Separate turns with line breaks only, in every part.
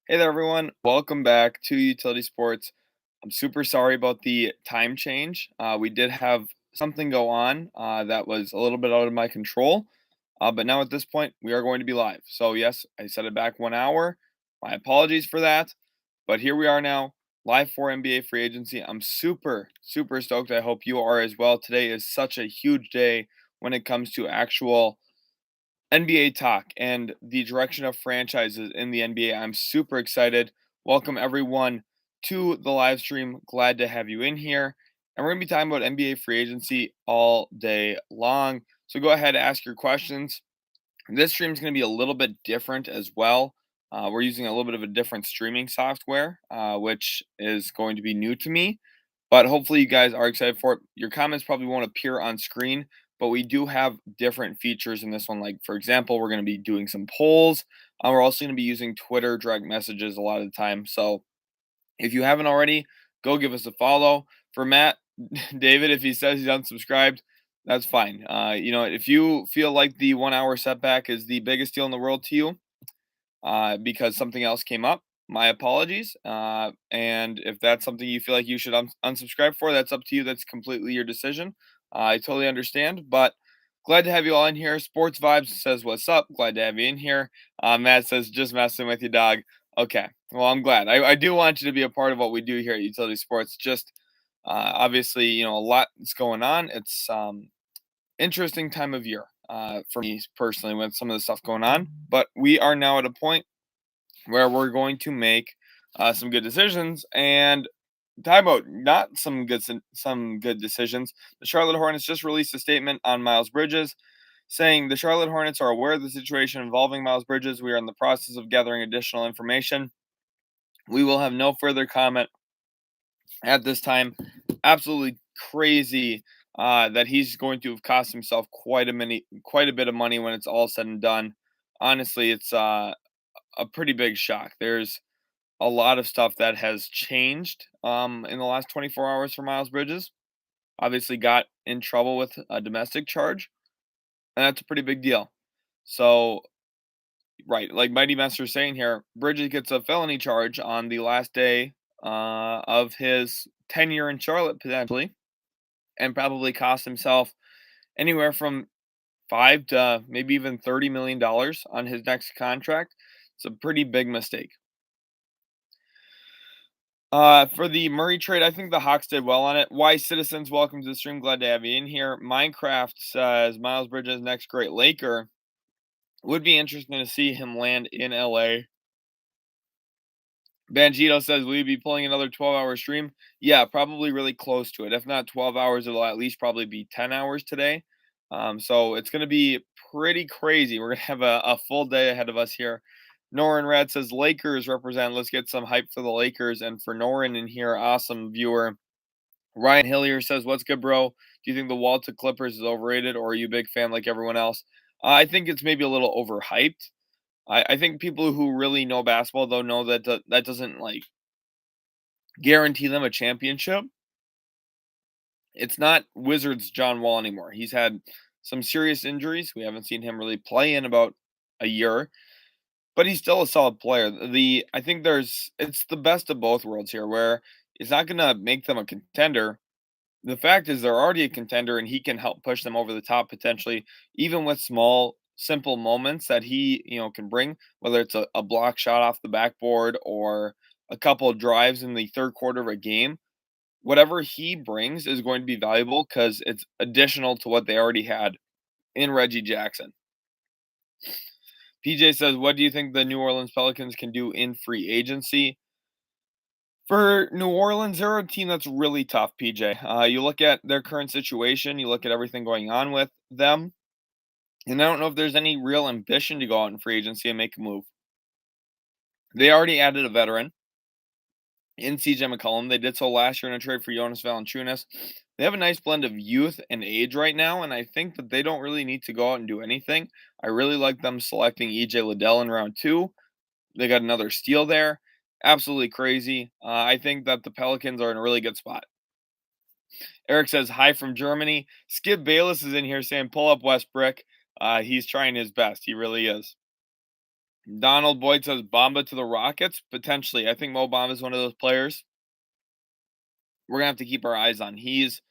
Hey there, everyone. Welcome back to Utility Sports. I'm super sorry about the time change. We did have something go on that was a little bit out of my control, but now at this point, we are going to be live. So, yes, I set it back 1 hour. My apologies for that, but here we are now, live for NBA free agency. I'm super, super stoked. I hope you are as well. Today is such a huge day when it comes to actual NBA talk and the direction of franchises in the NBA. I'm super excited. Welcome everyone to the live stream. Glad to have you in here. And we're going to be talking about NBA free agency all day long. So go ahead and ask your questions. This stream is going to be a little bit different as well. We're using a little bit of a different streaming software, which is going to be new to me. But hopefully, you guys are excited for it. Your comments probably won't appear on screen, but we do have different features in this one. Like, for example, we're going to be doing some polls. We're also going to be using Twitter direct messages a lot of the time. So if you haven't already, go give us a follow. For Matt, David, if he says he's unsubscribed, that's fine. If you feel like the 1 hour setback is the biggest deal in the world to you, because something else came up, my apologies. And if that's something you feel like you should unsubscribe for, that's up to you. That's completely your decision. I totally understand, but glad to have you all in here. Sports Vibes says, "What's up?" Glad to have you in here. Matt says, "Just messing with you, dog." Okay. Well, I'm glad. I do want you to be a part of what we do here at Utility Sports. Just obviously, a lot is going on. It's interesting time of year for me personally with some of the stuff going on. But we are now at a point where we're going to make some good decisions and time out. Not some good decisions. The Charlotte Hornets just released a statement on Miles Bridges, saying the Charlotte Hornets are aware of the situation involving Miles Bridges. We are in the process of gathering additional information. We will have no further comment at this time. Absolutely crazy that he's going to have cost himself quite a bit of money when it's all said and done. Honestly, it's a pretty big shock. There's a lot of stuff that has changed in the last 24 hours for Miles Bridges. Obviously, got in trouble with a domestic charge, and that's a pretty big deal. So, right, like Mighty Master saying here, Bridges gets a felony charge on the last day of his tenure in Charlotte, potentially, and probably cost himself anywhere from 5 to maybe even $30 million on his next contract. It's a pretty big mistake. For the Murray trade, I think the Hawks did well on it. Why Citizens, welcome to the stream. Glad to have you in here. Minecraft says Miles Bridges next great Laker. Would be interesting to see him land in LA. Banjito says, will you be pulling another 12-hour stream? Yeah, probably really close to it. If not 12 hours, it'll at least probably be 10 hours today. So it's going to be pretty crazy. We're going to have a full day ahead of us here. Norin Rad says, Lakers represent. Let's get some hype for the Lakers. And for Norin in here, awesome viewer. Ryan Hillier says, what's good, bro? Do you think the wall to Clippers is overrated, or are you a big fan like everyone else? I think it's maybe a little overhyped. I think people who really know basketball, though, know that that doesn't like guarantee them a championship. It's not Wizards John Wall anymore. He's had some serious injuries. We haven't seen him really play in about a year, but he's still a solid player. I think it's the best of both worlds here, where it's not going to make them a contender. The fact is they're already a contender, and he can help push them over the top potentially, even with small, simple moments that he can bring, whether it's a block shot off the backboard or a couple of drives in the third quarter of a game. Whatever he brings is going to be valuable because it's additional to what they already had in Reggie Jackson. PJ says, what do you think the New Orleans Pelicans can do in free agency? For New Orleans, they're a team that's really tough, PJ. You look at their current situation, you look at everything going on with them, and I don't know if there's any real ambition to go out in free agency and make a move. They already added a veteran in CJ McCollum. They did so last year in a trade for Jonas Valanciunas. They have a nice blend of youth and age right now, and I think that they don't really need to go out and do anything. I really like them selecting EJ Liddell in round 2. They got another steal there. Absolutely crazy. I think that the Pelicans are in a really good spot. Eric says, hi from Germany. Skip Bayless is in here saying, pull up Westbrook. He's trying his best. He really is. Donald Boyd says Bamba to the Rockets. Potentially. I think Mo Bamba is one of those players we're going to have to keep our eyes on. He's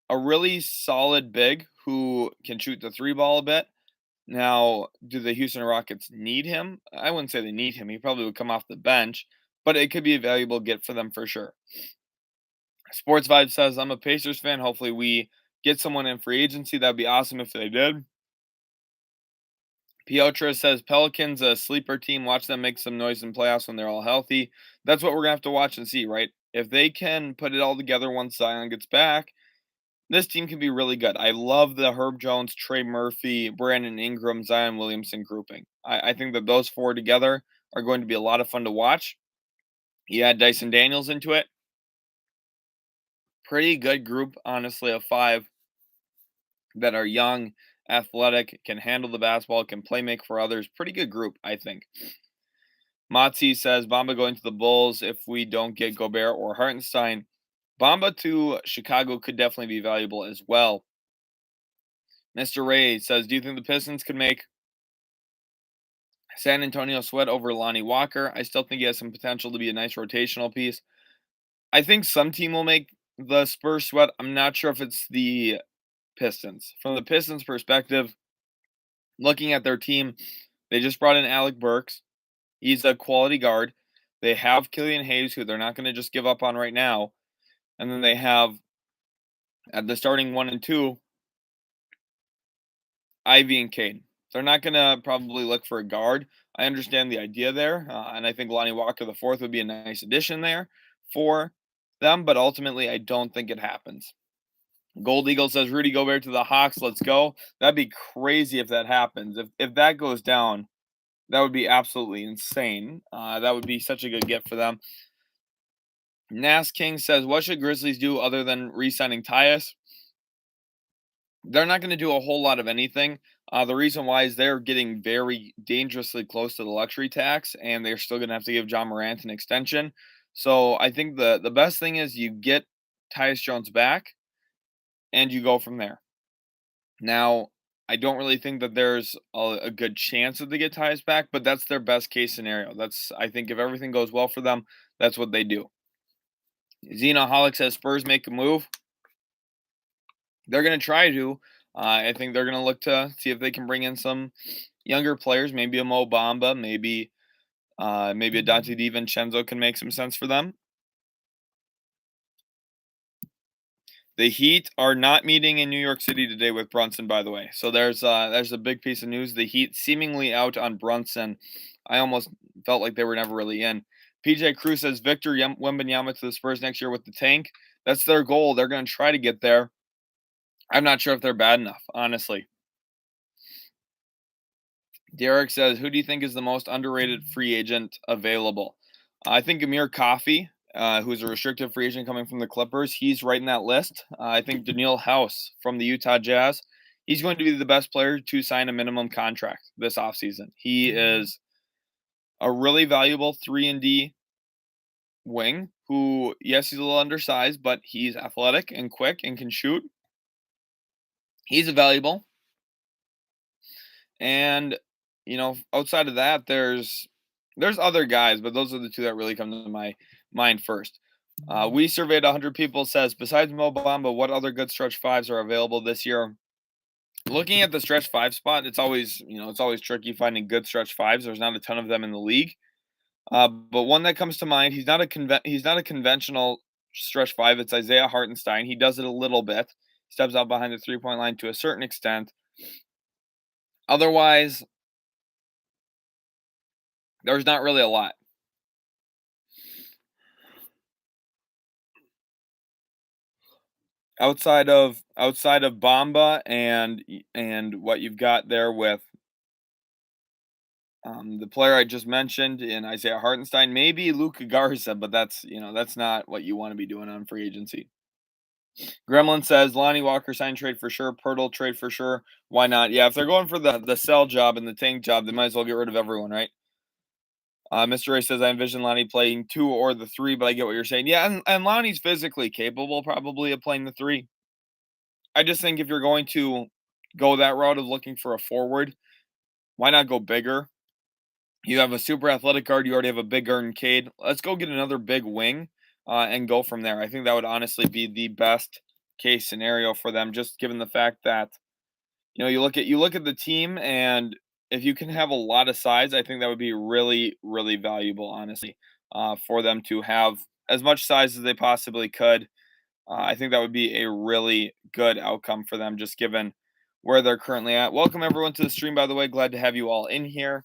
a really solid big who can shoot the three ball a bit. Now, do the Houston Rockets need him? I wouldn't say they need him. He probably would come off the bench, but it could be a valuable get for them for sure. Sports Vibe says, I'm a Pacers fan. Hopefully, we get someone in free agency. That'd be awesome if they did. Piotra says, Pelicans, a sleeper team. Watch them make some noise in playoffs when they're all healthy. That's what we're going to have to watch and see, right? If they can put it all together once Zion gets back, this team can be really good. I love the Herb Jones, Trey Murphy, Brandon Ingram, Zion Williamson grouping. I think that those four together are going to be a lot of fun to watch. You add Dyson Daniels into it. Pretty good group, honestly, of five that are young, athletic, can handle the basketball, can play make for others. Pretty good group, I think. Matzi says Bamba going to the Bulls if we don't get Gobert or Hartenstein. Bamba to Chicago could definitely be valuable as well. Mr. Ray says, do you think the Pistons could make San Antonio sweat over Lonnie Walker? I still think he has some potential to be a nice rotational piece. I think some team will make the Spurs sweat. I'm not sure if it's the Pistons. From the Pistons' perspective, looking at their team, they just brought in Alec Burks. He's a quality guard. They have Killian Hayes, who they're not going to just give up on right now. And then they have, at the starting 1 and 2, Ivy and Cade. They're not going to probably look for a guard. I understand the idea there. And I think Lonnie Walker the fourth would be a nice addition there for them. But ultimately, I don't think it happens. Gold Eagle says, Rudy Gobert to the Hawks. Let's go. That'd be crazy if that happens. If that goes down, that would be absolutely insane. That would be such a good get for them. Nas King says, what should Grizzlies do other than re-signing Tyus? They're not going to do a whole lot of anything. The reason why is they're getting very dangerously close to the luxury tax, and they're still going to have to give John Morant an extension. So I think the best thing is you get Tyus Jones back, and you go from there. Now, I don't really think that there's a good chance that they get Tyus back, but that's their best case scenario. I think if everything goes well for them, that's what they do. Xenoholic says Spurs make a move. They're going to try to. I think they're going to look to see if they can bring in some younger players, maybe a Mo Bamba, maybe a Dante DiVincenzo can make some sense for them. The Heat are not meeting in New York City today with Brunson, by the way. So there's a big piece of news. The Heat seemingly out on Brunson. I almost felt like they were never really in. PJ Cruz says Victor Wembanyama to the Spurs next year with the tank. That's their goal. They're going to try to get there. I'm not sure if they're bad enough, honestly. Derek says, who do you think is the most underrated free agent available? I think Amir Coffey, who's a restricted free agent coming from the Clippers, he's right in that list. I think Daniil House from the Utah Jazz, he's going to be the best player to sign a minimum contract this offseason. He is a really valuable 3-and-D wing who, yes, he's a little undersized, but he's athletic and quick and can shoot. He's a valuable. And, outside of that, there's other guys, but those are the two that really come to my mind first. We surveyed 100 people, says, besides Mo Bamba, what other good stretch fives are available this year? Looking at the stretch five spot, it's always tricky finding good stretch fives. There's not a ton of them in the league. But one that comes to mind, he's not a conventional stretch five. It's Isaiah Hartenstein. He does it a little bit. Steps out behind the 3-point line to a certain extent. Otherwise, there's not really a lot. Outside of Bamba and what you've got there with the player I just mentioned in Isaiah Hartenstein, maybe Luka Garza, but that's not what you want to be doing on free agency. Gremlin says Lonnie Walker sign trade for sure, Pirtle trade for sure. Why not? Yeah, if they're going for the sell job and the tank job, they might as well get rid of everyone, right? Mr. Ray says I envision Lonnie playing 2 or the 3, but I get what you're saying. Yeah, and Lonnie's physically capable probably of playing the 3. I just think if you're going to go that route of looking for a forward, why not go bigger? You have a super athletic guard. You already have a big guard in Cade. Let's go get another big wing and go from there. I think that would honestly be the best case scenario for them, just given the fact that you look at the team, and if you can have a lot of size, I think that would be really, really valuable, honestly, for them to have as much size as they possibly could. I think that would be a really good outcome for them, just given where they're currently at. Welcome everyone to the stream, by the way. Glad to have you all in here.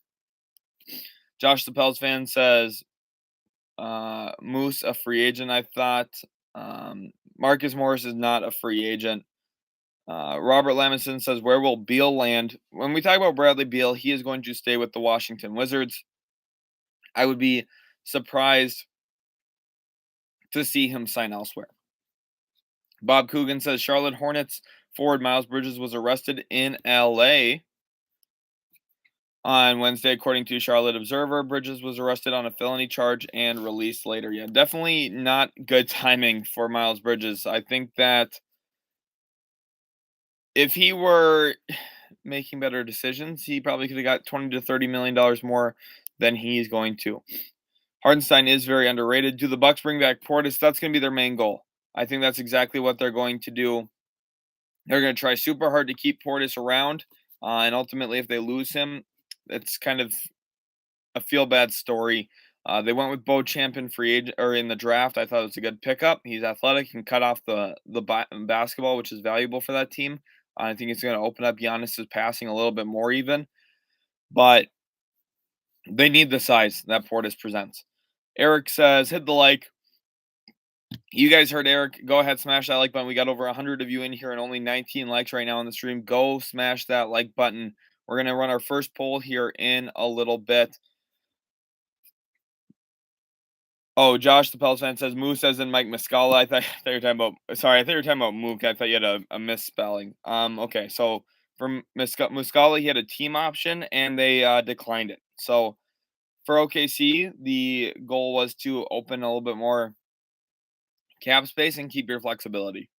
Josh the Pels fan says, Moose a free agent. I thought Marcus Morris is not a free agent. Robert Lamison says, where will Beal land? When we talk about Bradley Beal, he is going to stay with the Washington Wizards. I would be surprised to see him sign elsewhere. Bob Coogan says, Charlotte Hornets forward Miles Bridges was arrested in LA on Wednesday, according to Charlotte Observer. Bridges was arrested on a felony charge and released later. Yeah, definitely not good timing for Miles Bridges. I think that if he were making better decisions, he probably could have got $20 to $30 million more than he's going to. Hardenstein is very underrated. Do the Bucks bring back Portis? That's going to be their main goal. I think that's exactly what they're going to do. They're going to try super hard to keep Portis around, and ultimately, if they lose him, it's kind of a feel bad story. They went with Bo Champ in free agent or in the draft. I thought it was a good pickup. He's athletic, can cut off the basketball, which is valuable for that team. I think it's going to open up Giannis's passing a little bit more, even, but they need the size that Portis presents. Eric says, hit the like. You guys heard Eric. Go ahead, smash that like button. We got over 100 of you in here and only 19 likes right now on the stream. Go smash that like button. We're going to run our first poll here in a little bit. Oh, Josh the Pels fan says Moose as in Mike Muscala. I thought you were talking about. Sorry, I thought you were talking about Mook. I thought you had a misspelling. Okay, so from Muscala, he had a team option and they declined it. So for OKC, the goal was to open a little bit more cap space and keep your flexibility.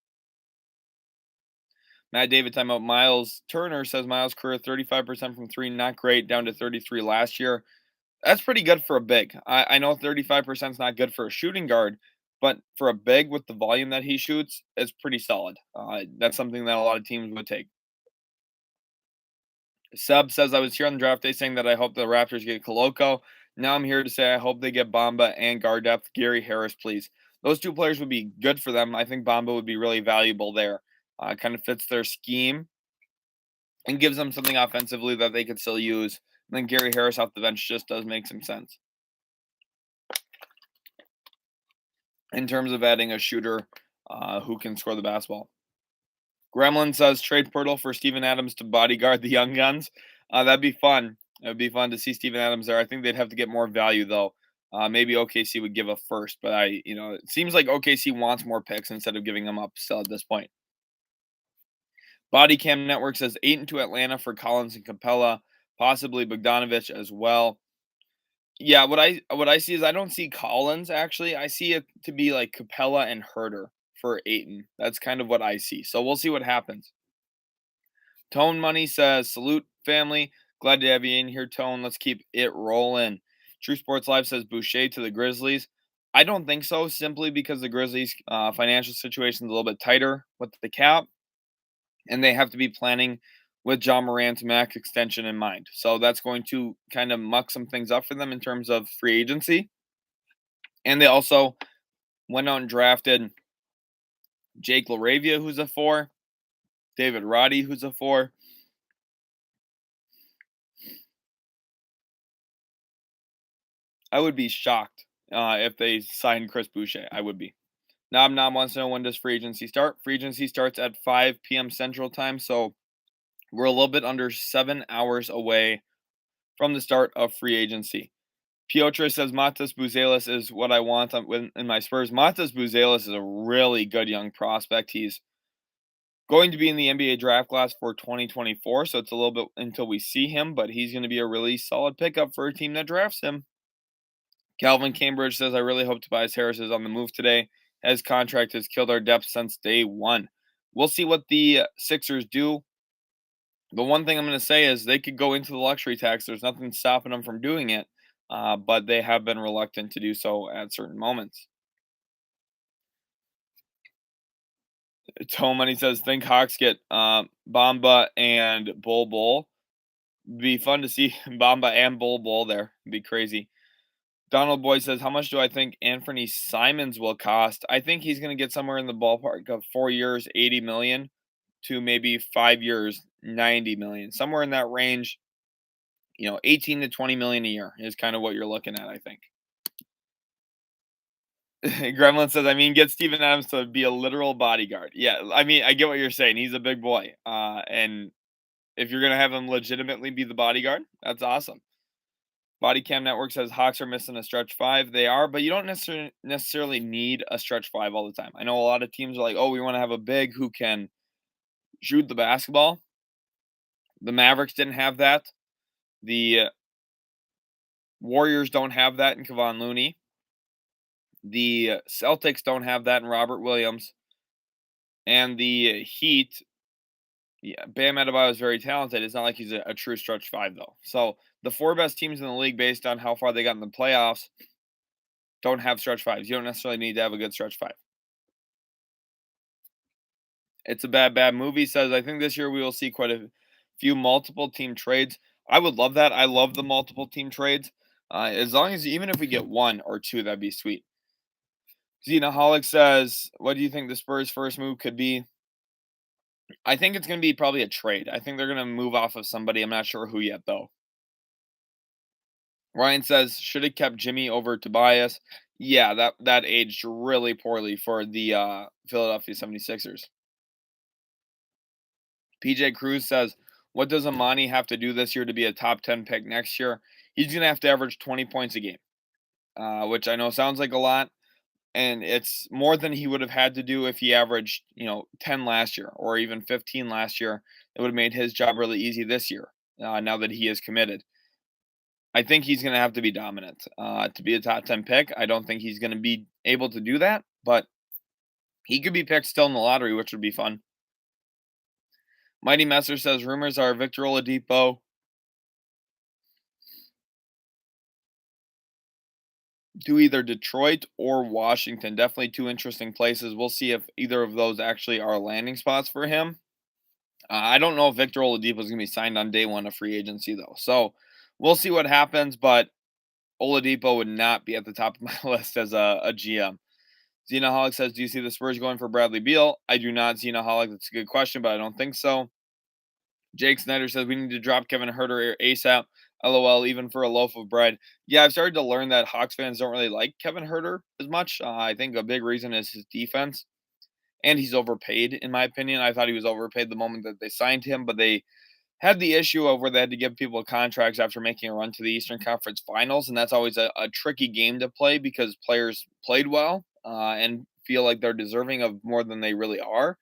Matt David talking about Miles Turner says Miles' career 35% from three, not great, down to 33 last year. That's pretty good for a big. I know 35% is not good for a shooting guard, but for a big with the volume that he shoots, it's pretty solid. That's something that a lot of teams would take. Seb says, I was here on the draft day saying that I hope the Raptors get Koloko. Now I'm here to say I hope they get Bamba and guard depth. Gary Harris, please. Those two players would be good for them. I think Bamba would be really valuable there. Kind of fits their scheme and gives them something offensively that they could still use. And then Gary Harris off the bench just does make some sense in terms of adding a shooter who can score the basketball. Gremlin says trade Pirtle for Steven Adams to bodyguard the young guns. That'd be fun. It would be fun to see Steven Adams there. I think they'd have to get more value though. Maybe OKC would give a first, but it seems like OKC wants more picks instead of giving them up still at this point. Body Cam Network says Ayton to Atlanta for Collins and Capella, possibly Bogdanovich as well. Yeah, what I see is I don't see Collins actually. I see it to be like Capella and Herter for Ayton. That's kind of what I see. So we'll see what happens. Tone Money says, salute family. Glad to have you in here, Tone. Let's keep it rolling. True Sports Live says Boucher to the Grizzlies. I don't think so, simply because the Grizzlies' financial situation is a little bit tighter with the cap, and they have to be planning with John Morant's max extension in mind. So that's going to kind of muck some things up for them in terms of free agency. And they also went out and drafted Jake LaRavia, who's a 4, David Roddy, who's a 4. I would be shocked if they signed Chris Boucher. I would be. Nom wants to know, when does free agency start? Free agency starts at 5 p.m. Central Time, so we're a little bit under 7 hours away from the start of free agency. Piotr says Matas Buzelis is what I want in my Spurs. Matas Buzelis is a really good young prospect. He's going to be in the NBA draft class for 2024, so it's a little bit until we see him, but he's going to be a really solid pickup for a team that drafts him. Calvin Cambridge says, I really hope Tobias Harris is on the move today. His contract has killed our depth since day one. We'll see what the Sixers do. The one thing I'm going to say is they could go into the luxury tax. There's nothing stopping them from doing it, but they have been reluctant to do so at certain moments. Toe Money says, think Hawks get Bamba and Bol Bol. Be fun to see Bamba and Bol Bol there. Be crazy. Donald Boy says, how much do I think Anthony Simons will cost? I think he's going to get somewhere in the ballpark of 4 years, 80 million to maybe 5 years, 90 million. Somewhere in that range, 18 to 20 million a year is kind of what you're looking at, I think. Gremlin says, I mean, get Steven Adams to be a literal bodyguard. Yeah, I mean, I get what you're saying. He's a big boy. And if you're going to have him legitimately be the bodyguard, that's awesome. Body Cam Network says Hawks are missing a stretch five. They are, but you don't necessarily need a stretch five all the time. I know a lot of teams are like, oh, we want to have a big who can shoot the basketball. The Mavericks didn't have that. The Warriors don't have that in Kevon Looney. The Celtics don't have that in Robert Williams. And the Heat, yeah, Bam Adebayo is very talented. It's not like he's a true stretch five, though. So the 4 best teams in the league, based on how far they got in the playoffs, don't have stretch fives. You don't necessarily need to have a good stretch five. It's a bad movie. Says, I think this year we will see quite a few multiple team trades. I would love that. I love the multiple team trades. As long as, even if we get 1 or 2, that'd be sweet. Xenaholic says, what do you think the Spurs' first move could be? I think it's going to be probably a trade. I think they're going to move off of somebody. I'm not sure who yet, though. Ryan says, should have kept Jimmy over Tobias. Yeah, that aged really poorly for the Philadelphia 76ers. PJ Cruz says, what does Amani have to do this year to be a top 10 pick next year? He's going to have to average 20 points a game, which I know sounds like a lot. And it's more than he would have had to do if he averaged, 10 last year or even 15 last year. It would have made his job really easy this year, now that he is committed. I think he's going to have to be dominant to be a top 10 pick. I don't think he's going to be able to do that, but he could be picked still in the lottery, which would be fun. Mighty Messer says rumors are Victor Oladipo to either Detroit or Washington. Definitely 2 interesting places. We'll see if either of those actually are landing spots for him. I don't know if Victor Oladipo is going to be signed on day 1 of free agency, though. So we'll see what happens, but Oladipo would not be at the top of my list as a GM. Xenaholic says, do you see the Spurs going for Bradley Beal? I do not, Xenaholic. That's a good question, but I don't think so. Jake Snyder says, we need to drop Kevin Huerter ASAP. LOL, even for a loaf of bread. Yeah, I've started to learn that Hawks fans don't really like Kevin Huerter as much. I think a big reason is his defense. And he's overpaid, in my opinion. I thought he was overpaid the moment that they signed him, but they had the issue of where they had to give people contracts after making a run to the Eastern Conference Finals, and that's always a tricky game to play because players played well and feel like they're deserving of more than they really are.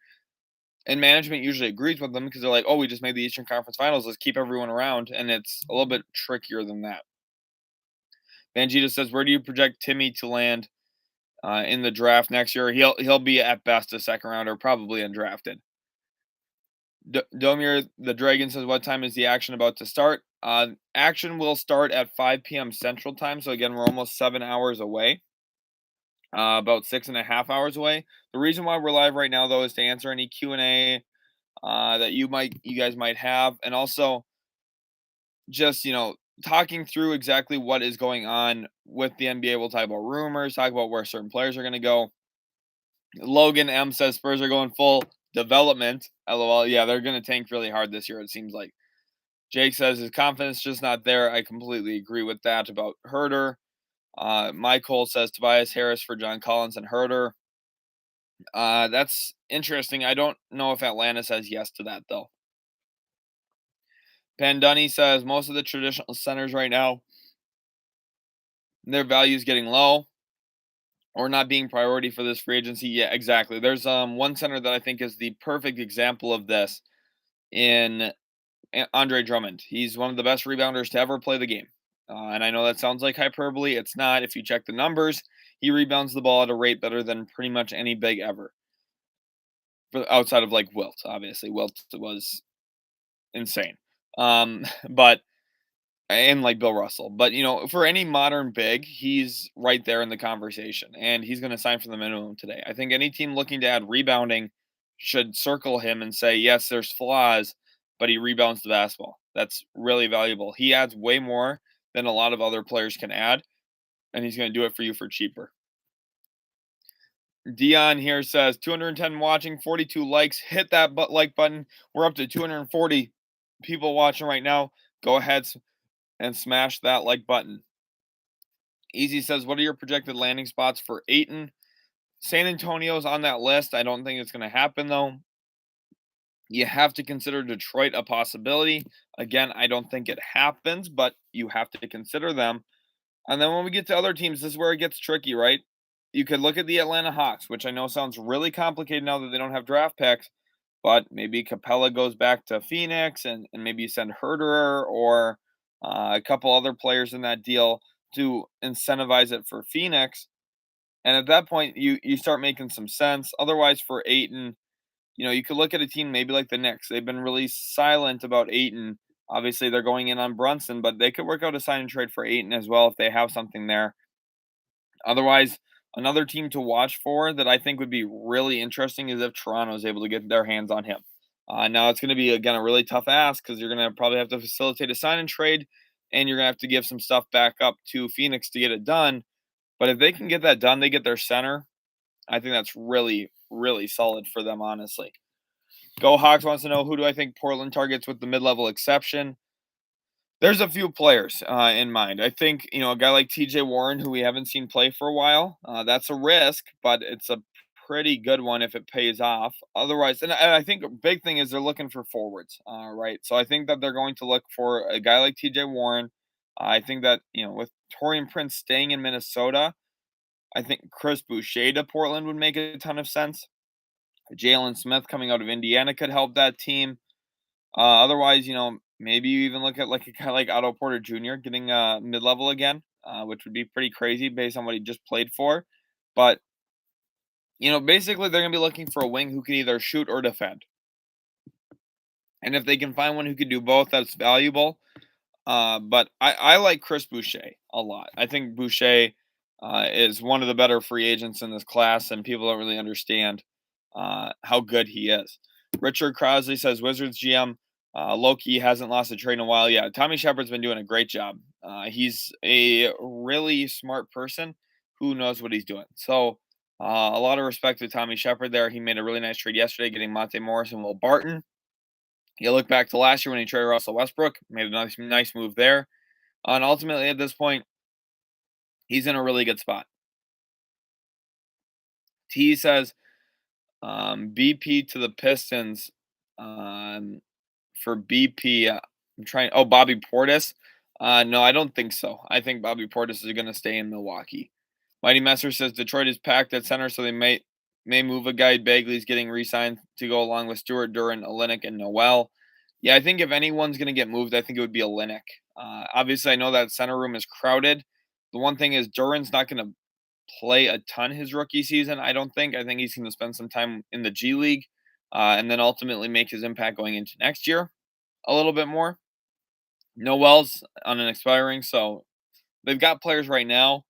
And management usually agrees with them because they're like, oh, we just made the Eastern Conference Finals. Let's keep everyone around. And it's a little bit trickier than that. Vangita says, where do you project Timmy to land in the draft next year? He'll be at best a second rounder, probably undrafted. Domir the Dragon says, what time is the action about to start? Action will start at 5 p.m. Central Time. So again, we're almost 7 hours away. About 6.5 hours away. The reason why we're live right now, though, is to answer any Q&A that you guys might have, and also just talking through exactly what is going on with the NBA. We'll talk about rumors, talk about where certain players are going to go. Logan M says Spurs are going full development. LOL. Yeah, they're going to tank really hard this year, it seems like. Jake says his confidence just not there. I completely agree with that about Huerter. Michael says Tobias Harris for John Collins and Huerter. That's interesting. I don't know if Atlanta says yes to that, though. Pandunny says most of the traditional centers right now, their value is getting low or not being priority for this free agency. Yeah, exactly. There's one center that I think is the perfect example of this in Andre Drummond. He's one of the best rebounders to ever play the game. And I know that sounds like hyperbole. It's not. If you check the numbers, he rebounds the ball at a rate better than pretty much any big ever. Outside of like Wilt, obviously. Wilt was insane. But and like Bill Russell. But for any modern big, he's right there in the conversation, and he's going to sign for the minimum today. I think any team looking to add rebounding should circle him and say, yes, there's flaws, but he rebounds the basketball. That's really valuable. He adds way more than a lot of other players can add, and he's going to do it for you for cheaper. Dion here says 210 watching, 42 likes. Hit that like button. We're up to 240 people watching right now. Go ahead and smash that like button. Easy says, what are your projected landing spots for Ayton? San Antonio's on that list. I don't think it's going to happen, though. You have to consider Detroit a possibility. Again, I don't think it happens, but you have to consider them. And then when we get to other teams, this is where it gets tricky, right? You could look at the Atlanta Hawks, which I know sounds really complicated now that they don't have draft picks, but maybe Capella goes back to Phoenix and maybe you send Herder or a couple other players in that deal to incentivize it for Phoenix. And at that point, you start making some sense. Otherwise, for Ayton, you could look at a team maybe like the Knicks. They've been really silent about Ayton. Obviously, they're going in on Brunson, but they could work out a sign and trade for Ayton as well if they have something there. Otherwise, another team to watch for that I think would be really interesting is if Toronto is able to get their hands on him. Now, it's going to be, again, a really tough ask because you're going to probably have to facilitate a sign and trade, and you're going to have to give some stuff back up to Phoenix to get it done. But if they can get that done, they get their center. I think that's really, really solid for them, honestly. Go Hawks wants to know, who do I think Portland targets with the mid-level exception? There's a few players in mind. I think, a guy like TJ Warren, who we haven't seen play for a while, that's a risk, but it's a pretty good one if it pays off. Otherwise, and I think a big thing is they're looking for forwards, right? So I think that they're going to look for a guy like TJ Warren. I think that, with Torian Prince staying in Minnesota, I think Chris Boucher to Portland would make a ton of sense. Jalen Smith coming out of Indiana could help that team. Otherwise, maybe you even look at like a guy like Otto Porter Jr. getting mid-level again, which would be pretty crazy based on what he just played for. But, basically they're going to be looking for a wing who can either shoot or defend. And if they can find one who can do both, that's valuable. But I like Chris Boucher a lot. I think Boucher is one of the better free agents in this class, and people don't really understand how good he is. Richard Crosley says, Wizards GM, Loki hasn't lost a trade in a while. Yeah, Tommy Shepard's been doing a great job. He's a really smart person who knows what he's doing. So a lot of respect to Tommy Shepard there. He made a really nice trade yesterday, getting Monte Morris and Will Barton. You look back to last year when he traded Russell Westbrook, made a nice move there. And ultimately, at this point, he's in a really good spot. T says, BP to the Pistons for BP. I'm trying. Oh, Bobby Portis. No, I don't think so. I think Bobby Portis is going to stay in Milwaukee. Mighty Messer says Detroit is packed at center, so they may move a guy. Bagley's getting re-signed to go along with Stewart, Durant, Olynyk, and Noel. Yeah, I think if anyone's going to get moved, I think it would be Olynyk. Obviously, I know that center room is crowded. The one thing is Durant's not going to play a ton his rookie season, I don't think. I think he's going to spend some time in the G League and then ultimately make his impact going into next year a little bit more. Noel's on an expiring, so they've got players right now.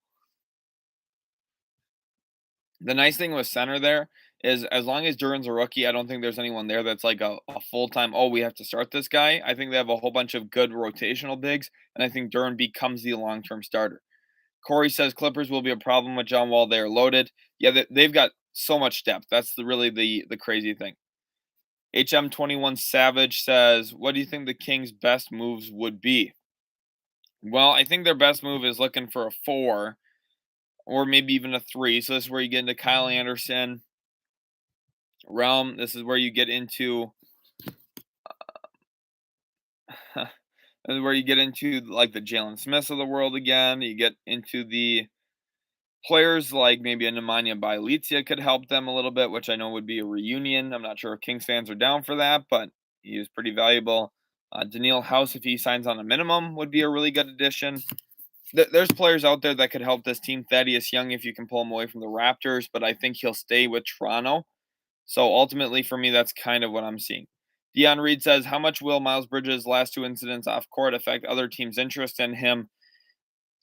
The nice thing with center there is as long as Duran's a rookie, I don't think there's anyone there that's like a full-time, oh, we have to start this guy. I think they have a whole bunch of good rotational bigs, and I think Duran becomes the long-term starter. Corey says Clippers will be a problem with John Wall. They are loaded. Yeah, they've got so much depth. That's really the crazy thing. HM21 Savage says, what do you think the Kings' best moves would be? Well, I think their best move is looking for a 4 or maybe even a 3. So this is where you get into Kyle Anderson realm. This is where you get into this is where you get into like the Jalen Smiths of the world again. You get into the players like maybe a Nemanja Bjelica could help them a little bit, which I know would be a reunion. I'm not sure if Kings fans are down for that, but he is pretty valuable. Daniil House, if he signs on a minimum, would be a really good addition. There's players out there that could help this team. Thaddeus Young, if you can pull him away from the Raptors, but I think he'll stay with Toronto. So ultimately, for me, that's kind of what I'm seeing. Dion Reed says, how much will Miles Bridges' last two incidents off court affect other teams' interest in him?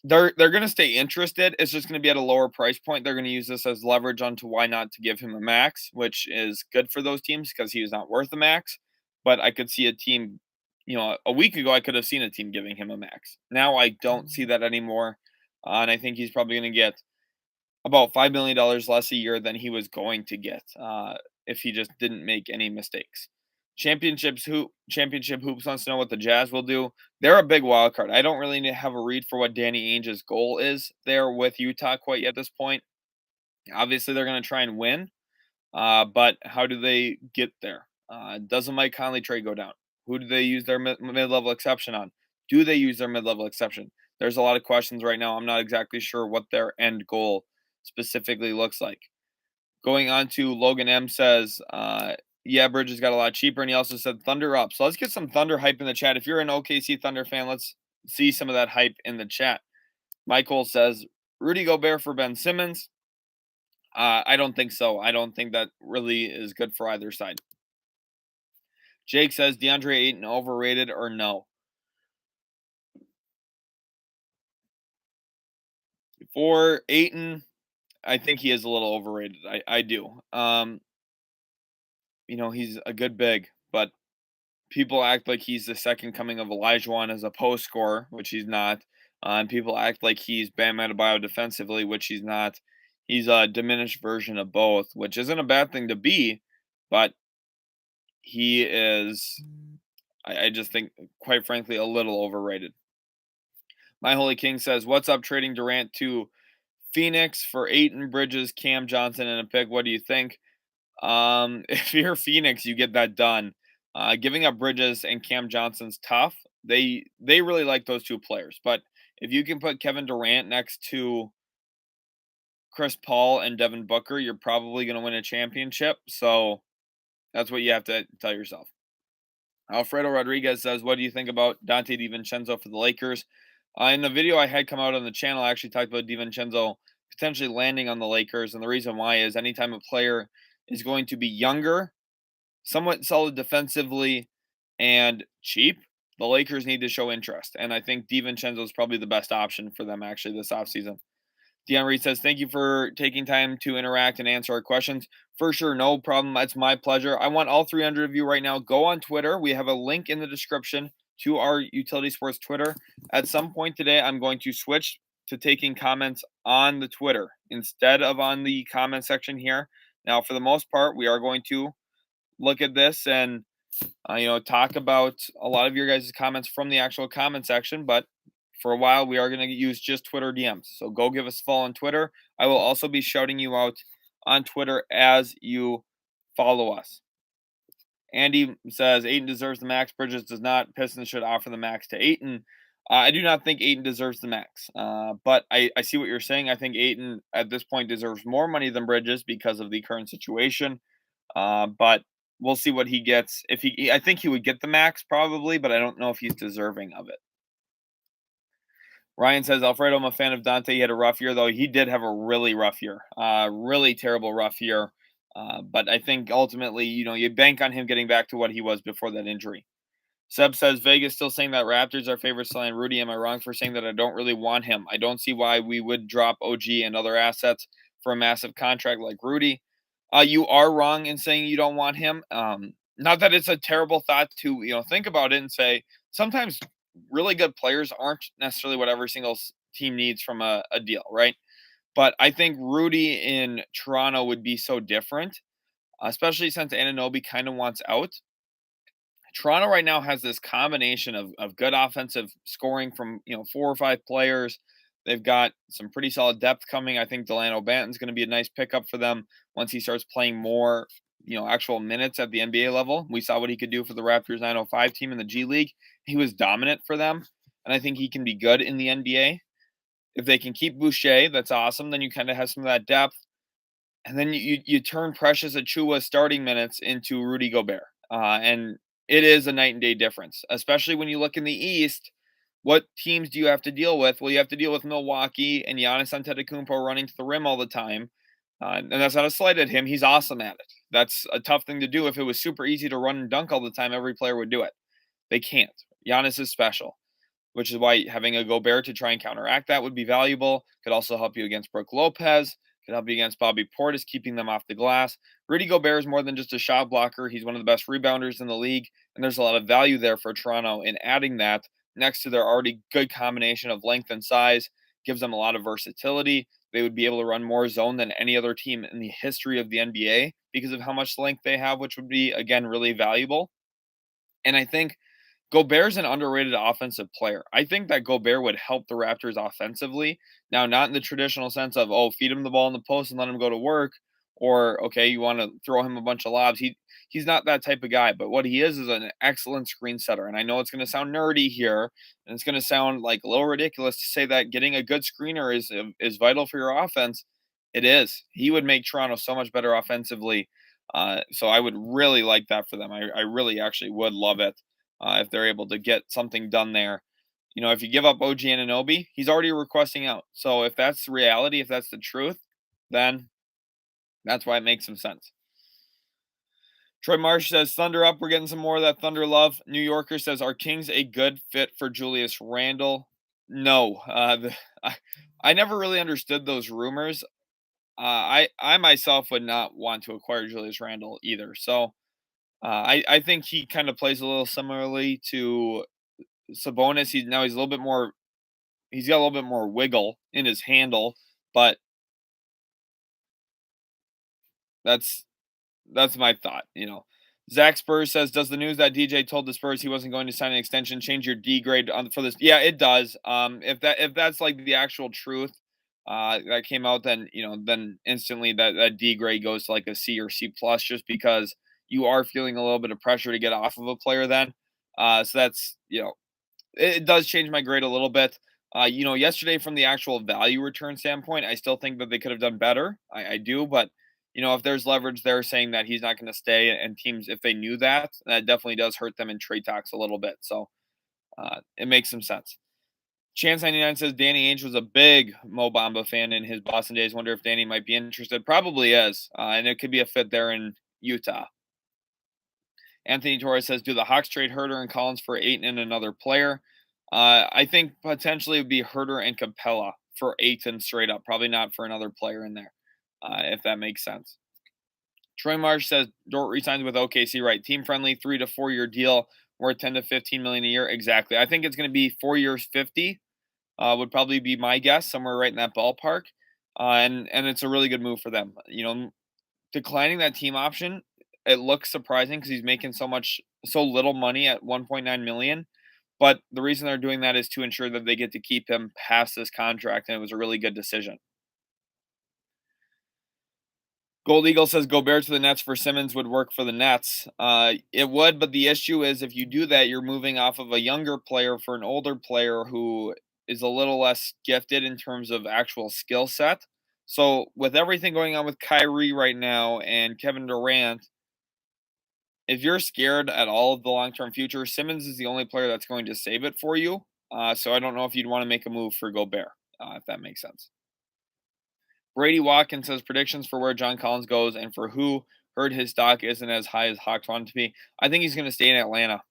They're going to stay interested. It's just going to be at a lower price point. They're going to use this as leverage onto why not to give him a max, which is good for those teams because he was not worth a max. But I could see a team, a week ago, I could have seen a team giving him a max. Now I don't see that anymore. And I think he's probably going to get about $5 million less a year than he was going to get if he just didn't make any mistakes. Championship Hoops wants to know what the Jazz will do. They're a big wild card. I don't really have a read for what Danny Ainge's goal is there with Utah quite yet at this point. Obviously, they're going to try and win, but how do they get there? Doesn't Mike Conley trade go down? Who do they use their mid-level exception on? Do they use their mid-level exception? There's a lot of questions right now. I'm not exactly sure what their end goal specifically looks like. Going on to Logan M says, yeah, Bridges got a lot cheaper, and he also said Thunder up. So let's get some Thunder hype in the chat. If you're an OKC Thunder fan, let's see some of that hype in the chat. Michael says, Rudy Gobert for Ben Simmons. I don't think so. I don't think that really is good for either side. Jake says, DeAndre Ayton overrated or no? For Ayton, I think he is a little overrated. I do. He's a good big, but people act like he's the second coming of Olajuwon as a post scorer, which he's not. And people act like he's Bam Adebayo defensively, which he's not. He's a diminished version of both, which isn't a bad thing to be, but he is, I just think, quite frankly, a little overrated. My Holy King says, what's up trading Durant to Phoenix for Ayton, Bridges, Cam Johnson, and a pick? What do you think? If you're Phoenix, you get that done. Giving up Bridges and Cam Johnson's tough. They really like those two players, but if you can put Kevin Durant next to Chris Paul and Devin Booker, you're probably going to win a championship. So that's what you have to tell yourself. Alfredo Rodriguez says, what do you think about Dante DiVincenzo for the Lakers? In the video I had come out on the channel, I actually talked about DiVincenzo potentially landing on the Lakers. And the reason why is anytime a player is going to be younger, somewhat solid defensively, and cheap, the Lakers need to show interest. And I think DiVincenzo is probably the best option for them actually this offseason. Dion Reed says, thank you for taking time to interact and answer our questions. For sure, no problem. It's my pleasure. I want all 300 of you right now. Go on Twitter. We have a link in the description to our Utility Sports Twitter. At some point today, I'm going to switch to taking comments on the Twitter instead of on the comment section here. Now, for the most part, we are going to look at this and talk about a lot of your guys' comments from the actual comment section, but for a while we are going to use just Twitter DMs. So go give us a follow on Twitter. I will also be shouting you out on Twitter as you follow us. Andy says Ayton deserves the max. Bridges does not. Pistons should offer the max to Ayton. I do not think Ayton deserves the max, but I see what you're saying. I think Ayton at this point deserves more money than Bridges because of the current situation. But we'll see what he gets. I think he would get the max probably, but I don't know if he's deserving of it. Ryan says, Alfredo, I'm a fan of Dante. He had a rough year, though. He did have a really rough year, really terrible rough year. But I think ultimately, you bank on him getting back to what he was before that injury. Seb says, Vegas still saying that Raptors are favorites to land Rudy. Am I wrong for saying that I don't really want him? I don't see why we would drop OG and other assets for a massive contract like Rudy. You are wrong in saying you don't want him. Not that it's a terrible thought to, think about it and say sometimes really good players aren't necessarily what every single team needs from a deal, right? But I think Rudy in Toronto would be so different, especially since Anunoby kind of wants out. Toronto right now has this combination of good offensive scoring from 4 or 5 players. They've got some pretty solid depth coming. I think Delano Banton's going to be a nice pickup for them once he starts playing more actual minutes at the NBA level. We saw what he could do for the Raptors 905 team in the G League. He was dominant for them, and I think he can be good in the NBA. If they can keep Boucher, that's awesome. Then you kind of have some of that depth, and then you turn Precious Achiuwa's starting minutes into Rudy Gobert, and it is a night and day difference, especially when you look in the East. What teams do you have to deal with? Well, you have to deal with Milwaukee and Giannis Antetokounmpo running to the rim all the time. And that's not a slight at him. He's awesome at it. That's a tough thing to do. If it was super easy to run and dunk all the time, every player would do it. They can't. Giannis is special, which is why having a Gobert to try and counteract that would be valuable. Could also help you against Brook Lopez. Could help you against Bobby Portis, keeping them off the glass. Rudy Gobert is more than just a shot blocker. He's one of the best rebounders in the league, and there's a lot of value there for Toronto in adding that next to their already good combination of length and size. Gives them a lot of versatility. They would be able to run more zone than any other team in the history of the NBA because of how much length they have, which would be, again, really valuable. And I think Gobert's an underrated offensive player. I think that Gobert would help the Raptors offensively. Now, not in the traditional sense of, oh, feed him the ball in the post and let him go to work, or okay, you want to throw him a bunch of lobs. He's not that type of guy, but what he is an excellent screen setter. And I know it's going to sound nerdy here, and it's going to sound like a little ridiculous to say that getting a good screener is vital for your offense. It is. He would make Toronto so much better offensively. So I would really like that for them. I really actually would love it if they're able to get something done there. You know, if you give up OG Anunoby, he's already requesting out. So if that's the reality, if that's the truth, then that's why it makes some sense. Troy Marsh says, Thunder up. We're getting some more of that Thunder love. New Yorker says, are Kings a good fit for Julius Randle? No. I never really understood those rumors. I myself would not want to acquire Julius Randle either. So I think he kind of plays a little similarly to Sabonis. He's a little bit more. He's got a little bit more wiggle in his handle, but that's that's my thought. Zach Spurs says, "Does the news that DJ told the Spurs he wasn't going to sign an extension change your D grade for this?" Yeah, it does. If that's like the actual truth, that came out, then then instantly that D grade goes to like a C or C plus, just because you are feeling a little bit of pressure to get off of a player. Then, so that's it does change my grade a little bit. Yesterday from the actual value return standpoint, I still think that they could have done better. I do, but if there's leverage there saying that he's not going to stay, and teams, if they knew that, that definitely does hurt them in trade talks a little bit. So it makes some sense. Chance99 says Danny Ainge was a big Mo Bamba fan in his Boston days. Wonder if Danny might be interested. Probably is, and it could be a fit there in Utah. Anthony Torres says, do the Hawks trade Herder and Collins for Ayton and another player? I think potentially it would be Herder and Capella for Ayton straight up. Probably not for another player in there, if that makes sense. Troy Marsh says Dort resigns with OKC, right? Team friendly, 3 to 4 year deal worth 10 to 15 million a year. Exactly. I think it's going to be 4 years, 50. Would probably be my guess, somewhere right in that ballpark. And it's a really good move for them. Declining that team option, it looks surprising because he's making so little money at 1.9 million. But the reason they're doing that is to ensure that they get to keep him past this contract, and it was a really good decision. Gold Eagle says Gobert to the Nets for Simmons would work for the Nets. It would, but the issue is if you do that, you're moving off of a younger player for an older player who is a little less gifted in terms of actual skill set. So with everything going on with Kyrie right now and Kevin Durant, if you're scared at all of the long-term future, Simmons is the only player that's going to save it for you. So I don't know if you'd want to make a move for Gobert, if that makes sense. Brady Watkins says predictions for where John Collins goes and for who. Heard his stock isn't as high as Hawks want it to be. I think he's going to stay in Atlanta.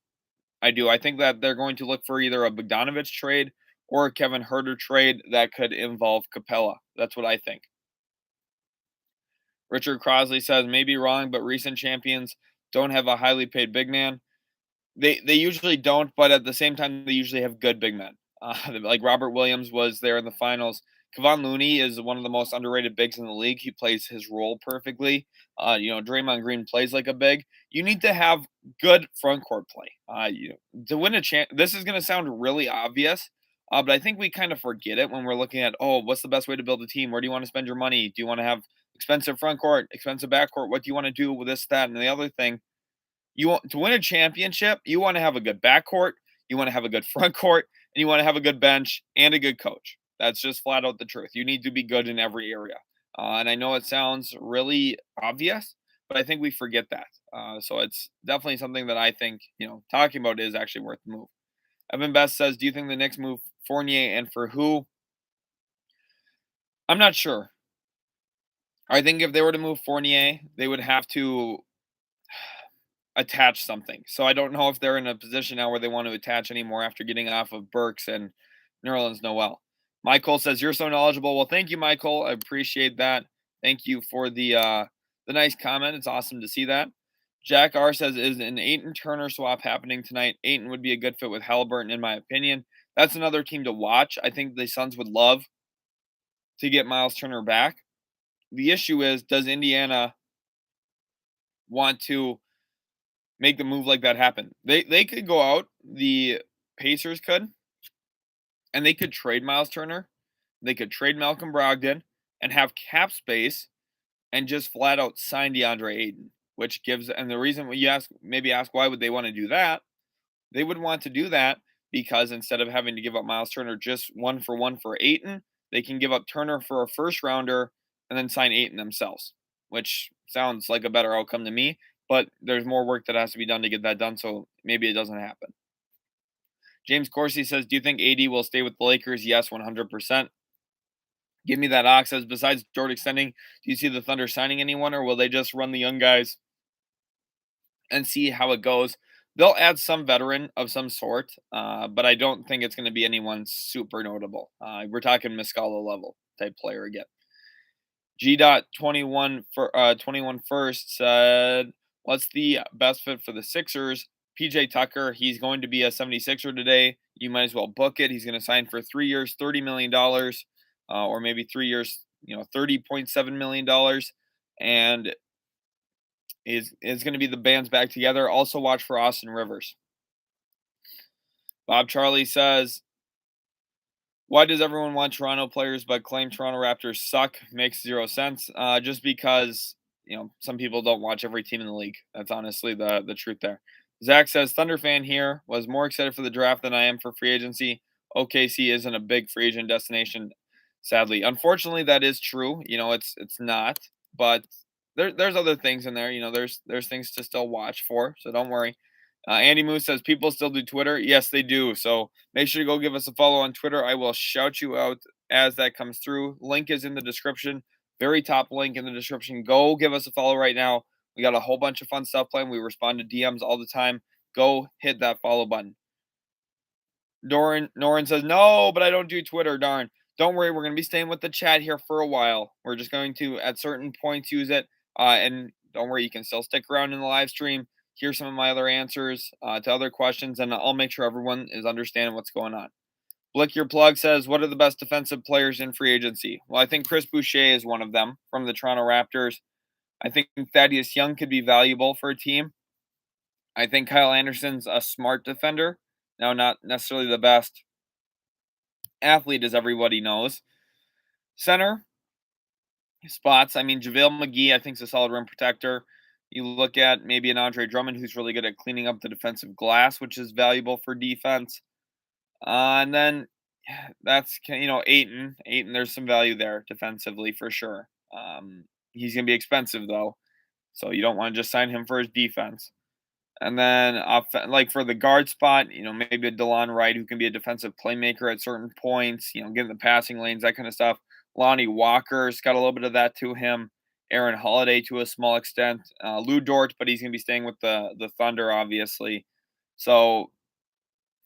I do. I think that they're going to look for either a Bogdanovich trade or a Kevin Herter trade that could involve Capella. That's what I think. Richard Crosley says, may be wrong, but recent champions don't have a highly paid big man. They usually don't, but at the same time, they usually have good big men. Like Robert Williams was there in the finals. Kevon Looney is one of the most underrated bigs in the league. He plays his role perfectly. Draymond Green plays like a big. You need to have good front court play. To win a champ. This is going to sound really obvious, but I think we kind of forget it when we're looking at, what's the best way to build a team? Where do you want to spend your money? Do you want to have expensive front court, expensive back court? What do you want to do with this, that, and the other thing? You want to win a championship, you want to have a good backcourt, you want to have a good front court, and you want to have a good bench and a good coach. That's just flat out the truth. You need to be good in every area. And I know it sounds really obvious, but I think we forget that. So it's definitely something that I think, talking about is actually worth the move. Evan Best says, do you think the Knicks move Fournier and for who? I'm not sure. I think if they were to move Fournier, they would have to attach something. So I don't know if they're in a position now where they want to attach anymore after getting off of Burks and Nerlens Noel. Michael says you're so knowledgeable. Well, thank you, Michael. I appreciate that. Thank you for the nice comment. It's awesome to see that. Jack R says, is an Ayton Turner swap happening tonight? Ayton would be a good fit with Halliburton, in my opinion. That's another team to watch. I think the Suns would love to get Miles Turner back. The issue is, does Indiana want to make the move like that happen? They could go out, the Pacers could, and they could trade Miles Turner. They could trade Malcolm Brogdon and have cap space and just flat out sign DeAndre Ayton, which gives, and the reason you ask why would they want to do that? They would want to do that because instead of having to give up Miles Turner just 1-for-1 for Ayton, they can give up Turner for a first rounder and then sign Ayton themselves, which sounds like a better outcome to me. But there's more work that has to be done to get that done, so maybe it doesn't happen. James Corsi says, do you think AD will stay with the Lakers? Yes, 100%. Give me that ox. Says, besides Dort extending, do you see the Thunder signing anyone, or will they just run the young guys and see how it goes? They'll add some veteran of some sort, but I don't think it's going to be anyone super notable. We're talking Muscala level type player again. G. 21 for 21 first said, what's the best fit for the Sixers? PJ Tucker, he's going to be a 76er today. You might as well book it. He's going to sign for 3 years, $30 million, or maybe 3 years, $30.7 million. And is going to be the bands back together. Also, watch for Austin Rivers. Bob Charlie says, why does everyone want Toronto players but claim Toronto Raptors suck? Makes zero sense. Just because some people don't watch every team in the league. That's honestly the truth there. Zach says Thunder fan here, was more excited for the draft than I am for free agency. OKC isn't a big free agent destination, sadly. Unfortunately, that is true. It's not, but there's other things in there. There's things to still watch for. So don't worry. Andy Moose says people still do Twitter. Yes, they do. So make sure to go give us a follow on Twitter. I will shout you out as that comes through. Link is in the description. Very top link in the description. Go give us a follow right now. We got a whole bunch of fun stuff playing. We respond to DMs all the time. Go hit that follow button. Norin says, no, but I don't do Twitter. Darn. Don't worry. We're going to be staying with the chat here for a while. We're just going to, at certain points, use it. And don't worry. You can still stick around in the live stream. Here's some of my other answers to other questions, and I'll make sure everyone is understanding what's going on. Blick Your Plug says, what are the best defensive players in free agency? Well, I think Chris Boucher is one of them from the Toronto Raptors. I think Thaddeus Young could be valuable for a team. I think Kyle Anderson's a smart defender. Now, not necessarily the best athlete, as everybody knows. Center spots, JaVale McGee, I think, is a solid rim protector. You look at maybe an Andre Drummond who's really good at cleaning up the defensive glass, which is valuable for defense. And then that's, Ayton. Ayton, there's some value there defensively for sure. He's going to be expensive, though. So you don't want to just sign him for his defense. And then, like for the guard spot, maybe a DeLon Wright who can be a defensive playmaker at certain points, get in the passing lanes, that kind of stuff. Lonnie Walker's got a little bit of that to him. Aaron Holiday to a small extent. Lou Dort, but he's going to be staying with the Thunder, obviously. So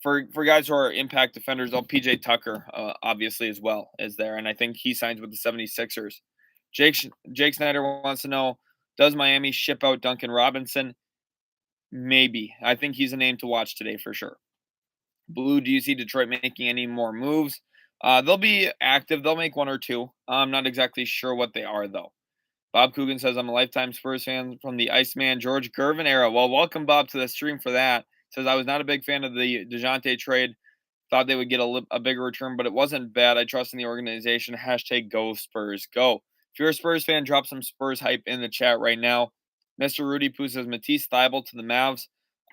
for guys who are impact defenders, PJ Tucker, obviously, as well, is there. And I think he signs with the 76ers. Jake Snyder wants to know, does Miami ship out Duncan Robinson? Maybe. I think he's a name to watch today for sure. Blue, do you see Detroit making any more moves? They'll be active. They'll make one or two. I'm not exactly sure what they are, though. Bob Coogan says, I'm a lifetime Spurs fan from the Iceman George Gervin era. Well, welcome, Bob, to the stream for that. Says, I was not a big fan of the DeJounte trade. Thought they would get a bigger return, but it wasn't bad. I trust in the organization. Hashtag go Spurs. Go. If you're a Spurs fan, drop some Spurs hype in the chat right now. Mr. Rudy Poo says, Matisse Thybulle to the Mavs.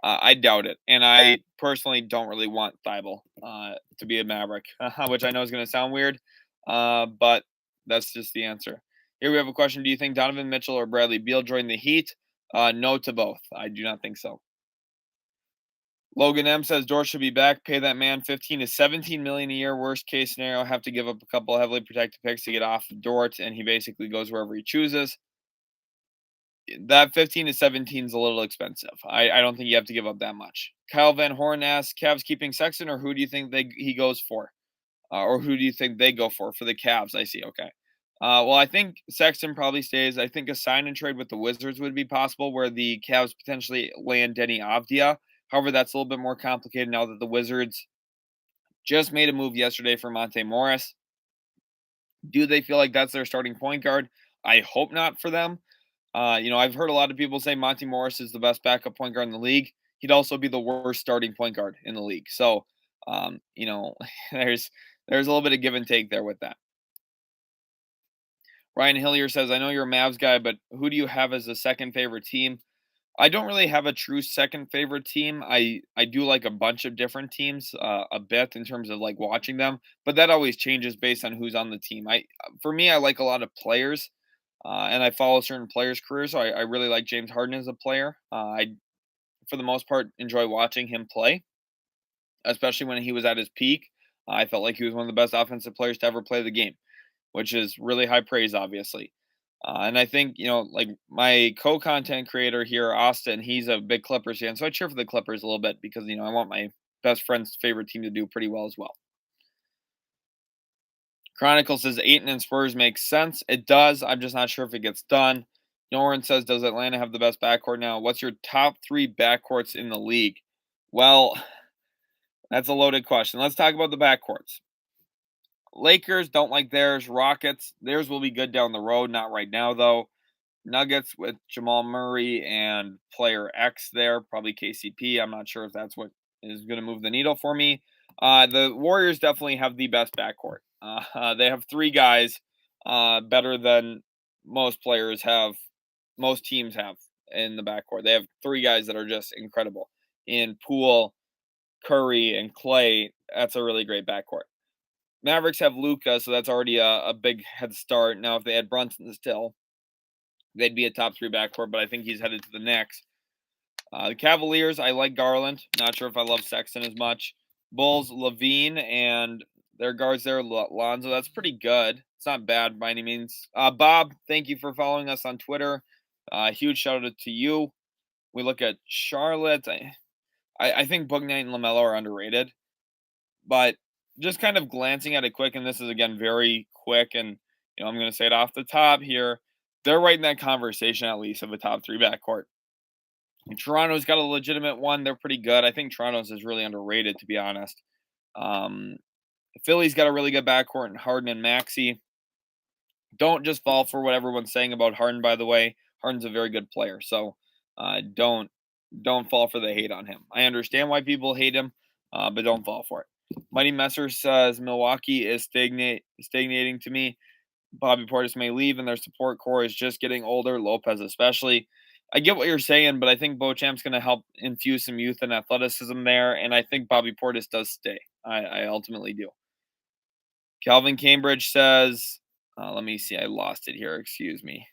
I doubt it. And I personally don't really want Thybulle to be a Maverick, which I know is going to sound weird, but that's just the answer. Here we have a question. Do you think Donovan Mitchell or Bradley Beal join the Heat? No to both. I do not think so. Logan M says Dort should be back. Pay that man 15 to 17 million a year. Worst case scenario, have to give up a couple heavily protected picks to get off of Dort, and he basically goes wherever he chooses. That 15 to 17 is a little expensive. I don't think you have to give up that much. Kyle Van Horn asks, Cavs keeping Sexton, or who do you think he goes for? Or who do you think they go for the Cavs? I see. Okay. Well, I think Sexton probably stays. I think a sign and trade with the Wizards would be possible, where the Cavs potentially land Denny Avdia. However, that's a little bit more complicated now that the Wizards just made a move yesterday for Monte Morris. Do they feel like that's their starting point guard? I hope not for them. I've heard a lot of people say Monte Morris is the best backup point guard in the league. He'd also be the worst starting point guard in the league. So, there's there's a little bit of give and take there with that. Ryan Hillier says, I know you're a Mavs guy, but who do you have as a second favorite team? I don't really have a true second favorite team. I do like a bunch of different teams, a bit in terms of like watching them, but that always changes based on who's on the team. For me, I like a lot of players, and I follow certain players' careers. So I really like James Harden as a player. I, for the most part, enjoy watching him play, especially when he was at his peak. I felt like he was one of the best offensive players to ever play the game, which is really high praise, obviously. And I think, like my co-content creator here, Austin, he's a big Clippers fan. So I cheer for the Clippers a little bit because, I want my best friend's favorite team to do pretty well as well. Chronicle says Ayton and Spurs makes sense. It does. I'm just not sure if it gets done. Noren says, does Atlanta have the best backcourt now? What's your top three backcourts in the league? Well, that's a loaded question. Let's talk about the backcourts. Lakers don't like theirs. Rockets, theirs will be good down the road. Not right now, though. Nuggets with Jamal Murray and player X there, probably KCP. I'm not sure if that's what is going to move the needle for me. The Warriors definitely have the best backcourt. They have three guys better than most teams have in the backcourt. They have three guys that are just incredible in Poole, Curry, and Clay. That's a really great backcourt. Mavericks have Luka, so that's already a big head start. Now, if they had Brunson still, they'd be a top three backcourt, but I think he's headed to the Knicks. The Cavaliers, I like Garland. Not sure if I love Sexton as much. Bulls, Levine, and their guards there, Lonzo. That's pretty good. It's not bad by any means. Bob, thank you for following us on Twitter. Huge shout out to you. We look at Charlotte. I think Bouknight and LaMelo are underrated, but just kind of glancing at it quick, and this is again very quick, and I'm going to say it off the top here. They're right in that conversation at least of a top three backcourt. And Toronto's got a legitimate one. They're pretty good. I think Toronto's is really underrated, to be honest. Um, Philly's got a really good backcourt in Harden and Maxey. Don't just fall for what everyone's saying about Harden, by the way. Harden's a very good player, so don't fall for the hate on him. I understand why people hate him, but don't fall for it. Mighty Messer says Milwaukee is stagnating to me. Bobby Portis may leave, and their support core is just getting older. Lopez especially. I get what you're saying, but I think Beauchamp's going to help infuse some youth and athleticism there, and I think Bobby Portis does stay. I ultimately do. Calvin Cambridge says, let me see, I lost it here. Excuse me.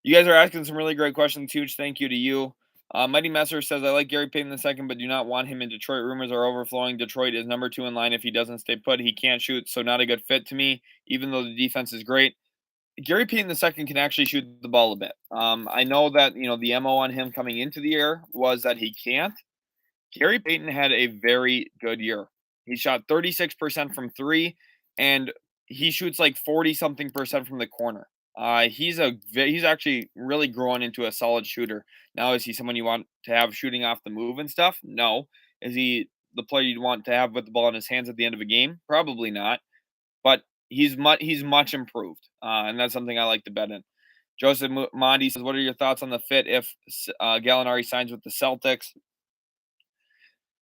You guys are asking some really great questions. Huge thank you to you. Mighty Messer says, I like Gary Payton II, but do not want him in Detroit. Rumors are overflowing. Detroit is number 2 in line. If he doesn't stay put, he can't shoot, so not a good fit to me, even though the defense is great. Gary Payton II can actually shoot the ball a bit. I know that, the MO on him coming into the year was that he can't. Gary Payton had a very good year. He shot 36% from three, and he shoots like 40 something percent from the corner. He's actually really growing into a solid shooter. Now, is he someone you want to have shooting off the move and stuff? No. Is he the player you'd want to have with the ball in his hands at the end of a game? Probably not. But he's much improved, and that's something I like to bet in. Joseph Mondi says, "What are your thoughts on the fit if Gallinari signs with the Celtics?"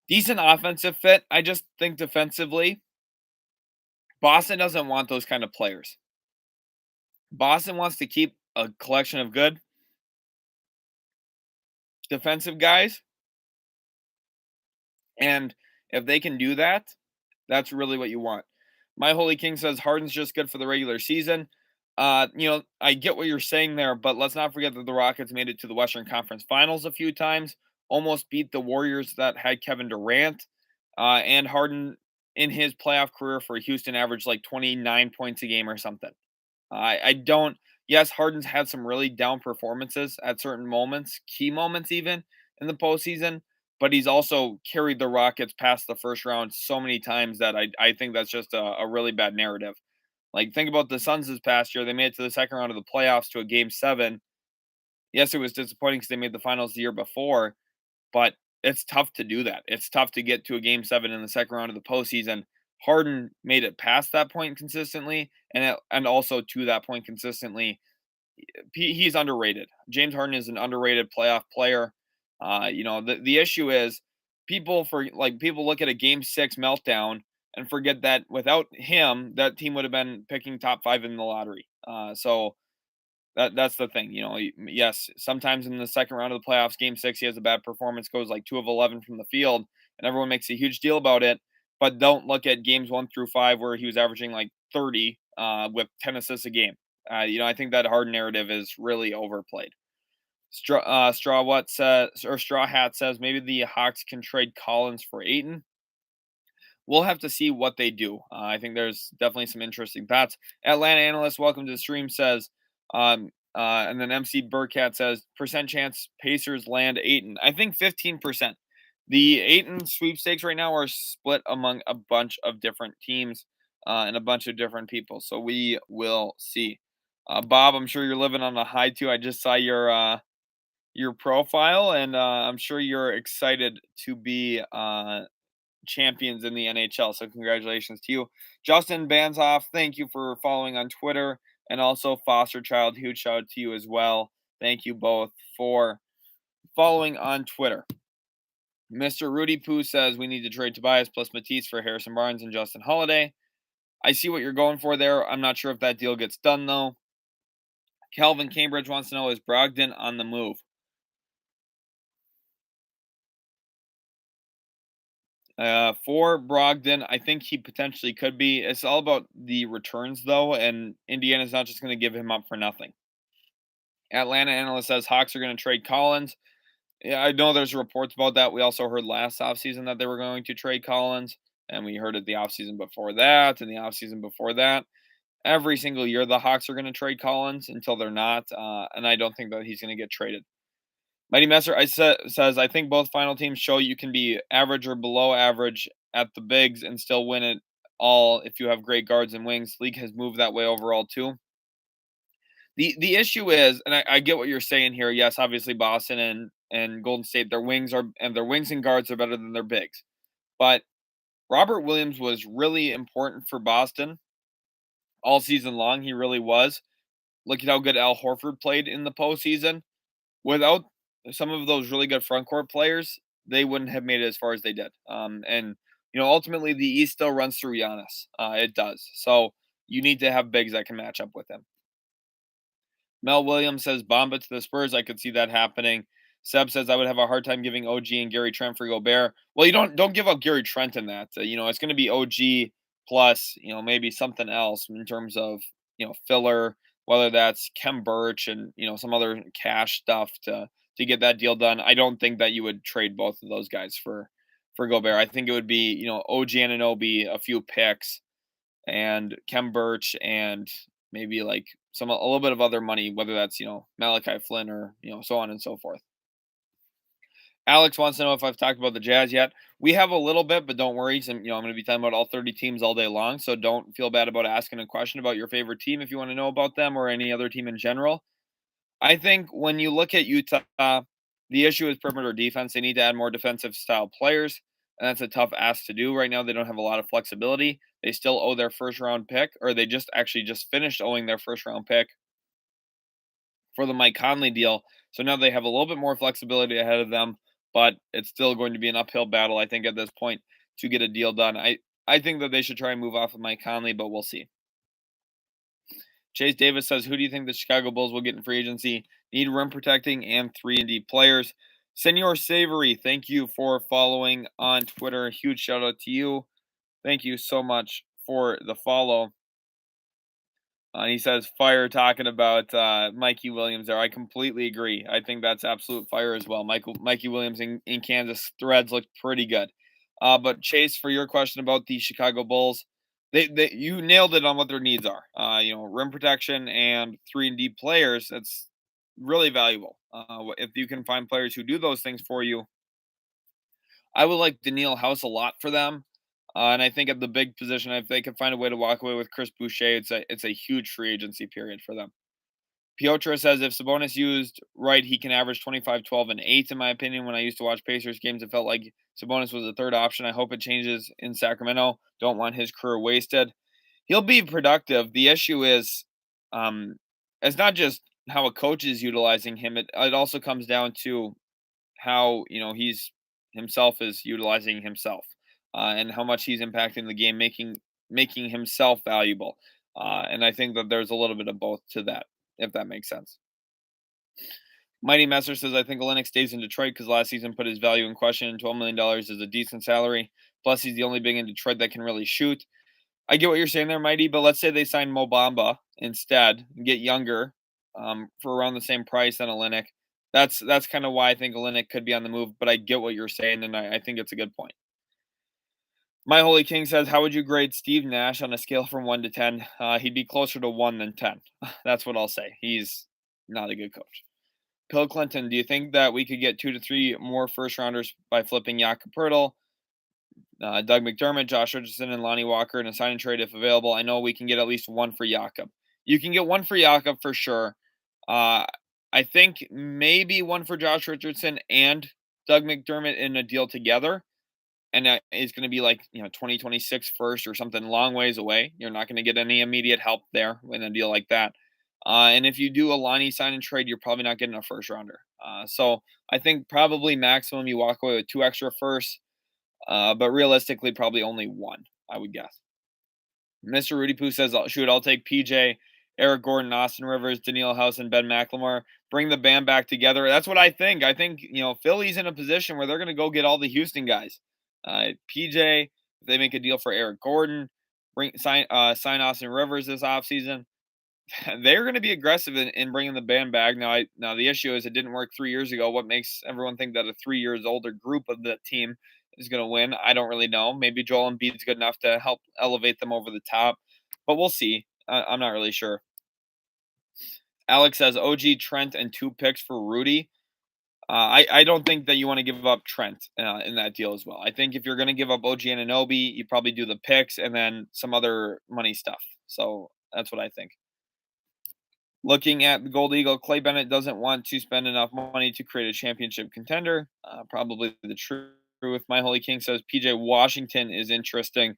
Decent offensive fit. I just think defensively, Boston doesn't want those kind of players. Boston wants to keep a collection of good defensive guys, and if they can do that, that's really what you want. My Holy King says Harden's just good for the regular season. I get what you're saying there, but let's not forget that the Rockets made it to the Western Conference Finals a few times, almost beat the Warriors that had Kevin Durant, and Harden in his playoff career for Houston averaged like 29 points a game or something. I don't. Yes, Harden's had some really down performances at certain moments, key moments even in the postseason, but he's also carried the Rockets past the first round so many times that I think that's just a really bad narrative. Like, think about the Suns this past year. They made it to the second round of the playoffs to a game seven. Yes, it was disappointing because they made the finals the year before, but it's tough to do that. It's tough to get to a game seven in the second round of the postseason. Harden made it past that point consistently, and also to that point consistently. He's underrated. James Harden is an underrated playoff player. The issue is people look at a game six meltdown and forget that without him, that team would have been picking top five in the lottery. So that's the thing. Yes, sometimes in the second round of the playoffs, game six, he has a bad performance, goes like 2 of 11 from the field, and everyone makes a huge deal about it. But don't look at games 1 through 5 where he was averaging like 30 with 10 assists a game. I think that hard narrative is really overplayed. Straw Hat says maybe the Hawks can trade Collins for Ayton. We'll have to see what they do. I think there's definitely some interesting thoughts. Atlanta analyst, welcome to the stream, says, and then MC Burkhat says, percent chance Pacers land Ayton. I think 15%. The Ayton sweepstakes right now are split among a bunch of different teams and a bunch of different people. So we will see. Bob, I'm sure you're living on a high too. I just saw your profile, and I'm sure you're excited to be champions in the NHL. So congratulations to you. Justin Banzoff, thank you for following on Twitter. And also Foster Child, huge shout out to you as well. Thank you both for following on Twitter. Mr. Rudy Poo says we need to trade Tobias plus Matisse for Harrison Barnes and Justin Holiday. I see what you're going for there. I'm not sure if that deal gets done though. Calvin Cambridge wants to know, is Brogdon on the move? For Brogdon, I think he potentially could be. It's all about the returns, though, and Indiana's not just going to give him up for nothing. Atlanta analyst says Hawks are going to trade Collins. Yeah, I know there's reports about that. We also heard last offseason that they were going to trade Collins, and we heard it the offseason before that, and the offseason before that. Every single year, the Hawks are going to trade Collins until they're not, and I don't think that he's going to get traded. Mighty Messer says, I think both final teams show you can be average or below average at the bigs and still win it all if you have great guards and wings. League has moved that way overall too. The issue is, and I get what you're saying here. Yes, obviously Boston and Golden State, their wings and guards are better than their bigs. But Robert Williams was really important for Boston all season long. He really was. Look at how good Al Horford played in the postseason. Without some of those really good front court players, they wouldn't have made it as far as they did. Ultimately the East still runs through Giannis. It does. So you need to have bigs that can match up with him. Mel Williams says Bomba to the Spurs. I could see that happening. Seb says I would have a hard time giving OG and Gary Trent for Gobert. Well, you don't give up Gary Trent in that. It's going to be OG plus maybe something else in terms of filler, whether that's Kem Birch and some other cash stuff to get that deal done. I don't think that you would trade both of those guys for Gobert. I think it would be OG Anunoby, a few picks, and Kem Birch, and maybe like a little bit of other money, whether that's Malachi Flynn or so on and so forth. Alex wants to know if I've talked about the Jazz yet. We have a little bit, but don't worry. I'm going to be talking about all 30 teams all day long, so don't feel bad about asking a question about your favorite team if you want to know about them or any other team in general. I think when you look at Utah, the issue is perimeter defense. They need to add more defensive style players, and that's a tough ask to do. Right now, they don't have a lot of flexibility. They still owe their first round pick, or they just finished owing their first round pick for the Mike Conley deal. So now they have a little bit more flexibility ahead of them, but it's still going to be an uphill battle, I think, at this point to get a deal done. I think that they should try and move off of Mike Conley, but we'll see. Chase Davis says, who do you think the Chicago Bulls will get in free agency? Need rim protecting and 3-and-D players. Senor Savory, thank you for following on Twitter. Huge shout out to you. Thank you so much for the follow. And he says fire talking about Mikey Williams there. I completely agree. I think that's absolute fire as well. Mikey Williams in Kansas threads looked pretty good. But Chase, for your question about the Chicago Bulls, they you nailed it on what their needs are. Rim protection and 3-and-D players. That's really valuable. If you can find players who do those things for you, I would like Daniil House a lot for them. And I think at the big position, if they could find a way to walk away with Chris Boucher, it's a huge free agency period for them. Piotr says if Sabonis used right, he can average 25, 12, and 8, in my opinion. When I used to watch Pacers games, it felt like Sabonis was the third option. I hope it changes in Sacramento. Don't want his career wasted. He'll be productive. The issue is, um, it's not just how a coach is utilizing him. It also comes down to how he's himself is utilizing himself, and how much he's impacting the game, making himself valuable. And I think that there's a little bit of both to that, if that makes sense. Mighty Messer says I think Olenek stays in Detroit because last season put his value in question, and $12 million is a decent salary. Plus, he's the only big in Detroit that can really shoot. I get what you're saying there, Mighty, but let's say they sign Mo Bamba instead and get younger, for around the same price than Olenek. That's kind of why I think Olenek could be on the move, but I get what you're saying, and I think it's a good point. My Holy King says, how would you grade Steve Nash on a scale from 1 to 10? He'd be closer to 1 than 10. That's what I'll say. He's not a good coach. Bill Clinton, do you think that we could get 2 to 3 more first rounders by flipping Jakob Poeltl, Doug McDermott, Josh Richardson, and Lonnie Walker in a sign and trade if available? I know we can get at least one for Jakob. You can get one for Jakob for sure. I think maybe one for Josh Richardson and Doug McDermott in a deal together. And that is going to be like 2026 first or something, long ways away. You're not going to get any immediate help there in a deal like that. And if you do a Lonnie sign and trade, you're probably not getting a first rounder. So I think probably maximum you walk away with 2 extra firsts, but realistically probably only 1, I would guess. Mr. Rudy Poo says, shoot, I'll take PJ, Eric Gordon, Austin Rivers, Daniil House, and Ben McLemore. Bring the band back together. That's what I think. I think, Philly's in a position where they're going to go get all the Houston guys. PJ, if they make a deal for Eric Gordon, sign Austin Rivers this offseason. They're going to be aggressive in bringing the band back. Now the issue is it didn't work 3 years ago. What makes everyone think that a 3 years older group of the team is going to win? I don't really know. Maybe Joel Embiid's good enough to help elevate them over the top, but we'll see. I'm not really sure. Alex says OG, Trent, and 2 picks for Rudy. I don't think that you want to give up Trent in that deal as well. I think if you're going to give up OG Anunoby, you probably do the picks and then some other money stuff. So that's what I think. Looking at the Gold Eagle, Clay Bennett doesn't want to spend enough money to create a championship contender. Probably the truth. My Holy King says PJ Washington is interesting.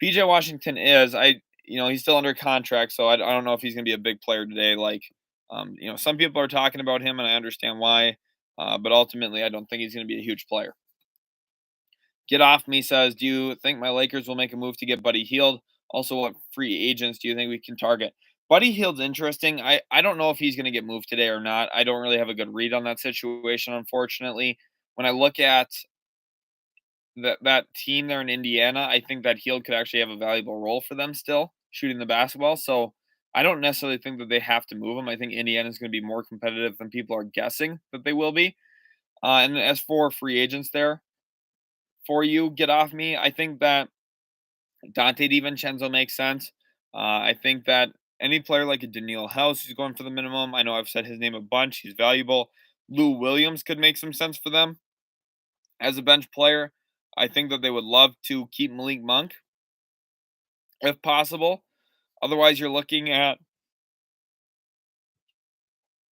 PJ Washington is he's still under contract, so I don't know if he's going to be a big player today. Some people are talking about him, and I understand why. But ultimately, I don't think he's going to be a huge player. Get Off Me says, do you think my Lakers will make a move to get Buddy Hield? Also, what free agents do you think we can target? Buddy Hield's interesting. I don't know if he's going to get moved today or not. I don't really have a good read on that situation, unfortunately. When I look at that team there in Indiana, I think that Hield could actually have a valuable role for them still, shooting the basketball. So I don't necessarily think that they have to move him. I think Indiana is going to be more competitive than people are guessing that they will be. And as for free agents there, for you, Get Off Me, I think that Dante DiVincenzo makes sense. I think that any player like a Daniil House who's going for the minimum, I know I've said his name a bunch, he's valuable. Lou Williams could make some sense for them as a bench player. I think that they would love to keep Malik Monk if possible. Otherwise, you're looking at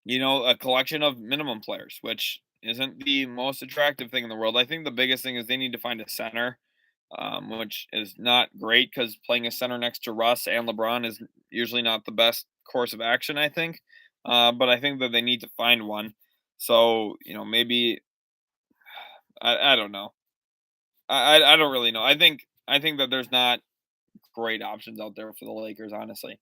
a collection of minimum players, which isn't the most attractive thing in the world. I think the biggest thing is they need to find a center, which is not great because playing a center next to Russ and LeBron is usually not the best course of action, I think. But I think that they need to find one. So, maybe I don't know. I don't really know. I think that there's not great options out there for the Lakers, honestly.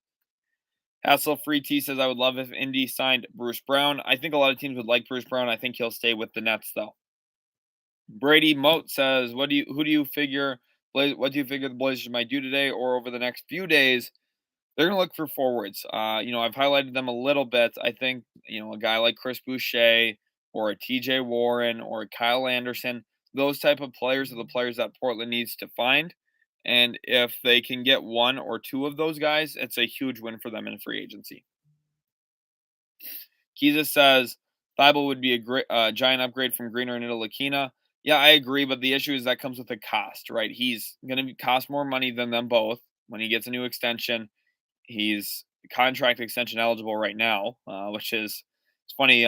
Hassle Free T says I would love if Indy signed Bruce Brown. I think a lot of teams would like Bruce Brown. I think he'll stay with the Nets though. Brady Moat says, what do you figure the Blazers might do today or over the next few days They're gonna look for forwards. I've highlighted them a little bit. I think, a guy like Chris Boucher or a TJ Warren or a Kyle Anderson, those type of players are the players that Portland needs to find. And if they can get one or two of those guys, it's a huge win for them in free agency. Kiza says Thibault would be a great giant upgrade from Greener and Italakina. Yeah, I agree, but the issue is that comes with the cost, right? He's going to cost more money than them both when he gets a new extension. He's contract extension eligible right now, which is it's funny.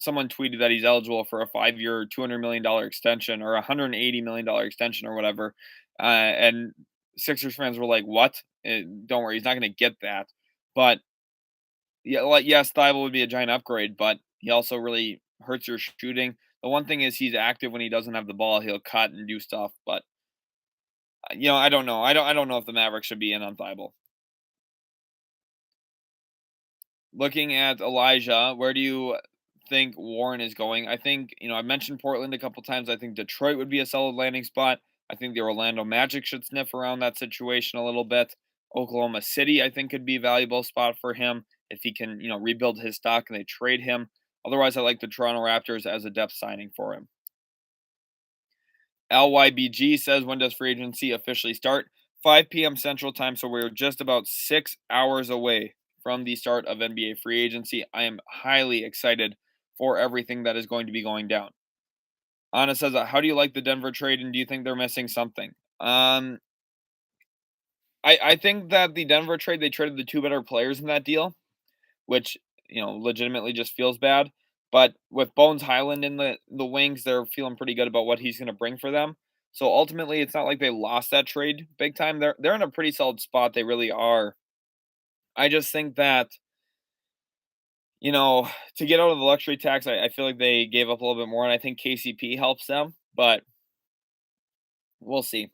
Someone tweeted that he's eligible for a 5-year, $200 million extension or $180 million extension or whatever, and Sixers fans were like, "What? Don't worry, he's not going to get that." But yeah, like yes, Thibault would be a giant upgrade, but he also really hurts your shooting. The one thing is he's active when he doesn't have the ball. He'll cut and do stuff, but I don't know. I don't know if the Mavericks should be in on Thibault. Looking at Elijah, where do you think Warren is going? I think, I mentioned Portland a couple times. I think Detroit would be a solid landing spot. I think the Orlando Magic should sniff around that situation a little bit. Oklahoma City, I think, could be a valuable spot for him if he can, rebuild his stock and they trade him. Otherwise, I like the Toronto Raptors as a depth signing for him. LYBG says, when does free agency officially start? 5 p.m. Central Time, so we're just about 6 hours away from the start of NBA free agency. I am highly excited for everything that is going to be going down. Anna says, how do you like the Denver trade, and do you think they're missing something? I think that the Denver trade, they traded the two better players in that deal, which, legitimately just feels bad. But with Bones Highland in the wings, they're feeling pretty good about what he's going to bring for them. So ultimately, it's not like they lost that trade big time. They're in a pretty solid spot. They really are. I just think that, to get out of the luxury tax, I feel like they gave up a little bit more, and I think KCP helps them. But we'll see.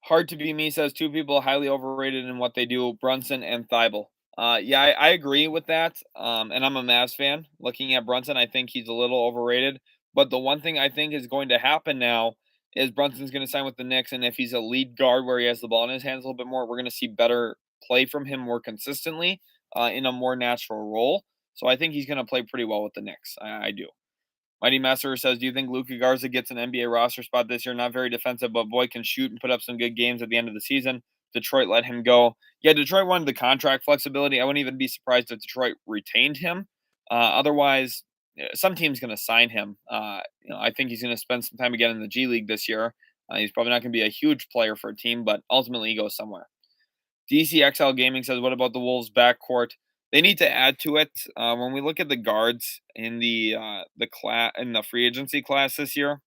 Hard to be me says two people highly overrated in what they do, Brunson and Thibault. Yeah, I agree with that. And I'm a Mavs fan. Looking at Brunson, I think he's a little overrated. But the one thing I think is going to happen now is Brunson's going to sign with the Knicks, and if he's a lead guard where he has the ball in his hands a little bit more, we're going to see better play from him more consistently in a more natural role. So I think he's going to play pretty well with the Knicks. I do. Mighty Master says, do you think Luka Garza gets an NBA roster spot this year? Not very defensive, but boy can shoot and put up some good games at the end of the season. Detroit let him go. Yeah, Detroit wanted the contract flexibility. I wouldn't even be surprised if Detroit retained him. Otherwise, some team's going to sign him. I think he's going to spend some time again in the G League this year. He's probably not going to be a huge player for a team, but ultimately he goes somewhere. DCXL Gaming says, what about the Wolves backcourt? They need to add to it. When we look at the guards in the free agency class this year,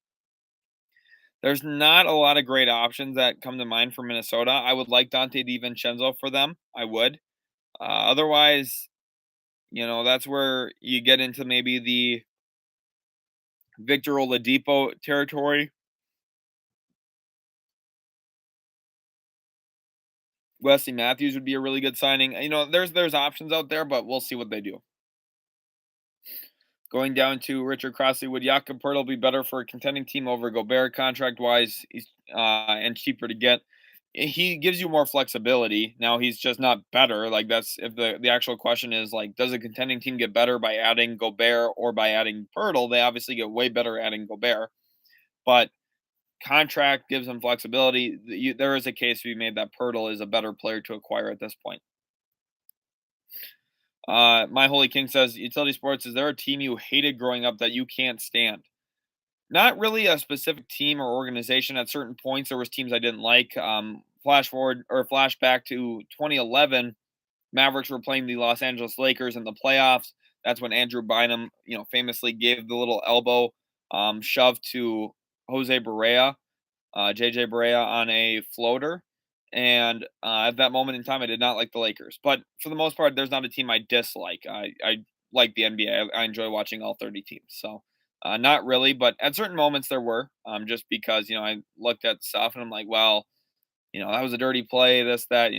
there's not a lot of great options that come to mind for Minnesota. I would like Dante DiVincenzo for them. I would. Otherwise, that's where you get into maybe the Victor Oladipo territory. Wesley Matthews would be a really good signing. There's options out there, but we'll see what they do. Going down to Richard Crossley, would Jakob Poeltl be better for a contending team over Gobert contract-wise, and cheaper to get? He gives you more flexibility. Now he's just not better. Like that's if the actual question is like, does a contending team get better by adding Gobert or by adding Poeltl? They obviously get way better adding Gobert, but contract gives them flexibility. There is a case to be made that Poeltl is a better player to acquire at this point. My Holy King says, Utility Sports, is there a team you hated growing up that you can't stand? Not really a specific team or organization. At certain points, there was teams I didn't like. Flash forward or flashback to 2011, Mavericks were playing the Los Angeles Lakers in the playoffs. That's when Andrew Bynum, famously gave the little elbow shove to Jose Barea, JJ Barea on a floater. And at that moment in time, I did not like the Lakers. But for the most part, there's not a team I dislike. I like the NBA. I enjoy watching all 30 teams. So not really, but at certain moments there were. Just because I looked at stuff and I'm like, well, that was a dirty play. This that.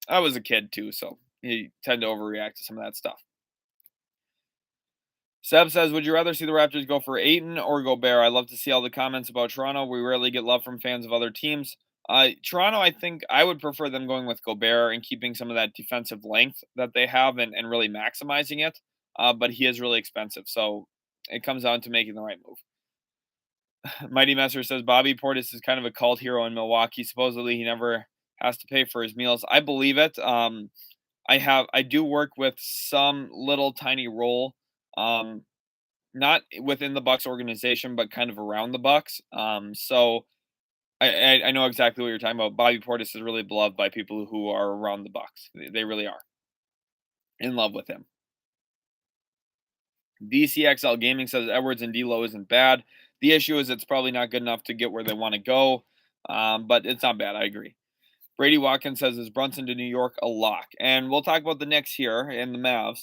I was a kid too, so you tend to overreact to some of that stuff. Seb says, would you rather see the Raptors go for Ayton or Gobert? I love to see all the comments about Toronto. We rarely get love from fans of other teams. Toronto, I think I would prefer them going with Gobert and keeping some of that defensive length that they have and really maximizing it. But he is really expensive. So it comes down to making the right move. Mighty Messer says Bobby Portis is kind of a cult hero in Milwaukee. Supposedly he never has to pay for his meals. I believe it. I do work with some little tiny role, not within the Bucks organization, but kind of around the Bucks. So I know exactly what you're talking about. Bobby Portis is really beloved by people who are around the Bucks. They really are in love with him. DCXL Gaming says Edwards and D'Lo isn't bad. The issue is it's probably not good enough to get where they want to go, but it's not bad. I agree. Brady Watkins says is Brunson to New York a lock, and we'll talk about the Knicks here and the Mavs.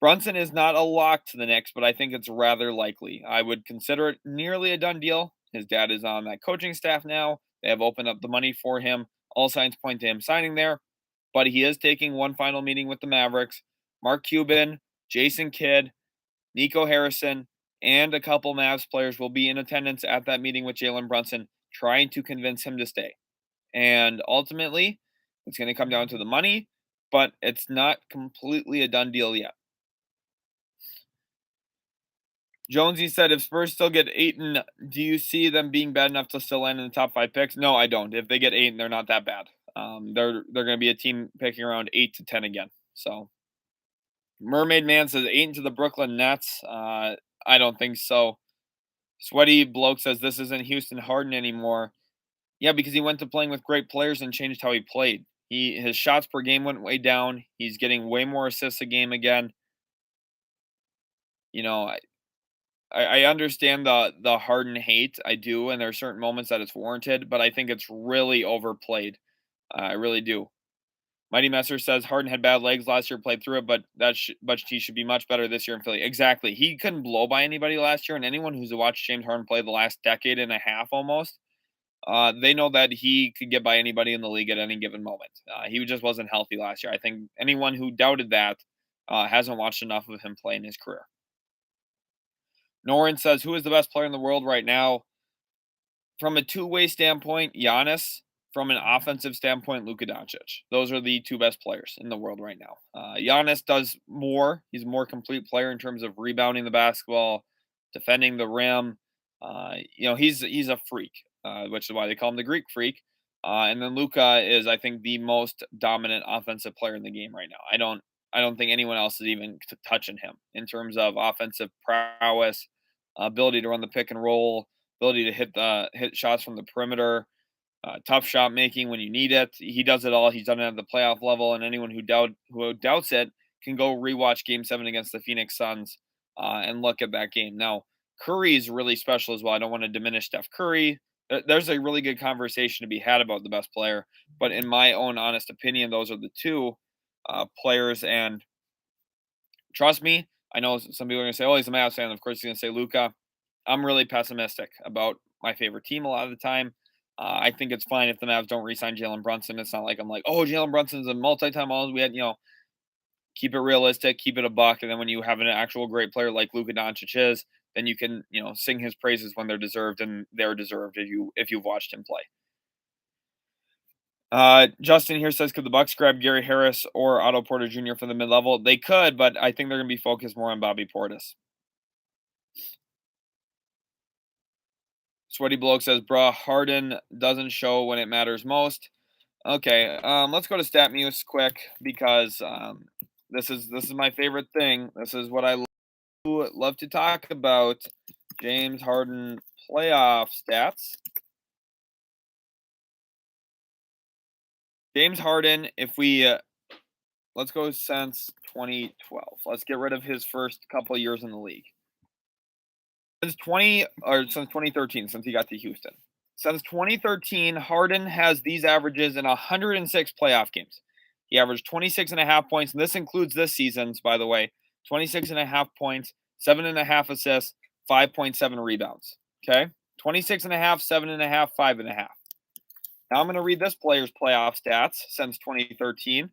Brunson is not a lock to the Knicks, but I think it's rather likely. I would consider it nearly a done deal. His dad is on that coaching staff now. They have opened up the money for him. All signs point to him signing there, but he is taking one final meeting with the Mavericks. Mark Cuban, Jason Kidd, Nico Harrison, and a couple Mavs players will be in attendance at that meeting with Jalen Brunson, trying to convince him to stay. And ultimately, it's going to come down to the money, but it's not completely a done deal yet. Jonesy said, if Spurs still get Ayton, do you see them being bad enough to still land in the top 5 picks? No, I don't. If they get Ayton, they're not that bad. They're going to be a team picking around 8 to 10 again. So, Mermaid Man says Ayton to the Brooklyn Nets. I don't think so. Sweaty Bloke says this isn't Houston Harden anymore. Yeah, because he went to playing with great players and changed how he played. His shots per game went way down. He's getting way more assists a game again. You know, I understand the Harden hate. I do, and there are certain moments that it's warranted, but I think it's really overplayed. I really do. Mighty Messer says Harden had bad legs last year, played through it, but he should be much better this year in Philly. Exactly. He couldn't blow by anybody last year, and anyone who's watched James Harden play the last decade and a half almost, they know that he could get by anybody in the league at any given moment. He just wasn't healthy last year. I think anyone who doubted that hasn't watched enough of him play in his career. Norin says, who is the best player in the world right now? From a two-way standpoint, Giannis. From an offensive standpoint, Luka Doncic. Those are the two best players in the world right now. Giannis does more. He's a more complete player in terms of rebounding the basketball, defending the rim. He's a freak, which is why they call him the Greek Freak. And then Luka is, I think, the most dominant offensive player in the game right now. I don't think anyone else is even touching him in terms of offensive prowess, ability to run the pick and roll, ability to hit shots from the perimeter, tough shot making when you need it. He does it all. He's done it at the playoff level, and anyone who doubts it can go rewatch Game 7 against the Phoenix Suns and look at that game. Now, Curry is really special as well. I don't want to diminish Steph Curry. There's a really good conversation to be had about the best player, but in my own honest opinion, those are the two players. And trust me, I know some people are going to say, "Oh, he's a Mavs fan." Of course, he's going to say Luka. I'm really pessimistic about my favorite team a lot of the time. I think it's fine if the Mavs don't re-sign Jalen Brunson. It's not like I'm like, oh, Jalen Brunson's a multi-time all. We had, keep it realistic, keep it a buck, and then when you have an actual great player like Luka Doncic is, then you can, sing his praises when they're deserved, and they're deserved if you've watched him play. Justin here says, could the Bucks grab Gary Harris or Otto Porter Jr. for the mid-level? They could, but I think they're going to be focused more on Bobby Portis. Sweaty Bloke says, bruh, Harden doesn't show when it matters most. Okay, let's go to StatMuse quick because this is my favorite thing. This is what I love to talk about. James Harden playoff stats. James Harden, if we let's go since 2012. Let's get rid of his first couple of years in the league. Since 2013, since he got to Houston. Since 2013, Harden has these averages in 106 playoff games. He averaged 26.5 points, and this includes this season's, by the way, 26.5 points, 7.5 assists, 5.7 rebounds. Okay? 26.5, 7.5, 5.5. Now I'm going to read this player's playoff stats since 2013.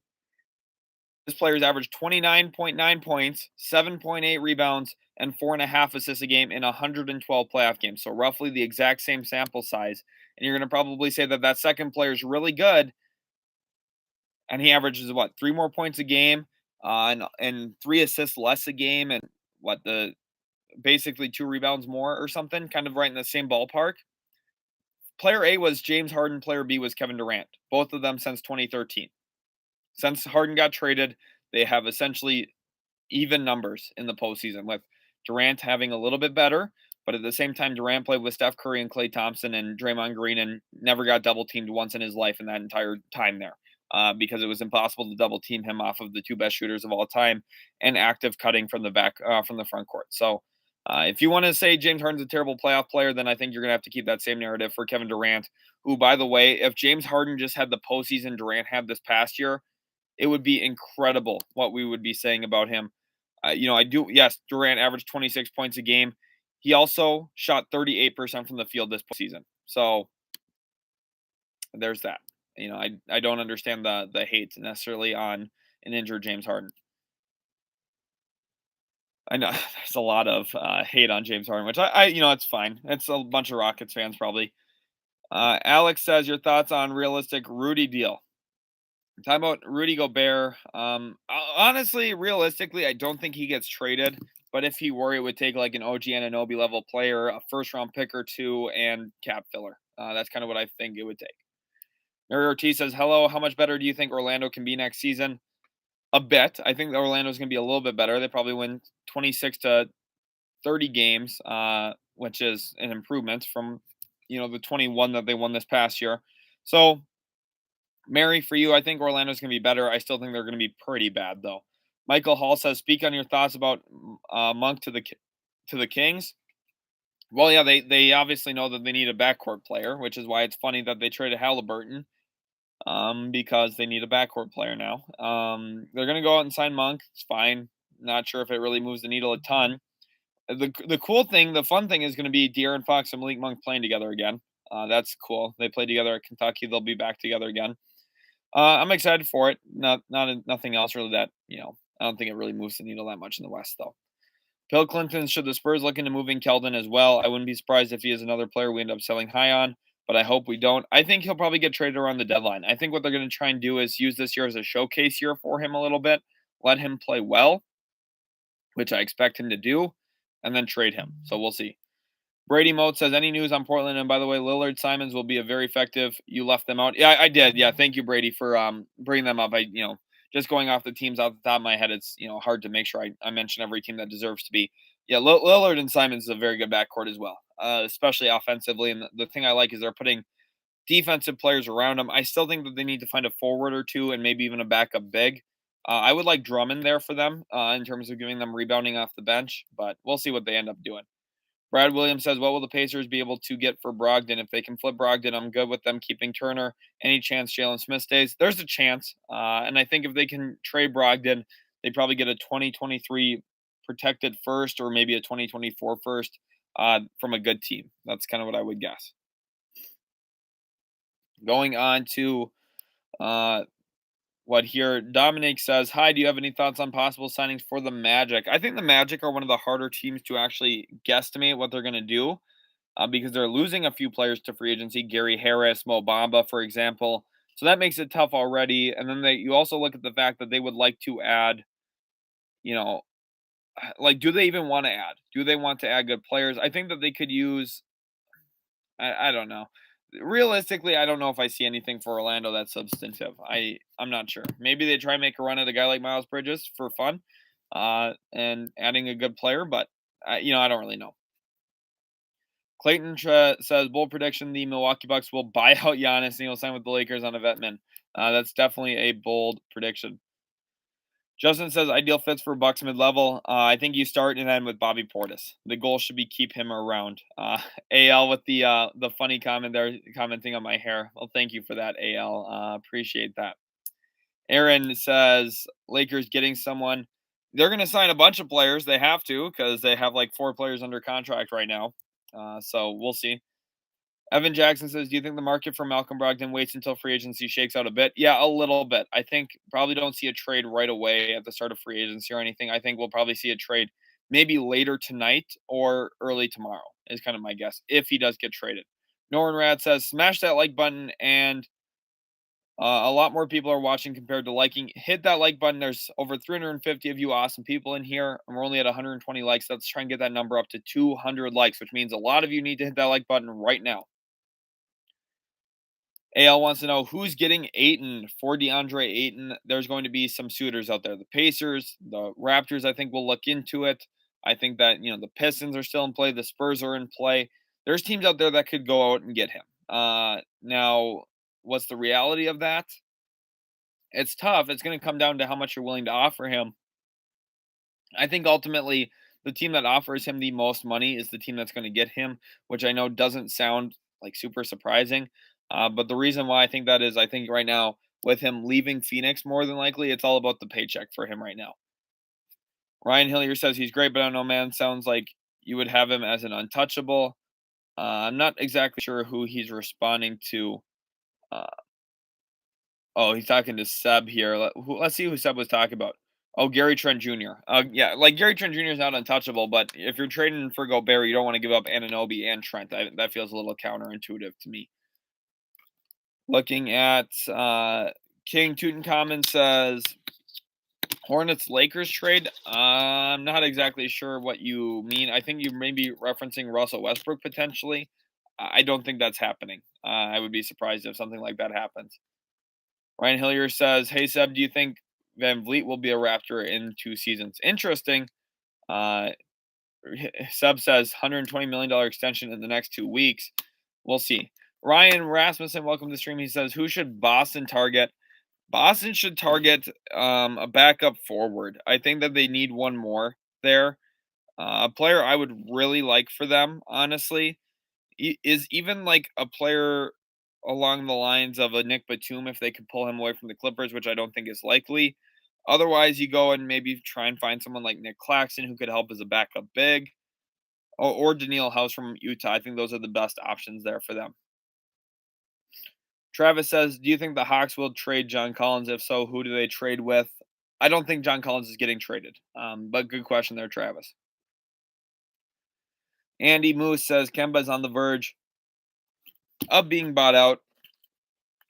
This player's averaged 29.9 points, 7.8 rebounds, and 4.5 assists a game in 112 playoff games. So roughly the exact same sample size. and you're going to probably say that that second player is really good, and he averages what, 3 more points a game, and 3 assists less a game, and what, the basically 2 rebounds more or something, kind of right in the same ballpark. Player A was James Harden, player B was Kevin Durant, both of them since 2013. Since Harden got traded, they have essentially even numbers in the postseason, with Durant having a little bit better, but at the same time, Durant played with Steph Curry and Klay Thompson and Draymond Green and never got double teamed once in his life in that entire time there, because it was impossible to double team him off of the 2 best shooters of all time and active cutting from the back, from the front court. So, if you want to say James Harden's a terrible playoff player, then I think you're going to have to keep that same narrative for Kevin Durant, who, by the way, if James Harden just had the postseason Durant had this past year, it would be incredible what we would be saying about him. I do. Yes, Durant averaged 26 points a game. He also shot 38% from the field this season. So there's that. I don't understand the hate necessarily on an injured James Harden. I know there's a lot of hate on James Harden, which it's fine. It's a bunch of Rockets fans probably. Alex says your thoughts on realistic Rudy deal. Talking about Rudy Gobert. Honestly, realistically, I don't think he gets traded. But if he were, it would take like an OG Anunoby level player, a first round pick or two, and cap filler. That's kind of what I think it would take. Mary Ortiz says, "Hello, how much better do you think Orlando can be next season?" A bit. I think Orlando's going to be a little bit better. They probably win 26 to 30 games, which is an improvement from the 21 that they won this past year. So Mary, for you, I think Orlando's going to be better. I still think they're going to be pretty bad, though. Michael Hall says, "Speak on your thoughts about Monk to the Kings." Well, yeah, they obviously know that they need a backcourt player, which is why it's funny that they traded Halliburton, because they need a backcourt player now. They're going to go out and sign Monk. It's fine. Not sure if it really moves the needle a ton. The cool thing, the fun thing is going to be De'Aaron Fox and Malik Monk playing together again. That's cool. They played together at Kentucky. They'll be back together again. I'm excited for it. Nothing else really that I don't think it really moves the needle that much in the West though. Bill Clinton, should the Spurs look into moving Keldon as well? I wouldn't be surprised if he is another player we end up selling high on, but I hope we don't. I think he'll probably get traded around the deadline. I think what they're going to try and do is use this year as a showcase year for him a little bit, let him play well, which I expect him to do, and then trade him. So we'll see. Brady Moat says, any news on Portland? And by the way, Lillard Simons will be a very effective. You left them out. Yeah, I did. Yeah, thank you, Brady, for bringing them up. Just going off the teams off the top of my head, it's hard to make sure I mention every team that deserves to be. Yeah, Lillard and Simons is a very good backcourt as well, especially offensively. And the thing I like is they're putting defensive players around them. I still think that they need to find a forward or two and maybe even a backup big. I would like Drummond there for them in terms of giving them rebounding off the bench, but we'll see what they end up doing. Brad Williams says, what will the Pacers be able to get for Brogdon? If they can flip Brogdon, I'm good with them keeping Turner. Any chance Jalen Smith stays? There's a chance. And I think if they can trade Brogdon, they probably get a 2023 protected first or maybe a 2024 first from a good team. That's kind of what I would guess. Going on to what here, Dominic says, hi, do you have any thoughts on possible signings for the Magic? I think the Magic are one of the harder teams to actually guesstimate what they're going to do because they're losing a few players to free agency, Gary Harris, Mo Bamba, for example. So that makes it tough already. And then you also look at the fact that they would like to add, do they even want to add? Do they want to add good players? I think that they could use, I don't know. Realistically, I don't know if I see anything for Orlando that's substantive. I'm not sure. Maybe they try and make a run at a guy like Miles Bridges for fun, and adding a good player, but I don't really know. Clayton says, bold prediction: the Milwaukee Bucks will buy out Giannis and he'll sign with the Lakers on a vet min. That's definitely a bold prediction. Justin says ideal fits for Bucks mid-level. I think you start and end with Bobby Portis. The goal should be keep him around. AL with the funny comment there, commenting on my hair. Well, thank you for that, AL. Appreciate that. Aaron says Lakers getting someone. They're going to sign a bunch of players. They have to because they have like 4 players under contract right now. So we'll see. Evan Jackson says, do you think the market for Malcolm Brogdon waits until free agency shakes out a bit? Yeah, a little bit. I think probably don't see a trade right away at the start of free agency or anything. I think we'll probably see a trade maybe later tonight or early tomorrow is kind of my guess if he does get traded. Norman Rat says, smash that like button and a lot more people are watching compared to liking. Hit that like button. There's over 350 of you awesome people in here, and we're only at 120 likes. Let's try and get that number up to 200 likes, which means a lot of you need to hit that like button right now. AL wants to know who's getting Ayton for DeAndre Ayton. There's going to be some suitors out there. The Pacers, the Raptors, I think will look into it. I think that, the Pistons are still in play. The Spurs are in play. There's teams out there that could go out and get him. Now, what's the reality of that? It's tough. It's going to come down to how much you're willing to offer him. I think ultimately the team that offers him the most money is the team that's going to get him, which I know doesn't sound like super surprising. But the reason why I think that is, I think right now with him leaving Phoenix, more than likely, it's all about the paycheck for him right now. Ryan Hillier says he's great, but I don't know, man. Sounds like you would have him as an untouchable. I'm not exactly sure who he's responding to. Uh, Oh, he's talking to Seb here. Let's see who Seb was talking about. Oh, Gary Trent Jr. Yeah, like Gary Trent Jr. is not untouchable, but if you're trading for Gobert, you don't want to give up Anunoby and Trent. That feels a little counterintuitive to me. Looking at King Tutankhamun says Hornets Lakers trade. I'm not exactly sure what you mean. I think you may be referencing Russell Westbrook potentially. I don't think that's happening. I would be surprised if something like that happens. Ryan Hillier says, "Hey Seb, do you think Van Vliet will be a Raptor in 2 seasons?" Interesting. Uh, Seb says $120 million extension in the next 2 weeks. We'll see. Ryan Rasmussen, welcome to the stream. He says, "Who should Boston target?" Boston should target a backup forward. I think that they need one more there. A player I would really like for them, honestly, is even like a player along the lines of a Nick Batum if they could pull him away from the Clippers, which I don't think is likely. Otherwise, you go and maybe try and find someone like Nick Claxton who could help as a backup big, or Daniil House from Utah. I think those are the best options there for them. Travis says, "Do you think the Hawks will trade John Collins? If so, who do they trade with?" I don't think John Collins is getting traded, but good question there, Travis. Andy Moose says Kemba's on the verge of being bought out.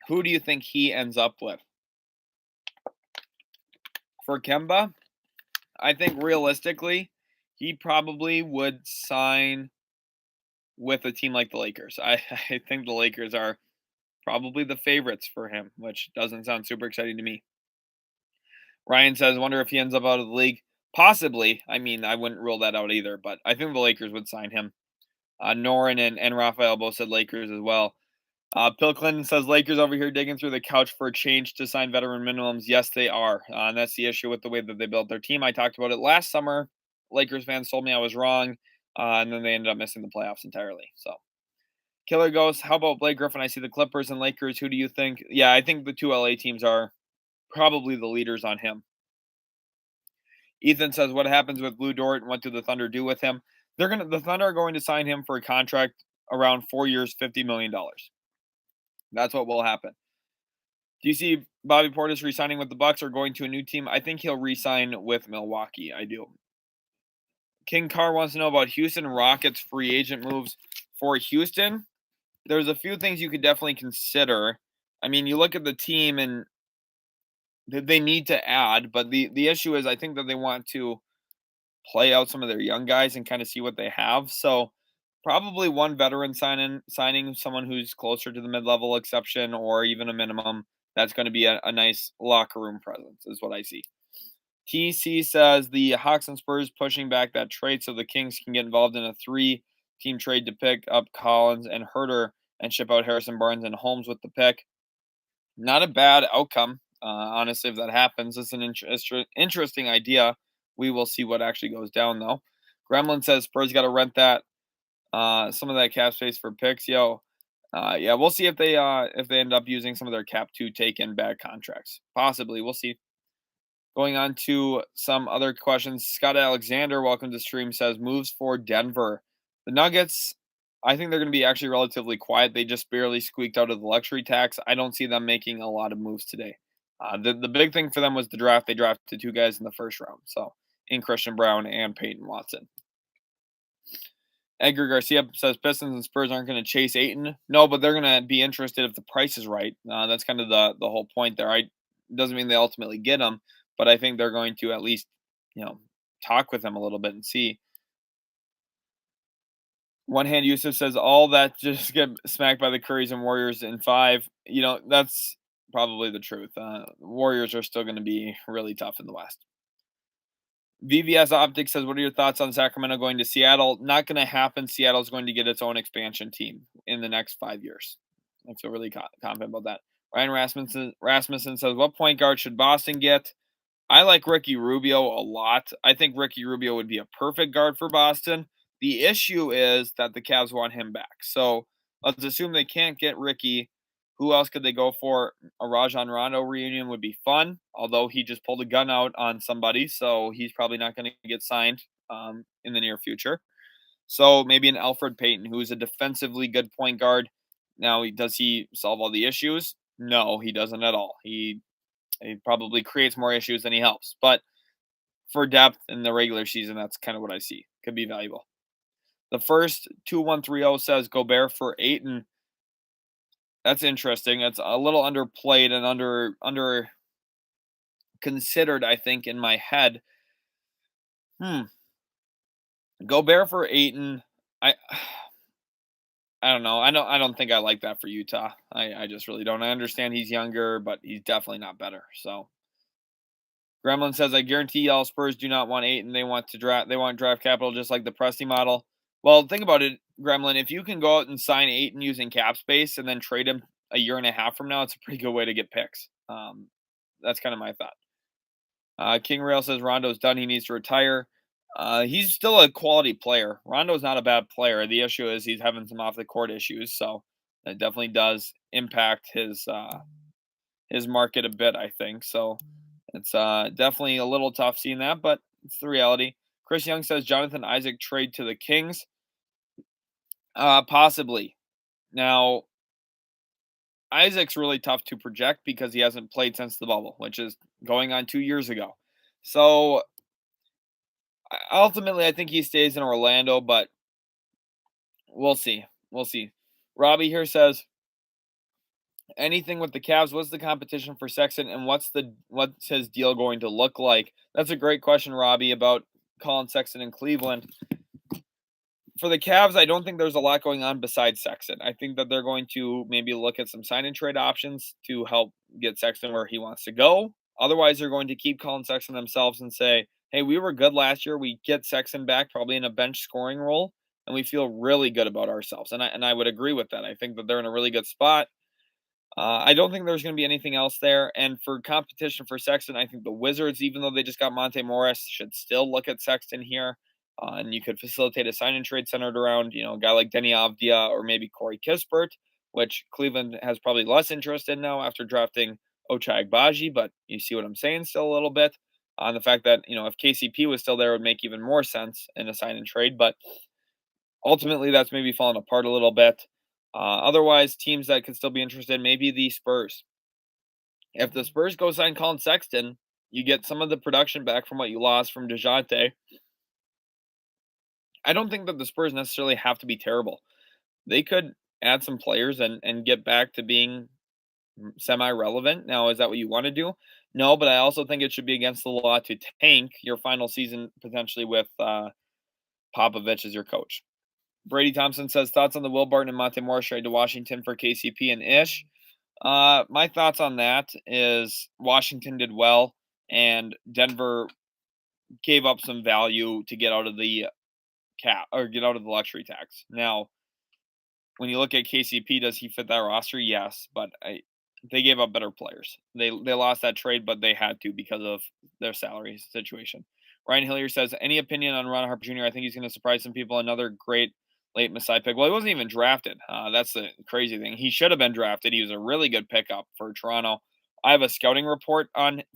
Who do you think he ends up with? For Kemba, I think realistically, he probably would sign with a team like the Lakers. I think the Lakers are probably the favorites for him, which doesn't sound super exciting to me. Ryan says, wonder if he ends up out of the league. Possibly. I mean, I wouldn't rule that out either, but I think the Lakers would sign him. Norin and Raphael both said Lakers as well. Bill Clinton says Lakers over here digging through the couch for a change to sign veteran minimums. Yes, they are. And that's the issue with the way that they built their team. I talked about it last summer. Lakers fans told me I was wrong. And then they ended up missing the playoffs entirely. So, Killer Ghost, how about Blake Griffin? I see the Clippers and Lakers. Who do you think? Yeah, I think the two LA teams are probably the leaders on him. Ethan says, what happens with Blue Dort and what do the Thunder do with him? The Thunder are going to sign him for a contract around 4 years, $50 million. That's what will happen. Do you see Bobby Portis re-signing with the Bucks or going to a new team? I think he'll re-sign with Milwaukee. I do. King Carr wants to know about Houston Rockets free agent moves for Houston. There's a few things you could definitely consider. I mean, you look at the team and they need to add, but the issue is I think that they want to play out some of their young guys and kind of see what they have. So probably one veteran signing someone who's closer to the mid-level exception or even a minimum. That's going to be a nice locker room presence is what I see. TC says the Hawks and Spurs pushing back that trade so the Kings can get involved in a 3-team trade to pick up Collins and Herter and ship out Harrison Barnes and Holmes with the pick. Not a bad outcome, honestly, if that happens. It's an interesting idea. We will see what actually goes down, though. Gremlin says Spurs got to rent that some of that cap space for picks. Yeah, we'll see if they end up using some of their cap to take in bad contracts. Possibly, we'll see. Going on to some other questions. Scott Alexander, welcome to stream, says moves for Denver. The Nuggets, I think they're going to be actually relatively quiet. They just barely squeaked out of the luxury tax. I don't see them making a lot of moves today. The big thing for them was the draft. They drafted 2 guys in the first round, so in Christian Brown and Peyton Watson. Edgar Garcia says Pistons and Spurs aren't going to chase Ayton. No, but they're going to be interested if the price is right. That's kind of the whole point there. I doesn't mean they ultimately get him, but I think they're going to at least, you know, talk with him a little bit and see. One hand Yusuf says all that just get smacked by the Currys and Warriors in 5. That's probably the truth. Warriors are still going to be really tough in the West. VVS Optics says, "What are your thoughts on Sacramento going to Seattle?" Not going to happen. Seattle's going to get its own expansion team in the next 5 years. I feel really confident about that. Ryan Rasmussen says, "What point guard should Boston get?" I like Ricky Rubio a lot. I think Ricky Rubio would be a perfect guard for Boston. The issue is that the Cavs want him back. So let's assume they can't get Ricky. Who else could they go for? A Rajon Rondo reunion would be fun, although he just pulled a gun out on somebody, so he's probably not going to get signed in the near future. So maybe an Alfred Payton, who's a defensively good point guard. Now, does he solve all the issues? No, he doesn't at all. He probably creates more issues than he helps. But for depth in the regular season, that's kind of what I see. Could be valuable. The first 2130 says Gobert for Ayton. That's interesting. It's a little underplayed and under considered, I think, in my head. Hmm. Gobert for Ayton. I I don't know. I don't think I like that for Utah. I just really don't. I understand he's younger, but he's definitely not better. So Gremlin says, I guarantee y'all Spurs do not want Ayton. They want draft capital just like the Presti model. Well, think about it, Gremlin. If you can go out and sign Ayton using cap space and then trade him a year and a half from now, it's a pretty good way to get picks. That's kind of my thought. King Rail says Rondo's done. He needs to retire. He's still a quality player. Rondo's not a bad player. The issue is he's having some off the court issues, so that definitely does impact his market a bit, I think. So it's definitely a little tough seeing that, but it's the reality. Chris Young says Jonathan Isaac trade to the Kings. Possibly. Now, Isaac's really tough to project because he hasn't played since the bubble, which is going on 2 years ago. So ultimately, I think he stays in Orlando, but we'll see. We'll see. Robbie here says anything with the Cavs. What's the competition for Sexton, and what's his deal going to look like? That's a great question, Robbie, about Colin Sexton in Cleveland. For the Cavs, I don't think there's a lot going on besides Sexton. I think that they're going to maybe look at some sign and trade options to help get Sexton where he wants to go. Otherwise, they're going to keep Colin Sexton themselves and say, hey, we were good last year. We get Sexton back probably in a bench scoring role, and we feel really good about ourselves. And I would agree with that. I think that they're in a really good spot. I don't think there's going to be anything else there. And for competition for Sexton, I think the Wizards, even though they just got Monte Morris, should still look at Sexton here. And you could facilitate a sign and trade centered around, a guy like Denny Avdia or maybe Corey Kispert, which Cleveland has probably less interest in now after drafting Ochai Agbaji. But you see what I'm saying still a little bit on the fact that, if KCP was still there, it would make even more sense in a sign and trade. But ultimately, that's maybe fallen apart a little bit. Otherwise, teams that could still be interested, maybe the Spurs. If the Spurs go sign Colin Sexton, you get some of the production back from what you lost from DeJounte. I don't think that the Spurs necessarily have to be terrible. They could add some players and get back to being semi-relevant. Now, is that what you want to do? No, but I also think it should be against the law to tank your final season potentially with Popovich as your coach. Brady Thompson says thoughts on the Will Barton and Monte Morris trade to Washington for KCP and Ish. My thoughts on that is Washington did well, and Denver gave up some value to get out of the cap or get out of the luxury tax. Now, when you look at KCP, does he fit that roster? Yes, but they gave up better players. They lost that trade, but they had to because of their salary situation. Ryan Hillier says, any opinion on Ron Harper Jr.? I think he's going to surprise some people. Another great late Messiah pick. Well, he wasn't even drafted. That's the crazy thing. He should have been drafted. He was a really good pickup for Toronto. I have a scouting report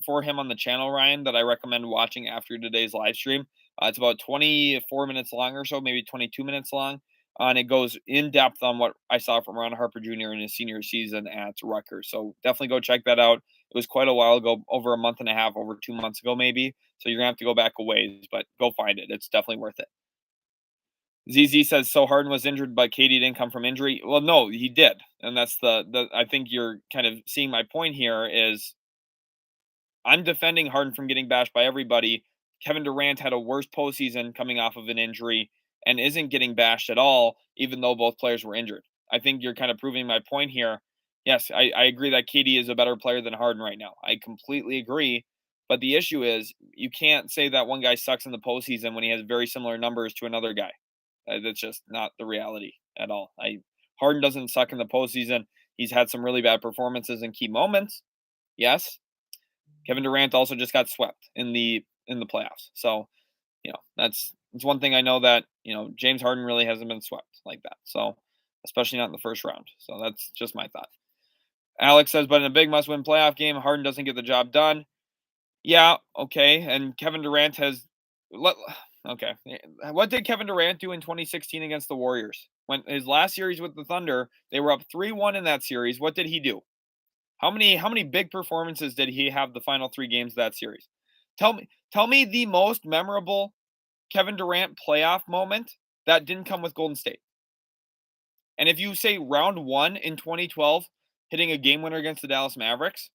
for him on the channel, Ryan, that I recommend watching after today's live stream. It's about 24 minutes long or so, maybe 22 minutes long. And it goes in depth on what I saw from Ron Harper Jr. in his senior season at Rutgers. So definitely go check that out. It was quite a while ago, over a month and a half, over 2 months ago, maybe. So you're going to have to go back a ways, but go find it. It's definitely worth it. ZZ says, so Harden was injured, but KD didn't come from injury. Well, no, he did. And that's the I think you're kind of seeing my point here is I'm defending Harden from getting bashed by everybody. Kevin Durant had a worse postseason coming off of an injury and isn't getting bashed at all, even though both players were injured. I think you're kind of proving my point here. Yes, I agree that KD is a better player than Harden right now. I completely agree. But the issue is you can't say that one guy sucks in the postseason when he has very similar numbers to another guy. That's just not the reality at all. Harden doesn't suck in the postseason. He's had some really bad performances in key moments. Yes, Kevin Durant also just got swept in the playoffs. So, that's one thing I know that, James Harden really hasn't been swept like that. So, especially not in the first round. So, that's just my thought. Alex says, but in a big must-win playoff game, Harden doesn't get the job done. Yeah, okay. And Kevin Durant has okay. What did Kevin Durant do in 2016 against the Warriors? When his last series with the Thunder, they were up 3-1 in that series. What did he do? How many big performances did he have the final 3 games of that series? Tell me the most memorable Kevin Durant playoff moment that didn't come with Golden State. And if you say round 1 in 2012 hitting a game winner against the Dallas Mavericks,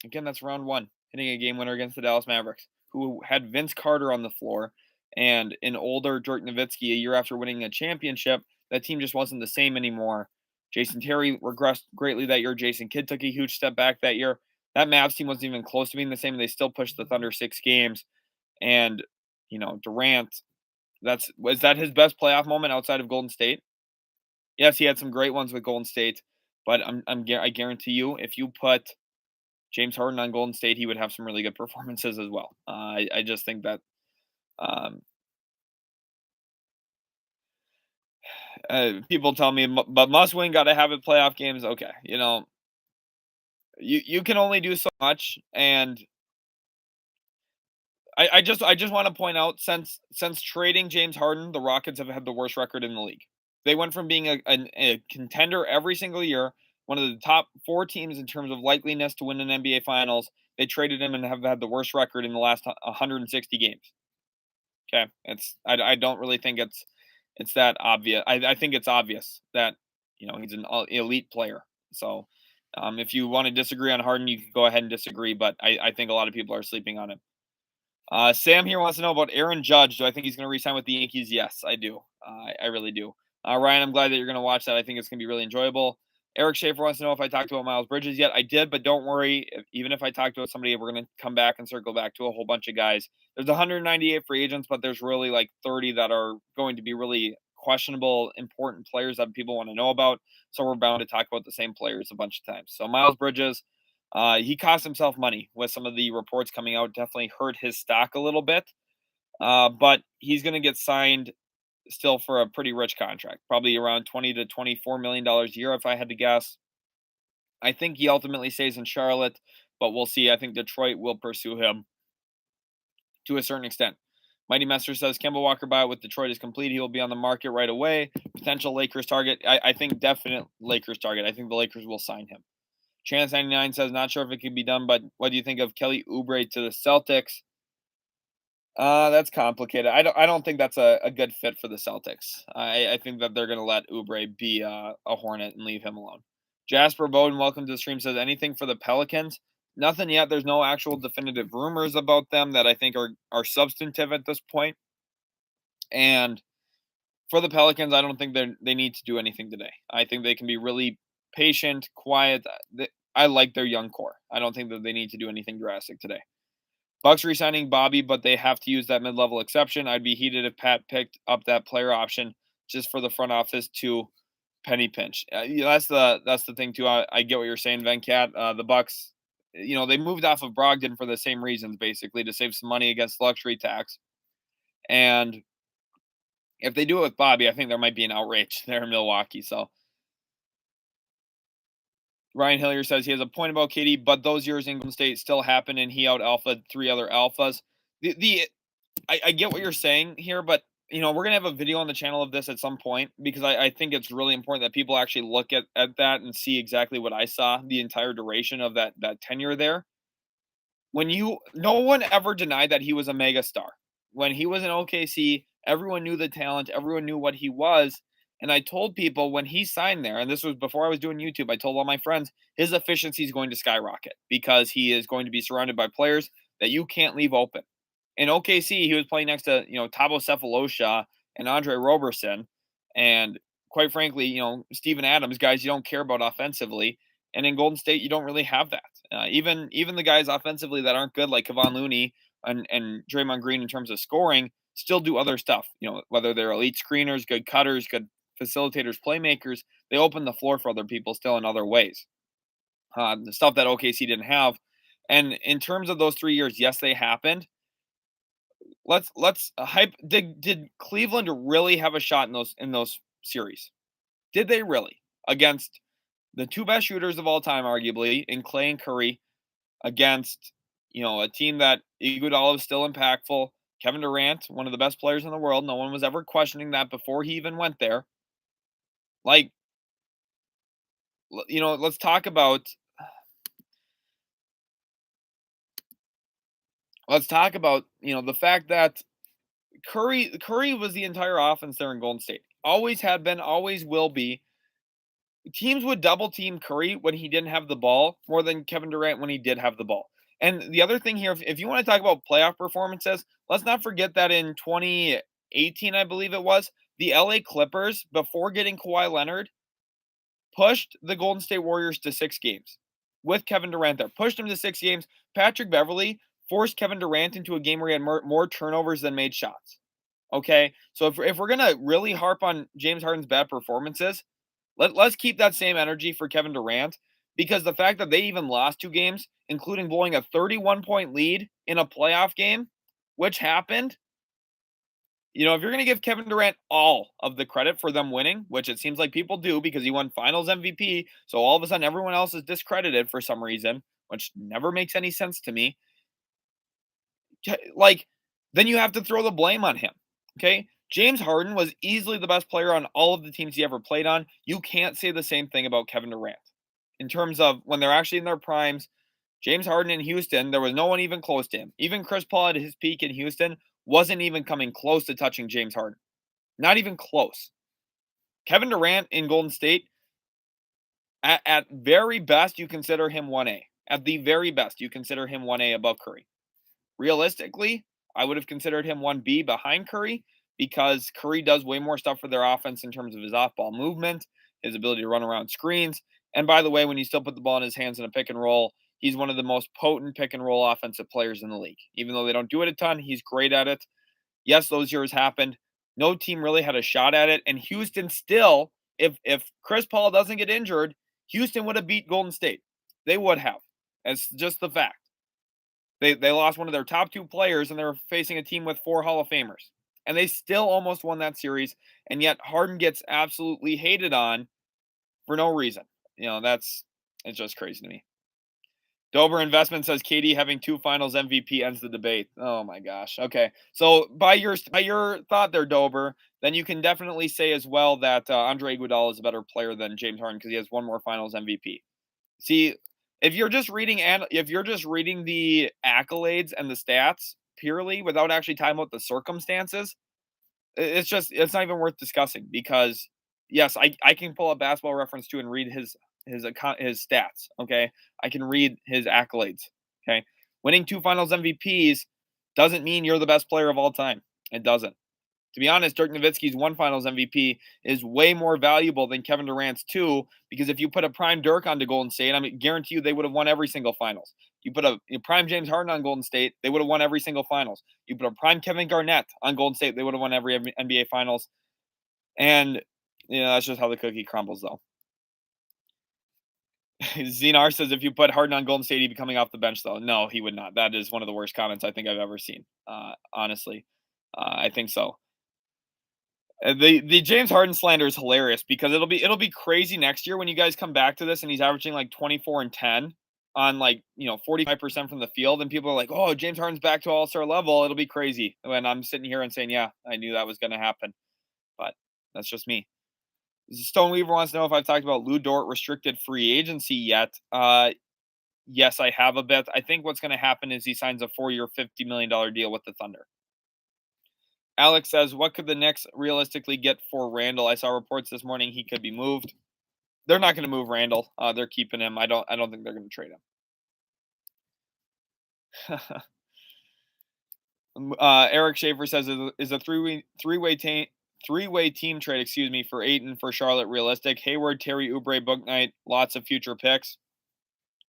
again that's round 1 hitting a game winner against the Dallas Mavericks, who had Vince Carter on the floor and an older Dirk Nowitzki a year after winning a championship. That team just wasn't the same anymore. Jason Terry regressed greatly that year. Jason Kidd took a huge step back that year. That Mavs team wasn't even close to being the same. They still pushed the Thunder 6 games. And, Durant, was that his best playoff moment outside of Golden State? Yes, he had some great ones with Golden State, but I guarantee you, if you put James Harden on Golden State, he would have some really good performances as well. I just think that um, people tell me, but must win, got to have it playoff games. Okay, you can only do so much, and I just want to point out since trading James Harden, the Rockets have had the worst record in the league. They went from being a contender every single year, one of the top 4 teams in terms of likeliness to win an NBA Finals. They traded him and have had the worst record in the last 160 games. Okay, I don't really think it's that obvious. I think it's obvious that he's an elite player. So if you want to disagree on Harden, you can go ahead and disagree, but I think a lot of people are sleeping on him. Sam here wants to know about Aaron Judge. Do I think he's going to resign with the Yankees? Yes, I do. I really do. Ryan, I'm glad that you're going to watch that. I think it's going to be really enjoyable. Eric Schaefer wants to know if I talked about Miles Bridges yet. I did, but don't worry. Even if I talked about somebody, we're going to come back and circle back to a whole bunch of guys. There's 198 free agents, but there's really like 30 that are going to be really questionable, important players that people want to know about. So we're bound to talk about the same players a bunch of times. So Miles Bridges, he cost himself money with some of the reports coming out. Definitely hurt his stock a little bit. But he's going to get signed still for a pretty rich contract, probably around $20 to $24 million a year, if I had to guess. I think he ultimately stays in Charlotte, but we'll see. I think Detroit will pursue him to a certain extent. Mighty Master says Kemba Walker buyout with Detroit is complete. He will be on the market right away. Potential Lakers target. I think definite Lakers target. I think the Lakers will sign him. Chance99 says, not sure if it can be done, but what do you think of Kelly Oubre to the Celtics? That's complicated. I don't think that's a good fit for the Celtics. I think that they're going to let Oubre be a Hornet and leave him alone. Jasper Bowden, welcome to the stream, says, anything for the Pelicans? Nothing yet. There's no actual definitive rumors about them that I think are substantive at this point. And for the Pelicans, I don't think they need to do anything today. I think they can be really patient, quiet. I like their young core. I don't think that they need to do anything drastic today. Bucks re-signing Bobby, but they have to use that mid-level exception. I'd be heated if Pat picked up that player option just for the front office to penny pinch. That's the thing too. I get what you're saying, Venkat. The Bucks, they moved off of Brogdon for the same reasons, basically to save some money against luxury tax. And if they do it with Bobby, I think there might be an outrage there in Milwaukee. So Ryan Hillier says he has a point about KD, but those years in Golden State still happen, and he out alpha 3 other alphas. I get what you're saying here, but we're gonna have a video on the channel of this at some point because I think it's really important that people actually look at that and see exactly what I saw the entire duration of that tenure there. No one ever denied that he was a mega star when he was in OKC. Everyone knew the talent. Everyone knew what he was. And I told people when he signed there, and this was before I was doing YouTube, I told all my friends his efficiency is going to skyrocket because he is going to be surrounded by players that you can't leave open. In OKC, he was playing next to Thabo Cephalosha and Andre Roberson, and quite frankly, Steven Adams, guys you don't care about offensively. And in Golden State, you don't really have that. Even the guys offensively that aren't good, like Kevon Looney and Draymond Green in terms of scoring, still do other stuff. Whether they're elite screeners, good cutters, good facilitators, playmakers, they open the floor for other people still in other ways. The stuff that OKC didn't have. And in terms of those 3 years, yes, they happened. Let's hype. Did Cleveland really have a shot in those series? Did they really against the two best shooters of all time, arguably, in Clay and Curry, against a team that Iguodala is still impactful. Kevin Durant, one of the best players in the world. No one was ever questioning that before he even went there. Like, let's talk about the fact that Curry was the entire offense there in Golden State. Always had been, always will be. Teams would double team Curry when he didn't have the ball more than Kevin Durant when he did have the ball. And the other thing here, if you want to talk about playoff performances, let's not forget that in 2018, I believe it was, the LA Clippers, before getting Kawhi Leonard, pushed the Golden State Warriors to 6 games with Kevin Durant there. Pushed him to 6 games. Patrick Beverley forced Kevin Durant into a game where he had more turnovers than made shots. Okay? So if we're going to really harp on James Harden's bad performances, let's keep that same energy for Kevin Durant, because the fact that they even lost 2 games, including blowing a 31-point lead in a playoff game, which happened, if you're going to give Kevin Durant all of the credit for them winning, which it seems like people do because he won Finals MVP, so all of a sudden everyone else is discredited for some reason, which never makes any sense to me. Then you have to throw the blame on him. Okay? James Harden was easily the best player on all of the teams he ever played on. You can't say the same thing about Kevin Durant. In terms of when they're actually in their primes, James Harden in Houston, there was no one even close to him. Even Chris Paul at his peak in Houston wasn't even coming close to touching James Harden. Not even close. Kevin Durant in Golden State, at very best, you consider him 1A. At the very best, you consider him 1A above Curry. Realistically, I would have considered him 1B behind Curry, because Curry does way more stuff for their offense in terms of his off-ball movement, his ability to run around screens. And by the way, when you still put the ball in his hands in a pick and roll, he's one of the most potent pick and roll offensive players in the league. Even though they don't do it a ton, he's great at it. Yes, those years happened. No team really had a shot at it. And Houston still, if Chris Paul doesn't get injured, Houston would have beat Golden State. They would have. It's just the fact. They lost one of their top 2 players, and they were facing a team with 4 Hall of Famers. And they still almost won that series. And yet Harden gets absolutely hated on for no reason. It's just crazy to me. Dober Investment says KD having 2 Finals MVP ends the debate. Oh my gosh. Okay, so by your thought there, Dober, then you can definitely say as well that Andre Iguodala is a better player than James Harden because he has 1 more Finals MVP. See, if you're just reading the accolades and the stats purely without actually talking about the circumstances, it's not even worth discussing, because yes, I can pull up Basketball Reference too and read his stats. Okay, I can read his accolades. Okay, winning 2 Finals MVPs doesn't mean you're the best player of all time. It doesn't. To be honest, Dirk Nowitzki's 1 Finals MVP is way more valuable than Kevin Durant's 2, because if you put a prime Dirk onto Golden State, I guarantee you they would have won every single Finals. You put a prime James Harden on Golden State, they would have won every single Finals. You put a prime Kevin Garnett on Golden State, they would have won every NBA Finals. And that's just how the cookie crumbles, though. Zenar says if you put Harden on Golden State, he'd be coming off the bench, though. No, he would not. That is one of the worst comments I think I've ever seen. Honestly, I think so. The James Harden slander is hilarious, because it'll be crazy next year when you guys come back to this and he's averaging like 24 and 10 on 45% from the field, and people are like, "Oh, James Harden's back to all-star level." It'll be crazy when I'm sitting here and saying, "Yeah, I knew that was going to happen," but that's just me. Stone Weaver wants to know if I've talked about Lou Dort restricted free agency yet. Yes, I have a bit. I think what's going to happen is he signs a 4-year, $50 million deal with the Thunder. Alex says, "What could the Knicks realistically get for Randall? I saw reports this morning he could be moved." They're not going to move Randall. They're keeping him. I don't think they're going to trade him. Eric Schaefer says, "Is a three-way team trade, excuse me, for Ayton for Charlotte realistic? Hayward, Terry Oubre, Booknight, lots of future picks."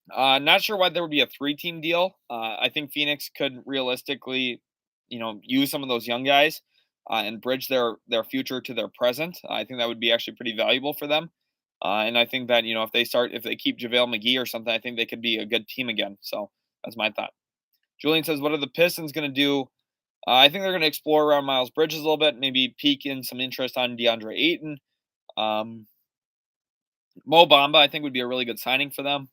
Not sure why there would be a three-team deal. I think Phoenix could realistically, use some of those young guys and bridge their future to their present. I think that would be actually pretty valuable for them. And I think that if they keep JaVale McGee or something, I think they could be a good team again. So that's my thought. Julian says, "What are the Pistons going to do?" I think they're going to explore around Miles Bridges a little bit, maybe peek in some interest on DeAndre Ayton. Um, Mo Bamba, I think, would be a really good signing for them.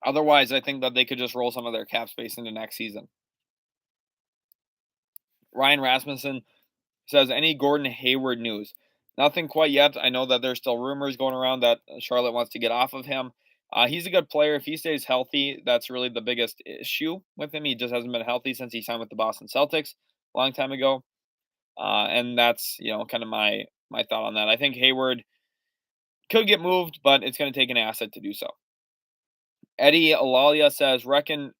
Otherwise, I think that they could just roll some of their cap space into next season. Ryan Rasmussen says, "Any Gordon Hayward news?" Nothing quite yet. I know that there's still rumors going around that Charlotte wants to get off of him. He's a good player. If he stays healthy, that's really the biggest issue with him. He just hasn't been healthy since he signed with the Boston Celtics a long time ago. And that's kind of my thought on that. I think Hayward could get moved, but it's going to take an asset to do so. Eddie Alalia says, "Reckon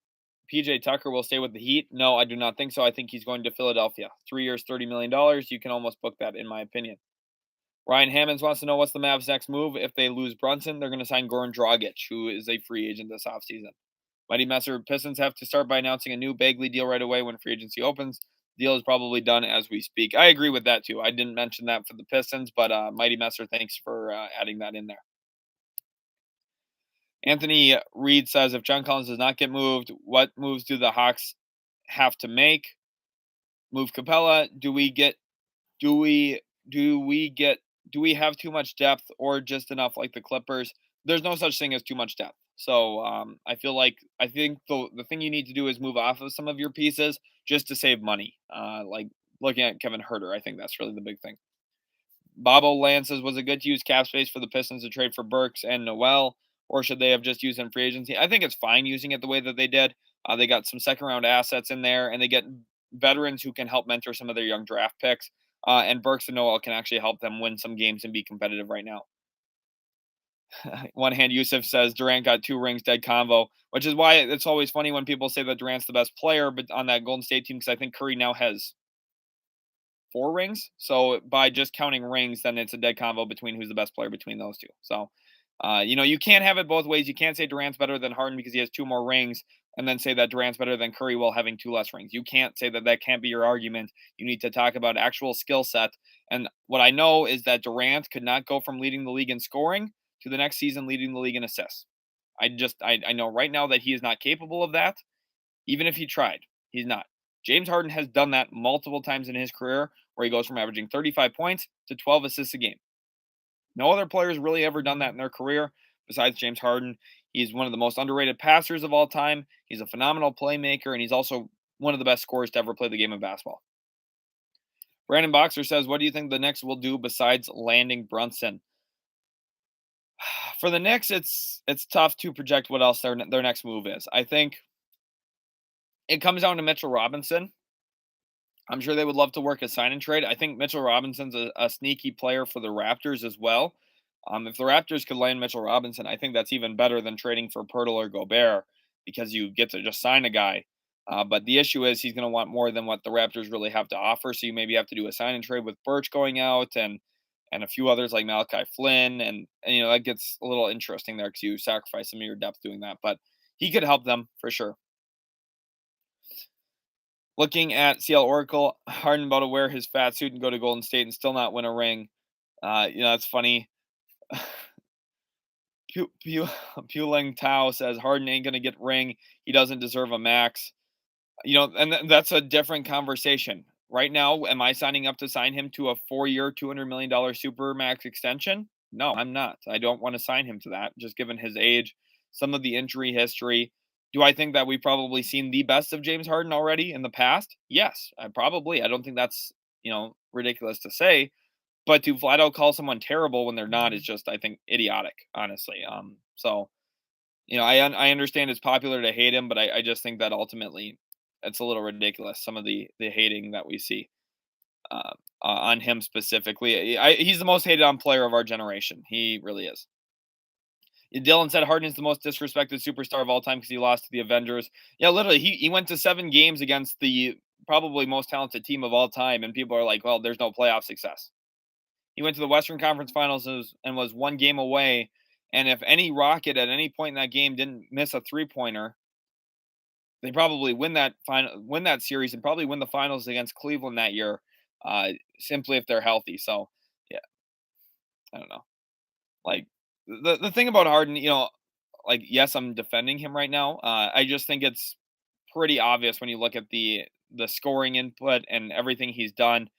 PJ Tucker will stay with the Heat?" No, I do not think so. I think he's going to Philadelphia. 3 years, $30 million. You can almost book that, in my opinion. Ryan Hammonds wants to know what's the Mavs' next move. If they lose Brunson, they're going to sign Goran Dragic, who is a free agent this offseason. Mighty Messer Pistons have to start by announcing a new Bagley deal right away when free agency opens. The deal is probably done as we speak. I agree with that too. I didn't mention that for the Pistons, but Mighty Messer, thanks for adding that in there. Anthony Reed says, "If John Collins does not get moved, what moves do the Hawks have to make? Move Capella? Do we do we get do we have too much depth or just enough like the Clippers?" There's no such thing as too much depth. So I think the thing you need to do is move off of some of your pieces just to save money. Like looking at Kevin Herter, I think that's really the big thing. Bobo Land says, "Was it good to use cap space for the Pistons to trade for Burks and Noel, or should they have just used in free agency?" I think it's fine using it the way that they did. They got some second round assets in there, and they get veterans who can help mentor some of their young draft picks. And Burks and Noel can actually help them win some games and be competitive right now. One hand Yusuf says Durant got 2 rings, dead convo, which is why it's always funny when people say that Durant's the best player, but on that Golden State team, because I think Curry now has 4 rings. So by just counting rings, then it's a dead convo between who's the best player between those two. So, you can't have it both ways. You can't say Durant's better than Harden because he has 2 more rings, and then say that Durant's better than Curry while having 2 less rings. You can't say that. That can't be your argument. You need to talk about actual skill set. And what I know is that Durant could not go from leading the league in scoring to the next season leading the league in assists. I know right now that he is not capable of that. Even if he tried, he's not. James Harden has done that multiple times in his career where he goes from averaging 35 points to 12 assists a game. No other player's really ever done that in their career besides James Harden. He's one of the most underrated passers of all time. He's a phenomenal playmaker, and he's also one of the best scorers to ever play the game of basketball. Brandon Boxer says, "What do you think the Knicks will do besides landing Brunson?" For the Knicks, it's tough to project what else their next move is. I think it comes down to Mitchell Robinson. I'm sure they would love to work a sign and trade. I think Mitchell Robinson's a sneaky player for the Raptors as well. If the Raptors could land Mitchell Robinson, I think that's even better than trading for Pirtle or Gobert because you get to just sign a guy. But the issue is he's going to want more than what the Raptors really have to offer. So you maybe have to do a sign and trade with Birch going out and a few others like Malachi Flynn, and that gets a little interesting there because you sacrifice some of your depth doing that. But he could help them for sure. Looking at CL Oracle, Harden about to wear his fat suit and go to Golden State and still not win a ring. That's funny. Puling Tao says Harden ain't gonna get ring. He doesn't deserve a max. That's a different conversation. Right now, am I signing up to sign him to a 4-year, $200 million super max extension? No, I'm not. I don't want to sign him to that, just given his age, some of the injury history. Do I think that we've probably seen the best of James Harden already in the past? Yes, I don't think that's, ridiculous to say, but to flat out call someone terrible when they're not is just, I think, idiotic, honestly. I understand it's popular to hate him, but I just think that ultimately it's a little ridiculous, some of the hating that we see. on him specifically. He's the most hated on player of our generation. He really is. Dylan said Harden is the most disrespected superstar of all time because he lost to the Avengers. Yeah, literally, he went to 7 games against the probably most talented team of all time, and people are like, well, there's no playoff success. He went to the Western Conference Finals and was 1 game away. And if any Rocket at any point in that game didn't miss a 3-pointer, they probably win that series, and probably win the finals against Cleveland that year, simply if they're healthy. So, yeah, I don't know. Like the thing about Harden, like yes, I'm defending him right now. I just think it's pretty obvious when you look at the scoring input and everything he's done.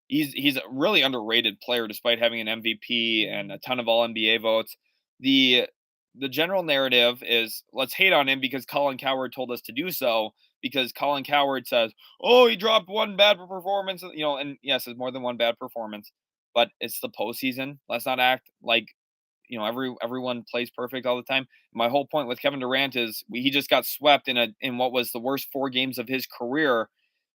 He's a really underrated player despite having an MVP and a ton of all NBA votes. The the general narrative is let's hate on him because Colin Cowherd told us to do so, because Colin Cowherd says, "Oh, he dropped one bad performance," and yes, it's more than one bad performance, but it's the postseason. Let's not act like everyone plays perfect all the time. My whole point with Kevin Durant is he just got swept in what was the worst 4 games of his career,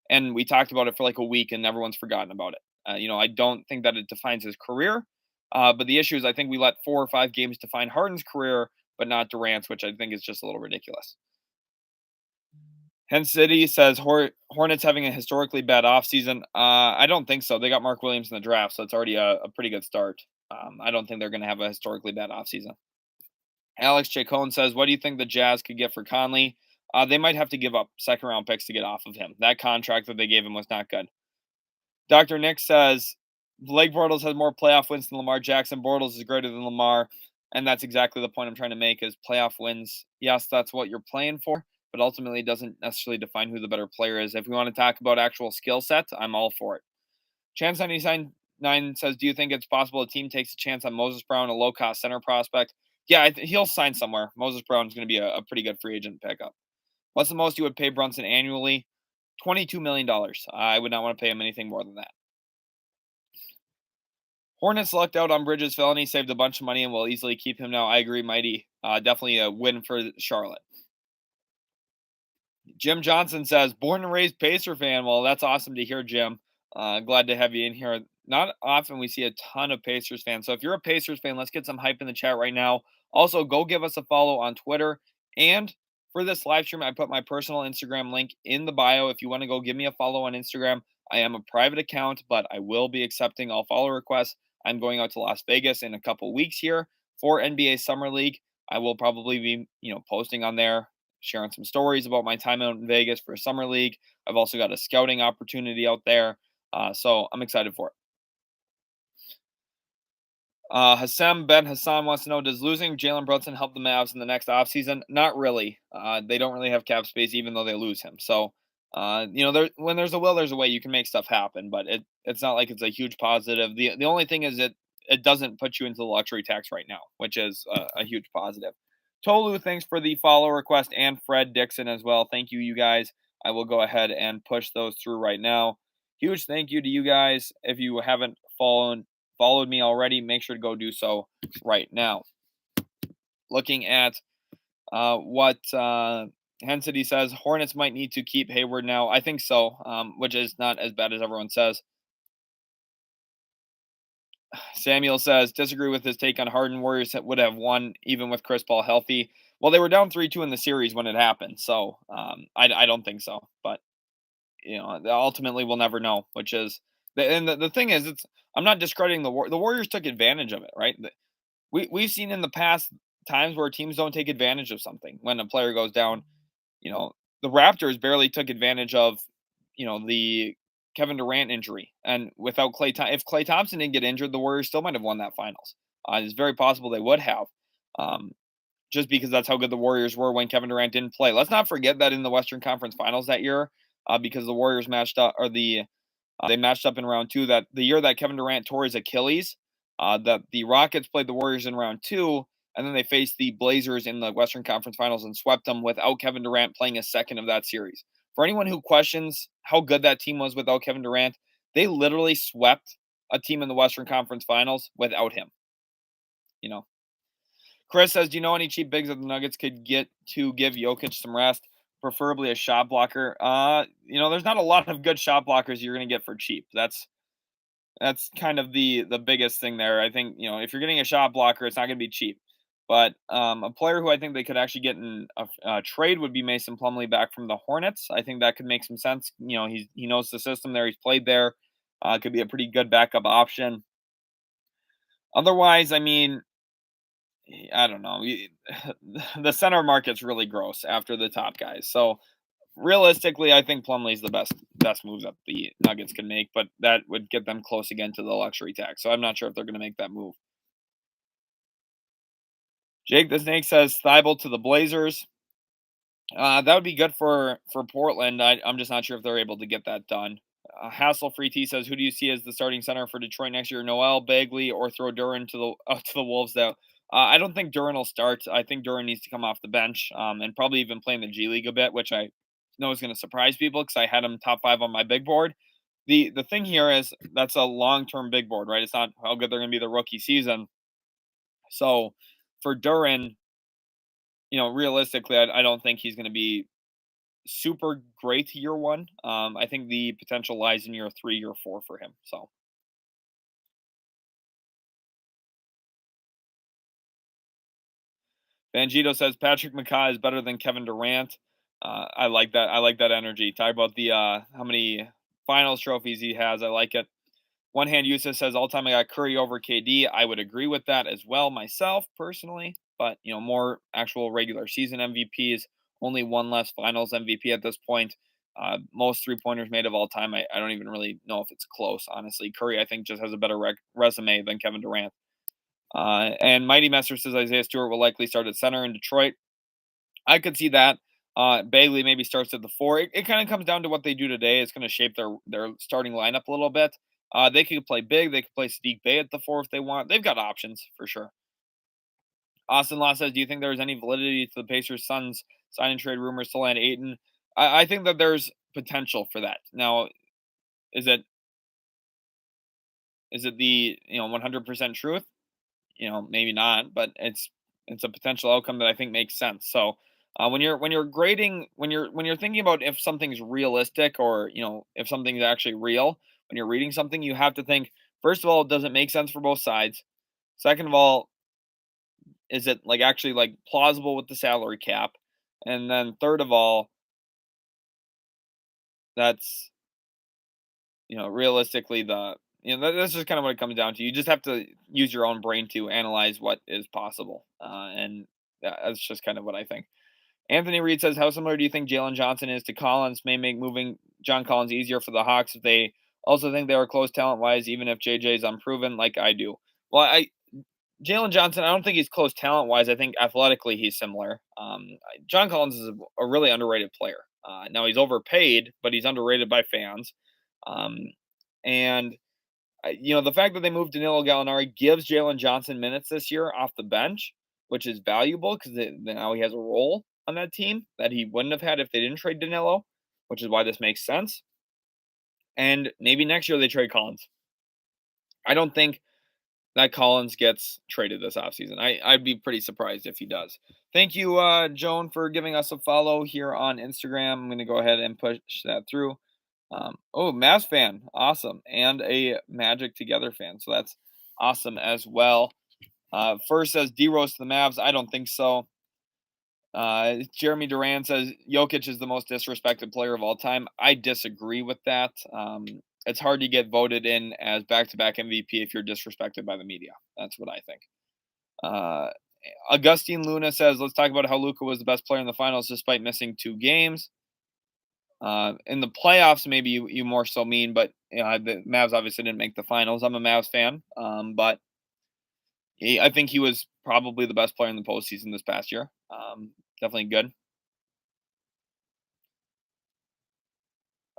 and we talked about it for like a week, and everyone's forgotten about it. I don't think that it defines his career, but the issue is I think we let 4 or 5 games define Harden's career, but not Durant's, which I think is just a little ridiculous. Hen City says Hornets having a historically bad offseason. I don't think so. They got Mark Williams in the draft, so it's already a pretty good start. I don't think they're going to have a historically bad offseason. Alex Chacon says, what do you think the Jazz could get for Conley? They might have to give up second-round picks to get off of him. That contract that they gave him was not good. Dr. Nick says, Blake Bortles has more playoff wins than Lamar Jackson. Bortles is greater than Lamar. And that's exactly the point I'm trying to make is playoff wins. Yes, that's what you're playing for, but ultimately it doesn't necessarily define who the better player is. If we want to talk about actual skill sets, I'm all for it. Chance99 says, do you think it's possible a team takes a chance on Moses Brown, a low-cost center prospect? Yeah, he'll sign somewhere. Moses Brown is going to be a pretty good free agent pickup. What's the most you would pay Brunson annually? $22 million. I would not want to pay him anything more than that. Hornets lucked out on Bridges' felony, saved a bunch of money, and will easily keep him now. I agree, Mighty. Definitely a win for Charlotte. Jim Johnson says, born and raised Pacer fan. Well, that's awesome to hear, Jim. Glad to have you in here. Not often we see a ton of Pacers fans. So if you're a Pacers fan, let's get some hype in the chat right now. Also, go give us a follow on Twitter. And for this live stream, I put my personal Instagram link in the bio. If you want to go give me a follow on Instagram, I am a private account, but I will be accepting all follow requests. I'm going out to Las Vegas in a couple weeks here for NBA Summer League. I will probably be, posting on there, sharing some stories about my time out in Vegas for Summer League. I've also got a scouting opportunity out there. So I'm excited for it. Hassam Ben Hassan wants to know, does losing Jalen Brunson help the Mavs in the next offseason? Not really. They don't really have cap space, even though they lose him. So, when there's a will, there's a way. You can make stuff happen, but it's not like it's a huge positive. The only thing is it doesn't put you into the luxury tax right now, which is a huge positive. Tolu, thanks for the follow request, and Fred Dixon as well. Thank you, you guys. I will go ahead and push those through right now. Huge thank you to you guys. If you haven't followed me already, make sure to go do so right now. Looking at what Hensity says, Hornets might need to keep Hayward now. I think so, which is not as bad as everyone says. Samuel says, disagree with his take on Harden. Warriors would have won even with Chris Paul healthy. Well, they were down 3-2 in the series when it happened, so I don't think so. But ultimately we'll never know. Which is the thing is, I'm not discrediting the Warriors took advantage of it, right? We've seen in the past times where teams don't take advantage of something when a player goes down. The Raptors barely took advantage of the Kevin Durant injury, and without if Klay Thompson didn't get injured, the Warriors still might have won that finals. It's very possible they would have, just because that's how good the Warriors were when Kevin Durant didn't play. Let's not forget that in the Western Conference Finals that year, because the Warriors matched up, or they matched up in round 2. That the year that Kevin Durant tore his Achilles, that the Rockets played the Warriors in round 2, and then they faced the Blazers in the Western Conference Finals and swept them without Kevin Durant playing a second of that series. For anyone who questions how good that team was without Kevin Durant, they literally swept a team in the Western Conference Finals without him. Chris says, do you know any cheap bigs that the Nuggets could get to give Jokic some rest, preferably a shot blocker? There's not a lot of good shot blockers you're going to get for cheap. That's That's kind of the biggest thing there. I think, if you're getting a shot blocker, it's not gonna be cheap. But, a player who I think they could actually get in a trade would be Mason Plumlee back from the Hornets. I think that could make some sense. He knows the system there, he's played there. Could be a pretty good backup option. Otherwise, I mean, I don't know. The center market's really gross after the top guys. So realistically, I think Plumlee's the best moves that the Nuggets can make, but that would get them close again to the luxury tax. So I'm not sure if they're going to make that move. Jake the Snake says Thibault to the Blazers. That would be good for Portland. I'm just not sure if they're able to get that done. Hassle Free T says, "Who do you see as the starting center for Detroit next year? Noel, Bagley, or throw Durant to the to the Wolves?" Though I don't think Durant will start. I think Durant needs to come off the bench and probably even play in the G League a bit, which I know is going to surprise people because I had him top 5 on my big board. The thing here is that's a long term big board, right? It's not how good they're going to be the rookie season. So for Durant, realistically, I don't think he's going to be super great year one. I think the potential lies in year 3, year 4 for him. So Banjito says Patrick McCaw is better than Kevin Durant. I like that. I like that energy. Talk about the how many finals trophies he has. I like it. One hand Yusuf says all time I got Curry over KD. I would agree with that as well myself personally, but more actual regular season MVPs. Only one less Finals MVP at this point. Most 3-pointers made of all time. I don't even really know if it's close, honestly. Curry, I think, just has a better resume than Kevin Durant. And Mighty Messer says Isaiah Stewart will likely start at center in Detroit. I could see that. Bagley maybe starts at the 4. It kind of comes down to what they do today. It's going to shape their starting lineup a little bit. They could play big. They could play Sadiq Bey at the 4 if they want. They've got options for sure. Austin Law says, "Do you think there's any validity to the Pacers Suns sign and trade rumors to land Ayton?" I think that there's potential for that. Now, is it the 100% truth? Maybe not, but it's a potential outcome that I think makes sense. So when you're grading when you're thinking about if something's realistic or if something's actually real, when you're reading something, you have to think first of all, does it make sense for both sides? Second of all, is it actually plausible with the salary cap? And then third of all, that's realistically that's just kind of what it comes down to. You just have to use your own brain to analyze what is possible, and that's just kind of what I think. Anthony Reed says, "How similar do you think Jalen Johnson is to Collins? May make moving John Collins easier for the Hawks if they also think they are close talent wise, even if JJ is unproven, like I do." Well, Jalen Johnson, I don't think he's close talent wise. I think athletically he's similar. John Collins is a really underrated player. Now he's overpaid, but he's underrated by fans. Um, and the fact that they moved Danilo Gallinari gives Jalen Johnson minutes this year off the bench, which is valuable because now he has a role on that team that he wouldn't have had if they didn't trade Danilo, which is why this makes sense. And maybe next year they trade Collins. I don't think that Collins gets traded this offseason. I'd be pretty surprised if he does. Thank you, Joan, for giving us a follow here on Instagram. I'm going to go ahead and push that through. Mavs fan, awesome, and a Magic Together fan, so that's awesome as well. First says D Rose to the Mavs. I don't think so. Jeremy Duran says Jokic is the most disrespected player of all time. I disagree with that. It's hard to get voted in as back-to-back MVP if you're disrespected by the media. That's what I think. Augustine Luna says, "Let's talk about how Luka was the best player in the finals despite missing 2 games." In the playoffs, maybe you more so mean, but the Mavs obviously didn't make the finals. I'm a Mavs fan, but I think he was probably the best player in the postseason this past year. Definitely good.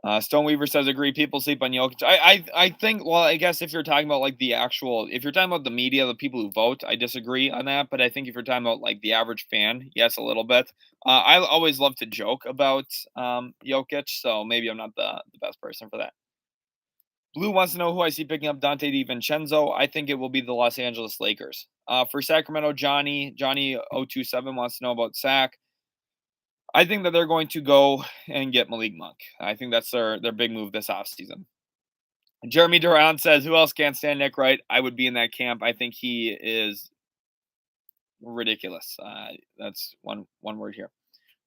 Stoneweaver says, "Agree. People sleep on Jokic." I think. Well, I guess if you're talking about if you're talking about the media, the people who vote, I disagree on that. But I think if you're talking about the average fan, yes, a little bit. I always love to joke about Jokic, so maybe I'm not the best person for that. Blue wants to know who I see picking up Dante DiVincenzo. I think it will be the Los Angeles Lakers. For Sacramento, Johnny 027 wants to know about Sac. I think that they're going to go and get Malik Monk. I think that's their big move this offseason. Jeremy Durant says, "Who else can't stand Nick Wright?" I would be in that camp. I think he is ridiculous. That's one word here.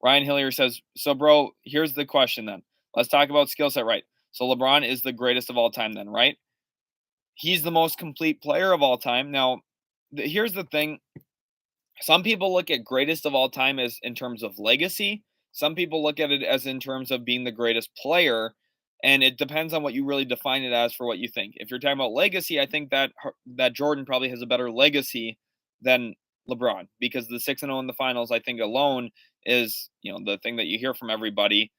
Ryan Hillier says, "So, bro, here's the question then. Let's talk about skill set, right? So, LeBron is the greatest of all time, then, right? He's the most complete player of all time. Now, here's the thing: some people look at greatest of all time as in terms of legacy. Some people look at it as in terms of being the greatest player, and it depends on what you really define it as for what you think. If you're talking about legacy, I think that Jordan probably has a better legacy than LeBron because the 6-0 in the finals, I think alone is, the thing that you hear from everybody,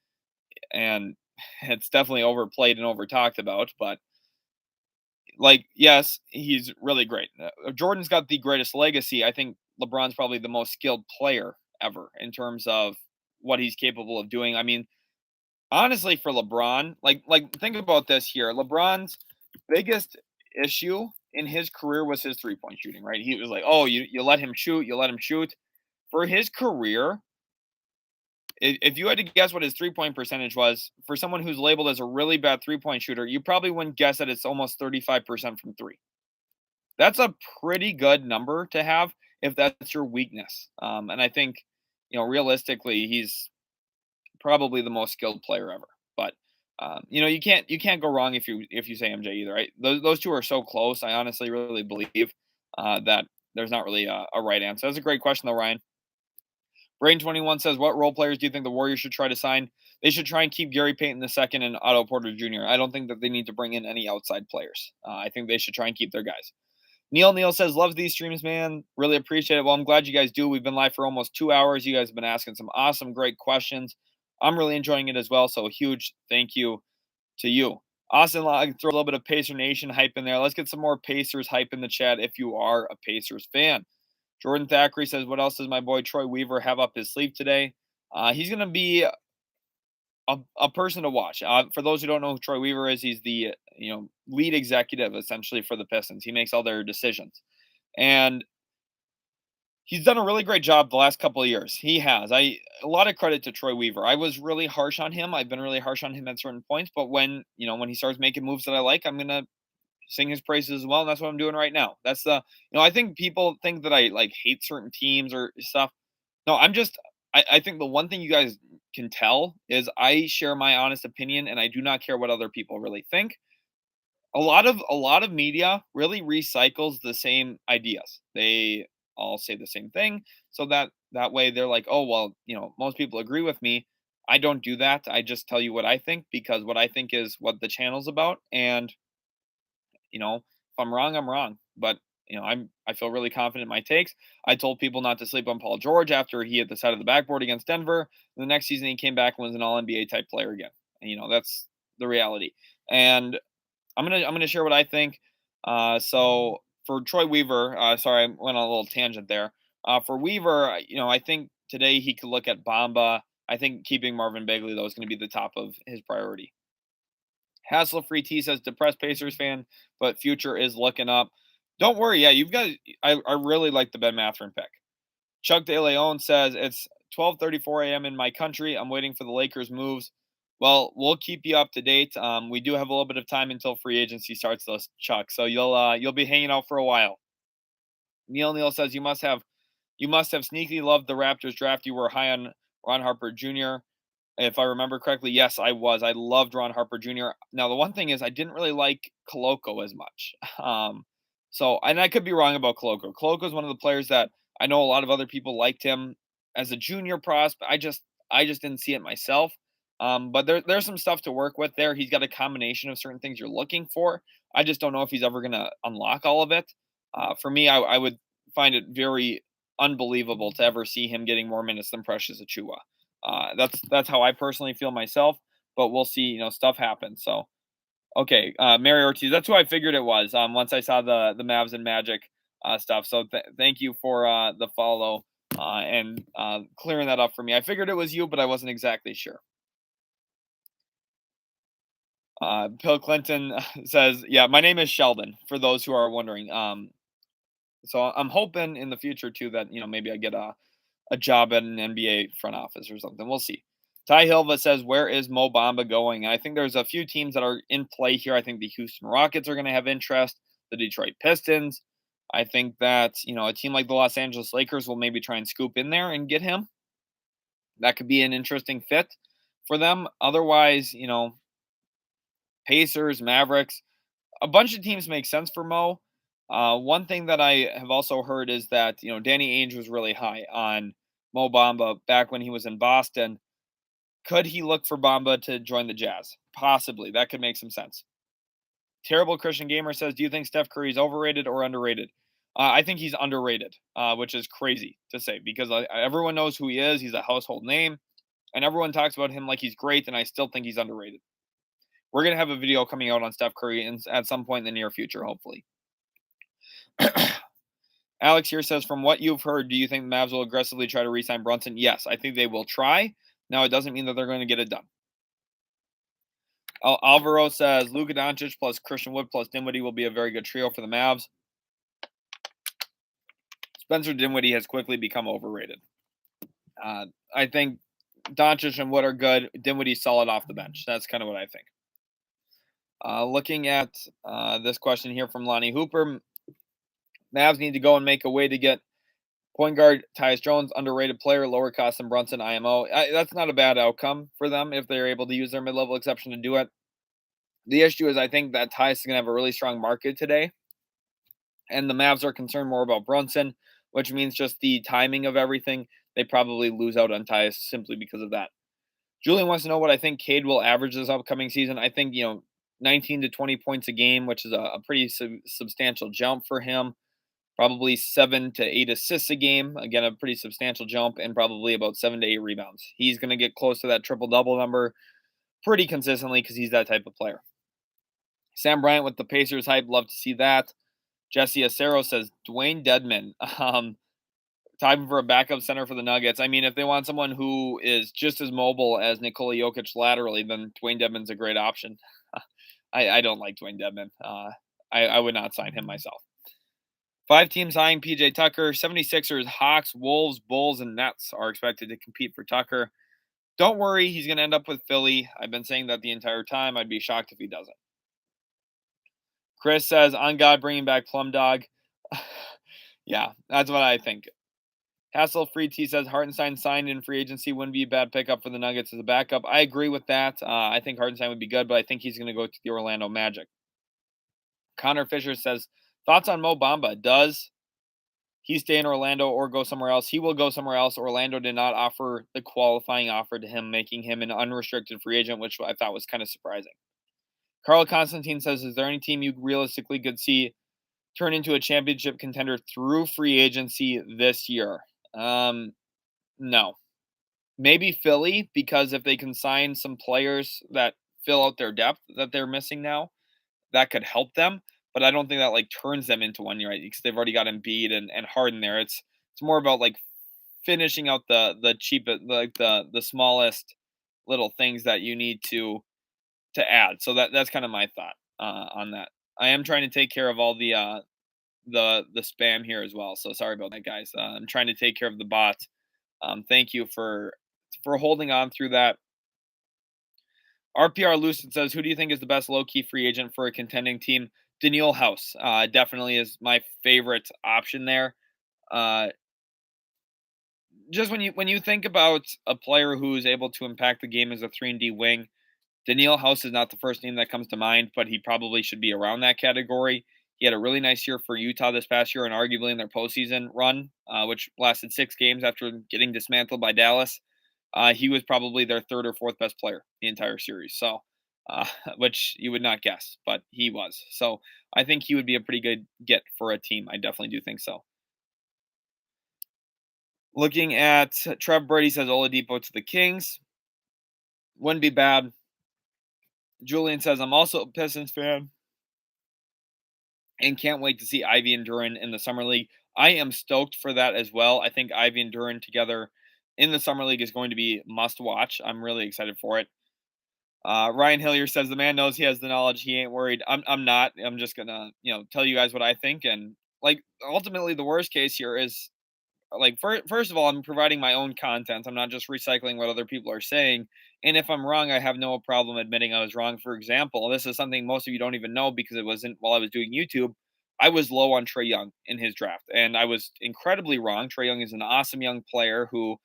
and it's definitely overplayed and over talked about, but like, yes, he's really great. Jordan's got the greatest legacy. I think LeBron's probably the most skilled player ever in terms of what he's capable of doing. I mean, honestly, for LeBron, like think about this here. LeBron's biggest issue in his career was his three-point shooting, right? He was like, "Oh, you let him shoot, you let him shoot." For his career, if you had to guess what his three-point percentage was for someone who's labeled as a really bad three-point shooter, you probably wouldn't guess that it's almost 35% from three. That's a pretty good number to have if that's your weakness. And I think, realistically, he's probably the most skilled player ever. But you can't go wrong if you say MJ either. Right? Those two are so close. I honestly really believe that there's not really a right answer. That's a great question though, Ryan. Brain21 says, "What role players do you think the Warriors should try to sign? They should try and keep Gary Payton II and Otto Porter Jr. I don't think that they need to bring in any outside players. I think they should try and keep their guys." Neil says, "Loves these streams, man. Really appreciate it." Well, I'm glad you guys do. We've been live for almost 2 hours. You guys have been asking some awesome, great questions. I'm really enjoying it as well. So a huge thank you to you. Austin, I throw a little bit of Pacer Nation hype in there. Let's get some more Pacers hype in the chat if you are a Pacers fan. Jordan Thackeray says, "What else does my boy Troy Weaver have up his sleeve today?" He's going to be a person to watch. For those who don't know who Troy Weaver is, he's the lead executive essentially for the Pistons. He makes all their decisions, and he's done a really great job the last couple of years. He has. A lot of credit to Troy Weaver. I was really harsh on him. I've been really harsh on him at certain points, but when he starts making moves that I like, I'm gonna sing his praises as well, and that's what I'm doing right now. That's I think people think that I like hate certain teams or stuff. No, I think the one thing you guys can tell is I share my honest opinion and I do not care what other people really think. A lot of media really recycles the same ideas. They all say the same thing, so that way they're like, "Oh, well, most people agree with me." I don't do that. I just tell you what I think because what I think is what the channel's about, and if I'm wrong, I'm wrong. But I feel really confident in my takes. I told people not to sleep on Paul George after he hit the side of the backboard against Denver. The next season he came back and was an all NBA type player again. And, that's the reality. And I'm gonna share what I think. So for Troy Weaver, sorry, I went on a little tangent there. For Weaver, I think today he could look at Bamba. I think keeping Marvin Bagley though is going to be the top of his priority. Hassle Free T says, "Depressed Pacers fan, but future is looking up." Don't worry. Yeah, you've got. I really like the Ben Mathurin pick. Chuck De Leon says, "It's 12:34 a.m. in my country. I'm waiting for the Lakers moves." Well, we'll keep you up to date. We do have a little bit of time until free agency starts, though, Chuck. So you'll be hanging out for a while. Neil says, "You must have sneakily loved the Raptors draft. You were high on Ron Harper Jr." If I remember correctly, yes, I was. I loved Ron Harper Jr. Now, the one thing is I didn't really like Koloko as much. And I could be wrong about Koloko. Koloko is one of the players that I know a lot of other people liked him as a junior prospect. I just didn't see it myself. But there's some stuff to work with there. He's got a combination of certain things you're looking for. I just don't know if he's ever going to unlock all of it. For me, I would find it very unbelievable to ever see him getting more minutes than Precious Achua. That's how I personally feel myself, but we'll see. Stuff happens. So okay, Mary Ortiz. That's who I figured it was. Once I saw the Mavs and Magic stuff. So thank you for the follow and clearing that up for me. I figured it was you, but I wasn't exactly sure. Bill Clinton says, "Yeah, my name is Sheldon." For those who are wondering, so I'm hoping in the future too that maybe I get a job at an NBA front office or something. We'll see. Ty Hilva says, where is Mo Bamba going? And I think there's a few teams that are in play here. I think the Houston Rockets are going to have interest, the Detroit Pistons. I think that, a team like the Los Angeles Lakers will maybe try and scoop in there and get him. That could be an interesting fit for them. Otherwise, Pacers, Mavericks, a bunch of teams make sense for Mo. One thing that I have also heard is that, Danny Ainge was really high on Mo Bamba back when he was in Boston. Could he look for Bamba to join the Jazz? Possibly. That could make some sense. Terrible Christian Gamer says, do you think Steph Curry is overrated or underrated? I think he's underrated, which is crazy to say because everyone knows who he is. He's a household name, and everyone talks about him like he's great, and I still think he's underrated. We're going to have a video coming out on Steph Curry at some point in the near future, hopefully. Alex here says, from what you've heard, do you think the Mavs will aggressively try to re-sign Brunson? Yes, I think they will try. Now, it doesn't mean that they're going to get it done. Alvaro says, Luka Doncic plus Christian Wood plus Dinwiddie will be a very good trio for the Mavs. Spencer Dinwiddie has quickly become overrated. I think Doncic and Wood are good. Dinwiddie's solid off the bench. That's kind of what I think. Looking at this question here from Lonnie Hooper, Mavs need to go and make a way to get point guard Tyus Jones, underrated player, lower cost than Brunson, IMO. That's not a bad outcome for them if they're able to use their mid-level exception to do it. The issue is I think that Tyus is going to have a really strong market today, and the Mavs are concerned more about Brunson, which means just the timing of everything. They probably lose out on Tyus simply because of that. Julian wants to know what I think Cade will average this upcoming season. I think, 19 to 20 points a game, which is a pretty substantial jump for him. Probably 7 to 8 assists a game. Again, a pretty substantial jump, and probably about 7 to 8 rebounds. He's going to get close to that triple-double number pretty consistently because he's that type of player. Sam Bryant with the Pacers hype. Love to see that. Jesse Acero says, Dwayne Dedman. Time for a backup center for the Nuggets. I mean, if they want someone who is just as mobile as Nikola Jokic laterally, then Dwayne Dedman's a great option. I don't like Dwayne Dedman. I would not sign him myself. 5 teams eyeing PJ Tucker. 76ers, Hawks, Wolves, Bulls, and Nets are expected to compete for Tucker. Don't worry, he's going to end up with Philly. I've been saying that the entire time. I'd be shocked if he doesn't. Chris says, on God, bringing back Plum Dog. Yeah, that's what I think. Hassel Free T says, Hartenstein signed in free agency wouldn't be a bad pickup for the Nuggets as a backup. I agree with that. I think Hartenstein would be good, but I think he's going to go to the Orlando Magic. Connor Fisher says, thoughts on Mo Bamba? Does he stay in Orlando or go somewhere else? He will go somewhere else. Orlando did not offer the qualifying offer to him, making him an unrestricted free agent, which I thought was kind of surprising. Carl Constantine says, is there any team you realistically could see turn into a championship contender through free agency this year? No. Maybe Philly, because if they can sign some players that fill out their depth that they're missing now, that could help them. But I don't think that turns them into one, right? Because they've already got Embiid and Harden there. It's more about finishing out the cheapest, the smallest little things that you need to add. So that's kind of my thought on that. I am trying to take care of all the spam here as well. So sorry about that, guys. I'm trying to take care of the bots. Thank you for holding on through that. RPR Lucid says, who do you think is the best low-key free agent for a contending team? Daniil House definitely is my favorite option there. Just when you think about a player who is able to impact the game as a 3-and-D wing, Daniil House is not the first name that comes to mind, but he probably should be around that category. He had a really nice year for Utah this past year and arguably in their postseason run, which lasted 6 games after getting dismantled by Dallas. He was probably their 3rd or 4th best player the entire series. So, which you would not guess, but he was. So I think he would be a pretty good get for a team. I definitely do think so. Looking at Trev Brady says Oladipo to the Kings. Wouldn't be bad. Julian says, I'm also a Pistons fan and can't wait to see Ivy and Durant in the Summer League. I am stoked for that as well. I think Ivy and Durant together in the Summer League is going to be must watch. I'm really excited for it. Ryan Hillier says the man knows he has the knowledge. He ain't worried. I'm not. I'm just gonna tell you guys what I think. And ultimately the worst case here is like first of all, I'm providing my own content. I'm not just recycling what other people are saying. And if I'm wrong, I have no problem admitting I was wrong. For example, this is something most of you don't even know because it wasn't while I was doing YouTube. I was low on Trey Young in his draft, and I was incredibly wrong. Trey Young is an awesome young player who,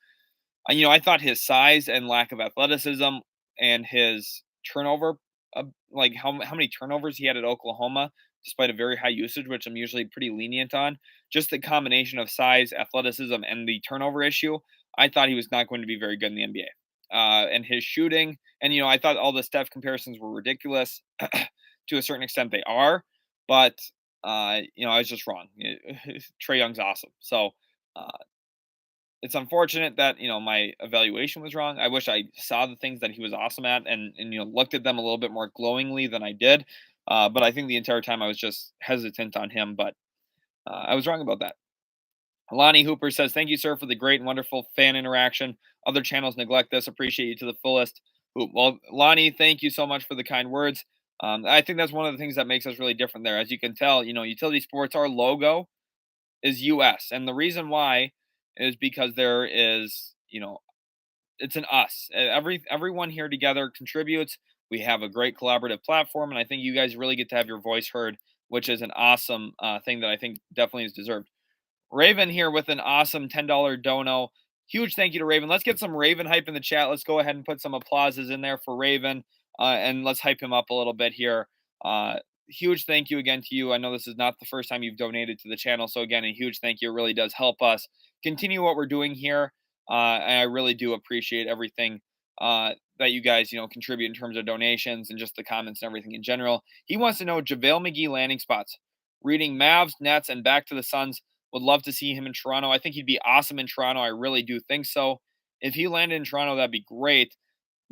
I thought his size and lack of athleticism and his turnover, like how many turnovers he had at Oklahoma, despite a very high usage, which I'm usually pretty lenient on. Just the combination of size, athleticism, and the turnover issue, I thought he was not going to be very good in the NBA. And his shooting, and I thought all the Steph comparisons were ridiculous. To a certain extent, they are, but I was just wrong. Trey Young's awesome, so. Uh, it's unfortunate that my evaluation was wrong. I wish I saw the things that he was awesome at and looked at them a little bit more glowingly than I did. But I think the entire time I was just hesitant on him. But I was wrong about that. Lonnie Hooper says, "Thank you, sir, for the great and wonderful fan interaction. Other channels neglect this. Appreciate you to the fullest." Well, Lonnie, thank you so much for the kind words. I think that's one of the things that makes us really different there. As you can tell, Utility Sports, our logo is US. And the reason why is because there is, it's an us. Everyone here together contributes. We have a great collaborative platform, and I think you guys really get to have your voice heard, which is an awesome thing that I think definitely is deserved. Raven here with an awesome $10 dono. Huge thank you to Raven. Let's get some Raven hype in the chat. Let's go ahead and put some applauses in there for Raven, and let's hype him up a little bit here. Huge thank you again to you. I know this is not the first time you've donated to the channel, so again, a huge thank you. It really does help us continue what we're doing here, and I really do appreciate everything that you guys contribute in terms of donations and just the comments and everything in general. He wants to know JaVale McGee landing spots. Reading Mavs, Nets, and back to the Suns. Would love to see him in Toronto. I think he'd be awesome in Toronto. I really do think so. If he landed in Toronto, that'd be great.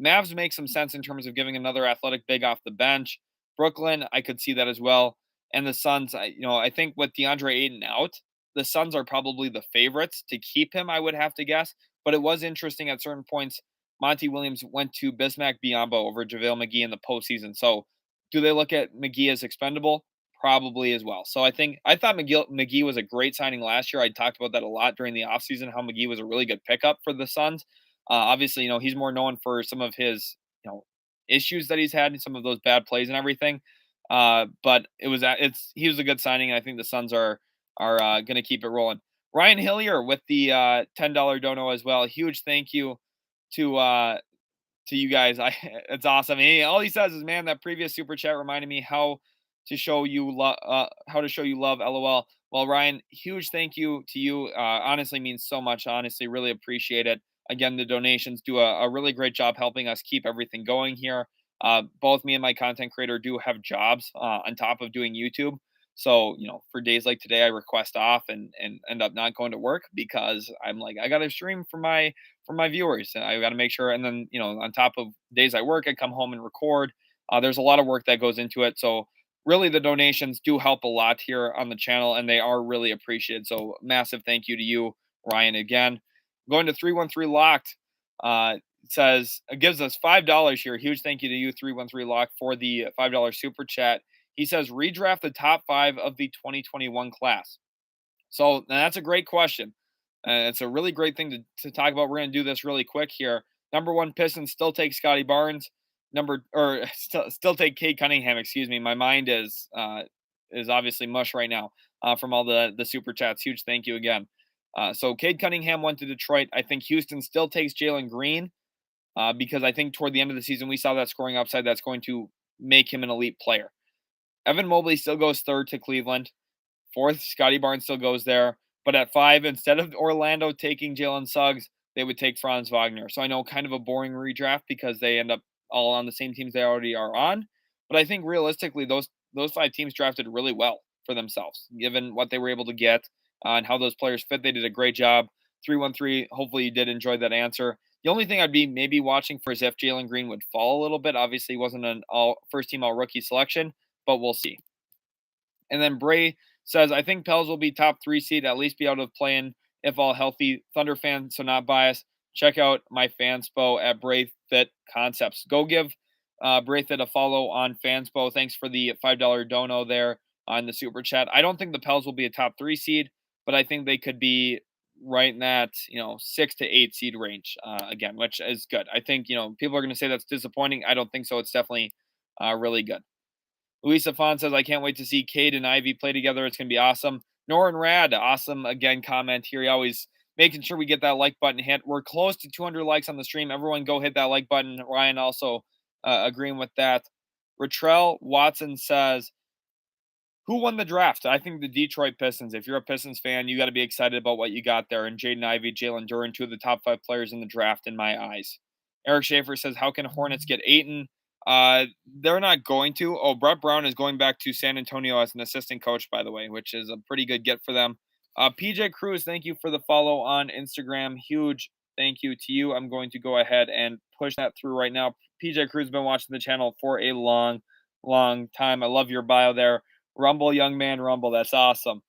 Mavs make some sense in terms of giving another athletic big off the bench. Brooklyn, I could see that as well. And the Suns, I think with DeAndre Ayton out, the Suns are probably the favorites to keep him, I would have to guess. But it was interesting at certain points. Monty Williams went to Bismack Biyombo over JaVale McGee in the postseason. So do they look at McGee as expendable? Probably as well. So I thought McGee was a great signing last year. I talked about that a lot during the offseason, how McGee was a really good pickup for the Suns. Obviously, he's more known for some of his, issues that he's had and some of those bad plays and everything. But he was a good signing, and I think the Suns are going to keep it rolling. Ryan Hillier with the $10 dono as well. Huge thank you to you guys. It's awesome. All he says is, "Man, that previous super chat reminded me how to show you love. How to show you love." LOL. Well, Ryan, huge thank you to you. Honestly, means so much. Honestly, really appreciate it. Again, the donations do a really great job helping us keep everything going here. Both me and my content creator do have jobs on top of doing YouTube. So, for days like today, I request off and end up not going to work because I'm like, I got to stream for my viewers. And I got to make sure. And then, on top of days I work, I come home and record. There's a lot of work that goes into it. So really the donations do help a lot here on the channel and they are really appreciated. So massive thank you to you, Ryan, again. Going to 313 Locked. Says it gives us $5 here. Huge thank you to you, 313 Lock, for the $5 super chat. He says redraft the top 5 of the 2021 class. So that's a great question. It's a really great thing to talk about. We're going to do this really quick here. Number 1, Pistons still take Scotty Barnes. Still take Cade Cunningham. Excuse me. My mind is obviously mush right now from all the super chats. Huge thank you again. So Cade Cunningham went to Detroit. I think Houston still takes Jalen Green because I think toward the end of the season we saw that scoring upside that's going to make him an elite player. Evan Mobley still goes 3rd to Cleveland. 4th, Scotty Barnes still goes there. But at 5, instead of Orlando taking Jalen Suggs, they would take Franz Wagner. So I know kind of a boring redraft because they end up all on the same teams they already are on. But I think realistically, those 5 teams drafted really well for themselves, given what they were able to get and how those players fit. They did a great job. 313, hopefully you did enjoy that answer. The only thing I'd be maybe watching for is if Jalen Green would fall a little bit. Obviously, he wasn't an first team all rookie selection, but we'll see. And then Bray says, I think Pels will be top 3 seed, at least be out of playing if all healthy. Thunder fan, so not biased. Check out my fanspo at BrayFit Concepts. Go give BrayFit a follow on fanspo. Thanks for the $5 dono there on the super chat. I don't think the Pels will be a top 3 seed, but I think they could be right in that 6 to 8 seed range again, which is good. I think people are going to say that's disappointing. I don't think so. It's definitely really good. Luisa Fon says, I can't wait to see Cade and Ivy play together. It's going to be awesome. Norin Rad, awesome again comment here. He always making sure we get that like button hit. We're close to 200 likes on the stream. Everyone go hit that like button. Ryan also agreeing with that. Retrell Watson says, who won the draft? I think the Detroit Pistons. If you're a Pistons fan, you got to be excited about what you got there. And Jaden Ivey, Jalen Duran, two of the top 5 players in the draft in my eyes. Eric Schaefer says, how can Hornets get Ayton? They're not going to. Oh, Brett Brown is going back to San Antonio as an assistant coach, by the way, which is a pretty good get for them. PJ Cruz, thank you for the follow on Instagram. Huge thank you to you. I'm going to go ahead and push that through right now. PJ Cruz has been watching the channel for a long, long time. I love your bio there. Rumble, young man, rumble. That's awesome.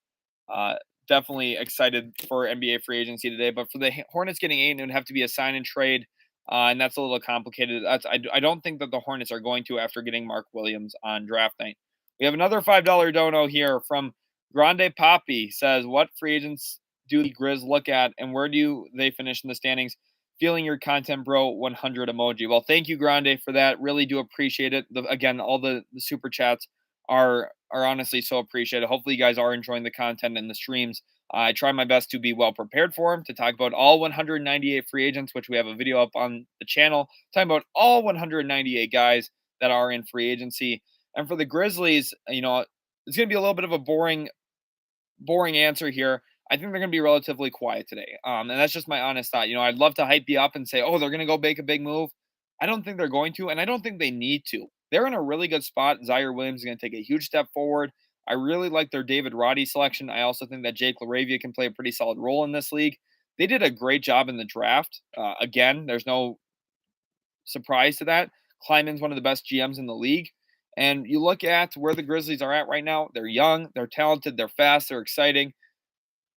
Uh, Definitely excited for NBA free agency today. But for the Hornets getting Ayton, it would have to be a sign and trade, and that's a little complicated. I don't think that the Hornets are going to after getting Mark Williams on draft night. We have another $5 dono here from Grande Papi. Says, what free agents do the Grizz look at, and where do they finish in the standings? Feeling your content, bro. 100 emoji. Well, thank you, Grande, for that. Really do appreciate it. Again, all the super chats are honestly so appreciated. Hopefully, you guys are enjoying the content and the streams. I try my best to be well prepared for them, to talk about all 198 free agents, which we have a video up on the channel, talking about all 198 guys that are in free agency. And for the Grizzlies, it's going to be a little bit of a boring answer here. I think they're going to be relatively quiet today. And that's just my honest thought. I'd love to hype you up and say, oh, they're going to go make a big move. I don't think they're going to, and I don't think they need to. They're in a really good spot. Zaire Williams is going to take a huge step forward. I really like their David Roddy selection. I also think that Jake LaRavia can play a pretty solid role in this league. They did a great job in the draft. Again, there's no surprise to that. Kleiman's one of the best GMs in the league. And you look at where the Grizzlies are at right now. They're young, they're talented, they're fast, they're exciting.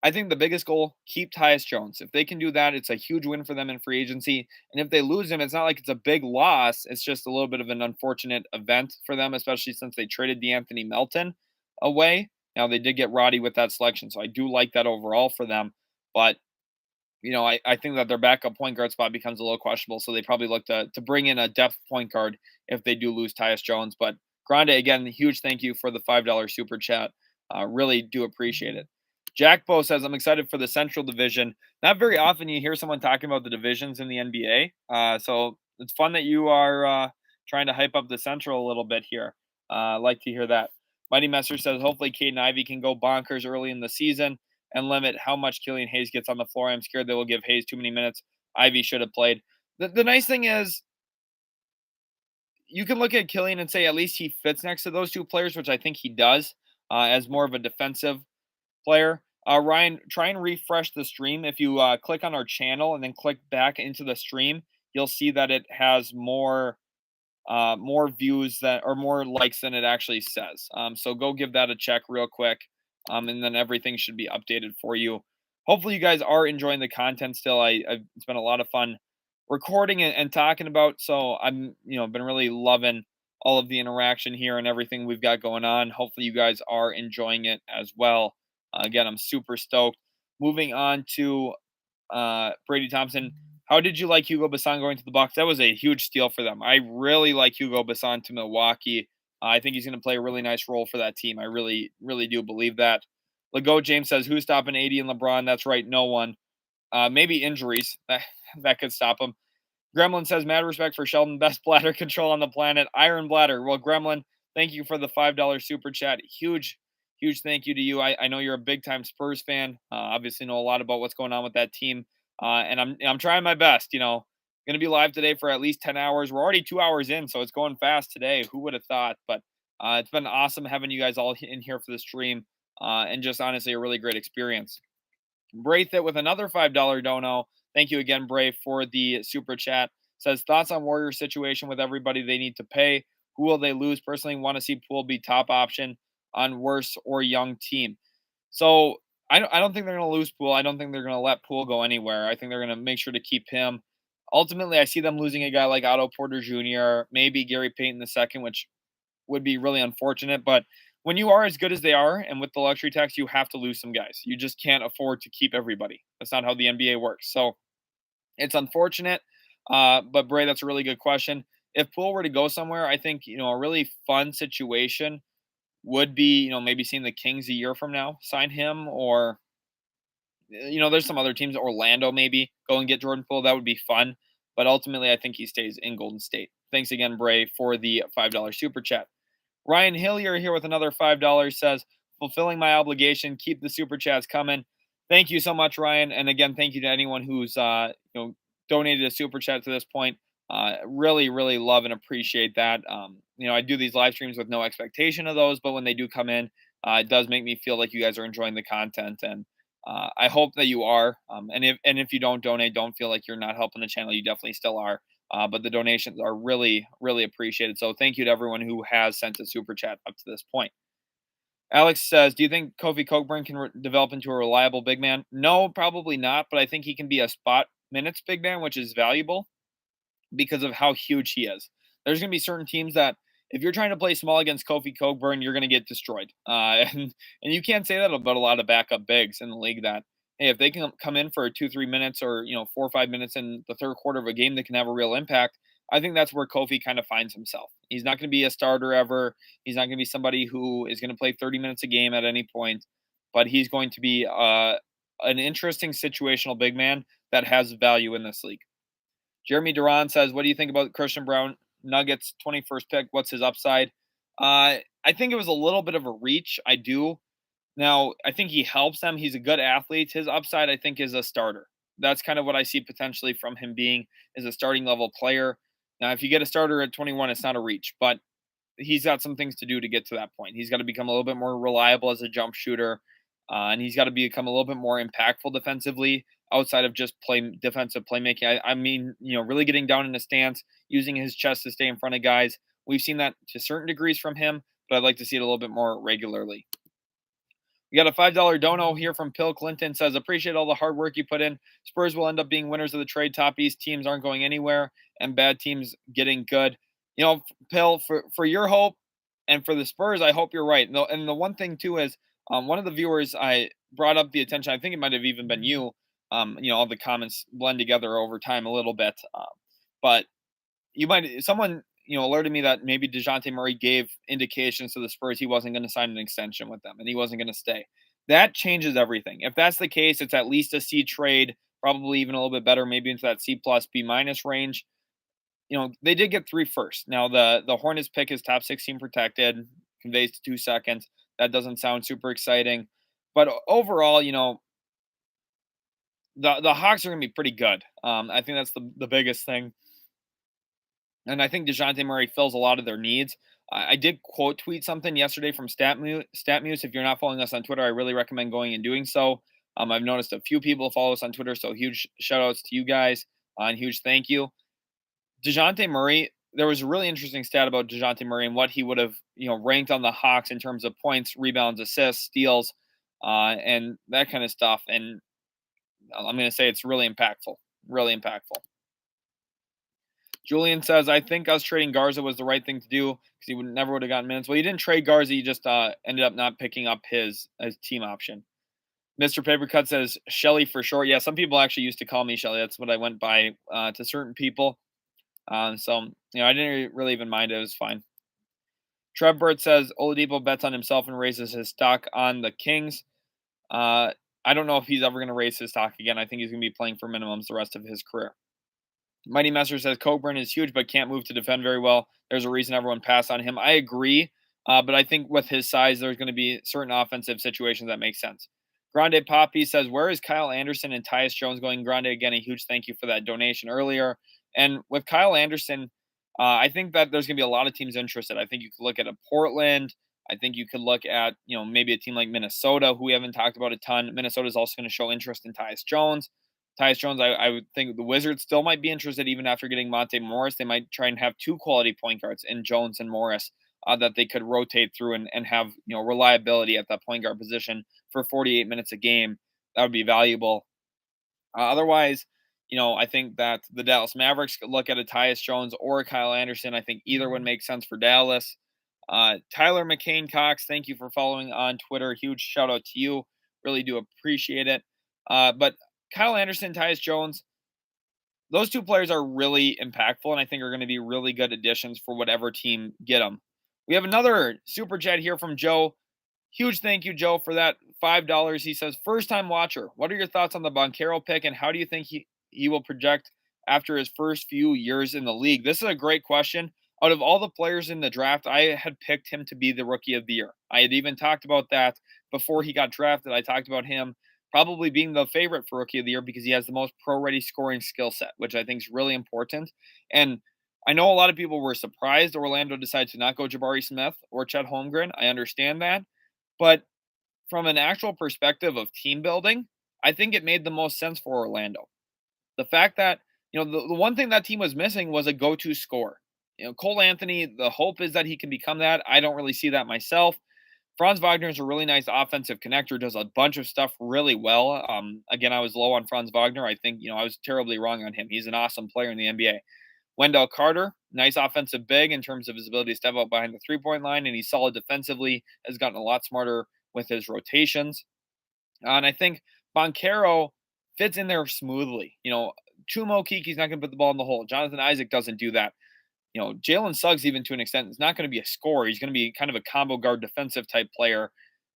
I think the biggest goal, keep Tyus Jones. If they can do that, it's a huge win for them in free agency. And if they lose him, it's not like it's a big loss. It's just a little bit of an unfortunate event for them, especially since they traded DeAnthony Melton away. Now, they did get Roddy with that selection, so I do like that overall for them. But, I think that their backup point guard spot becomes a little questionable, so they probably look to bring in a depth point guard if they do lose Tyus Jones. But Grande, again, huge thank you for the $5 super chat. Really do appreciate it. Jack Bo says, I'm excited for the Central Division. Not very often you hear someone talking about the divisions in the NBA. So it's fun that you are trying to hype up the Central a little bit here. I like to hear that. Mighty Messer says, hopefully Caden Ivey can go bonkers early in the season and limit how much Killian Hayes gets on the floor. I'm scared they will give Hayes too many minutes. Ivey should have played. The nice thing is, you can look at Killian and say at least he fits next to those two players, which I think he does, as more of a defensive player. Ryan, try and refresh the stream. If you click on our channel and then click back into the stream, you'll see that it has more views or more likes than it actually says. So go give that a check real quick, and then everything should be updated for you. Hopefully, you guys are enjoying the content still. It's been a lot of fun recording and talking about. So I'm been really loving all of the interaction here and everything we've got going on. Hopefully, you guys are enjoying it as well. Again, I'm super stoked. Moving on to Brady Thompson. How did you like Hugo Basson going to the Bucks? That was a huge steal for them. I really like Hugo Basson to Milwaukee. I think he's going to play a really nice role for that team. I really, really do believe that. Lego James says, who's stopping AD and LeBron? That's right, no one. Maybe injuries. That could stop them. Gremlin says, mad respect for Sheldon, best bladder control on the planet. Iron bladder. Well, Gremlin, thank you for the $5 super chat. Huge thank you to you. I know you're a big time Spurs fan. Obviously know a lot about what's going on with that team. And I'm trying my best, going to be live today for at least 10 hours. We're already 2 hours in, so it's going fast today. Who would have thought? But it's been awesome having you guys all in here for the stream, and just honestly a really great experience. Braith it with another $5 dono. Thank you again, Brave, for the super chat. Says, thoughts on Warriors situation with everybody they need to pay. Who will they lose? Personally, want to see Poole be top option on worse or young team. So I don't think they're going to lose Poole. I don't think they're going to let Poole go anywhere. I think they're going to make sure to keep him. Ultimately, I see them losing a guy like Otto Porter Jr., maybe Gary Payton II, which would be really unfortunate. But when you are as good as they are, and with the luxury tax, you have to lose some guys. You just can't afford to keep everybody. That's not how the NBA works. So it's unfortunate. But Bray, that's a really good question. If Poole were to go somewhere, I think, a really fun situation would be, maybe seeing the Kings a year from now sign him, or there's some other teams, Orlando maybe, go and get Jordan Poole. That would be fun. But ultimately, I think he stays in Golden State. Thanks again, Bray, for the $5 super chat. Ryan Hillier here with another $5 says, fulfilling my obligation, keep the super chats coming. Thank you so much, Ryan. And again, thank you to anyone who's donated a super chat to this point. Really, really love and appreciate that. I do these live streams with no expectation of those, but when they do come in, it does make me feel like you guys are enjoying the content, and I hope that you are. And if you don't donate, don't feel like you're not helping the channel. You definitely still are. But the donations are really, really appreciated. So thank you to everyone who has sent a super chat up to this point. Alex says, do you think Kofi Cockburn can develop into a reliable big man? No, probably not. But I think he can be a spot minutes big man, which is valuable because of how huge he is. There's going to be certain teams that if you're trying to play small against Kofi Cockburn, you're going to get destroyed. And you can't say that about a lot of backup bigs in the league that, hey, if they can come in for 2-3 minutes or, 4 or 5 minutes in the third quarter of a game that can have a real impact, I think that's where Kofi kind of finds himself. He's not going to be a starter ever. He's not going to be somebody who is going to play 30 minutes a game at any point, but he's going to be an interesting situational big man that has value in this league. Jeremy Durant says, what do you think about Christian Brown, Nuggets 21st pick? What's his upside? I think it was a little bit of a reach. I do. Now, I think he helps them. He's a good athlete. His upside, I think, is a starter. That's kind of what I see potentially from him being as a starting level player. Now, if you get a starter at 21, it's not a reach, but he's got some things to do to get to that point. He's got to become a little bit more reliable as a jump shooter, and he's got to become a little bit more impactful defensively outside of just defensive playmaking. I mean, really getting down in the stance, using his chest to stay in front of guys. We've seen that to certain degrees from him, but I'd like to see it a little bit more regularly. We got a $5 dono here from Pill Clinton. Says, appreciate all the hard work you put in. Spurs will end up being winners of the trade. Top East teams aren't going anywhere, and bad teams getting good. Pill, for your hope and for the Spurs, I hope you're right. And the one thing too is, one of the viewers I brought up the attention. I think it might have even been you. All the comments blend together over time a little bit. But someone alerted me that maybe DeJounte Murray gave indications to the Spurs he wasn't going to sign an extension with them and he wasn't going to stay. That changes everything. If that's the case, it's at least a C trade, probably even a little bit better, maybe into that C plus B minus range. They did get 3 firsts. Now the Hornets pick is top 16 protected, conveys to 2 seconds. That doesn't sound super exciting, but overall, the Hawks are going to be pretty good. I think that's the biggest thing. And I think DeJounte Murray fills a lot of their needs. I did quote tweet something yesterday from StatMuse. If you're not following us on Twitter, I really recommend going and doing so. I've noticed a few people follow us on Twitter, so huge shout outs to you guys and huge thank you. DeJounte Murray, there was a really interesting stat about DeJounte Murray and what he would have ranked on the Hawks in terms of points, rebounds, assists, steals, and that kind of stuff. And I'm going to say it's really impactful. Really impactful. Julian says, I think us trading Garza was the right thing to do because he never would have gotten minutes. Well, he didn't trade Garza. He just ended up not picking up his team option. Mr. Papercut says, Shelly for short. Yeah, some people actually used to call me Shelly. That's what I went by to certain people. So I didn't really even mind it. It was fine. Trev Burt says, Oladipo bets on himself and raises his stock on the Kings. I don't know if he's ever going to raise his stock again. I think he's going to be playing for minimums the rest of his career. Mighty Messer says Cockburn is huge but can't move to defend very well. There's a reason everyone passed on him. I agree, but I think with his size, there's going to be certain offensive situations that make sense. Grande Poppy says, where is Kyle Anderson and Tyus Jones going? Grande, again, a huge thank you for that donation earlier. And with Kyle Anderson, I think that there's going to be a lot of teams interested. I think you could look at a Portland. I think you could look at, maybe a team like Minnesota, who we haven't talked about a ton. Minnesota is also going to show interest in Tyus Jones. Tyus Jones, I would think the Wizards still might be interested even after getting Monte Morris. They might try and have 2 quality point guards in Jones and Morris that they could rotate through and have reliability at that point guard position for 48 minutes a game. That would be valuable. Otherwise, I think that the Dallas Mavericks could look at a Tyus Jones or a Kyle Anderson. I think either would make sense for Dallas. Tyler McCain Cox, thank you for following on Twitter. Huge shout out to you. Really do appreciate it. But Kyle Anderson, Tyus Jones, those two players are really impactful and I think are going to be really good additions for whatever team get them. We have another super chat here from Joe. Huge thank you, Joe, for that $5. He says, first time watcher, what are your thoughts on the Banchero pick and how do you think he will project after his first few years in the league? This is a great question. Out of all the players in the draft, I had picked him to be the rookie of the year. I had even talked about that before he got drafted. I talked about him probably being the favorite for rookie of the year because he has the most pro ready scoring skill set, which I think is really important. And I know a lot of people were surprised Orlando decided to not go Jabari Smith or Chet Holmgren. I understand that. But from an actual perspective of team building, I think it made the most sense for Orlando. The fact that, the one thing that team was missing was a go to scorer. Cole Anthony, the hope is that he can become that. I don't really see that myself. Franz Wagner is a really nice offensive connector, does a bunch of stuff really well. Again, I was low on Franz Wagner. I think, I was terribly wrong on him. He's an awesome player in the NBA. Wendell Carter, nice offensive big in terms of his ability to step out behind the three-point line, and he's solid defensively, has gotten a lot smarter with his rotations. And I think Banchero fits in there smoothly. Chumo Kiki's not going to put the ball in the hole. Jonathan Isaac doesn't do that. Jalen Suggs, even to an extent, is not going to be a scorer. He's going to be kind of a combo guard defensive type player.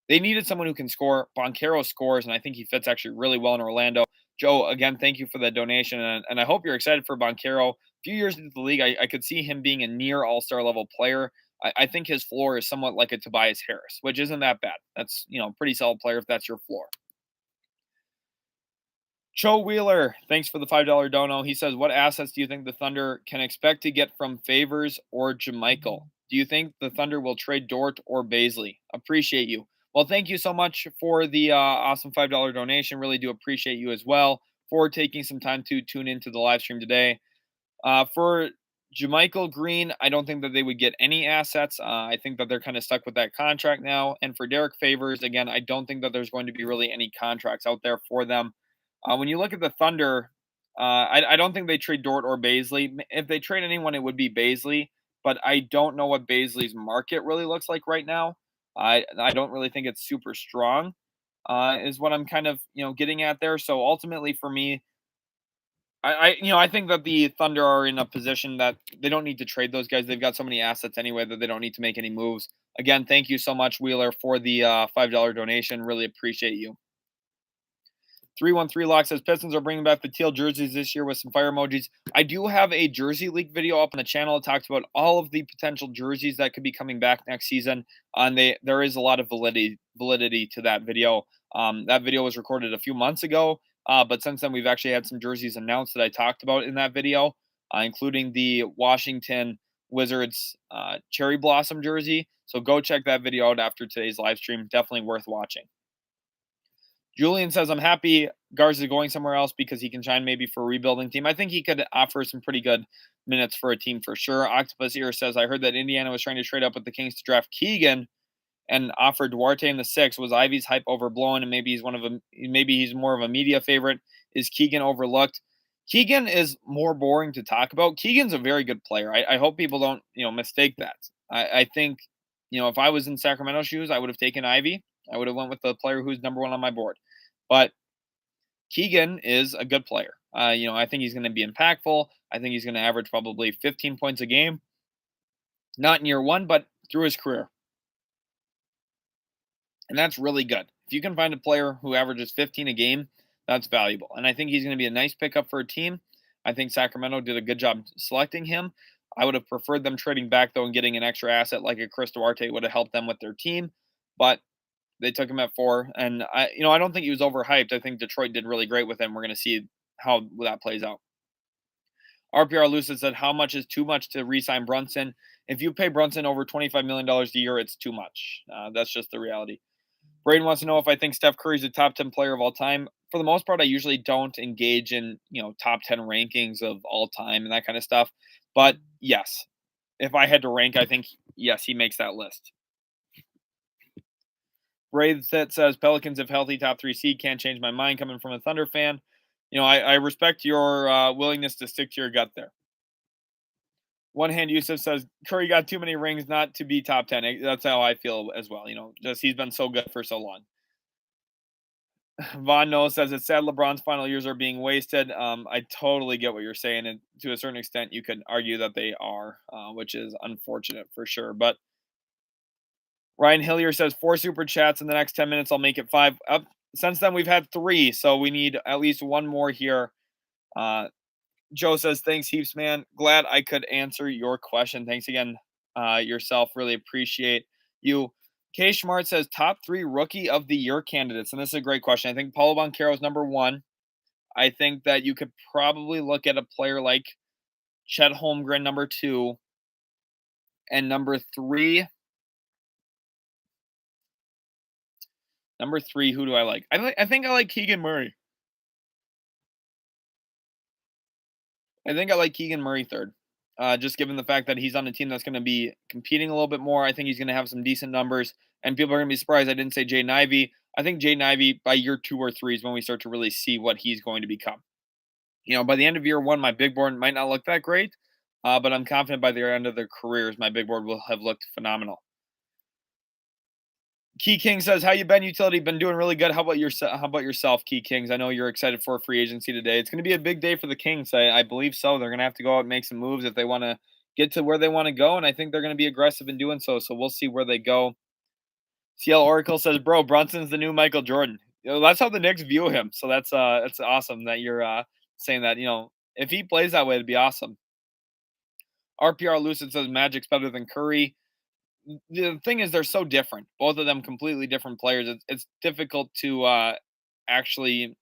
They needed someone who can score. Banchero scores, and I think he fits actually really well in Orlando. Joe, again, thank you for the donation, and I hope you're excited for Banchero. A few years into the league, I could see him being a near all-star level player. I think his floor is somewhat like a Tobias Harris, which isn't that bad. That's, pretty solid player if that's your floor. Joe Wheeler, thanks for the $5 dono. He says, what assets do you think the Thunder can expect to get from Favors or Jamichael? Do you think the Thunder will trade Dort or Baisley? Appreciate you. Well, thank you so much for the awesome $5 donation. Really do appreciate you as well for taking some time to tune into the live stream today. For Jamichael Green, I don't think that they would get any assets. I think that they're kind of stuck with that contract now. And for Derek Favors, again, I don't think that there's going to be really any contracts out there for them. When you look at the Thunder, I don't think they trade Dort or Baisley. If they trade anyone, it would be Baisley. But I don't know what Baisley's market really looks like right now. I don't really think it's super strong, is what I'm kind of getting at there. So ultimately, for me, I think that the Thunder are in a position that they don't need to trade those guys. They've got so many assets anyway that they don't need to make any moves. Again, thank you so much, Wheeler, for the $5 donation. Really appreciate you. 313 Lock says Pistons are bringing back the teal jerseys this year with some fire emojis. I do have a jersey leak video up on the channel. It talks about all of the potential jerseys that could be coming back next season. And there is a lot of validity to that video. That video was recorded a few months ago, but since then we've actually had some jerseys announced that I talked about in that video, including the Washington Wizards cherry blossom jersey. So go check that video out after today's live stream. Definitely worth watching. Julian says, I'm happy Garza is going somewhere else because he can shine maybe for a rebuilding team. I think he could offer some pretty good minutes for a team for sure. Octopus Ear says, I heard that Indiana was trying to trade up with the Kings to draft Keegan and offer Duarte in the 6th. Was Ivy's hype overblown? And maybe he's more of a media favorite. Is Keegan overlooked? Keegan is more boring to talk about. Keegan's a very good player. I hope people don't, mistake that. I think, if I was in Sacramento shoes, I would have taken Ivy. I would have went with the player who's number one on my board. But Keegan is a good player. I think he's going to be impactful. I think he's going to average probably 15 points a game. Not in year one, but through his career. And that's really good. If you can find a player who averages 15 a game, that's valuable. And I think he's going to be a nice pickup for a team. I think Sacramento did a good job selecting him. I would have preferred them trading back, though, and getting an extra asset like a Chris Duarte would have helped them with their team. But they took him at 4, and I don't think he was overhyped. I think Detroit did really great with him. We're going to see how that plays out. RPR Lucid said, how much is too much to re-sign Brunson? If you pay Brunson over $25 million a year, it's too much. That's just the reality. Braden wants to know if I think Steph Curry's a top 10 player of all time. For the most part, I usually don't engage in, top 10 rankings of all time and that kind of stuff. But yes, if I had to rank, I think, yes, he makes that list. Brave that says Pelicans if healthy top 3 seed. Can't change my mind coming from a Thunder fan. I respect your willingness to stick to your gut there. One hand Yusuf says Curry got too many rings not to be top 10. That's how I feel as well. Just he's been so good for so long. Von Noel says it's sad LeBron's final years are being wasted. I totally get what you're saying, and to a certain extent, you could argue that they are, which is unfortunate for sure. But Ryan Hillier says 4 super chats in the next 10 minutes. I'll make it 5. Up since then, we've had 3, so we need at least one more here. Joe says thanks heaps, man. Glad I could answer your question. Thanks again, yourself. Really appreciate you. K Smart says top 3 rookie of the year candidates, and this is a great question. I think Paulo Banchero is number 1. I think that you could probably look at a player like Chet Holmgren, number 2, and number 3. Number 3, who do I like? I think I like Keegan Murray. I think I like Keegan Murray third. Just given the fact that he's on a team that's going to be competing a little bit more, I think he's going to have some decent numbers, and people are going to be surprised I didn't say Jaden Ivey. I think Jaden Ivey by year 2 or 3 is when we start to really see what he's going to become. By the end of year 1, my big board might not look that great, but I'm confident by the end of their careers, my big board will have looked phenomenal. Key King says, "How you been, utility? Been doing really good. How about yourself, Key Kings? I know you're excited for free agency today. It's going to be a big day for the Kings. I believe so. They're going to have to go out and make some moves if they want to get to where they want to go, and I think they're going to be aggressive in doing so. So we'll see where they go." CL Oracle says, "Bro, Brunson's the new Michael Jordan." That's how the Knicks view him. So that's awesome that you're saying that. If he plays that way, it'd be awesome. RPR Lucid says Magic's better than Curry. The thing is they're so different. Both of them completely different players. It's difficult to actually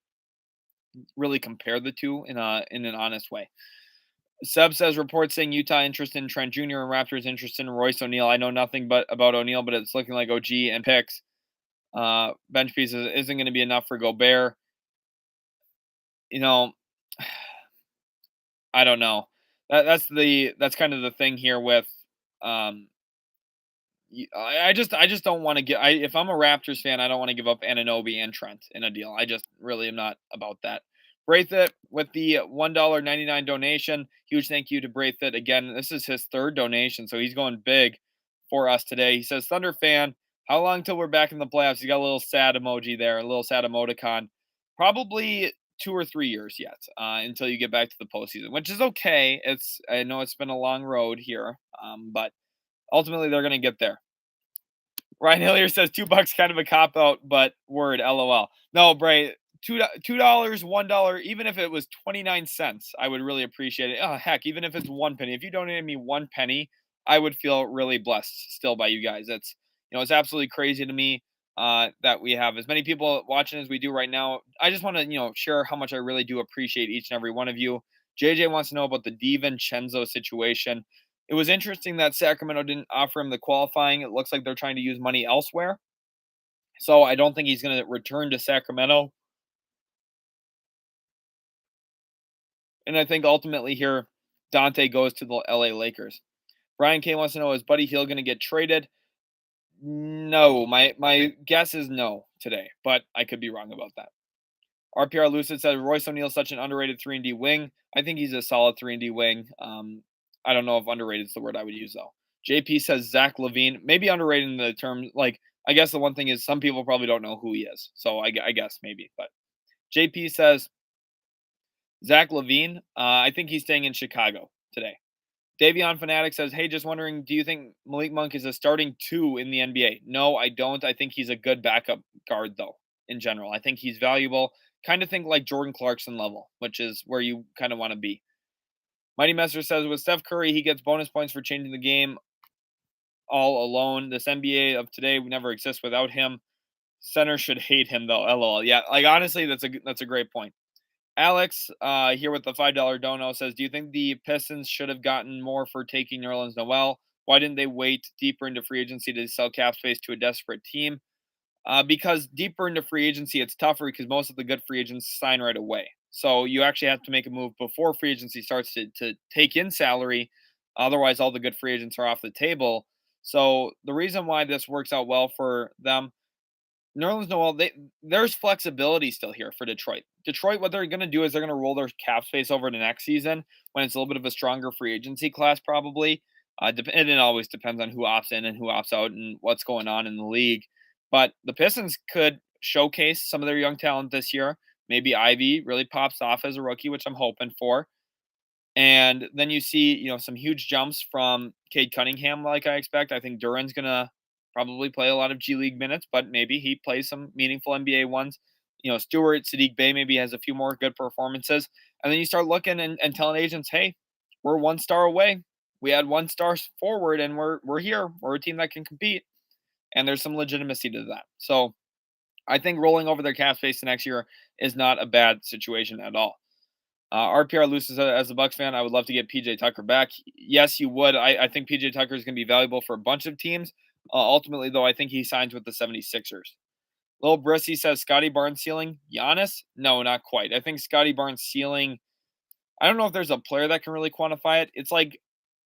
really compare the two in an honest way. Seb says reports saying Utah interested in Trent Jr. and Raptors interested in Royce O'Neal. I know nothing but about O'Neal, but it's looking like OG and picks. Bench pieces isn't going to be enough for Gobert. I don't know. That's kind of the thing here with I just don't want to get. If I'm a Raptors fan, I don't want to give up Anunoby and Trent in a deal. I just really am not about that. Braithwaite with the $1.99 donation. Huge thank you to Braithwaite again. This is his 3rd donation, so he's going big for us today. He says, "Thunder fan, how long till we're back in the playoffs?" He got a little sad emoji there, a little sad emoticon. Probably 2 or 3 years yet until you get back to the postseason, which is okay. I know it's been a long road here, but ultimately they're going to get there. Ryan Hillier says $2 kind of a cop out, but word, LOL. No, Bray, $2, $1, even if it was 29 cents, I would really appreciate it. Oh, heck, even if it's 1 penny. If you donated me 1 penny, I would feel really blessed still by you guys. It's absolutely crazy to me that we have as many people watching as we do right now. I just want to, share how much I really do appreciate each and every one of you. JJ wants to know about the DiVincenzo situation. It was interesting that Sacramento didn't offer him the qualifying. It looks like they're trying to use money elsewhere. So I don't think he's going to return to Sacramento. And I think ultimately here, Dante goes to the LA Lakers. Brian K wants to know, is Buddy Hield going to get traded? No, my guess is no today, but I could be wrong about that. RPR Lucid says Royce O'Neal is such an underrated 3-and-D wing. I think he's a solid 3-and-D wing. I don't know if underrated is the word I would use, though. JP says Zach LaVine. Maybe underrated in the term. I guess the one thing is some people probably don't know who he is. So I guess maybe. But JP says Zach LaVine. I think he's staying in Chicago today. Davion Fanatic says, hey, just wondering, do you think Malik Monk is a starting 2 in the NBA? No, I don't. I think he's a good backup guard, though, in general. I think he's valuable. Kind of think like Jordan Clarkson level, which is where you kind of want to be. Mighty Messer says, with Steph Curry, he gets bonus points for changing the game all alone. This NBA of today would never exist without him. Center should hate him, though. LOL. Yeah, honestly, that's a great point. Alex, here with the $5 dono, says, do you think the Pistons should have gotten more for taking Nerlens Noel? Why didn't they wait deeper into free agency to sell cap space to a desperate team? Because deeper into free agency, it's tougher because most of the good free agents sign right away. So you actually have to make a move before free agency starts to take in salary. Otherwise, all the good free agents are off the table. So the reason why this works out well for them, Nerlens Noel, there's flexibility still here for Detroit. Detroit, what they're going to do is they're going to roll their cap space over to next season when it's a little bit of a stronger free agency class, probably. And it always depends on who opts in and who opts out and what's going on in the league. But the Pistons could showcase some of their young talent this year. Maybe Ivy really pops off as a rookie, which I'm hoping for. And then you see, some huge jumps from Cade Cunningham, like I expect. I think Durant's gonna probably play a lot of G League minutes, but maybe he plays some meaningful NBA ones. Stewart, Sadiq Bey maybe has a few more good performances. And then you start looking and telling agents, hey, we're 1 star away. We had 1 star forward and we're here. We're a team that can compete. And there's some legitimacy to that. So I think rolling over their cap space the next year is not a bad situation at all. RPR loses as a Bucks fan. I would love to get PJ Tucker back. Yes, you would. I think PJ Tucker is going to be valuable for a bunch of teams. Ultimately, though, I think he signs with the 76ers. Lil Brissy says Scotty Barnes ceiling. Giannis? No, not quite. I think Scotty Barnes ceiling. I don't know if there's a player that can really quantify it. It's like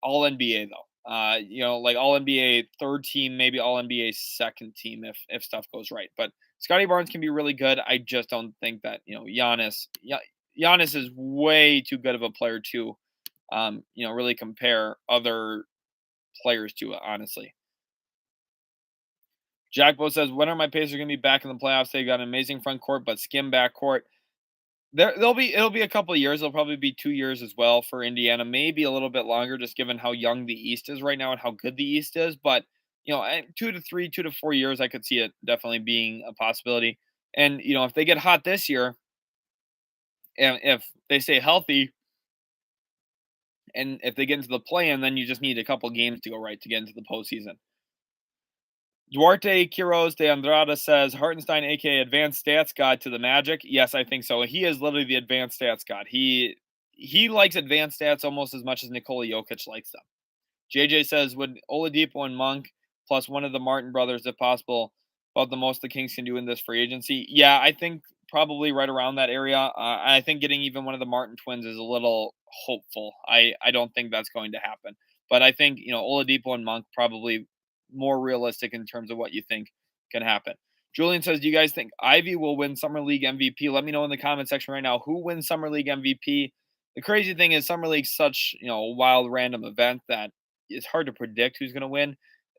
all NBA though. Like all NBA third team, maybe all NBA second team if stuff goes right. But Scotty Barnes can be really good. I just don't think that Giannis is way too good of a player to, really compare other players to it, honestly. Jackbo says, when are my Pacers going to be back in the playoffs? They got an amazing front court, but skim back court. It'll be a couple of years. It'll probably be 2 years as well for Indiana, maybe a little bit longer, just given how young the East is right now and how good the East is. But 2 to 4 years, I could see it definitely being a possibility. And if they get hot this year, and if they stay healthy, and if they get into the play-in, then you just need a couple games to go right to get into the postseason. Duarte Quiroz de Andrada says Hartenstein, aka Advanced Stats God to the Magic. Yes, I think so. He is literally the Advanced Stats God. He likes advanced stats almost as much as Nikola Jokic likes them. JJ says, would Oladipo and Monk plus one of the Martin brothers, if possible, about the most the Kings can do in this free agency? Yeah, I think probably right around that area. I think getting even one of the Martin twins is a little hopeful. I don't think that's going to happen. But I think, Oladipo and Monk probably more realistic in terms of what you think can happen. Julian says, do you guys think Ivy will win Summer League MVP? Let me know in the comment section right now who wins Summer League MVP. The crazy thing is Summer League's such, a wild random event that it's hard to predict who's going to win.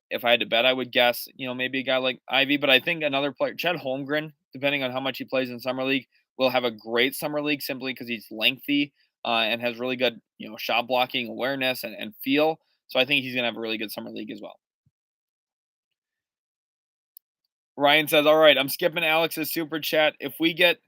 If I had to bet, I would guess, maybe a guy like Ivy, but I think another player, Chet Holmgren, depending on how much he plays in Summer League, will have a great Summer League simply because he's lengthy and has really good, shot blocking awareness and feel. So I think he's going to have a really good Summer League as well. Ryan says, all right, I'm skipping Alex's super chat. If we get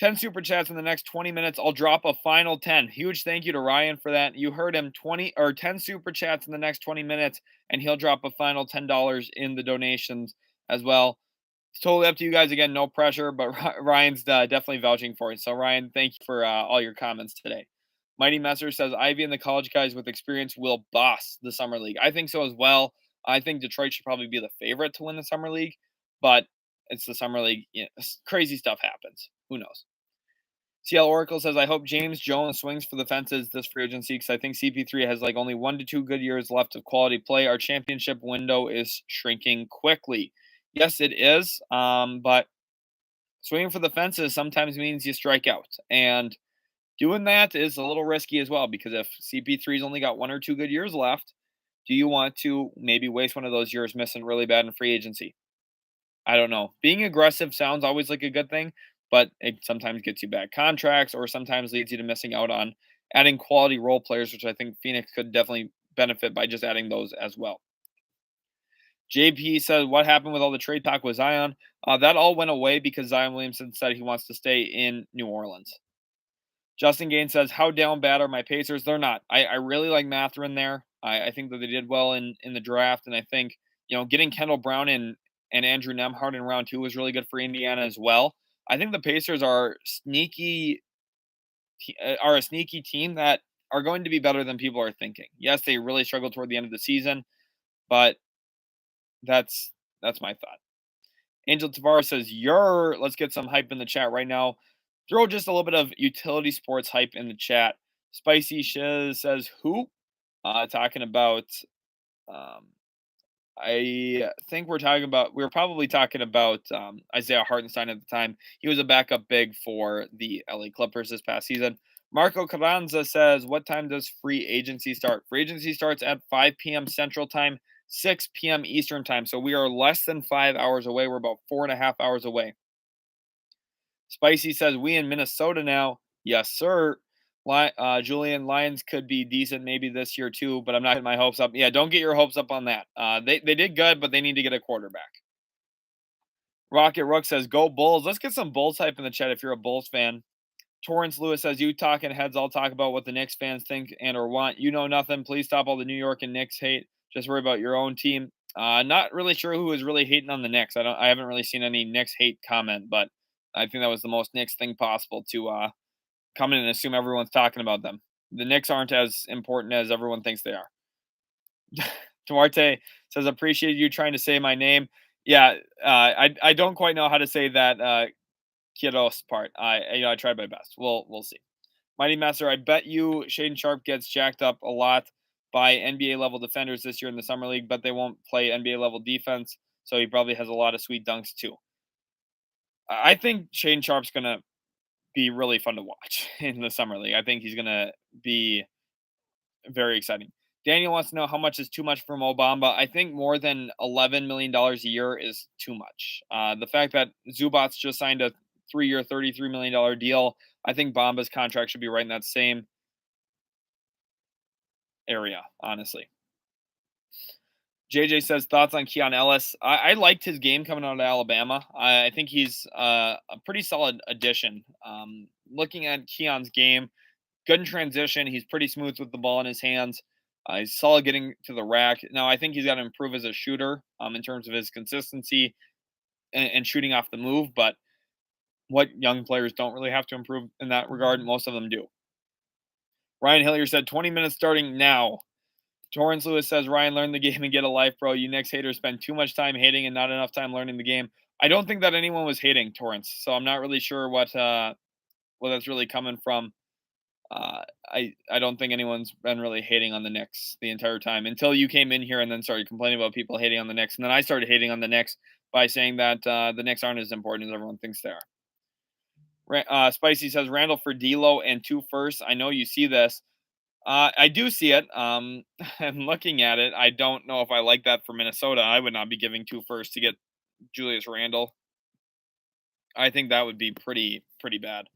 10 super chats in the next 20 minutes, I'll drop a final 10. Huge thank you to Ryan for that. You heard him, 10 super chats in the next 20 minutes, and he'll drop a final $10 in the donations as well. It's totally up to you guys. Again, no pressure, but Ryan's definitely vouching for it. So, Ryan, thank you for all your comments today. Mighty Messer says, Ivy and the college guys with experience will boss the Summer League. I think so as well. I think Detroit should probably be the favorite to win the Summer League, but it's the Summer League. Crazy stuff happens. Who knows? CL Oracle says, I hope James Jones swings for the fences this free agency because I think CP3 has like only 1 to 2 good years left of quality play. Our championship window is shrinking quickly. Yes, it is. But swinging for the fences sometimes means you strike out. And doing that is a little risky as well because if CP3's only got 1 or 2 good years left, do you want to maybe waste one of those years missing really bad in free agency? I don't know. Being aggressive sounds always like a good thing, but it sometimes gets you bad contracts or sometimes leads you to missing out on adding quality role players, which I think Phoenix could definitely benefit by just adding those as well. JP says, what happened with all the trade talk with Zion? That all went away because Zion Williamson said he wants to stay in New Orleans. Justin Gaines says, how down bad are my Pacers? They're not. I really like Mathurin there. I think that they did well in the draft, and I think, getting Kendall Brown and Andrew Nembhard in round 2 was really good for Indiana as well. I think the Pacers are a sneaky team that are going to be better than people are thinking. Yes, they really struggled toward the end of the season, but that's my thought. Angel Tavares says, let's get some hype in the chat right now. Throw just a little bit of utility sports hype in the chat. Spicy Shiz says, who? Talking about, I think we were probably talking about Isaiah Hartenstein at the time. He was a backup big for the LA Clippers this past season. Marco Carranza says, "What time does free agency start?" Free agency starts at 5 p.m. Central Time, 6 p.m. Eastern Time. So we are less than 5 hours away. We're about 4.5 hours away. Spicy says, "We in Minnesota now." Yes, sir. Julian, Lions could be decent maybe this year too, but I'm not getting my hopes up. Yeah, don't get your hopes up on that. They did good, but they need to get a quarterback. Rocket Rook says, "Go Bulls." Let's get some Bulls hype in the chat if you're a Bulls fan. Torrance Lewis says, "You talking heads, I'll talk about what the Knicks fans think and or want. You know nothing. Please stop all the New York and Knicks hate. Just worry about your own team." Not really sure who is really hating on the Knicks. I haven't really seen any Knicks hate comment, but I think that was the most Knicks thing possible to come in and assume everyone's talking about them. The Knicks aren't as important as everyone thinks they are. Duarte says, "Appreciate you trying to say my name." Yeah, I don't quite know how to say that Kiddos part. I tried my best. We'll see. Mighty Master, I bet you Shaden Sharp gets jacked up a lot by NBA level defenders this year in the summer league, but they won't play NBA level defense, so he probably has a lot of sweet dunks too. I think Shaden Sharp's gonna be really fun to watch in the summer league. I think he's gonna be very exciting. Daniel wants to know how much is too much from Obama. I think more than $11 million a year is too much. The fact that Zubats just signed a 3-year, $33 million deal, I think Bamba's contract should be right in that same area, honestly. JJ says, "Thoughts on Keon Ellis?" I liked his game coming out of Alabama. I think he's a pretty solid addition. Looking at Keon's game, good in transition. He's pretty smooth with the ball in his hands. He's solid getting to the rack. Now, I think he's got to improve as a shooter in terms of his consistency and shooting off the move. But what young players don't really have to improve in that regard, most of them do. Ryan Hillier said, 20 minutes starting now. Torrance Lewis says, "Ryan, learn the game and get a life, bro. You Knicks haters spend too much time hating and not enough time learning the game." I don't think that anyone was hating Torrance, so I'm not really sure what that's really coming from. I don't think anyone's been really hating on the Knicks the entire time until you came in here and then started complaining about people hating on the Knicks, and then I started hating on the Knicks by saying that the Knicks aren't as important as everyone thinks they are. Spicy says, "Randall for D'Lo and 2 firsts." I know you see this. I do see it. I'm looking at it. I don't know if I like that for Minnesota. I would not be giving 2 firsts to get Julius Randle. I think that would be pretty bad.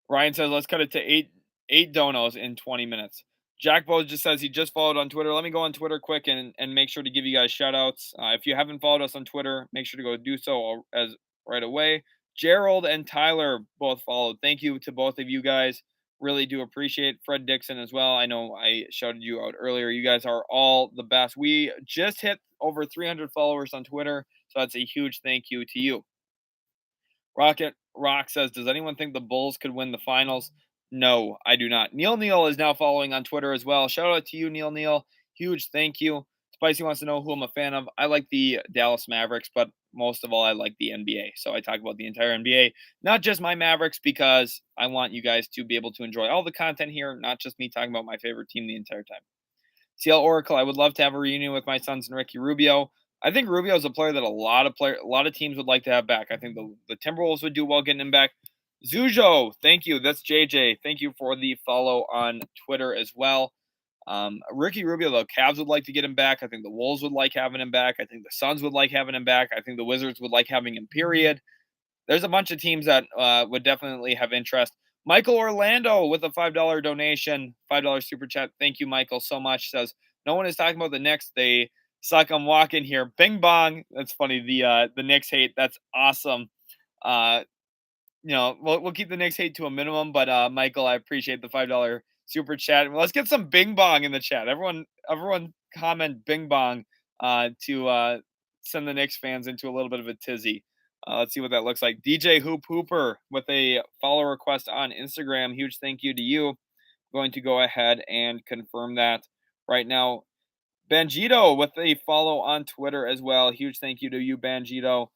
Ryan says, "Let's cut it to eight donos in 20 minutes." Jack Bose just says he just followed on Twitter. Let me go on Twitter quick and make sure to give you guys shout outs. If you haven't followed us on Twitter, make sure to go do so as right away. Gerald and Tyler both followed. Thank you to both of you guys. Really do appreciate Fred Dixon as well. I know I shouted you out earlier. You guys are all the best. We just hit over 300 followers on Twitter, so that's a huge thank you to you. Rocket Rock says, "Does anyone think the Bulls could win the finals?" No, I do not. Neil is now following on Twitter as well. Shout out to you, Neil. Huge thank you. Spicy wants to know who I'm a fan of. I like the Dallas Mavericks, but most of all, I like the NBA. So I talk about the entire NBA, not just my Mavericks, because I want you guys to be able to enjoy all the content here, not just me talking about my favorite team the entire time. CL Oracle, I would love to have a reunion with my sons and Ricky Rubio. I think Rubio is a player that a lot of teams would like to have back. I think the Timberwolves would do well getting him back. Zujo, thank you. That's JJ. Thank you for the follow on Twitter as well. Ricky Rubio, the Cavs would like to get him back. I think the Wolves would like having him back. I think the Suns would like having him back. I think the Wizards would like having him, period. There's a bunch of teams that would definitely have interest. Michael Orlando with a $5 donation, $5 super chat. Thank you, Michael, so much. Says, "No one is talking about the Knicks. They suck. I'm walking here." Bing bong. That's funny. The Knicks hate. That's awesome. Uh, we'll keep the Knicks hate to a minimum, but Michael, I appreciate the $5 super chat. Let's get some bing bong in the chat. Everyone comment bing bong to send the Knicks fans into a little bit of a tizzy. Let's see what that looks like. DJ Hoop Hooper with a follow request on Instagram. Huge thank you to you. I'm going to go ahead and confirm that right now. Banjito with a follow on Twitter as well. Huge thank you to you, Banjito.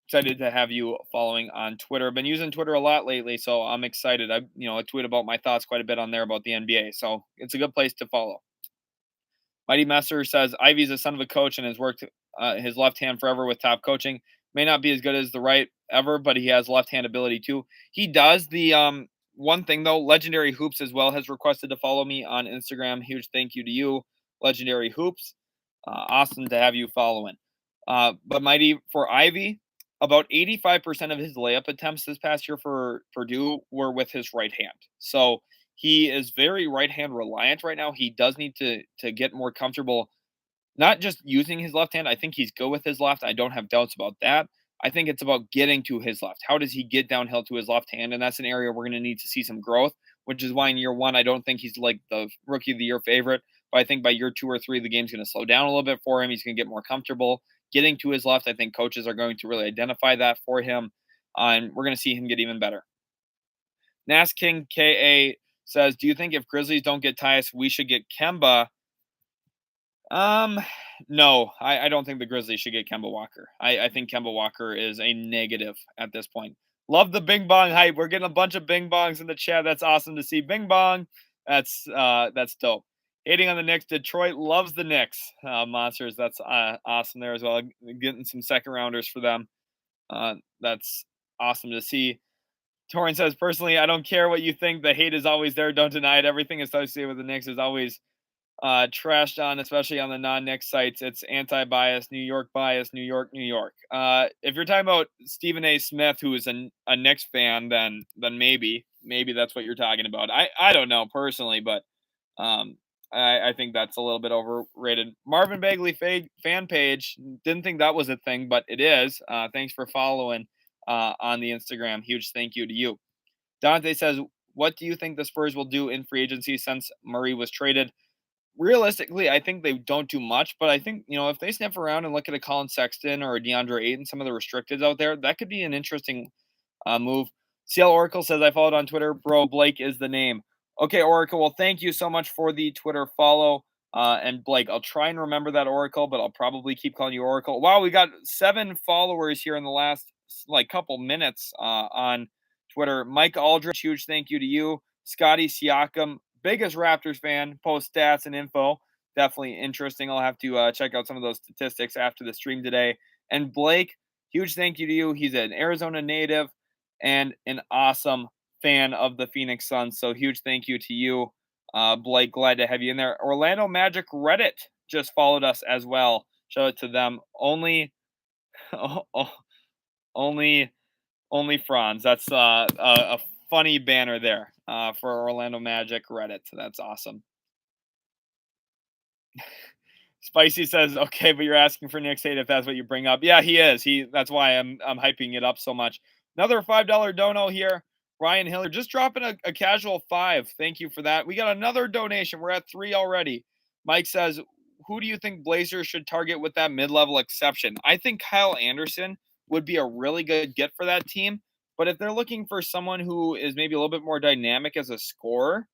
Excited to have you following on Twitter. Been using Twitter a lot lately, so I'm excited. I tweet about my thoughts quite a bit on there about the NBA, so it's a good place to follow. Mighty Messer says Ivy's a son of a coach and has worked his left hand forever with top coaching. May not be as good as the right ever, but he has left hand ability too. He does. The one thing though, Legendary Hoops as well has requested to follow me on Instagram. Huge thank you to you, Legendary Hoops. Awesome to have you following. But Mighty, for Ivy, about 85% of his layup attempts this past year for Purdue were with his right hand. So he is very right hand reliant right now. He does need to get more comfortable, not just using his left hand. I think he's good with his left. I don't have doubts about that. I think it's about getting to his left. How does he get downhill to his left hand? And that's an area we're going to need to see some growth, which is why in year one, I don't think he's like the rookie of the year favorite. But I think by year 2 or 3, the game's going to slow down a little bit for him. He's going to get more comfortable getting to his left. I think coaches are going to really identify that for him. And we're going to see him get even better. Nas King KA says, do you think if Grizzlies don't get Tyus, we should get Kemba? No, I don't think the Grizzlies should get Kemba Walker. I think Kemba Walker is a negative at this point. Love the Bing Bong hype. We're getting a bunch of Bing Bongs in the chat. That's awesome to see. Bing Bong. That's dope. Hating on the Knicks. Detroit loves the Knicks. Monsters. That's awesome there as well. Getting some second rounders for them. That's awesome to see. Torin says, personally, I don't care what you think. The hate is always there. Don't deny it. Everything associated with the Knicks is always trashed on, especially on the non-Knicks sites. It's anti-bias, New York bias, New York, New York. If you're talking about Stephen A. Smith, who is a Knicks fan, then maybe that's what you're talking about. I don't know personally, but I think that's a little bit overrated. Marvin Bagley fan page, didn't think that was a thing, but it is. Thanks for following on the Instagram. Huge thank you to you. Dante says, what do you think the Spurs will do in free agency since Murray was traded? Realistically, I think they don't do much, but I think, if they sniff around and look at a Colin Sexton or a DeAndre Ayton, some of the restricteds out there, that could be an interesting move. CL Oracle says, I followed on Twitter. Bro, Blake is the name. Okay, Oracle. Well, thank you so much for the Twitter follow. And Blake, I'll try and remember that Oracle, but I'll probably keep calling you Oracle. Wow, we got 7 followers here in the last couple minutes on Twitter. Mike Aldrich, huge thank you to you. Scotty Siakam, biggest Raptors fan, post stats and info. Definitely interesting. I'll have to check out some of those statistics after the stream today. And Blake, huge thank you to you. He's an Arizona native and an awesome fan of the Phoenix Suns. So huge thank you to you, Blake. Glad to have you in there. Orlando Magic Reddit just followed us as well. Show it to them. Only Franz. That's a funny banner there for Orlando Magic Reddit. That's awesome. Spicy says, okay, but you're asking for Nick's hate if that's what you bring up. Yeah, he is. That's why I'm hyping it up so much. Another $5 dono here. Ryan Hiller just dropping a casual 5. Thank you for that. We got another donation. We're at 3 already. Mike says, who do you think Blazers should target with that mid-level exception? I think Kyle Anderson would be a really good get for that team. But if they're looking for someone who is maybe a little bit more dynamic as a scorer,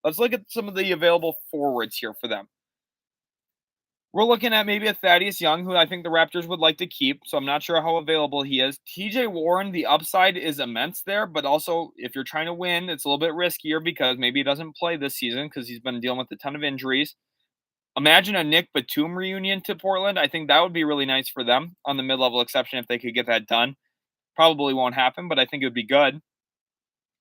let's look at some of the available forwards here for them. We're looking at maybe a Thaddeus Young, who I think the Raptors would like to keep, so I'm not sure how available he is. TJ Warren, the upside is immense there, but also if you're trying to win, it's a little bit riskier because maybe he doesn't play this season because he's been dealing with a ton of injuries. Imagine a Nick Batum reunion to Portland. I think that would be really nice for them on the mid-level exception if they could get that done. Probably won't happen, but I think it would be good.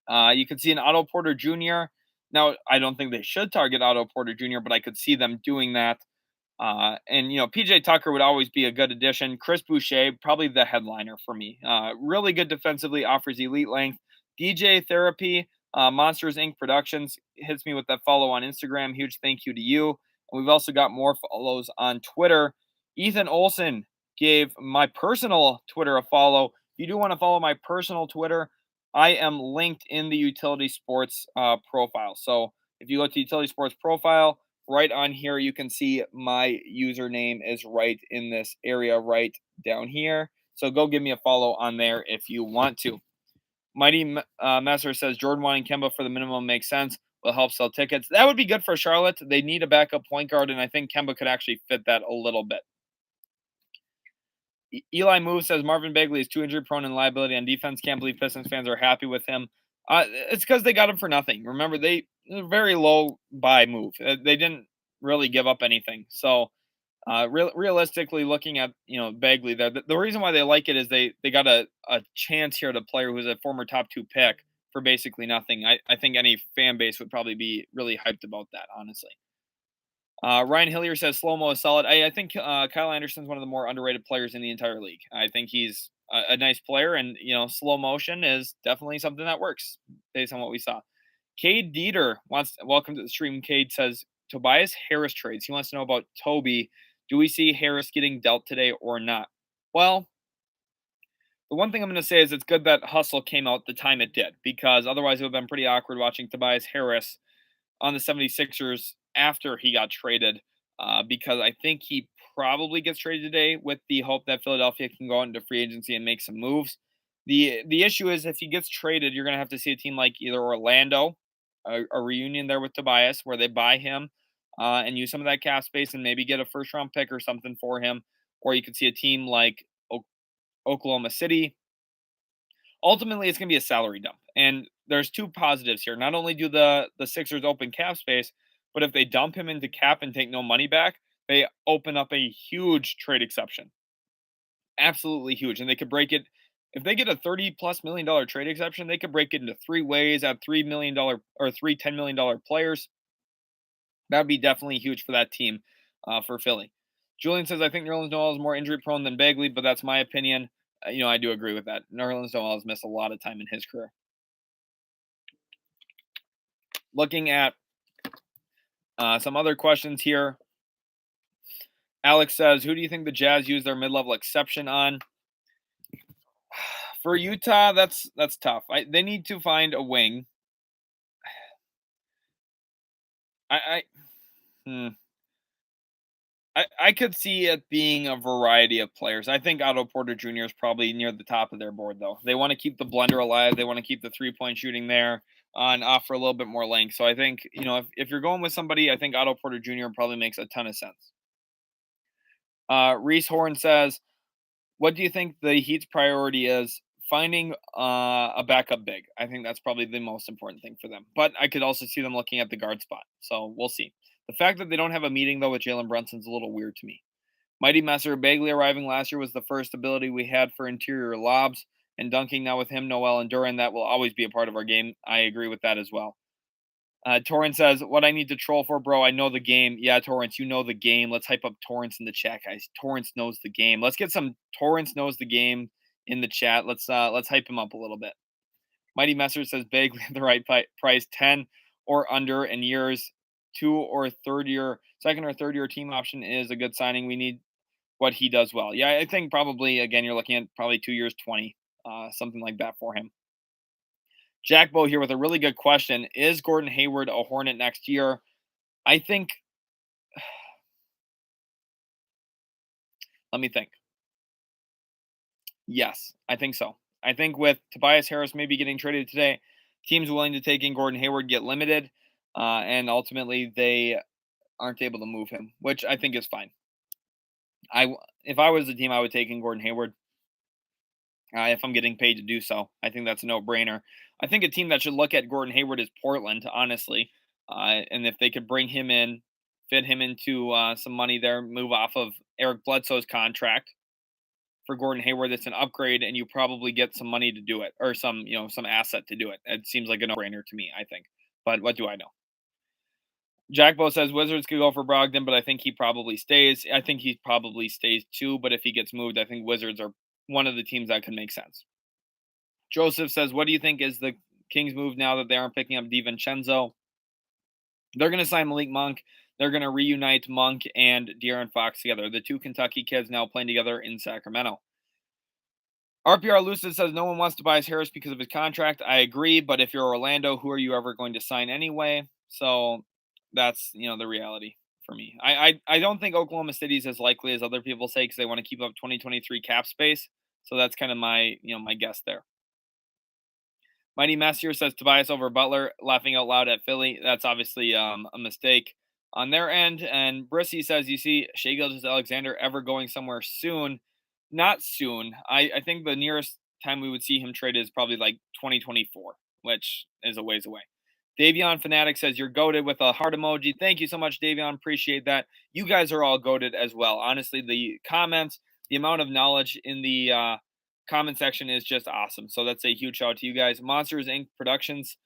You could see an Otto Porter Jr. Now, I don't think they should target Otto Porter Jr., but I could see them doing that. And PJ Tucker would always be a good addition. Chris Boucher, probably the headliner for me. Really good defensively, offers elite length. DJ Therapy, Monsters Inc. Productions hits me with that follow on Instagram. Huge thank you to you. And we've also got more follows on Twitter. Ethan Olson gave my personal Twitter a follow. If you do want to follow my personal Twitter, I am linked in the Utility Sports profile. So if you go to Utility Sports profile, right on here, you can see my username is right in this area right down here. So go give me a follow on there if you want to. Mighty Messer says Jordan wanting Kemba for the minimum makes sense. Will help sell tickets. That would be good for Charlotte. They need a backup point guard, and I think Kemba could actually fit that a little bit. Eli Move says Marvin Bagley is too injury prone and liability on defense. Can't believe Pistons fans are happy with him. It's because they got him for nothing. Remember, they very low buy move. They didn't really give up anything. So realistically, looking at Bagley, there, the reason why they like it is they got a chance here at a player who's a former top two pick for basically nothing. I think any fan base would probably be really hyped about that, honestly. Ryan Hillier says slow mo is solid. I think Kyle Anderson's one of the more underrated players in the entire league. I think he's a nice player, and slow motion is definitely something that works based on what we saw. Cade Dieter wants welcome to the stream. Cade says Tobias Harris trades. He wants to know about Toby. Do we see Harris getting dealt today or not? Well, the one thing I'm going to say is it's good that Hustle came out the time it did, because otherwise it would have been pretty awkward watching Tobias Harris on the 76ers after he got traded, because I think he probably gets traded today with the hope that Philadelphia can go out into free agency and make some moves. The issue is if he gets traded, you're going to have to see a team like either Orlando, a reunion there with Tobias, where they buy him and use some of that cap space and maybe get a first round pick or something for him. Or you could see a team like Oklahoma City. Ultimately, it's going to be a salary dump. And there's two positives here. Not only do the Sixers open cap space, but if they dump him into cap and take no money back, they open up a huge trade exception. Absolutely huge. And they could break it. If they get a $30+ million trade exception, they could break it into three ways at $3 million or three $10 million players. That would be definitely huge for that team, for Philly. Julian says, I think Nerlens Noel is more injury prone than Bagley, but that's my opinion. I do agree with that. Nerlens Noel has missed a lot of time in his career. Looking at some other questions here. Alex says, who do you think the Jazz use their mid-level exception on? For Utah, that's tough. They need to find a wing. I could see it being a variety of players. I think Otto Porter Jr. is probably near the top of their board, though. They want to keep the blender alive. They want to keep the three-point shooting there and offer a little bit more length. So I think, if you're going with somebody, I think Otto Porter Jr. probably makes a ton of sense. Reese Horn says, what do you think the Heat's priority is? Finding a backup big. I think that's probably the most important thing for them. But I could also see them looking at the guard spot. So we'll see. The fact that they don't have a meeting, though, with Jalen Brunson is a little weird to me. Mighty Messer, Bagley arriving last year was the first ability we had for interior lobs and dunking. Now with him, Noel, and Durant, that will always be a part of our game. I agree with that as well. Torrance says, what I need to troll for, bro, I know the game. Yeah, Torrance, you know the game. Let's hype up Torrance in the chat, guys. Torrance knows the game. Let's get some Torrance knows the game in the chat. Let's hype him up a little bit. Mighty Messer says, Bagley at the right price, 10 or under in years, second or third year team option is a good signing. We need what he does well. Yeah, I think probably, again, you're looking at probably 2 years, 20, something like that for him. Jack Bo here with a really good question. Is Gordon Hayward a Hornet next year? I think, let me think. Yes, I think so. I think with Tobias Harris maybe getting traded today, teams willing to take in Gordon Hayward get limited, and ultimately they aren't able to move him, which I think is fine. If I was the team, I would take in Gordon Hayward. If I'm getting paid to do so, I think that's a no-brainer. I think a team that should look at Gordon Hayward is Portland, honestly, and if they could bring him in, fit him into some money there, move off of Eric Bledsoe's contract for Gordon Hayward, it's an upgrade, and you probably get some money to do it, or some asset to do it. It seems like a no-brainer to me, I think. But what do I know? Jackbo says Wizards could go for Brogdon, but I think he probably stays. I think he probably stays too, but if he gets moved, I think Wizards are one of the teams that could make sense. Joseph says, what do you think is the Kings move now that they aren't picking up DiVincenzo? They're going to sign Malik Monk. They're going to reunite Monk and De'Aaron Fox together. The two Kentucky kids now playing together in Sacramento. RPR Lucid says no one wants Tobias Harris because of his contract. I agree, but if you're Orlando, who are you ever going to sign anyway? So that's the reality for me. I don't think Oklahoma City is as likely as other people say because they want to keep up 2023 cap space. So that's kind of my my guess there. Mighty Messier says Tobias over Butler, laughing out loud at Philly. That's obviously a mistake on their end. And Brissy says, you see Shai Gilgeous-Alexander ever going somewhere soon? Not soon. I think the nearest time we would see him traded is probably like 2024, which is a ways away. Davion Fanatic says you're goated with a heart emoji. Thank you so much, Davion. Appreciate that. You guys are all goated as well. Honestly, the comments, the amount of knowledge in the comment section is just awesome. So that's a huge shout out to you guys. Monsters Inc. Productions,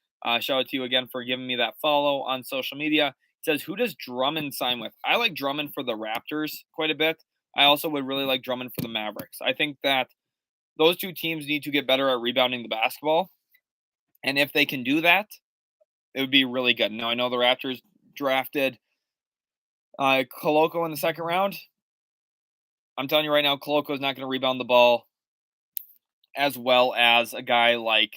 shout out to you again for giving me that follow on social media. It says, who does Drummond sign with? I like Drummond for the Raptors quite a bit. I also would really like Drummond for the Mavericks. I think that those two teams need to get better at rebounding the basketball. And if they can do that, it would be really good. Now, I know the Raptors drafted Koloko in the second round. I'm telling you right now, Koloko is not going to rebound the ball as well as a guy like,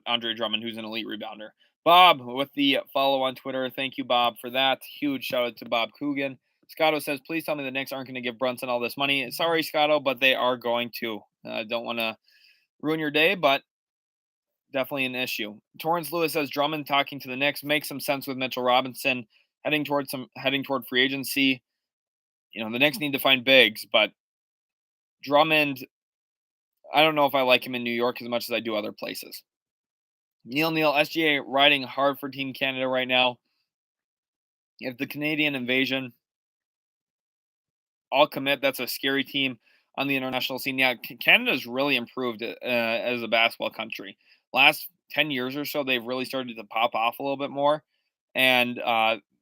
Andre Drummond, who's an elite rebounder. Bob with the follow on Twitter. Thank you, Bob, for that. Huge shout out to Bob Coogan. Scotto says, please tell me the Knicks aren't going to give Brunson all this money. Sorry, Scotto, but they are going to. Don't want to ruin your day, but definitely an issue. Torrance Lewis says Drummond talking to the Knicks makes some sense with Mitchell Robinson heading toward free agency. The Knicks need to find bigs, but Drummond, I don't know if I like him in New York as much as I do other places. Neil SGA riding hard for Team Canada right now. If the Canadian invasion all commit, that's a scary team on the international scene. Yeah, Canada's really improved as a basketball country. Last 10 years or so, they've really started to pop off a little bit more, and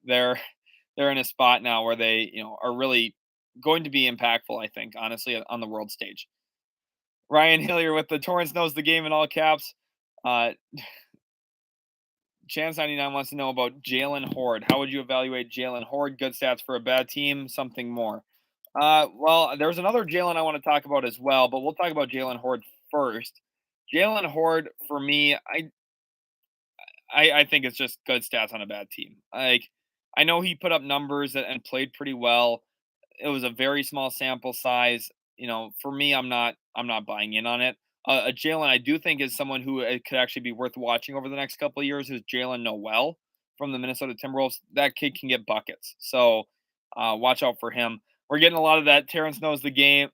they're in a spot now where they are really going to be impactful. I think honestly on the world stage. Ryan Hillier with the Torrance knows the game in all caps. Chance99 wants to know about Jalen Horde. How would you evaluate Jalen Horde? Good stats for a bad team, something more. Well, there's another Jalen I want to talk about as well, but we'll talk about Jalen Horde first. Jalen Horde, for me, I think it's just good stats on a bad team. Like, I know he put up numbers and played pretty well. It was a very small sample size. For me, I'm not buying in on it. Jalen, I do think is someone who could actually be worth watching over the next couple of years. Is Jalen Noel from the Minnesota Timberwolves? That kid can get buckets, so watch out for him. We're getting a lot of that. Torrance knows the game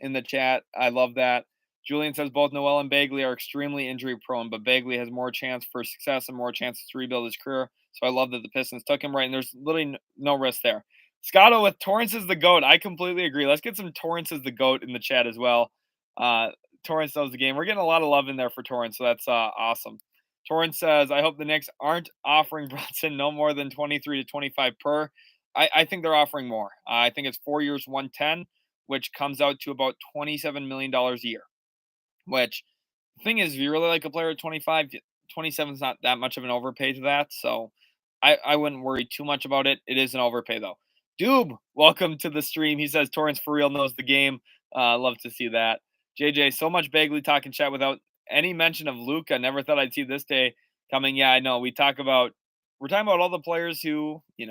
in the chat. I love that. Julian says both Noel and Bagley are extremely injury prone, but Bagley has more chance for success and more chances to rebuild his career. So I love that the Pistons took him right, and there's literally no risk there. Scotto with Torrance is the GOAT. I completely agree. Let's get some Torrance is the GOAT in the chat as well. Torrance knows the game. We're getting a lot of love in there for Torrance, so that's awesome. Torrance says, I hope the Knicks aren't offering Brunson no more than 23 to 25 per. I think they're offering more. I think it's 4 years, 110, which comes out to about $27 million a year. Which, the thing is, if you really like a player at 25, 27 is not that much of an overpay to that. So I wouldn't worry too much about it. It is an overpay, though. Doob, welcome to the stream. He says Torrance for real knows the game. Love to see that. JJ, so much Bagley talk and chat without any mention of Luka. Never thought I'd see this day coming. Yeah, I know. We're talking about all the players who, a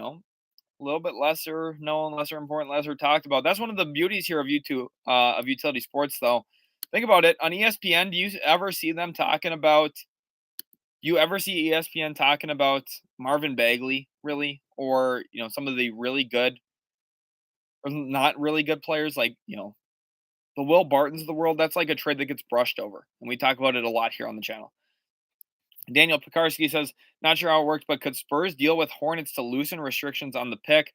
little bit lesser known, lesser important, lesser talked about. That's one of the beauties here of YouTube, of utility sports, though. Think about it. On ESPN, do you ever see them talking about? You ever see ESPN talking about Marvin Bagley, really, or some of the really good or not really good players like the Will Bartons of the world? That's like a trade that gets brushed over, and we talk about it a lot here on the channel. Daniel Pekarsky says, not sure how it worked, but could Spurs deal with Hornets to loosen restrictions on the pick?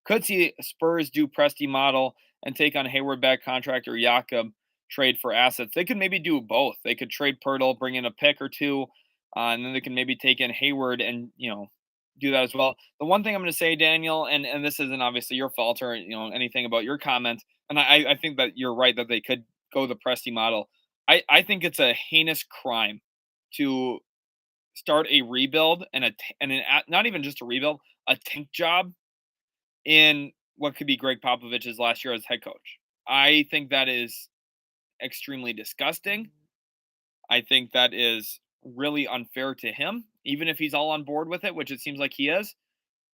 Could see Spurs do Presti model and take on Hayward back contract or Jakob trade for assets. They could maybe do both. They could trade Pirtle, bring in a pick or two, and then they can maybe take in Hayward and do that as well. The one thing I'm going to say, Daniel, and this isn't obviously your fault or anything about your comment, and I think that you're right that they could go the Presti model. I think it's a heinous crime to start a rebuild and not even just a rebuild, a tank job in what could be Greg Popovich's last year as head coach. I think that is extremely disgusting. I think that is really unfair to him, even if he's all on board with it, which it seems like he is.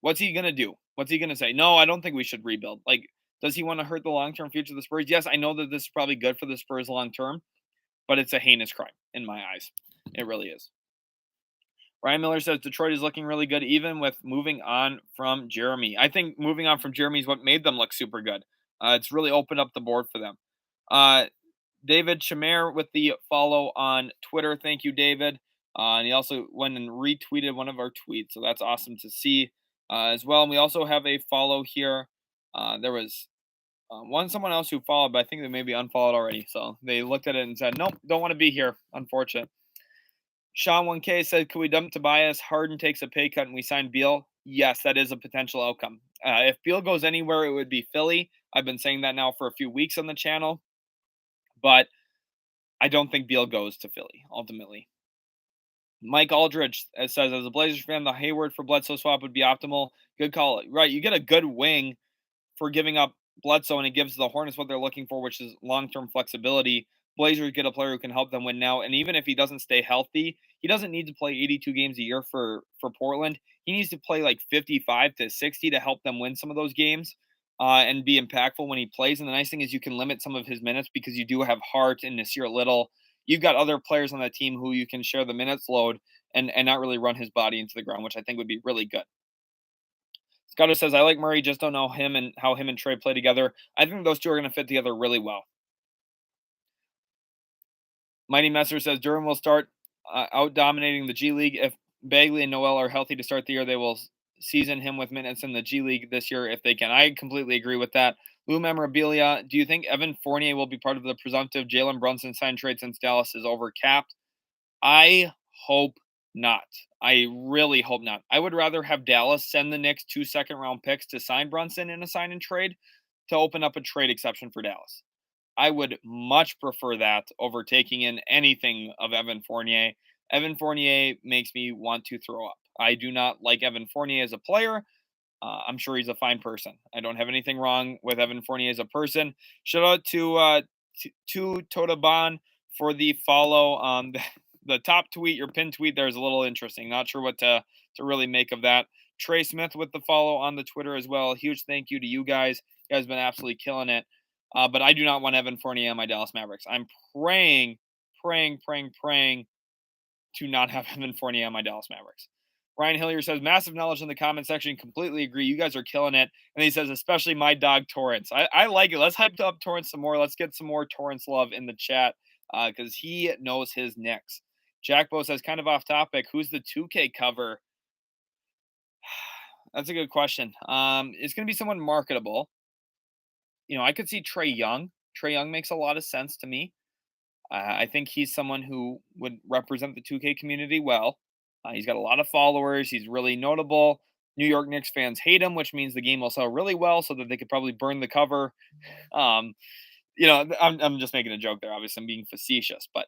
What's he going to do? What's he going to say? No, I don't think we should rebuild. Like, does he want to hurt the long-term future of the Spurs? Yes, I know that this is probably good for the Spurs long-term, but it's a heinous crime in my eyes. It really is. Ryan Miller says Detroit is looking really good, even with moving on from Jeremy. I think moving on from Jeremy is what made them look super good. It's really opened up the board for them. David Shamir with the follow on Twitter. Thank you, David. And he also went and retweeted one of our tweets, so that's awesome to see as well. And we also have a follow here. There was someone else who followed, but I think they maybe unfollowed already. So they looked at it and said, nope, don't want to be here. Unfortunate. Sean 1K said, could we dump Tobias? Harden takes a pay cut and we sign Beal? Yes, that is a potential outcome. If Beal goes anywhere, it would be Philly. I've been saying that now for a few weeks on the channel, but I don't think Beal goes to Philly ultimately. Mike Aldridge says, as a Blazers fan, the Hayward for Bledsoe swap would be optimal. Good call. Right. You get a good wing for giving up Bledsoe, and it gives the Hornets what they're looking for, which is long-term flexibility. Blazers get a player who can help them win now, and even if he doesn't stay healthy, he doesn't need to play 82 games a year for Portland. He needs to play like 55 to 60 to help them win some of those games and be impactful when he plays. And the nice thing is you can limit some of his minutes because you do have Hart and Nasir Little. You've got other players on that team who you can share the minutes load and not really run his body into the ground, which I think would be really good. Scotto says, I like Murray, just don't know him and how him and Trey play together. I think those two are going to fit together really well. Mighty Messer says, Durant will start out dominating the G League. If Bagley and Noel are healthy to start the year, they will season him with minutes in the G League this year if they can. I completely agree with that. Lou Memorabilia, do you think Evan Fournier will be part of the presumptive Jalen Brunson sign trade since Dallas is over capped? I hope not. I really hope not. I would rather have Dallas send the Knicks 2 second-round picks to sign Brunson in a sign and trade to open up a trade exception for Dallas. I would much prefer that over taking in anything of Evan Fournier. Evan Fournier makes me want to throw up. I do not like Evan Fournier as a player. I'm sure he's a fine person. I don't have anything wrong with Evan Fournier as a person. Shout out to Totaban for the follow. The top tweet, your pinned tweet there is a little interesting. Not sure what to really make of that. Trey Smith with the follow on the Twitter as well. Huge thank you to you guys. You guys have been absolutely killing it. But I do not want Evan Fournier on my Dallas Mavericks. I'm praying to not have Evan Fournier on my Dallas Mavericks. Ryan Hillier says, massive knowledge in the comment section. Completely agree. You guys are killing it. And he says, especially my dog Torrance. I like it. Let's hype up Torrance some more. Let's get some more Torrance love in the chat because he knows his Knicks. Jack Bo says, kind of off topic. Who's the 2K cover? That's a good question. It's going to be someone marketable. You know, I could see Trey Young. Trey Young makes a lot of sense to me. I think he's someone who would represent the 2K community well. He's got a lot of followers. He's really notable. New York Knicks fans hate him, which means the game will sell really well so that they could probably burn the cover. You know, I'm just making a joke there. Obviously, I'm being facetious, but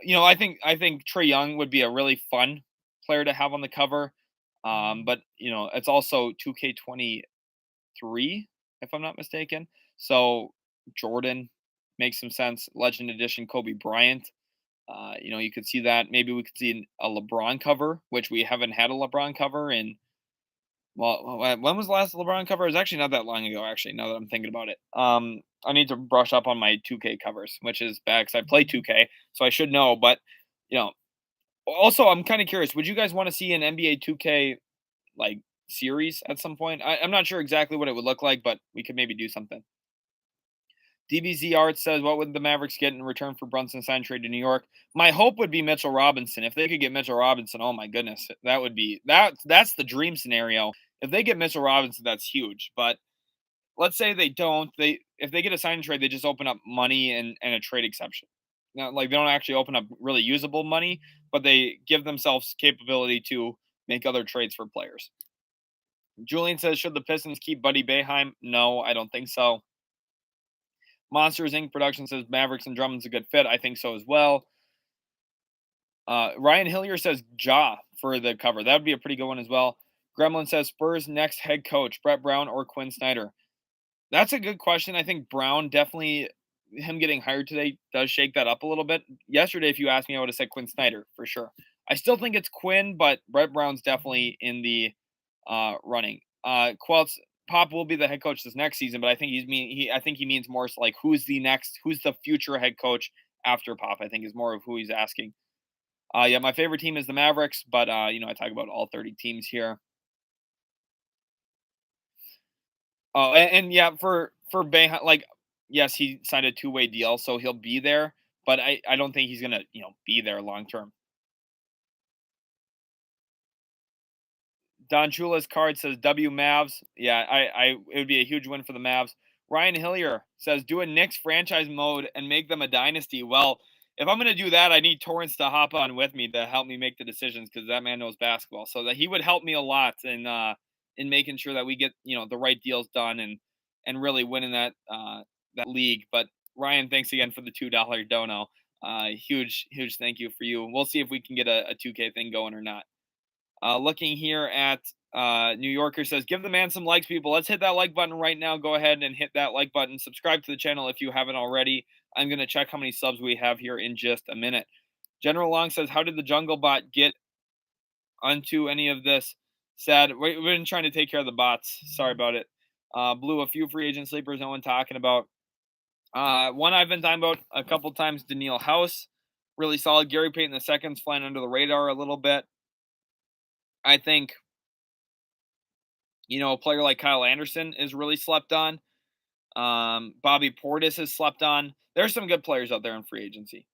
you know, I think Trey Young would be a really fun player to have on the cover. But you know, it's also 2K23, if I'm not mistaken. So Jordan makes some sense. Legend Edition, Kobe Bryant. You know, you could see that. Maybe we could see a LeBron cover, which we haven't had a LeBron cover in. Well, when was the last LeBron cover? It was actually not that long ago. Actually, now that I'm thinking about it, I need to brush up on my 2K covers, which is bad because I play 2K, so I should know. But you know, also I'm kind of curious. Would you guys want to see an NBA 2K like series at some point? I'm not sure exactly what it would look like, but we could maybe do something. DBZ Art says, what would the Mavericks get in return for Brunson sign trade to New York? My hope would be Mitchell Robinson. If they could get Mitchell Robinson, oh my goodness, that would be that's the dream scenario. If they get Mitchell Robinson, that's huge. But let's say they don't. If they get a sign trade, they just open up money and a trade exception. Now, like they don't actually open up really usable money, but they give themselves capability to make other trades for players. Julian says, should the Pistons keep Buddy Boeheim? No, I don't think so. Monsters Inc. Production says Mavericks and Drummond's a good fit. I think so as well. Ryan Hillier says Ja for the cover. That would be a pretty good one as well. Gremlin says Spurs next head coach, Brett Brown or Quinn Snyder. That's a good question. I think Brown definitely, him getting hired today does shake that up a little bit. Yesterday, if you asked me, I would have said Quinn Snyder for sure. I still think it's Quinn, but Brett Brown's definitely in the running. Queltz Pop will be the head coach this next season, but I think I think he means more so like who's the future head coach after Pop, I think is more of who he's asking. Yeah, my favorite team is the Mavericks, but you know, I talk about all 30 teams here. Oh, and yeah, for Boeheim, like yes, he signed a two-way deal, so he'll be there, but I don't think he's gonna, you know, be there long term. Don Chula's card says W Mavs. Yeah, it would be a huge win for the Mavs. Ryan Hillier says do a Knicks franchise mode and make them a dynasty. Well, if I'm gonna do that, I need Torrance to hop on with me to help me make the decisions because that man knows basketball. So that he would help me a lot in making sure that we get the right deals done and really winning that league. But Ryan, thanks again for the $2 dono. Huge thank you for you. We'll see if we can get a 2K thing going or not. Looking here at New Yorker says, give the man some likes, people. Let's hit that like button right now. Go ahead and hit that like button. Subscribe to the channel if you haven't already. I'm going to check how many subs we have here in just a minute. General Long says, how did the Jungle Bot get onto any of this? Sad. We've been trying to take care of the bots. Sorry about it. Blue, a few free agent sleepers no one talking about. One I've been talking about a couple times, Daniil House. Really solid. Gary Payton II's flying under the radar a little bit. I think, a player like Kyle Anderson is really slept on. Bobby Portis is slept on. There's some good players out there in free agency.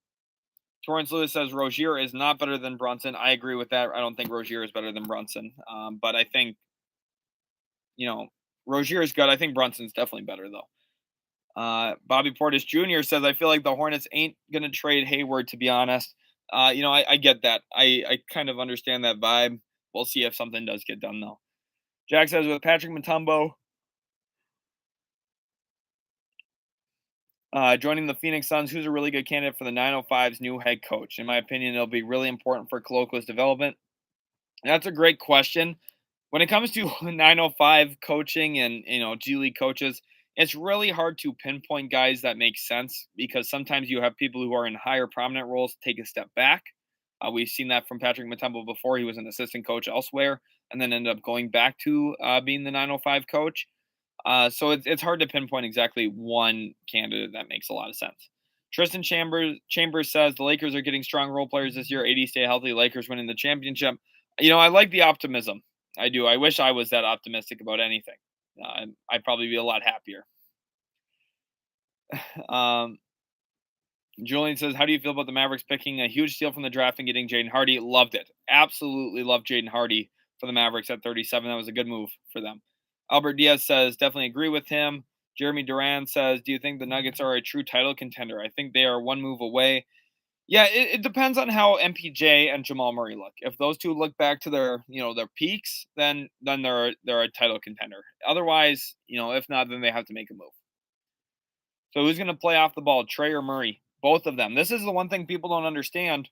Torrance Lewis says Rozier is not better than Brunson. I agree with that. I don't think Rozier is better than Brunson. But I think, Rozier is good. I think Brunson's definitely better, though. Bobby Portis Jr. says, I feel like the Hornets ain't going to trade Hayward, to be honest. I get that. I kind of understand that vibe. We'll see if something does get done, though. Jack says, with Patrick Mutombo joining the Phoenix Suns, who's a really good candidate for the 905's new head coach? In my opinion, it'll be really important for Coloco's development. And that's a great question. When it comes to 905 coaching and, G League coaches, it's really hard to pinpoint guys that make sense because sometimes you have people who are in higher prominent roles take a step back. We've seen that from Patrick Mutombo before. He was an assistant coach elsewhere and then ended up going back to being the 905 coach. So it's hard to pinpoint exactly one candidate that makes a lot of sense. Tristan Chambers says the Lakers are getting strong role players this year. AD stay healthy. Lakers winning the championship. I like the optimism. I do. I wish I was that optimistic about anything. I'd probably be a lot happier. Julian says, how do you feel about the Mavericks picking a huge steal from the draft and getting Jaden Hardy? Loved it. Absolutely loved Jaden Hardy for the Mavericks at 37. That was a good move for them. Albert Diaz says, definitely agree with him. Jeremy Durant says, do you think the Nuggets are a true title contender? I think they are one move away. Yeah, it depends on how MPJ and Jamal Murray look. If those two look back to their peaks, then they're a title contender. Otherwise, if not, then they have to make a move. So who's going to play off the ball, Trey or Murray? Both of them. This is the one thing people don't understand.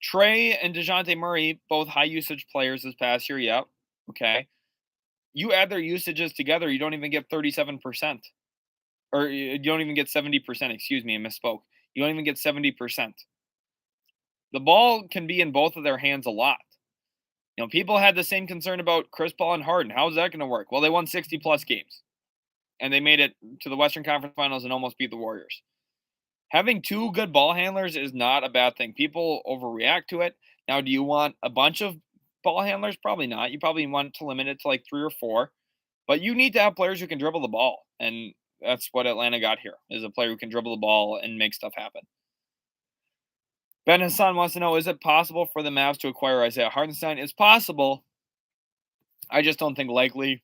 Trey and DeJounte Murray, both high usage players this past year. Yep. Okay. You add their usages together, you don't even get 37%. Or you don't even get 70%. Excuse me, I misspoke. You don't even get 70%. The ball can be in both of their hands a lot. People had the same concern about Chris Paul and Harden. How is that going to work? Well, they won 60-plus games. And they made it to the Western Conference Finals and almost beat the Warriors. Having two good ball handlers is not a bad thing. People overreact to it. Now, do you want a bunch of ball handlers? Probably not. You probably want to limit it to like 3 or 4. But you need to have players who can dribble the ball. And that's what Atlanta got here, is a player who can dribble the ball and make stuff happen. Ben Hassan wants to know, is it possible for the Mavs to acquire Isaiah Hartenstein? It's possible. I just don't think likely.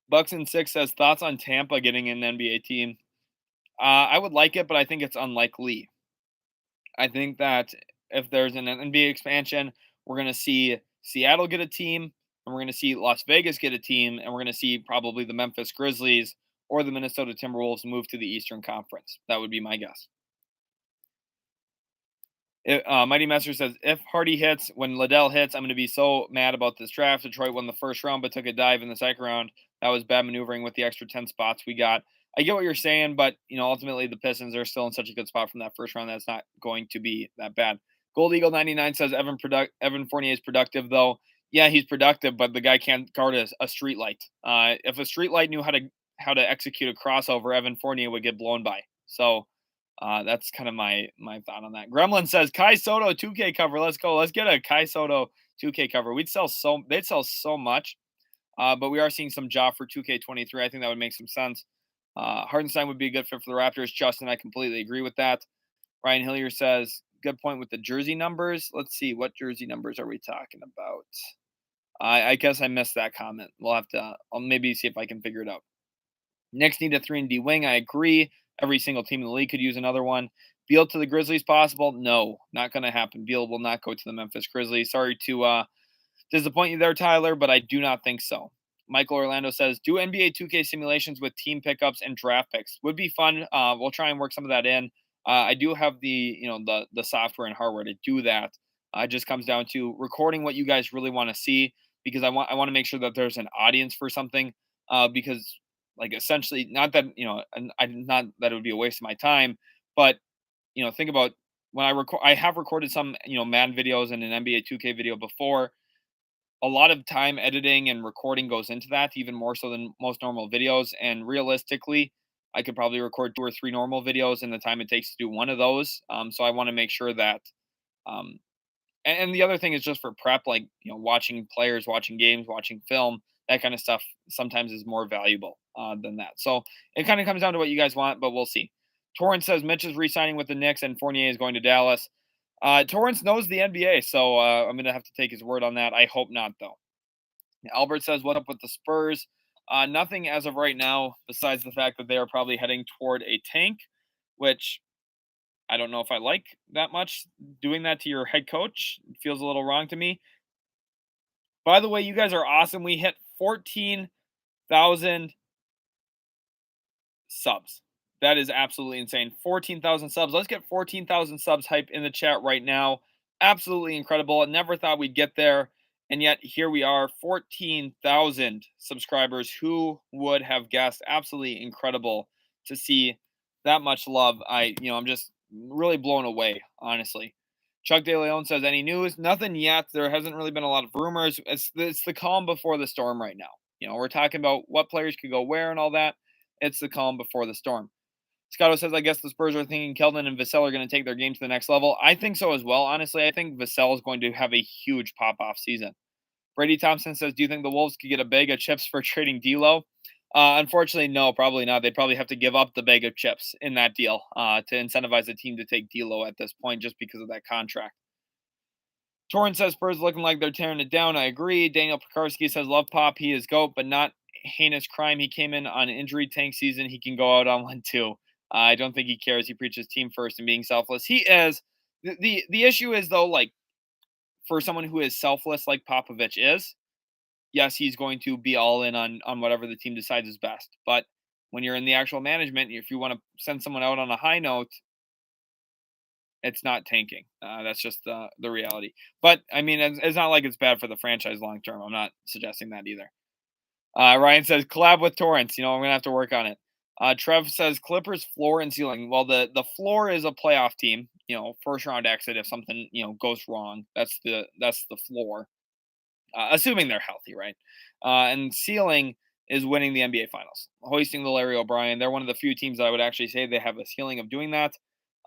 Bucks and 6 says, thoughts on Tampa getting an NBA team? I would like it, but I think it's unlikely. I think that if there's an NBA expansion, we're going to see Seattle get a team, and we're going to see Las Vegas get a team, and we're going to see probably the Memphis Grizzlies or the Minnesota Timberwolves move to the Eastern Conference. That would be my guess. Mighty Master says, if Hardy hits, when Liddell hits, I'm going to be so mad about this draft. Detroit won the first round, but took a dive in the second round. That was bad maneuvering with the extra 10 spots we got. I get what you're saying, but, ultimately the Pistons are still in such a good spot from that first round that's not going to be that bad. Gold Eagle 99 says, Evan Fournier is productive, though. Yeah, he's productive, but the guy can't guard a street light. If a street light knew how to execute a crossover, Evan Fournier would get blown by. So that's kind of my thought on that. Gremlin says, Kai Soto 2K cover. Let's go. Let's get a Kai Soto 2K cover. They'd sell so much. But we are seeing some job for 2K23. I think that would make some sense. Hardenstein would be a good fit for the Raptors. Justin, I completely agree with that. Ryan Hillier says, good point with the jersey numbers. Let's see, what jersey numbers are we talking about? I guess I missed that comment. I'll maybe see if I can figure it out. Knicks need a 3-and-D wing. I agree. Every single team in the league could use another one. Beal to the Grizzlies possible? No, not going to happen. Beal will not go to the Memphis Grizzlies. Sorry to disappoint you there, Tyler, but I do not think so. Michael Orlando says, do NBA 2K simulations with team pickups and draft picks. Would be fun. We'll try and work some of that in. I do have the software and hardware to do that. It just comes down to recording what you guys really want to see, because I want to make sure that there's an audience for something. Because like essentially, not that not that it would be a waste of my time, but think about when I record. I have recorded some Madden videos and an NBA 2K video before. A lot of time editing and recording goes into that, even more so than most normal videos. And realistically, I could probably record 2 or 3 normal videos in the time it takes to do one of those. So I want to make sure that, um, and the other thing is just for prep, like, watching players, watching games, watching film, that kind of stuff sometimes is more valuable than that. So it kind of comes down to what you guys want, but we'll see. Torrance says Mitch is re-signing with the Knicks and Fournier is going to Dallas. Torrance knows the NBA, so I'm going to have to take his word on that. I hope not, though. Albert says, what up with the Spurs? Nothing as of right now, besides the fact that they are probably heading toward a tank, which I don't know if I like that much. Doing that to your head coach feels a little wrong to me. By the way, you guys are awesome. We hit 14,000 subs. That is absolutely insane. 14,000 subs. Let's get 14,000 subs hype in the chat right now. Absolutely incredible. I never thought we'd get there. And yet here we are, 14,000 subscribers. Who would have guessed? Absolutely incredible to see that much love. I'm just really blown away, honestly. Chuck De Leon says, any news? Nothing yet. There hasn't really been a lot of rumors. It's the calm before the storm right now. We're talking about what players could go where and all that. It's the calm before the storm. Scotto says, I guess the Spurs are thinking Keldon and Vassell are going to take their game to the next level. I think so as well. Honestly, I think Vassell is going to have a huge pop-off season. Brady Thompson says, do you think the Wolves could get a bag of chips for trading D'Lo? Unfortunately, no, probably not. They'd probably have to give up the bag of chips in that deal to incentivize the team to take D'Lo at this point just because of that contract. Torrance says, Spurs looking like they're tearing it down. I agree. Daniel Pekarsky says, love Pop. He is GOAT, but not heinous crime. He came in on an injury tank season. He can go out on one too. I don't think he cares. He preaches team first and being selfless. He is. The issue is, though, like, for someone who is selfless like Popovich is, yes, he's going to be all in on whatever the team decides is best. But when you're in the actual management, if you want to send someone out on a high note, it's not tanking. That's just the reality. But, I mean, it's not like it's bad for the franchise long term. I'm not suggesting that either. Ryan says, collab with Torrance. I'm going to have to work on it. Trev says, Clippers floor and ceiling. Well, the floor is a playoff team. First round exit if something, goes wrong. That's the floor. Assuming they're healthy, right? And ceiling is winning the NBA Finals. Hoisting the Larry O'Brien. They're one of the few teams that I would actually say they have a ceiling of doing that.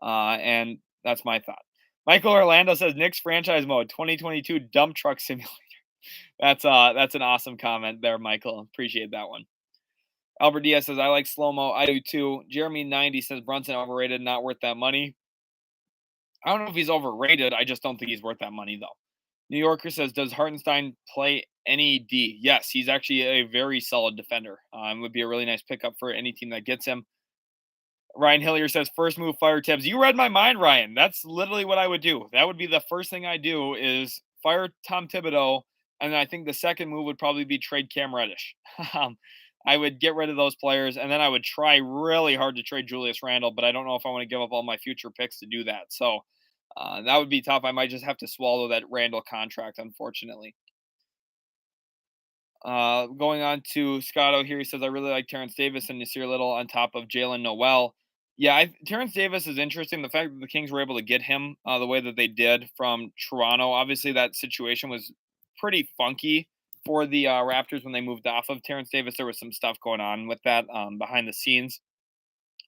And that's my thought. Michael Orlando says, Knicks franchise mode 2022 dump truck simulator. That's an awesome comment there, Michael. Appreciate that one. Albert Diaz says, I like slow-mo. I do too. Jeremy 90 says, Brunson overrated, not worth that money. I don't know if he's overrated. I just don't think he's worth that money, though. New Yorker says, does Hartenstein play any D? Yes, he's actually a very solid defender. Would be a really nice pickup for any team that gets him. Ryan Hillier says, first move, fire Tibbs. You read my mind, Ryan. That's literally what I would do. That would be the first thing I do is fire Tom Thibodeau. And I think the second move would probably be trade Cam Reddish. I would get rid of those players, and then I would try really hard to trade Julius Randle, but I don't know if I want to give up all my future picks to do that. So that would be tough. I might just have to swallow that Randle contract, unfortunately. Going on to Scotto here, he says, I really like Terrence Davis and Nasir Little on top of Jalen Noel. Yeah, Terrence Davis is interesting. The fact that the Kings were able to get him the way that they did from Toronto. Obviously, that situation was pretty funky for the Raptors when they moved off of Terrence Davis. There was some stuff going on with that behind the scenes.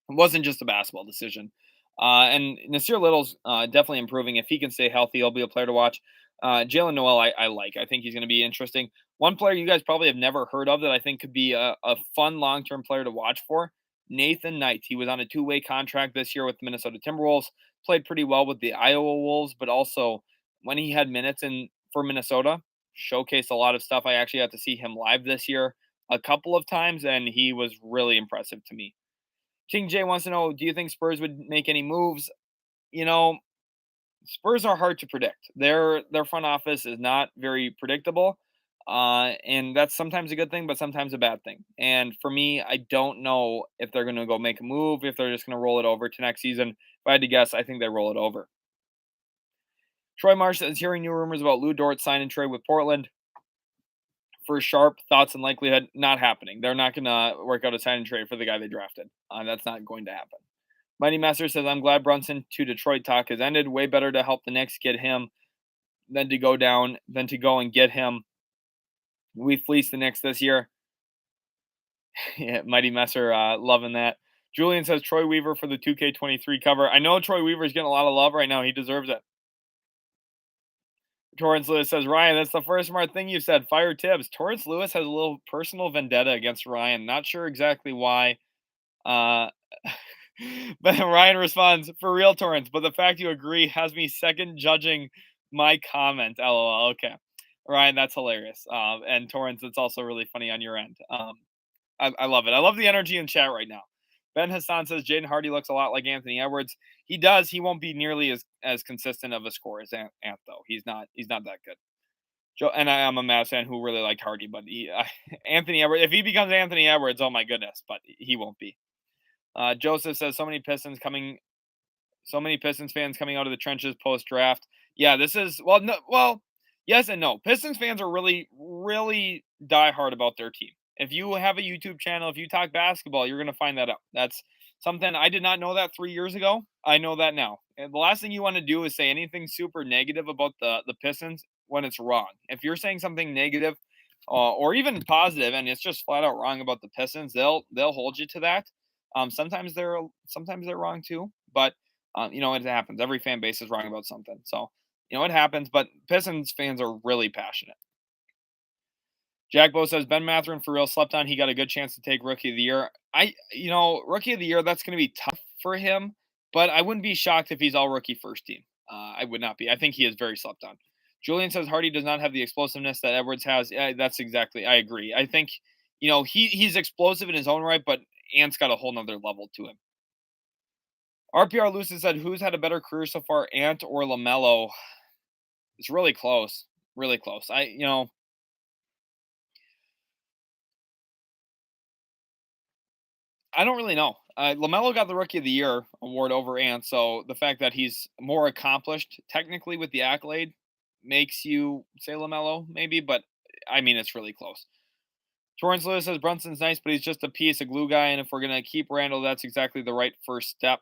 It wasn't just a basketball decision. And Nasir Little's definitely improving. If he can stay healthy, he'll be a player to watch. Jalen Noel, I like. I think he's going to be interesting. One player you guys probably have never heard of that I think could be a fun long-term player to watch for, Nathan Knight. He was on a 2-way contract this year with the Minnesota Timberwolves. played pretty well with the Iowa Wolves, but also when he had minutes in for Minnesota, showcased a lot of stuff. I actually got to see him live this year a couple of times, and he was really impressive to me. King J wants to know, do you think Spurs would make any moves? You know, Spurs are hard to predict. Their front office is not very predictable, and that's sometimes a good thing, but sometimes a bad thing. And for me, I don't know if they're going to go make a move, if they're just going to roll it over to next season. If I had to guess, I think they roll it over. Troy Marsh is hearing new rumors about Lou Dort sign and trade with Portland. For Sharp, thoughts and likelihood, not happening. They're not going to work out a sign and trade for the guy they drafted. That's not going to happen. Mighty Messer says, I'm glad Brunson to Detroit talk has ended. Way better to help the Knicks get him than to go and get him. We fleeced the Knicks this year. Yeah, Mighty Messer loving that. Julian says, Troy Weaver for the 2K23 cover. I know Troy Weaver is getting a lot of love right now. He deserves it. Torrance Lewis says, Ryan, that's the first smart thing you said. Fire Tibbs. Torrance Lewis has a little personal vendetta against Ryan. Not sure exactly why. But Ryan responds, for real, Torrance, but the fact you agree has me second judging my comment. LOL. Okay. Ryan, that's hilarious. And Torrance, it's also really funny on your end. I love it. I love the energy in chat right now. Ben Hassan says Jaden Hardy looks a lot like Anthony Edwards. He does. He won't be nearly as consistent of a scorer as Ant though. He's not that good. Joe, and I'm a Mavs fan who really liked Hardy, but Anthony Edwards, if he becomes Anthony Edwards, oh my goodness, but he won't be. Joseph says so many Pistons fans coming out of the trenches post draft. Yeah, this is yes and no. Pistons fans are really, really die hard about their team. If you have a YouTube channel, if you talk basketball, you're going to find that out. That's something I did not know that 3 years ago. I know that now. And the last thing you want to do is say anything super negative about the Pistons when it's wrong. If you're saying something negative or even positive and it's just flat out wrong about the Pistons, they'll hold you to that. Sometimes they're wrong too, but it happens. Every fan base is wrong about something. So, it happens, but Pistons fans are really passionate. Jack Bo says Ben Mathurin for real slept on. He got a good chance to take Rookie of the Year. Rookie of the Year, that's going to be tough for him, but I wouldn't be shocked if he's all rookie first team. I would not be. I think he is very slept on. Julian says Hardy does not have the explosiveness that Edwards has. Yeah, that's exactly. I agree. I think, he's explosive in his own right, but Ant's got a whole nother level to him. RPR Lucid said, who's had a better career so far, Ant or LaMelo? It's really close. Really close. I don't really know. LaMelo got the Rookie of the Year award over Ant, so the fact that he's more accomplished technically with the accolade makes you say LaMelo, maybe, but I mean, it's really close. Torrance Lewis says Brunson's nice, but he's just a piece, a glue guy, and if we're going to keep Randall, that's exactly the right first step.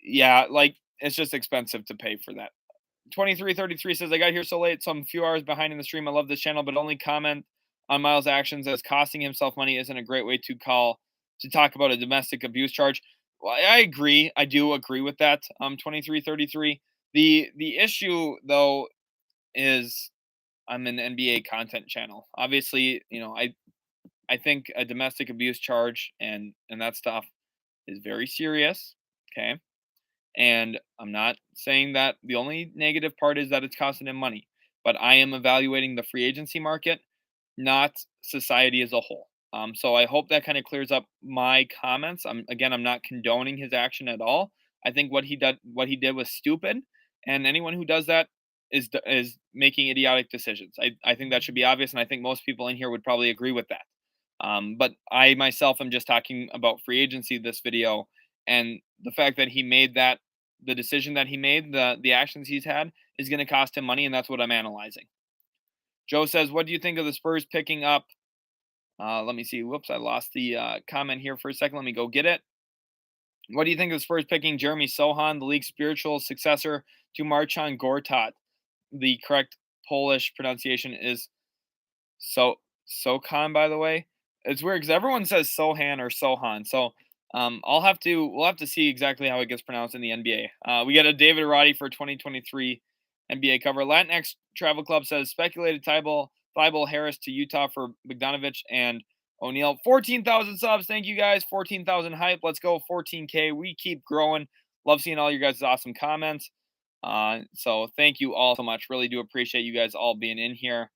Yeah, it's just expensive to pay for that. 2333 says, I got here so late, so I'm a few hours behind in the stream. I love this channel, but only comment on Miles' actions as costing himself money isn't a great way to talk about a domestic abuse charge. Well, I agree. I do agree with that. 2333. The issue though is I'm an NBA content channel. Obviously, I think a domestic abuse charge and that stuff is very serious. Okay. And I'm not saying that the only negative part is that it's costing him money, but I am evaluating the free agency market, not society as a whole. So I hope that kind of clears up my comments. I'm not condoning his action at all. I think what he did was stupid, and anyone who does that is making idiotic decisions. I think that should be obvious, and I think most people in here would probably agree with that. But I myself am just talking about free agency this video, and the fact that he made the decision that he made, the actions he's had is going to cost him money, and that's what I'm analyzing. Joe says, what do you think of the Spurs picking up? Let me see. Whoops, I lost the comment here for a second. Let me go get it. What do you think of the Spurs picking Jeremy Sohan, the league's spiritual successor to Marcin Gortat? The correct Polish pronunciation is Sokan, by the way. It's weird because everyone says Sohan or Sohan. So we'll have to see exactly how it gets pronounced in the NBA. We got a David Roddy for 2023 NBA cover. Latinx Travel Club says speculated Thibault Harris to Utah for Bogdanovich and O'Neal. 14,000 subs. Thank you guys. 14,000 hype. Let's go 14K. We keep growing. Love seeing all your guys' awesome comments. So thank you all so much. Really do appreciate you guys all being in here.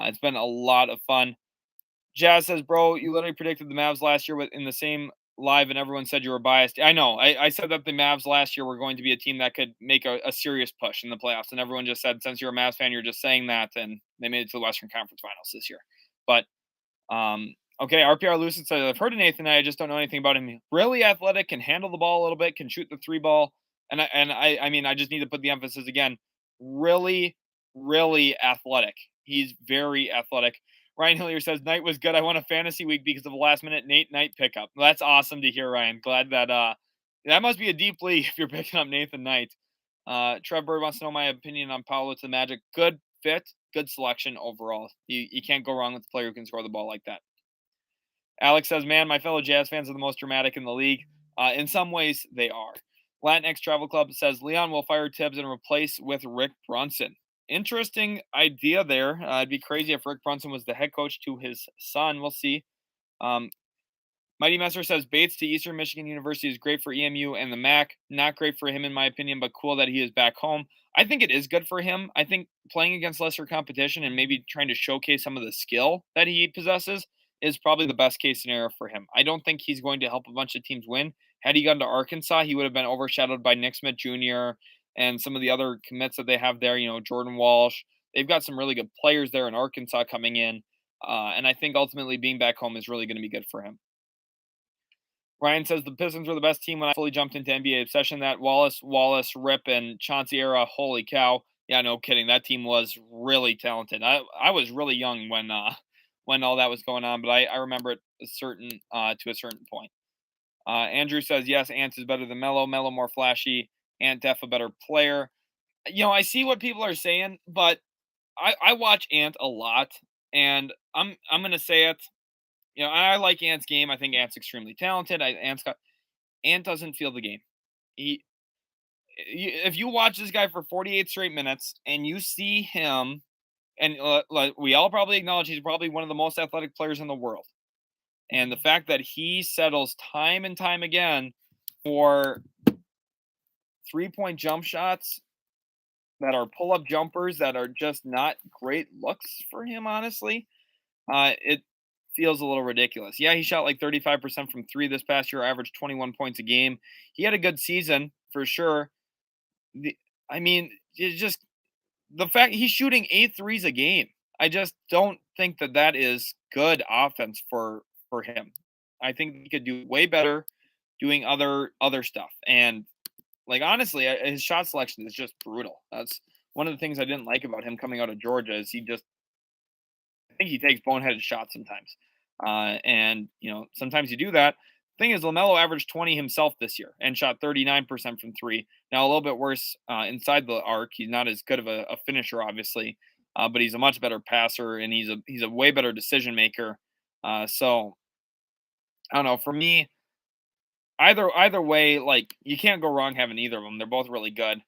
It's been a lot of fun. Jazz says, bro, you literally predicted the Mavs last year in the same live, and everyone said you were biased. I know. I said that the Mavs last year were going to be a team that could make a serious push in the playoffs, and everyone just said, since you're a Mavs fan, you're just saying that, and they made it to the Western Conference Finals this year. But okay, RPR Lucid says, I've heard of Nathan, I just don't know anything about him. Really athletic, can handle the ball a little bit, can shoot the three ball, and I mean, I just need to put the emphasis again. Really, really athletic. He's very athletic. Ryan Hillier says, Knight was good. I won a fantasy week because of a last minute Nate Knight pickup. Well, that's awesome to hear, Ryan. Glad that that must be a deep league if you're picking up Nathan Knight. Trev Bird wants to know my opinion on Paolo to the Magic. Good fit, good selection overall. You can't go wrong with a player who can score the ball like that. Alex says, man, my fellow Jazz fans are the most dramatic in the league. In some ways, they are. Latinx Travel Club says, Leon will fire Tibbs and replace with Rick Brunson. Interesting idea there. It'd be crazy if Rick Brunson was the head coach to his son. We'll see. Mighty Messer says Bates to Eastern Michigan University is great for EMU and the MAC. Not great for him, in my opinion, but cool that he is back home. I think it is good for him. I think playing against lesser competition and maybe trying to showcase some of the skill that he possesses is probably the best case scenario for him. I don't think he's going to help a bunch of teams win. Had he gone to Arkansas, he would have been overshadowed by Nick Smith Jr. and some of the other commits that they have there. You know, Jordan Walsh. They've got some really good players there in Arkansas coming in. And I think ultimately being back home is really going to be good for him. Ryan says the Pistons were the best team when I fully jumped into NBA obsession. That Wallace, Rip, and Chauncey era, holy cow. Yeah, no kidding. That team was really talented. I was really young when all that was going on, but I remember it to a certain point. Andrew says, yes, Ant is better than Melo. Melo more flashy. Ant def a better player. You know, I see what people are saying, but I watch Ant a lot, and I'm gonna say it. You know, I like Ant's game. I think Ant's extremely talented. Ant doesn't feel the game. If you watch this guy for 48 straight minutes and you see him, and we all probably acknowledge he's probably one of the most athletic players in the world. And the fact that he settles time and time again for 3-point jump shots that are pull-up jumpers that are just not great looks for him, honestly, it feels a little ridiculous. Yeah, he shot like 35% from three this past year, averaged 21 points a game. He had a good season for sure. I mean, it's just the fact he's shooting 8 threes a game. I just don't think that is good offense for him. I think he could do way better doing other stuff. And like honestly, his shot selection is just brutal. That's one of the things I didn't like about him coming out of Georgia is I think he takes boneheaded shots sometimes. And you know, sometimes you do that. Thing is, LaMelo averaged 20 himself this year and shot 39% from three. Now a little bit worse inside the arc. He's not as good of a finisher, obviously, but he's a much better passer and he's a way better decision maker. So I don't know. For me, either way, like you can't go wrong having either of them. They're both really good.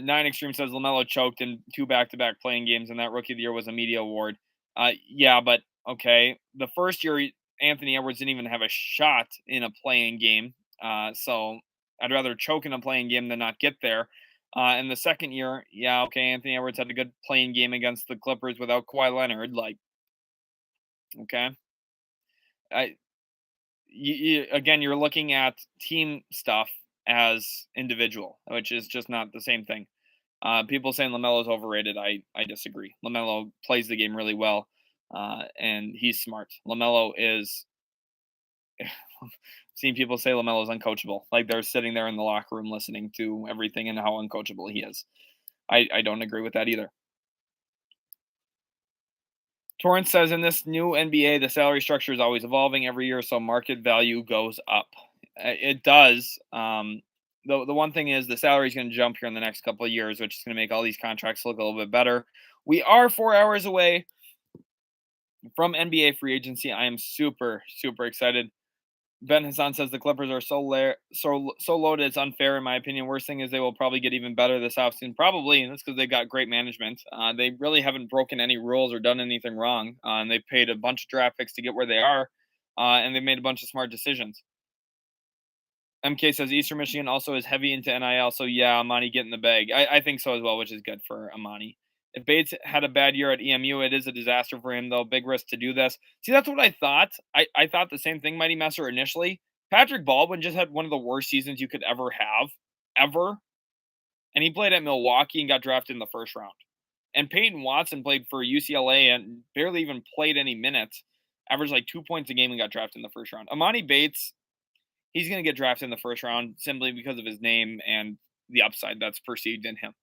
Nine Extreme says LaMelo choked in 2 back-to-back playing games, and that Rookie of the Year was a media award. Yeah, but okay. The first year, Anthony Edwards didn't even have a shot in a playing game. So I'd rather choke in a playing game than not get there. And the second year, yeah, okay, Anthony Edwards had a good playing game against the Clippers without Kawhi Leonard. Like, okay. I again, you're looking at team stuff as individual, which is just not the same thing. People saying LaMelo is overrated. I disagree. LaMelo plays the game really well, and he's smart. LaMelo is. Seeing people say LaMelo is uncoachable, like they're sitting there in the locker room listening to everything and how uncoachable he is. I don't agree with that either. Torrance says in this new NBA, the salary structure is always evolving every year, so market value goes up. It does. The one thing is the salary is going to jump here in the next couple of years, which is going to make all these contracts look a little bit better. We are 4 hours away from NBA free agency. I am super, super excited. Ben Hassan says the Clippers are so loaded, it's unfair in my opinion. Worst thing is they will probably get even better this offseason. Probably, and that's because they've got great management. They really haven't broken any rules or done anything wrong. And they've paid a bunch of draft picks to get where they are, and they've made a bunch of smart decisions. MK says Eastern Michigan also is heavy into NIL, so yeah, Amani getting the bag. I think so as well, which is good for Amani. If Bates had a bad year at EMU, it is a disaster for him, though. Big risk to do this. See, that's what I thought. I thought the same thing, Mighty Messer, initially. Patrick Baldwin just had one of the worst seasons you could ever have, ever. And he played at Milwaukee and got drafted in the first round. And Peyton Watson played for UCLA and barely even played any minutes, averaged like 2 points a game and got drafted in the first round. Amani Bates, he's going to get drafted in the first round simply because of his name and the upside that's perceived in him.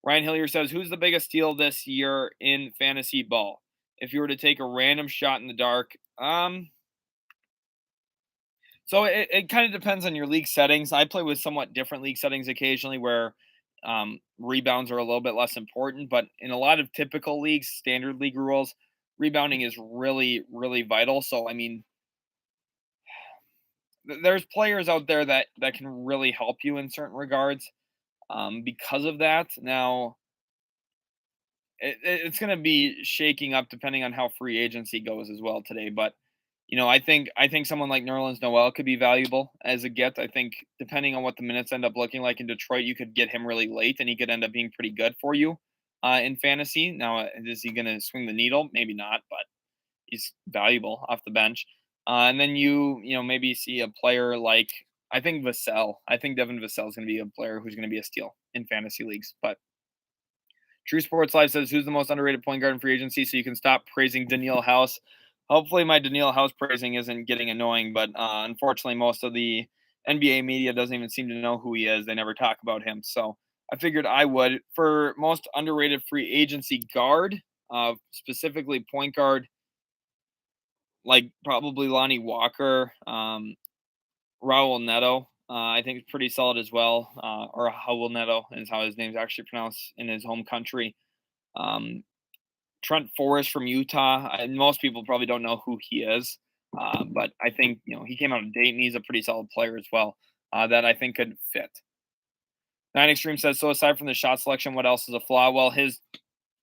Ryan Hillier says, who's the biggest steal this year in fantasy ball? If you were to take a random shot in the dark, so it kind of depends on your league settings. I play with somewhat different league settings occasionally where rebounds are a little bit less important, but in a lot of typical leagues, standard league rules, rebounding is really, really vital. So, I mean, there's players out there that can really help you in certain regards because of that. Now, it's going to be shaking up depending on how free agency goes as well today. But I think someone like Nerlens Noel could be valuable as a get. I think depending on what the minutes end up looking like in Detroit, you could get him really late, and he could end up being pretty good for you in fantasy. Now, is he going to swing the needle? Maybe not, but he's valuable off the bench. And then maybe see a player like I think Vassell. I think Devin Vassell is going to be a player who's going to be a steal in fantasy leagues, but True Sports Live says, who's the most underrated point guard in free agency? So you can stop praising Daniil House. Hopefully, my Daniil House praising isn't getting annoying, but unfortunately, most of the NBA media doesn't even seem to know who he is. They never talk about him. So I figured I would. For most underrated free agency guard, specifically point guard, like probably Lonnie Walker, Raul Neto. I think it's pretty solid as well, or Raul Neto is how his name's actually pronounced in his home country. Um, Trent Forrest from Utah. Most people probably don't know who he is, but I think he came out of Dayton. He's a pretty solid player as well that I think could fit. Nine Extreme says, so aside from the shot selection, what else is a flaw? Well, his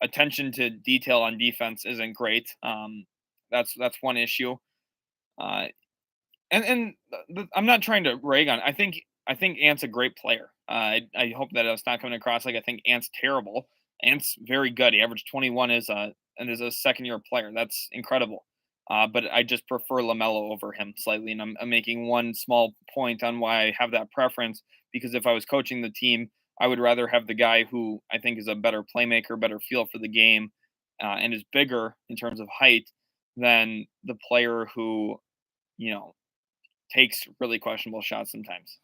attention to detail on defense isn't great. That's one issue. Uh, and I'm not trying to rag on. I think Ant's a great player. I hope that it's not coming across like I think Ant's terrible. Ant's very good. He averaged 21 as a second year player. That's incredible. But I just prefer LaMelo over him slightly, and I'm making one small point on why I have that preference. Because if I was coaching the team, I would rather have the guy who I think is a better playmaker, better feel for the game, and is bigger in terms of height than the player who you know takes really questionable shots sometimes.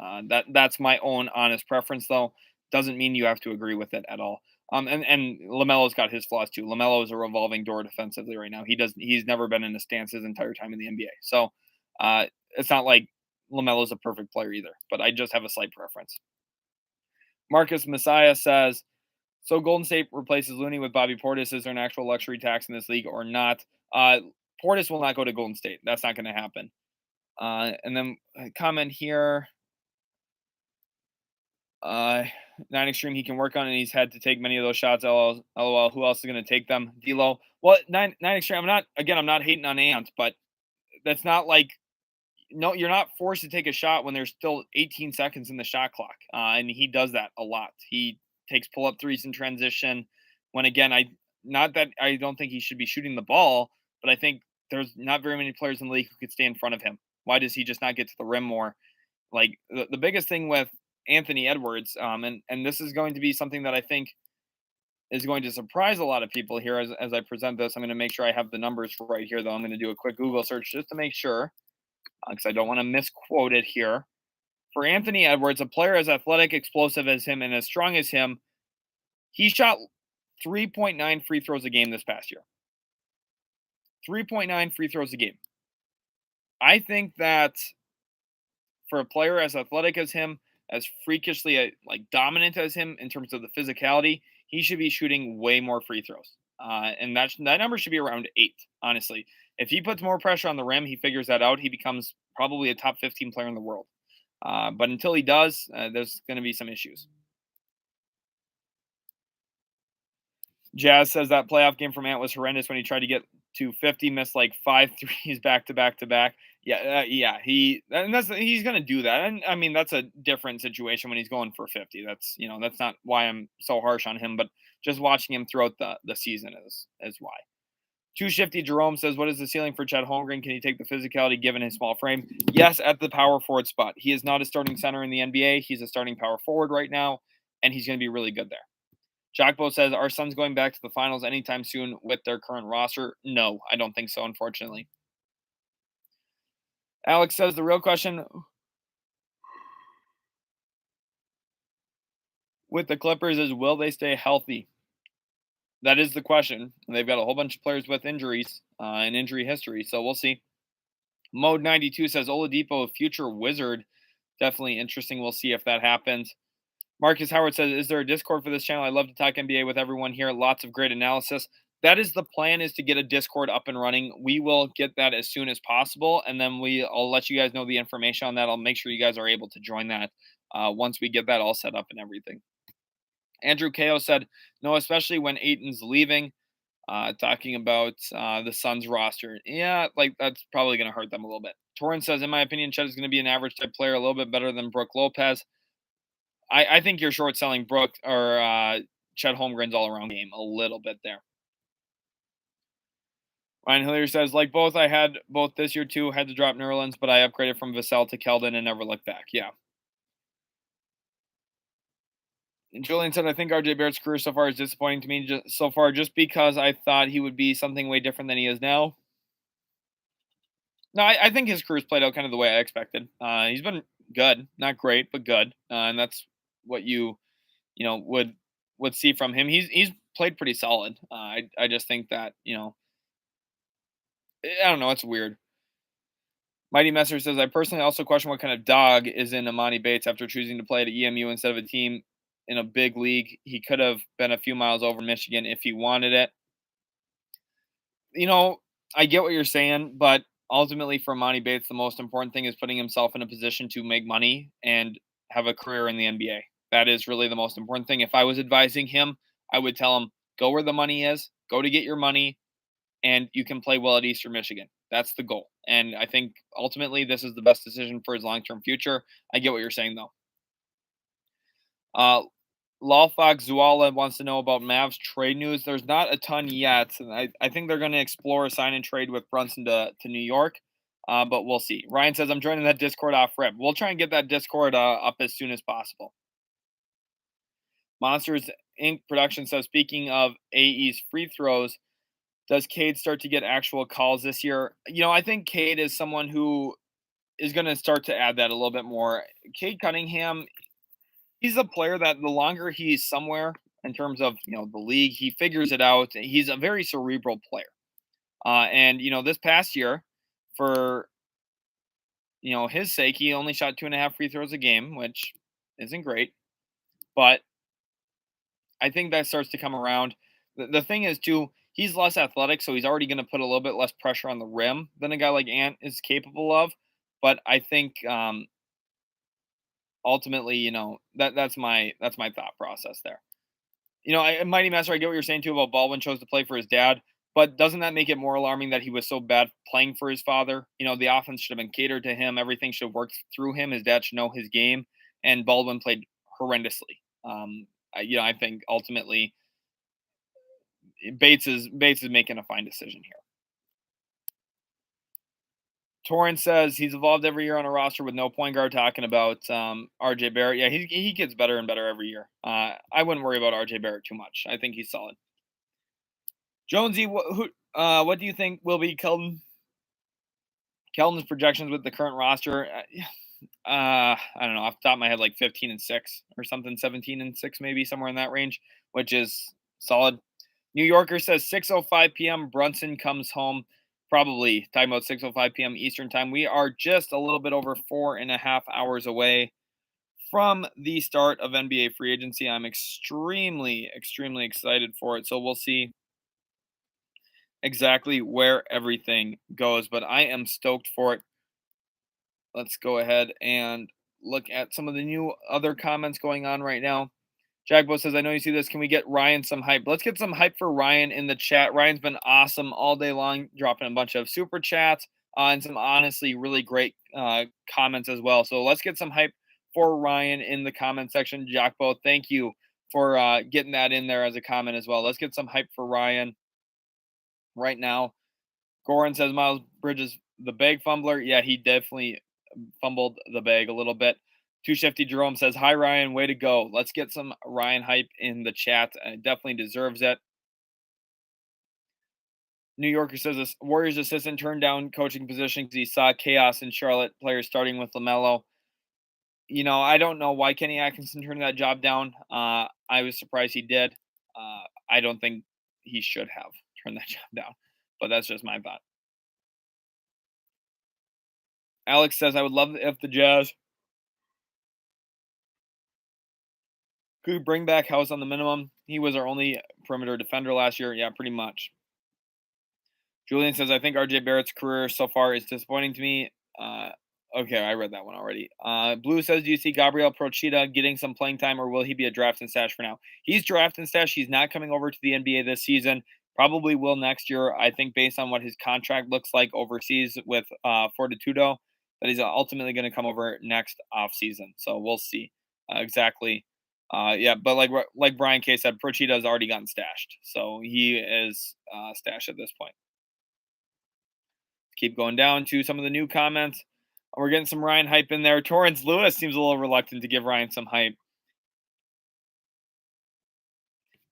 That's my own honest preference, though. Doesn't mean you have to agree with it at all. And Lamelo's got his flaws too. Lamelo is a revolving door defensively right now. He's never been in a stance his entire time in the NBA. So it's not like Lamelo's a perfect player either. But I just have a slight preference. Marcus Messiah says, so Golden State replaces Looney with Bobby Portis. Is there an actual luxury tax in this league or not? Portis will not go to Golden State. That's not going to happen. And then a comment here. Nine Extreme, he can work on it. He's had to take many of those shots. LOL. Who else is going to take them? D'Lo. Well, nine Extreme. I'm not hating on Ant, but that's not like no. You're not forced to take a shot when there's still 18 seconds in the shot clock, and he does that a lot. He takes pull up threes in transition. When again, not that I don't think he should be shooting the ball, but I think there's not very many players in the league who could stay in front of him. Why does he just not get to the rim more? Like the biggest thing with Anthony Edwards, and this is going to be something that I think is going to surprise a lot of people here as I present this. I'm going to make sure I have the numbers right here, though. I'm going to do a quick Google search just to make sure, because I don't want to misquote it here. For Anthony Edwards, a player as athletic, explosive as him, and as strong as him, he shot 3.9 free throws a game this past year. 3.9 free throws a game. I think that for a player as athletic as him, as freakishly dominant as him in terms of the physicality, he should be shooting way more free throws. And that number should be around 8, honestly. If he puts more pressure on the rim, he figures that out, he becomes probably a top 15 player in the world. But until he does, there's going to be some issues. Jazz says that playoff game from Ant was horrendous when he tried to get to 50, missed like five threes back to back to back. Yeah, yeah, he's gonna do that, and I mean that's a different situation when he's going for 50. That's that's not why I'm so harsh on him, but just watching him throughout the season is why. Too Shifty Jerome says, "What is the ceiling for Chet Holmgren? Can he take the physicality given his small frame?" Yes, at the power forward spot. He is not a starting center in the NBA. He's a starting power forward right now, and he's going to be really good there. Jackbo says, "Our Suns going back to the finals anytime soon with their current roster?" No, I don't think so, unfortunately. Alex says, "The real question with the Clippers is will they stay healthy?" That is the question. They've got a whole bunch of players with injuries and injury history, so we'll see. Mode 92 says, "Oladipo, future wizard." Definitely interesting. We'll see if that happens. Marcus Howard says, "Is there a Discord for this channel? I love to talk NBA with everyone here. Lots of great analysis." That is the plan, is to get a Discord up and running. We will get that as soon as possible, and then I'll let you guys know the information on that. I'll make sure you guys are able to join that once we get that all set up and everything. Andrew Ko said, "No, especially when Ayton's leaving." Talking about the Suns roster. Yeah, like that's probably going to hurt them a little bit. Torrance says, "In my opinion, Chet is going to be an average type player, a little bit better than Brooke Lopez." I think you're short selling Brooke or Chet Holmgren's all around game a little bit there. Ryan Hillier says, "Like both, I had both this year too. Had to drop New Orleans, but I upgraded from Vassell to Keldon and never looked back." Yeah. And Julian said, "I think RJ Barrett's career so far is disappointing to me so far just because I thought he would be something way different than he is now." No, I think his career's played out kind of the way I expected. He's been good, not great, but good, and that's what you would see from him. He's played pretty solid. I just think that I don't know. It's weird. Mighty Messer says, "I personally also question what kind of dog is in Amani Bates after choosing to play at EMU instead of a team in a big league. He could have been a few miles over Michigan if he wanted it." You know, I get what you're saying, but ultimately for Monty Bates, the most important thing is putting himself in a position to make money and have a career in the NBA. That is really the most important thing. If I was advising him, I would tell him, go where the money is, go to get your money, and you can play well at Eastern Michigan. That's the goal. And I think ultimately this is the best decision for his long term future. I get what you're saying, though. Uh, Lalfak Zuala wants to know about Mavs trade news. There's not a ton yet. And I think they're going to explore a sign and trade with Brunson to New York, but we'll see. Ryan says, "I'm joining that Discord off rip." We'll try and get that Discord up as soon as possible. Monsters Inc. Production says, "Speaking of AE's free throws, does Cade start to get actual calls this year?" I think Cade is someone who is going to start to add that a little bit more. Cade Cunningham, he's a player that the longer he's somewhere in terms of the league, he figures it out. He's a very cerebral player, and this past year, for his sake, he only shot 2.5 free throws a game, which isn't great, but I think that starts to come around. The thing is too, he's less athletic, so he's already going to put a little bit less pressure on the rim than a guy like Ant is capable of. But I think ultimately, that's my thought process there. Mighty Master, I get what you're saying too about Baldwin chose to play for his dad, but doesn't that make it more alarming that he was so bad playing for his father? The offense should have been catered to him. Everything should have worked through him. His dad should know his game, and Baldwin played horrendously. I think ultimately Bates is making a fine decision here. Torrance says he's evolved every year on a roster with no point guard. Talking about RJ Barrett. Yeah, he gets better and better every year. I wouldn't worry about RJ Barrett too much. I think he's solid. Jonesy, what do you think will be Keldon's projections with the current roster? I don't know, off the top of my head, like 15-6 or something, 17-6 maybe, somewhere in that range, which is solid. New Yorker says 6:05 p.m. Brunson comes home. Probably talking about 6:05 p.m. Eastern time. We are just a little bit over 4.5 hours away from the start of NBA free agency. I'm extremely, extremely excited for it. So we'll see exactly where everything goes, but I am stoked for it. Let's go ahead and look at some of the new other comments going on right now. Jackbo says, I know you see this. Can we get Ryan some hype? Let's get some hype for Ryan in the chat. Ryan's been awesome all day long, dropping a bunch of super chats and some honestly really great comments as well. So let's get some hype for Ryan in the comment section. Jackbo, thank you for getting that in there as a comment as well. Let's get some hype for Ryan right now. Goran says Miles Bridges, the bag fumbler. Yeah, he definitely fumbled the bag a little bit. Too Shifty Jerome says, hi, Ryan. Way to go. Let's get some Ryan hype in the chat. Definitely deserves it. New Yorker says this Warriors assistant turned down coaching position because he saw chaos in Charlotte, players starting with LaMelo. I don't know why Kenny Atkinson turned that job down. I was surprised he did. I don't think he should have turned that job down, but that's just my thought. Alex says, I would love if the Jazz could bring back House on the minimum. He was our only perimeter defender last year. Yeah, pretty much. Julian says, I think RJ Barrett's career so far is disappointing to me. Okay, I read that one already. Blue says, do you see Gabriel Procida getting some playing time, or will he be a draft and stash for now? He's draft and stash. He's not coming over to the NBA this season. Probably will next year. I think based on what his contract looks like overseas with Fortitudo, that he's ultimately going to come over next off season. So we'll see exactly. Yeah, but like Brian K said, Procida has already gotten stashed, so he is stashed at this point. Keep going down to some of the new comments. We're getting some Ryan hype in there. Torrance Lewis seems a little reluctant to give Ryan some hype.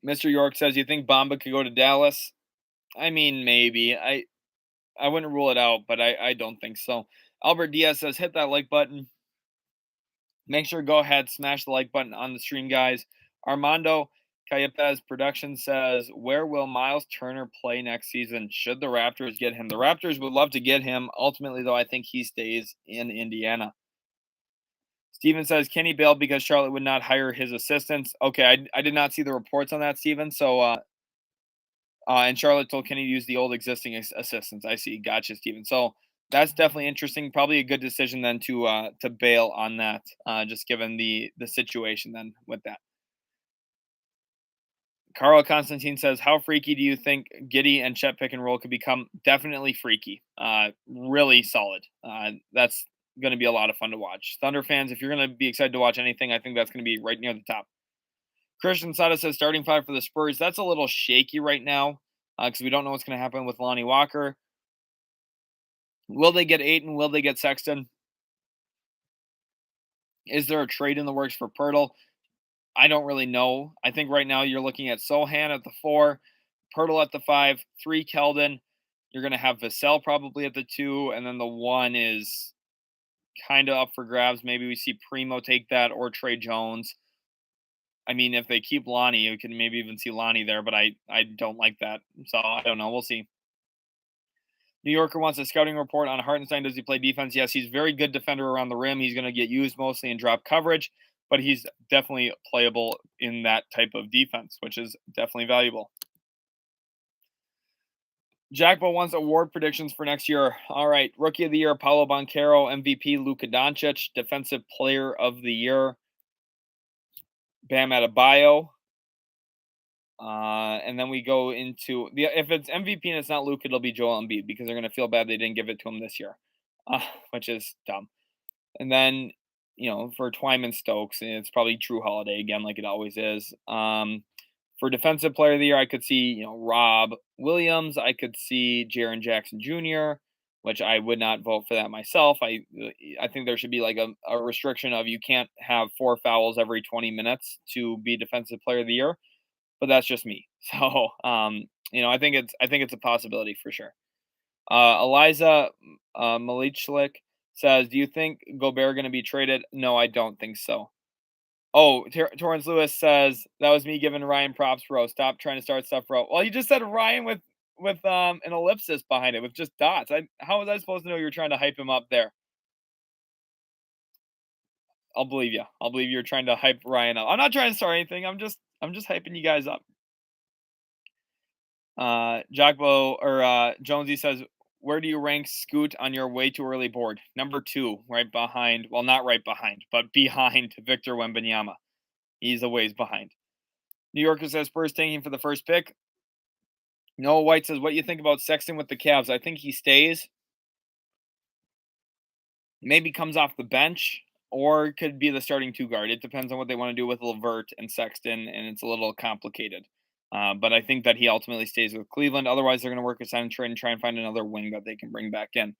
Mr. York says, you think Bamba could go to Dallas? I mean, maybe. I wouldn't rule it out, but I don't think so. Albert Diaz says, hit that like button. Make sure to go ahead, smash the like button on the stream, guys. Armando Cayepez Production says, where will Miles Turner play next season? Should the Raptors get him? The Raptors would love to get him. Ultimately, though, I think he stays in Indiana. Steven says, Kenny bailed because Charlotte would not hire his assistants. Okay, I did not see the reports on that, Steven. So, and Charlotte told Kenny to use the old existing assistants. I see. Gotcha, Steven. So that's definitely interesting. Probably a good decision then to bail on that, just given the situation then with that. Carl Constantine says, how freaky do you think Giddy and Chet pick and roll could become? Definitely freaky. Really solid. That's going to be a lot of fun to watch. Thunder fans, if you're going to be excited to watch anything, I think that's going to be right near the top. Christian Sada says, starting five for the Spurs. That's a little shaky right now because we don't know what's going to happen with Lonnie Walker. Will they get Ayton? Will they get Sexton? Is there a trade in the works for Pirtle? I don't really know. I think right now you're looking at Sohan at the 4, Pirtle at the 5, 3 Keldon. You're going to have Vassell probably at the 2, and then the 1 is kind of up for grabs. Maybe we see Primo take that or Trey Jones. I mean, if they keep Lonnie, you can maybe even see Lonnie there, but I don't like that. So I don't know. We'll see. New Yorker wants a scouting report on Hartenstein. Does he play defense? Yes, he's a very good defender around the rim. He's going to get used mostly in drop coverage, but he's definitely playable in that type of defense, which is definitely valuable. Jackbo wants award predictions for next year. All right. Rookie of the Year, Paulo Banchero. MVP, Luka Doncic. Defensive Player of the Year, Bam Adebayo. And then we go into if it's MVP and it's not Luka, it'll be Joel Embiid because they're going to feel bad they didn't give it to him this year, which is dumb. And then, for Twyman Stokes, it's probably Drew Holiday again, like it always is. For Defensive Player of the Year, I could see, Rob Williams. I could see Jaren Jackson Jr., which I would not vote for that myself. I think there should be like a restriction of you can't have 4 fouls every 20 minutes to be Defensive Player of the Year. But that's just me. So, I think it's a possibility for sure. Eliza Malichlik says, do you think Gobert going to be traded? No, I don't think so. Oh, Torrance Lewis says, that was me giving Ryan props, bro. Stop trying to start stuff, bro. Well, you just said Ryan with an ellipsis behind it with just dots. How was I supposed to know you were trying to hype him up there? I'll believe you. I'll believe you're trying to hype Ryan up. I'm not trying to start anything. I'm just hyping you guys up. Jackbo or Jonesy says, where do you rank Scoot on your way too early board? Number 2, right behind. Well, not right behind, but behind Victor Wembanyama. He's a ways behind. New Yorker says Spurs tanking for the first pick. Noah White says, what do you think about Sexton with the Cavs? I think he stays. Maybe comes off the bench or could be the starting two guard. It depends on what they want to do with Levert and Sexton, and it's a little complicated. But I think that he ultimately stays with Cleveland. Otherwise, they're going to work a sign trade and try and find another wing that they can bring back in.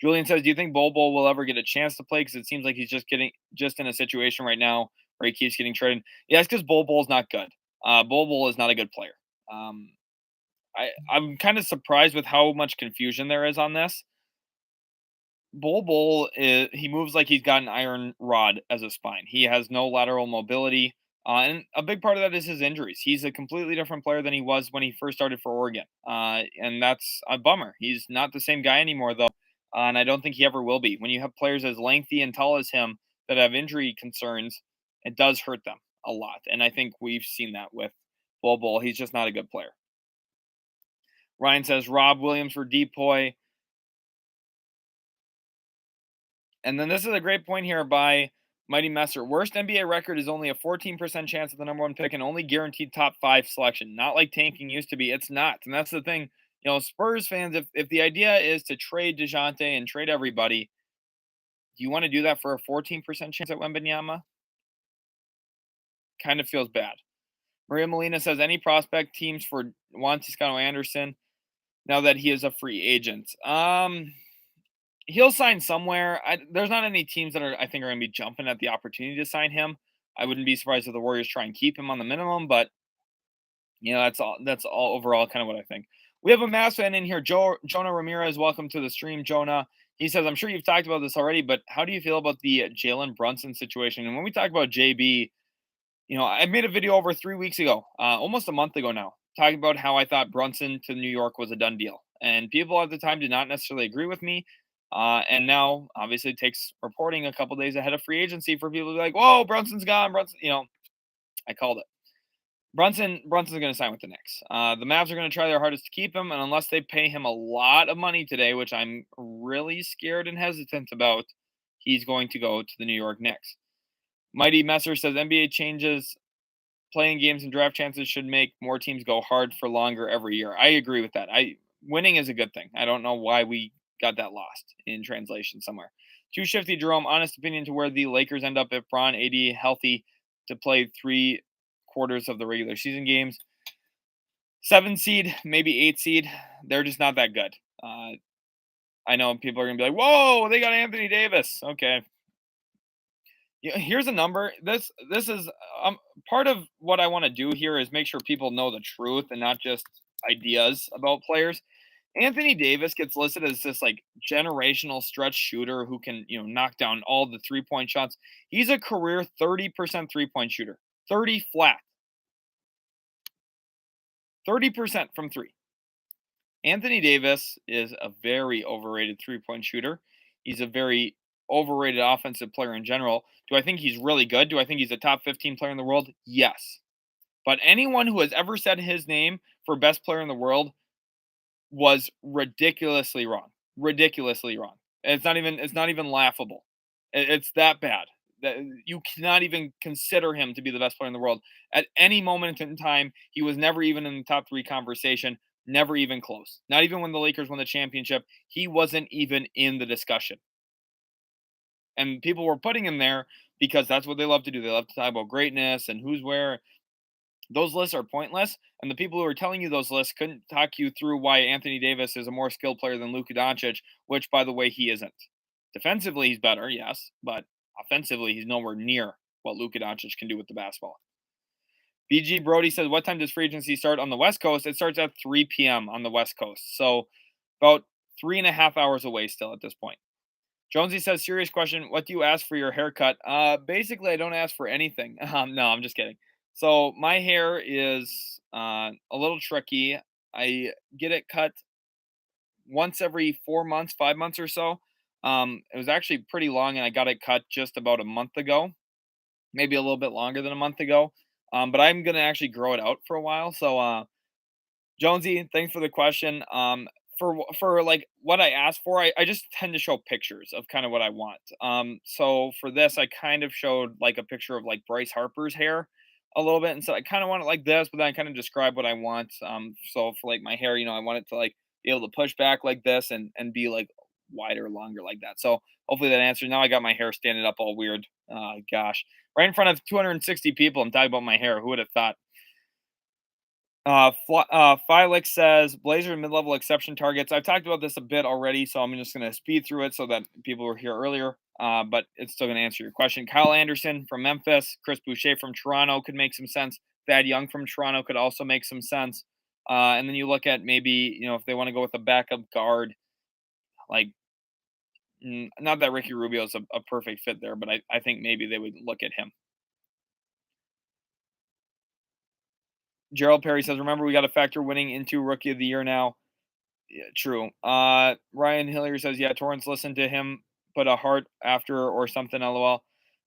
Julian says, do you think Bol will ever get a chance to play? Because it seems like he's just in a situation right now where he keeps getting traded. Yeah, it's because Bol's not good. Bol is not a good player. I'm kind of surprised with how much confusion there is on this. He moves like he's got an iron rod as a spine. He has no lateral mobility. And a big part of that is his injuries. He's a completely different player than he was when he first started for Oregon. And that's a bummer. He's not the same guy anymore, though. And I don't think he ever will be. When you have players as lengthy and tall as him that have injury concerns, it does hurt them a lot. And I think we've seen that with Bol. He's just not a good player. Ryan says, Rob Williams for Depoy. And then this is a great point here by Mighty Messer. Worst NBA record is only a 14% chance of the number one pick and only guaranteed top 5 selection. Not like tanking used to be. It's not. And that's the thing. Spurs fans, if the idea is to trade DeJounte and trade everybody, do you want to do that for a 14% chance at Wembanyama? Kind of feels bad. Maria Molina says, any prospect teams for Juan Toscano-Anderson now that he is a free agent? He'll sign somewhere. There's not any teams that I think are going to be jumping at the opportunity to sign him. I wouldn't be surprised if the Warriors try and keep him on the minimum, but that's all overall kind of what I think. We have a Mavs fan in here, Jonah Ramirez. Welcome to the stream, Jonah. He says, I'm sure you've talked about this already, but how do you feel about the Jalen Brunson situation? And when we talk about JB, I made a video over 3 weeks ago, almost a month ago now, talking about how I thought Brunson to New York was a done deal. And people at the time did not necessarily agree with me. And now, obviously, it takes reporting a couple days ahead of free agency for people to be like, whoa, Brunson's gone. Brunson, I called it. Brunson's going to sign with the Knicks. The Mavs are going to try their hardest to keep him. And unless they pay him a lot of money today, which I'm really scared and hesitant about, he's going to go to the New York Knicks. Mighty Messer says NBA changes playing games and draft chances should make more teams go hard for longer every year. I agree with that. Winning is a good thing. I don't know why we got that lost in translation somewhere. Too shifty, Jerome. Honest opinion to where the Lakers end up if Bron AD healthy to play 3/4 of the regular season games. 7 seed, maybe 8 seed. They're just not that good. I know people are gonna be like, "Whoa, they got Anthony Davis." Okay. Here's a number. This is part of what I want to do here is make sure people know the truth and not just ideas about players. Anthony Davis gets listed as this like generational stretch shooter who can, knock down all the 3-point shots. He's a career 30% 3-point shooter. 30 flat. 30% from 3. Anthony Davis is a very overrated 3-point shooter. He's a very overrated offensive player in general. Do I think he's really good? Do I think he's a top 15 player in the world? Yes. But anyone who has ever said his name for best player in the world was ridiculously wrong. Ridiculously wrong. It's not even laughable. It's that bad. That you cannot even consider him to be the best player in the world. At any moment in time, he was never even in the top 3 conversation, never even close. Not even when the Lakers won the championship, he wasn't even in the discussion. And people were putting him there because that's what they love to do. They love to talk about greatness and who's where. Those lists are pointless, and the people who are telling you those lists couldn't talk you through why Anthony Davis is a more skilled player than Luka Doncic, which, by the way, he isn't. Defensively, he's better, yes, but offensively, he's nowhere near what Luka Doncic can do with the basketball. BG Brody says, what time does free agency start on the West Coast? It starts at 3 p.m. on the West Coast, so about 3.5 hours away still at this point. Jonesy says, serious question, what do you ask for your haircut? Basically, I don't ask for anything. No, I'm just kidding. So my hair is a little tricky. I get it cut once every 4 months, 5 months or so. It was actually pretty long, and I got it cut just about a month ago, maybe a little bit longer than a month ago. But I'm gonna actually grow it out for a while. So, Jonesy, thanks for the question. For like what I asked for, I just tend to show pictures of kind of what I want. So for this, I kind of showed like a picture of like Bryce Harper's hair. a little bit, and so I kind of want it like this, but then I kind of describe what I want. So for like my hair, I want it to like be able to push back like this and be like wider, longer like that. So hopefully that answers. Now I got my hair standing up all weird. Gosh, right in front of 260 people, I'm talking about my hair. Who would have thought? Filix says Blazer mid-level exception targets. I've talked about this a bit already, so I'm just going to speed through it so that people were here earlier. But it's still going to answer your question. Kyle Anderson from Memphis, Chris Boucher from Toronto could make some sense. Thad Young from Toronto could also make some sense. And then you look at maybe if they want to go with a backup guard, like not that Ricky Rubio is a perfect fit there, but I think maybe they would look at him. Gerald Perry says, remember, we got to factor winning into Rookie of the Year now. Yeah, true. Ryan Hillier says, yeah, Torrance listened to him, put a heart after or something, lol.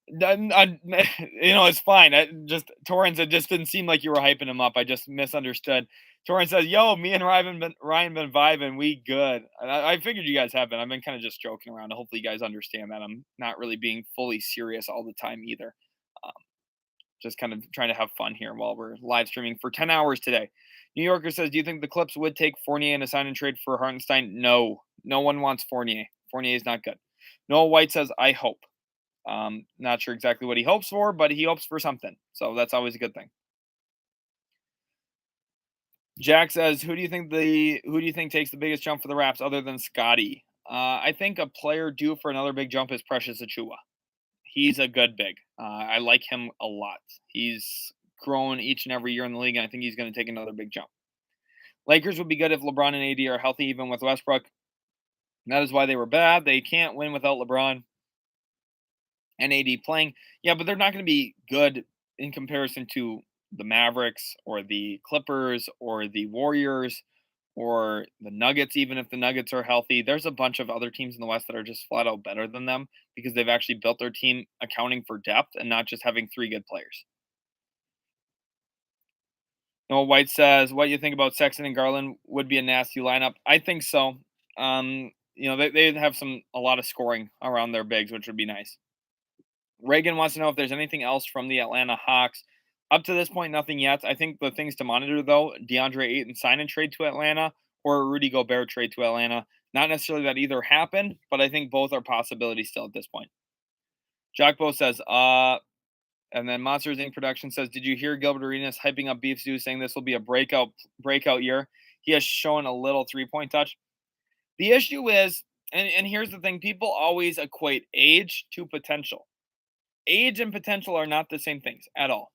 It's fine. Torrance, it just didn't seem like you were hyping him up. I just misunderstood. Torrance says, yo, me and Ryan been vibing. We good. I figured you guys have been. I've been kind of just joking around. Hopefully you guys understand that I'm not really being fully serious all the time either. Just kind of trying to have fun here while we're live streaming for 10 hours today. New Yorker says, do you think the Clips would take Fournier and a sign and trade for Hartenstein? No. No one wants Fournier. Fournier is not good. Noah White says, I hope. Not sure exactly what he hopes for, but he hopes for something. So that's always a good thing. Jack says, who do you think takes the biggest jump for the Raps other than Scotty? I think a player due for another big jump is Precious Achua. He's a good big. I like him a lot. He's grown each and every year in the league, and I think he's going to take another big jump. Lakers would be good if LeBron and AD are healthy, even with Westbrook. That is why they were bad. They can't win without LeBron and AD playing. Yeah, but they're not going to be good in comparison to the Mavericks or the Clippers or the Warriors or the Nuggets, even if the Nuggets are healthy. There's a bunch of other teams in the West that are just flat out better than them because they've actually built their team accounting for depth and not just having three good players. Noah White says, what do you think about Sexton and Garland? Would be a nasty lineup. I think so. They have a lot of scoring around their bigs, which would be nice. Reagan wants to know if there's anything else from the Atlanta Hawks. Up to this point, nothing yet. I think the things to monitor, though, DeAndre Ayton sign and trade to Atlanta or a Rudy Gobert trade to Atlanta. Not necessarily that either happened, but I think both are possibilities still at this point. Jackbo says, and then Monsters Inc. Production says, did you hear Gilbert Arenas hyping up Beef Stew saying this will be a breakout year? He has shown a little three-point touch. The issue is, and here's the thing, people always equate age to potential. Age and potential are not the same things at all.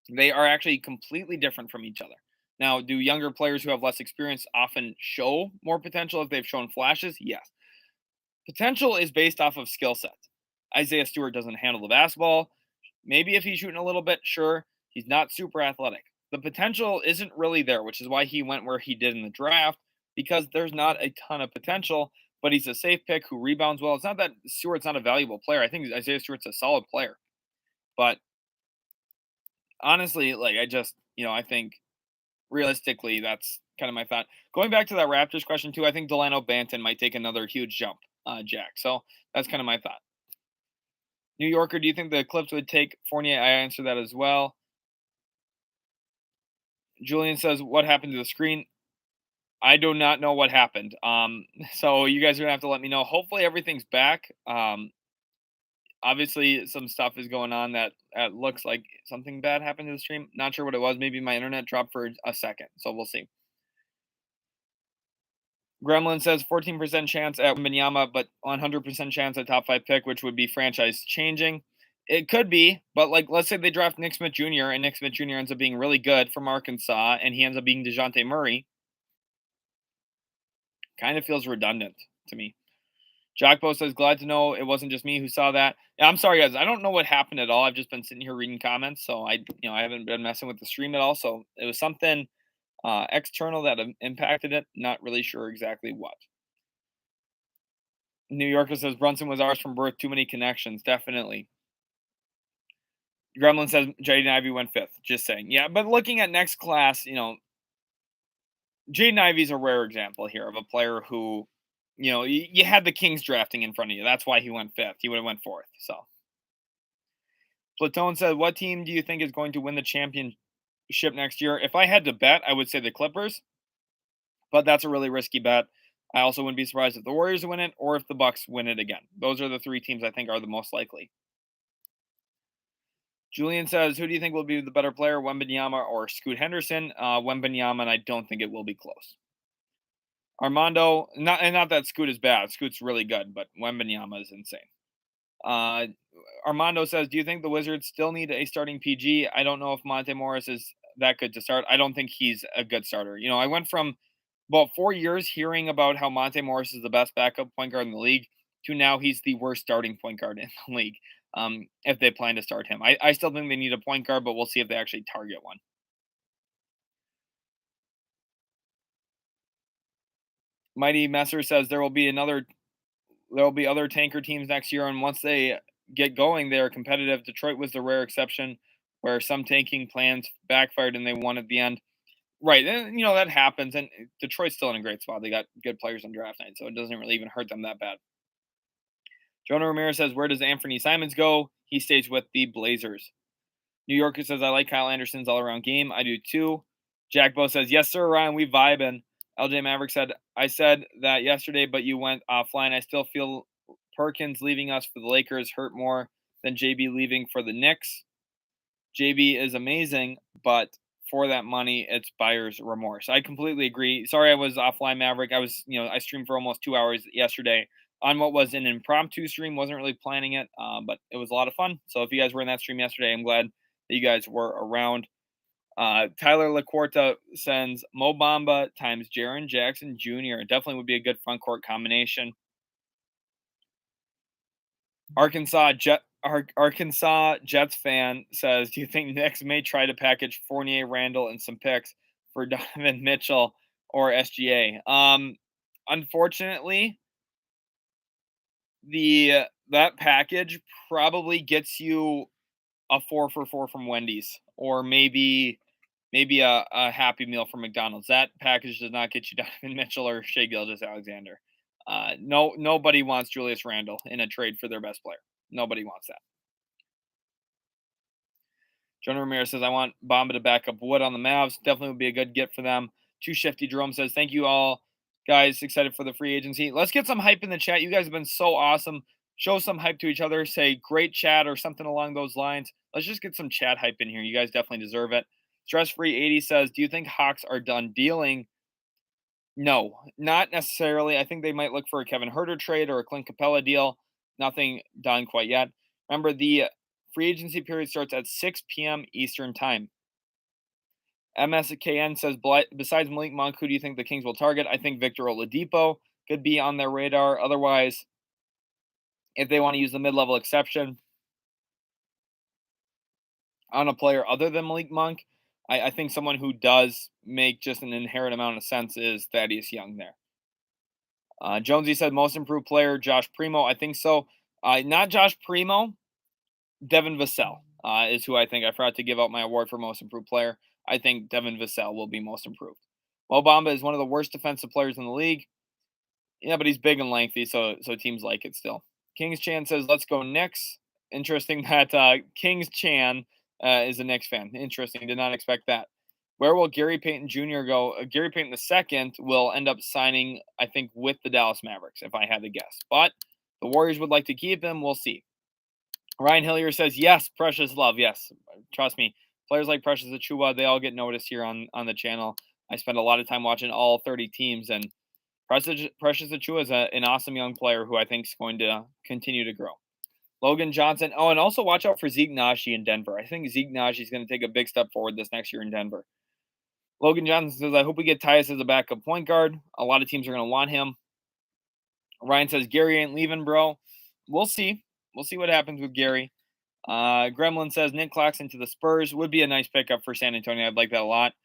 They are actually completely different from each other. Now, do younger players who have less experience often show more potential if they've shown flashes? Yes. Potential is based off of skill sets. Isaiah Stewart doesn't handle the basketball. Maybe if he's shooting a little bit, sure. He's not super athletic. The potential isn't really there, which is why he went where he did in the draft, because there's not a ton of potential, but he's a safe pick who rebounds well. It's not that Stewart's not a valuable player. I think Isaiah Stewart's a solid player. But honestly, I think realistically, that's kind of my thought. Going back to that Raptors question too, I think Delano Banton might take another huge jump, Jack. So that's kind of my thought. New Yorker, do you think the Clips would take Fournier? I answer that as well. Julian says, what happened to the screen? I do not know what happened. So you guys are gonna have to let me know. Hopefully everything's back. Obviously some stuff is going on that looks like something bad happened to the stream. Not sure what it was. Maybe my internet dropped for a second. So we'll see. Gremlin says 14% chance at Wembanyama, but 100% chance at top 5 pick, which would be franchise changing. It could be, but let's say they draft Nick Smith Jr. and Nick Smith Jr. ends up being really good from Arkansas and he ends up being DeJounte Murray. Kind of feels redundant to me. Jackbo says, glad to know it wasn't just me who saw that. Yeah, I'm sorry, guys. I don't know what happened at all. I've just been sitting here reading comments, so I haven't been messing with the stream at all. So it was something external that impacted it. Not really sure exactly what. New Yorker says Brunson was ours from birth. Too many connections. Definitely. Gremlin says Jaden Ivey went 5th. Just saying. Yeah, but looking at next class, Jaden Ivey's a rare example here of a player who, you had the Kings drafting in front of you. That's why he went 5th. He would have went 4th. So Platone said, "What team do you think is going to win the championship next year?" If I had to bet, I would say the Clippers, but that's a really risky bet. I also wouldn't be surprised if the Warriors win it or if the Bucks win it again. Those are the three teams I think are the most likely. Julian says, "Who do you think will be the better player, Wembanyama or Scoot Henderson?" Wembanyama, and I don't think it will be close. Armando, not that Scoot is bad. Scoot's really good, but Wembanyama is insane. Uh, Armando says, "Do you think the Wizards still need a starting PG? I don't know if Monte Morris is that good to start. I don't think he's a good starter. I went from about 4 years hearing about how Monte Morris is the best backup point guard in the league to now he's the worst starting point guard in the league. If they plan to start him, I still think they need a point guard, but we'll see if they actually target one." Mighty Messer says there will be other tanker teams next year, and once they get going, they are competitive. Detroit was the rare exception where some tanking plans backfired and they won at the end. Right, and that happens. And Detroit's still in a great spot. They got good players on draft night, so it doesn't really even hurt them that bad. Jonah Ramirez says, "Where does Anthony Simons go?" He stays with the Blazers. New Yorker says, "I like Kyle Anderson's all around game." I do too. Jack Bo says, "Yes, sir, Ryan, we vibing." LJ Maverick said, "I said that yesterday, but you went offline. I still feel Perkins leaving us for the Lakers hurt more than JB leaving for the Knicks. JB is amazing, but for that money, it's buyer's remorse." I completely agree. Sorry I was offline, Maverick. I streamed for almost 2 hours yesterday on what was an impromptu stream. Wasn't really planning it, but it was a lot of fun. So if you guys were in that stream yesterday, I'm glad that you guys were around. Tyler LaCorta sends Mo Bamba times Jaren Jackson Jr. It definitely would be a good front court combination. Arkansas Jets fan says, "Do you think Knicks may try to package Fournier, Randall, and some picks for Donovan Mitchell or SGA?" Unfortunately, that package probably gets you a 4 for 4 from Wendy's, or maybe a Happy Meal from McDonald's. That package does not get you Donovan Mitchell or Shea Gilgeous-Alexander. No, nobody wants Julius Randle in a trade for their best player. Nobody wants that. Jonah Ramirez says, "I want Bamba to back up Wood on the Mavs. Definitely would be a good get for them." Too Shifty Jerome says, "Thank you all, guys. Excited for the free agency." Let's get some hype in the chat. You guys have been so awesome. Show some hype to each other. Say great chat or something along those lines. Let's just get some chat hype in here. You guys definitely deserve it. Stress Free 80 says, "Do you think Hawks are done dealing?" No, not necessarily. I think they might look for a Kevin Herter trade or a Clint Capella deal. Nothing done quite yet. Remember, the free agency period starts at 6 p.m. Eastern Time. MSKN says, "Besides Malik Monk, who do you think the Kings will target?" I think Victor Oladipo could be on their radar. Otherwise, if they want to use the mid-level exception on a player other than Malik Monk, I think someone who does make just an inherent amount of sense is Thaddeus Young there. Jonesy said, "Most improved player, Josh Primo." I think so. Not Josh Primo, Devin Vassell is who I think. I forgot to give out my award for most improved player. I think Devin Vassell will be most improved. Mo Bamba is one of the worst defensive players in the league. Yeah, but he's big and lengthy, so teams like it still. Kings Chan says, "Let's go Knicks." Interesting that Kings Chan is a Knicks fan. Interesting. Did not expect that. Where will Gary Payton Jr. go? Gary Payton II will end up signing, I think, with the Dallas Mavericks, if I had to guess. But the Warriors would like to keep him. We'll see. Ryan Hillier says, "Yes, Precious Love." Yes, trust me. Players like Precious Achua, they all get noticed here on the channel. I spend a lot of time watching all 30 teams, and Precious Achua is an awesome young player who I think is going to continue to grow. Logan Johnson. Oh, and also watch out for Zeke Naji in Denver. I think Zeke Naji is going to take a big step forward this next year in Denver. Logan Johnson says, "I hope we get Tyus as a backup point guard. A lot of teams are going to want him." Ryan says, "Gary ain't leaving, bro." We'll see. We'll see what happens with Gary. Gremlin says, "Nick Claxton to the Spurs would be a nice pickup for San Antonio. I'd like that a lot."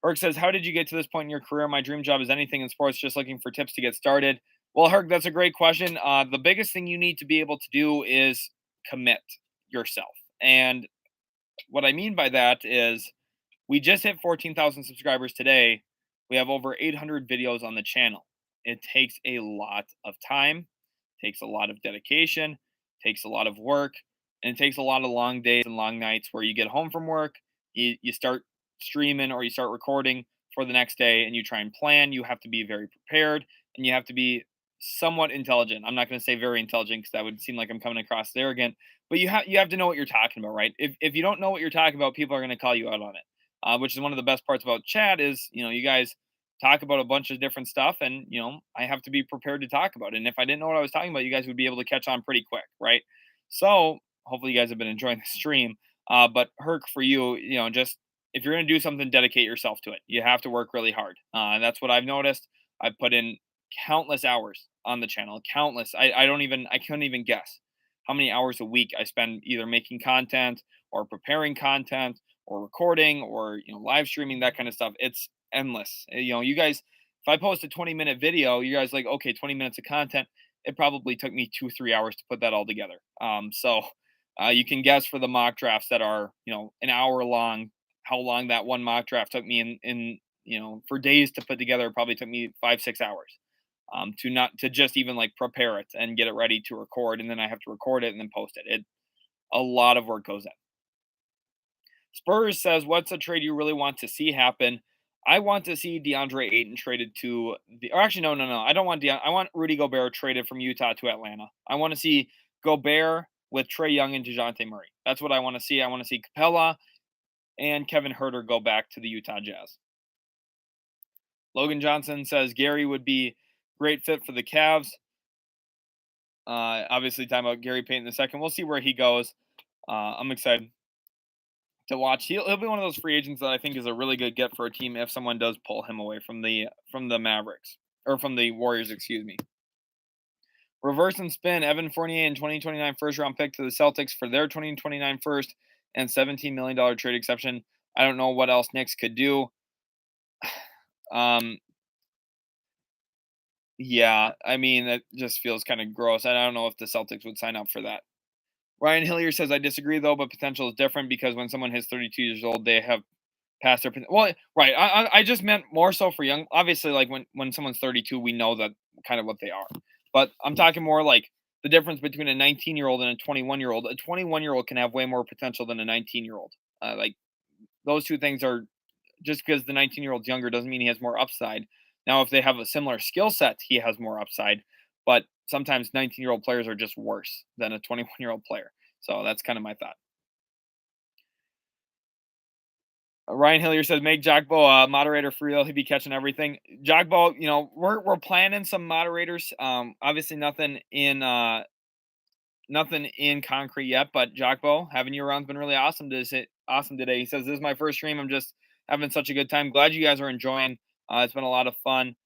Herc says, "How did you get to this point in your career? My dream job is anything in sports, just looking for tips to get started." Well, Herc, that's a great question. The biggest thing you need to be able to do is commit yourself. And what I mean by that is we just hit 14,000 subscribers today. We have over 800 videos on the channel. It takes a lot of time, takes a lot of dedication, takes a lot of work. and it takes a lot of long days and long nights where you get home from work, you start streaming or you start recording for the next day, and you try and plan. You have to be very prepared, and you have to be somewhat intelligent. I'm not going to say very intelligent because that would seem like I'm coming across arrogant, but you have to know what you're talking about, right? If you don't know what you're talking about, people are going to call you out on it. Which is one of the best parts about chat is, you guys talk about a bunch of different stuff, and I have to be prepared to talk about it. And if I didn't know what I was talking about, you guys would be able to catch on pretty quick, right? So hopefully you guys have been enjoying the stream. But Herc, for you, just if you're going to do something, dedicate yourself to it. You have to work really hard. And that's what I've noticed. I've put in countless hours on the channel, countless. I couldn't even guess how many hours a week I spend either making content or preparing content or recording or live streaming, that kind of stuff. It's endless. You guys, if I post a 20-minute video, you guys like, okay, 20 minutes of content. It probably took me 2-3 hours to put that all together. So you can guess for the mock drafts that are an hour long, how long that one mock draft took me in for days to put together. It probably took me 5-6 hours to just even like prepare it and get it ready to record, and then I have to record it and then post it. A lot of work goes in. Spurs says, what's a trade you really want to see happen? I want to see DeAndre Ayton traded to or actually, no. I don't want I want Rudy Gobert traded from Utah to Atlanta. I want to see Gobert with Trae Young and DeJounte Murray. That's what I want to see. I want to see Capella and Kevin Huerter go back to the Utah Jazz. Logan Johnson says Gary would be great fit for the Cavs. Obviously, talking about Gary Payton II. We'll see where he goes. I'm excited to watch. He'll be one of those free agents that I think is a really good get for a team if someone does pull him away from the Mavericks or from the Warriors, excuse me. Reverse and spin Evan Fournier in 2029 first round pick to the Celtics for their 2029 first and $17 million trade exception. I don't know what else Knicks could do. Yeah, I mean, that just feels kind of gross. I don't know if the Celtics would sign up for that. Ryan Hillier says, I disagree, though, but potential is different because when someone hits 32 years old, they have passed their well, right. I just meant more so for young. Obviously, like when someone's 32, we know that kind of what they are. But I'm talking more like the difference between a 19-year-old and a 21-year-old. A 21-year-old can have way more potential than a 19-year-old. Like those two things are just because the 19-year-old's younger doesn't mean he has more upside. Now, if they have a similar skill set, he has more upside. But sometimes 19-year-old players are just worse than a 21-year-old player. So that's kind of my thought. Ryan Hillier says, make Jogbo a moderator for real. He'd be catching everything. Jogbo, we're planning some moderators. Obviously nothing in concrete yet, but Jogbo, having you around's been really awesome today. He says, this is my first stream. I'm just having such a good time. Glad you guys are enjoying. It's been a lot of fun.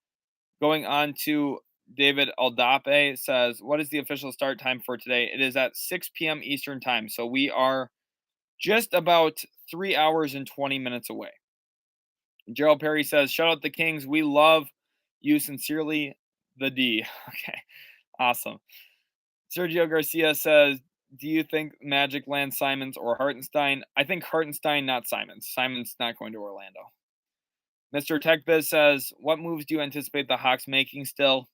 Going on to David Aldape says, what is the official start time for today? It is at 6 p.m. Eastern time. So we are just about 3 hours and 20 minutes away. Gerald Perry says, shout out the Kings. We love you sincerely, the D. Okay, awesome. Sergio Garcia says, do you think Magic lands Simons or Hartenstein? I think Hartenstein, not Simons. Simons not going to Orlando. Mr. TechBiz says, what moves do you anticipate the Hawks making still?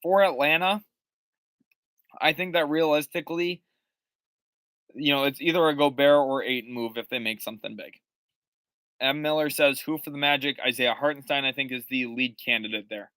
For Atlanta, I think that realistically, it's either a Gobert or Ayton move if they make something big. M. Miller says, who for the Magic? Isaiah Hartenstein, I think, is the lead candidate there.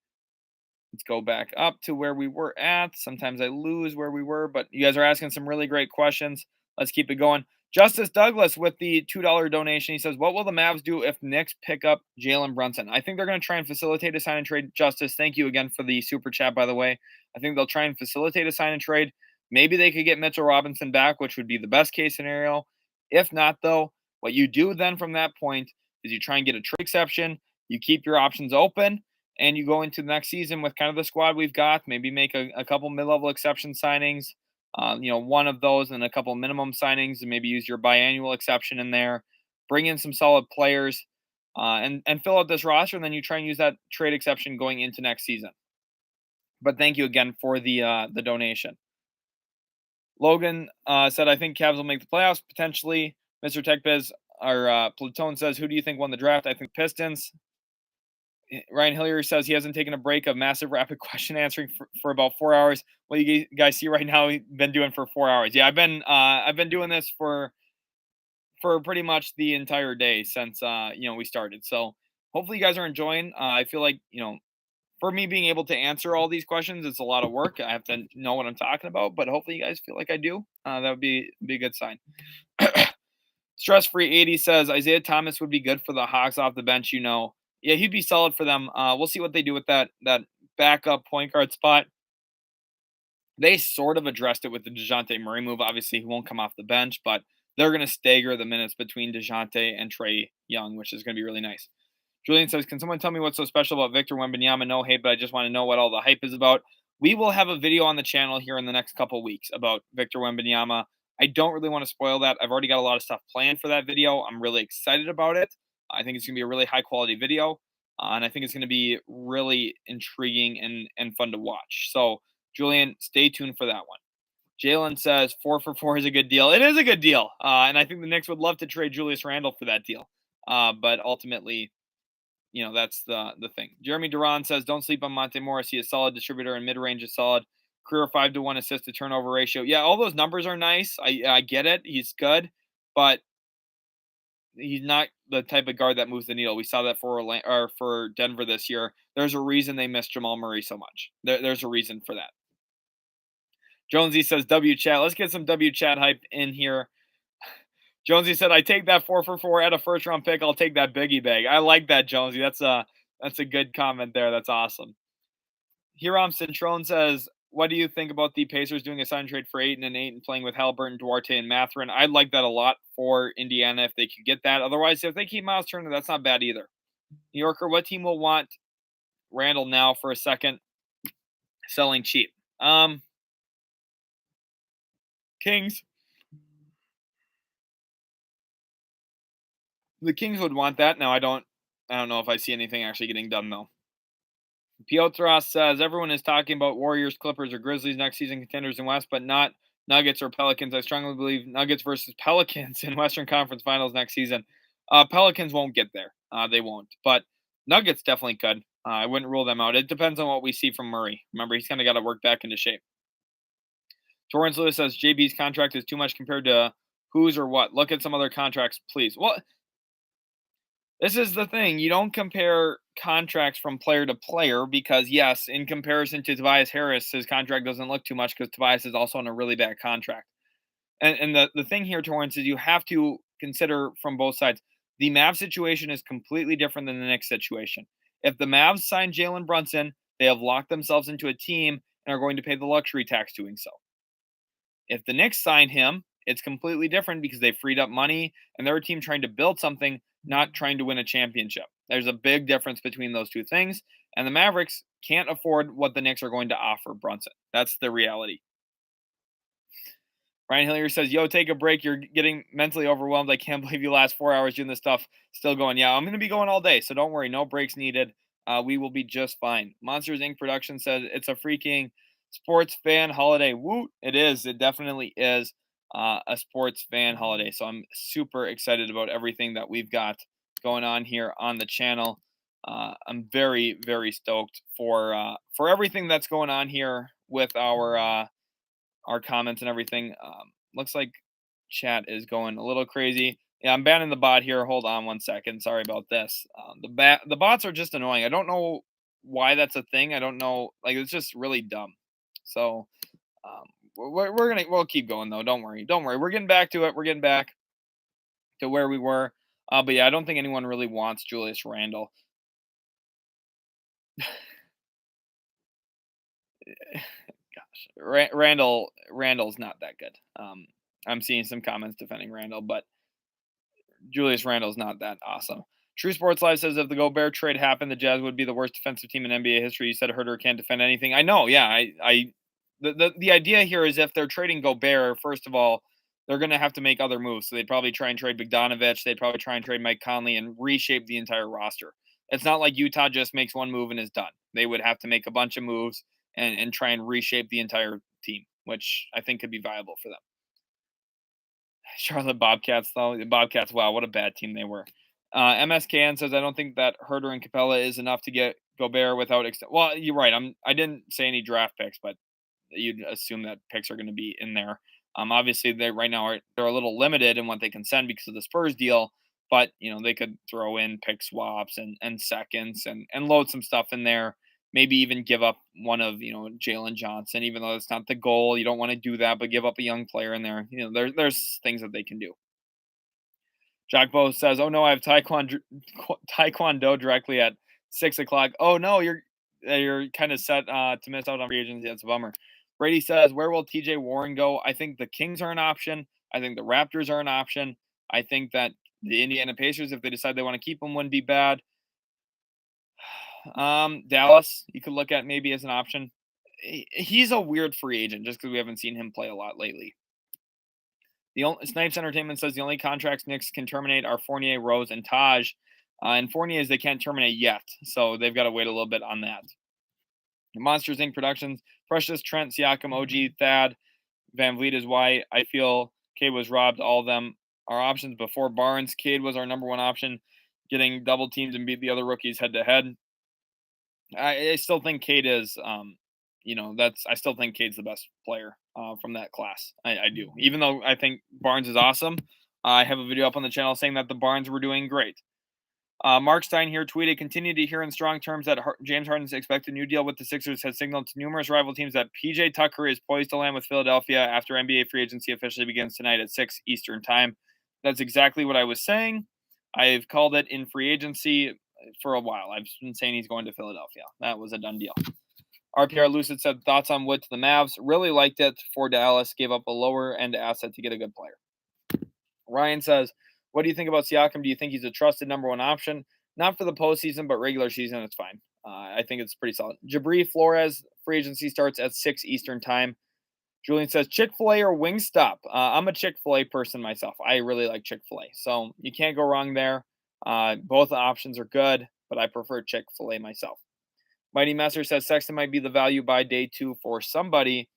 Let's go back up to where we were at. Sometimes I lose where we were, but you guys are asking some really great questions. Let's keep it going. Justice Douglas with the $2 donation. He says, what will the Mavs do if Knicks pick up Jalen Brunson? I think they're going to try and facilitate a sign and trade. Justice, thank you again for the super chat, by the way. I think they'll try and facilitate a sign and trade. Maybe they could get Mitchell Robinson back, which would be the best case scenario. If not, though, what you do then from that point is you try and get a trade exception. You keep your options open, and you go into the next season with kind of the squad we've got. Maybe make a couple mid-level exception signings. One of those and a couple minimum signings, and maybe use your biannual exception in there. Bring in some solid players, and fill out this roster, and then you try and use that trade exception going into next season. But thank you again for the donation. Logan said, I think Cavs will make the playoffs potentially. Mr. TechBiz, or Platoon says, who do you think won the draft? I think Pistons. Ryan Hillier says he hasn't taken a break of massive rapid question answering for about 4 hours. What you guys see right now, he's been doing for 4 hours. Yeah, I've been doing this for pretty much the entire day since we started. So hopefully you guys are enjoying. I feel like for me being able to answer all these questions, it's a lot of work. I have to know what I'm talking about, but hopefully you guys feel like I do. That would be a good sign. Stress free 80 says Isaiah Thomas would be good for the Hawks off the bench. Yeah, he'd be solid for them. We'll see what they do with that backup point guard spot. They sort of addressed it with the DeJounte Murray move. Obviously, he won't come off the bench, but they're going to stagger the minutes between DeJounte and Trae Young, which is going to be really nice. Julian says, can someone tell me what's so special about Victor Wembanyama? No hate, but I just want to know what all the hype is about. We will have a video on the channel here in the next couple of weeks about Victor Wembanyama. I don't really want to spoil that. I've already got a lot of stuff planned for that video. I'm really excited about it. I think it's going to be a really high quality video. And I think it's going to be really intriguing and fun to watch. So, Julian, stay tuned for that one. Jalen says 4 for 4 is a good deal. It is a good deal. And I think the Knicks would love to trade Julius Randle for that deal. But ultimately, that's the thing. Jeremy Durant says, don't sleep on Monte Morris. He is a solid distributor and mid-range is solid. Career 5-to-1 assist to turnover ratio. Yeah, all those numbers are nice. I get it. He's good. But he's not the type of guard that moves the needle. We saw that for Denver this year. There's a reason they miss Jamal Murray so much. There's a reason for that. Jonesy says W chat. Let's get some W chat hype in here. Jonesy said, I take that 4 for 4 at a first round pick. I'll take that biggie bag. I like that, Jonesy. That's a good comment there. That's awesome. Hiram Centron says, what do you think about the Pacers doing a sign trade for Ayton and playing with Halliburton, Duarte, and Mathurin? I'd like that a lot for Indiana if they could get that. Otherwise, if they keep Miles Turner, that's not bad either. New Yorker, what team will want Randall now for a second selling cheap? Kings. The Kings would want that. Now I don't know if I see anything actually getting done though. Piotras says everyone is talking about Warriors, Clippers, or Grizzlies next season contenders in West, but not Nuggets or Pelicans. I strongly believe Nuggets versus Pelicans in Western Conference Finals next season. Pelicans won't get there. They won't. But Nuggets definitely could. I wouldn't rule them out. It depends on what we see from Murray. Remember, he's kind of got to work back into shape. Torrance Lewis says JB's contract is too much compared to whose or what. Look at some other contracts, please. Well, this is the thing. You don't compare contracts from player to player because, yes, in comparison to Tobias Harris, his contract doesn't look too much because Tobias is also on a really bad contract. And the thing here, Torrance, is you have to consider from both sides. The Mavs situation is completely different than the Knicks situation. If the Mavs sign Jalen Brunson, they have locked themselves into a team and are going to pay the luxury tax doing so. If the Knicks sign him, it's completely different because they freed up money and they're a team trying to build something, not trying to win a championship. There's a big difference between those two things. And the Mavericks can't afford what the Knicks are going to offer Brunson. That's the reality. Ryan Hillier says, yo, take a break. You're getting mentally overwhelmed. I can't believe you last 4 hours doing this stuff. Still going. Yeah, I'm going to be going all day. So don't worry. No breaks needed. We will be just fine. Monsters Inc. Production says it's a freaking sports fan holiday. Woot. It is. It definitely is a sports fan holiday. So I'm super excited about everything that we've got going on here on the channel. I'm very, very stoked for everything that's going on here with our comments and everything. Looks like chat is going a little crazy. Yeah, I'm banning the bot here. Hold on one second. Sorry about this. The bots are just annoying. I don't know why that's a thing. I don't know. Like, it's just really dumb. So we'll keep going though. Don't worry. We're getting back to it. We're getting back to where we were. But yeah, I don't think anyone really wants Julius Randle. Gosh, Randle's not that good. I'm seeing some comments defending Randle, but Julius Randle's not that awesome. True Sports Live says if the Gobert trade happened, the Jazz would be the worst defensive team in NBA history. You said Herder can't defend anything. I know. Yeah, the idea here is if they're trading Gobert, first of all, they're going to have to make other moves. So they'd probably try and trade Bogdanovich. They'd probably try and trade Mike Conley and reshape the entire roster. It's not like Utah just makes one move and is done. They would have to make a bunch of moves and try and reshape the entire team, which I think could be viable for them. Charlotte Bobcats, though. The Bobcats, wow, what a bad team they were. MSKN says, I don't think that Herder and Capella is enough to get Gobert without well, you're right. I didn't say any draft picks, but you'd assume that picks are going to be in there. Obviously they right now they're a little limited in what they can send because of the Spurs deal, but they could throw in pick swaps and seconds and load some stuff in there. Maybe even give up one of Jalen Johnson, even though it's not the goal. You don't want to do that, but give up a young player in there. There's things that they can do. Jack Bo says, "Oh no, I have Taekwondo directly at 6 o'clock. Oh no, you're kind of set to miss out on free agency. That's a bummer." Brady says, "Where will T.J. Warren go?" I think the Kings are an option. I think the Raptors are an option. I think that the Indiana Pacers, if they decide they want to keep him, wouldn't be bad. Dallas, you could look at maybe as an option. He's a weird free agent just because we haven't seen him play a lot lately. The only Snipes Entertainment says the only contracts Knicks can terminate are Fournier, Rose, and Taj. And Fournier's they can't terminate yet, so they've got to wait a little bit on that. Monsters Inc. Productions, Precious, Trent, Siakam, OG, Thad, Van Vliet is why I feel Cade was robbed. All of them are options before Barnes. Cade was our number one option, getting double teamed and beat the other rookies head to head. I still think Cade is, I still think Cade's the best player from that class. I do. Even though I think Barnes is awesome, I have a video up on the channel saying that the Barnes were doing great. Mark Stein here tweeted, continue to hear in strong terms that James Harden's expected new deal with the Sixers has signaled to numerous rival teams that PJ Tucker is poised to land with Philadelphia after NBA free agency officially begins tonight at 6 Eastern time. That's exactly what I was saying. I've called it in free agency for a while. I've been saying he's going to Philadelphia. That was a done deal. RPR Lucid said, thoughts on Wood to the Mavs. Really liked it for Dallas. Gave up a lower end asset to get a good player. Ryan says, what do you think about Siakam? Do you think he's a trusted number one option? Not for the postseason, but regular season, it's fine. I think it's pretty solid. Jabri Flores, free agency starts at 6 Eastern time. Julian says, Chick-fil-A or Wingstop? I'm a Chick-fil-A person myself. I really like Chick-fil-A. So you can't go wrong there. Both options are good, but I prefer Chick-fil-A myself. Mighty Messer says Sexton might be the value by day 2 for somebody.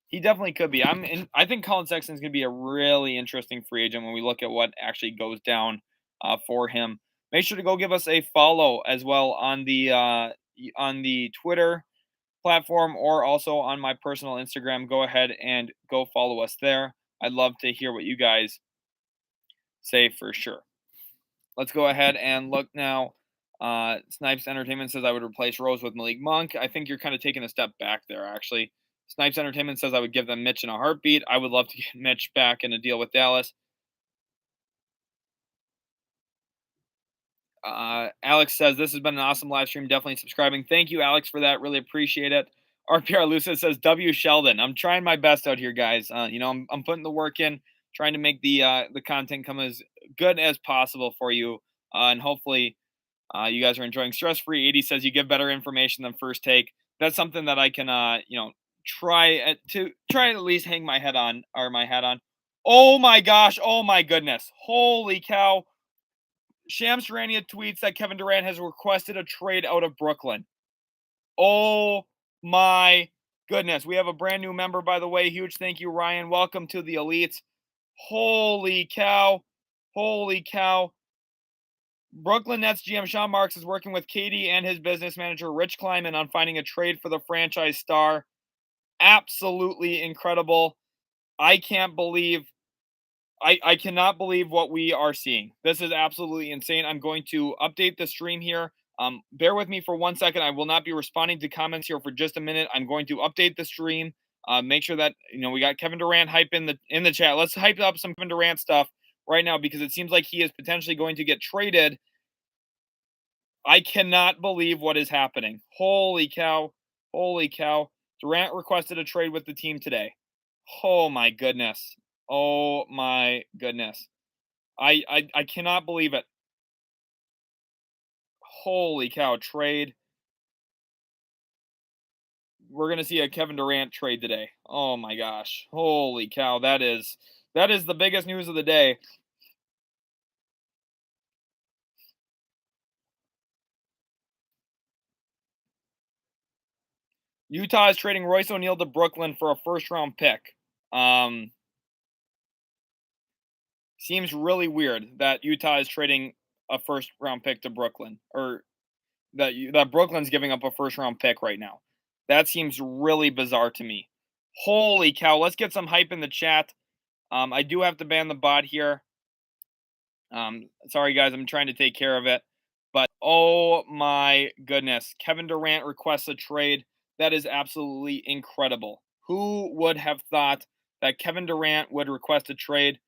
He definitely could be. I think Colin Sexton is going to be a really interesting free agent when we look at what actually goes down for him. Make sure to go give us a follow as well on the Twitter platform or also on my personal Instagram. Go ahead and go follow us there. I'd love to hear what you guys say for sure. Let's go ahead and look now. Snipes Entertainment says I would replace Rose with Malik Monk. I think you're kind of taking a step back there, actually. Snipes Entertainment says I would give them Mitch in a heartbeat. I would love to get Mitch back in a deal with Dallas. Alex says this has been an awesome live stream. Definitely subscribing. Thank you, Alex, for that. Really appreciate it. RPR Lucid says W Sheldon. I'm trying my best out here, guys. I'm putting the work in, trying to make the content come as good as possible for you, and hopefully you guys are enjoying. Stress Free 80 says you give better information than First Take. That's something that I can try at least hang my hat on. Oh my gosh! Oh my goodness! Holy cow! Shams Charania tweets that Kevin Durant has requested a trade out of Brooklyn. Oh my goodness! We have a brand new member, by the way. Huge thank you, Ryan. Welcome to the Elites. Holy cow! Holy cow! Brooklyn Nets GM Sean Marks is working with KD and his business manager Rich Kleiman on finding a trade for the franchise star. Absolutely incredible. I cannot believe what we are seeing. This is absolutely insane. I'm going to update the stream here. Bear with me for 1 second. I will not be responding to comments here for just a minute. I'm going to update the stream. Make sure that we got Kevin Durant hype in the chat. Let's hype up some Kevin Durant stuff right now because it seems like he is potentially going to get traded. I cannot believe what is happening. Holy cow. Holy cow. Durant requested a trade with the team today. Oh my goodness. Oh my goodness. I cannot believe it. Holy cow. Trade. We're going to see a Kevin Durant trade today. Oh my gosh. Holy cow. That is the biggest news of the day. Utah is trading Royce O'Neal to Brooklyn for a first-round pick. Seems really weird that Utah is trading a first round pick to Brooklyn, or that Brooklyn's giving up a first round pick right now. That seems really bizarre to me. Holy cow! Let's get some hype in the chat. I do have to ban the bot here. Sorry guys, I'm trying to take care of it. But oh my goodness, Kevin Durant requests a trade. That is absolutely incredible. Who would have thought that Kevin Durant would request a trade?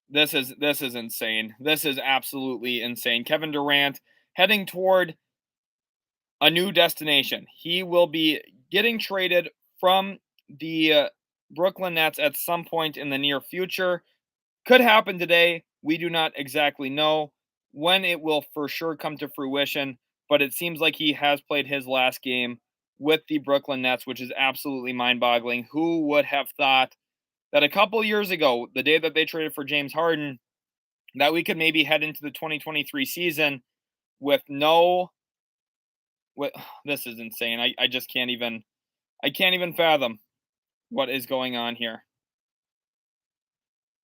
This is insane. This is absolutely insane. Kevin Durant heading toward a new destination. He will be getting traded from the Brooklyn Nets at some point in the near future. Could happen today. We do not exactly know when it will for sure come to fruition, but it seems like he has played his last game with the Brooklyn Nets, which is absolutely mind boggling. Who would have thought that a couple years ago, the day that they traded for James Harden, that we could maybe head into the 2023 season with no with this is insane. I just can't even fathom what is going on here.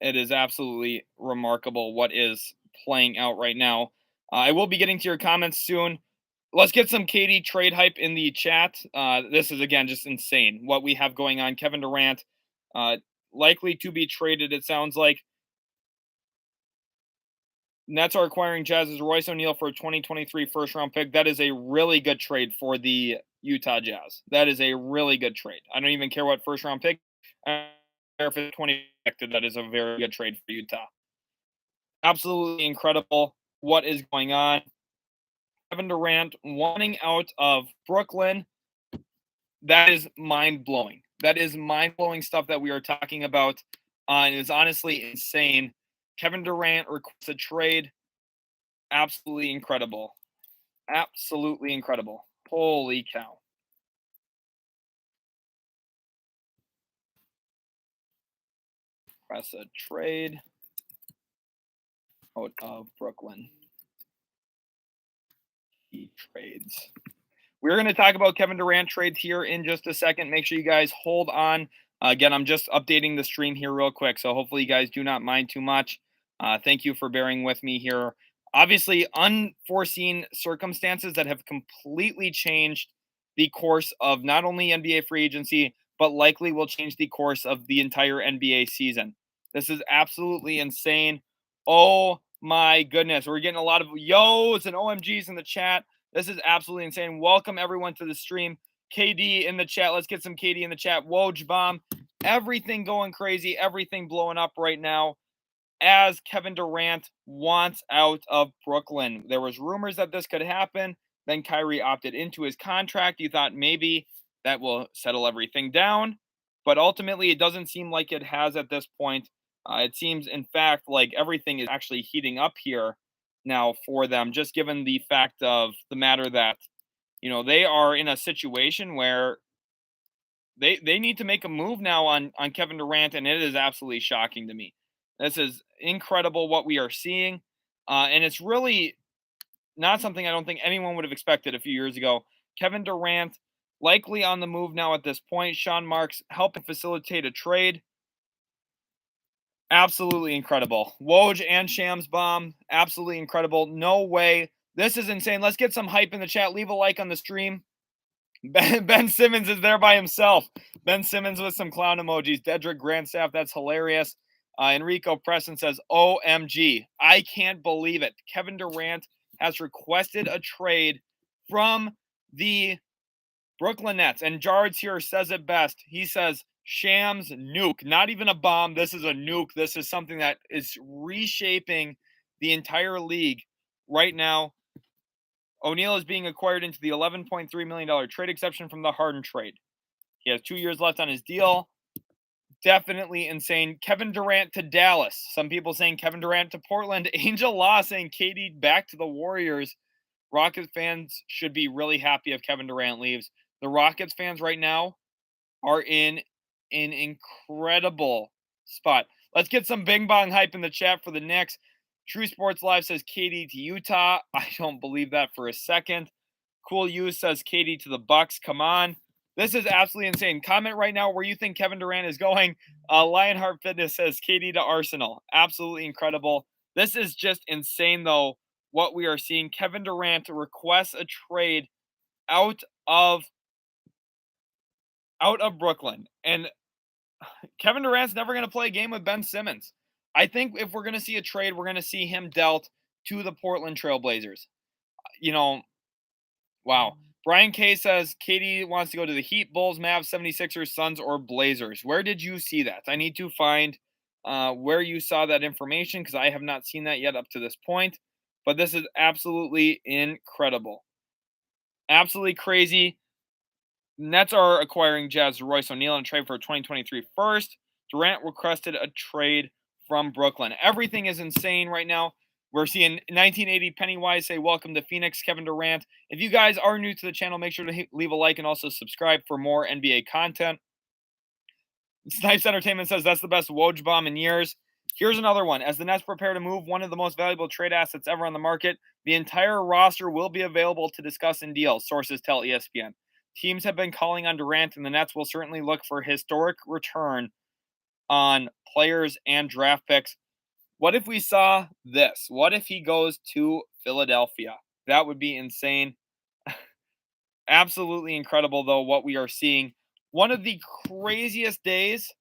It is absolutely remarkable what is playing out right now. I will be getting to your comments soon. Let's get some KD trade hype in the chat. This is, again, just insane what we have going on. Kevin Durant, likely to be traded, it sounds like. Nets are acquiring Jazz's Royce O'Neal for a 2023 first-round pick. That is a really good trade for the Utah Jazz. That is a really good trade. I don't even care what first-round pick. I don't care if it's 20 connected. That is a very good trade for Utah. Absolutely incredible what is going on. Kevin Durant wanting out of Brooklyn. That is mind-blowing. That is mind-blowing stuff that we are talking about. And it's honestly insane. Kevin Durant requests a trade. Absolutely incredible. Absolutely incredible. Holy cow. Requests a trade out of Brooklyn. He trades. We're going to talk about Kevin Durant trades here in just a second. Make sure you guys hold on. Again, I'm just updating the stream here real quick, so hopefully you guys do not mind too much. Thank you for bearing with me here. Obviously, unforeseen circumstances that have completely changed the course of not only NBA free agency, but likely will change the course of the entire NBA season. This is absolutely insane. Oh my goodness. We're getting a lot of yo's and OMGs in the chat. This is absolutely insane. Welcome everyone to the stream. KD in the chat. Let's get some KD in the chat. Woj bomb. Everything going crazy. Everything blowing up right now as Kevin Durant wants out of Brooklyn. There was rumors that this could happen. Then Kyrie opted into his contract. You thought maybe that will settle everything down. But ultimately, it doesn't seem like it has at this point. It seems, in fact, like everything is actually heating up here now for them, just given the fact of the matter that, they are in a situation where they need to make a move now on Kevin Durant, and it is absolutely shocking to me. This is incredible what we are seeing, and it's really not something I don't think anyone would have expected a few years ago. Kevin Durant likely on the move now at this point. Sean Marks helping facilitate a trade. Absolutely incredible. Woj and Shams bomb. Absolutely incredible. No way. This is insane. Let's get some hype in the chat. Leave a like on the stream. Ben Simmons is there by himself. Ben Simmons with some clown emojis. Dedrick Grandstaff, that's hilarious. Enrico Preston says, OMG. I can't believe it. Kevin Durant has requested a trade from the Brooklyn Nets. And Jards here says it best. He says, Shams nuke. Not even a bomb. This is a nuke. This is something that is reshaping the entire league right now. O'Neal is being acquired into the $11.3 million trade exception from the Harden trade. He has 2 years left on his deal. Definitely insane. Kevin Durant to Dallas. Some people saying Kevin Durant to Portland. Angel Law saying KD back to the Warriors. Rockets fans should be really happy if Kevin Durant leaves. The Rockets fans right now are in an incredible spot. Let's get some bing bong hype in the chat for the Knicks. True Sports Live says KD to Utah. I don't believe that for a second. Cool You says KD to the Bucks. Come on. This is absolutely insane. Comment right now where you think Kevin Durant is going. Lionheart Fitness says KD to Arsenal. Absolutely incredible. This is just insane, though, what we are seeing. Kevin Durant requests a trade out of Brooklyn. And Kevin Durant's never going to play a game with Ben Simmons. I think if we're going to see a trade, we're going to see him dealt to the Portland Trailblazers. You know, wow. Brian K says KD wants to go to the Heat, Bulls, Mavs, 76ers, Suns, or Blazers. Where did you see that? I need to find where you saw that information because I have not seen that yet up to this point. But this is absolutely incredible. Absolutely crazy. Nets are acquiring Jazz Royce O'Neal in trade for a 2023 first. Durant requested a trade from Brooklyn. Everything is insane right now. We're seeing 1980 Pennywise say, welcome to Phoenix, Kevin Durant. If you guys are new to the channel, make sure to leave a like and also subscribe for more NBA content. Snipes Entertainment says that's the best Woj bomb in years. Here's another one. As the Nets prepare to move one of the most valuable trade assets ever on the market, the entire roster will be available to discuss in deals, sources tell ESPN. Teams have been calling on Durant, and the Nets will certainly look for historic return on players and draft picks. What if we saw this? What if he goes to Philadelphia? That would be insane. Absolutely incredible, though, what we are seeing. One of the craziest days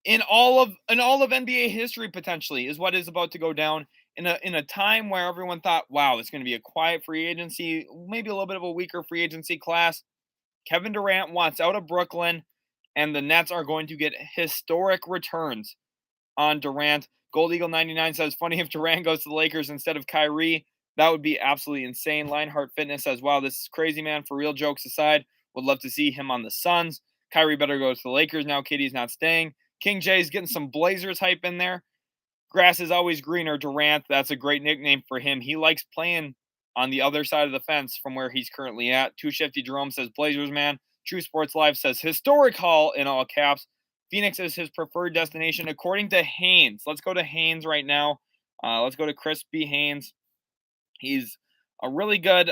in all of NBA history potentially is what is about to go down in a time where everyone thought, wow, it's going to be a quiet free agency, maybe a little bit of a weaker free agency class. Kevin Durant wants out of Brooklyn, and the Nets are going to get historic returns on Durant. Gold Eagle 99 says, funny if Durant goes to the Lakers instead of Kyrie. That would be absolutely insane. Lionheart Fitness says, wow, this is crazy, man. For real, jokes aside, would love to see him on the Suns. Kyrie better go to the Lakers now. KD's not staying. King J's getting some Blazers hype in there. Grass is always greener. Durant, that's a great nickname for him. He likes playing on the other side of the fence from where he's currently at. Too Shifty Jerome says, Blazers, man. True Sports Live says, historic haul in all caps. Phoenix is his preferred destination, according to Haynes. Let's go to Haynes right now. Let's go to Chris B. Haynes. He's a really good,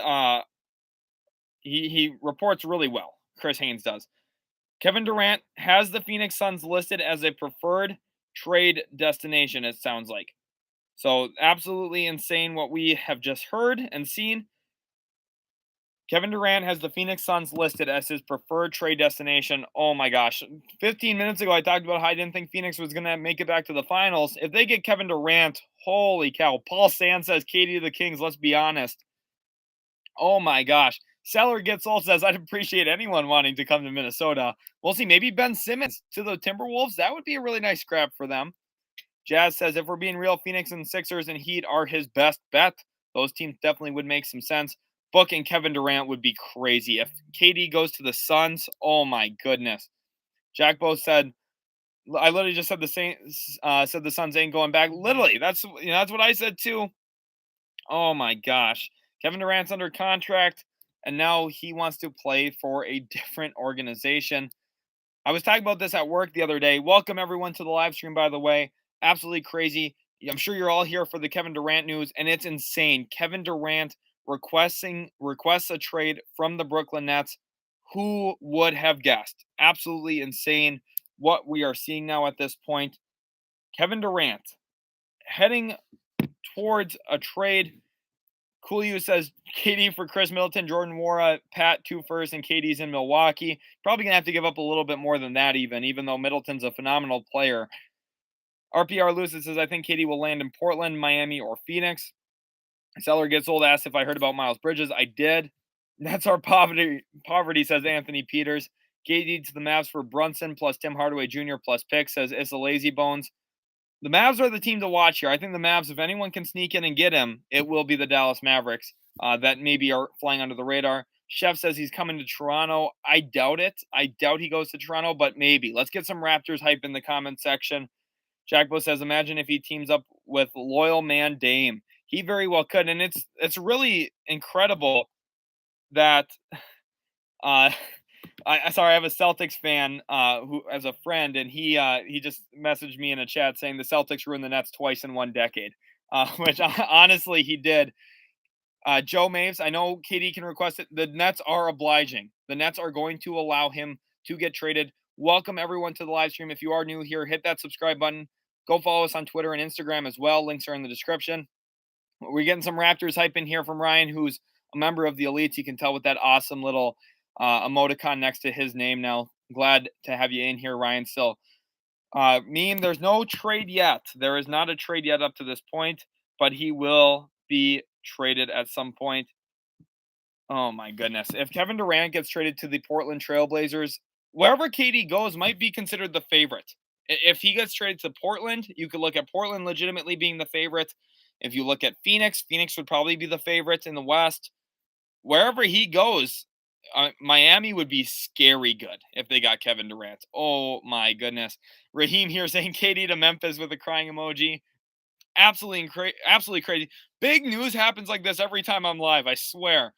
he reports really well. Chris Haynes does. Kevin Durant has the Phoenix Suns listed as a preferred trade destination, it sounds like. So absolutely insane what we have just heard and seen. Kevin Durant has the Phoenix Suns listed as his preferred trade destination. Oh my gosh. 15 minutes ago, I talked about how I didn't think Phoenix was going to make it back to the finals. If they get Kevin Durant, holy cow. Paul Sand says, KD to the Kings, let's be honest. Oh my gosh. Seller Gets Old says, I'd appreciate anyone wanting to come to Minnesota. We'll see. Maybe Ben Simmons to the Timberwolves. That would be a really nice grab for them. Jazz says, if we're being real, Phoenix and Sixers and Heat are his best bet. Those teams definitely would make some sense. Book and Kevin Durant would be crazy. If KD goes to the Suns, oh my goodness. Jack Bo said, I literally just said the same, said the Suns ain't going back. Literally, that's what I said too. Oh my gosh. Kevin Durant's under contract, and now he wants to play for a different organization. I was talking about this at work the other day. Welcome everyone to the live stream, by the way. Absolutely crazy. I'm sure you're all here for the Kevin Durant news, and it's insane. Kevin Durant requests a trade from the Brooklyn Nets. Who would have guessed? Absolutely insane what we are seeing now at this point. Kevin Durant heading towards a trade. Coolio says KD for Chris Middleton, Jordan Nwora, Pat 2 first, and KD's in Milwaukee. Probably going to have to give up a little bit more than that even though Middleton's a phenomenal player. RPR Lewis says, I think KD will land in Portland, Miami, or Phoenix. Seller Gets Old asked if I heard about Miles Bridges. I did. That's our poverty, says Anthony Peters. KD to the Mavs for Brunson plus Tim Hardaway Jr. plus pick, says It's a Lazy Bones. The Mavs are the team to watch here. I think the Mavs, if anyone can sneak in and get him, it will be the Dallas Mavericks that maybe are flying under the radar. Chef says he's coming to Toronto. I doubt it. I doubt he goes to Toronto, but maybe. Let's get some Raptors hype in the comment section. Jack Bo says, imagine if he teams up with loyal man Dame. He very well could. And it's really incredible that I have a Celtics fan who as a friend, and he just messaged me in a chat saying the Celtics ruined the Nets twice in one decade, which honestly he did. Joe Maves, I know KD can request it. The Nets are obliging. The Nets are going to allow him to get traded. Welcome everyone to the live stream. If you are new here, hit that subscribe button. Go follow us on Twitter and Instagram as well. Links are in the description. We're getting some Raptors hype in here from Ryan, who's a member of the Elites. You can tell with that awesome little emoticon next to his name now. Glad to have you in here, Ryan. Still, there's no trade yet. There is not a trade yet up to this point, but he will be traded at some point. Oh my goodness. If Kevin Durant gets traded to the Portland Trailblazers, wherever KD goes might be considered the favorite. If he gets traded to Portland, you could look at Portland legitimately being the favorite. If you look at Phoenix, Phoenix would probably be the favorite in the West. Wherever he goes, Miami would be scary good if they got Kevin Durant. Oh my goodness. Raheem here saying KD to Memphis with a crying emoji. Absolutely crazy. Big news happens like this every time I'm live, I swear.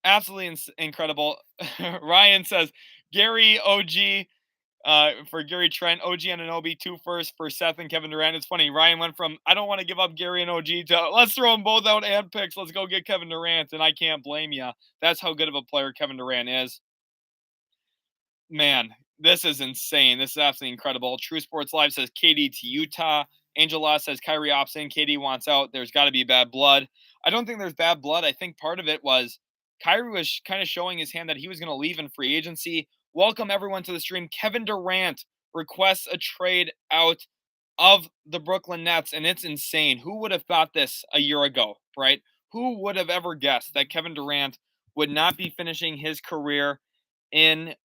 Absolutely incredible. Ryan says Gary OG for Gary Trent, OG and Anobi, 2 first for Seth and Kevin Durant. It's funny. Ryan went from I don't want to give up Gary and OG to let's throw them both out and picks. Let's go get Kevin Durant. And I can't blame you. That's how good of a player Kevin Durant is. Man, this is insane. This is absolutely incredible. True Sports Live says KD to Utah. Angel Law says Kyrie opts in. KD wants out. There's got to be bad blood. I don't think there's bad blood. I think part of it was Kyrie was kind of showing his hand that he was going to leave in free agency. Welcome everyone to the stream. Kevin Durant requests a trade out of the Brooklyn Nets, and it's insane. Who would have thought this a year ago, right? Who would have ever guessed that Kevin Durant would not be finishing his career in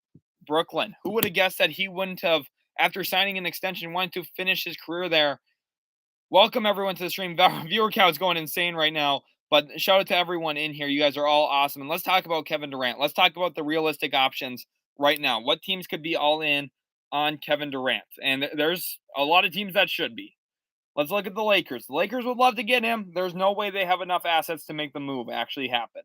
Brooklyn? Who would have guessed that he wouldn't have, after signing an extension, wanted to finish his career there? Welcome everyone to the stream. Viewer count's going insane right now, but shout out to everyone in here. You guys are all awesome. And let's talk about Kevin Durant. Let's talk about the realistic options right now. What teams could be all in on Kevin Durant? And there's a lot of teams that should be. Let's look at the Lakers. The Lakers would love to get him. There's no way they have enough assets to make the move actually happen.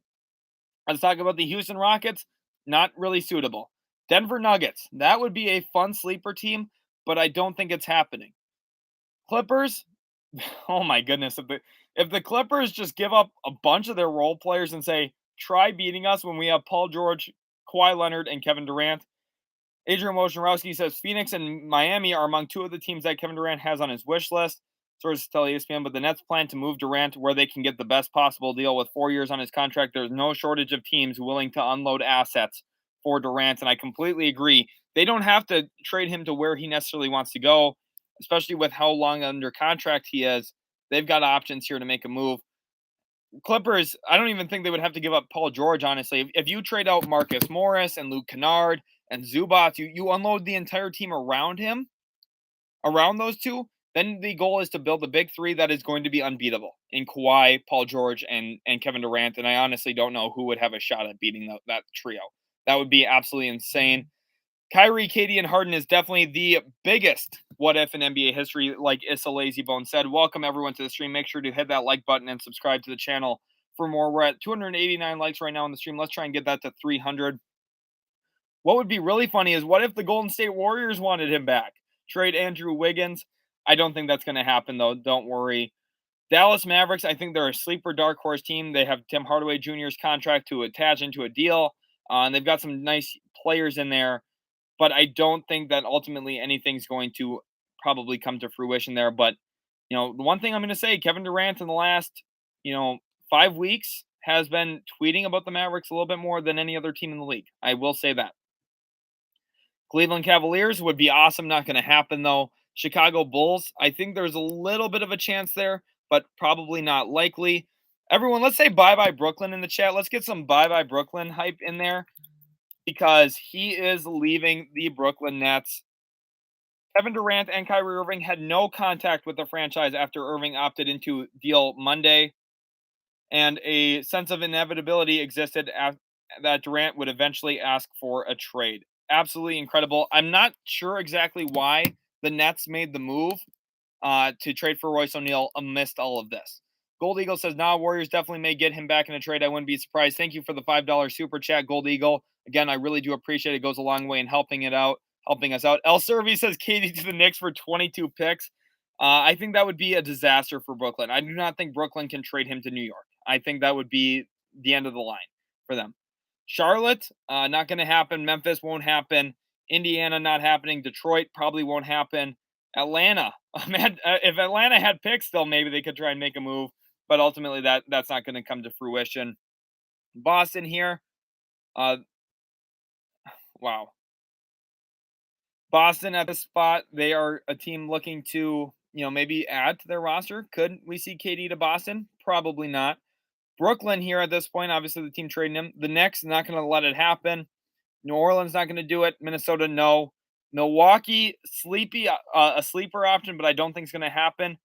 Let's talk about the Houston Rockets. Not really suitable. Denver Nuggets. That would be a fun sleeper team, but I don't think it's happening. Clippers. Oh my goodness. If the Clippers just give up a bunch of their role players and say, try beating us when we have Paul George, Kawhi Leonard, and Kevin Durant. Adrian Wojnarowski says Phoenix and Miami are among two of the teams that Kevin Durant has on his wish list. Sources tell ESPN, but the Nets plan to move Durant where they can get the best possible deal with 4 years on his contract. There's no shortage of teams willing to unload assets for Durant, and I completely agree. They don't have to trade him to where he necessarily wants to go, especially with how long under contract he is. They've got options here to make a move. Clippers, I don't even think they would have to give up Paul George, honestly. If you trade out Marcus Morris and Luke Kennard and Zubac, you unload the entire team around him, around those two, then the goal is to build a big three that is going to be unbeatable in Kawhi, Paul George, and Kevin Durant. And I honestly don't know who would have a shot at beating that trio. That would be absolutely insane. Kyrie, KD, and Harden is definitely the biggest what if in NBA history, like Issa Lazybone said. Welcome everyone to the stream. Make sure to hit that like button and subscribe to the channel for more. We're at 289 likes right now on the stream. Let's try and get that to 300. What would be really funny is what if the Golden State Warriors wanted him back? Trade Andrew Wiggins. I don't think that's going to happen, though. Don't worry. Dallas Mavericks, I think they're a sleeper dark horse team. They have Tim Hardaway Jr.'s contract to attach into a deal, and they've got some nice players in there. But I don't think that ultimately anything's going to probably come to fruition there. But, the one thing I'm going to say, Kevin Durant in the last, 5 weeks has been tweeting about the Mavericks a little bit more than any other team in the league. I will say that. Cleveland Cavaliers would be awesome. Not going to happen, though. Chicago Bulls, I think there's a little bit of a chance there, but probably not likely. Everyone, let's say bye-bye Brooklyn in the chat. Let's get some bye-bye Brooklyn hype in there because he is leaving the Brooklyn Nets. Kevin Durant and Kyrie Irving had no contact with the franchise after Irving opted into deal Monday, and a sense of inevitability existed that Durant would eventually ask for a trade. Absolutely incredible. I'm not sure exactly why the Nets made the move to trade for Royce O'Neal amidst all of this. Gold Eagle says, Warriors definitely may get him back in a trade. I wouldn't be surprised. Thank you for the $5 super chat, Gold Eagle. Again, I really do appreciate it. It goes a long way in helping us out. El Servi says KD to the Knicks for 22 picks. I think that would be a disaster for Brooklyn. I do not think Brooklyn can trade him to New York. I think that would be the end of the line for them. Charlotte, not going to happen. Memphis won't happen. Indiana, not happening. Detroit probably won't happen. Atlanta, man, if Atlanta had picks, still maybe they could try and make a move, but ultimately that's not going to come to fruition. Boston here, uh, wow. Boston at the spot, they are a team looking to, maybe add to their roster. Could we see KD to Boston? Probably not. Brooklyn here at this point, obviously the team trading him. The Knicks not going to let it happen. New Orleans not going to do it. Minnesota, no. Milwaukee, a sleeper option, but I don't think it's going to happen.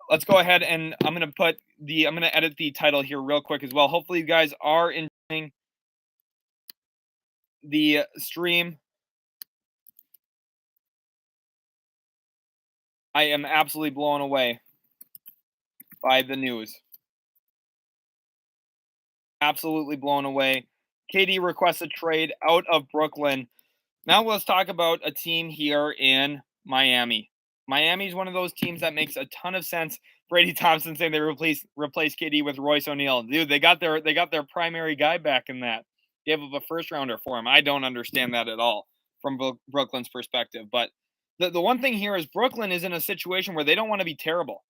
Let's go ahead and I'm going to edit the title here real quick as well. Hopefully you guys are enjoying the stream. I am absolutely blown away by the news. Absolutely blown away. KD requests a trade out of Brooklyn. Now let's talk about a team here in Miami. Miami is one of those teams that makes a ton of sense. Brady Thompson saying they replace KD with Royce O'Neal. Dude, they got their primary guy back in that. Gave up a first rounder for him. I don't understand that at all from Brooklyn's perspective. But the one thing here is Brooklyn is in a situation where they don't want to be terrible.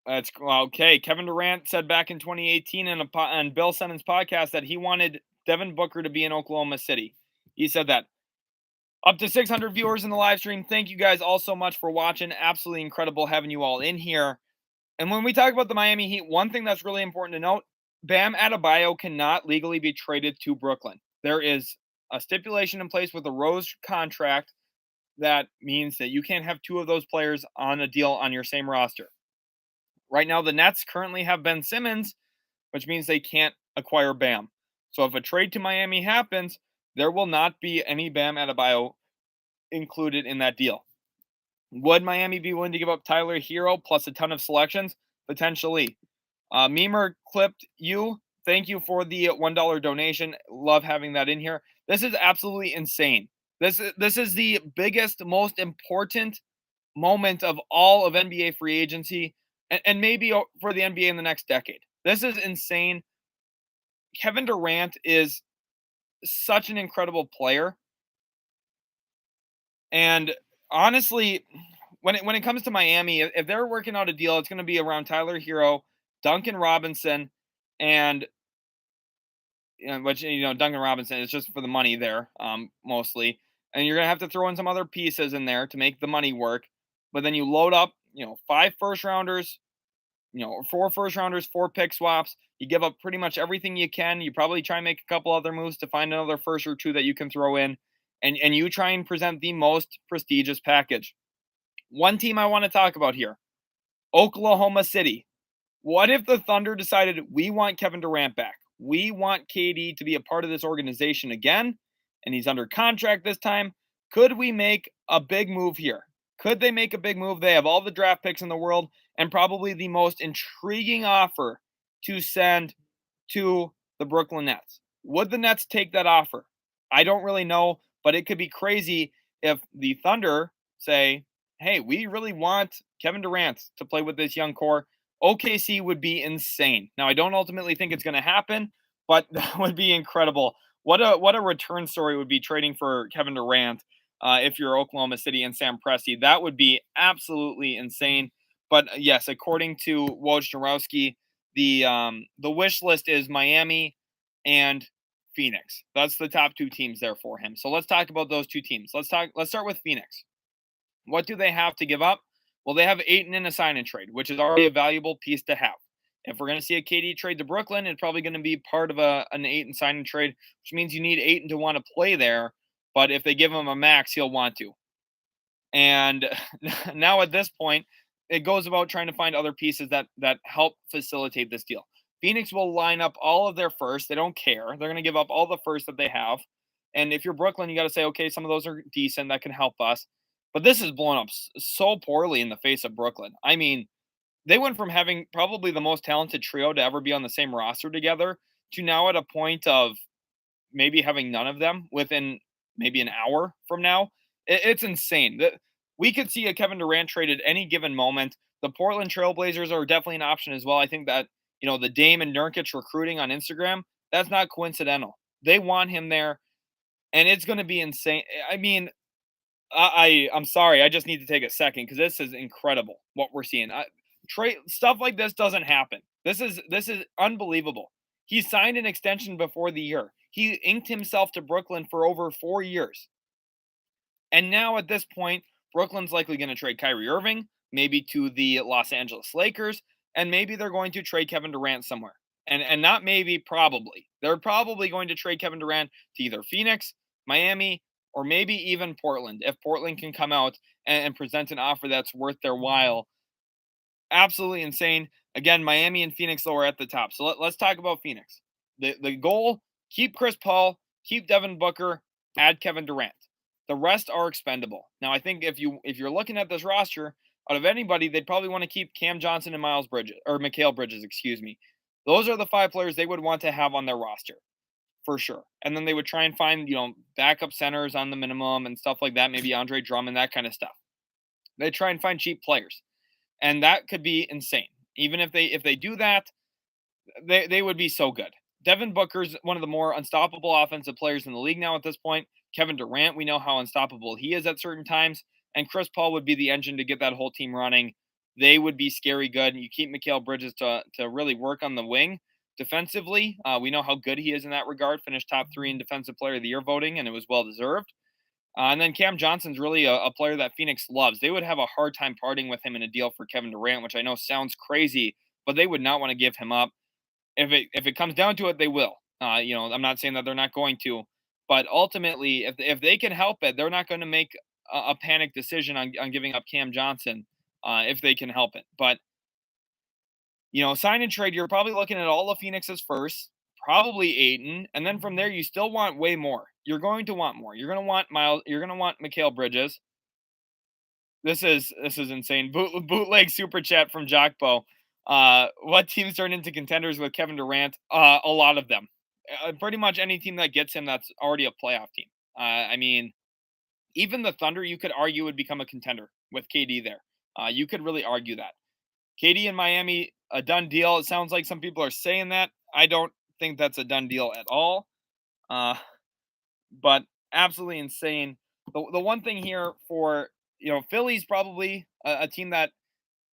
That's okay. Kevin Durant said back in 2018 on Bill Simmons' podcast that he wanted Devin Booker to be in Oklahoma City. He said that. Up to 600 viewers in the live stream. Thank you guys all so much for watching. Absolutely incredible having you all in here. And when we talk about the Miami Heat, one thing that's really important to note, Bam Adebayo cannot legally be traded to Brooklyn. There is a stipulation in place with the Rose contract that means that you can't have two of those players on a deal on your same roster. Right now, the Nets currently have Ben Simmons, which means they can't acquire Bam. So if a trade to Miami happens, there will not be any Bam Adebayo included in that deal. Would Miami be willing to give up Tyler Hero plus a ton of selections? Potentially. Memer clipped you. Thank you for the $1 donation. Love having that in here. This is absolutely insane. This is the biggest, most important moment of all of NBA free agency and maybe for the NBA in the next decade. This is insane. Kevin Durant is such an incredible player. And honestly, when it comes to Miami, if they're working out a deal, it's going to be around Tyler Hero, Duncan Robinson, and Duncan Robinson is just for the money there, mostly. And you're going to have to throw in some other pieces in there to make the money work. But then you load up, 5 first rounders, 4 first rounders, 4 pick swaps. You give up pretty much everything you can. You probably try and make a couple other moves to find another first or two that you can throw in. And you try and present the most prestigious package. One team I want to talk about here, Oklahoma City. What if the Thunder decided we want Kevin Durant back? We want KD to be a part of this organization again, and he's under contract this time. Could we make a big move here? Could they make a big move? They have all the draft picks in the world and probably the most intriguing offer to send to the Brooklyn Nets. Would the Nets take that offer? I don't really know, but it could be crazy if the Thunder say, hey, we really want Kevin Durant to play with this young core. OKC would be insane. Now, I don't ultimately think it's going to happen, but that would be incredible. What a return story would be trading for Kevin Durant if you're Oklahoma City and Sam Presti. That would be absolutely insane. But yes, according to Wojnarowski, the wish list is Miami and Phoenix. That's the top 2 teams there for him. So let's talk about those 2 teams. Let's start with Phoenix. What do they have to give up? Well, they have Ayton in a sign and trade, which is already a valuable piece to have. If we're going to see a KD trade to Brooklyn, it's probably going to be part of an Ayton sign and trade, which means you need Ayton to want to play there. But if they give him a max, he'll want to. And now at this point, it goes about trying to find other pieces that help facilitate this deal. Phoenix will line up all of their first. They don't care. They're going to give up all the first that they have. And if you're Brooklyn, you got to say, okay, some of those are decent. That can help us. But this is blown up so poorly in the face of Brooklyn. I mean, they went from having probably the most talented trio to ever be on the same roster together to now at a point of maybe having none of them within maybe an hour from now. It's insane. we could see a Kevin Durant trade at any given moment. The Portland Trailblazers are definitely an option as well. I think that, the Dame and Nurkic recruiting on Instagram, that's not coincidental. They want him there, and it's going to be insane. I mean, I'm sorry. I just need to take a second because this is incredible what we're seeing. Trade stuff like this doesn't happen. This is unbelievable. He signed an extension before the year. He inked himself to Brooklyn for over 4 years. And now at this point, Brooklyn's likely going to trade Kyrie Irving, maybe to the Los Angeles Lakers, and maybe they're going to trade Kevin Durant somewhere. And not maybe, probably. They're probably going to trade Kevin Durant to either Phoenix, Miami, or maybe even Portland. If Portland can come out and present an offer that's worth their while. Absolutely insane. Again, Miami and Phoenix though are at the top. So let's talk about Phoenix. The goal: keep Chris Paul, keep Devin Booker, add Kevin Durant. The rest are expendable. Now, I think if you're looking at this roster, out of anybody, they'd probably want to keep Cam Johnson and Miles Bridges, or Mikal Bridges, excuse me. Those are the 5 players they would want to have on their roster for sure. And then they would try and find, backup centers on the minimum and stuff like that, maybe Andre Drummond, that kind of stuff. They try and find cheap players. And that could be insane. Even if they do that, they would be so good. Devin Booker's one of the more unstoppable offensive players in the league now at this point. Kevin Durant, we know how unstoppable he is at certain times. And Chris Paul would be the engine to get that whole team running. They would be scary good. And you keep Mikal Bridges to really work on the wing defensively. We know how good he is in that regard. Finished top 3 in Defensive Player of the Year voting, and it was well deserved. And then Cam Johnson's really a player that Phoenix loves. They would have a hard time parting with him in a deal for Kevin Durant, which I know sounds crazy, but they would not want to give him up. If it comes down to it, they will. I'm not saying that they're not going to, but ultimately, if they can help it, they're not going to make a panic decision on giving up Cam Johnson if they can help it. But sign and trade, you're probably looking at all of Phoenix's first, probably Ayton, and then from there you still want way more. You're going to want more. You're going to want Miles. You're going to want Mikal Bridges. This is insane. Bootleg super chat from Jockbo. What teams turn into contenders with Kevin Durant? A lot of them. Pretty much any team that gets him that's already a playoff team. I mean, even the Thunder, you could argue, would become a contender with KD there. You could really argue that. KD in Miami, a done deal. It sounds like some people are saying that. I don't think that's a done deal at all. But absolutely insane. The one thing here for, Philly's probably a team that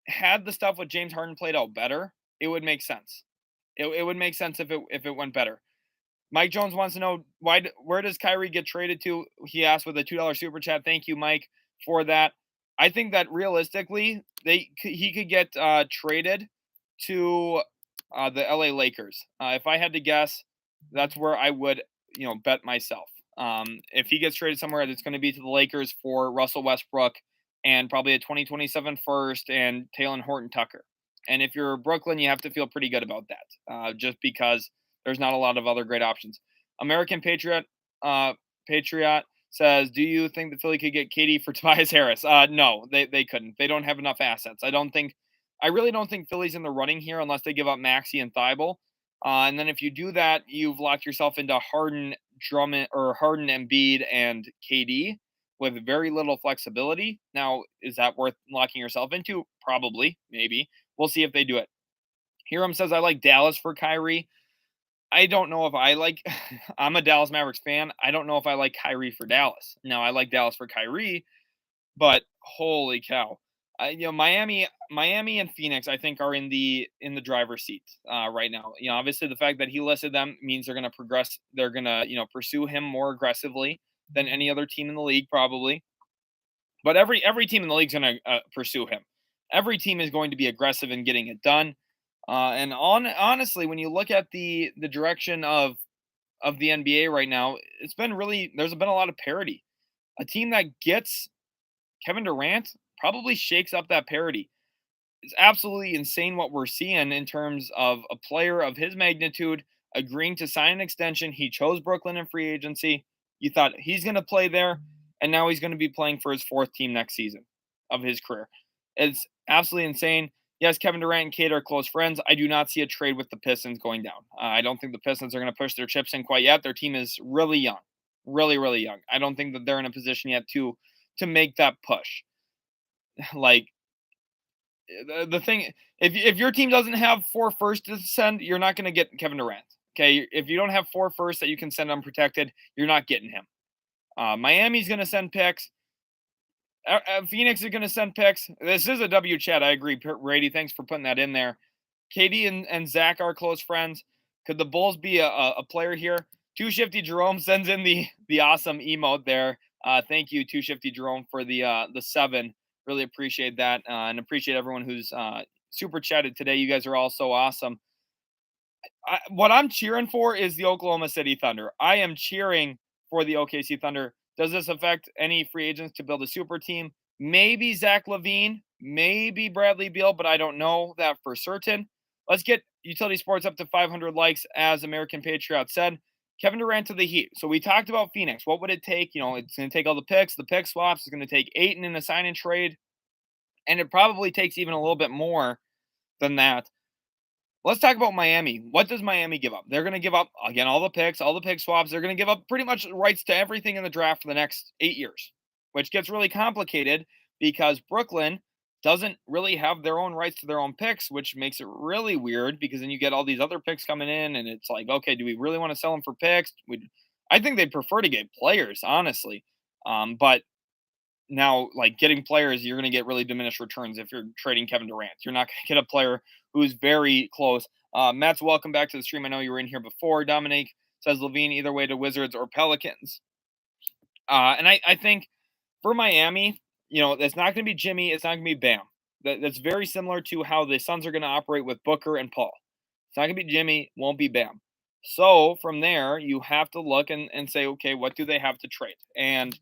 had the stuff with James Harden played out better. It would make sense. It would make sense if it went better. Mike Jones wants to know where does Kyrie get traded to? He asked with a $2 super chat. Thank you, Mike, for that. I think that realistically, he could get traded to the LA Lakers. If I had to guess, that's where I would bet myself. If he gets traded somewhere, it's going to be to the Lakers for Russell Westbrook and probably a 2027 first and Talen Horton-Tucker. And if you're Brooklyn, you have to feel pretty good about that, just because there's not a lot of other great options. American Patriot says, do you think that Philly could get KD for Tobias Harris? No, they couldn't. They don't have enough assets. I really don't think Philly's in the running here unless they give up Maxey and Thibault. And then if you do that, you've locked yourself into Harden, Drummond, or Harden, Embiid, and KD with very little flexibility. Now, is that worth locking yourself into? Probably, maybe. We'll see if they do it. Hiram says, I like Dallas for Kyrie. I don't know if I like – I'm a Dallas Mavericks fan. I don't know if I like Kyrie for Dallas. Now, I like Dallas for Kyrie, but holy cow. Miami and Phoenix, I think, are in the driver's seat right now. Obviously, the fact that he listed them means they're going to progress. They're going to, pursue him more aggressively than any other team in the league, probably. But every team in the league is going to pursue him. Every team is going to be aggressive in getting it done. Honestly, when you look at the direction of the NBA right now, there's been a lot of parity. A team that gets Kevin Durant probably shakes up that parity. It's absolutely insane what we're seeing in terms of a player of his magnitude agreeing to sign an extension. He chose Brooklyn in free agency. You thought he's going to play there, and now he's going to be playing for his 4th team next season of his career. It's absolutely insane. Yes, Kevin Durant and Kate are close friends. I do not see a trade with the Pistons going down. I don't think the Pistons are going to push their chips in quite yet. Their team is really young, really, really young. I don't think that they're in a position yet to make that push. like the thing, if your team doesn't have 4 firsts to send, you're not going to get Kevin Durant. Okay, if you don't have 4 firsts that you can send unprotected, you're not getting him. Miami's going to send picks. Phoenix is going to send picks. This is a W chat. I agree, Brady. Thanks for putting that in there. KD and Zach are close friends. Could the Bulls be a player here? Too Shifty Jerome sends in the awesome emote there. Thank you, Too Shifty Jerome, for the 7. Really appreciate that, and appreciate everyone who's super chatted today. You guys are all so awesome. What I'm cheering for is the Oklahoma City Thunder. I am cheering for the OKC Thunder. Does this affect any free agents to build a super team? Maybe Zach LaVine, maybe Bradley Beal, but I don't know that for certain. Let's get Utility Sports up to 500 likes, as American Patriot said. Kevin Durant to the Heat. So we talked about Phoenix. What would it take? It's going to take all the picks, the pick swaps. It's going to take Ayton in a sign and trade. And it probably takes even a little bit more than that. Let's talk about Miami. What does Miami give up? They're going to give up, again, all the picks, all the pick swaps. They're going to give up pretty much rights to everything in the draft for the next 8 years, which gets really complicated because Brooklyn doesn't really have their own rights to their own picks, which makes it really weird because then you get all these other picks coming in and it's like, okay, do we really want to sell them for picks? I think they'd prefer to get players, honestly. But now, like, getting players, you're going to get really diminished returns if you're trading Kevin Durant. You're not going to get a player who's very close. Matt's welcome back to the stream. I know you were in here before. Dominic says LaVine either way to Wizards or Pelicans. And I think for Miami, it's not going to be Jimmy. It's not going to be Bam. That's very similar to how the Suns are going to operate with Booker and Paul. It's not going to be Jimmy. Won't be Bam. So from there, you have to look and say, okay, what do they have to trade? And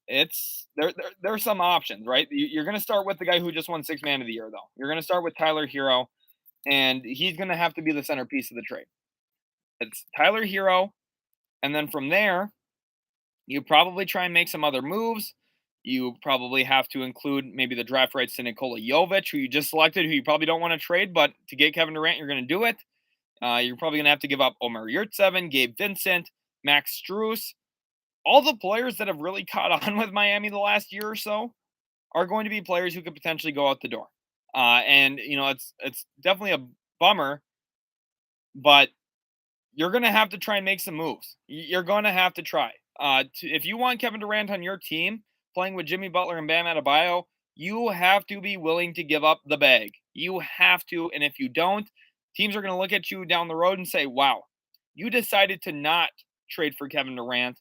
there's some options, right? You're going to start with the guy who just won 6 Man of the Year, though. You're going to start with Tyler Hero, and he's going to have to be the centerpiece of the trade. It's Tyler Hero, and then from there, you probably try and make some other moves. You probably have to include maybe the draft rights to Nikola Jovic, who you just selected, who you probably don't want to trade, but to get Kevin Durant, you're going to do it. You're probably going to have to give up Omer Yurtseven, Gabe Vincent, Max Strus. All the players that have really caught on with Miami the last year or so are going to be players who could potentially go out the door. And it's definitely a bummer, but you're going to have to try and make some moves. You're going to have to try. If you want Kevin Durant on your team playing with Jimmy Butler and Bam Adebayo, you have to be willing to give up the bag. You have to, and if you don't, teams are going to look at you down the road and say, "Wow, you decided to not trade for Kevin Durant."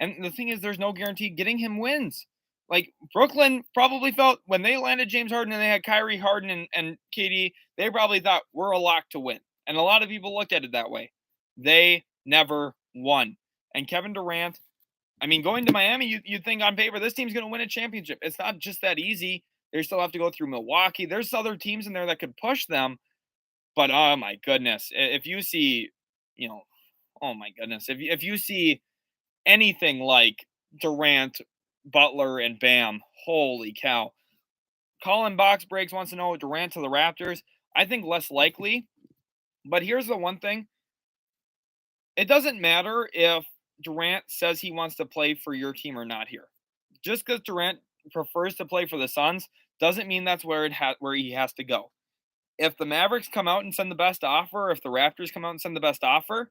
And the thing is, there's no guarantee getting him wins. Like, Brooklyn probably felt when they landed James Harden and they had Kyrie, Harden, and KD, they probably thought we're a lock to win. And a lot of people looked at it that way. They never won. And Kevin Durant, I mean, going to Miami, you'd think on paper this team's going to win a championship. It's not just that easy. They still have to go through Milwaukee. There's other teams in there that could push them. But oh my goodness, if you see, oh my goodness, if you see anything like Durant, Butler, and Bam, holy cow. Colin Box Breaks wants to know Durant to the Raptors. I think less likely. But here's the one thing. It doesn't matter if Durant says he wants to play for your team or not here. Just because Durant prefers to play for the Suns doesn't mean that's where he has to go. If the Mavericks come out and send the best offer, if the Raptors come out and send the best offer,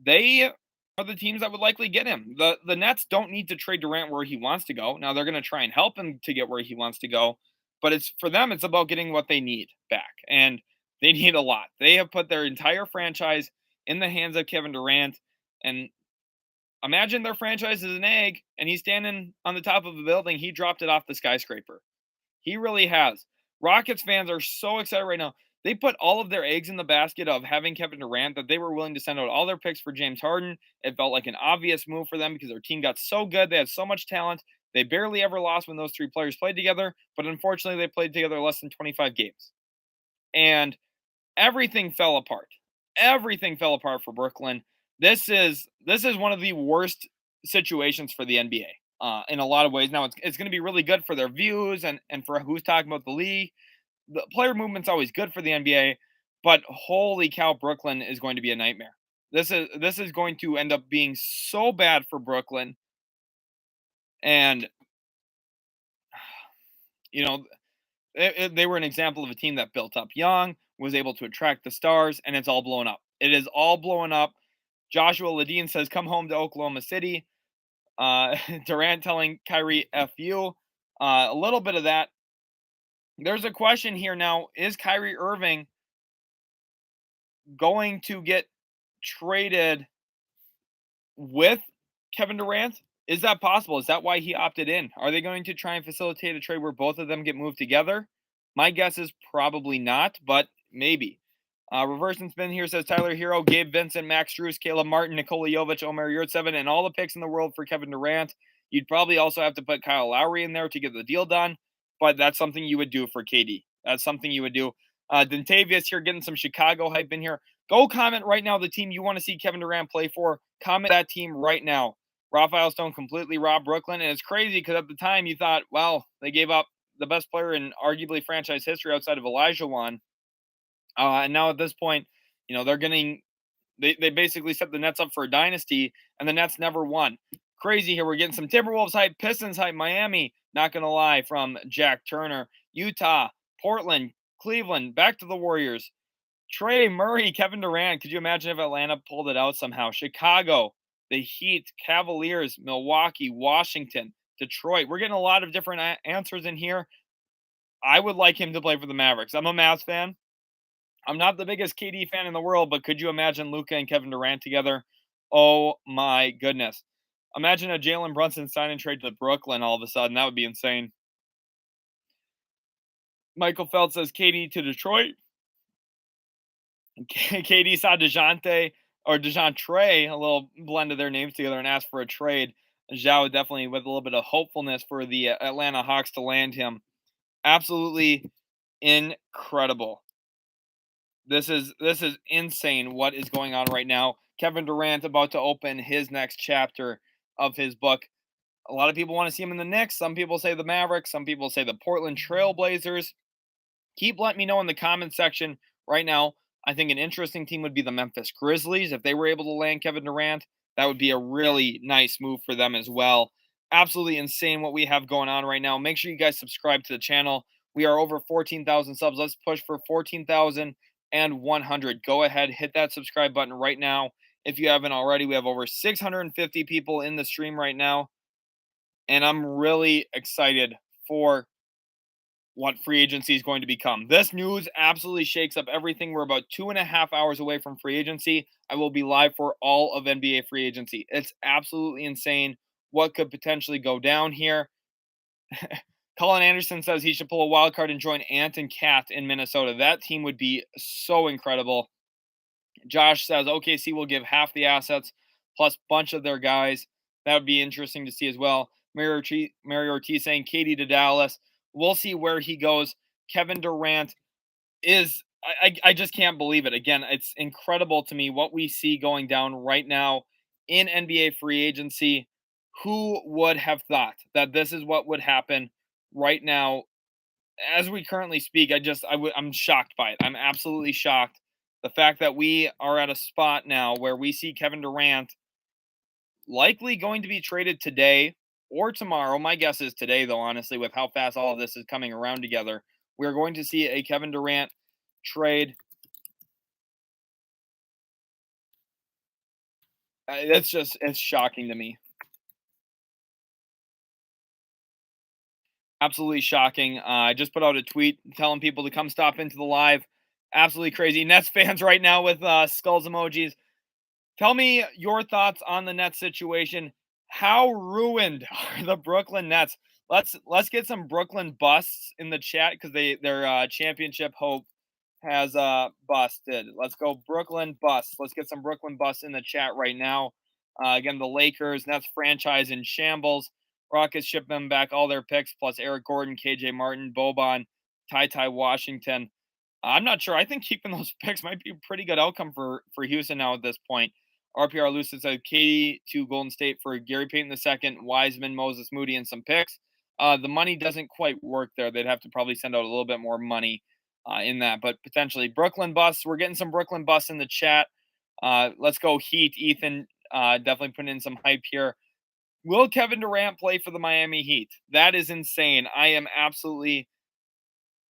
they are the teams that would likely get him. The Nets don't need to trade Durant where he wants to go. Now they're going to try and help him to get where he wants to go, but it's for them, it's about getting what they need back. And they need a lot. They have put their entire franchise in the hands of Kevin Durant. And imagine their franchise is an egg and he's standing on the top of a building. He dropped it off the skyscraper. He really has. Rockets fans are so excited right now. They put all of their eggs in the basket of having Kevin Durant that they were willing to send out all their picks for James Harden. It felt like an obvious move for them because their team got so good. They had so much talent. They barely ever lost when those 3 players played together, but unfortunately they played together less than 25 games. And everything fell apart. Everything fell apart for Brooklyn. This is one of the worst situations for the NBA in a lot of ways. Now it's going to be really good for their views and for who's talking about the league. The player movement's always good for the NBA, but holy cow, Brooklyn is going to be a nightmare. This is going to end up being so bad for Brooklyn. And You know, they were an example of a team that built up young, was able to attract the stars, and it's all blown up. It is all blowing up. Joshua Ladine says, "Come home to Oklahoma City." Uh, Durant telling Kyrie, "F you." A little bit of that. There's a question here now: is Kyrie Irving going to get traded with Kevin Durant? Is that possible? Is that why he opted in? Are they going to try and facilitate a trade where both of them get moved together? My guess is probably not, but maybe. Reverse and spin here says Tyler Hero, Gabe Vincent, Max Strus, Caleb Martin, Nikola Jovic, Omer Yurtseven, and all the picks in the world for Kevin Durant. You'd probably also have to put Kyle Lowry in there to get the deal done, but that's something you would do for KD. That's something you would do. Dentavious here getting some Chicago hype in here. Go comment right now the team you want to see Kevin Durant play for. Comment that team right now. Raphael Stone completely robbed Brooklyn, and it's crazy because at the time you thought, well, they gave up the best player in arguably franchise history outside of Elijah Wan. And now at this point, they're getting they basically set the Nets up for a dynasty, and the Nets never won. Crazy here. We're getting some Timberwolves hype, Pistons hype, Miami, not going to lie, from Jack Turner, Utah, Portland, Cleveland, back to the Warriors. Trey Murray, Kevin Durant. Could you imagine if Atlanta pulled it out somehow? Chicago, the Heat, Cavaliers, Milwaukee, Washington, Detroit. We're getting a lot of different answers in here. I would like him to play for the Mavericks. I'm a Mavs fan. I'm not the biggest KD fan in the world, but could you imagine Luka and Kevin Durant together? Oh my goodness. Imagine a Jalen Brunson sign and trade to Brooklyn all of a sudden. That would be insane. Michael Feld says KD to Detroit. KD saw DeJounte or DeJounte, a little blend of their names together, and asked for a trade. Zhao definitely with a little bit of hopefulness for the Atlanta Hawks to land him. Absolutely incredible. This is insane what is going on right now. Kevin Durant about to open his next chapter of his book. A lot of people want to see him in the Knicks. Some people say the Mavericks. Some people say the Portland Trail Blazers. Keep letting me know in the comment section right now. I think an interesting team would be the Memphis Grizzlies. If they were able to land Kevin Durant, that would be a really nice move for them as well. Absolutely insane what we have going on right now. Make sure you guys subscribe to the channel. We are over 14,000 subs. Let's push for 14,100. Go ahead, hit that subscribe button right now. If you haven't already, we have over 650 people in the stream right now. And I'm really excited for what free agency is going to become. This news absolutely shakes up everything. We're about 2.5 hours away from free agency. I will be live for all of NBA free agency. It's absolutely insane what could potentially go down here. Colin Anderson says he should pull a wild card and join Ant and Cat in Minnesota. That team would be so incredible. Josh says OKC will give half the assets plus bunch of their guys. That would be interesting to see as well. Mary Ortiz saying KD to Dallas. We'll see where he goes. Kevin Durant is I just can't believe it. Again, it's incredible to me what we see going down right now in NBA free agency. Who would have thought that this is what would happen right now as we currently speak? I'm shocked by it. I'm absolutely shocked. The fact that we are at a spot now where we see Kevin Durant likely going to be traded today or tomorrow. My guess is today, though, honestly, with how fast all of this is coming around together. We're going to see a Kevin Durant trade. It's shocking to me. Absolutely shocking. I just put out a tweet telling people to come stop into the live. Absolutely crazy. Nets fans right now with skulls emojis. Tell me your thoughts on the Nets situation. How ruined are the Brooklyn Nets? Let's get some Brooklyn busts in the chat because their championship hope has busted. Let's go Brooklyn busts. Let's get some Brooklyn busts in the chat right now. Again, the Lakers, Nets franchise in shambles. Rockets ship them back all their picks plus Eric Gordon, KJ Martin, Boban, Ty Washington. I'm not sure. I think keeping those picks might be a pretty good outcome for Houston now at this point. RPR Lucid said KD to Golden State for Gary Payton II, Wiseman, Moses Moody, and some picks. The money doesn't quite work there. They'd have to probably send out a little bit more money in that, but potentially Brooklyn busts. We're getting some Brooklyn busts in the chat. Let's go Heat. Ethan definitely putting in some hype here. Will Kevin Durant play for the Miami Heat? That is insane. I am absolutely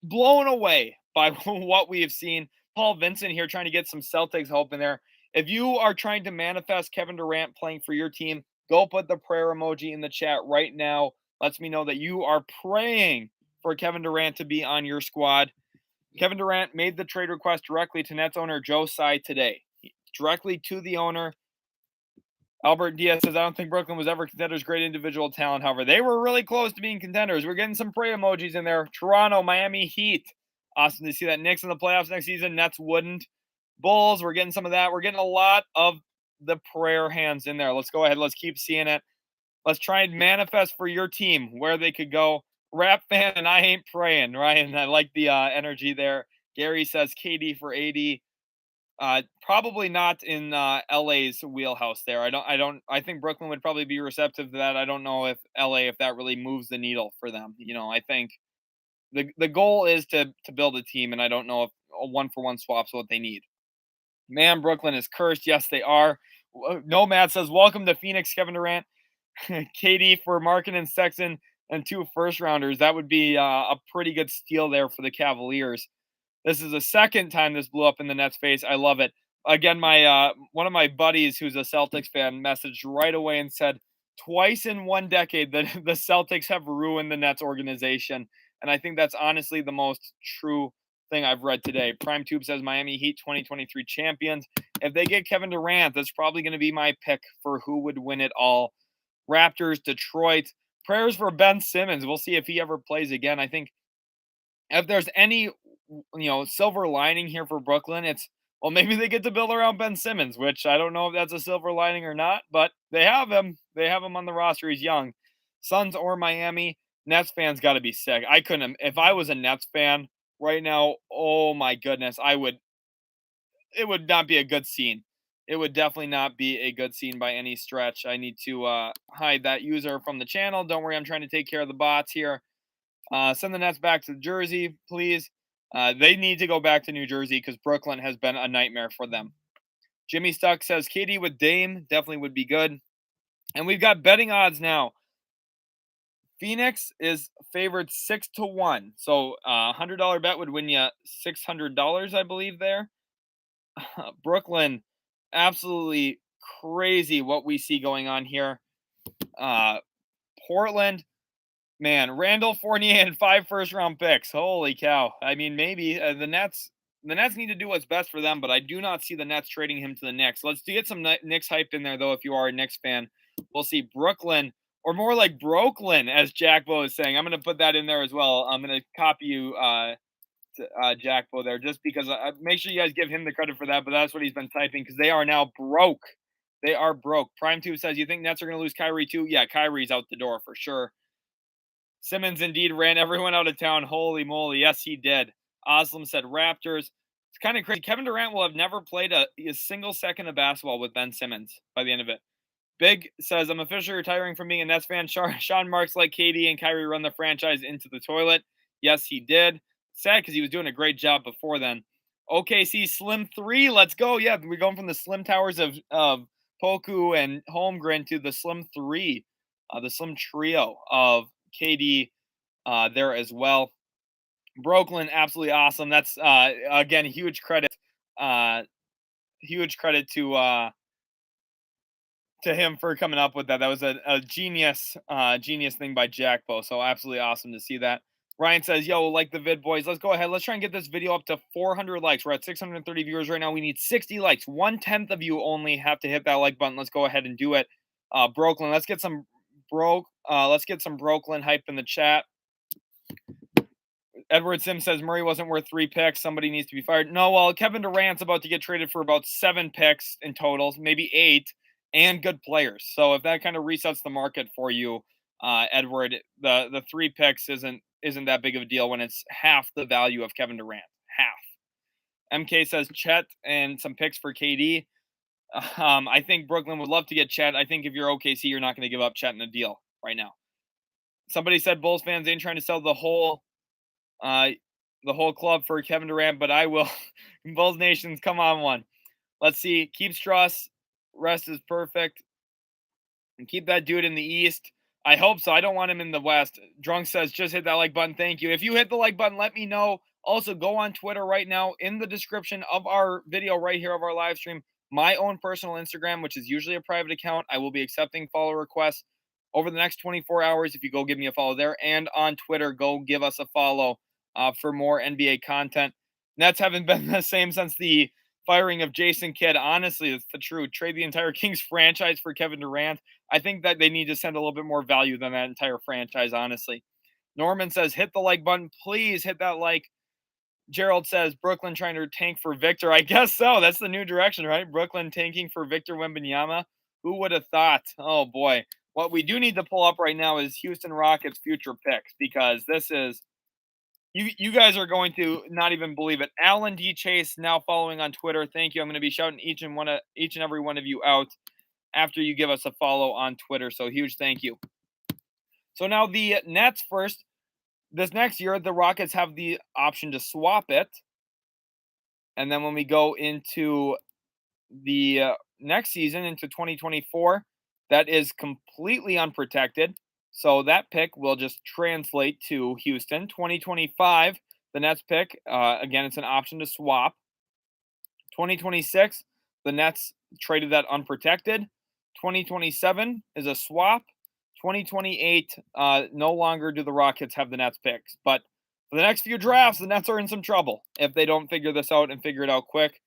blown away by what we have seen. Paul Vincent here trying to get some Celtics hope in there. If you are trying to manifest Kevin Durant playing for your team, go put the prayer emoji in the chat right now. Lets me know that you are praying for Kevin Durant to be on your squad. Kevin Durant made the trade request directly to Nets owner Joe Tsai today. Directly to the owner. Albert Diaz says, I don't think Brooklyn was ever contenders. Great individual talent. However, they were really close to being contenders. We're getting some pray emojis in there. Toronto, Miami Heat. Awesome to see that. Knicks in the playoffs next season. Nets wouldn't. Bulls, we're getting some of that. We're getting a lot of the prayer hands in there. Let's go ahead. Let's keep seeing it. Let's try and manifest for your team where they could go. Rap fan, and I ain't praying, Ryan. I like the energy there. Gary says KD for AD. Probably not in LA's wheelhouse there. I think Brooklyn would probably be receptive to that. I don't know if LA, if that really moves the needle for them. I think the goal is to build a team, and I don't know if a 1-for-1 swap's what they need. Man, Brooklyn is cursed. Yes, they are. Nomad says, welcome to Phoenix, Kevin Durant. KD for Markin and Sexton and 2 first-rounders. That would be a pretty good steal there for the Cavaliers. This is the second time this blew up in the Nets' face. I love it. Again, my one of my buddies who's a Celtics fan messaged right away and said, twice in 1 decade that the Celtics have ruined the Nets organization. And I think that's honestly the most true thing I've read today. Prime Tube says Miami Heat 2023 champions. If they get Kevin Durant, that's probably going to be my pick for who would win it all. Raptors, Detroit. Prayers for Ben Simmons. We'll see if he ever plays again. I think if there's any silver lining here for Brooklyn, it's maybe they get to build around Ben Simmons, which I don't know if that's a silver lining or not, but they have him. They have him on the roster. He's young. Suns or Miami. Nets fans got to be sick. I couldn't. If I was a Nets fan right now, oh my goodness, it would not be a good scene. It would definitely not be a good scene by any stretch. I need to hide that user from the channel. Don't worry, I'm trying to take care of the bots here. Send the Nets back to Jersey, please. They need to go back to New Jersey because Brooklyn has been a nightmare for them. Jimmy Stuck says KD with Dame definitely would be good. And we've got betting odds now. Phoenix is favored 6-1. So $100 bet would win you $600, I believe, there. Brooklyn, absolutely crazy what we see going on here. Portland, man, Randall Fournier and 5 first-round picks. Holy cow. I mean, maybe the Nets need to do what's best for them, but I do not see the Nets trading him to the Knicks. Let's get some Knicks hype in there, though, if you are a Knicks fan. We'll see Brooklyn, or more like Brooklyn, as Jack Bo is saying. I'm going to put that in there as well. I'm going to copy you, Jack Bo there, just because make sure you guys give him the credit for that, but that's what he's been typing, because they are now broke. They are broke. Prime2 says, you think Nets are going to lose Kyrie too? Yeah, Kyrie's out the door for sure. Simmons indeed ran everyone out of town. Holy moly. Yes, he did. Oslam said Raptors. It's kind of crazy. Kevin Durant will have never played a single second of basketball with Ben Simmons by the end of it. Big says, I'm officially retiring from being a Nets fan. Sean Marks like KD and Kyrie run the franchise into the toilet. Yes, he did. Sad because he was doing a great job before then. OKC Slim 3. Let's go. Yeah, we're going from the Slim Towers of Poku and Holmgren to the Slim 3. The Slim Trio of KD there as well. Brooklyn, absolutely awesome. That's again huge credit to him for coming up with that. That was a genius thing by Jack Bo. So absolutely awesome to see that. Ryan says, yo, like the vid, boys. Let's go ahead. Let's try and get this video up to 400 likes. We're at 630 viewers right now. We need 60 likes. 1/10 of you only have to hit that like button. Let's go ahead and do it. Brooklyn, let's get some Brooklyn hype in the chat. Edward Sims says Murray wasn't worth 3 picks. Somebody needs to be fired. No, well, Kevin Durant's about to get traded for about 7 picks in totals, maybe 8, and good players. So if that kind of resets the market for you, Edward, the 3 picks isn't that big of a deal when it's half the value of Kevin Durant. Half. MK says Chet and some picks for KD. I think Brooklyn would love to get Chet. I think if you're OKC, you're not going to give up Chet in a deal right now. Somebody said Bulls fans ain't trying to sell the whole club for Kevin Durant, but I will. Bulls Nations, come on one. Let's see. Keep Strauss. Rest is perfect. and keep that dude in the East. I hope so. I don't want him in the West. Drunk says, just hit that like button. Thank you. If you hit the like button, let me know. Also, go on Twitter right now in the description of our video right here of our live stream. My own personal Instagram, which is usually a private account. I will be accepting follow requests over the next 24 hours. If you go give me a follow there, and on Twitter, go give us a follow for more NBA content. Nets haven't been the same since the firing of Jason Kidd. Honestly, it's the truth. Trade the entire Kings franchise for Kevin Durant. I think that they need to send a little bit more value than that entire franchise, honestly. Norman says, hit the like button. Please hit that like. Gerald says, Brooklyn trying to tank for Victor. I guess so. That's the new direction, right? Brooklyn tanking for Victor Wembanyama. Who would have thought? Oh, boy. What we do need to pull up right now is Houston Rockets future picks, because this is you guys are going to not even believe it. Alan D. Chase now following on Twitter. Thank you. I'm going to be shouting each and every one of you out after you give us a follow on Twitter. So huge thank you. So now the Nets first. This next year, the Rockets have the option to swap it. And then when we go into the next season, into 2024, that is completely unprotected. So that pick will just translate to Houston. 2025, the Nets pick, again, it's an option to swap. 2026, the Nets traded that unprotected. 2027 is a swap. 2028, no longer do the Rockets have the Nets picks. But for the next few drafts, the Nets are in some trouble if they don't figure this out and figure it out quick.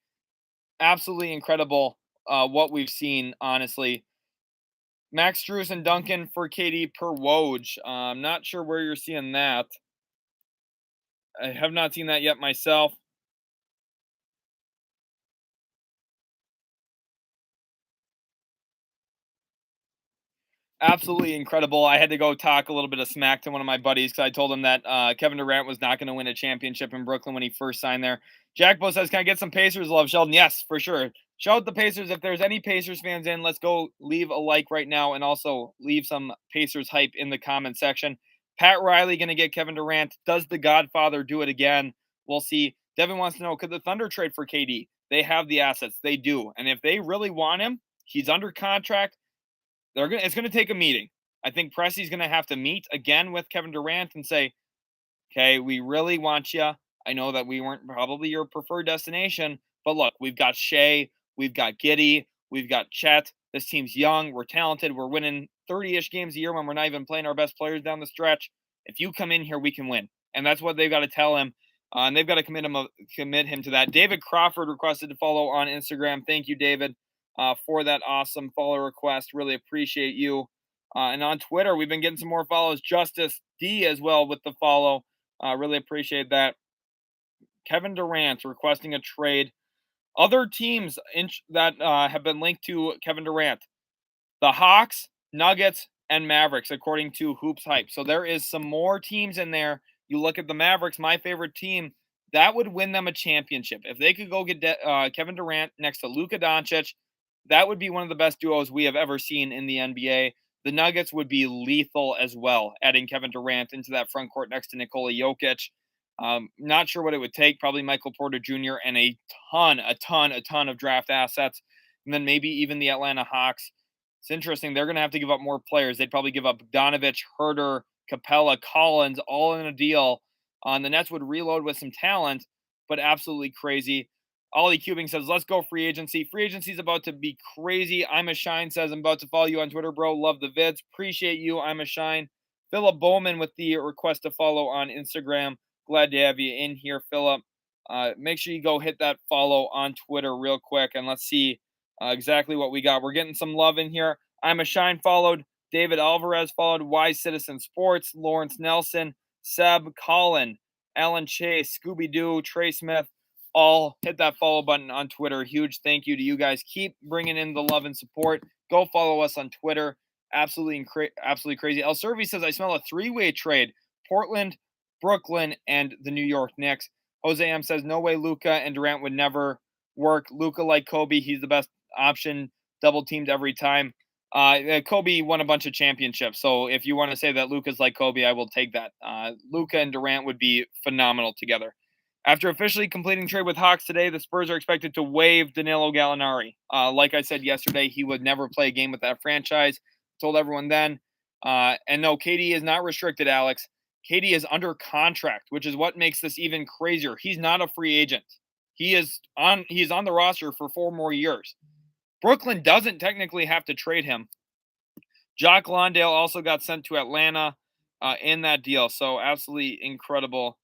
Absolutely incredible what we've seen, honestly. Max Strus and Duncan for KD per Woj. I'm not sure where you're seeing that. I have not seen that yet myself. Absolutely incredible. I had to go talk a little bit of smack to one of my buddies because I told him that Kevin Durant was not going to win a championship in Brooklyn when he first signed there. Jack Bo says, can I get some Pacers love, Sheldon? Yes, for sure. Shout out the Pacers. If there's any Pacers fans in, let's go leave a like right now and also leave some Pacers hype in the comment section. Pat Riley going to get Kevin Durant. Does the Godfather do it again? We'll see. Devin wants to know, could the Thunder trade for KD? They have the assets. They do. And if they really want him, he's under contract. It's going to take a meeting. I think Presti's going to have to meet again with Kevin Durant and say, okay, we really want you. I know that we weren't probably your preferred destination, but look, we've got Shea, we've got Giddey, we've got Chet. This team's young, we're talented, we're winning 30-ish games a year when we're not even playing our best players down the stretch. If you come in here, we can win. And that's what they've got to tell him. And they've got to commit him to that. David Crawford requested to follow on Instagram. Thank you, David, for that awesome follow request. Really appreciate you. And on Twitter, we've been getting some more follows. Justice D as well with the follow. Really appreciate that. Kevin Durant requesting a trade. Other teams that have been linked to Kevin Durant: the Hawks, Nuggets, and Mavericks, according to Hoops Hype. So there is some more teams in there. You look at the Mavericks, my favorite team, that would win them a championship. If they could go get Kevin Durant next to Luka Doncic, that would be one of the best duos we have ever seen in the NBA. The Nuggets would be lethal as well, adding Kevin Durant into that front court next to Nikola Jokic. Not sure what it would take. Probably Michael Porter Jr. and a ton of draft assets. And then maybe even the Atlanta Hawks. It's interesting. They're going to have to give up more players. They'd probably give up Bogdanovich, Herter, Capella, Collins, all in a deal. The Nets would reload with some talent, but absolutely crazy. Ollie Cubing says, let's go free agency. Free agency is about to be crazy. I'm a Shine says, I'm about to follow you on Twitter, bro. Love the vids. Appreciate you. I'm a Shine. Philip Bowman with the request to follow on Instagram. Glad to have you in here, Philip. Make sure you go hit that follow on Twitter real quick, and let's see exactly what we got. We're getting some love in here. I'm a Shine followed. David Alvarez followed. Wise Citizen Sports. Lawrence Nelson. Seb Collin. Alan Chase. Scooby-Doo. Trey Smith. All hit that follow button on Twitter. Huge thank you to you guys. Keep bringing in the love and support. Go follow us on Twitter. Absolutely crazy. El Servi says, I smell a three-way trade. Portland, Brooklyn, and the New York Knicks. Jose M says, no way Luka and Durant would never work. Luka like Kobe. He's the best option. Double teamed every time. Kobe won a bunch of championships. So if you want to say that Luka's like Kobe, I will take that. Luka and Durant would be phenomenal together. After officially completing trade with Hawks today, the Spurs are expected to waive Danilo Gallinari. Like I said yesterday, he would never play a game with that franchise. told everyone then. And no, KD is not restricted, Alex. KD is under contract, which is what makes this even crazier. He's not a free agent. He's on the roster for 4 more years. Brooklyn doesn't technically have to trade him. Jock Lawndale also got sent to Atlanta in that deal. So absolutely incredible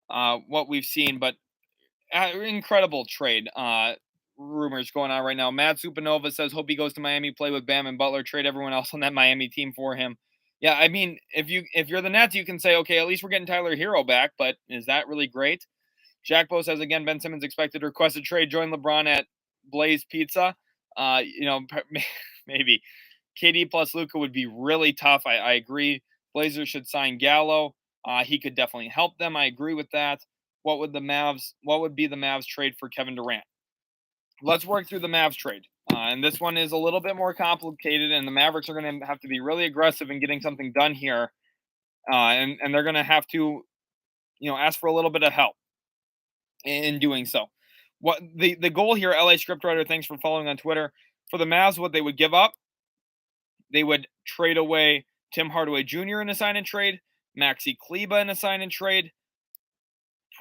what we've seen, but incredible trade rumors going on right now. Matt Supernova says, hope he goes to Miami, play with Bam and Butler, trade everyone else on that Miami team for him. Yeah, I mean, if you're the Nets, you can say, okay, at least we're getting Tyler Hero back, but is that really great? Jack Bo says, again, Ben Simmons expected to request a trade, join LeBron at Blaze Pizza. Maybe. KD plus Luka would be really tough. I agree. Blazers should sign Gallo. He could definitely help them. I agree with that. What would be the Mavs trade for Kevin Durant? Let's work through the Mavs trade. And this one is a little bit more complicated, and the Mavericks are going to have to be really aggressive in getting something done here. And they're going to have to, ask for a little bit of help in doing so. What the goal here, LA scriptwriter, thanks for following on Twitter. For the Mavs, what they would give up, they would trade away Tim Hardaway Jr. in a sign and trade, Maxi Kleber in a sign and trade.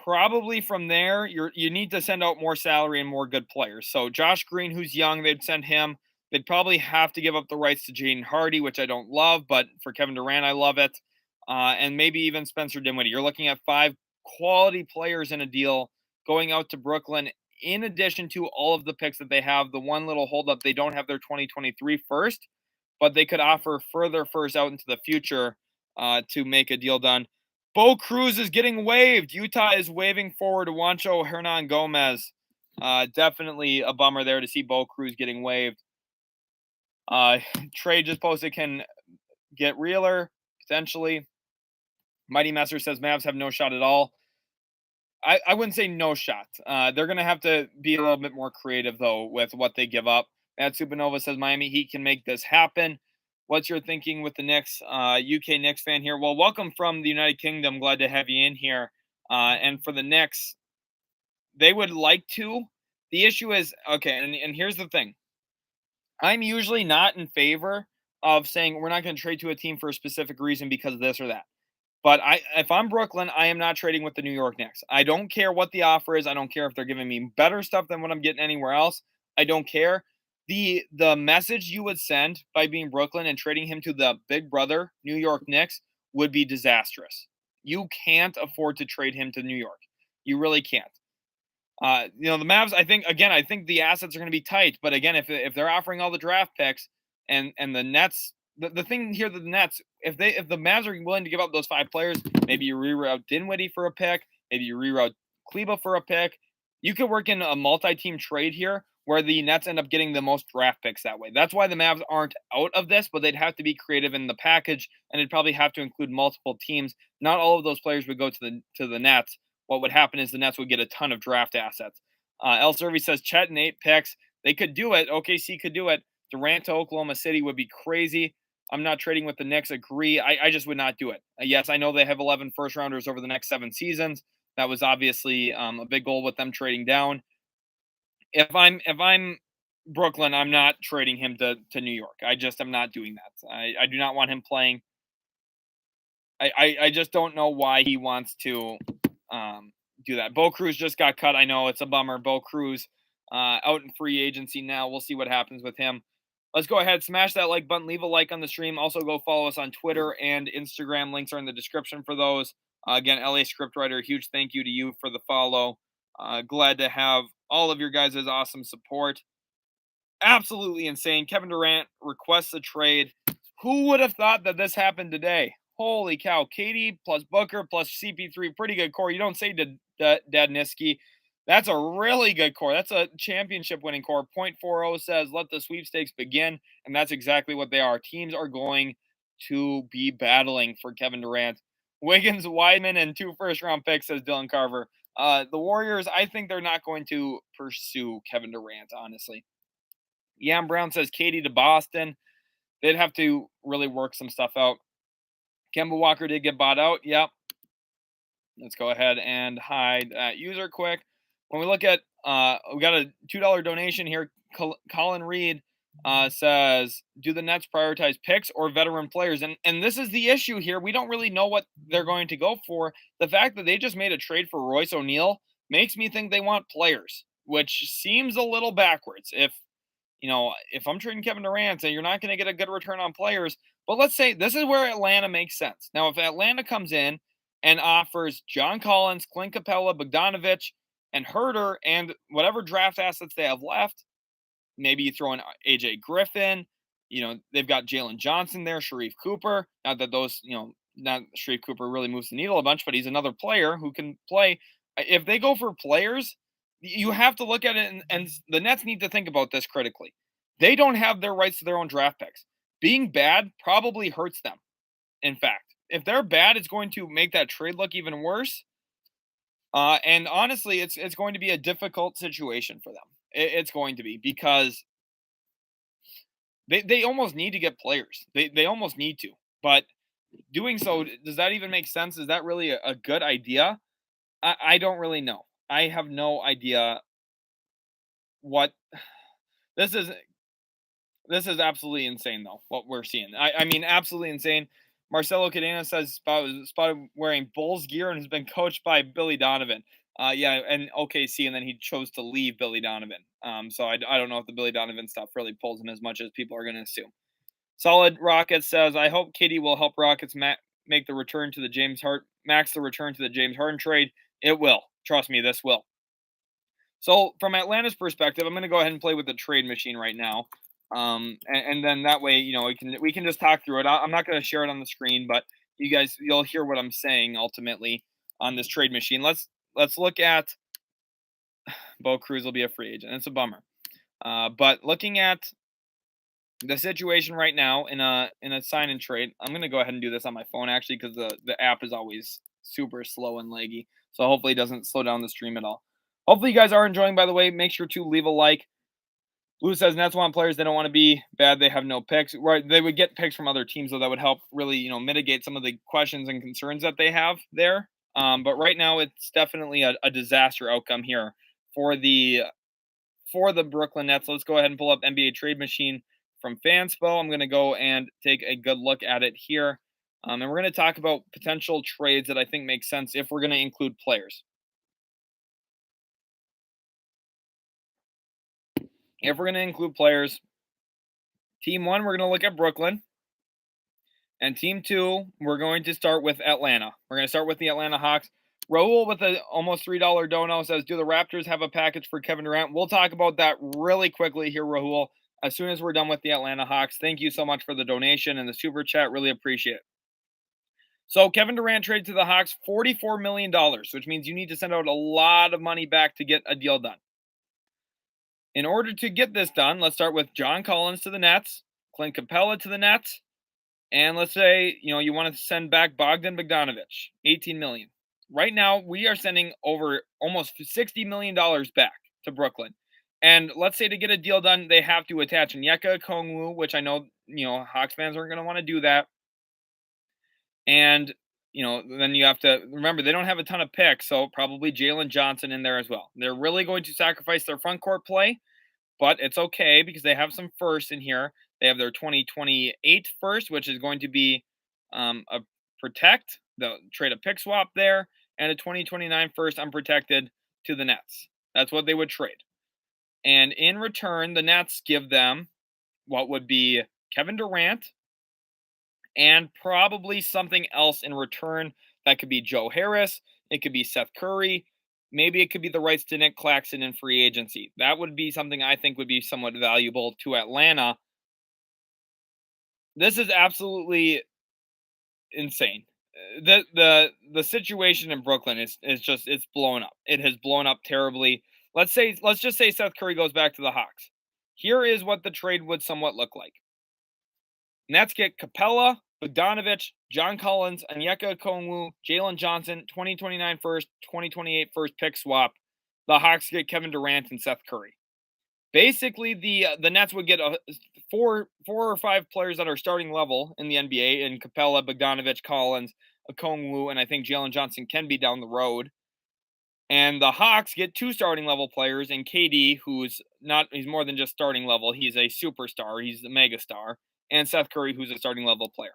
Probably from there, you need to send out more salary and more good players. So Josh Green, who's young, they'd send him. They'd probably have to give up the rights to Jaden Hardy, which I don't love, but for Kevin Durant, I love it. And maybe even Spencer Dinwiddie. You're looking at 5 quality players in a deal going out to Brooklyn, in addition to all of the picks that they have. The one little holdup, they don't have their 2023 first, but they could offer further first out into the future to make a deal done. Bo Cruz is getting waived. Utah is waving forward Juancho Hernan Gomez. Definitely a bummer there to see Bo Cruz getting waived. Trade just posted can get realer, potentially. Mighty Messer says Mavs have no shot at all. I wouldn't say no shot. They're going to have to be a little bit more creative, though, with what they give up. Matt Supernova says Miami Heat can make this happen. What's your thinking with the Knicks? UK Knicks fan here. Well, welcome from the United Kingdom. Glad to have you in here. And for the Knicks, they would like to. The issue is, okay, and here's the thing. I'm usually not in favor of saying we're not going to trade to a team for a specific reason because of this or that. But if I'm Brooklyn, I am not trading with the New York Knicks. I don't care what the offer is. I don't care if they're giving me better stuff than what I'm getting anywhere else. I don't care. The message you would send by being Brooklyn and trading him to the big brother New York Knicks would be disastrous. You can't afford to trade him to New York. You really can't. The Mavs, I think the assets are going to be tight. But again, if they're offering all the draft picks and the Nets, the thing here, the Nets, if the Mavs are willing to give up those 5 players, maybe you reroute Dinwiddie for a pick, maybe you reroute Kleber for a pick. You could work in a multi-team trade here where the Nets end up getting the most draft picks that way. That's why the Mavs aren't out of this, but they'd have to be creative in the package, and it'd probably have to include multiple teams. Not all of those players would go to the Nets. What would happen is the Nets would get a ton of draft assets. El Servi says Chet and 8 picks. They could do it. OKC could do it. Durant to Oklahoma City would be crazy. I'm not trading with the Knicks. Agree. I just would not do it. Yes, I know they have 11 first rounders over the next 7 seasons. That was obviously a big goal with them trading down. If I'm Brooklyn, I'm not trading him to New York. I just am not doing that. I do not want him playing. I just don't know why he wants to do that. Bo Cruz just got cut. I know it's a bummer. Bo Cruz out in free agency now. We'll see what happens with him. Let's go ahead, smash that like button, leave a like on the stream. Also, go follow us on Twitter and Instagram. Links are in the description for those. Again, LA Scriptwriter, huge thank you to you for the follow. Glad to have all of your guys' awesome support. Absolutely insane. Kevin Durant requests a trade. Who would have thought that this happened today? Holy cow. KD plus Booker plus CP3. Pretty good core. You don't say Dadniski. That's a really good core. That's a championship winning core. .40 says, let the sweepstakes begin. And that's exactly what they are. Teams are going to be battling for Kevin Durant. Wiggins, Weidman, and 2 first-round picks, says Dylan Carver. The Warriors, I think they're not going to pursue Kevin Durant, honestly. Yam Brown says Katie to Boston. They'd have to really work some stuff out. Kemba Walker did get bought out. Yep. Let's go ahead and hide that user quick. When we look at, we got a $2 donation here. Colin Reed says, do the Nets prioritize picks or veteran players? And this is the issue here. We don't really know what they're going to go for. The fact that they just made a trade for Royce O'Neal makes me think they want players, which seems a little backwards. If I'm trading Kevin Durant, and you're not going to get a good return on players, but let's say this is where Atlanta makes sense. Now, if Atlanta comes in and offers John Collins, Clint Capella, Bogdanovich, and Herder, and whatever draft assets they have left, maybe you throw in AJ Griffin. They've got Jalen Johnson there, Sharif Cooper. Not that not Sharif Cooper really moves the needle a bunch, but he's another player who can play. If they go for players, you have to look at it, and the Nets need to think about this critically. They don't have their rights to their own draft picks. Being bad probably hurts them. In fact, if they're bad, it's going to make that trade look even worse. And honestly, it's going to be a difficult situation for them. It's going to be because they almost need to get players. They almost need to. But doing so, does that even make sense? Is that really a good idea? I don't really know. I have no idea what this is. This is absolutely insane, though, what we're seeing. I mean, absolutely insane. Marcelo Cadena says spotted wearing Bulls gear and has been coached by Billy Donovan. Yeah, and OKC, and then he chose to leave Billy Donovan. So I don't know if the Billy Donovan stuff really pulls him as much as people are going to assume. Solid Rockets says, I hope Kitty will help Rockets make the return to the max the return to the James Harden trade. It will. Trust me, this will. So from Atlanta's perspective, I'm going to go ahead and play with the trade machine right now. And then that way, we can just talk through it. I'm not going to share it on the screen, but you'll hear what I'm saying ultimately on this trade machine. Let's look at Bo Cruz will be a free agent. It's a bummer. But looking at the situation right now in a sign and trade, I'm going to go ahead and do this on my phone actually because the app is always super slow and laggy. So hopefully it doesn't slow down the stream at all. Hopefully you guys are enjoying, by the way. Make sure to leave a like. Blue says Nets want players. They don't want to be bad. They have no picks. Right? They would get picks from other teams, so that would help really, mitigate some of the questions and concerns that they have there. But right now, it's definitely a disaster outcome here for the Brooklyn Nets. Let's go ahead and pull up NBA Trade Machine from Fanspo. I'm going to go and take a good look at it here, and we're going to talk about potential trades that I think make sense if we're going to include players. If we're going to include players, team one, we're going to look at Brooklyn. And team two, we're going to start with Atlanta. We're going to start with the Atlanta Hawks. Raul with a almost $3 dono says, do the Raptors have a package for Kevin Durant? We'll talk about that really quickly here, Raul, as soon as we're done with the Atlanta Hawks. Thank you so much for the donation and the super chat. Really appreciate it. So Kevin Durant traded to the Hawks $44 million, which means you need to send out a lot of money back to get a deal done. In order to get this done, let's start with John Collins to the Nets, Clint Capella to the Nets, and let's say, you want to send back Bogdan Bogdanovich, $18 million. Right now, we are sending over almost $60 million back to Brooklyn. And let's say to get a deal done, they have to attach Onyeka Okongwu, which I know, Hawks fans aren't going to want to do that. And, then you have to remember they don't have a ton of picks, so probably Jalen Johnson in there as well. They're really going to sacrifice their front court play, but it's okay because they have some firsts in here. They have their 2028 first, which is going to be a protect, the trade a pick swap there, and a 2029 first unprotected to the Nets. That's what they would trade. And in return, the Nets give them what would be Kevin Durant and probably something else in return. That could be Joe Harris. It could be Seth Curry. Maybe it could be the rights to Nick Claxton in free agency. That would be something I think would be somewhat valuable to Atlanta. This is absolutely insane. The situation in Brooklyn is just it's blown up. It has blown up terribly. Let's just say Seth Curry goes back to the Hawks. Here is what the trade would somewhat look like. Nets get Capella, Bogdanovich, John Collins, Onyeka Okongwu, Jalen Johnson, 2029 first, 2028 first pick swap. The Hawks get Kevin Durant and Seth Curry. Basically, the Nets would get four or five players that are starting level in the NBA, in Capella, Bogdanovich, Collins, Okongwu, and I think Jalen Johnson can be down the road. And the Hawks get 2 starting level players in KD, he's more than just starting level. He's a superstar. He's a mega star. And Seth Curry, who's a starting level player.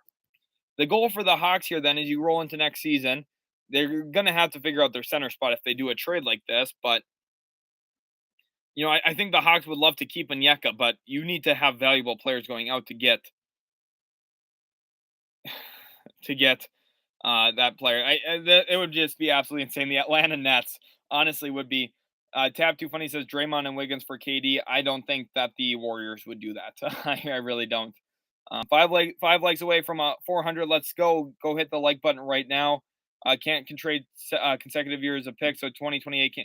The goal for the Hawks here then, as you roll into next season, they're going to have to figure out their center spot if they do a trade like this. But, I think the Hawks would love to keep Onyeka, but you need to have valuable players going out to get that player. It would just be absolutely insane. The Atlanta Nets honestly would be. Tab Too Funny says Draymond and Wiggins for KD. I don't think that the Warriors would do that. I really don't. Five likes away from 400. Let's go hit the like button right now. Can't trade consecutive years of picks, so 2028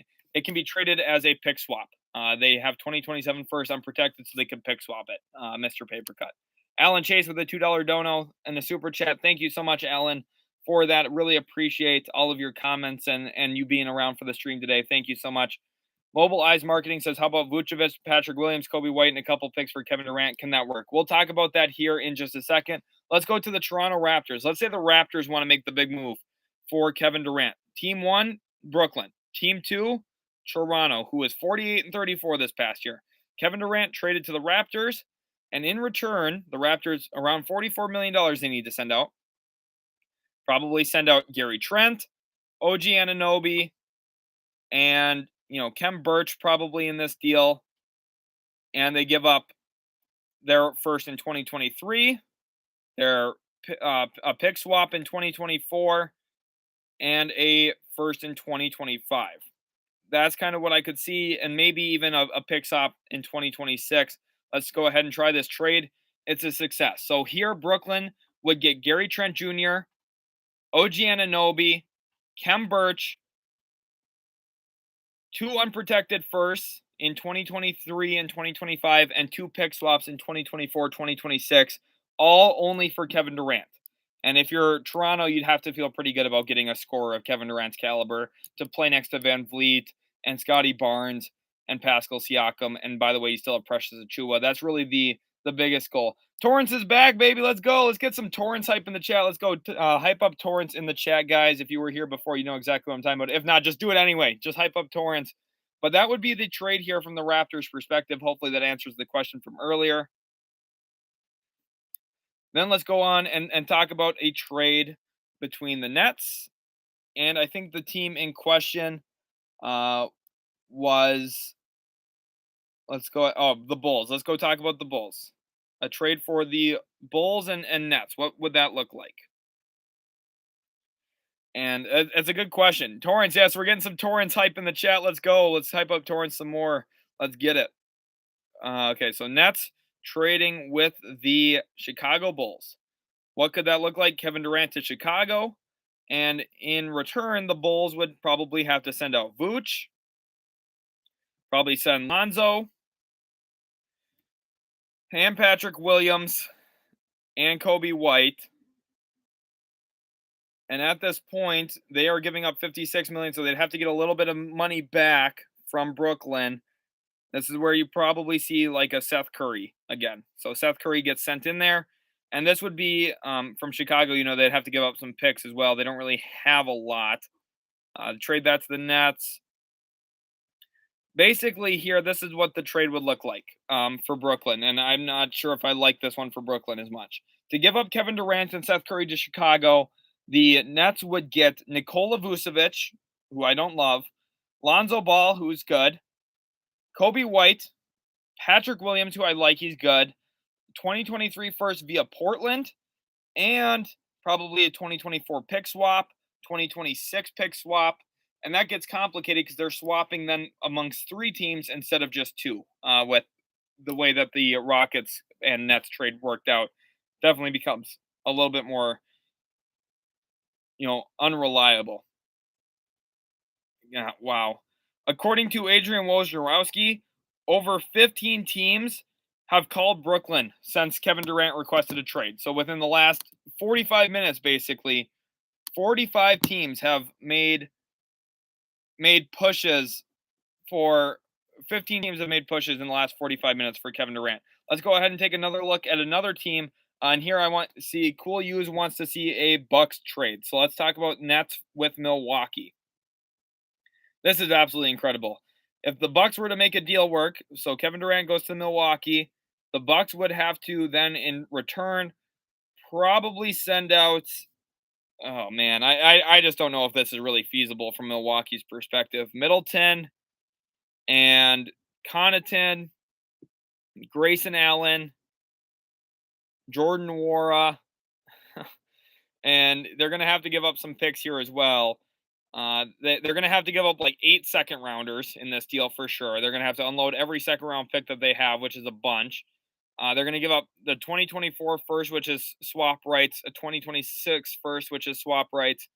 can be traded as a pick swap. They have 2027 first unprotected, so they can pick swap it. Mr. Papercut. Alan Chase with a $2 dono and the super chat. Thank you so much, Alan, for that. Really appreciate all of your comments and you being around for the stream today. Thank you so much. Mobile Eyes Marketing says, how about Vucevic, Patrick Williams, Kobe White, and a couple picks for Kevin Durant? Can that work? We'll talk about that here in just a second. Let's go to the Toronto Raptors. Let's say the Raptors want to make the big move for Kevin Durant. Team 1, Brooklyn. Team 2, Toronto, who was 48-34 this past year. Kevin Durant traded to the Raptors, and in return, the Raptors, around $44 million they need to send out. Probably send out Gary Trent, OG Anunoby, and Kem Birch probably in this deal. And they give up their first in 2023, their a pick swap in 2024, and a first in 2025. That's kind of what I could see, and maybe even a pick swap in 2026. Let's go ahead and try this trade. It's a success. So here, Brooklyn would get Gary Trent Jr., OG Anunoby, Kem Birch, 2 unprotected firsts in 2023 and 2025, and 2 pick swaps in 2024, 2026, all only for Kevin Durant. And if you're Toronto, you'd have to feel pretty good about getting a scorer of Kevin Durant's caliber to play next to Van Vliet and Scotty Barnes and Pascal Siakam. And by the way, you still have Precious Achiuwa. That's really the biggest goal. Torrance is back, baby. Let's go. Let's get some Torrance hype in the chat. Let's go hype up Torrance in the chat, guys. If you were here before, you know exactly what I'm talking about. If not, just do it anyway. Just hype up Torrance. But that would be the trade here from the Raptors' perspective. Hopefully that answers the question from earlier. Then let's go on and talk about a trade between the Nets. And I think the team in question was, the Bulls. Let's go talk about the Bulls. A trade for the Bulls and Nets. What would that look like? And it's a good question. Torrance, yes, we're getting some Torrance hype in the chat. Let's go. Let's hype up Torrance some more. Let's get it. Okay, so Nets trading with the Chicago Bulls. What could that look like? Kevin Durant to Chicago. And in return, the Bulls would probably have to send out Vooch. Probably send Lonzo. And Patrick Williams. And Kobe White. And at this point, they are giving up $56 million, so they'd have to get a little bit of money back from Brooklyn. This is where you probably see like a Seth Curry again. So Seth Curry gets sent in there. And this would be from Chicago. They'd have to give up some picks as well. They don't really have a lot. Trade that to the Nets. Basically here, this is what the trade would look like for Brooklyn. And I'm not sure if I like this one for Brooklyn as much. To give up Kevin Durant and Seth Curry to Chicago, the Nets would get Nikola Vucevic, who I don't love, Lonzo Ball, who's good, Kobe White, Patrick Williams, who I like, he's good, 2023 first via Portland, and probably a 2024 pick swap, 2026 pick swap. And that gets complicated because they're swapping then amongst 3 teams instead of just 2 with the way that the Rockets and Nets trade worked out. Definitely becomes a little bit more unreliable. Yeah, wow. According to Adrian Wojnarowski, over 15 teams have called Brooklyn since Kevin Durant requested a trade. So within the last 45 minutes, basically, 45 teams have made pushes for 15 teams have made pushes in the last 45 minutes for Kevin Durant. Let's go ahead and take another look at another team. And here I want to see Cool Hughes wants to see a Bucks trade. So let's talk about Nets with Milwaukee. This is absolutely incredible. If the Bucks were to make a deal work, so Kevin Durant goes to Milwaukee, the Bucks would have to then in return probably send out. Oh man, I just don't know if this is really feasible from Milwaukee's perspective. Middleton and Connaughton, Grayson Allen, Jordan Nwora, and they're going to have to give up some picks here as well. They're going to have to give up like 8 second rounders in this deal for sure. They're going to have to unload every second round pick that they have, which is a bunch. They're going to give up the 2024 first, which is swap rights, a 2026 first, which is swap rights.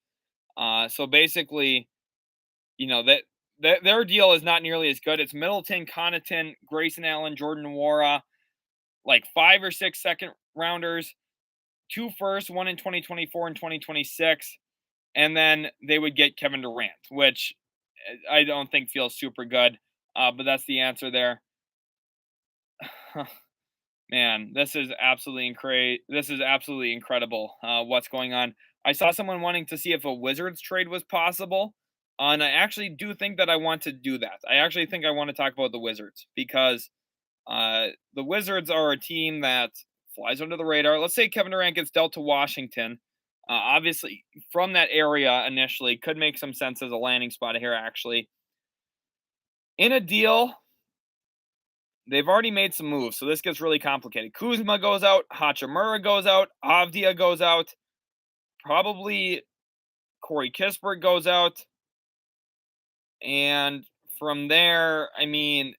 So basically, that their deal is not nearly as good. It's Middleton, Connaughton, Grayson Allen, Jordan Nwora, like 5 or 6 second rounders, 2 firsts, one in 2024 and 2026, and then they would get Kevin Durant, which I don't think feels super good. But that's the answer there. Man, this is absolutely incredible. What's going on? I saw someone wanting to see if a Wizards trade was possible, and I actually do think that I want to do that. I actually think I want to talk about the Wizards because the Wizards are a team that flies under the radar. Let's say Kevin Durant gets dealt to Washington. Obviously, from that area initially, could make some sense as a landing spot here. Actually, in a deal, they've already made some moves, so this gets really complicated. Kuzma goes out, Hachimura goes out, Avdia goes out, probably Corey Kispert goes out, and from there, I mean,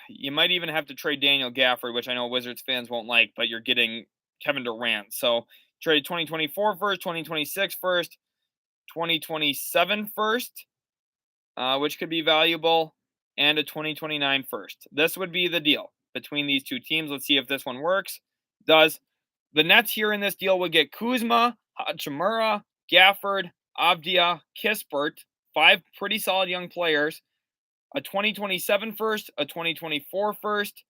you might even have to trade Daniel Gafford, which I know Wizards fans won't like, but you're getting Kevin Durant. So trade 2024 first, 2026 first, 2027 first, which could be valuable, and a 2029 first. This would be the deal between these two teams. Let's see if this one works. Does the Nets here in this deal would get Kuzma, Hachimura, Gafford, Avdia, Kispert, 5 pretty solid young players, a 2027 first, a 2024 first,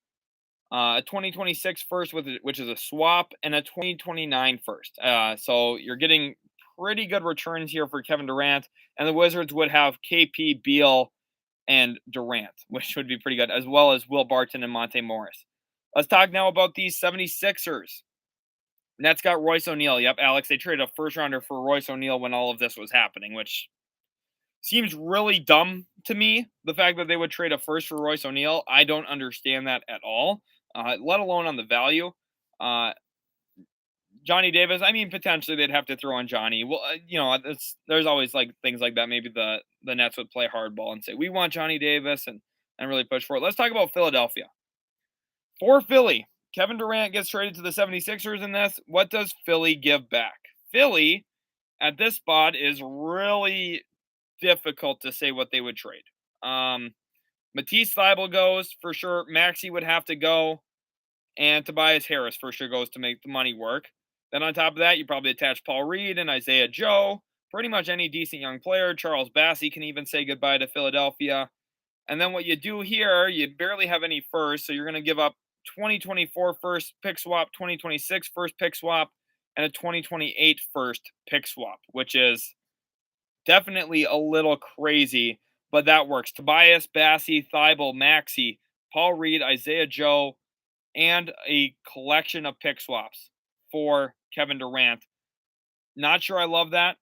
a 2026 first, which is a swap, and a 2029 first. So you're getting pretty good returns here for Kevin Durant, and the Wizards would have KP, Beal, and Durant, which would be pretty good, as well as Will Barton and Monte Morris. Let's talk now about these 76ers. Nets got Royce O'Neal. Yep, Alex, they traded a first rounder for Royce O'Neal when all of this was happening, which seems really dumb to me. The fact that they would trade a first for Royce O'Neal, I don't understand that at all, let alone on the value. Johnny Davis, I mean, potentially they'd have to throw on Johnny. Well, there's always like things like that. Maybe the Nets would play hardball and say, we want Johnny Davis and really push for it. Let's talk about Philadelphia. For Philly, Kevin Durant gets traded to the 76ers in this. What does Philly give back? Philly, at this spot, is really difficult to say what they would trade. Matisse Thybulle goes for sure. Maxey would have to go. And Tobias Harris for sure goes to make the money work. Then on top of that, you probably attach Paul Reed and Isaiah Joe. Pretty much any decent young player. Charles Bassey can even say goodbye to Philadelphia. And then what you do here, you barely have any first. So you're going to give up 2024 first pick swap, 2026 first pick swap, and a 2028 first pick swap, which is definitely a little crazy, but that works. Tobias, Bassey, Thybulle, Maxey, Paul Reed, Isaiah Joe, and a collection of pick swaps for Kevin Durant. Not sure I love that.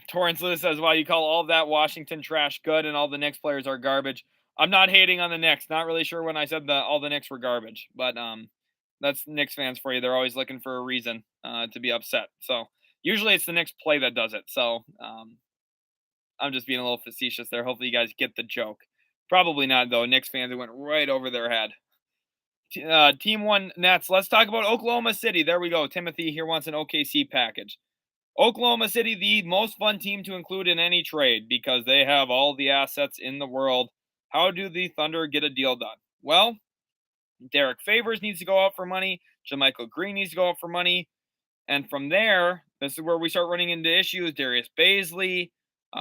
Torrance Lewis says, wow, you call all of that Washington trash good and all the Knicks players are garbage. I'm not hating on the Knicks. Not really sure when I said that all the Knicks were garbage, but that's Knicks fans for you. They're always looking for a reason to be upset. So usually it's the Knicks play that does it. So I'm just being a little facetious there. Hopefully you guys get the joke. Probably not, though. Knicks fans, it went right over their head. Team 1 Nets. Let's talk about Oklahoma City. There we go. Timothy here wants an OKC package. Oklahoma City, the most fun team to include in any trade because they have all the assets in the world. How do the Thunder get a deal done? Well, Derek Favors needs to go out for money. JaMychal Green needs to go out for money. And from there, this is where we start running into issues. Darius Baisley.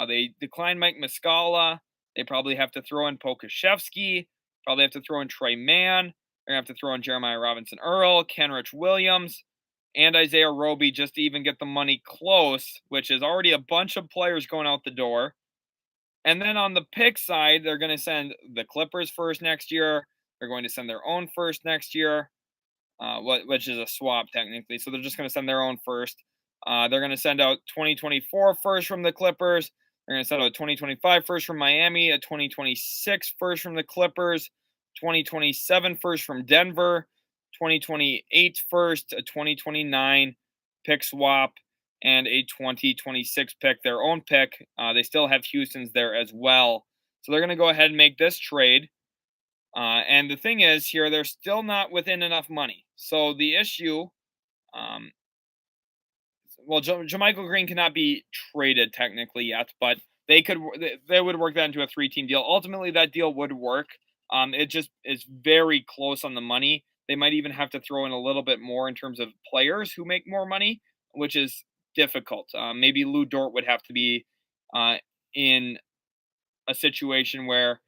They declined Mike Muscala. They probably have to throw in Pokashevsky. Probably have to throw in Trey Mann. They're going to have to throw in Jeremiah Robinson Earl, Kenrich Williams. and Isaiah Roby just to even get the money close, which is already a bunch of players going out the door. And then on the pick side, they're going to send the Clippers first next year. They're going to send their own first next year, which is a swap technically. So they're just going to send their own first. They're going to send out 2024 first from the Clippers. They're going to send out a 2025 first from Miami, a 2026 first from the Clippers, 2027 first from Denver, 2028 first, a 2029 pick swap, and a 2026 pick, their own pick. They still have Houston's there as well. So they're going to go ahead and make this trade. And the thing is here, they're still not within enough money. So the issue, well, Jermichael Green cannot be traded technically yet, but they would work that into a 3-team deal. Ultimately, that deal would work. It just is very close on the money. They might even have to throw in a little bit more in terms of players who make more money, which is difficult. Maybe Lou Dort would have to be in a situation where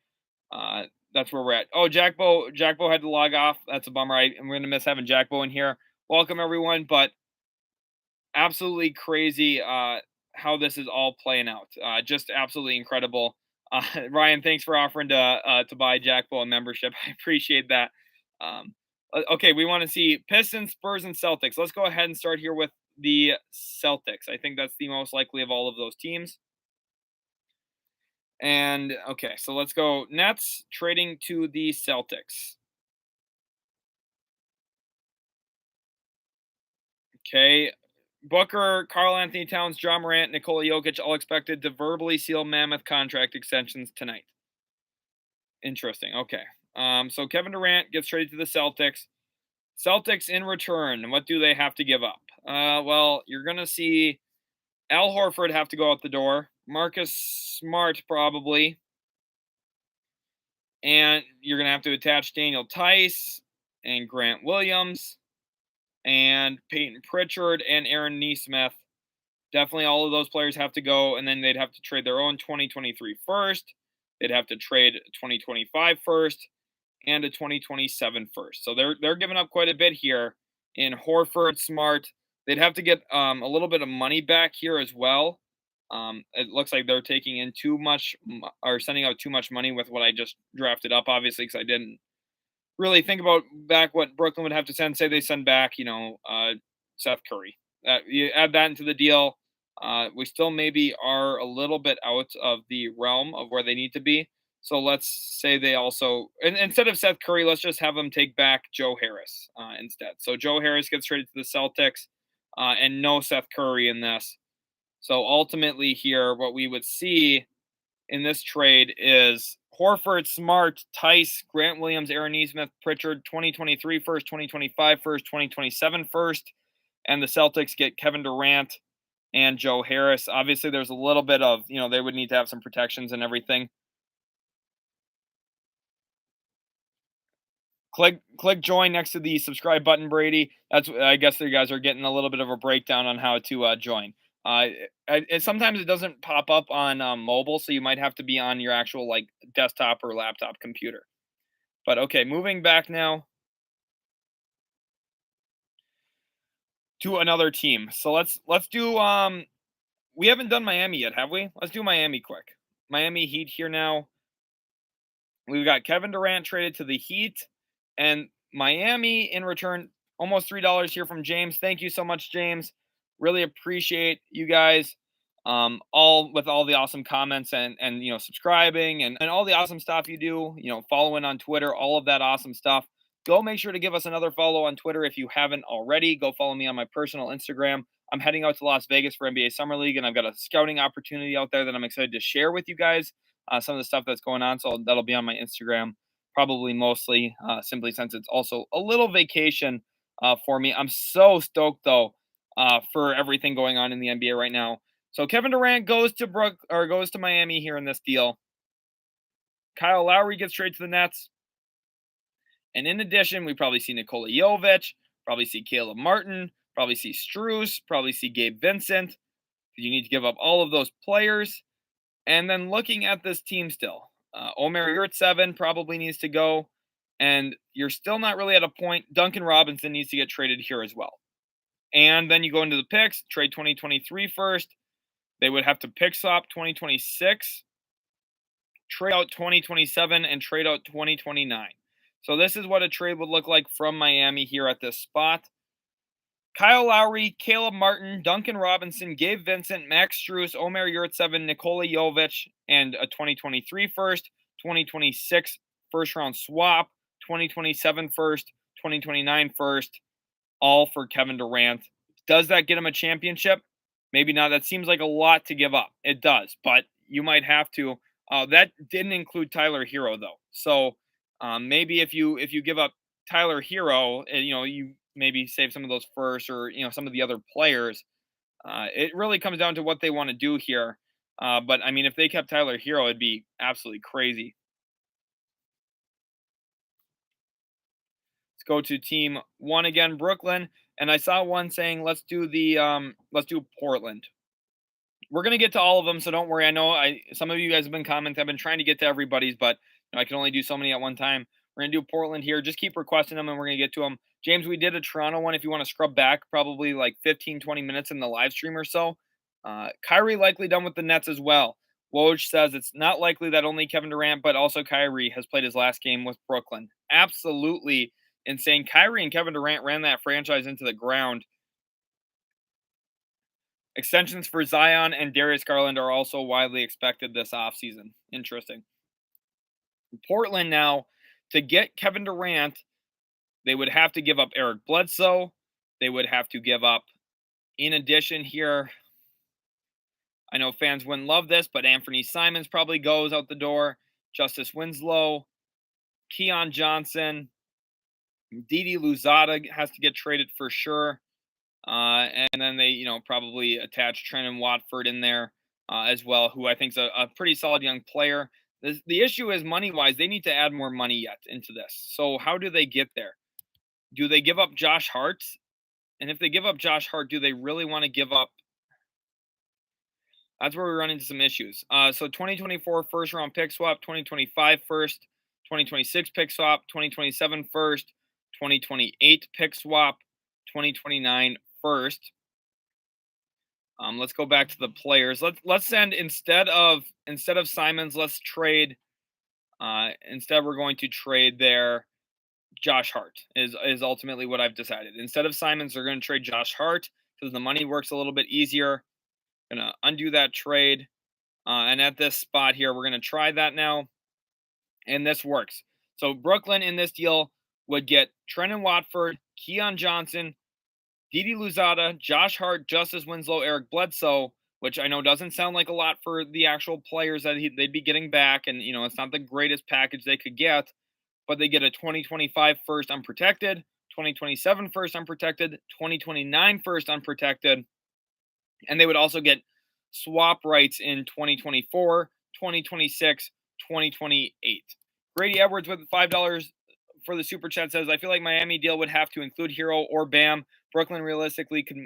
that's where we're at. Oh, Jackbo had to log off. That's a bummer. I'm going to miss having Jackbo in here. Welcome everyone, but absolutely crazy how this is all playing out. Just absolutely incredible. Ryan, thanks for offering to buy Jackbo a membership. I appreciate that. Okay, we want to see Pistons, Spurs, and Celtics. Let's go ahead and start here with the Celtics. I think that's the most likely of all of those teams. And okay, so let's go Nets trading to the Celtics. Okay, Booker, Karl Anthony Towns, John Morant, Nikola Jokic all expected to verbally seal mammoth contract extensions tonight. Interesting. Okay. So Kevin Durant gets traded to the Celtics. Celtics in return, what do they have to give up? Well, you're going to see Al Horford have to go out the door. Marcus Smart probably. And you're going to have to attach Daniel Tice and Grant Williams and Peyton Pritchard and Aaron Nesmith. Definitely all of those players have to go, and then they'd have to trade their own 2023 first. They'd have to trade 2025 first and a 2027 first. So they're giving up quite a bit here in Horford, Smart. They'd have to get a little bit of money back here as well. It looks like they're taking in too much or sending out too much money with what I just drafted up, obviously, because I didn't really think about back what Brooklyn would have to send. Say they send back, Seth Curry. You add that into the deal. We still maybe are a little bit out of the realm of where they need to be. So let's say they also, instead of Seth Curry, let's just have them take back Joe Harris instead. So Joe Harris gets traded to the Celtics and no Seth Curry in this. So ultimately here, what we would see in this trade is Horford, Smart, Tice, Grant Williams, Aaron Nesmith, Pritchard, 2023 first, 2025 first, 2027 first. And the Celtics get Kevin Durant and Joe Harris. Obviously, there's a little bit of, they would need to have some protections and everything. Click join next to the subscribe button, Brady. I guess you guys are getting a little bit of a breakdown on how to join. Sometimes it doesn't pop up on mobile, so you might have to be on your actual desktop or laptop computer. But okay, moving back now to another team. So let's do we haven't done Miami yet, have we? Let's do Miami quick. Miami Heat here now. We've got Kevin Durant traded to the Heat, and Miami in return almost $3 here from James. Thank you so much, James. Really appreciate you guys. All the awesome comments and subscribing and all the awesome stuff you do, following on Twitter, all of that awesome stuff. Go make sure to give us another follow on Twitter if you haven't already. Go follow me on my personal Instagram. I'm heading out to Las Vegas for NBA Summer League, and I've got a scouting opportunity out there that I'm excited to share with you guys. Some of the stuff that's going on, so that'll be on my Instagram, probably mostly, simply since it's also a little vacation for me. I'm so stoked though for everything going on in the NBA right now. So Kevin Durant goes to Miami here in this deal. Kyle Lowry gets traded to the Nets. And in addition, we probably see Nikola Jovic, probably see Caleb Martin, probably see Strus, probably see Gabe Vincent. You need to give up all of those players. And then looking at this team still, Omer Yurtseven probably needs to go. And you're still not really at a point. Duncan Robinson needs to get traded here as well. And then you go into the picks, trade 2023 first. They would have to pick swap 2026, trade out 2027, and trade out 2029. So this is what a trade would look like from Miami here at this spot. Kyle Lowry, Caleb Martin, Duncan Robinson, Gabe Vincent, Max Strus, Omer Yurtseven, Nikola Jovic, and a 2023 first, 2026 first round swap, 2027 first, 2029 first, all for Kevin Durant. Does that get him a championship? Maybe not. That seems like a lot to give up. It does, but you might have to. That didn't include Tyler Hero though. So maybe if you give up Tyler Hero, you maybe save some of those first, or some of the other players. It really comes down to what they want to do here. But I mean, if they kept Tyler Hero, it'd be absolutely crazy. Let's go to team one again, Brooklyn. And I saw one saying, let's do Portland. We're gonna get to all of them, so don't worry. I know some of you guys have been commenting. I've been trying to get to everybody's, but I can only do so many at one time. We're gonna do Portland here. Just keep requesting them, and we're gonna get to them. James, we did a Toronto one. If you want to scrub back, probably like 15, 20 minutes in the live stream or so. Kyrie likely done with the Nets as well. Woj says it's not likely that only Kevin Durant, but also Kyrie has played his last game with Brooklyn. Absolutely insane. Kyrie and Kevin Durant ran that franchise into the ground. Extensions for Zion and Darius Garland are also widely expected this offseason. Interesting. Portland now, to get Kevin Durant, they would have to give up Eric Bledsoe. They would have to give up, in addition here, I know fans wouldn't love this, but Anthony Simons probably goes out the door. Justice Winslow, Keon Johnson, Didi Louzada has to get traded for sure. And then they, probably attach Trenton Watford in there as well, who I think is a pretty solid young player. The issue is money-wise, they need to add more money yet into this. So how do they get there? Do they give up Josh Hart? And if they give up Josh Hart, do they really want to give up? That's where we run into some issues. So 2024 first-round pick swap, 2025 first, 2026 pick swap, 2027 first, 2028 pick swap, 2029 first. Let's go back to the players. Let's send instead of Simons, let's trade. Instead, we're going to trade their Josh Hart is ultimately what I've decided. Instead of Simons, they're going to trade Josh Hart because the money works a little bit easier. Gonna undo that trade, and at this spot here, we're gonna try that now, and this works. So Brooklyn in this deal would get Trenton Watford, Keon Johnson, Didi Louzada, Josh Hart, Justice Winslow, Eric Bledsoe, which I know doesn't sound like a lot for the actual players that they'd be getting back, and it's not the greatest package they could get, but they get a 2025 first unprotected, 2027 first unprotected, 2029 first unprotected, and they would also get swap rights in 2024, 2026, 2028. Grady Edwards with $5 for the super chat says, I feel like Miami deal would have to include Hero or Bam. Brooklyn realistically could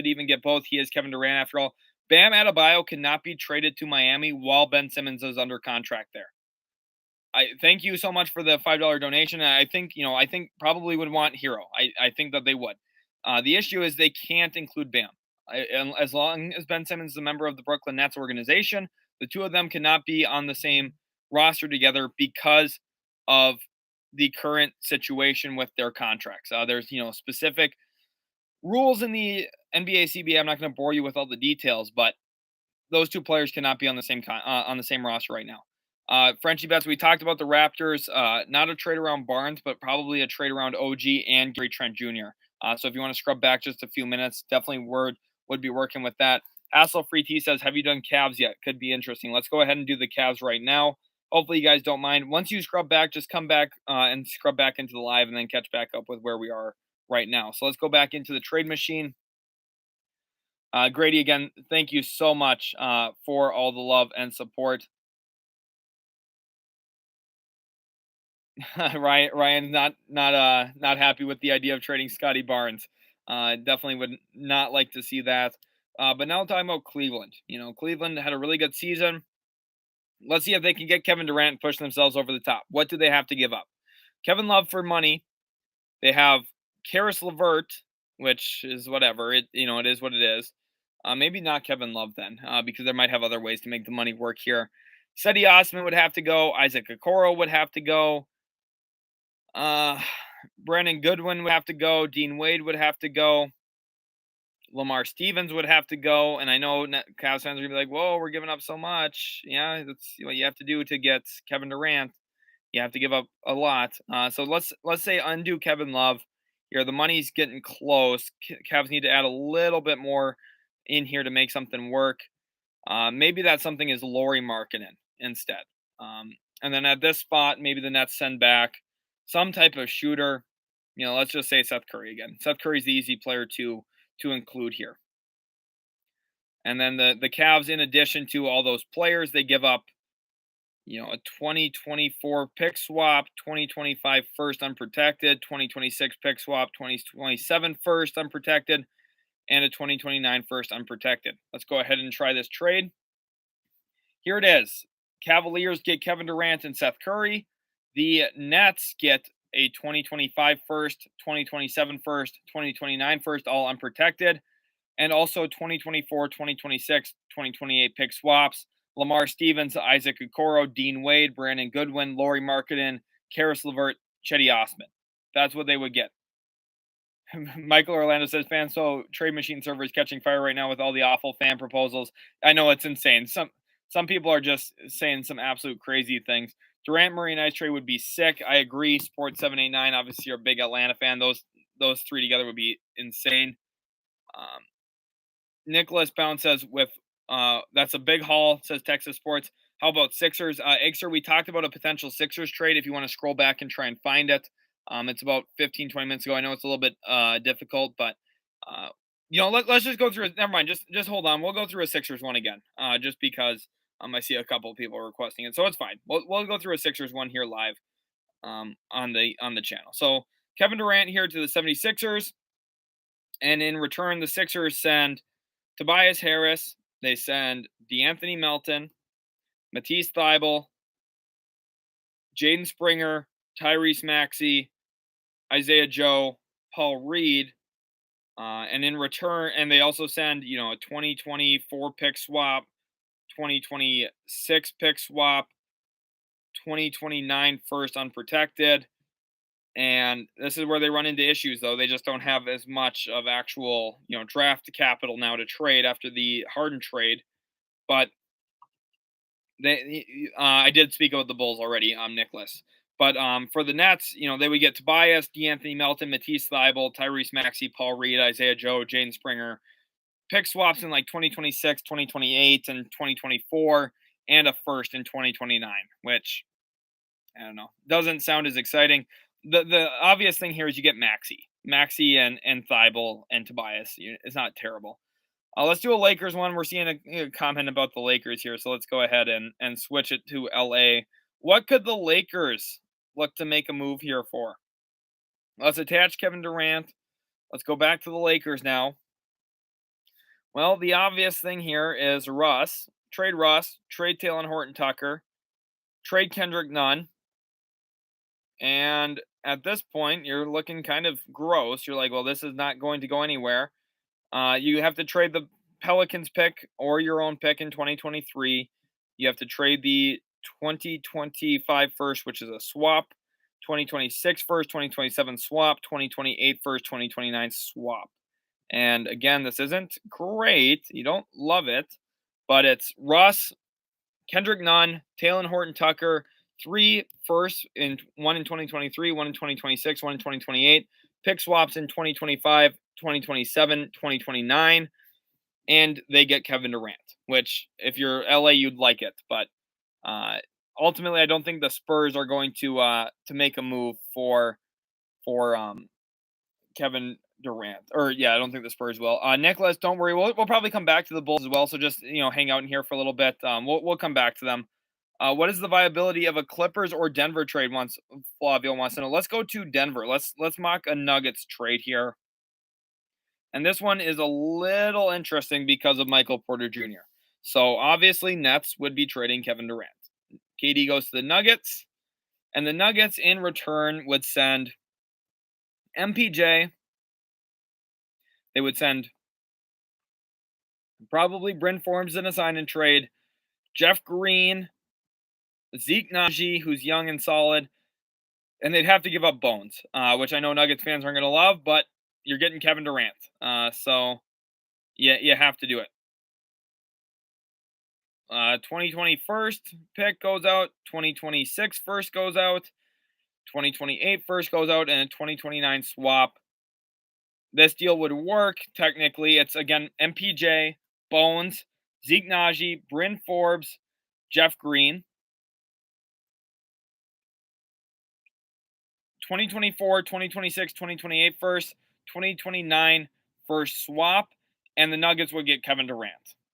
even get both. He is Kevin Durant after all. Bam Adebayo cannot be traded to Miami while Ben Simmons is under contract there. I thank you so much for the $5 donation. I think probably would want Hero. I think that they would. The issue is they can't include Bam. As long as Ben Simmons is a member of the Brooklyn Nets organization, the two of them cannot be on the same roster together because of the current situation with their contracts. There's specific rules in the NBA CBA. I'm not going to bore you with all the details, but those two players cannot be on the same roster right now. Frenchie Betts, we talked about the Raptors. Not a trade around Barnes, but probably a trade around OG and Gary Trent Jr. So if you want to scrub back just a few minutes, definitely would be working with that. Hassle Free T says, have you done Cavs yet? Could be interesting. Let's go ahead and do the Cavs right now. Hopefully you guys don't mind. Once you scrub back, just come back and scrub back into the live and then catch back up with where we are right now. So let's go back into the trade machine. Grady, again, thank you so much for all the love and support. Ryan's not happy with the idea of trading Scotty Barnes. Definitely would not like to see that. But now talking about Cleveland. Cleveland had a really good season. Let's see if they can get Kevin Durant and push themselves over the top. What do they have to give up? Kevin Love for money. They have Karis LeVert, which is whatever. It is what it is. Maybe not Kevin Love then, because there might have other ways to make the money work here. Cedi Osman would have to go. Isaac Okoro would have to go. Uh, Brandon Goodwin would have to go. Dean Wade would have to go. Lamar Stevens would have to go. And I know Cavs fans are going to be like, whoa, we're giving up so much. Yeah, that's what you have to do to get Kevin Durant. You have to give up a lot. So let's say undo Kevin Love here. The money's getting close. Cavs need to add a little bit more in here to make something work. Maybe that something is Lauri Markkanen instead. And then at this spot, maybe the Nets send back some type of shooter. Let's just say Seth Curry again. Seth Curry's the easy player to include here. And then the Cavs, in addition to all those players, they give up, a 2024 pick swap, 2025 first unprotected, 2026 pick swap, 2027 first unprotected, and a 2029 first unprotected. Let's go ahead and try this trade. Here it is. Cavaliers get Kevin Durant and Seth Curry. The Nets get a 2025 first, 2027 first, 2029 first, all unprotected, and also 2024, 2026, 2028 pick swaps. Lamar Stevens, Isaac Okoro, Dean Wade, Brandon Goodwin, Lauri Markkanen, Karis LeVert, Cedi Osman. That's what they would get. Michael Orlando says, fans, so trade machine server is catching fire right now with all the awful fan proposals. I know it's insane. Some people are just saying some absolute crazy things. Durant, Murray, and Ice trade would be sick. I agree. Sports 789, obviously, you're a big Atlanta fan. Those three together would be insane. Nicholas Pound says that's a big haul, says Texas Sports. How about Sixers? Exer, we talked about a potential Sixers trade if you want to scroll back and try and find it. It's about 15, 20 minutes ago. I know it's a little bit difficult, but let's just go through it. Never mind. Just hold on. We'll go through a Sixers one again, just because I see a couple of people requesting it, so it's fine. We'll go through a Sixers one here live on the channel. So Kevin Durant here to the 76ers, and in return, the Sixers send Tobias Harris. They send DeAnthony Melton, Matisse Thybulle, Jaden Springer, Tyrese Maxey, Isaiah Joe, Paul Reed, and in return, and they also send a 2024 pick swap, 2026 pick swap, 2029 first unprotected. And this is where they run into issues, though. They just don't have as much of actual, draft capital now to trade after the Harden trade. But I did speak about the Bulls already, Nicholas. But for the Nets, they would get Tobias, DeAnthony Melton, Matisse Thybulle, Tyrese Maxey, Paul Reed, Isaiah Joe, Jaden Springer. Pick swaps in like 2026, 2028, and 2024, and a first in 2029, which, I don't know, doesn't sound as exciting. The obvious thing here is you get Maxey and Thybulle and Tobias. It's not terrible. Let's do a Lakers one. We're seeing a comment about the Lakers here, so let's go ahead and switch it to LA. What could the Lakers look to make a move here for? Let's attach Kevin Durant. Let's go back to the Lakers now. Well, the obvious thing here is Russ. Trade Talen Horton-Tucker, trade Kendrick Nunn. And at this point, you're looking kind of gross. You're like, well, this is not going to go anywhere. You have to trade the Pelicans pick or your own pick in 2023. You have to trade the 2025 first, which is a swap, 2026 first, 2027 swap, 2028 first, 2029 swap. And again, this isn't great. You don't love it, but it's Russ, Kendrick Nunn, Talen Horton-Tucker, 3 firsts, one in 2023, one in 2026, one in 2028, pick swaps in 2025, 2027, 2029, and they get Kevin Durant, which if you're LA, you'd like it. But ultimately, I don't think the Spurs are going to make a move for Kevin Durant. I don't think the Spurs will. Nicholas, don't worry. We'll probably come back to the Bulls as well. So just hang out in here for a little bit. We'll come back to them. What is the viability of a Clippers or Denver trade? Flavio wants to know. Let's go to Denver. Let's mock a Nuggets trade here. And this one is a little interesting because of Michael Porter Jr. So obviously Nets would be trading Kevin Durant. KD goes to the Nuggets, and the Nuggets in return would send MPJ, They would send probably Bryn Forbes in a sign and trade, Jeff Green, Zeke Naji, who's young and solid, and they'd have to give up Bones, which I know Nuggets fans aren't going to love, but you're getting Kevin Durant. So yeah, you have to do it. 2020 first pick goes out, 2026 first goes out, 2028 first goes out, and a 2029 swap. This deal would work technically. It's again MPJ, Bones, Zeke Naji, Bryn Forbes, Jeff Green. 2024, 2026, 2028 first, 2029 first swap, and the Nuggets would get Kevin Durant.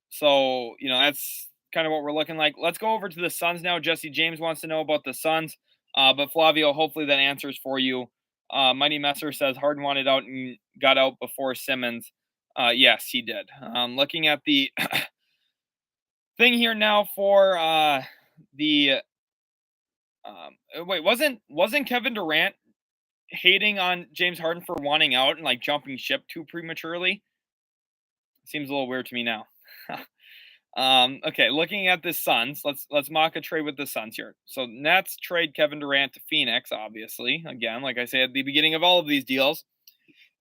So, that's kind of what we're looking like. Let's go over to the Suns now. Jesse James wants to know about the Suns. But Flavio, hopefully that answers for you. Mighty Messer says Harden wanted out and got out before Simmons. Yes, he did. Looking at the thing here now for the wait, wasn't Kevin Durant hating on James Harden for wanting out and like jumping ship too prematurely? Seems a little weird to me now. Okay, looking at the Suns, let's mock a trade with the Suns here. So Nets trade Kevin Durant to Phoenix, obviously. Again, like I said at the beginning of all of these deals.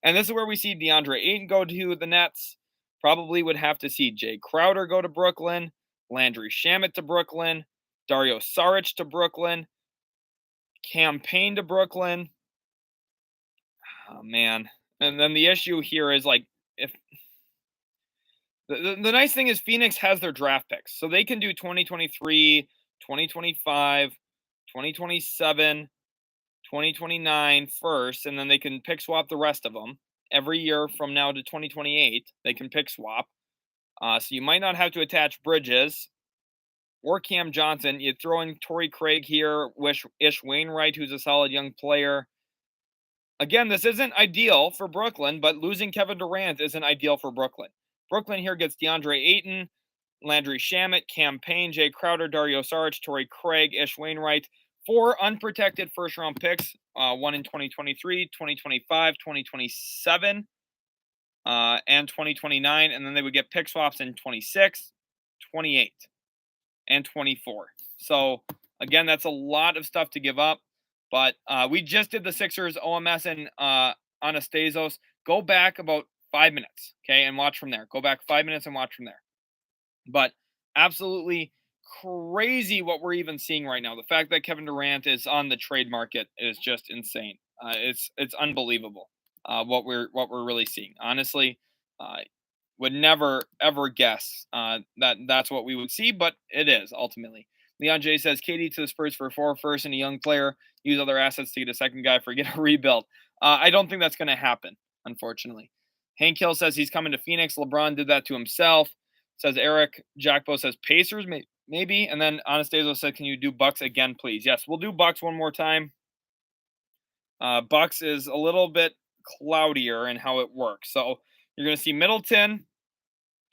And this is where we see DeAndre Ayton go to the Nets. Probably would have to see Jay Crowder go to Brooklyn, Landry Shamet to Brooklyn, Dario Saric to Brooklyn, Cam Payne to Brooklyn. Oh man. And then the issue here is like if the nice thing is Phoenix has their draft picks. So they can do 2023, 2025, 2027, 2029 first, and then they can pick swap the rest of them. Every year from now to 2028, they can pick swap. So you might not have to attach Bridges or Cam Johnson. You throw in Torrey Craig here, Ish Wainwright, who's a solid young player. Again, this isn't ideal for Brooklyn, but losing Kevin Durant isn't ideal for Brooklyn. Brooklyn here gets DeAndre Ayton, Landry Shamet, Cam Payne, Jay Crowder, Dario Saric, Torrey Craig, Ish Wainwright. 4 unprotected first-round picks, one in 2023, 2025, 2027, and 2029. And then they would get pick swaps in 26, 28, and 24. So, again, that's a lot of stuff to give up. But we just did the Sixers, OMS, and Anastasios. Go back about 5 minutes, okay, and watch from there. Go back 5 minutes and watch from there. But absolutely crazy what we're even seeing right now. The fact that Kevin Durant is on the trade market is just insane. It's unbelievable what we're really seeing. Honestly, would never ever guess that that's what we would see, but it is ultimately. Leon J says KD to the Spurs for 4 first and a young player. Use other assets to get a second guy. Forget a rebuild. I don't think that's going to happen, unfortunately. Hank Hill says he's coming to Phoenix. LeBron did that to himself. Says Eric. Jackbo says Pacers, maybe. And then Anastasio said, can you do Bucks again, please? Yes, we'll do Bucks one more time. Bucks is a little bit cloudier in how it works. So you're going to see Middleton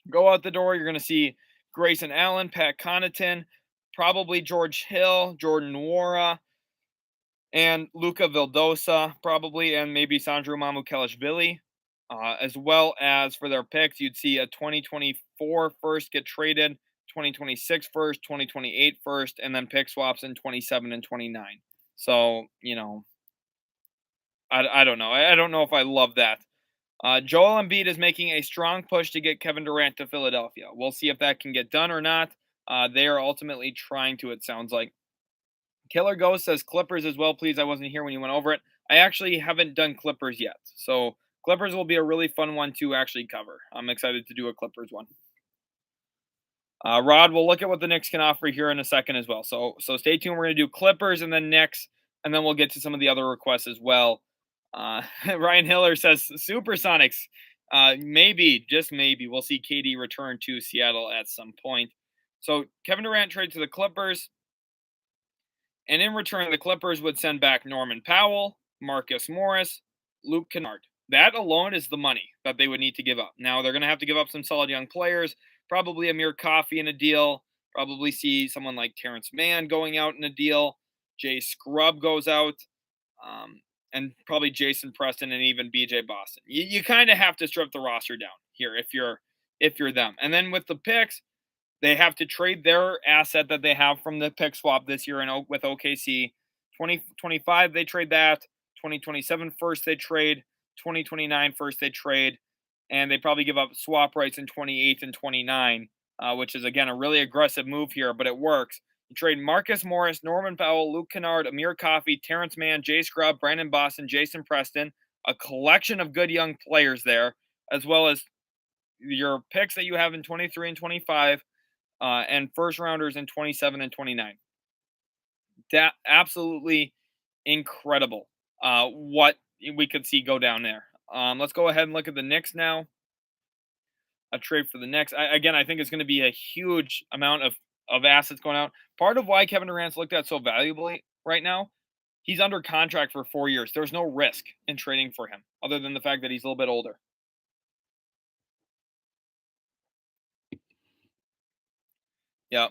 go out the door. You're going to see Grayson Allen, Pat Connaughton, probably George Hill, Jordan Nwora, and Luka Vildosa, probably, and maybe Sandro Mamukelashvili. As well as for their picks, you'd see a 2024 first get traded, 2026 first, 2028 first, and then pick swaps in 27 and 29. So, I don't know. I don't know if I love that. Joel Embiid is making a strong push to get Kevin Durant to Philadelphia. We'll see if that can get done or not. They are ultimately trying to, it sounds like. Killer Ghost says Clippers as well, please. I wasn't here when you went over it. I actually haven't done Clippers yet. So Clippers will be a really fun one to actually cover. I'm excited to do a Clippers one. Rod, we'll look at what the Knicks can offer here in a second as well. So stay tuned. We're going to do Clippers and then Knicks, and then we'll get to some of the other requests as well. Ryan Hiller says Supersonics. Maybe, just maybe, we'll see KD return to Seattle at some point. So Kevin Durant trade to the Clippers. And in return, the Clippers would send back Norman Powell, Marcus Morris, Luke Kennard. That alone is the money that they would need to give up. Now, they're going to have to give up some solid young players, probably Amir Coffey in a deal, probably see someone like Terrence Mann going out in a deal. Jay Scrubb goes out. and probably Jason Preston and even BJ Boston. You kind of have to strip the roster down here if you're them. And then with the picks, they have to trade their asset that they have from the pick swap this year with OKC. 2025 they trade that. 2027 first they trade. 2029 first they trade, and they probably give up swap rights in 28 and 29, which is again a really aggressive move here, but it works. You trade Marcus Morris, Norman Powell, Luke Kennard, Amir Coffey, Terrence Mann, Jay Scrubb, Brandon Boston, Jason Preston, a collection of good young players there, as well as your picks that you have in 23 and 25, and first rounders in 27 and 29. That absolutely incredible. What we could see go down there. Let's go ahead and look at the Knicks now. A trade for the Knicks. I think it's going to be a huge amount of assets going out. Part of why Kevin Durant's looked at so valuably right now, he's under contract for 4 years. There's no risk in trading for him other than the fact that he's a little bit older. Yeah.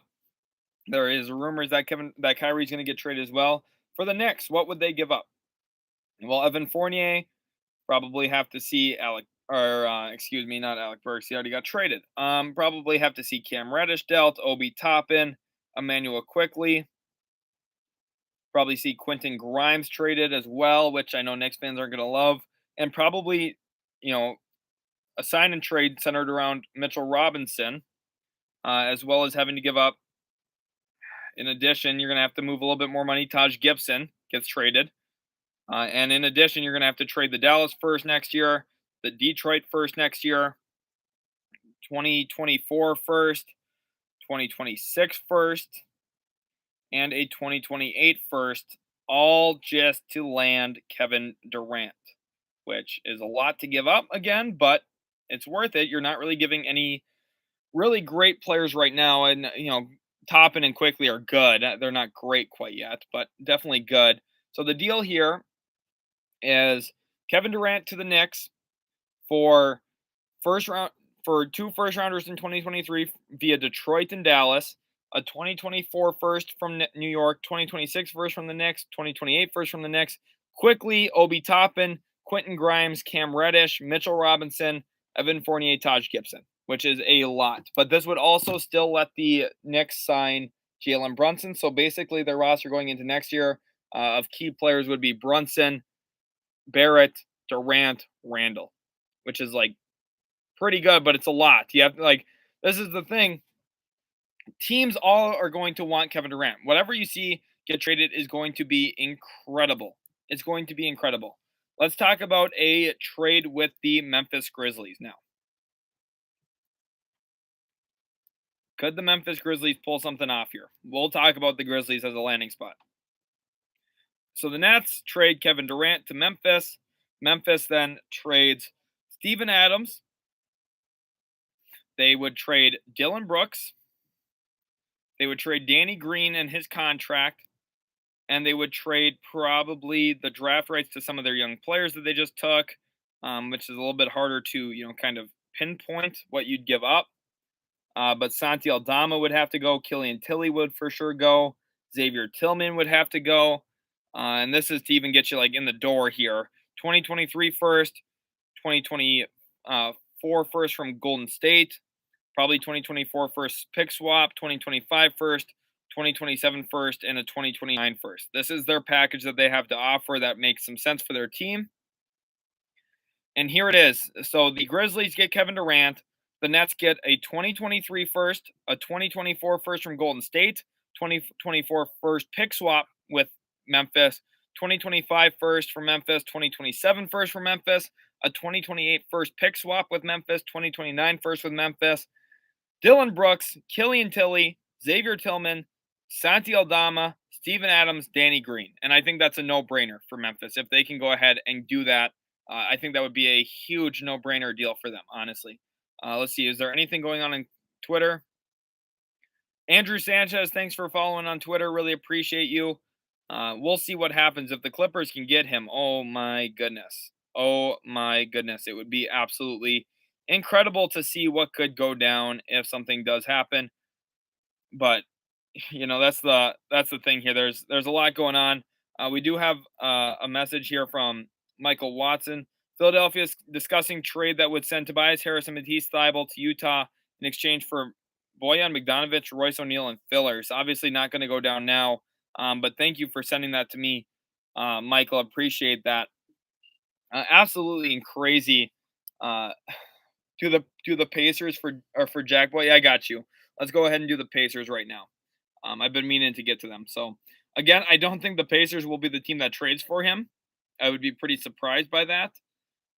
There is rumors that Kyrie's going to get traded as well. For the Knicks, what would they give up? Well, Evan Fournier, probably have to see not Alec Burks. He already got traded. Probably have to see Cam Reddish dealt, Obi Toppin, Emmanuel Quickly. Probably see Quentin Grimes traded as well, which I know Knicks fans aren't going to love. And probably, a sign and trade centered around Mitchell Robinson, as well as having to give up. In addition, you're going to have to move a little bit more money. Taj Gibson gets traded. And in addition, you're going to have to trade the Dallas first next year, the Detroit first next year, 2024 first, 2026 first, and a 2028 first, all just to land Kevin Durant, which is a lot to give up again, but it's worth it. You're not really giving any really great players right now. And, Toppin and Quickly are good. They're not great quite yet, but definitely good. So the deal here is Kevin Durant to the Knicks for two first rounders in 2023 via Detroit and Dallas, a 2024 first from New York, 2026 first from the Knicks, 2028 first from the Knicks. Quickly, Obi Toppin, Quentin Grimes, Cam Reddish, Mitchell Robinson, Evan Fournier, Taj Gibson, which is a lot. But this would also still let the Knicks sign Jalen Brunson. So basically their roster going into next year of key players would be Brunson, Barrett, Durant, Randall, which is like pretty good, but it's a lot. You have this is the thing. Teams all are going to want Kevin Durant. Whatever you see get traded is going to be incredible. It's going to be incredible. Let's talk about a trade with the Memphis Grizzlies now. Could the Memphis Grizzlies pull something off here? We'll talk about the Grizzlies as a landing spot. So the Nets trade Kevin Durant to Memphis. Memphis then trades Steven Adams. They would trade Dylan Brooks. They would trade Danny Green and his contract. And they would trade probably the draft rights to some of their young players that they just took, which is a little bit harder to, kind of pinpoint what you'd give up. But Santi Aldama would have to go. Killian Tilly would for sure go. Xavier Tillman would have to go. And this is to even get you in the door here. 2023 first, 2024 first from Golden State, probably 2024 first pick swap, 2025 first, 2027 first, and a 2029 first. This is their package that they have to offer that makes some sense for their team. And here it is. So the Grizzlies get Kevin Durant. The Nets get a 2023 first, a 2024 first from Golden State, 2024 first pick swap with Memphis, 2025 first from Memphis, 2027 first from Memphis, a 2028 first pick swap with Memphis, 2029 first with Memphis, Dylan Brooks, Killian Tilly, Xavier Tillman, Santi Aldama, Steven Adams, Danny Green. And I think that's a no-brainer for Memphis. If they can go ahead and do that, I think that would be a huge no-brainer deal for them, honestly. Let's see. Is there anything going on Twitter? Andrew Sanchez, thanks for following on Twitter. Really appreciate you. We'll see what happens if the Clippers can get him. Oh, my goodness. Oh, my goodness. It would be absolutely incredible to see what could go down if something does happen. But, that's the thing here. There's a lot going on. We do have a message here from Michael Watson. Philadelphia is discussing trade that would send Tobias Harris and Matisse Thybulle to Utah in exchange for Bojan Bogdanovic, Royce O'Neal, and fillers. Obviously not going to go down now, but thank you for sending that to me, Michael. Appreciate that. Absolutely crazy. Uh, to the Pacers for Jack Boy. Yeah, I got you. Let's go ahead and do the Pacers right now. I've been meaning to get to them. So again, I don't think the Pacers will be the team that trades for him. I would be pretty surprised by that.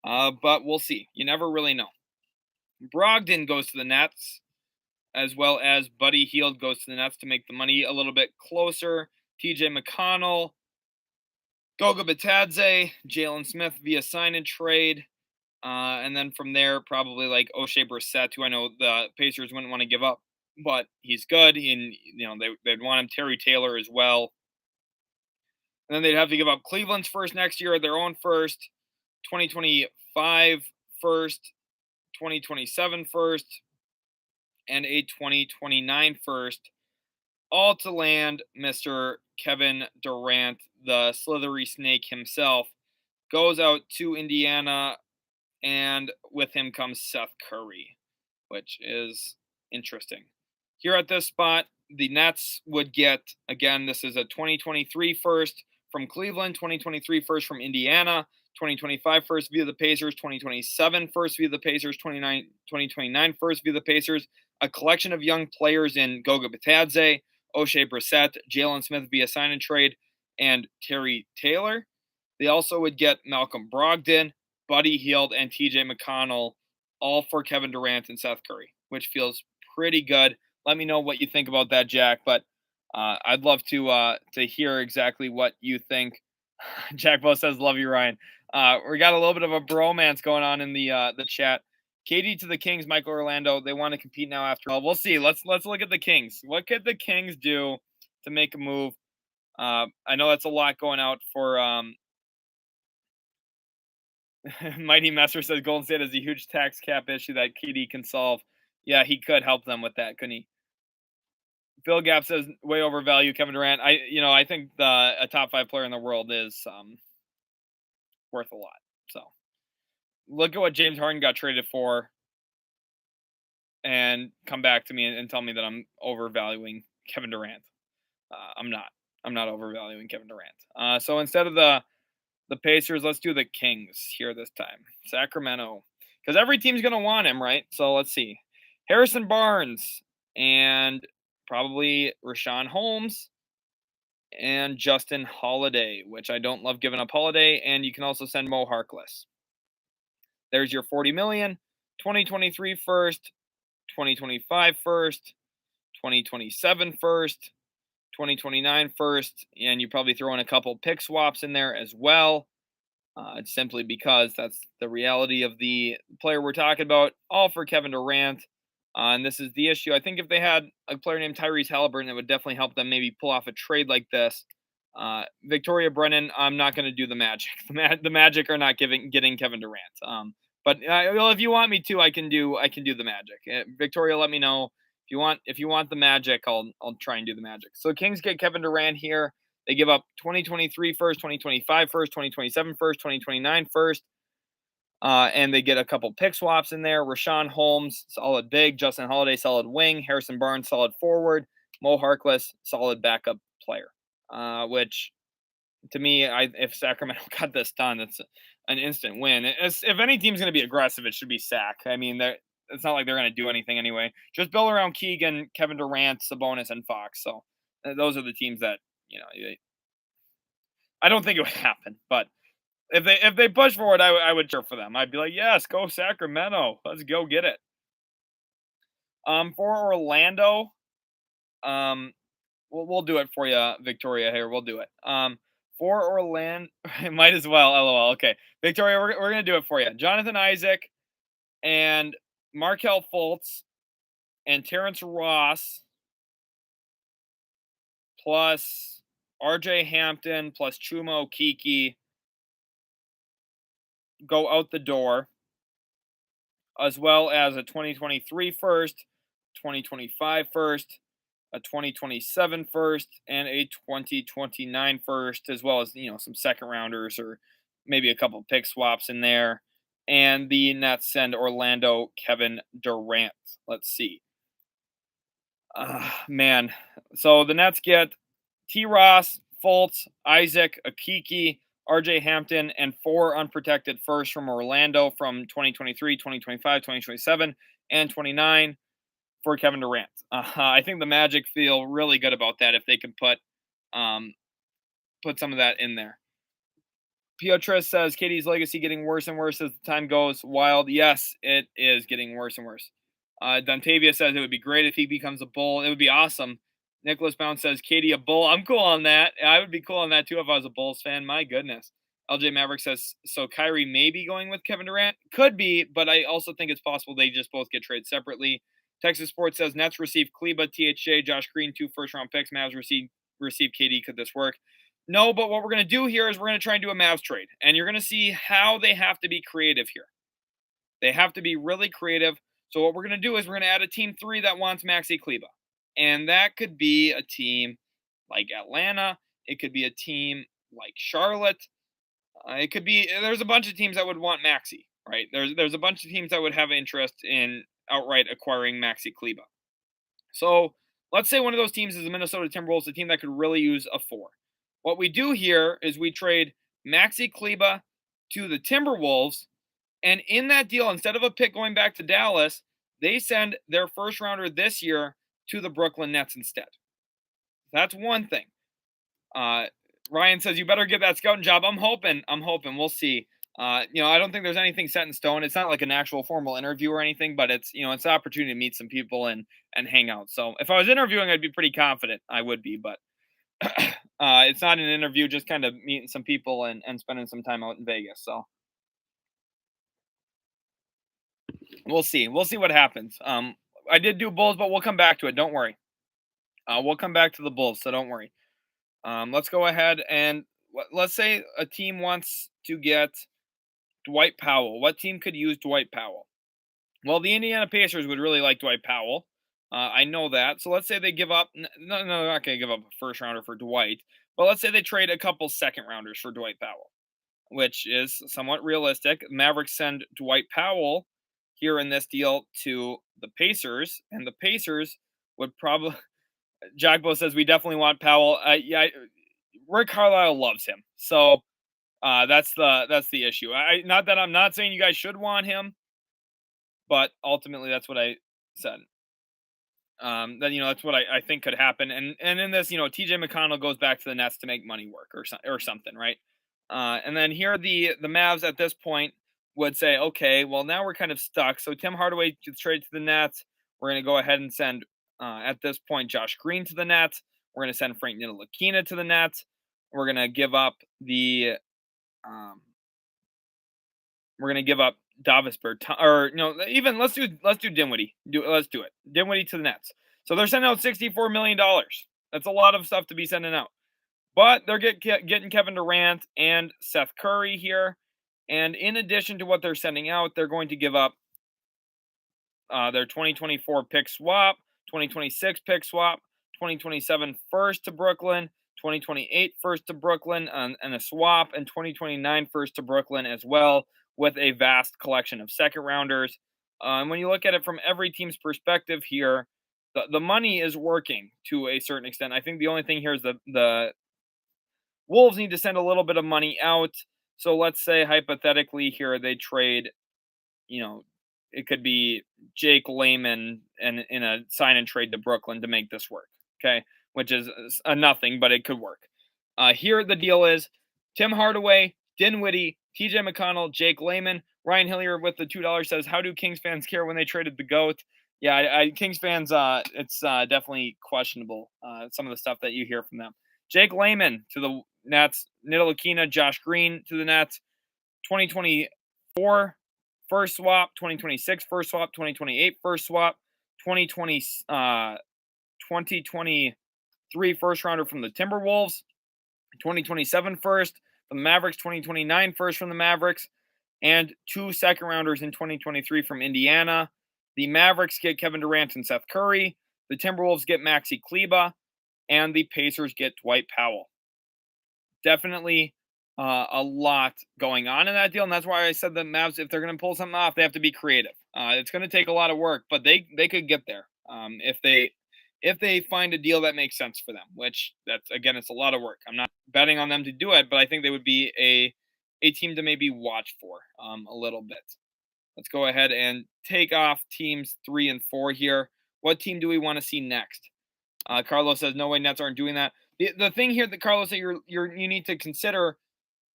But we'll see. You never really know. Brogdon goes to the Nets, as well as Buddy Hield goes to the Nets to make the money a little bit closer. TJ McConnell, Goga Batadze, Jalen Smith via sign and trade. And then from there, probably like O'Shea Brissett, who I know the Pacers wouldn't want to give up, but he's good. And, they'd want him. Terry Taylor as well. And then they'd have to give up Cleveland's first next year, their own first, 2025 first, 2027 first, and a 2029 first, all to land Mr. Kevin Durant, the slithery snake himself, goes out to Indiana, and with him comes Seth Curry, which is interesting. Here at this spot, the Nets would get, again, this is a 2023 first from Cleveland, 2023 first from Indiana, 2025 first via the Pacers, 2027 first via the Pacers, 2029 first via the Pacers, a collection of young players in Goga Batadze, O'Shea Brissett, Jalen Smith via sign and trade, and Terry Taylor. They also would get Malcolm Brogdon, Buddy Hield, and TJ McConnell, all for Kevin Durant and Seth Curry, which feels pretty good. Let me know what you think about that, Jack. But I'd love to hear exactly what you think. Jack Bo says, "Love you, Ryan." We got a little bit of a bromance going on in the chat. KD to the Kings, Michael Orlando. They want to compete now after all. We'll see. Let's look at the Kings. What could the Kings do to make a move? I know that's a lot going out for. Mighty Messer says Golden State has a huge tax cap issue that KD can solve. Yeah, he could help them with that, couldn't he? Phil Gap says way overvalue Kevin Durant. I think a top 5 player in the world is worth a lot. So look at what James Harden got traded for, and come back to me and tell me that I'm overvaluing Kevin Durant. I'm not. I'm not overvaluing Kevin Durant. So instead of the Pacers, let's do the Kings here this time. Sacramento, because every team's gonna want him, right? So let's see. Harrison Barnes and probably Rashawn Holmes and Justin Holiday, which I don't love giving up Holiday, and you can also send Mo Harkless. There's your $40 million, 2023 first, 2025 first, 2027 first, 2029 first, and you probably throw in a couple pick swaps in there as well. It's simply because that's the reality of the player we're talking about, all for Kevin Durant. And this is the issue. I think if they had a player named Tyrese Halliburton, it would definitely help them maybe pull off a trade like this. Victoria Brennan, I'm not going to do the Magic. The Magic are not getting Kevin Durant. But well, if you want me to, I can do the Magic. Victoria, let me know if you want the Magic. I'll try and do the Magic. So Kings get Kevin Durant here. They give up 2023 first, 2025 first, 2027 first, 2029 first. And they get a couple pick swaps in there. Rashawn Holmes, solid big. Justin Holiday, solid wing. Harrison Barnes, solid forward. Mo Harkless, solid backup player. Which, to me, if Sacramento got this done, it's an instant win. If any team's going to be aggressive, it should be Sac. I mean, it's not like they're going to do anything anyway. Just build around Keegan, Kevin Durant, Sabonis, and Fox. So those are the teams that, I don't think it would happen, but if they push forward, I would cheer for them. I'd be like, yes, go Sacramento, let's go get it. For Orlando, we'll do it for you, Victoria. Here, we'll do it. For Orlando, might as well. LOL. Okay, Victoria, we're gonna do it for you. Jonathan Isaac and Markelle Fultz and Terrence Ross plus RJ Hampton plus Chuma Okeke go out the door, as well as a 2023 first, 2025 first, a 2027 first, and a 2029 first, as well as some second rounders or maybe a couple pick swaps in there. And the Nets send Orlando Kevin Durant. Let's see. Man. So the Nets get T. Ross, Fultz, Isaac, Akiki, RJ Hampton, and 4 unprotected firsts from Orlando from 2023, 2025, 2027, and 29 for Kevin Durant. I think the Magic feel really good about that if they can um, put some of that in there. Piotr says KD's legacy getting worse and worse as the time goes. Wild. Yes, it is getting worse and worse. Dontavia says it would be great if he becomes a Bull. It would be awesome. Nicholas Bound says KD a Bull. I'm cool on that. I would be cool on that too if I was a Bulls fan. My goodness. LJ Maverick says, so Kyrie may be going with Kevin Durant? Could be, but I also think it's possible they just both get traded separately. Texas Sports says Nets receive Kleba, THJ, Josh Green, 2 first-round picks. Mavs receive KD. Could this work? No, but what we're going to do here is we're going to try and do a Mavs trade. And you're going to see how they have to be creative here. They have to be really creative. So what we're going to do is we're going to add a team 3 that wants Maxi Kleba. And that could be a team like Atlanta. It could be a team like Charlotte. It could be, there's a bunch of teams that would want Maxi, right? There's a bunch of teams that would have interest in outright acquiring Maxi Kleba. So let's say one of those teams is the Minnesota Timberwolves, a team that could really use a 4. What we do here is we trade Maxi Kleba to the Timberwolves, and in that deal, instead of a pick going back to Dallas, they send their first rounder this year to the Brooklyn Nets instead. That's one thing. Ryan says you better get that scouting job. I'm hoping. We'll see. I don't think there's anything set in stone. It's not like an actual formal interview or anything, but it's it's an opportunity to meet some people and hang out. So if I was interviewing, I'd be pretty confident. I would be, but it's not an interview. Just kind of meeting some people and spending some time out in Vegas. So we'll see. We'll see what happens. I did do Bulls, but we'll come back to it. Don't worry. We'll come back to the Bulls, so don't worry. Let's go ahead and let's say a team wants to get Dwight Powell. What team could use Dwight Powell? Well, the Indiana Pacers would really like Dwight Powell. I know that. So let's say they give up. No, they're not going to give up a first rounder for Dwight. But let's say they trade a couple second rounders for Dwight Powell, which is somewhat realistic. Mavericks send Dwight Powell here in this deal to the Pacers, and the Pacers would probably. Jagbo says we definitely want Powell. Rick Carlisle loves him, so that's the issue. Not that I'm not saying you guys should want him, but ultimately that's what I said. That's what I think could happen. And in this, TJ McConnell goes back to the Nets to make money work or something, right? And then here the Mavs at this point would say, okay, well now we're kind of stuck. So Tim Hardaway gets traded to the Nets. We're going to go ahead and send at this point Josh Green to the Nets. We're going to send Frank Ntilikina to the Nets. We're going to give up Davis Bertans, or even let's do Dinwiddie. Let's do it. Dinwiddie to the Nets. So they're sending out $64 million. That's a lot of stuff to be sending out. But they're getting Kevin Durant and Seth Curry here. And in addition to what they're sending out, they're going to give up their 2024 pick swap, 2026 pick swap, 2027 first to Brooklyn, 2028 first to Brooklyn, and a swap, and 2029 first to Brooklyn as well, with a vast collection of second rounders. And when you look at it from every team's perspective here, the money is working to a certain extent. I think the only thing here is the Wolves need to send a little bit of money out. So let's say hypothetically here they trade, it could be Jake Layman and in a sign and trade to Brooklyn to make this work. Okay, which is a nothing, but it could work. Here the deal is Tim Hardaway, Dinwiddie, TJ McConnell, Jake Layman. Ryan Hillier with the $2 says, how do Kings fans care when they traded the GOAT? Yeah, Kings fans, it's definitely questionable, some of the stuff that you hear from them. Jake Layman to the Nets, Ntilikina, Josh Green to the Nets, 2024 first swap, 2026 first swap, 2028 first swap, 2023 first rounder from the Timberwolves, 2027 first from the Mavericks, 2029 first from the Mavericks, and 2 second rounders in 2023 from Indiana. The Mavericks get Kevin Durant and Seth Curry. The Timberwolves get Maxi Kleba, and the Pacers get Dwight Powell. Definitely a lot going on in that deal, and that's why I said the Mavs, if they're going to pull something off, they have to be creative. It's going to take a lot of work, but they could get there if they find a deal that makes sense for them. Which that's again, it's a lot of work. I'm not betting on them to do it, but I think they would be a team to maybe watch for a little bit. Let's go ahead and take off teams 3 and 4 here. What team do we want to see next? Carlos says, no way, Nets aren't doing that. The thing here that Carlos that you need to consider,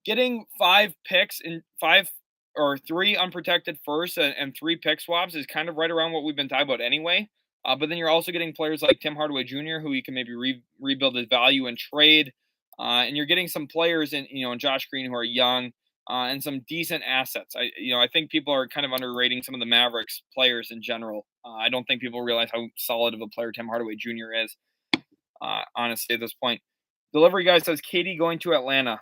getting 5 picks in 5 or 3 unprotected firsts and 3 pick swaps is kind of right around what we've been talking about anyway. But then you're also getting players like Tim Hardaway Jr., who you can maybe rebuild his value and trade. And you're getting some players in Josh Green, who are young, and some decent assets. I think people are kind of underrating some of the Mavericks players in general. I don't think people realize how solid of a player Tim Hardaway Jr. is. Honestly, at this point, delivery guy says KD going to Atlanta.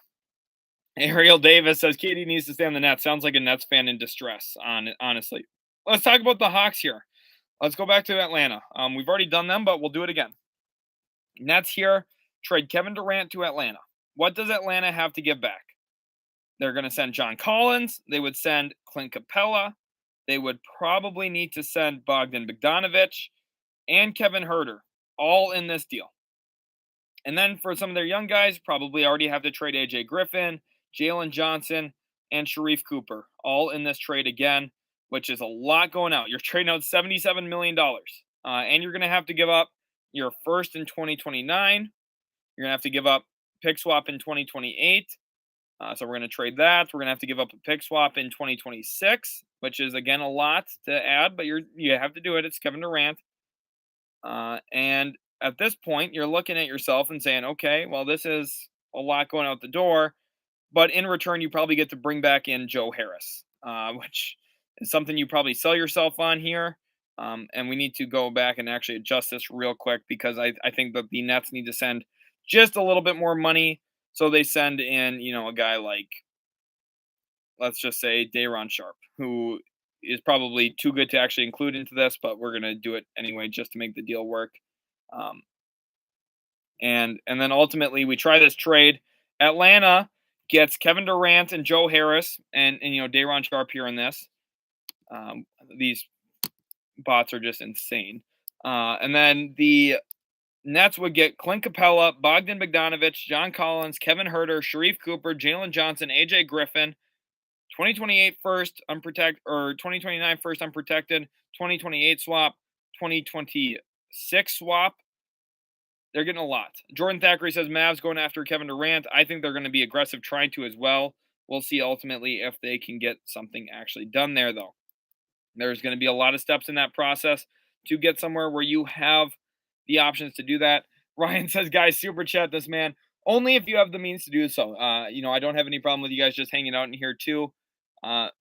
Ariel Davis says KD needs to stay on the Nets. Sounds like a Nets fan in distress. Honestly, let's talk about the Hawks here. Let's go back to Atlanta. We've already done them, but we'll do it again. Nets here trade Kevin Durant to Atlanta. What does Atlanta have to give back? They're going to send John Collins. They would send Clint Capella. They would probably need to send Bogdan Bogdanovic and Kevin Huerter, all in this deal. And then for some of their young guys, probably already have to trade AJ Griffin, Jalen Johnson, and Sharif Cooper, all in this trade again, which is a lot going out. You're trading out $77 million. And you're going to have to give up your first in 2029. You're going to have to give up pick swap in 2028. So we're going to trade that. We're going to have to give up a pick swap in 2026, which is, again, a lot to add, but you have to do it. It's Kevin Durant. And at this point, you're looking at yourself and saying, okay, well, this is a lot going out the door, but in return, you probably get to bring back in Joe Harris, which is something you probably sell yourself on here. And we need to go back and actually adjust this real quick, because I think that the Nets need to send just a little bit more money. So they send in, a guy like, let's just say, Day'Ron Sharpe, who is probably too good to actually include into this, but we're going to do it anyway just to make the deal work. And then ultimately we try this trade. Atlanta gets Kevin Durant and Joe Harris and Day'Ron Sharpe here in this. These bots are just insane. And then the Nets would get Clint Capella, Bogdan Bogdanovic, John Collins, Kevin Huerter, Sharif Cooper, Jalen Johnson, AJ Griffin, 2028 first unprotected, or 2029 first unprotected, 2028 swap, 2026 swap. They're getting a lot. Jordan Thackeray says Mavs going after Kevin Durant. I think they're going to be aggressive trying to as well. We'll see ultimately if they can get something actually done there, though. There's going to be a lot of steps in that process to get somewhere where you have the options to do that. Ryan says, guys, super chat this man. Only if you have the means to do so. I don't have any problem with you guys just hanging out in here too. But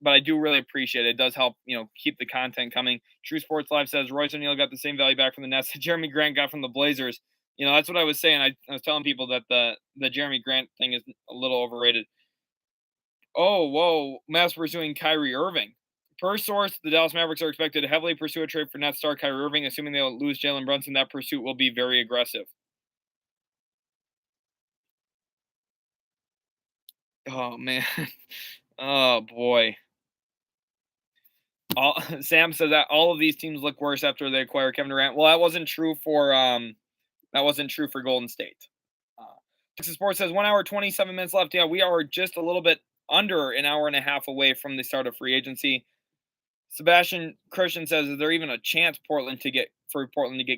I do really appreciate it. It does help, keep the content coming. True Sports Live says Royce O'Neal got the same value back from the Nets that Jeremy Grant got from the Blazers. That's what I was saying. I was telling people that the Jeremy Grant thing is a little overrated. Oh, whoa. Mavs pursuing Kyrie Irving. Per source, the Dallas Mavericks are expected to heavily pursue a trade for Nets star Kyrie Irving. Assuming they'll lose Jalen Brunson, that pursuit will be very aggressive. Oh, man. Oh, boy. Sam says that all of these teams look worse after they acquire Kevin Durant. Well, that wasn't true for Golden State. Texas Sports says 1 hour 27 minutes left. Yeah, we are just a little bit under an hour and a half away from the start of free agency. Sebastian Christian says, is there even a chance for Portland to get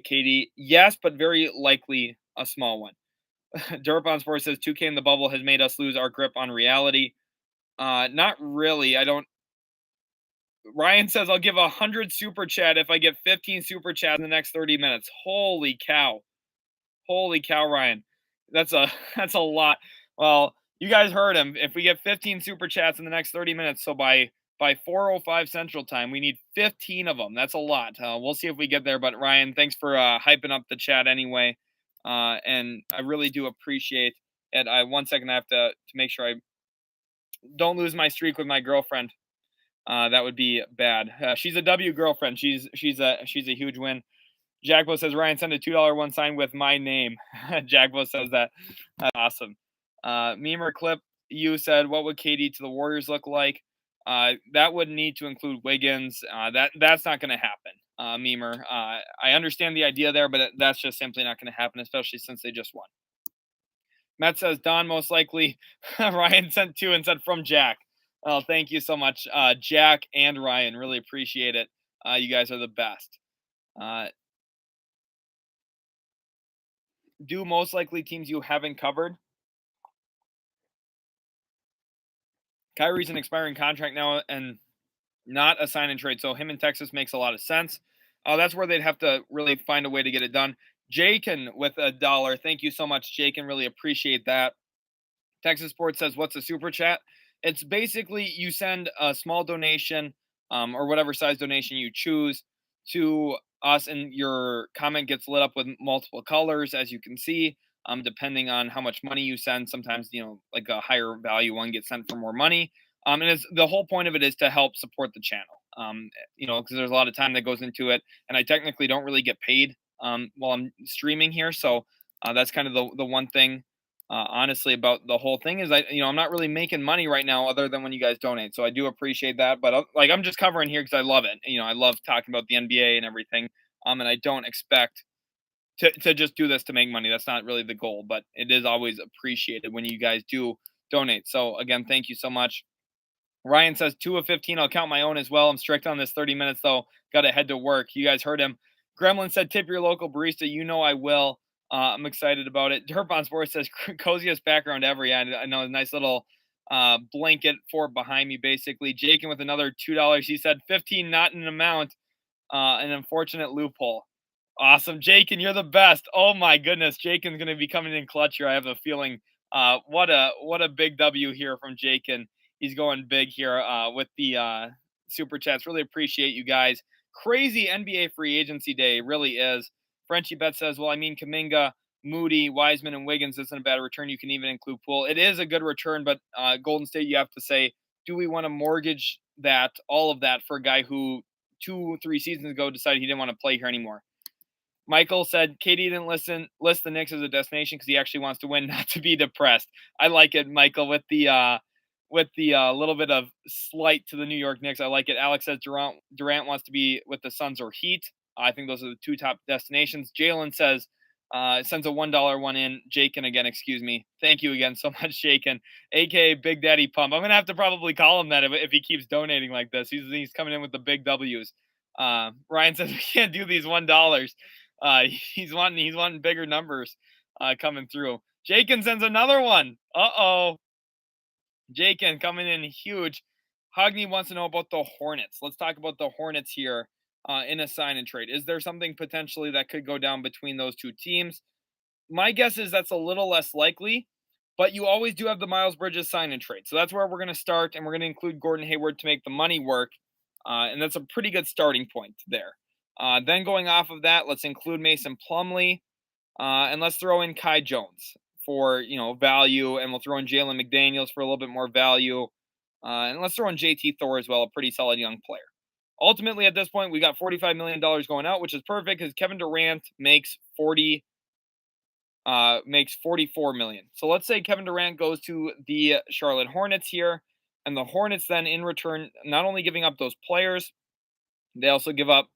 KD? Yes, but very likely a small one. Durant Sports says 2K in the bubble has made us lose our grip on reality. Not really. Ryan says I'll give 100 super chat if I get 15 super chats in the next 30 minutes. Holy cow, Ryan. That's a lot. Well, you guys heard him. If we get 15 super chats in the next 30 minutes, so by 4:05 Central Time, we need 15 of them. That's a lot. We'll see if we get there. But Ryan, thanks for hyping up the chat anyway. And I really do appreciate it. 1 second, I have to make sure I don't lose my streak with my girlfriend. That would be bad. She's a W girlfriend. She's a huge win. Jackbo says, Ryan, send a $2 one sign with my name. Jackbo says that. That's awesome. Memer Clip, you said, what would KD to the Warriors look like? That would need to include Wiggins. That's not going to happen, Memer. I understand the idea there, but that's just simply not going to happen, especially since they just won. Matt says, Don, most likely. Ryan sent 2 and said, from Jack. Oh, thank you so much, Jack and Ryan. Really appreciate it. You guys are the best. Do most likely teams you haven't covered? Kyrie's an expiring contract now and not a sign and trade. So him in Texas makes a lot of sense. That's where they'd have to really find a way to get it done. Jakin with $1. Thank you so much, Jakin. Really appreciate that. Texas Sports says, what's a super chat? It's basically you send a small donation or whatever size donation you choose to us, and your comment gets lit up with multiple colors, as you can see, depending on how much money you send. Sometimes, like a higher value one gets sent for more money. And the whole point of it is to help support the channel, because there's a lot of time that goes into it. And I technically don't really get paid while I'm streaming here. So that's kind of the one thing honestly about the whole thing is I'm not really making money right now other than when you guys donate. So I do appreciate that. But I'm just covering here because I love it. I love talking about the NBA and everything. And I don't expect to just do this to make money. That's not really the goal, but it is always appreciated when you guys do donate. So again, thank you so much. Ryan says 2 of 15. I'll count my own as well. I'm strict on this 30 minutes though. Got to head to work. You guys heard him. Gremlin said tip your local barista. I will. I'm excited about it. Derp on Sports says coziest background ever. Yeah, I know, a nice little blanket fort behind me, basically. Jakin with another $2. He said 15, not an amount. An unfortunate loophole. Awesome, Jakin, you're the best. Oh my goodness, Jakin's gonna be coming in clutch here. I have a feeling. What a big W here from Jakin. He's going big here with the super chats. Really appreciate you guys. Crazy NBA free agency day, really is. Frenchie Bet says, well, I mean, Kuminga, Moody, Wiseman, and Wiggins isn't a bad return. You can even include Poole. It is a good return, but Golden State, you have to say, do we want to mortgage all of that for a guy who 2-3 seasons ago decided he didn't want to play here anymore? Michael said Katie didn't list the Knicks as a destination because he actually wants to win, not to be depressed. I like it, Michael, with the little bit of slight to the New York Knicks. I like it. Alex says Durant wants to be with the Suns or Heat. I think those are the 2 top destinations. Jalen says sends a $1 one in. Jakin again, excuse me. Thank you again so much, Jakin, aka Big Daddy Pump. I'm gonna have to probably call him that if he keeps donating like this. He's coming in with the big W's. Ryan says we can't do these $1. He's wanting bigger numbers coming through. Jakin sends another one. Uh-oh. Jakin coming in huge. Hogney wants to know about the Hornets. Let's talk about the Hornets here in a sign and trade. Is there something potentially that could go down between those 2 teams? My guess is that's a little less likely, but you always do have the Miles Bridges sign and trade. So that's where we're going to start, and we're going to include Gordon Hayward to make the money work. And that's a pretty good starting point there. Then going off of that, let's include Mason Plumlee, and let's throw in Kai Jones for value, and we'll throw in Jalen McDaniels for a little bit more value, and let's throw in JT Thor as well, a pretty solid young player. Ultimately, at this point, we got $45 million going out, which is perfect because Kevin Durant makes 44 million. So let's say Kevin Durant goes to the Charlotte Hornets here, and the Hornets then in return not only giving up those players, they also give up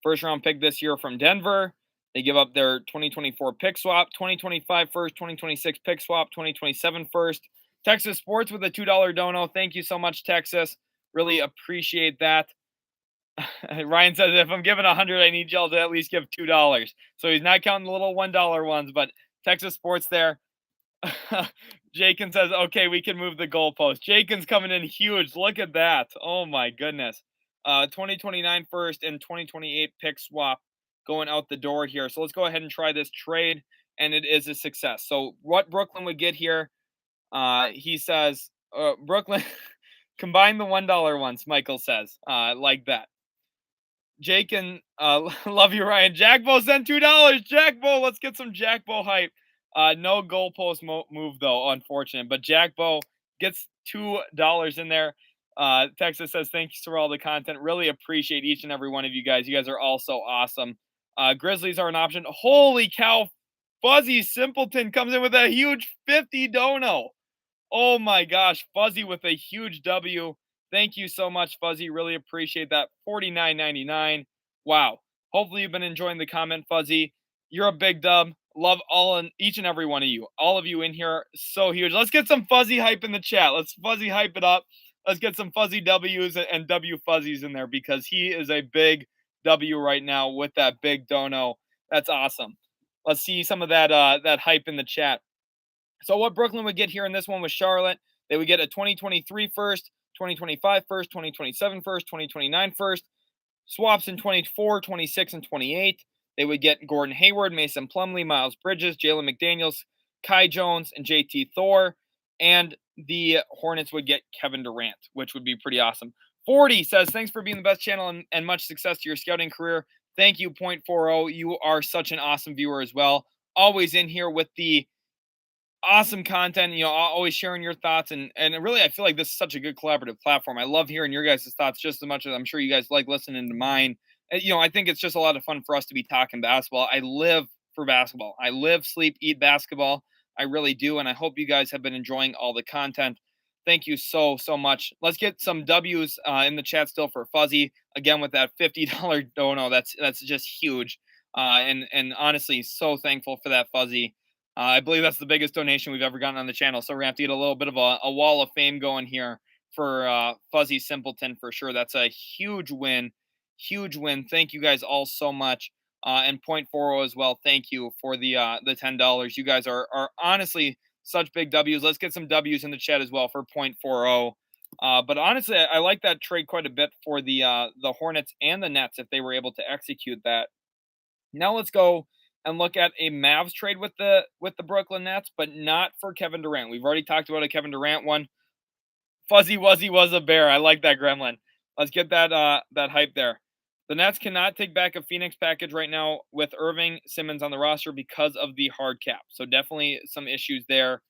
first round pick this year from Denver. They give up their 2024 pick swap, 2025 first, 2026 pick swap, 2027 first. Texas Sports with a $2 dono. Thank you so much, Texas. Really appreciate that. Ryan says, if I'm giving 100, I need y'all to at least give $2. So he's not counting the little $1 ones, but Texas Sports there. Jakin says, okay, we can move the goalpost. Jakin's coming in huge. Look at that. Oh my goodness. 2029 first and 2028 pick swap going out the door here. So let's go ahead and try this trade, and it is a success. So what Brooklyn would get here, he says, Brooklyn, combine the $1 ones, Michael says, like that. Jakin, love you, Ryan. Jackbo sent $2. Jackbo, let's get some Jackbo hype. No goalpost move, though, unfortunate. But Jackbo gets $2 in there. Texas says, thanks for all the content. Really appreciate each and every one of you guys. You guys are all so awesome. Grizzlies are an option. Holy cow. Fuzzy Simpleton comes in with a huge 50 dono. Oh my gosh, Fuzzy with a huge W. Thank you so much, Fuzzy. Really appreciate that. 49.99. Wow. Hopefully you've been enjoying the comment, Fuzzy. You're a big dub. Love all and each and every one of you. All of you in here, so huge. Let's get some Fuzzy hype in the chat. Let's Fuzzy hype it up. Let's get some Fuzzy W's and W Fuzzies in there because he is a big W right now with that big dono. That's awesome. Let's see some of that hype in the chat. So what Brooklyn would get here in this one with Charlotte, they would get a 2023 first, 2025 first, 2027 first, 2029 first, swaps in 24, 26, and 28. They would get Gordon Hayward, Mason Plumlee, Miles Bridges, Jalen McDaniels, Kai Jones, and JT Thor. And the Hornets would get Kevin Durant, which would be pretty awesome. 40 says, thanks for being the best channel and much success to your scouting career. Thank you, .40. You are such an awesome viewer as well. Always in here with the awesome content, always sharing your thoughts. And really, I feel like this is such a good collaborative platform. I love hearing your guys' thoughts just as much as I'm sure you guys like listening to mine. I think it's just a lot of fun for us to be talking basketball. I live for basketball. I live, sleep, eat basketball. I really do. And I hope you guys have been enjoying all the content. Thank you so much. Let's get some W's in the chat still for Fuzzy. Again, with that $50 dono, that's just huge. And honestly, so thankful for that, Fuzzy. I believe that's the biggest donation we've ever gotten on the channel. So we're going to have to get a little bit of a wall of fame going here for Fuzzy Simpleton for sure. That's a huge win. Huge win. Thank you guys all so much. And .40 as well. Thank you for the $10. You guys are honestly such big W's. Let's get some W's in the chat as well for .40. But honestly, I like that trade quite a bit for the Hornets and the Nets if they were able to execute that. Now let's go and look at a Mavs trade with the Brooklyn Nets, but not for Kevin Durant. We've already talked about a Kevin Durant one. Fuzzy Wuzzy was a bear. I like that, Gremlin. Let's get that hype there. The Nets cannot take back a Phoenix package right now with Irving, Simmons on the roster because of the hard cap. So definitely some issues there,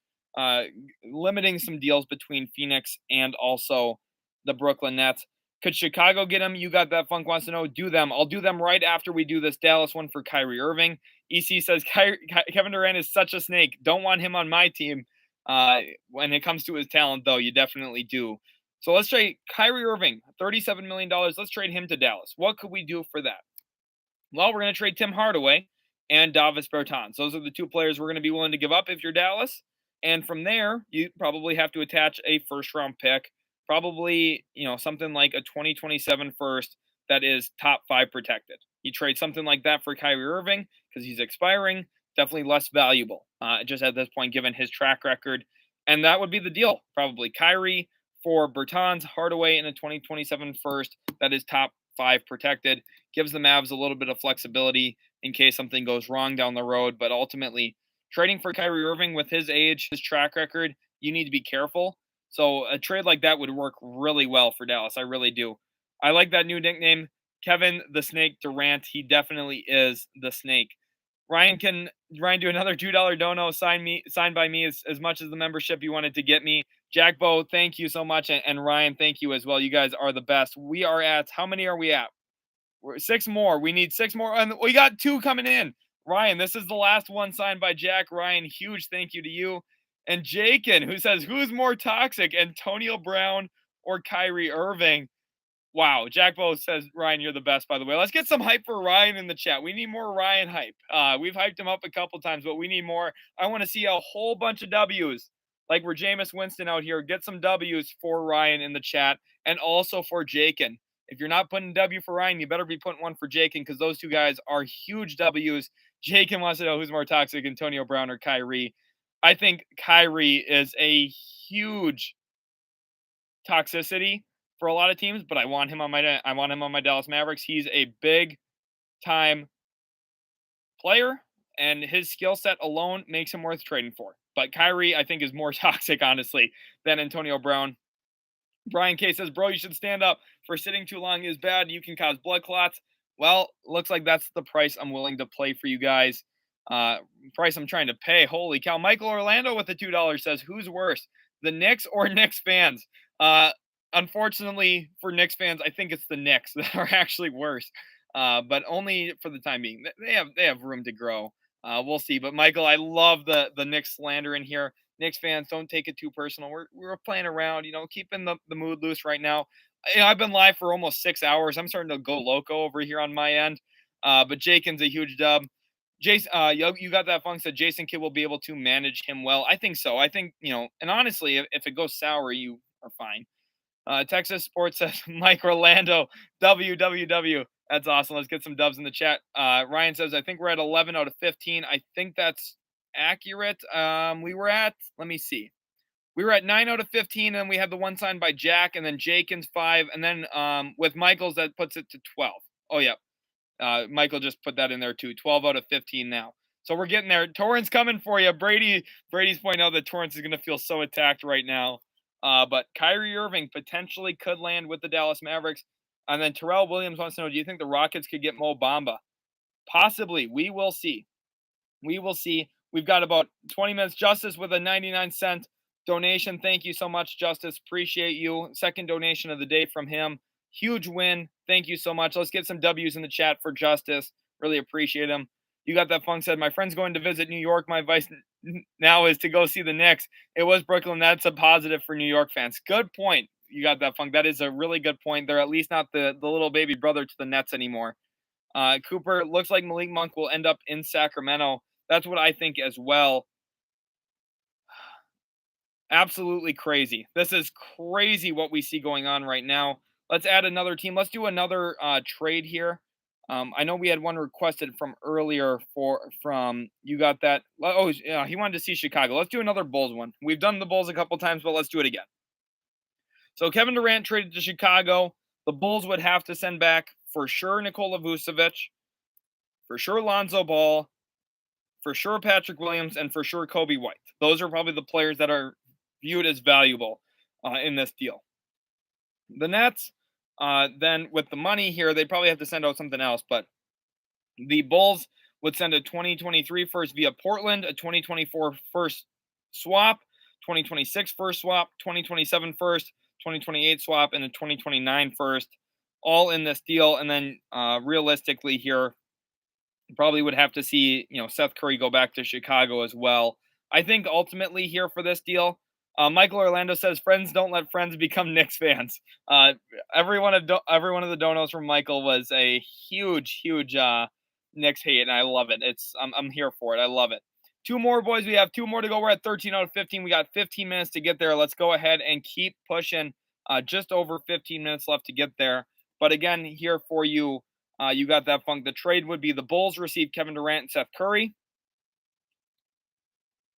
limiting some deals between Phoenix and also the Brooklyn Nets. Could Chicago get him? You got that. Funk wants to know. Do them. I'll do them right after we do this Dallas one for Kyrie Irving. EC says Kevin Durant is such a snake. Don't want him on my team. When it comes to his talent, though, you definitely do. So let's trade Kyrie Irving, $37 million. Let's trade him to Dallas. What could we do for that? Well, we're going to trade Tim Hardaway and Davis Bertans. Those are the two players we're going to be willing to give up if you're Dallas. And from there, you probably have to attach a first-round pick, probably something like a 2027 first that is top 5 protected. You trade something like that for Kyrie Irving because he's expiring, definitely less valuable just at this point given his track record. And that would be the deal, probably. Kyrie for Bertans, Hardaway in a 2027 first that is top 5 protected. Gives the Mavs a little bit of flexibility in case something goes wrong down the road. But ultimately, trading for Kyrie Irving with his age, his track record, you need to be careful. So a trade like that would work really well for Dallas. I really do. I like that new nickname, Kevin the Snake Durant. He definitely is the snake. Ryan do another $2 dono signed by me as much as the membership you wanted to get me. Jack Bo, thank you so much. And Ryan, thank you as well. You guys are the best. We are at, how many are we at? We're 6 more. We need 6 more. And we got 2 coming in. Ryan, this is the last one signed by Jack. Ryan, huge thank you to you. And Jakin, who says, who's more toxic, Antonio Brown or Kyrie Irving? Wow. Jack Bo says, Ryan, you're the best, by the way. Let's get some hype for Ryan in the chat. We need more Ryan hype. We've hyped him up a couple times, but we need more. I want to see a whole bunch of W's. Like we're Jameis Winston out here. Get some W's for Ryan in the chat and also for Jakin. If you're not putting W for Ryan, you better be putting one for Jakin because those two guys are huge W's. Jakin wants to know who's more toxic, Antonio Brown or Kyrie. I think Kyrie is a huge toxicity for a lot of teams, but I want him on my Dallas Mavericks. He's a big time player, and his skill set alone makes him worth trading for. But Kyrie, I think, is more toxic, honestly, than Antonio Brown. Brian K says, bro, you should stand up. For sitting too long is bad. You can cause blood clots. Well, looks like that's the price I'm willing to play for you guys. Price I'm trying to pay. Holy cow. Michael Orlando with the $2 says, who's worse, the Knicks or Knicks fans? Unfortunately for Knicks fans, I think it's the Knicks that are actually worse. but only for the time being. They have room to grow. We'll see. But Michael, I love the Knicks slander in here. Knicks fans, don't take it too personal. We're playing around, keeping the mood loose right now. I've been live for almost 6 hours. I'm starting to go loco over here on my end. But Jaken's a huge dub. Jason, you got that funk. Said Jason Kidd will be able to manage him well. I think so. I think, and honestly, if it goes sour, you are fine. Texas Sports says Mike Orlando, WWW. That's awesome. Let's get some dubs in the chat. Ryan says, I think we're at 11 out of 15. I think that's accurate. Let me see. We were at 9 out of 15, and we had the one signed by Jack, and then Jaken's 5, and then with Michael's, that puts it to 12. Oh, yeah. Michael just put that in there, too. 12 out of 15 now. So we're getting there. Torrance coming for you. Brady's pointing out that Torrance is going to feel so attacked right now. But Kyrie Irving potentially could land with the Dallas Mavericks. And then Terrell Williams wants to know, do you think the Rockets could get Mo Bamba? Possibly. We will see. We will see. We've got about 20 minutes. Justice with a 99-cent donation. Thank you so much, Justice. Appreciate you. Second donation of the day from him. Huge win. Thank you so much. Let's get some W's in the chat for Justice. Really appreciate him. You got that funk said, my friend's going to visit New York. My advice now is to go see the Knicks. It was Brooklyn. That's a positive for New York fans. Good point. You got that funk. That is a really good point. They're at least not the little baby brother to the Nets anymore. Cooper, looks like Malik Monk will end up in Sacramento. That's what I think as well. Absolutely crazy. This is crazy what we see going on right now. Let's add another team. Let's do another trade here. I know we had one requested from earlier from you got that. Oh, yeah, he wanted to see Chicago. Let's do another Bulls one. We've done the Bulls a couple times, but let's do it again. So Kevin Durant traded to Chicago. The Bulls would have to send back for sure Nikola Vucevic, for sure Lonzo Ball, for sure Patrick Williams, and for sure Kobe White. Those are probably the players that are viewed as valuable in this deal. The Nets, then with the money here, they probably have to send out something else, but the Bulls would send a 2023 first via Portland, a 2024 first swap, 2026 first swap, 2027 first, 2028 swap, and a 2029 first, all in this deal. And then realistically here, probably would have to see, Seth Curry go back to Chicago as well. I think ultimately here for this deal, Michael Orlando says, friends don't let friends become Knicks fans. Every one of the donos from Michael was a huge Knicks hate, and I love it. I'm here for it. I love it. Two more, boys. We have two more to go. We're at 13 out of 15. We got 15 minutes to get there. Let's go ahead and keep pushing. Just over 15 minutes left to get there. But again, here for you, you got that funk. The trade would be the Bulls receive Kevin Durant and Seth Curry.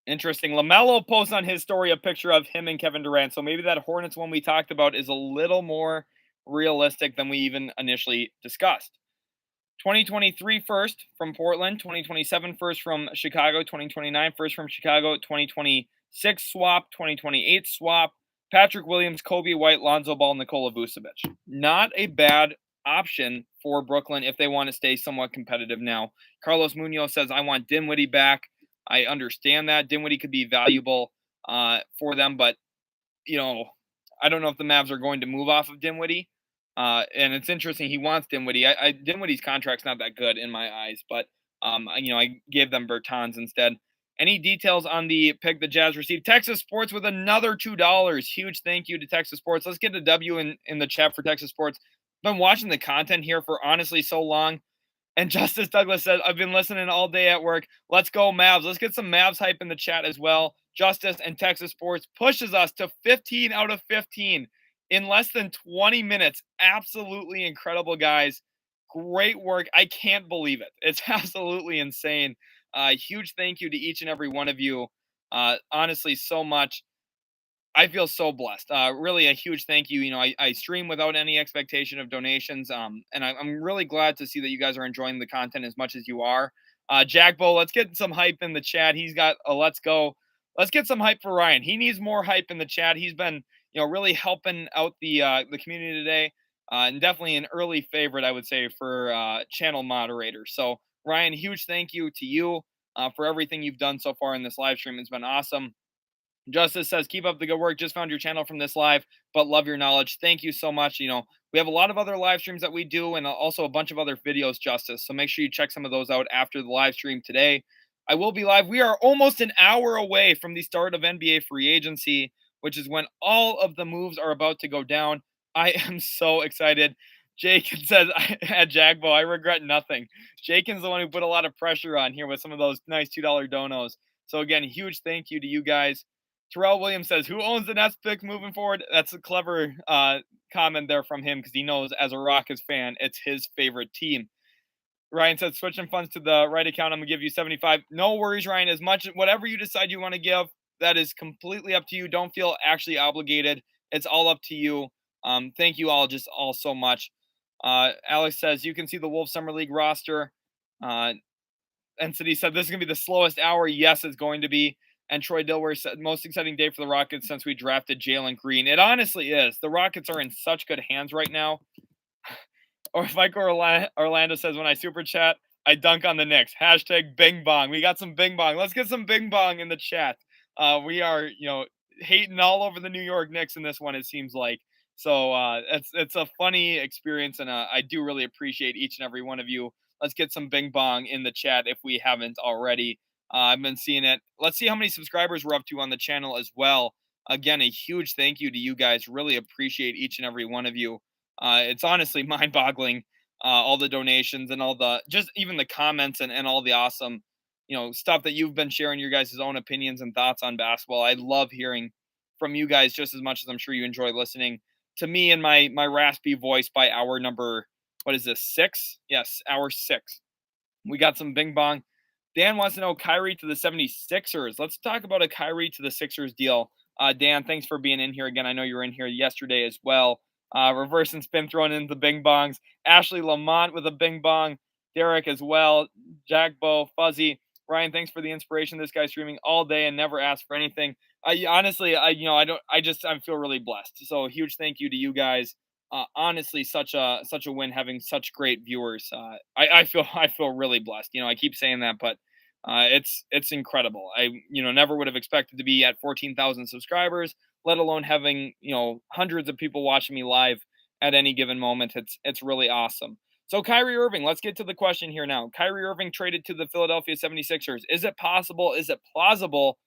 Interesting. LaMelo posts on his story a picture of him and Kevin Durant. So maybe that Hornets one we talked about is a little more realistic than we even initially discussed. 2023 first from Portland, 2027 first from Chicago, 2029 first from Chicago, 2026 swap, 2028 swap, Patrick Williams, Kobe White, Lonzo Ball, Nikola Vucevic. Not a bad option for Brooklyn if they want to stay somewhat competitive now. Carlos Munoz says, I want Dinwiddie back. I understand that. Dinwiddie could be valuable for them, but, I don't know if the Mavs are going to move off of Dinwiddie. And it's interesting. He wants Dinwiddie. Dinwiddie's contract's not that good in my eyes, but, I gave them Bertans instead. Any details on the pick the Jazz received? Texas Sports with another $2. Huge thank you to Texas Sports. Let's get a W in the chat for Texas Sports. Been watching the content here for honestly so long. And Justice Douglas said, I've been listening all day at work. Let's go Mavs. Let's get some Mavs hype in the chat as well. Justice and Texas Sports pushes us to 15 out of 15 in less than 20 minutes. Absolutely incredible, guys. Great work. I can't believe it. It's absolutely insane. Huge thank you to each and every one of you. Honestly, so much. I feel so blessed. Really a huge thank you. I stream without any expectation of donations. And I'm really glad to see that you guys are enjoying the content as much as you are. Jack Bo, let's get some hype in the chat. He's got a let's go. Let's get some hype for Ryan. He needs more hype in the chat. He's been, really helping out the community today. And definitely an early favorite, I would say, for channel moderator. So Ryan, huge thank you to you for everything you've done so far in this live stream. It's been awesome. Justice says, keep up the good work. Just found your channel from this live, but love your knowledge. Thank you so much. We have a lot of other live streams that we do and also a bunch of other videos, Justice. So make sure you check some of those out after the live stream today. I will be live. We are almost an hour away from the start of NBA free agency, which is when all of the moves are about to go down. I am so excited. Jake says at Jagbo, I regret nothing. Jaken's the one who put a lot of pressure on here with some of those nice $2 donos. So again, huge thank you to you guys. Terrell Williams says, who owns the Nets pick moving forward? That's a clever comment there from him because he knows as a Rockets fan, it's his favorite team. Ryan said, switching funds to the right account. I'm going to give you 75. No worries, Ryan. As much, whatever you decide you want to give, that is completely up to you. Don't feel actually obligated. It's all up to you. Thank you all so much. Alex says, you can see the Wolves Summer League roster. And City said, this is going to be the slowest hour. Yes, it's going to be. And Troy Dilworth said, most exciting day for the Rockets since we drafted Jalen Green. It honestly is. The Rockets are in such good hands right now. Or Michael Orlando says, when I super chat, I dunk on the Knicks. Hashtag Bing Bong. We got some Bing Bong. Let's get some Bing Bong in the chat. We are, hating all over the New York Knicks in this one, it seems like. So it's a funny experience, and I do really appreciate each and every one of you. Let's get some Bing Bong in the chat if we haven't already. I've been seeing it. Let's see how many subscribers we're up to on the channel as well. Again, a huge thank you to you guys. Really appreciate each and every one of you. It's honestly mind-boggling, all the donations and all the just even the comments and all the awesome, stuff that you've been sharing your guys' own opinions and thoughts on basketball. I love hearing from you guys just as much as I'm sure you enjoy listening to me and my raspy voice by hour number, what is this, 6? Yes, hour 6. We got some Bing Bong. Dan wants to know Kyrie to the 76ers. Let's talk about a Kyrie to the Sixers deal. Dan, thanks for being in here again. I know you were in here yesterday as well. Reverse and spin thrown into the Bing Bongs. Ashley Lamont with a Bing Bong. Derek as well. Jack Bo, Fuzzy. Ryan, thanks for the inspiration. This guy's streaming all day and never asked for anything. Honestly, I feel really blessed. So huge thank you to you guys. Honestly, such a win having such great viewers. I feel really blessed. I keep saying that, but it's incredible. I never would have expected to be at 14,000 subscribers, let alone having hundreds of people watching me live at any given moment. It's really awesome. So Kyrie Irving, let's get to the question here now. Kyrie Irving traded to the Philadelphia 76ers. Is it possible? Is it plausible?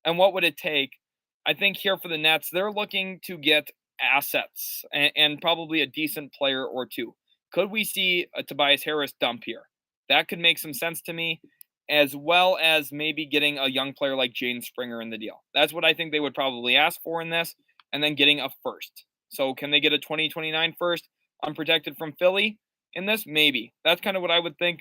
And what would it take? I think here for the Nets, they're looking to get assets and probably a decent player or two. Could we see a Tobias Harris dump here? That could make some sense to me, as well as maybe getting a young player like Jaden Springer in the deal. That's what I think they would probably ask for in this, and then getting a first. So can they get a 2029 first unprotected from Philly in this? Maybe. That's kind of what I would think.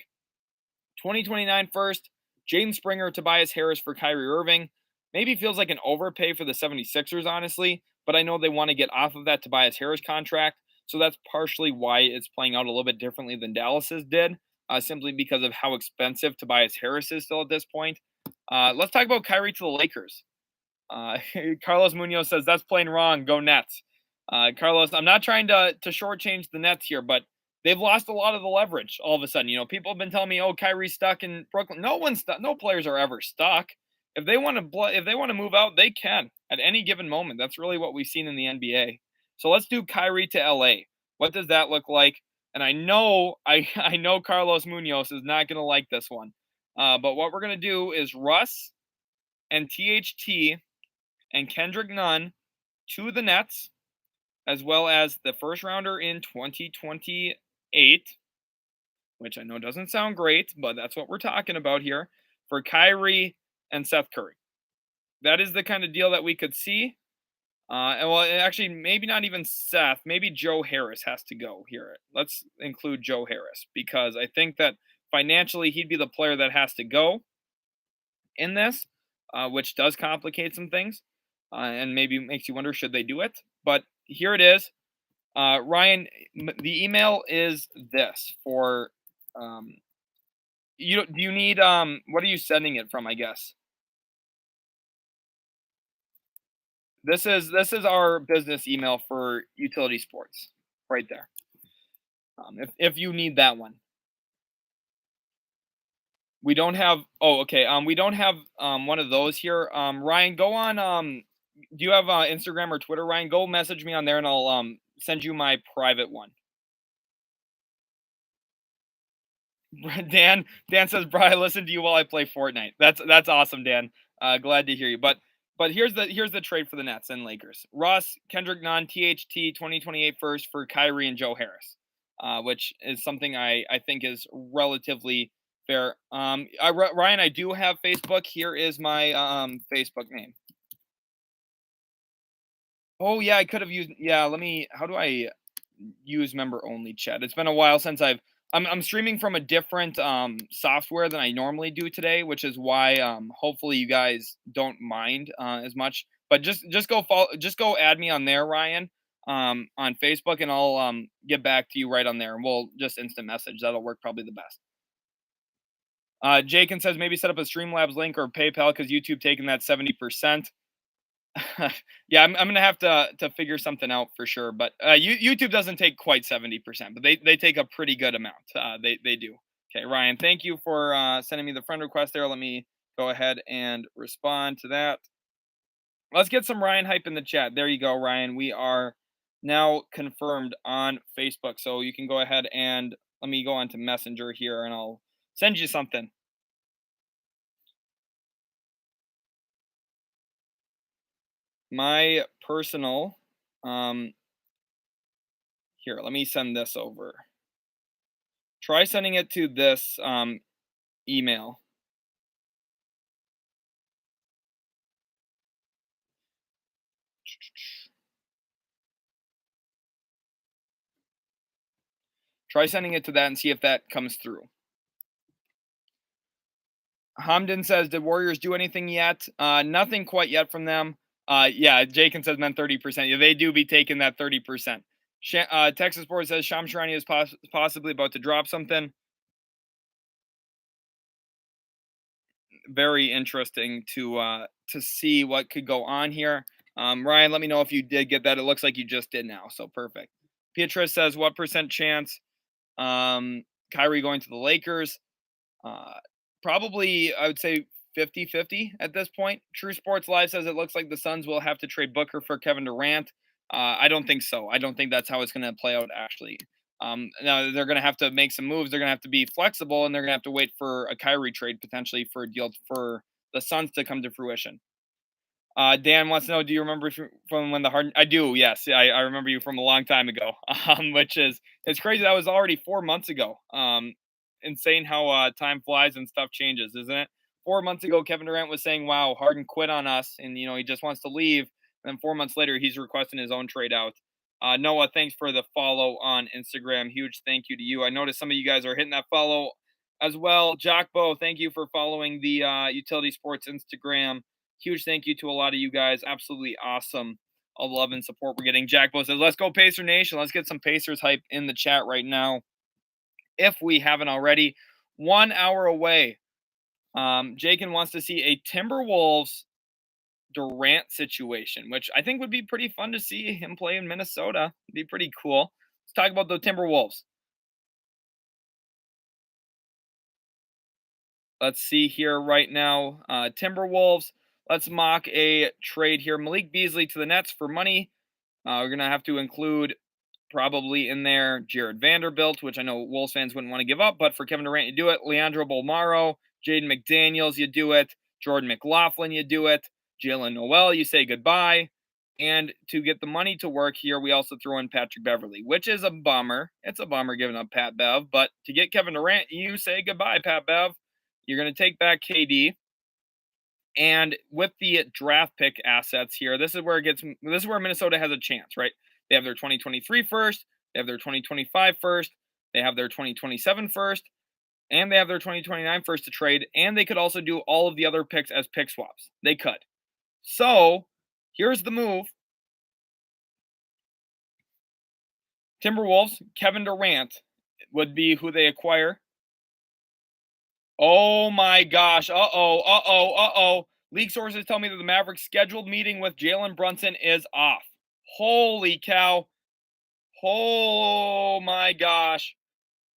2029 first, Jaden Springer, Tobias Harris for Kyrie Irving. Maybe feels like an overpay for the 76ers, honestly, but I know they want to get off of that Tobias Harris contract, so that's partially why it's playing out a little bit differently than Dallas's did, simply because of how expensive Tobias Harris is still at this point. Let's talk about Kyrie to the Lakers. Carlos Munoz says, that's playing wrong. Go Nets. Carlos, I'm not trying to shortchange the Nets here, but they've lost a lot of the leverage all of a sudden. People have been telling me, oh, Kyrie's stuck in Brooklyn. No one's stuck. No players are ever stuck. If they want to move out, they can at any given moment. That's really what we've seen in the NBA. So let's do Kyrie to LA. What does that look like? And I know Carlos Munoz is not going to like this one. But what we're going to do is Russ and THT and Kendrick Nunn to the Nets, as well as the first rounder in 2028, which I know doesn't sound great, but that's what we're talking about here, for Kyrie and Seth Curry. That is the kind of deal that we could see. And well, actually, maybe not even Seth. Maybe Joe Harris has to go here. Let's include Joe Harris, because I think that financially he'd be the player that has to go in this, which does complicate some things and maybe makes you wonder, should they do it? But here it is. Ryan, the email is this for do you need what are you sending it from, I guess? This is our business email for Utility Sports right there. If you need that one. We don't have we don't have one of those here. Ryan, go on Do you have Instagram or Twitter, Ryan? Go message me on there, and I'll send you my private one. Dan says, "Brian, listen to you while I play Fortnite." That's awesome, Dan. Glad to hear you. But here's the trade for the Nets and Lakers. Russ, Kendrick Nunn, THT 2028 first for Kyrie and Joe Harris, which is something I think is relatively fair. Ryan, I do have Facebook. Here is my Facebook name. Oh yeah, I could have used. Yeah, let me. How do I use member only chat? It's been a while since I'm streaming from a different software than I normally do today, which is why hopefully you guys don't mind as much. But just go follow, just go add me on there, Ryan, on Facebook, and I'll get back to you right on there, and we'll just instant message. That'll work probably the best. Jakin says maybe set up a Streamlabs link or PayPal because YouTube taking that 70%. Yeah, I'm gonna have to figure something out for sure. But YouTube doesn't take quite 70%, but they take a pretty good amount. They do. Okay, Ryan, thank you for sending me the friend request there. Let me go ahead and respond to that. Let's get some Ryan hype in the chat. There you go, Ryan. We are now confirmed on Facebook, so you can go ahead and let me go on to Messenger here, and I'll send you something. My personal here, let me send this over. Try sending it to this email. Try sending it to that and see if that comes through. Hamden says, did Warriors do anything yet? Nothing quite yet from them. Yeah, Jakin says meant 30%. Yeah, they do be taking that 30%. Texas Sports says Shams Charania is possibly about to drop something. Very interesting to see what could go on here. Ryan, let me know if you did get that. It looks like you just did now, so perfect. Beatrice says, what percent chance Kyrie going to the Lakers? Probably, I would say 50-50 at this point. True Sports Live says it looks like the Suns will have to trade Booker for Kevin Durant. I don't think so. I don't think that's how it's going to play out, actually. Now, they're going to have to make some moves. They're going to have to be flexible, and they're going to have to wait for a Kyrie trade potentially for a deal for the Suns to come to fruition. Dan wants to know, do you remember from when the Harden? I do, yes. I remember you from a long time ago, which is it's crazy. That was already 4 months ago. Insane how time flies and stuff changes, isn't it? 4 months ago, Kevin Durant was saying, wow, Harden quit on us, and he just wants to leave. And then 4 months later, he's requesting his own trade out. Noah, thanks for the follow on Instagram. Huge thank you to you. I noticed some of you guys are hitting that follow as well. Jockbo, thank you for following the Utility Sports Instagram. Huge thank you to a lot of you guys. Absolutely awesome. All the love and support we're getting. Jackbo says, let's go Pacer Nation. Let's get some Pacers hype in the chat right now, if we haven't already. 1 hour away. Jakin wants to see a Timberwolves Durant situation, which I think would be pretty fun to see him play in Minnesota. It'd be pretty cool. Let's talk about the Timberwolves. Let's see here right now. Timberwolves. Let's mock a trade here. Malik Beasley to the Nets for money. We're going to have to include probably in there Jared Vanderbilt, which I know Wolves fans wouldn't want to give up, but for Kevin Durant, you do it. Leandro Bolmaro, Jaden McDaniels, you do it. Jordan McLaughlin, you do it. Jalen Noel, you say goodbye. And to get the money to work here, we also throw in Patrick Beverly, which is a bummer. It's a bummer giving up Pat Bev, but to get Kevin Durant, you say goodbye, Pat Bev. You're going to take back KD. And with the draft pick assets here, this is where Minnesota has a chance, right? They have their 2023 first, they have their 2025 first, they have their 2027 first, and they have their 2029 first to trade, and they could also do all of the other picks as pick swaps. They could. So, here's the move. Timberwolves, Kevin Durant would be who they acquire. Oh my gosh. Uh-oh. League sources tell me that the Mavericks' scheduled meeting with Jalen Brunson is off. Holy cow. Oh my gosh.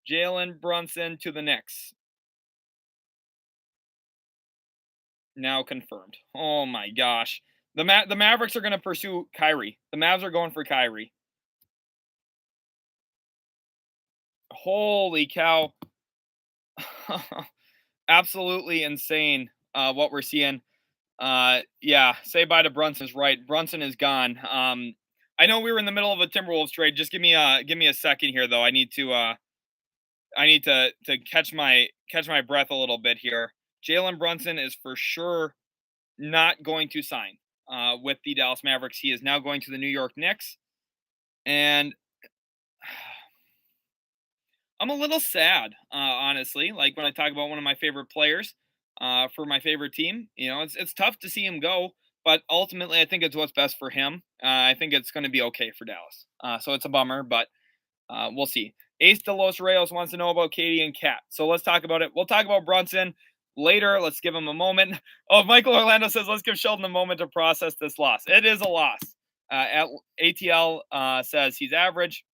Jalen Brunson to the Knicks. Now confirmed. Oh my gosh. The Mavericks are going to pursue Kyrie. The Mavs are going for Kyrie. Holy cow. Absolutely insane what we're seeing. Yeah, say bye to Brunson's right. Brunson is gone. I know we were in the middle of a Timberwolves trade. Just give me a second here though. I need to catch my breath a little bit here. Jalen Brunson is for sure not going to sign with the Dallas Mavericks. He is now going to the New York Knicks, and I'm a little sad, honestly. Like when I talk about one of my favorite players for my favorite team, it's tough to see him go, but ultimately, I think it's what's best for him. I think it's going to be okay for Dallas. So it's a bummer, but we'll see. Ace de los Reyes wants to know about Katie and Cat. So let's talk about it. We'll talk about Brunson later. Let's give him a moment. Oh, Michael Orlando says, let's give Sheldon a moment to process this loss. It is a loss. ATL says he's average.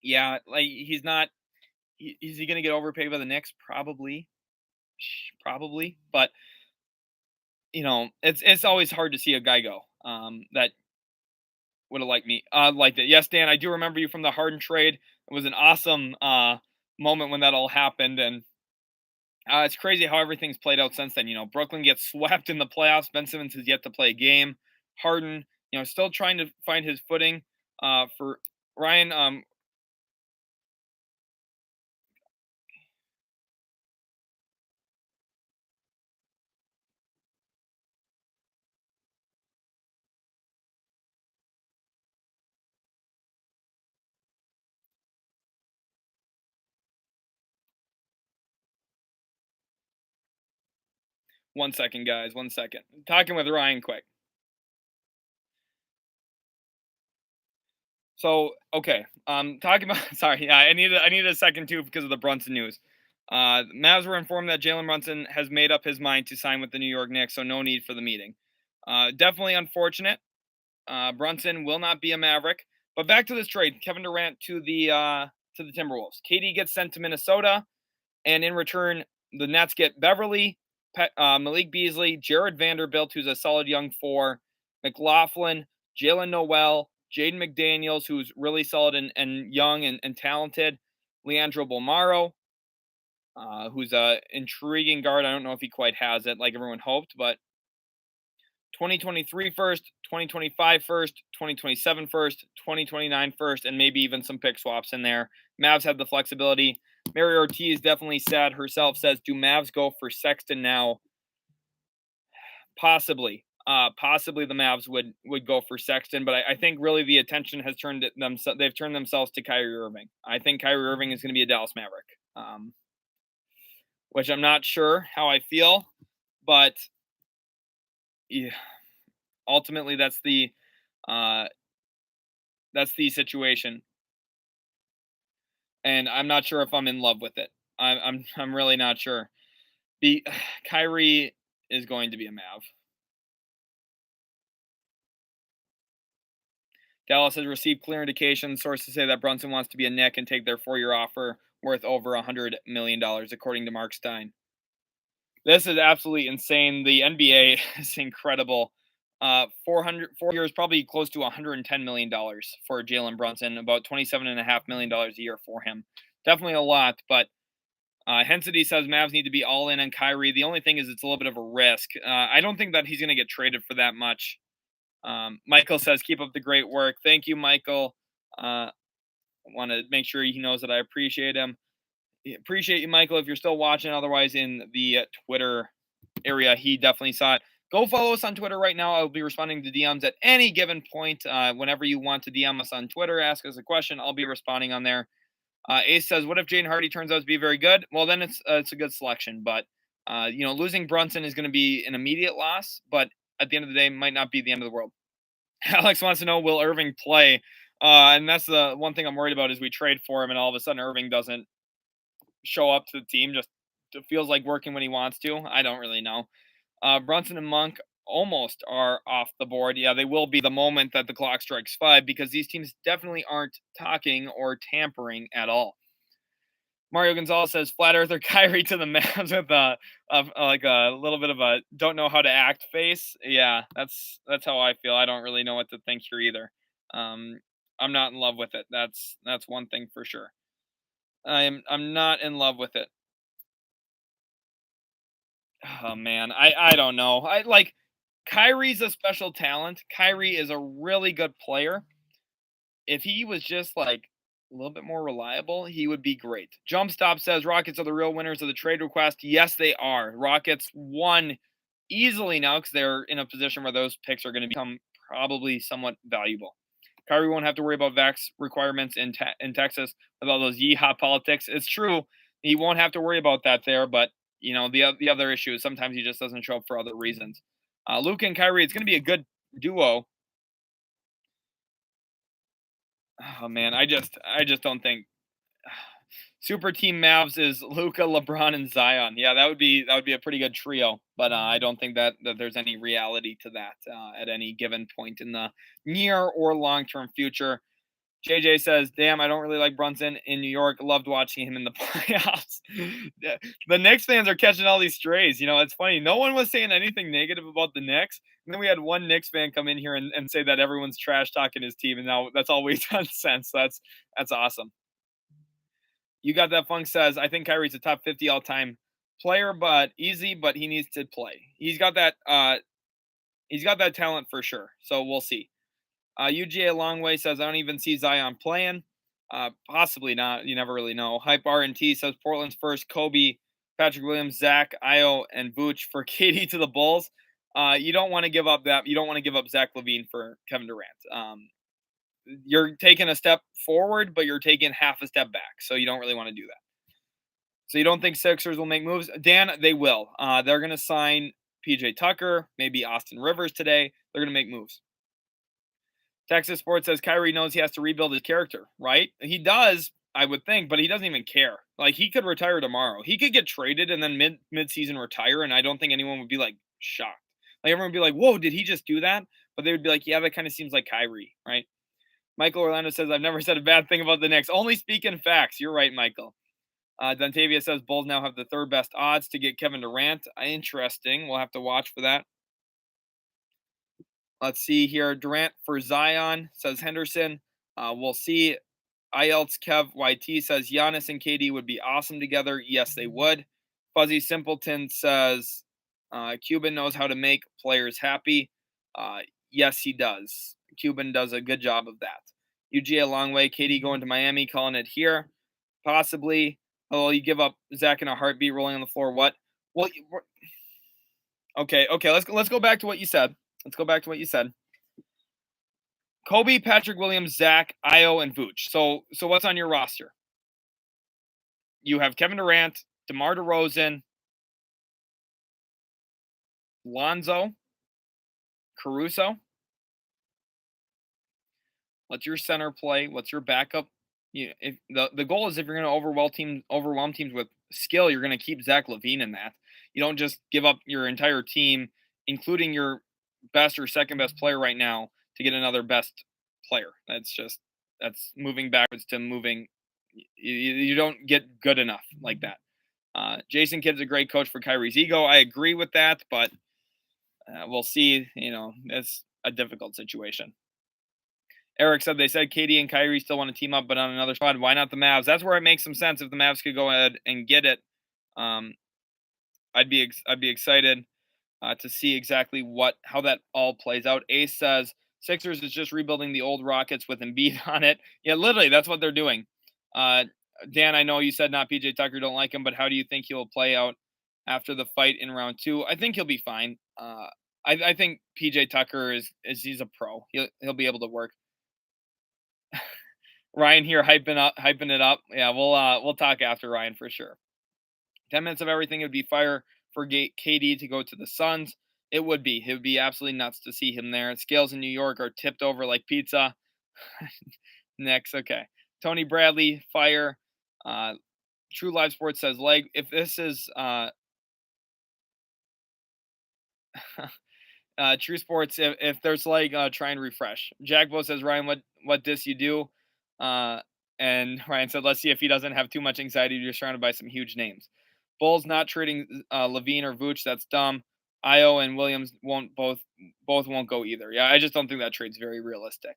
Yeah, like he's not. Is he going to get overpaid by the Knicks? Probably. Probably. But, it's always hard to see a guy go that would have liked it. Yes, Dan, I do remember you from the Harden trade. It was an awesome moment when that all happened, and it's crazy how everything's played out since then. Brooklyn gets swept in the playoffs. Ben Simmons has yet to play a game. Harden, still trying to find his footing. For Ryan, 1 second, guys. 1 second. Talking with Ryan quick. So, okay. Talking about sorry, yeah, I need a second too because of the Brunson news. Mavs were informed that Jalen Brunson has made up his mind to sign with the New York Knicks, so no need for the meeting. Definitely unfortunate. Brunson will not be a Maverick. But back to this trade, Kevin Durant to the Timberwolves. KD gets sent to Minnesota, and in return, the Nets get Beverly, Malik Beasley, Jared Vanderbilt, who's a solid young four, McLaughlin, Jalen Noel, Jaden McDaniels, who's really solid and young and talented, Leandro Bolmaro, who's a intriguing guard. I don't know if he quite has it like everyone hoped, but 2023 first, 2025 first, 2027 first, 2029 first, and maybe even some pick swaps in there. Mavs have the flexibility. Mary Ortiz definitely said herself, says, do Mavs go for Sexton now? Possibly. Possibly the Mavs would go for Sexton, but I think really the attention has they've turned themselves to Kyrie Irving. I think Kyrie Irving is going to be a Dallas Maverick, which I'm not sure how I feel, but yeah, ultimately uh, that's the situation, and I'm not sure if I'm in love with it. I'm really not sure. Kyrie is going to be a Mav. Dallas has received clear indications. Sources say that Brunson wants to be a Knick and take their 4-year offer worth over $100 million, according to Mark Stein. This is absolutely insane. The NBA is incredible. 4 years, probably close to $110 million for Jalen Brunson, about $27.5 million a year for him. Definitely a lot, but Hensity says Mavs need to be all in on Kyrie. The only thing is it's a little bit of a risk. I don't think that he's going to get traded for that much. Michael says, keep up the great work. Thank you, Michael. I want to make sure he knows that I appreciate him. Appreciate you, Michael, if you're still watching. Otherwise, in the Twitter area, he definitely saw it. Go follow us on Twitter right now. I'll be responding to DMs at any given point. Whenever you want to DM us on Twitter, ask us a question, I'll be responding on there. Ace says, what if Jaden Hardy turns out to be very good? Well, then it's a good selection. But, losing Brunson is going to be an immediate loss. But at the end of the day, might not be the end of the world. Alex wants to know, will Irving play? And that's the one thing I'm worried about is we trade for him and all of a sudden Irving doesn't show up to the team. Just feels like working when he wants to. I don't really know. Brunson and Monk almost are off the board. Yeah, they will be the moment that the clock strikes 5 because these teams definitely aren't talking or tampering at all. Mario Gonzalez says flat earther Kyrie to the Mavs with like a little bit of a don't know how to act face. Yeah, that's how I feel. I don't really know what to think here either. Um, I'm not in love with it. That's one thing for sure. I'm not in love with it. Oh man, I don't know. I like Kyrie's a special talent. Kyrie is a really good player. If he was just like a little bit more reliable, he would be great. Jump Stop says Rockets are the real winners of the trade request. Yes, they are. Rockets won easily now because they're in a position where those picks are going to become probably somewhat valuable. Kyrie won't have to worry about vax requirements in Texas with all those yeehaw politics. It's true. He won't have to worry about that there, but the other issue is sometimes he just doesn't show up for other reasons. Luke and Kyrie, it's going to be a good duo. Oh man, I just don't think super team Mavs is Luca, LeBron, and Zion. Yeah, that would be a pretty good trio, but I don't think that there's any reality to that at any given point in the near or long term future. JJ says, "Damn, I don't really like Brunson in New York. Loved watching him in the playoffs." Yeah, the Knicks fans are catching all these strays. It's funny. No one was saying anything negative about the Knicks, and then we had one Knicks fan come in here and say that everyone's trash talking his team, and now that's all we've done since. That's awesome. You got that funk says, I think Kyrie's a top 50 all time player, but easy, but he needs to play. He's got that talent for sure. So we'll see. UGA Longway says, I don't even see Zion playing. Possibly not. You never really know. Hype R&T says Portland's first Kobe, Patrick Williams, Zach, Io, and Vooch for KD to the Bulls. You don't want to give up that. You don't want to give up Zach LaVine for Kevin Durant. You're taking a step forward, but you're taking half a step back. So you don't really want to do that. So you don't think Sixers will make moves? Dan, they will. They're going to sign PJ Tucker, maybe Austin Rivers today. They're going to make moves. Texas Sports says Kyrie knows he has to rebuild his character, right? He does, I would think, but he doesn't even care. Like he could retire tomorrow. He could get traded and then mid-season retire, and I don't think anyone would be like shocked. Like everyone would be like, "Whoa, did he just do that?" But they would be like, "Yeah, that kind of seems like Kyrie, right?" Michael Orlando says, "I've never said a bad thing about the Knicks. Only speaking facts." You're right, Michael. Dontavia says Bulls now have the third best odds to get Kevin Durant. Interesting. We'll have to watch for that. Let's see here. Durant for Zion, says Henderson. We'll see. IELTS Kev YT says Giannis and KD would be awesome together. Yes, they would. Fuzzy Simpleton says Cuban knows how to make players happy. Yes, he does. Cuban does a good job of that. UGA long way. KD going to Miami, calling it here. Possibly. Oh, you give up Zach in a heartbeat, rolling on the floor. What? Well, okay. Let's go back to what you said. Let's go back to what you said. Kobe, Patrick Williams, Zach, Io, and Vooch. So what's on your roster? You have Kevin Durant, DeMar DeRozan, Lonzo, Caruso. What's your center play? What's your backup? If the goal is if you're going to overwhelm teams with skill, you're going to keep Zach LaVine in that. You don't just give up your entire team, including your best or second best player right now, to get another best player. That's moving backwards to moving. You don't get good enough like that. Jason Kidd's a great coach for Kyrie's ego. I agree with that, but we'll see. It's a difficult situation. Eric said they said KD and Kyrie still want to team up, but on another spot. Why not the Mavs? That's where it makes some sense. If the Mavs could go ahead and get it, I'd be excited to see exactly how that all plays out. Ace says Sixers is just rebuilding the old Rockets with Embiid on it. Yeah, literally, that's what they're doing. Dan, I know you said not PJ Tucker, don't like him, but how do you think he'll play out after the fight in round 2? I think he'll be fine. I think PJ Tucker he's a pro. He'll be able to work. Ryan here hyping it up. Yeah, we'll talk after Ryan for sure. 10 minutes of everything. It would be fire for KD to go to the Suns. It would be. It would be absolutely nuts to see him there. Scales in New York are tipped over like pizza. Next, okay. Tony Bradley, fire. True Live Sports says leg. If this is True Sports, if there's leg, try and refresh. Jackbo says Ryan, what diss you do? And Ryan said, let's see if he doesn't have too much anxiety. You're surrounded by some huge names. Bulls not trading Levine or Vooch. That's dumb. Io and Williams both won't go either. Yeah, I just don't think that trade's very realistic.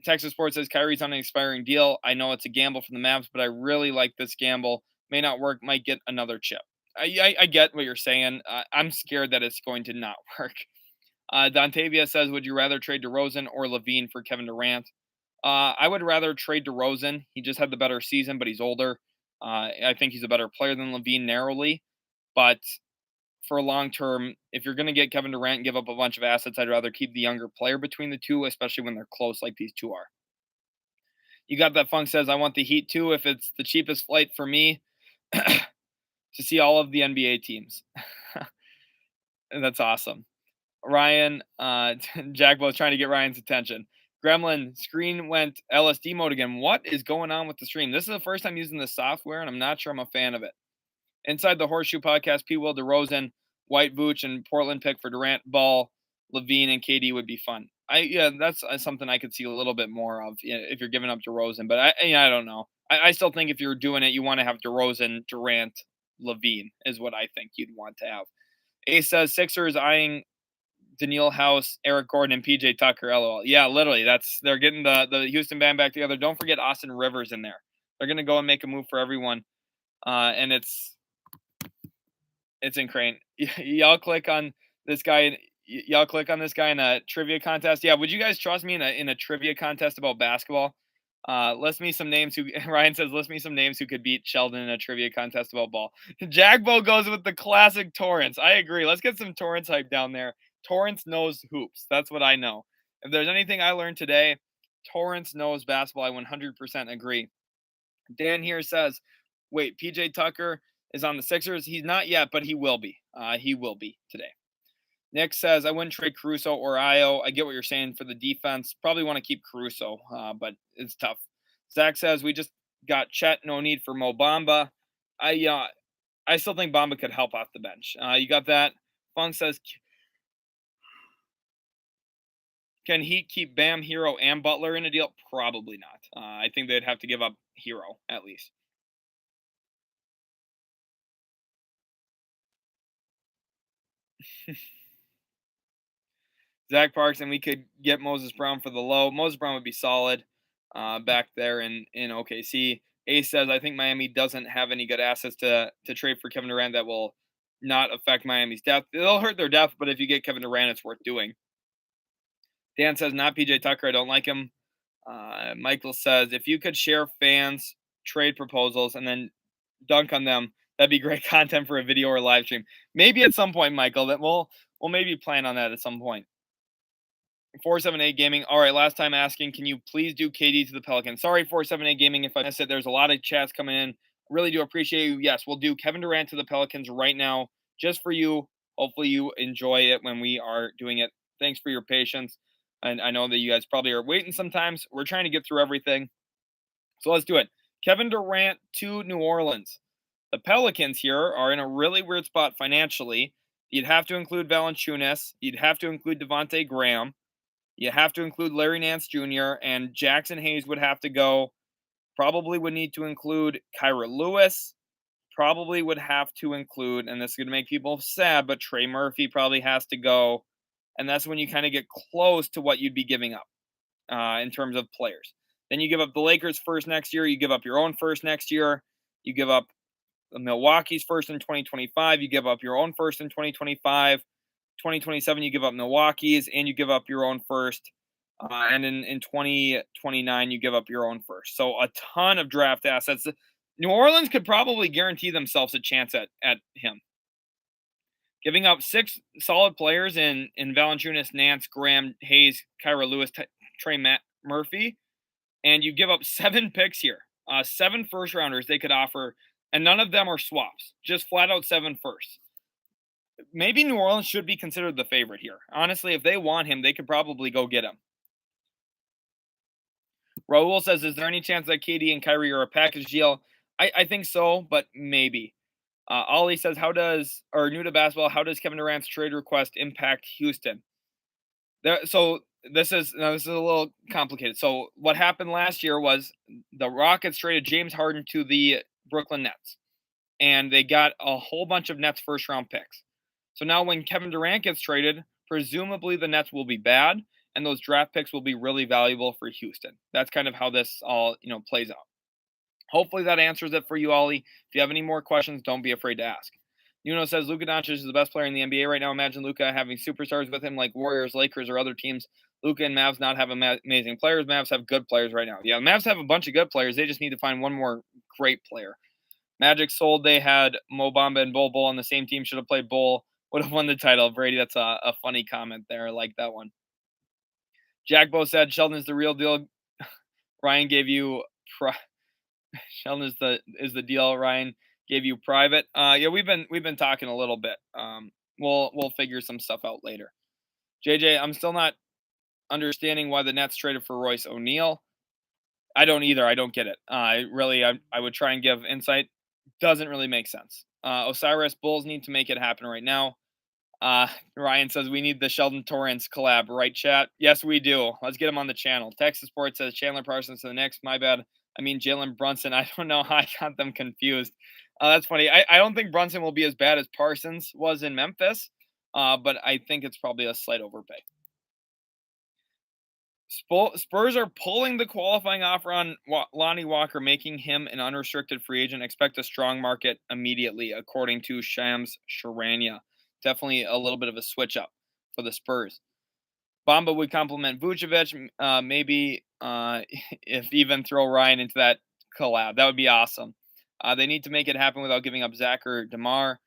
Texas Sports says Kyrie's on an expiring deal. I know it's a gamble for the Mavs, but I really like this gamble. May not work. Might get another chip. I get what you're saying. I'm scared that it's going to not work. Dontavia says, would you rather trade DeRozan or Levine for Kevin Durant? I would rather trade DeRozan. He just had the better season, but he's older. I think he's a better player than Levine narrowly. But for long term, if you're going to get Kevin Durant and give up a bunch of assets, I'd rather keep the younger player between the two, especially when they're close like these two are. You got that Funk says, I want the Heat too if it's the cheapest flight for me to see all of the NBA teams. And that's awesome. Ryan, Jack was trying to get Ryan's attention. Gremlin, screen went LSD mode again. What is going on with the stream? This is the first time using the software, and I'm not sure I'm a fan of it. Inside the Horseshoe Podcast, P. Will, DeRozan, White Vooch, and Portland pick for Durant, Ball, Levine, and KD would be fun. That's something I could see a little bit more of if you're giving up DeRozan. But I don't know. I still think if you're doing it, you want to have DeRozan, Durant, Levine is what I think you'd want to have. Ace says Sixers eyeing Daniil House, Eric Gordon, and PJ Tucker. LOL. Yeah, literally. They're getting the Houston band back together. Don't forget Austin Rivers in there. They're gonna go and make a move for everyone. And it's in Crane. Y'all click on this guy. Y'all click on this guy in a trivia contest. Yeah, would you guys trust me in a trivia contest about basketball? List me some names who Ryan says. List me some names who could beat Sheldon in a trivia contest about ball. Jagbo goes with the classic Torrance. I agree. Let's get some Torrance hype down there. Torrance knows hoops. That's what I know. If there's anything I learned today, Torrance knows basketball. I 100% agree. Dan here says, wait, PJ Tucker is on the Sixers. He's not yet, but he will be. He will be today. Nick says, I wouldn't trade Caruso or Io. I get what you're saying for the defense. Probably want to keep Caruso, but it's tough. Zach says, we just got Chet. No need for Mo Bamba. I still think Bamba could help off the bench. You got that? Funk says, can he keep Bam, Hero, and Butler in a deal? Probably not. I think they'd have to give up Hero, at least. Zach Parks, and we could get Moses Brown for the low. Moses Brown would be solid back there in OKC. Ace says, I think Miami doesn't have any good assets to trade for Kevin Durant that will not affect Miami's depth. It'll hurt their depth, but if you get Kevin Durant, it's worth doing. Dan says, not PJ Tucker. I don't like him. Michael says, if you could share fans' trade proposals and then dunk on them, that'd be great content for a video or live stream. Maybe at some point, Michael, that we'll maybe plan on that at some point. 478 Gaming. All right, last time asking, can you please do KD to the Pelicans? Sorry, 478 Gaming, if I missed it. There's a lot of chats coming in. Really do appreciate you. Yes, we'll do Kevin Durant to the Pelicans right now, just for you. Hopefully you enjoy it when we are doing it. Thanks for your patience. And I know that you guys probably are waiting sometimes. We're trying to get through everything. So let's do it. Kevin Durant to New Orleans. The Pelicans here are in a really weird spot financially. You'd have to include Valanciunas. You'd have to include Devontae Graham. You have to include Larry Nance Jr. and Jackson Hayes would have to go. Probably would need to include Kyra Lewis. Probably would have to include, and this is going to make people sad, but Trey Murphy probably has to go. And that's when you kind of get close to what you'd be giving up in terms of players. Then you give up the Lakers first next year. You give up your own first next year. You give up the Milwaukee's first in 2025. You give up your own first in 2025. 2027, you give up Milwaukee's, and you give up your own first. And in 2029, you give up your own first. So a ton of draft assets. New Orleans could probably guarantee themselves a chance at him. Giving up 6 solid players in Valanciunas, Nance, Graham, Hayes, Kyra Lewis, Trey Murphy, and you give up 7 picks here. 7 first rounders they could offer, and none of them are swaps. Just flat out 7 firsts. Maybe New Orleans should be considered the favorite here. Honestly, if they want him, they could probably go get him. Raul says, is there any chance that KD and Kyrie are a package deal? I think so, but maybe. Ollie says, new to basketball, how does Kevin Durant's trade request impact Houston? So this is a little complicated. So what happened last year was the Rockets traded James Harden to the Brooklyn Nets, and they got a whole bunch of Nets first round picks. So now when Kevin Durant gets traded, presumably the Nets will be bad, and those draft picks will be really valuable for Houston. That's kind of how this all plays out. Hopefully that answers it for you, Ollie. If you have any more questions, don't be afraid to ask. Nuno says Luka Doncic is the best player in the NBA right now. Imagine Luka having superstars with him like Warriors, Lakers, or other teams. Luka and Mavs not have amazing players. Mavs have good players right now. Yeah, Mavs have a bunch of good players. They just need to find one more great player. Magic sold. They had Mo Bamba and Bol Bol on the same team. Should have played Bol. Would have won the title. Brady, that's a funny comment there. I like that one. Jack Bo said Sheldon is the real deal. Ryan gave you Sheldon is the deal. Ryan gave you private. Yeah, we've been talking a little bit. We'll figure some stuff out later. JJ, I'm still not understanding why the Nets traded for Royce O'Neal. I don't either. I don't get it. I would try and give insight. Doesn't really make sense. Osiris, Bulls need to make it happen right now. Ryan says we need the Sheldon Torrance collab, right, chat? Yes, we do. Let's get him on the channel. Texas Sports says Chandler Parsons to the Knicks. My bad. I mean Jalen Brunson. I don't know how I got them confused. That's funny. I don't think Brunson will be as bad as Parsons was in Memphis, but I think it's probably a slight overpay. Spurs are pulling the qualifying offer on Lonnie Walker, making him an unrestricted free agent. Expect a strong market immediately, according to Shams Charania. Definitely a little bit of a switch up for the Spurs. Bamba would complement Vucevic, maybe if even throw Ryan into that collab. That would be awesome. They need to make it happen without giving up Zach or DeMar.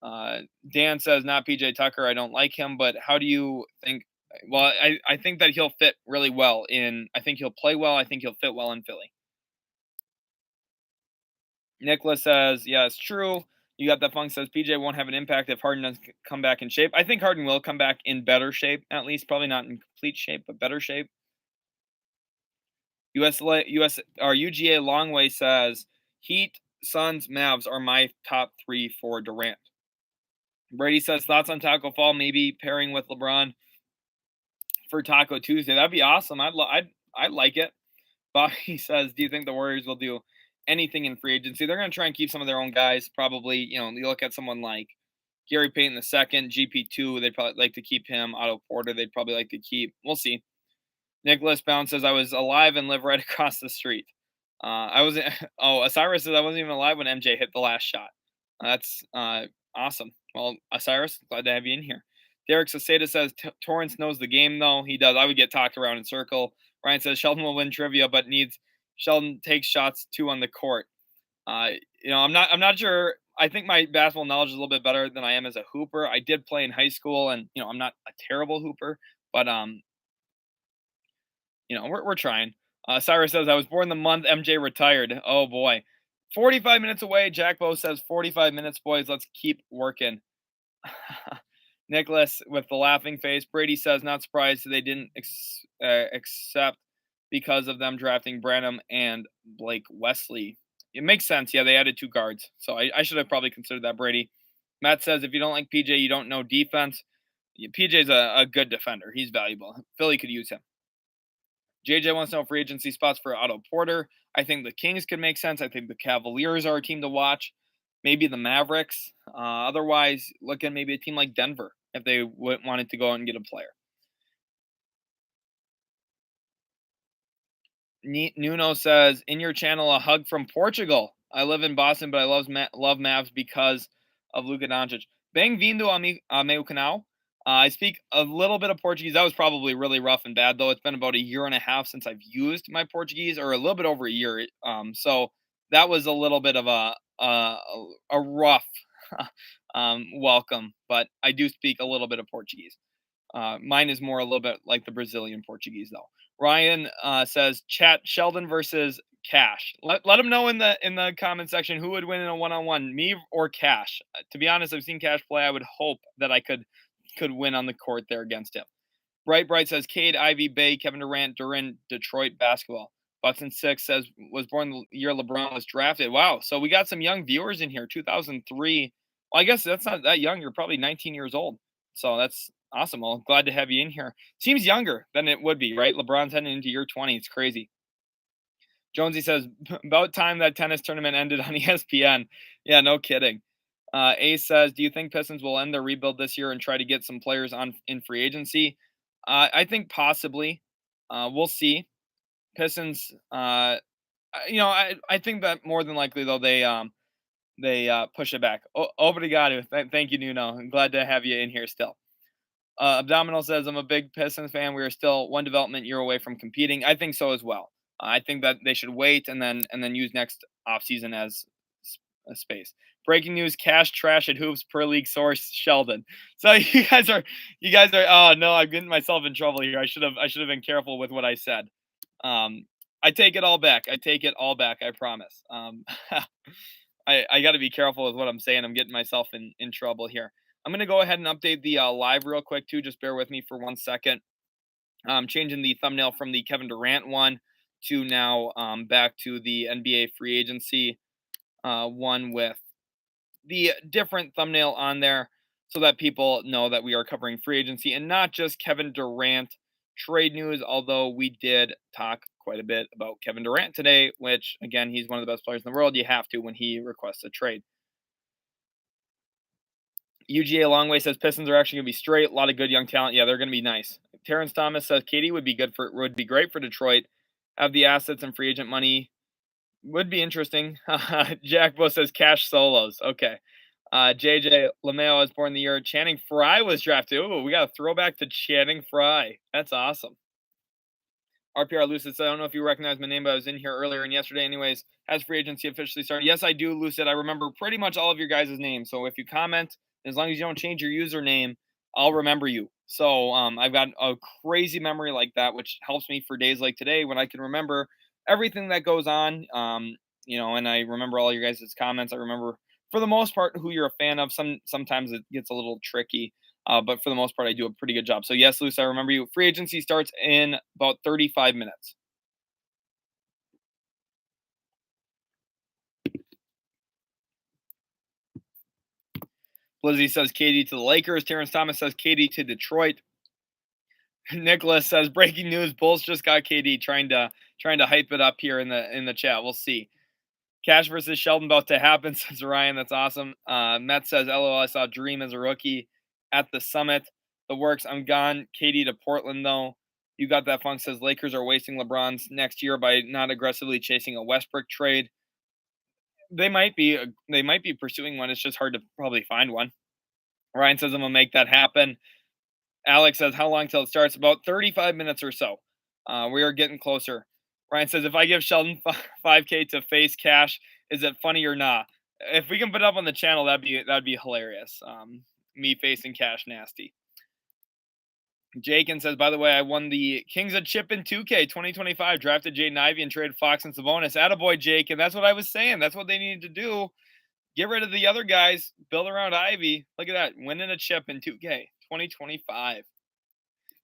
Dan says, not PJ Tucker. I don't like him, but how do you think? Well, I think that he'll fit really well I think he'll play well. I think he'll fit well in Philly. Nicholas says, yeah, it's true. You got that funk says PJ won't have an impact if Harden doesn't come back in shape. I think Harden will come back in better shape, at least. Probably not in complete shape, but better shape. US or UGA Longway says, Heat, Suns, Mavs are my top three for Durant. Brady says, thoughts on Taco Fall, maybe pairing with LeBron for Taco Tuesday. That'd be awesome. I'd like it. Bobby says, do you think the Warriors will do anything in free agency? They're going to try and keep some of their own guys. Probably, you look at someone like Gary Payton II, GP2. They'd probably like to keep him. Otto Porter, they'd probably like to keep. We'll see. Nicholas Bounce says, I was alive and live right across the street. Osiris says, I wasn't even alive when MJ hit the last shot. That's awesome. Well, Osiris, glad to have you in here. Derek Saseda says, Torrance knows the game, though. He does. I would get talked around in circle. Ryan says, Sheldon will win trivia, but needs Sheldon takes shots, too, on the court. I'm not sure. I think my basketball knowledge is a little bit better than I am as a hooper. I did play in high school, and, I'm not a terrible hooper, but, we're trying. Cyrus says, I was born the month MJ retired. Oh, boy. 45 minutes away. Jack Bo says 45 minutes, boys. Let's keep working. Nicholas with the laughing face. Brady says, not surprised they didn't accept because of them drafting Branham and Blake Wesley. It makes sense. Yeah, they added two guards. So I should have probably considered that, Brady. Matt says, if you don't like PJ, you don't know defense. PJ's a good defender. He's valuable. Philly could use him. JJ wants to know free agency spots for Otto Porter. I think the Kings could make sense. I think the Cavaliers are a team to watch. Maybe the Mavericks. Otherwise, look at maybe a team like Denver if they wanted to go out and get a player. Nuno says, in your channel, a hug from Portugal. I live in Boston, but I love Mavs because of Luka Doncic. Bem-vindo a meu canal. I speak a little bit of Portuguese. That was probably really rough and bad, though. It's been about a year and a half since I've used my Portuguese, or a little bit over a year. So that was a little bit of a rough welcome, but I do speak a little bit of Portuguese. Mine is more a little bit like the Brazilian Portuguese, though. Ryan says, chat Sheldon versus Cash. Let him know in the comment section who would win in a one-on-one, me or Cash. To be honest, I've seen Cash play. I would hope that I could win on the court there against him. Bright says, Cade, Ivy, Bay, Kevin Durant, Detroit basketball. Bucks and 6 says, was born the year LeBron was drafted. Wow. So we got some young viewers in here. 2003. Well, I guess that's not that young. You're probably 19 years old. So that's Awesome. Well, glad to have you in here. Seems younger than it would be, right? LeBron's heading into year 20. It's crazy. Jonesy says, about time that tennis tournament ended on ESPN. Yeah, no kidding. Ace says, do you think Pistons will end their rebuild this year and try to get some players on in free agency? I think possibly. We'll see. Pistons, I think that more than likely though they push it back. Obrigado. Thank you, Nuno. I'm glad to have you in here still. Abdominal says, I'm a big Pistons fan. We are still one development year away from competing. I think so as well. I think that they should wait and then use next offseason as a space. Breaking news: Cash trash at hoops per league source Sheldon. So you guys are. Oh no, I'm getting myself in trouble here. I should have been careful with what I said. Um, I take it all back. I take it all back. I promise. I got to be careful with what I'm saying. I'm getting myself in trouble here. I'm going to go ahead and update the live real quick, too. Just bear with me for 1 second. Changing the thumbnail from the Kevin Durant one to now back to the NBA free agency one with the different thumbnail on there so that people know that we are covering free agency and not just Kevin Durant trade news, although we did talk quite a bit about Kevin Durant today, which, again, he's one of the best players in the world. You have to when he requests a trade. UGA Longway says Pistons are actually going to be straight. A lot of good young talent. Yeah, they're going to be nice. Terrence Thomas says Katie would be great for Detroit. Have the assets and free agent money. Would be interesting. Jack Bush says cash solos. Okay. JJ LeMayo was born the year Channing Frye was drafted. Ooh, we got a throwback to Channing Frye. That's awesome. RPR Lucid said, I don't know if you recognize my name, but I was in here earlier and yesterday. Anyways, has free agency officially started? Yes, I do, Lucid. I remember pretty much all of your guys' names. So if you comment, as long as you don't change your username, I'll remember you. So I've got a crazy memory like that, which helps me for days like today when I can remember everything that goes on. And I remember all your guys' comments. I remember for the most part who you're a fan of. Sometimes it gets a little tricky. But for the most part, I do a pretty good job. So yes, Luce, I remember you. Free agency starts in about 35 minutes. Blizzy says KD to the Lakers. Terrence Thomas says KD to Detroit. Nicholas says breaking news: Bulls just got KD. Trying to hype it up here in the chat. We'll see. Cash versus Sheldon about to happen, says Ryan. That's awesome. Matt says, LOL, I saw Dream as a rookie at the summit. The works. I'm gone. KD to Portland, though. You got that funk, says Lakers are wasting LeBron's next year by not aggressively chasing a Westbrook trade. They might be pursuing one. It's just hard to probably find one. Ryan says I'm gonna make that happen. Alex says, how long till it starts? About 35 minutes or so. We are getting closer. Ryan says, if I give Sheldon 5K to face Cash, is it funny or not? If we can put it up on the channel, that'd be hilarious. Me facing Cash nasty. Jakin says, by the way, I won the Kings a chip in 2K 2025, drafted Jaden Ivey and traded Fox and Sabonis. Attaboy, Jake. And that's what I was saying. That's what they needed to do. Get rid of the other guys, build around Ivy. Look at that. Winning a chip in 2K 2025.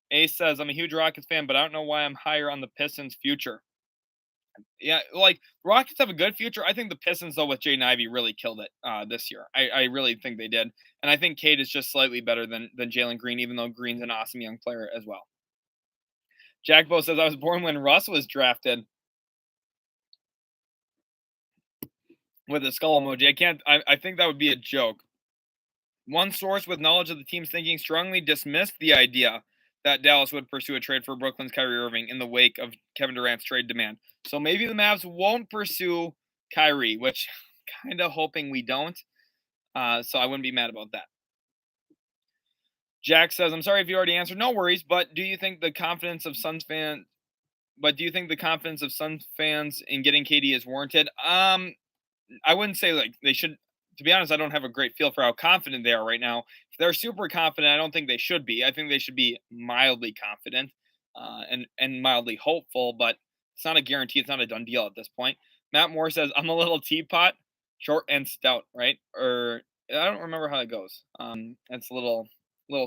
Ace says, I'm a huge Rockets fan, but I don't know why I'm higher on the Pistons' future. Yeah, like Rockets have a good future. I think the Pistons, though, with Jaden Ivey really killed it this year. I really think they did. And I think Cade is just slightly better than Jalen Green, even though Green's an awesome young player as well. Jack Bo says, I was born when Russ was drafted. With a skull emoji. I think that would be a joke. One source with knowledge of the team's thinking strongly dismissed the idea that Dallas would pursue a trade for Brooklyn's Kyrie Irving in the wake of Kevin Durant's trade demand. So maybe the Mavs won't pursue Kyrie, which kind of hoping we don't. So I wouldn't be mad about that. Jack says, I'm sorry if you already answered. No worries, but do you think the confidence of Suns fans in getting KD is warranted? I wouldn't say like they should. To be honest, I don't have a great feel for how confident they are right now. If they're super confident, I don't think they should be. I think they should be mildly confident and mildly hopeful, but it's not a guarantee. It's not a done deal at this point. Matt Moore says, I'm a little teapot, short and stout, right? Or I don't remember how it goes. It's a little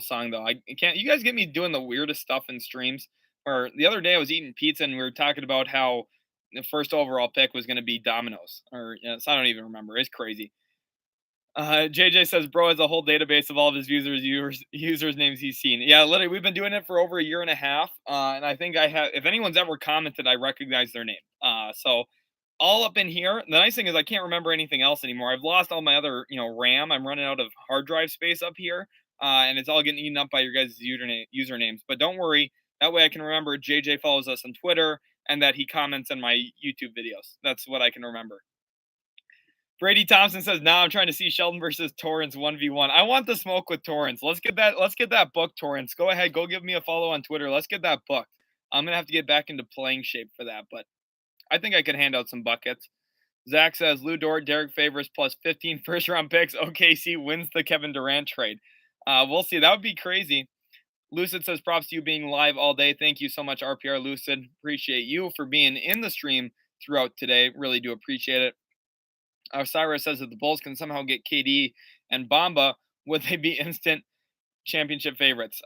song though. I can't. You guys get me doing the weirdest stuff in streams. Or the other day I was eating pizza and we were talking about how the first overall pick was going to be Domino's, or so I don't even remember. It's crazy. JJ says, bro has a whole database of all of his users names he's seen. Yeah, literally, we've been doing it for over a year and a half. And I think I have, if anyone's ever commented, I recognize their name. So all up in here. The nice thing is I can't remember anything else anymore. I've lost all my other, RAM. I'm running out of hard drive space up here. And it's all getting eaten up by your guys' usernames. But don't worry. That way I can remember JJ follows us on Twitter and that he comments on my YouTube videos. That's what I can remember. Brady Thompson says, "Now I'm trying to see Sheldon versus Torrance 1v1. I want the smoke with Torrance. Let's get that. Let's get that book, Torrance. Go ahead. Go give me a follow on Twitter. Let's get that booked. I'm gonna have to get back into playing shape for that, but I think I could hand out some buckets." Zach says, "Lou Dort, Derek Favors plus 15 first-round picks. OKC wins the Kevin Durant trade." We'll see. That would be crazy. Lucid says, "Props to you being live all day. Thank you so much, RPR Lucid. Appreciate you for being in the stream throughout today. Really do appreciate it." Cyrus says, "If the Bulls can somehow get KD and Bamba, would they be instant championship favorites?"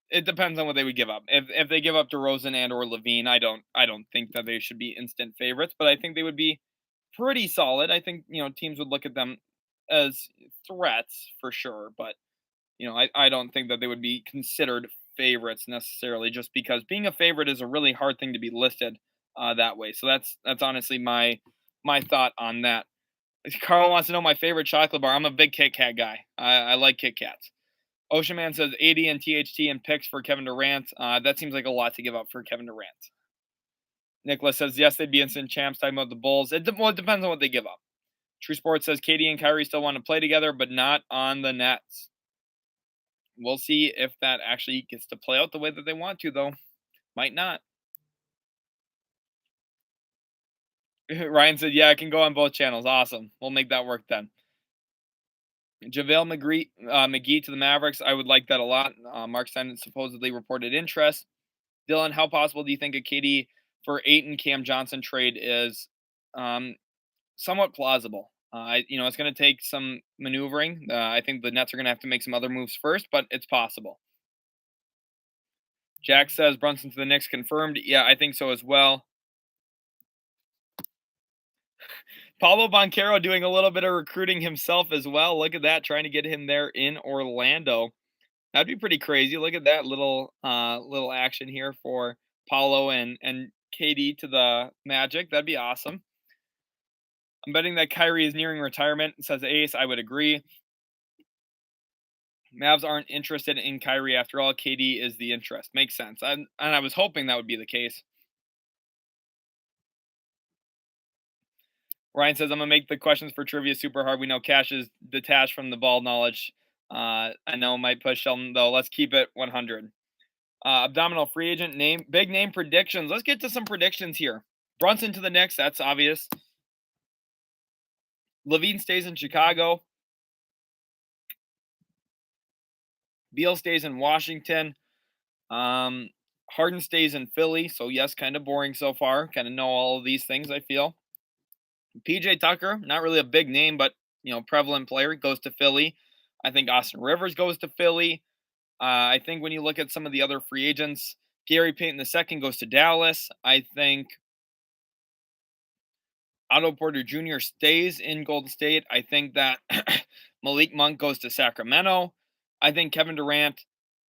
It depends on what they would give up. If they give up DeRozan and or Levine, I don't think that they should be instant favorites, but I think they would be pretty solid. I think teams would look at them as threats for sure, but I don't think that they would be considered favorites necessarily, just because being a favorite is a really hard thing to be listed that way. So that's honestly my thought on that. Carl wants to know my favorite chocolate bar. I'm a big Kit Kat guy. I like Kit Kats. Ocean Man says 80 and THT and picks for Kevin Durant. That seems like a lot to give up for Kevin Durant. Nicholas says, yes, they'd be instant champs. Talking about the Bulls. It depends on what they give up. True Sports says KD and Kyrie still want to play together, but not on the Nets. We'll see if that actually gets to play out the way that they want to, though. Might not. Ryan said, yeah, I can go on both channels. Awesome. We'll make that work then. JaVale McGee to the Mavericks. I would like that a lot. Mark Stein supposedly reported interest. Dylan, how possible do you think a KD for Ayton Cam Johnson trade is? Somewhat plausible. It's going to take some maneuvering. I think the Nets are going to have to make some other moves first, but it's possible. Jack says Brunson to the Knicks confirmed. Yeah, I think so as well. Paulo Banchero doing a little bit of recruiting himself as well. Look at that, trying to get him there in Orlando. That'd be pretty crazy. Look at that little action here for Paulo and KD to the Magic. That'd be awesome. I'm betting that Kyrie is nearing retirement, says Ace. I would agree. Mavs aren't interested in Kyrie after all. KD is the interest. Makes sense. And I was hoping that would be the case. Ryan says, I'm going to make the questions for trivia super hard. We know Cash is detached from the ball knowledge. I know might push Sheldon, though. Let's keep it 100. Abdominal free agent name, big name predictions. Let's get to some predictions here. Brunson to the Knicks. That's obvious. Levine stays in Chicago. Beal stays in Washington. Harden stays in Philly. So, yes, kind of boring so far. Kind of know all of these things, I feel. PJ Tucker, not really a big name, but, prevalent player, goes to Philly. I think Austin Rivers goes to Philly. I think when you look at some of the other free agents, Gary Payton II goes to Dallas. I think Otto Porter Jr. stays in Golden State. I think that Malik Monk goes to Sacramento. I think Kevin Durant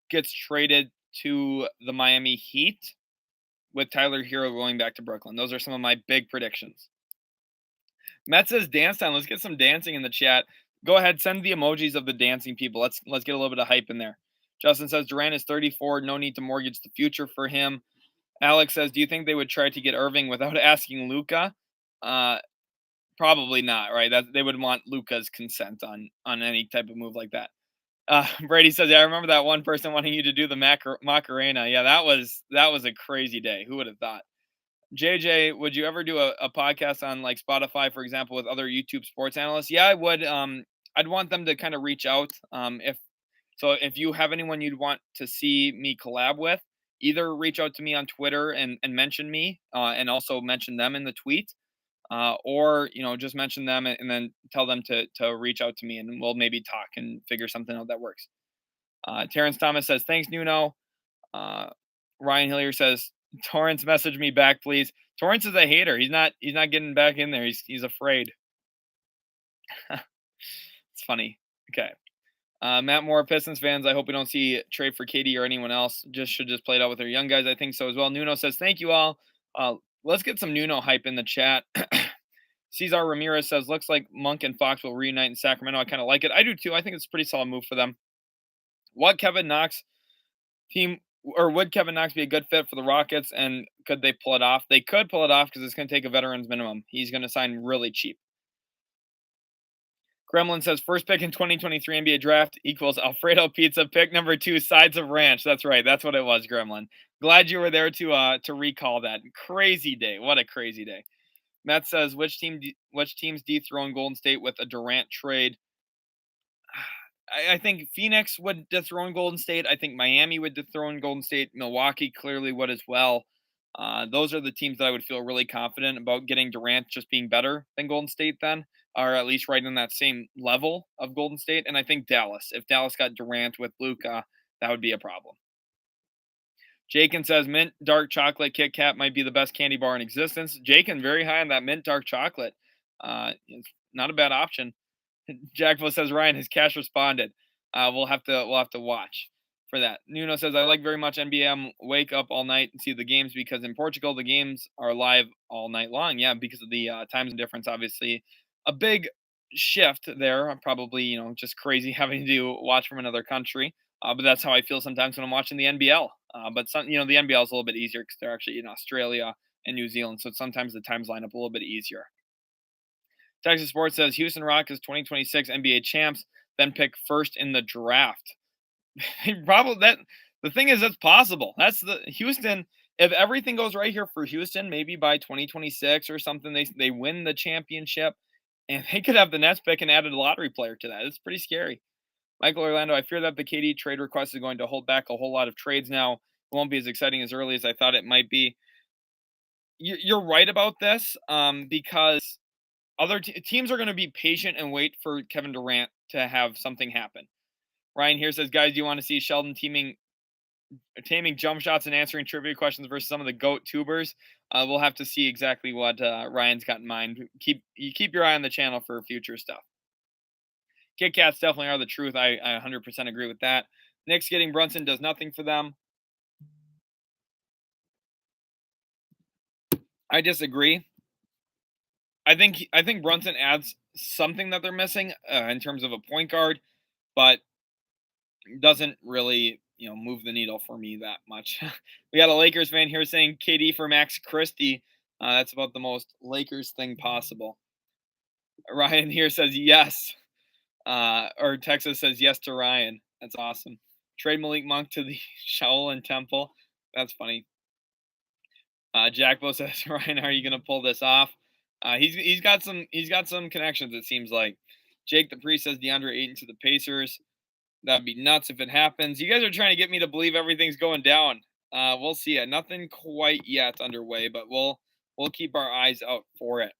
gets traded to the Miami Heat with Tyler Hero going back to Brooklyn. Those are some of my big predictions. Matt says dance time. Let's get some dancing in the chat. Go ahead, send the emojis of the dancing people. Let's get a little bit of hype in there. Justin says Durant is 34. No need to mortgage the future for him. Alex says, do you think they would try to get Irving without asking Luka? Probably not, right? That they would want Luka's consent on any type of move like that. Brady says, yeah, I remember that one person wanting you to do the Macarena. Yeah, that was a crazy day. Who would have thought? JJ, would you ever do a podcast on like Spotify, for example, with other YouTube sports analysts? Yeah, I would. I'd want them to kind of reach out. If you have anyone you'd want to see me collab with, either reach out to me on Twitter and mention me, and also mention them in the tweet, or just mention them and then tell them to reach out to me, and we'll maybe talk and figure something out that works. Terrence Thomas says, thanks, Nuno. Ryan Hillier says, Torrance, message me back, please. Torrance is a hater. He's not getting back in there. He's afraid. It's funny. Okay. Matt Moore, Pistons fans. I hope we don't see trade for KD or anyone else. Should just play it out with their young guys. I think so as well. Nuno says, "Thank you all." Let's get some Nuno hype in the chat. Cesar Ramirez says, "Looks like Monk and Fox will reunite in Sacramento." I kind of like it. I do too. I think it's a pretty solid move for them. What Kevin Knox team or would Kevin Knox be a good fit for the Rockets? And could they pull it off? They could pull it off because it's going to take a veteran's minimum. He's going to sign really cheap. Gremlin says first pick in 2023 NBA draft equals Alfredo pizza. Pick number 2, sides of ranch. That's right. That's what it was, Gremlin. Glad you were there to recall that. Crazy day. What a crazy day. Matt says which teams dethrone Golden State with a Durant trade? I think Phoenix would dethrone Golden State. I think Miami would dethrone Golden State. Milwaukee clearly would as well. Those are the teams that I would feel really confident about getting Durant just being better than Golden State then, or at least right in that same level of Golden State. And I think Dallas. If Dallas got Durant with Luka, that would be a problem. Jakin says mint dark chocolate Kit Kat might be the best candy bar in existence. Jakin very high on that mint dark chocolate. It's not a bad option. Jackville says Ryan has cash responded. We'll have to watch for that. Nuno says I like very much NBM. Wake up all night and see the games because in Portugal the games are live all night long. Yeah, because of the time difference. Obviously, a big shift there. Probably just crazy having to watch from another country. But that's how I feel sometimes when I'm watching the NBL. But the NBL is a little bit easier because they're actually in Australia and New Zealand, so sometimes the times line up a little bit easier. Texas Sports says Houston Rockets 2026 NBA champs, then pick first in the draft. Probably that. The thing is, it's possible. That's the Houston. If everything goes right here for Houston, maybe by 2026 or something, they win the championship, and they could have the Nets pick and added a lottery player to that. It's pretty scary. Michael Orlando, I fear that the KD trade request is going to hold back a whole lot of trades now. It won't be as exciting as early as I thought it might be. You're right about this, because other teams are going to be patient and wait for Kevin Durant to have something happen. Ryan here says, guys, do you want to see Sheldon taming jump shots and answering trivia questions versus some of the GOAT tubers? We'll have to see exactly what Ryan's got in mind. Keep your eye on the channel for future stuff. Kit Kats definitely are the truth. I 100% agree with that. Knicks getting Brunson does nothing for them. I disagree. I think Brunson adds something that they're missing in terms of a point guard, but doesn't really move the needle for me that much. We got a Lakers fan here saying KD for Max Christie. That's about the most Lakers thing possible. Ryan here says yes, or Texas says yes to Ryan. That's awesome. Trade Malik Monk to the Shaolin Temple. That's funny. Jackbo says, Ryan, how are you gonna pull this off? He's got some connections. It seems like. Jake the Priest says DeAndre Ayton to the Pacers. That'd be nuts if it happens. You guys are trying to get me to believe everything's going down. We'll see it. Nothing quite yet underway, but we'll keep our eyes out for it.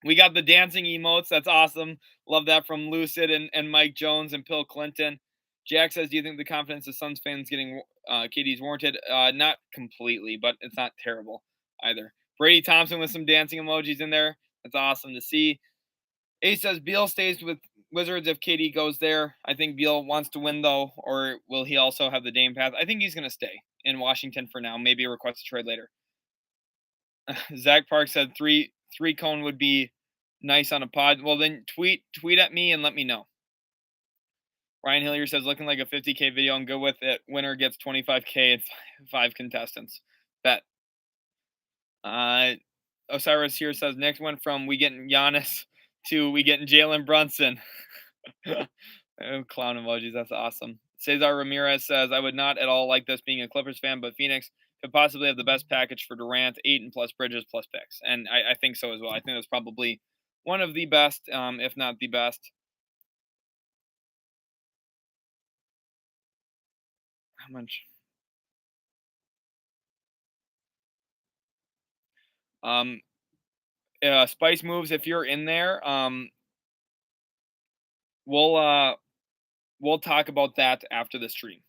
We got the dancing emotes. That's awesome. Love that from Lucid and Mike Jones and Bill Clinton. Jack says, do you think the confidence of Suns fans getting KD's warranted? Not completely, but it's not terrible either. Brady Thompson with some dancing emojis in there. That's awesome to see. Ace says Beal stays with Wizards if KD goes there. I think Beal wants to win though, or will he also have the Dame path? I think he's going to stay in Washington for now. Maybe a request to trade later. Zach Park said three cone would be nice on a pod. Well, then tweet at me and let me know. Ryan Hillier says looking like a 50K video. I'm good with it. Winner gets 25K and 5 contestants. Bet. Osiris here says next went from we getting Giannis to we getting Jalen Brunson. Clown emojis. That's awesome. Cesar Ramirez says I would not at all like this being a Clippers fan, but Phoenix could possibly have the best package for Durant, Ayton plus Bridges plus picks, and I think so as well. I think that's probably one of the best, if not the best. How much? Spice moves. If you're in there, we'll talk about that after the stream.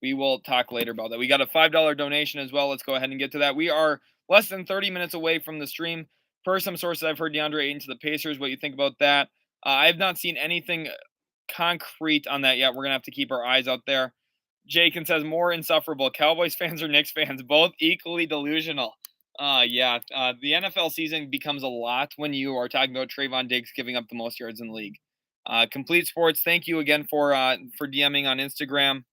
We will talk later about that. We got a $5 donation as well. Let's go ahead and get to that. We are less than 30 minutes away from the stream. Per some sources, I've heard DeAndre Ayton to the Pacers. What you think about that? I have not seen anything concrete on that yet. We're gonna have to keep our eyes out there. Jakin says more insufferable. Cowboys fans or Knicks fans, both equally delusional. Yeah. The NFL season becomes a lot when you are talking about Trayvon Diggs giving up the most yards in the league. Complete Sports, thank you again for DMing on Instagram.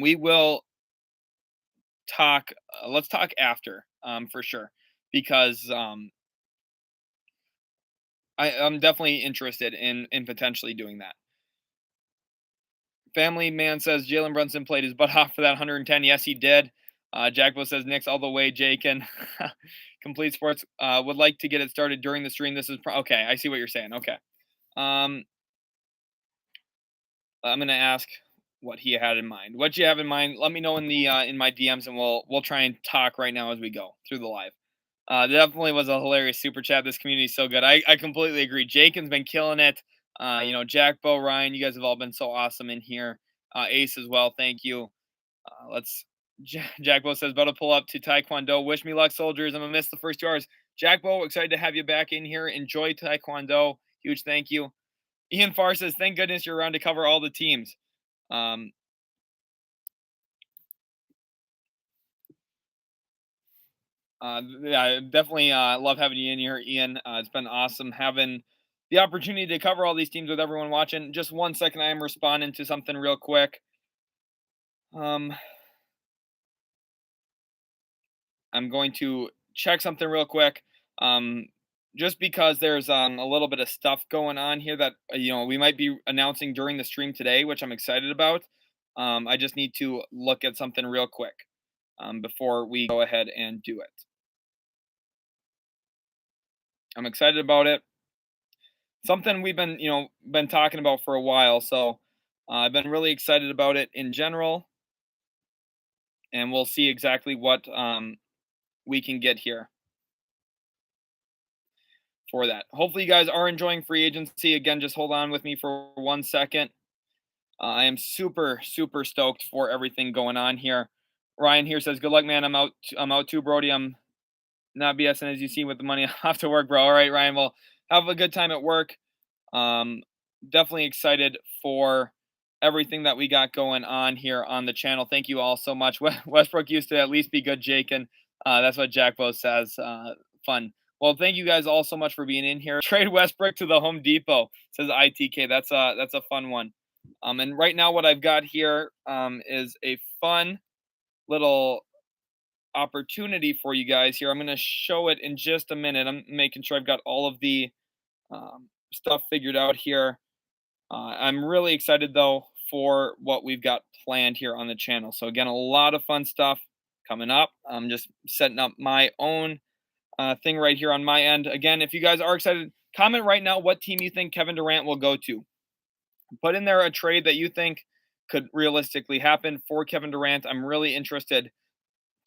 We will talk. Let's talk after, for sure, because I'm definitely interested in potentially doing that. Family Man says Jalen Brunson played his butt off for that 110. Yes, he did. Jackbo says Knicks all the way. Jakin. Complete Sports would like to get it started during the stream. This is okay. I see what you're saying. Okay. I'm gonna ask what he had in mind. What you have in mind? Let me know in my DMs, and we'll try and talk right now as we go through the live. Definitely was a hilarious super chat. This community is so good. I completely agree. Jakin's been killing it. Jack, Bo, Ryan, you guys have all been so awesome in here. Ace as well. Thank you. Jack Bo says, about to pull up to Taekwondo. Wish me luck, soldiers. I'm going to miss the first 2 hours. Jack Bo, excited to have you back in here. Enjoy Taekwondo. Huge thank you. Ian Farr says, thank goodness you're around to cover all the teams. Yeah, definitely love having you in here, Ian. It's been awesome having the opportunity to cover all these teams with everyone watching. Just 1 second, I am responding to something real quick. I'm going to check something real quick. Just because there's a little bit of stuff going on here that we might be announcing during the stream today, which I'm excited about. I just need to look at something real quick before we go ahead and do it. I'm excited about it. Something we've been talking about for a while, so I've been really excited about it in general, and we'll see exactly what we can get here for that. Hopefully you guys are enjoying free agency. Again, just hold on with me for 1 second. I am super stoked for everything going on here. Ryan here says, good luck, man. I'm out too, Brody. I'm not BSing, as you see, with the money off to work, bro. All right, Ryan, well, have a good time at work. Definitely excited for everything that we got going on here on the channel. Thank you all so much. Westbrook used to at least be good, Jake, and that's what Jack Bo says. Fun. Well, thank you guys all so much for being in here. Trade Westbrook to the Home Depot, says ITK. That's a fun one. And right now what I've got here is a fun little opportunity for you guys here. I'm going to show it in just a minute. I'm making sure I've got all of the stuff figured out here. I'm really excited, though, for what we've got planned here on the channel. So, again, a lot of fun stuff coming up. I'm just setting up my own thing right here on my end. Again, if you guys are excited, comment right now what team you think Kevin Durant will go to. Put in there a trade that you think could realistically happen for Kevin Durant. I'm really interested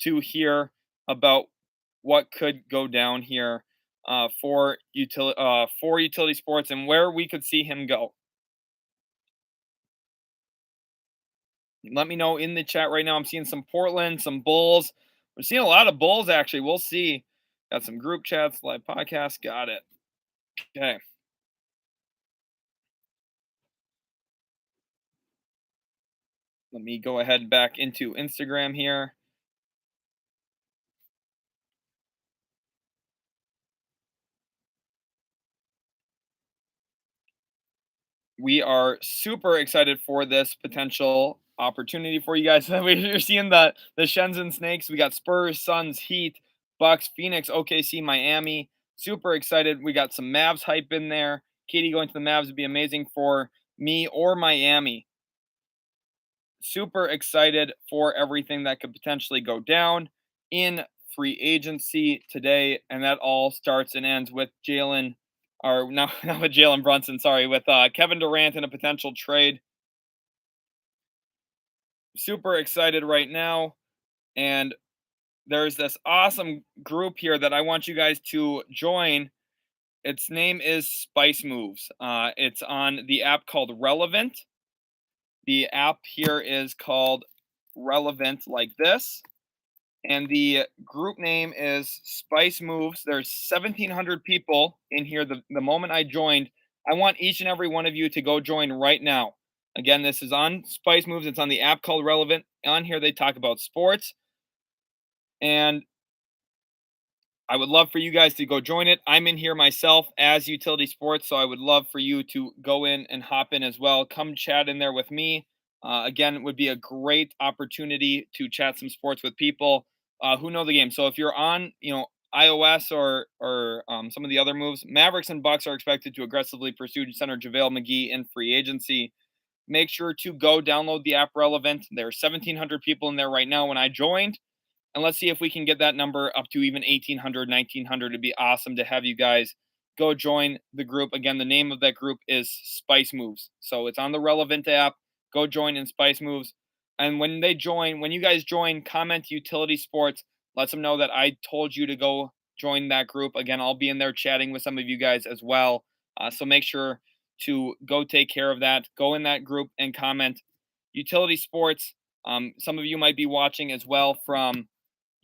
to hear about what could go down here for Utility Sports and where we could see him go. Let me know in the chat right now. I'm seeing some Portland, some Bulls. We're seeing a lot of Bulls, actually. We'll see. Got some group chats, live podcasts. Got it. Okay. Let me go ahead back into Instagram here. We are super excited for this potential opportunity for you guys. We're seeing the Shenzhen Snakes. We got Spurs, Suns, Heat, Bucks, Phoenix, OKC, Miami. Super excited. We got some Mavs hype in there. Katie going to the Mavs would be amazing for me or Miami. Super excited for everything that could potentially go down in free agency today. And that all starts and ends with Jalen, or not with Jalen Brunson, sorry, with Kevin Durant in a potential trade. Super excited right now. And there's this awesome group here that I want you guys to join. Its name is Spice Moves. It's on the app called Relevant. The app here is called Relevant, like this. And the group name is Spice Moves. There's 1,700 people in here. The moment I joined, I want each and every one of you to go join right now. Again, this is on Spice Moves. It's on the app called Relevant. On here, they talk about sports. And I would love for you guys to go join it. I'm in here myself as Utility Sports, so I would love for you to go in and hop in as well. Come chat in there with me. Again, it would be a great opportunity to chat some sports with people who know the game. So if you're on, iOS or some of the other moves, Mavericks and Bucks are expected to aggressively pursue center JaVale McGee in free agency. Make sure to go download the app Relevant. There are 1,700 people in there right now when I joined. And let's see if we can get that number up to even 1,800, 1,900. It'd be awesome to have you guys go join the group. Again, the name of that group is Spice Moves. So it's on the Relevant app. Go join in Spice Moves. And when you guys join, comment Utility Sports. Let them know that I told you to go join that group. Again, I'll be in there chatting with some of you guys as well. So make sure to go take care of that. Go in that group and comment Utility Sports. Some of you might be watching as well from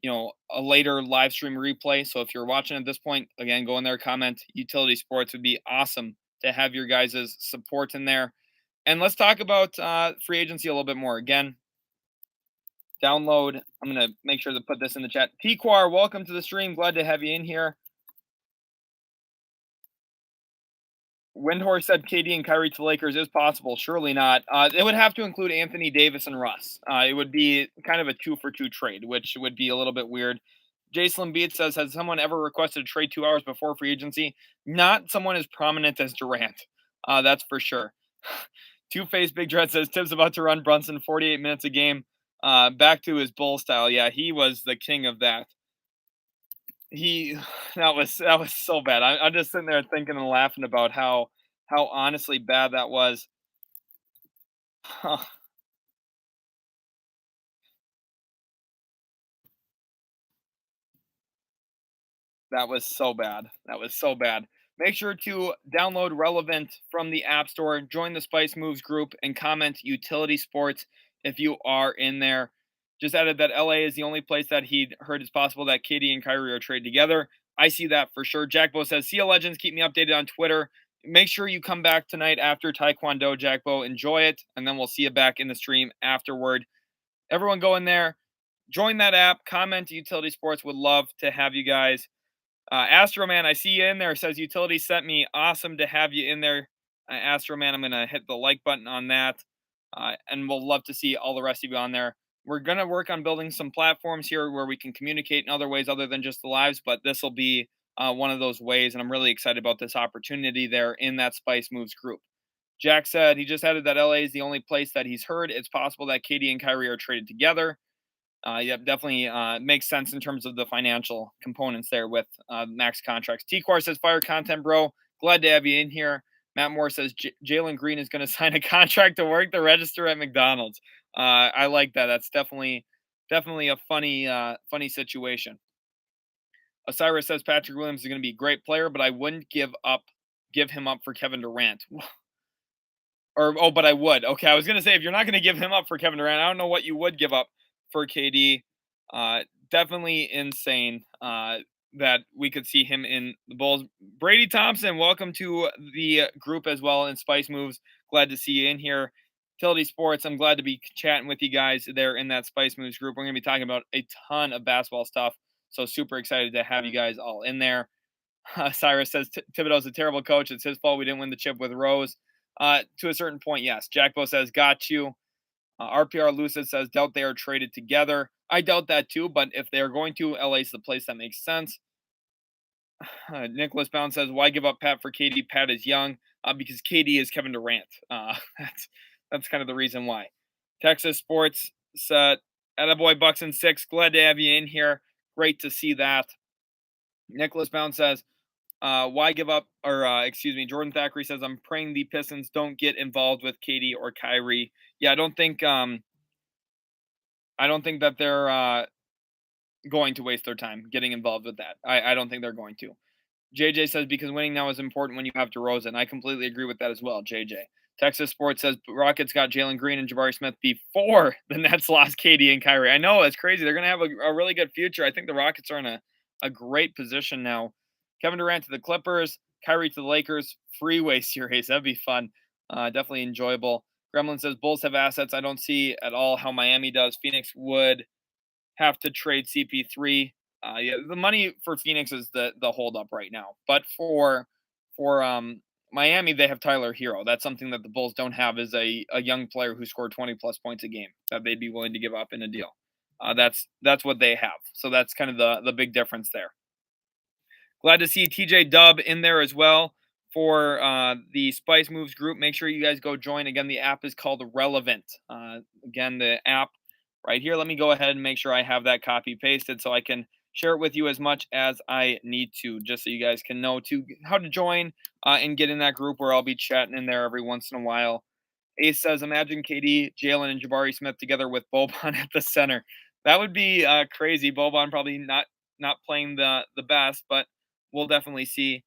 a later live stream replay. So if you're watching at this point, again, go in there, comment Utility Sports. Would be awesome to have your guys' support in there. And let's talk about free agency a little bit more. Again, download. I'm going to make sure to put this in the chat. T-Quar, welcome to the stream. Glad to have you in here. Windhorse said KD and Kyrie to Lakers is possible. Surely not. It would have to include Anthony Davis and Russ. It would be kind of a 2-for-2 trade, which would be a little bit weird. Jason Beat says, has someone ever requested a trade 2 hours before free agency? Not someone as prominent as Durant. That's for sure. Two-Face Big Dread says, Tibbs about to run Brunson 48 minutes a game. Back to his bull style. Yeah, he was the king of that. That was so bad. I'm just sitting there thinking and laughing about how honestly bad that was. That was so bad. That was so bad. Make sure to download Relevant from the App Store, join the Spice Moves group, and comment Utility Sports if you are in there. Just added that LA is the only place that he'd heard it's possible that KD and Kyrie are traded together. I see that for sure. Jackbo says, see you legends. Keep me updated on Twitter. Make sure you come back tonight after Taekwondo, Jackbo. Enjoy it, and then we'll see you back in the stream afterward. Everyone go in there. Join that app. Comment Utility Sports. Would love to have you guys. Astroman, I see you in there. Says Utility sent me. Awesome to have you in there. Astroman, I'm going to hit the like button on that. And we'll love to see all the rest of you on there. We're going to work on building some platforms here where we can communicate in other ways other than just the lives, but this will be one of those ways. And I'm really excited about this opportunity there in that Spice Moves group. Jack said he just added that LA is the only place that he's heard it's possible that KD and Kyrie are traded together. Definitely makes sense in terms of the financial components there with max contracts. T-Quar says, fire content, bro. Glad to have you in here. Matt Moore says, Jalen Green is going to sign a contract to work the register at McDonald's. I like that. That's definitely a funny situation. Osiris says, Patrick Williams is going to be a great player, but I wouldn't give him up for Kevin Durant. But I would. Okay, I was going to say, if you're not going to give him up for Kevin Durant, I don't know what you would give up for KD. Definitely insane that we could see him in the Bulls. Brady Thompson, welcome to the group as well in Spice Moves. Glad to see you in here. Utility Sports, I'm glad to be chatting with you guys there in that Spice Moves group. We're going to be talking about a ton of basketball stuff, so super excited to have you guys all in there. Cyrus says, Thibodeau's a terrible coach. It's his fault we didn't win the chip with Rose. To a certain point, yes. Jackbo says, got you. RPR Lucid says, doubt they are traded together. I doubt that too, but if they're going to, LA's the place that makes sense. Nicholas Bound says, why give up Pat for KD? Pat is young because KD is Kevin Durant. That's kind of the reason why. Texas Sports said, attaboy Bucks and 6. Glad to have you in here. Great to see that. Nicholas Bound says, why give up? Jordan Thackeray says, I'm praying the Pistons don't get involved with KD or Kyrie. Yeah, I don't think that they're going to waste their time getting involved with that. I don't think they're going to. JJ says, because winning now is important when you have DeRozan. I completely agree with that as well, JJ. Texas Sports says Rockets got Jalen Green and Jabari Smith before the Nets lost KD and Kyrie. I know, it's crazy. They're going to have a really good future. I think the Rockets are in a great position now. Kevin Durant to the Clippers, Kyrie to the Lakers. Freeway series. That'd be fun. Definitely enjoyable. Gremlin says Bulls have assets. I don't see at all how Miami does. Phoenix would have to trade CP3. Yeah, the money for Phoenix is the holdup right now. But for Miami, they have Tyler Hero. That's something that the Bulls don't have, is a young player who scored 20 plus points a game that they'd be willing to give up in a deal. That's what they have. So that's kind of the big difference there. Glad to see TJ Dub in there as well for the Spice Moves group. Make sure you guys go join. Again, the app is called Relevant. Again, the app right here. Let me go ahead and make sure I have that copy pasted so I can share it with you as much as I need to, just so you guys can know how to join and get in that group where I'll be chatting in there every once in a while. Ace says, imagine KD, Jalen, and Jabari Smith together with Boban at the center. That would be crazy. Boban probably not playing the best, but we'll definitely see.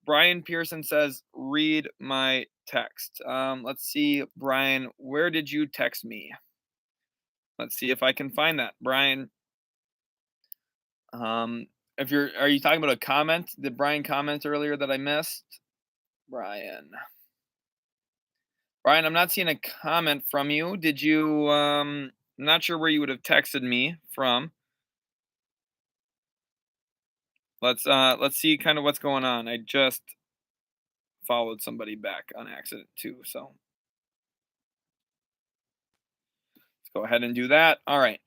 Brian Pearson says, read my text. Let's see, Brian, where did you text me? Let's see if I can find that, Brian. Are you talking about a comment? Did Brian comment earlier that I missed? Brian, I'm not seeing a comment from you. Did you? I'm not sure where you would have texted me from. Let's see kind of what's going on. I just followed somebody back on accident too, so let's go ahead and do that. All right.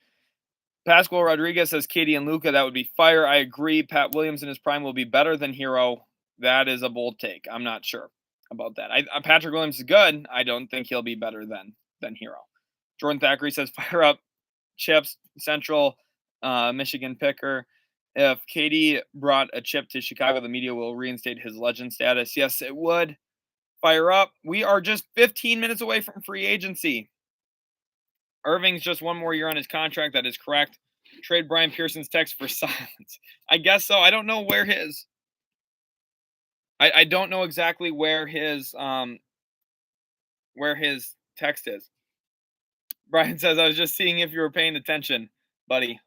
Pascual Rodriguez says KD and Luka. That would be fire. I agree. Pat Williams in his prime will be better than Hero. That is a bold take. I'm not sure about that. Patrick Williams is good. I don't think he'll be better than Hero. Jordan Thackeray says fire up Chips Central, Michigan picker. If KD brought a chip to Chicago, the media will reinstate his legend status. Yes, it would. Fire up. We are just 15 minutes away from free agency. Irving's just one more year on his contract. That is correct. Trade Brian Pearson's text for silence. I guess so. I don't know where his. I don't know exactly where his text is. Brian says, I was just seeing if you were paying attention, buddy.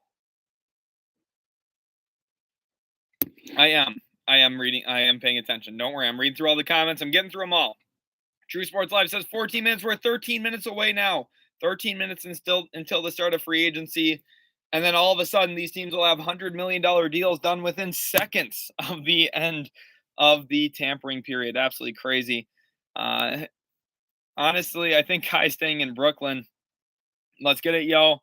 I am reading. I am paying attention. Don't worry. I'm reading through all the comments. I'm getting through them all. True Sports Live says 14 minutes. We're 13 minutes away now. 13 minutes until the start of free agency. And then all of a sudden, these teams will have $100 million deals done within seconds of the end of the tampering period. Absolutely crazy. Honestly, I think Kai's staying in Brooklyn. Let's get it, yo.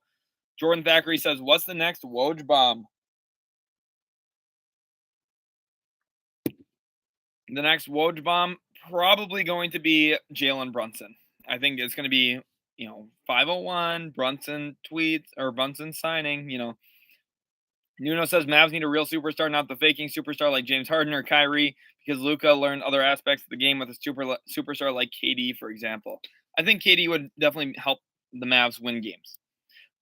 Jordan Thackeray says, what's the next Woj bomb? The next Woj bomb, probably going to be Jalen Brunson. I think it's going to be, 501, Brunson tweets, or Brunson signing, Nuno says Mavs need a real superstar, not the faking superstar like James Harden or Kyrie, because Luka learned other aspects of the game with a superstar like KD, for example. I think KD would definitely help the Mavs win games.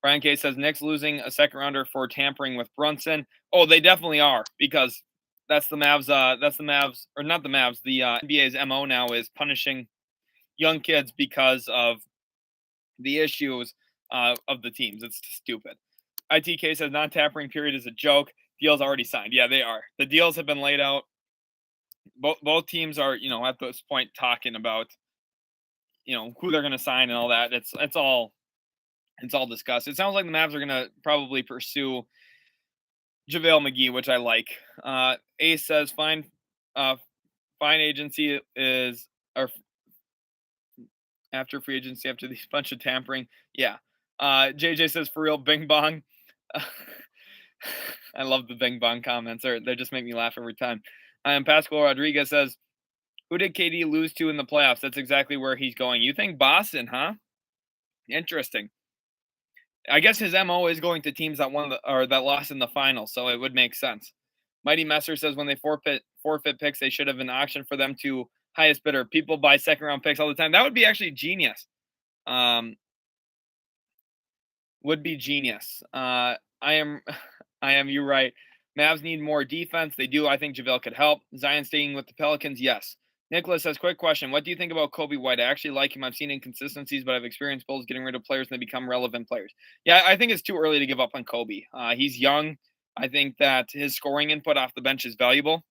Brian K says Knicks losing a second rounder for tampering with Brunson. Oh, they definitely are, because that's the Mavs. Or not the Mavs. The NBA's MO now is punishing young kids because of the issues of the teams. It's stupid. ITK says non-tampering period is a joke. Deals already signed. Yeah, they are. The deals have been laid out. Both teams are, at this point talking about, who they're going to sign and all that. It's all discussed. It sounds like the Mavs are going to probably pursue JaVale McGee, which I like. Ace says fine agency is, or after free agency, after these bunch of tampering. Yeah. JJ says for real, bing bong. I love the bing bong comments. They just make me laugh every time. Pascual Rodriguez says, who did KD lose to in the playoffs? That's exactly where he's going. You think Boston, huh? Interesting. I guess his MO is going to teams that that lost in the final, so it would make sense. Mighty Messer says when they forfeit picks, they should have an auction for them to highest bidder. People buy second round picks all the time. That would be actually genius. Would be genius. I am you right. Mavs need more defense. They do. I think JaVale could help. Zion staying with the Pelicans, yes. Nicholas says, quick question. What do you think about Kobe White? I actually like him. I've seen inconsistencies, but I've experienced Bulls getting rid of players and they become relevant players. Yeah, I think it's too early to give up on Kobe. He's young. I think that his scoring input off the bench is valuable.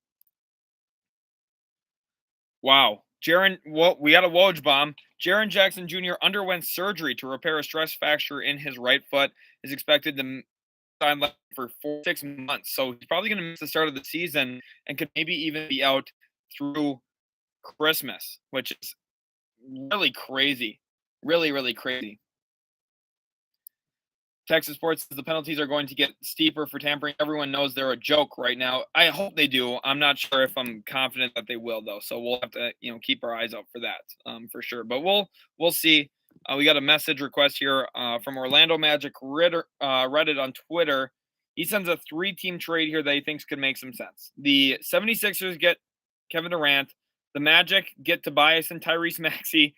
Wow. We got a Woj bomb. Jaren Jackson Jr. underwent surgery to repair a stress fracture in his right foot. Is expected to sideline for 4 6 months. So he's probably going to miss the start of the season and could maybe even be out through Christmas, which is really crazy. Really, really crazy. Texas Sports says the penalties are going to get steeper for tampering. Everyone knows they're a joke right now. I hope they do. I'm not sure if I'm confident that they will, though. So we'll have to, keep our eyes out for that, for sure. But we'll see. We got a message request here from Orlando Magic Reddit on Twitter. He sends a 3-team trade here that he thinks could make some sense. The 76ers get Kevin Durant. The Magic get Tobias and Tyrese Maxey.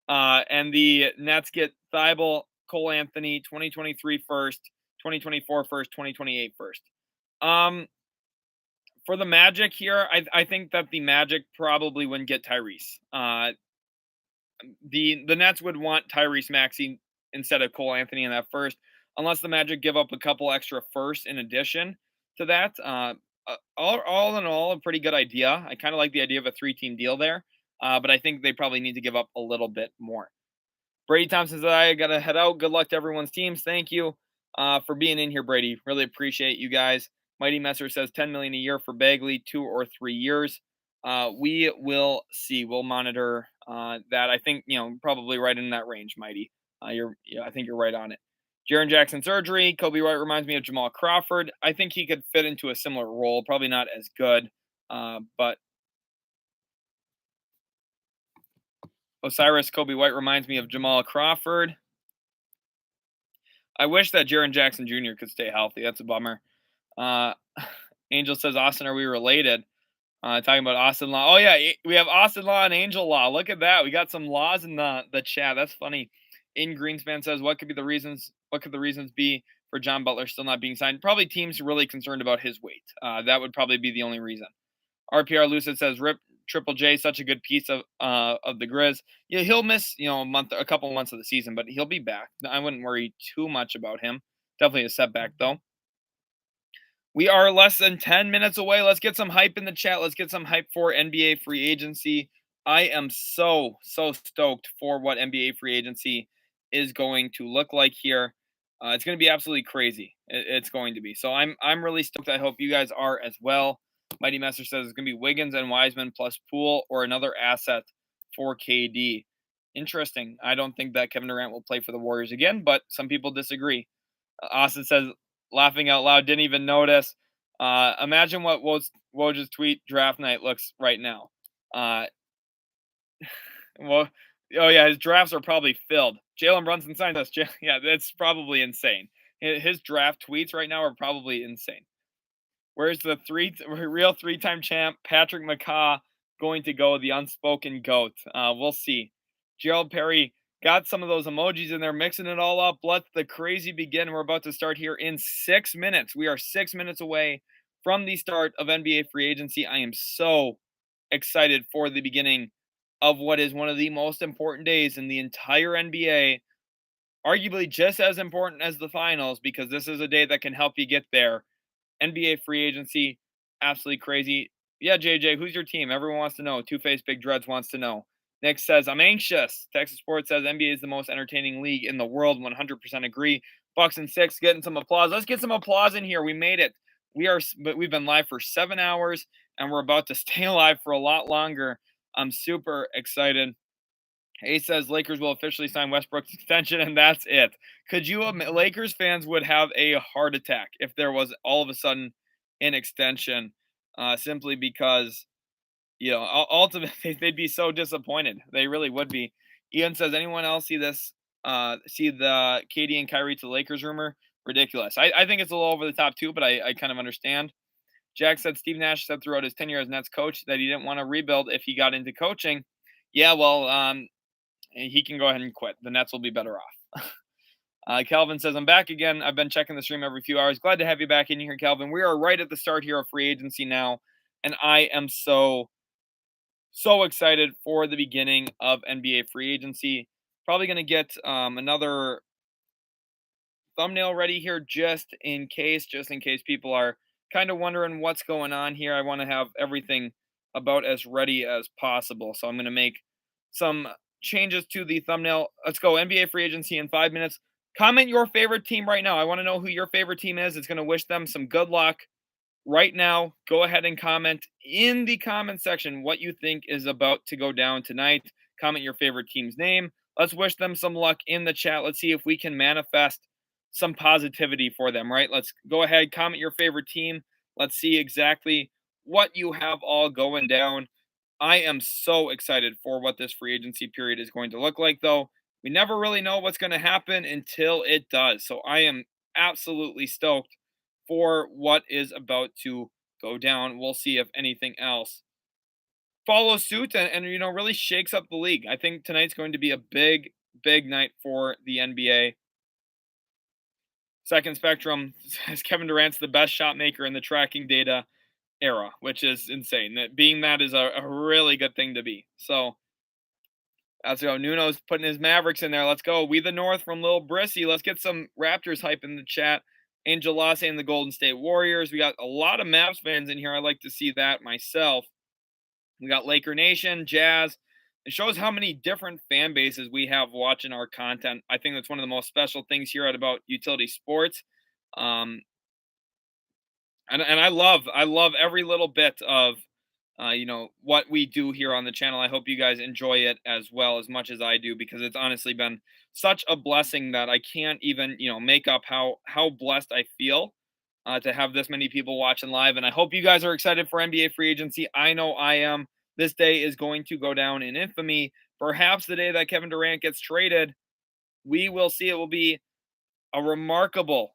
And the Nets get Thibault, Cole Anthony, 2023 first, 2024 first, 2028 first. For the Magic here, I think that the Magic probably wouldn't get Tyrese. The Nets would want Tyrese Maxey instead of Cole Anthony in that first, unless the Magic give up a couple extra firsts in addition to that. All in all, a pretty good idea. I kind of like the idea of a 3-team deal there, but I think they probably need to give up a little bit more. Brady Thompson says, I got to head out. Good luck to everyone's teams. Thank you for being in here, Brady. Really appreciate you guys. Mighty Messer says $10 million a year for Bagley, 2 or 3 years. We will see. We'll monitor that. I think, probably right in that range, Mighty. I think you're right on it. Jaren Jackson surgery. Kobe White reminds me of Jamal Crawford. I think he could fit into a similar role. Probably not as good, but Osiris Kobe White reminds me of Jamal Crawford. I wish that Jaren Jackson Jr. could stay healthy. That's a bummer. Angel says, Austin, are we related? Talking about Austin Law. Oh, yeah, we have Austin Law and Angel Law. Look at that. We got some laws in the chat. That's funny. In Greenspan says, what could the reasons be for John Butler still not being signed? Probably teams really concerned about his weight. That would probably be the only reason. RPR Lucid says, Rip Triple J, such a good piece of the Grizz. Yeah, he'll miss, a couple months of the season, but he'll be back. I wouldn't worry too much about him. Definitely a setback, though. We are less than 10 minutes away. Let's get some hype in the chat. Let's get some hype for NBA free agency. I am so stoked for what NBA free agency is going to look like here. It's going to be absolutely crazy. It's going to be. So I'm really stoked. I hope you guys are as well. Mighty Master says it's going to be Wiggins and Wiseman plus Poole or another asset for KD. Interesting. I don't think that Kevin Durant will play for the Warriors again, but some people disagree. Austin says, laughing out loud, didn't even notice. Imagine what Woj's tweet draft night looks right now. Well, oh yeah, his drafts are probably filled. Jalen Brunson signed us. Yeah, that's probably insane. His draft tweets right now are probably insane. Where's the real 3-time champ Patrick McCaw going to go? The unspoken GOAT. We'll see. Gerald Perry got some of those emojis in there, mixing it all up. Let the crazy begin. We're about to start here in 6 minutes. We are 6 minutes away from the start of NBA free agency. I am so excited for the beginning of what is one of the most important days in the entire NBA. Arguably just as important as the finals, because this is a day that can help you get there. NBA free agency, absolutely crazy. Yeah, JJ, who's your team? Everyone wants to know. Two-Face Big Dreads wants to know. Nick says, I'm anxious. Texas Sports says NBA is the most entertaining league in the world. 100% agree. Bucks and 6 getting some applause. Let's get some applause in here. We made it. We've been live for 7 hours, and we're about to stay alive for a lot longer. I'm super excited. Ace says Lakers will officially sign Westbrook's extension, and that's it. Could you, Lakers fans would have a heart attack if there was all of a sudden an extension, simply because, ultimately they'd be so disappointed. They really would be. Ian says, anyone else see this? See the KD and Kyrie to Lakers rumor? Ridiculous. I think it's a little over the top too, but I kind of understand. Jack said Steve Nash said throughout his tenure as Nets coach that he didn't want to rebuild if he got into coaching. Yeah, well, he can go ahead and quit. The Nets will be better off. Calvin says, I'm back again. I've been checking the stream every few hours. Glad to have you back in here, Calvin. We are right at the start here of free agency now, and I am so So excited for the beginning of NBA free agency. Probably going to get another thumbnail ready here just in case people are kind of wondering what's going on here. I want to have everything about as ready as possible. So I'm going to make some changes to the thumbnail. Let's go NBA free agency in 5 minutes. Comment your favorite team right now. I want to know who your favorite team is. It's going to wish them some good luck right now. Go ahead and comment in the comment section what you think is about to go down tonight. Comment your favorite team's name. Let's wish them some luck in the chat. Let's see if we can manifest some positivity for them, right? Let's go ahead, comment your favorite team. Let's see exactly what you have all going down. I am so excited for what this free agency period is going to look like, though. We never really know what's going to happen until it does. So I am absolutely stoked for what is about to go down. We'll see if anything else follows suit and really shakes up the league. I think tonight's going to be a big night for the NBA. Second Spectrum says Kevin Durant's the best shot maker in the tracking data era, which is insane. That is a really good thing to be. So let's go. Nuno's putting his Mavericks in there. Let's go. We the North from Lil Brissy. Let's get some Raptors hype in the chat. Angel Lasse and the Golden State Warriors. We got a lot of Mavs fans in here. I like to see that myself. We got Laker Nation, Jazz. It shows how many different fan bases we have watching our content. I think that's one of the most special things here at About Utility Sports. And I love every little bit of what we do here on the channel. I hope you guys enjoy it as well as much as I do, because it's honestly been such a blessing that I can't even make up how blessed I feel to have this many people watching live. And I hope you guys are excited for NBA free agency. I know I am. This day is going to go down in infamy. Perhaps the day that Kevin Durant gets traded, we will see. It will be a remarkable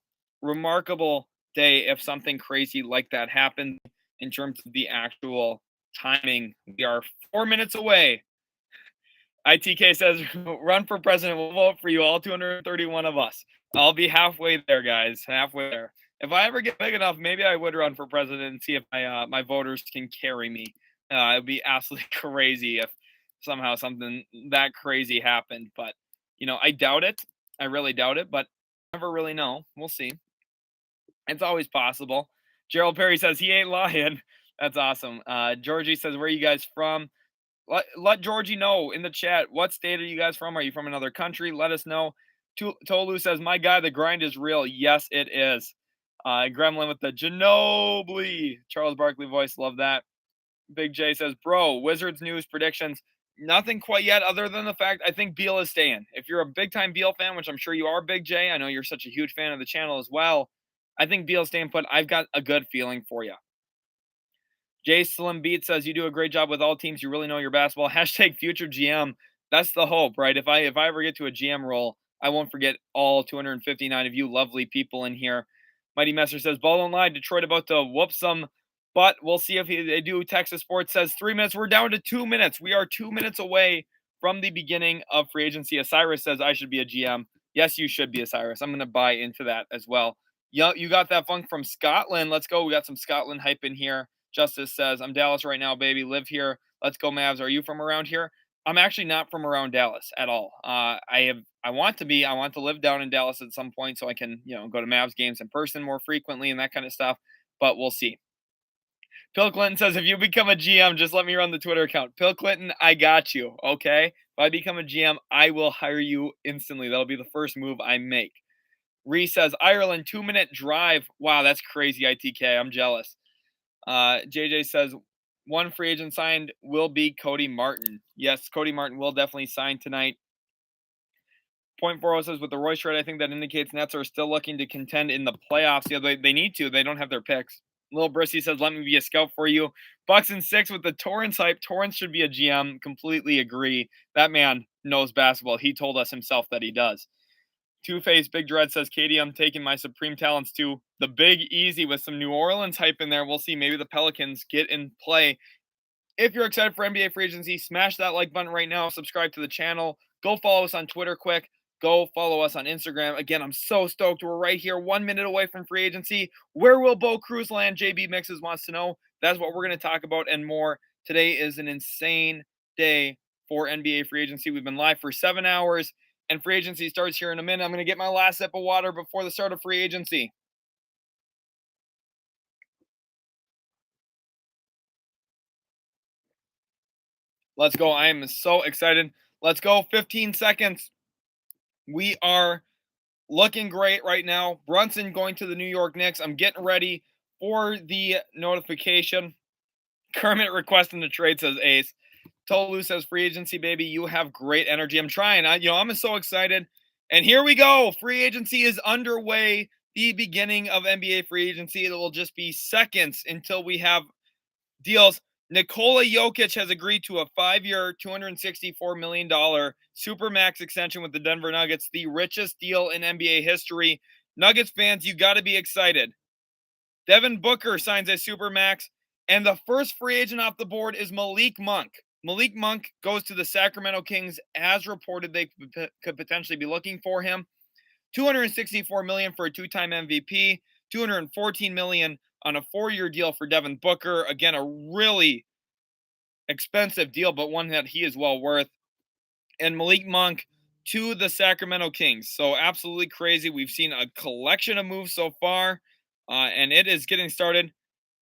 day if something crazy like that happens in terms of the actual timing. We are 4 minutes away. ITK says, run for president. We'll vote for you, all 231 of us. I'll be halfway there, guys. Halfway there. If I ever get big enough, maybe I would run for president and see if my voters can carry me. It'd be absolutely crazy if somehow something that crazy happened. But, I doubt it. I really doubt it. But never really know. We'll see. It's always possible. Gerald Perry says he ain't lying. That's awesome. Georgie says, where are you guys from? Let Georgie know in the chat. What state are you guys from? Are you from another country? Let us know. Tolu says, my guy, the grind is real. Yes, it is. Gremlin with the Ginobili. Charles Barkley voice. Love that. Big J says, bro, Wizards news predictions. Nothing quite yet, other than the fact I think Beal is staying. If you're a big-time Beal fan, which I'm sure you are, Big J, I know you're such a huge fan of the channel as well, I think Beal's staying put. I've got a good feeling for you. Jay Slim Beat says, you do a great job with all teams. You really know your basketball. Hashtag future GM. That's the hope, right? If I ever get to a GM role, I won't forget all 259 of you lovely people in here. Mighty Messer says, ball don't lie. Detroit about to whoop some, but we'll see if they do. Texas Sports says 3 minutes. We're down to 2 minutes. We are 2 minutes away from the beginning of free agency. Osiris says, I should be a GM. Yes, you should be, Osiris. I'm going to buy into that as well. You got that funk from Scotland. Let's go. We got some Scotland hype in here. Justice says, I'm Dallas right now, baby. Live here. Let's go, Mavs. Are you from around here? I'm actually not from around Dallas at all. I want to be. I want to live down in Dallas at some point so I can, go to Mavs games in person more frequently and that kind of stuff. But we'll see. Bill Clinton says, if you become a GM, just let me run the Twitter account. Bill Clinton, I got you, okay? If I become a GM, I will hire you instantly. That'll be the first move I make. Reese says, Ireland, 2-minute drive. Wow, that's crazy, ITK. I'm jealous. JJ says, one free agent signed will be Cody Martin. Yes, Cody Martin will definitely sign tonight. Point 40 says, with the Royce trade, I think that indicates Nets are still looking to contend in the playoffs. Yeah, they need to. They don't have their picks. Lil Brissy says, let me be a scout for you. Bucks and 6 with the Torrance hype. Torrance should be a GM. Completely agree. That man knows basketball. He told us himself that he does. Two-Face Big Dread says, Katie, I'm taking my supreme talents to the Big Easy with some New Orleans hype in there. We'll see. Maybe the Pelicans get in play. If you're excited for NBA free agency, smash that like button right now. Subscribe to the channel. Go follow us on Twitter quick. Go follow us on Instagram. Again, I'm so stoked. We're right here, 1 minute away from free agency. Where will Bo Cruz land? JB Mixes wants to know. That's what we're going to talk about and more Today is an insane day for NBA free agency. We've been live for 7 hours, and free agency starts here in a minute. I'm going to get my last sip of water before the start of free agency. Let's go. I am so excited. Let's go. 15 seconds. We are looking great right now. Brunson going to the New York Knicks. I'm getting ready for the notification. Kermit requesting the trade, says Ace. Tolu says free agency, baby. You have great energy. I'm trying. I'm so excited. And here we go. Free agency is underway. The beginning of NBA free agency. It will just be seconds until we have deals. Nikola Jokic has agreed to a 5-year, $264 million supermax extension with the Denver Nuggets, the richest deal in NBA history. Nuggets fans, you got to be excited. Devin Booker signs a supermax, and the first free agent off the board is Malik Monk. Malik Monk goes to the Sacramento Kings, as reported they could potentially be looking for him. $264 million for a two-time MVP, $214 million on a 4-year deal for Devin Booker. Again, a really expensive deal, but one that he is well worth. And Malik Monk to the Sacramento Kings. So absolutely crazy. We've seen a collection of moves so far, and it is getting started.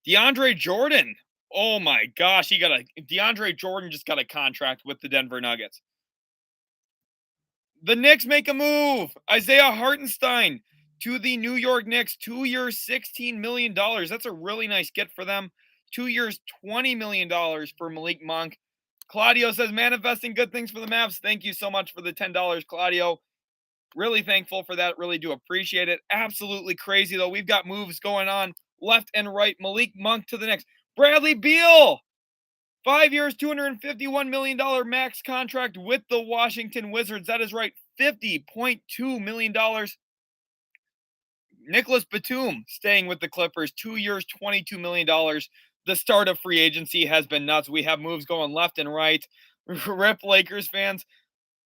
DeAndre Jordan. Oh my gosh, DeAndre Jordan just got a contract with the Denver Nuggets. The Knicks make a move. Isaiah Hartenstein to the New York Knicks. 2 years, $16 million. That's a really nice get for them. 2 years, $20 million for Malik Monk. Claudio says, manifesting good things for the Mavs. Thank you so much for the $10, Claudio. Really thankful for that. Really do appreciate it. Absolutely crazy, though. We've got moves going on left and right. Malik Monk to the Knicks. Bradley Beal. 5 years, $251 million max contract with the Washington Wizards. That is right, $50.2 million. Nicholas Batum staying with the Clippers, 2 years, $22 million. The start of free agency has been nuts. We have moves going left and right. Rip Lakers fans.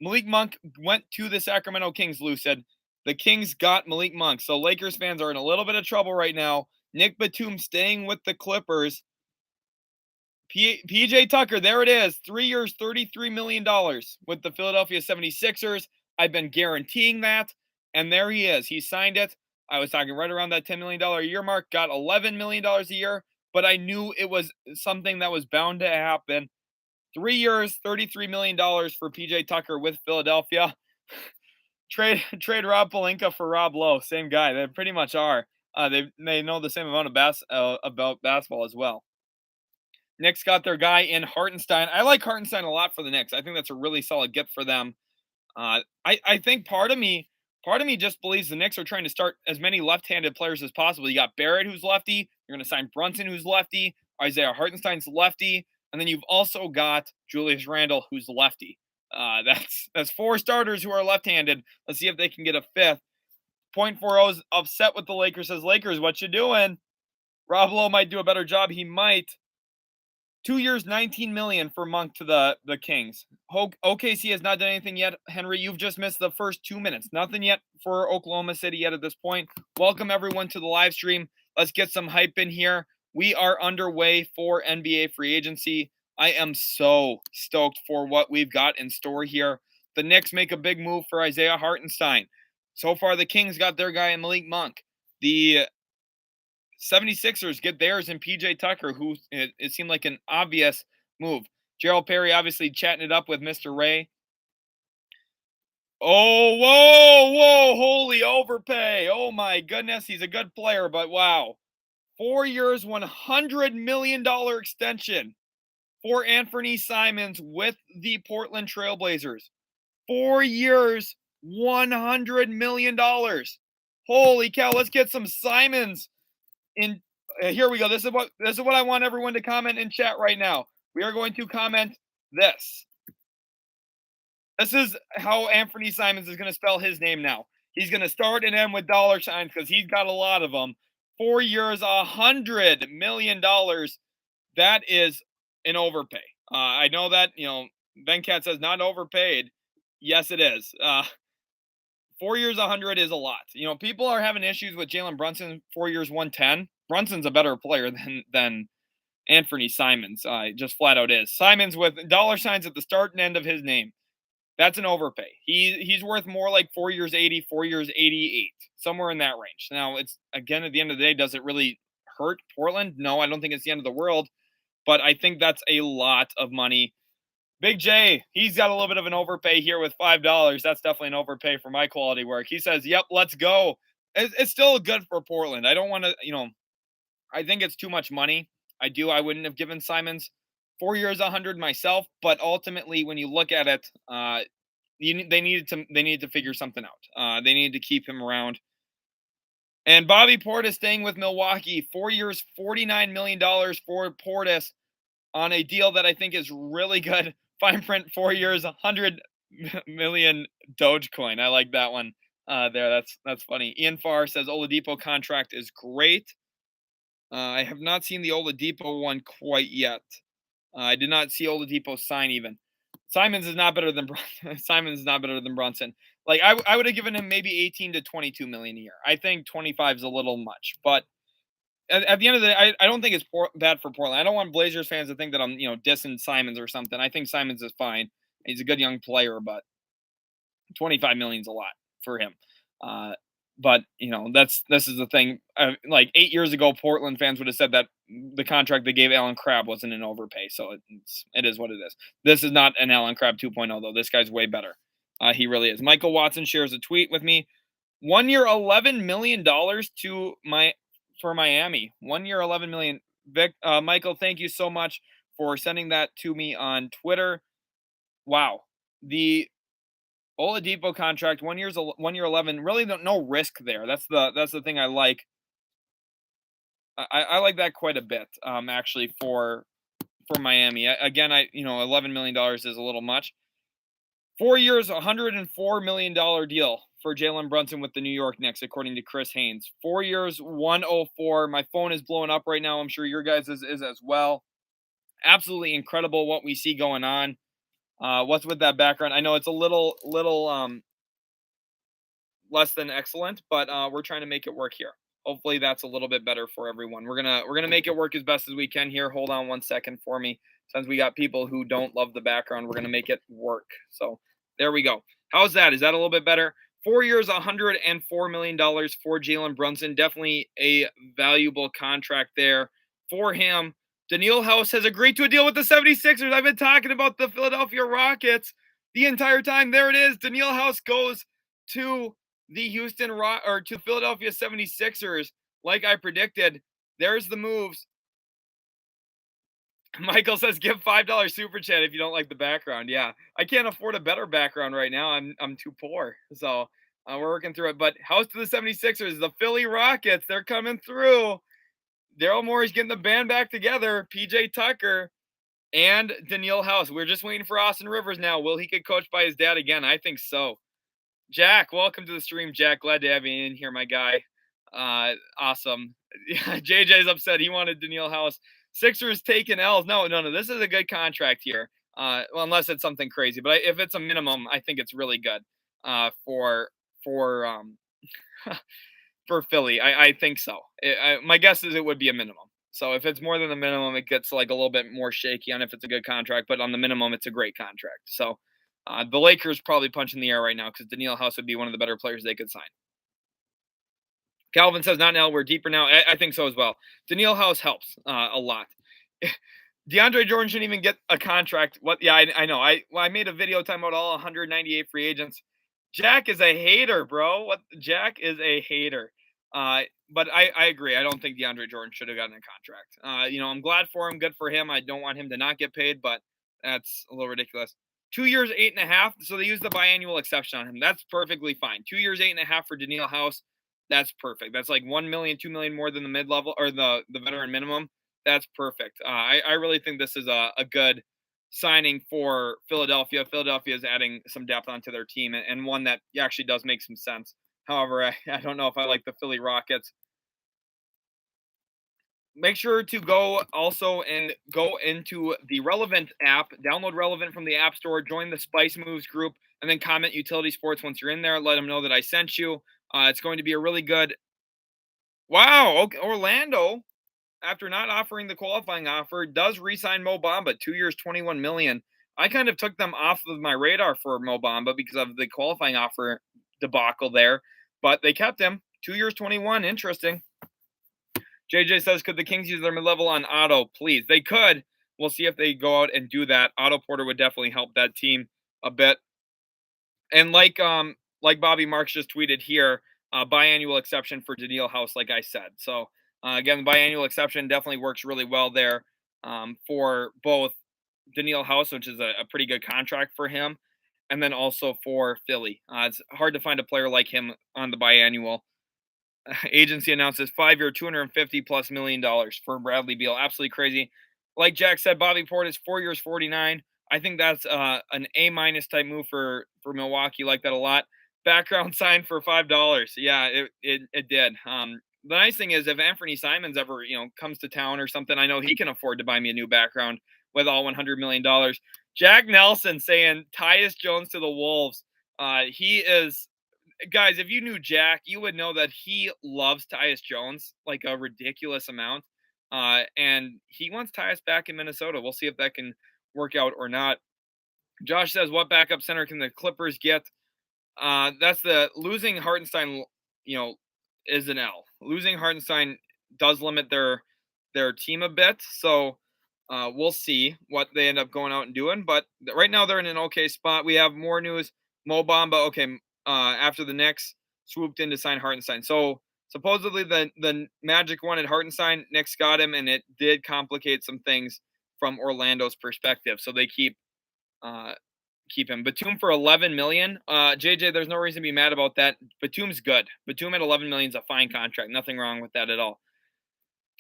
Malik Monk went to the Sacramento Kings, Lou said. The Kings got Malik Monk. So Lakers fans are in a little bit of trouble right now. Nick Batum staying with the Clippers. PJ Tucker, there it is. 3 years, $33 million with the Philadelphia 76ers. I've been guaranteeing that. And there he is. He signed it. I was talking right around that $10 million a year mark. Got $11 million a year. But I knew it was something that was bound to happen. 3 years, $33 million for PJ Tucker with Philadelphia. Trade Rob Pelinka for Rob Lowe. Same guy. They pretty much are. They know the same amount of about basketball as well. Knicks got their guy in Hartenstein. I like Hartenstein a lot for the Knicks. I think that's a really solid get for them. I think part of me just believes the Knicks are trying to start as many left-handed players as possible. You got Barrett, who's lefty. You're going to sign Brunson, who's lefty. Isaiah Hartenstein's lefty. And then you've also got Julius Randle, who's lefty. That's 4 starters who are left-handed. Let's see if they can get a fifth. .40 is upset with the Lakers. Says, Lakers, what you doing? Rob Lowe might do a better job. He might. 2 years, $19 million for Monk to the Kings. OKC has not done anything yet. Henry, you've just missed the first 2 minutes. Nothing yet for Oklahoma City yet at this point. Welcome everyone to the live stream. Let's get some hype in here. We are underway for NBA free agency. I am so stoked for what we've got in store here. The Knicks make a big move for Isaiah Hartenstein. So far, the Kings got their guy in Malik Monk. The 76ers get theirs in PJ Tucker, who it seemed like an obvious move. Gerald Perry obviously chatting it up with Mr. Ray. Oh, whoa, holy overpay. Oh, my goodness. He's a good player, but wow. 4 years, $100 million extension for Anthony Simons with the Portland Trailblazers. 4 years, $100 million. Holy cow, let's get some Simons in. Here we go. This is what I want everyone to comment in chat right now. We are going to comment this. This is how Anthony Simons is going to spell his name now. He's going to start and end with dollar signs because he's got a lot of them. 4 years, $100 million. That is an overpay. I know that, Ben Cat says not overpaid. Yes, it is. 4 years, 100 is a lot. People are having issues with Jalen Brunson. 4 years, 110. Brunson's a better player than Anthony Simons. Just flat out is. Simons with dollar signs at the start and end of his name. That's an overpay. He's worth more like 4 years 80, 4 years 88, somewhere in that range. Now it's again at the end of the day, does it really hurt Portland? No, I don't think it's the end of the world, but I think that's a lot of money. Big J, he's got a little bit of an overpay here with $5. That's definitely an overpay for my quality work. He says, "Yep, let's go." It's still good for Portland. I don't want to, I think it's too much money. I wouldn't have given Simons 4 years 100 myself, but ultimately, when you look at it, they needed to figure something out. They needed to keep him around. And Bobby Portis staying with Milwaukee, 4 years, $49 million for Portis on a deal that I think is really good. Fine print, 4 years, 100 million Dogecoin. I like that one. There, that's funny. Ian Farr says Oladipo contract is great. I have not seen the Oladipo one quite yet. I did not see Oladipo sign even. Simons is not better than Simons is not better than Brunson. Like I would have given him maybe 18 to 22 million a year. I think 25 is a little much, but at the end of the day, I don't think it's bad for Portland. I don't want Blazers fans to think that I'm dissing Simons or something. I think Simons is fine. He's a good young player, but 25 million is a lot for him. But this is the thing. Like 8 years ago, Portland fans would have said that the contract they gave Alan Crabb wasn't an overpay. So it is what it is. This is not an Alan Crabb 2.0 though. This guy's way better. He really is. Michael Watson shares a tweet with me. 1 year, $11 million for Miami. 1 year, 11 million. Vic, Michael, thank you so much for sending that to me on Twitter. Wow, the Oladipo contract, 1 year 11. Really, no risk there. That's the thing I like. I like that quite a bit. Actually, for Miami. Again, $11 million is a little much. 4 years, $104 million deal for Jalen Brunson with the New York Knicks, according to Chris Haynes. 4 years, 104. My phone is blowing up right now. I'm sure your guys is as well. Absolutely incredible what we see going on. What's with that background? I know it's a little less than excellent, but we're trying to make it work here. Hopefully that's a little bit better for everyone. We're gonna make it work as best as we can here. Hold on 1 second for me. Since we got people who don't love the background, we're gonna make it work. So there we go. How's that? Is that a little bit better? 4 years, $104 million for Jalen Brunson. Definitely a valuable contract there for him. Daniil House has agreed to a deal with the 76ers. I've been talking about the Philadelphia Rockets the entire time. There it is. Daniil House goes to the to Philadelphia 76ers, like I predicted. There's the moves. Michael says, give $5 super chat if you don't like the background. Yeah, I can't afford a better background right now. I'm too poor. So we're working through it. But house to the 76ers, the Philly Rockets, they're coming through. Daryl Morey's getting the band back together. PJ Tucker and Daniil House. We're just waiting for Austin Rivers now. Will he get coached by his dad again? I think so. Jack, welcome to the stream, Jack. Glad to have you in here, my guy. Awesome. JJ's upset. He wanted Daniil House. Sixers taking L's. No. This is a good contract here. Well, unless it's something crazy, but if it's a minimum, I think it's really good. For for Philly, I think so. My guess is it would be a minimum. So if it's more than the minimum, it gets like a little bit more shaky on if it's a good contract. But on the minimum, it's a great contract. So the Lakers probably punching the air right now because Daniil House would be one of the better players they could sign. Calvin says, not now. We're deeper now. I think so as well. Daniil House helps a lot. DeAndre Jordan shouldn't even get a contract. Yeah, I know. I made a video talking about all 198 free agents. Jack is a hater, bro. Jack is a hater. But I agree. I don't think DeAndre Jordan should have gotten a contract. I'm glad for him. Good for him. I don't want him to not get paid, but that's a little ridiculous. 2 years, 8.5. So they use the biannual exception on him. That's perfectly fine. 2 years, 8.5 for Daniil House. That's perfect. That's like 1 million, 2 million more than the mid-level or the veteran minimum. That's perfect. I really think this is a good signing for Philadelphia. Philadelphia is adding some depth onto their team and one that actually does make some sense. However, I don't know if I like the Philly Rockets. Make sure to go also and go into the Relevant app, download Relevant from the App Store, join the Spice Moves group, and then comment Utility Sports once you're in there. Let them know that I sent you. It's going to be a really good. Wow, okay, Orlando. after not offering the qualifying offer, does re-sign Mo Bamba, 2 years, $21 million. I kind of took them off of my radar for Mo Bamba because of the qualifying offer debacle there, but they kept him, 2 years, 21. Interesting. JJ says, could the Kings use their mid-level on Otto? Please. They could. We'll see if they go out and do that. Otto Porter would definitely help that team a bit. And like Bobby Marks just tweeted here, biannual exception for Daniil House, like I said. So again, the biannual exception definitely works really well there for both Daniil House, which is a pretty good contract for him, and then also for Philly. It's hard to find a player like him on the biannual. Agency announces 5-year, $250+ million for Bradley Beal. Absolutely crazy. Like Jack said, Bobby Portis, 4 years, 49. I think that's an A- type move for Milwaukee. Like that a lot. Background sign for $5. Yeah, it did. The nice thing is if Anthony Simons ever comes to town or something, I know he can afford to buy me a new background with all $100 million. Jack Nelson saying Tyus Jones to the Wolves. He is, guys, if you knew Jack, you would know that he loves Tyus Jones like a ridiculous amount. And he wants Tyus back in Minnesota. We'll see if that can work out or not. Josh says, what backup center can the Clippers get? That's the losing Hartenstein, is an L. Losing Hartenstein does limit their team a bit. So we'll see what they end up going out and doing. But right now they're in an okay spot. We have more news. Mo Bamba, okay, after the Knicks swooped in to sign Hartenstein. So supposedly the Magic wanted Hartenstein. Knicks got him, and it did complicate some things from Orlando's perspective. So they keep him. Batum for $11 million. JJ, there's no reason to be mad about that. Batum's good. Batum at $11 million is a fine contract. Nothing wrong with that at all.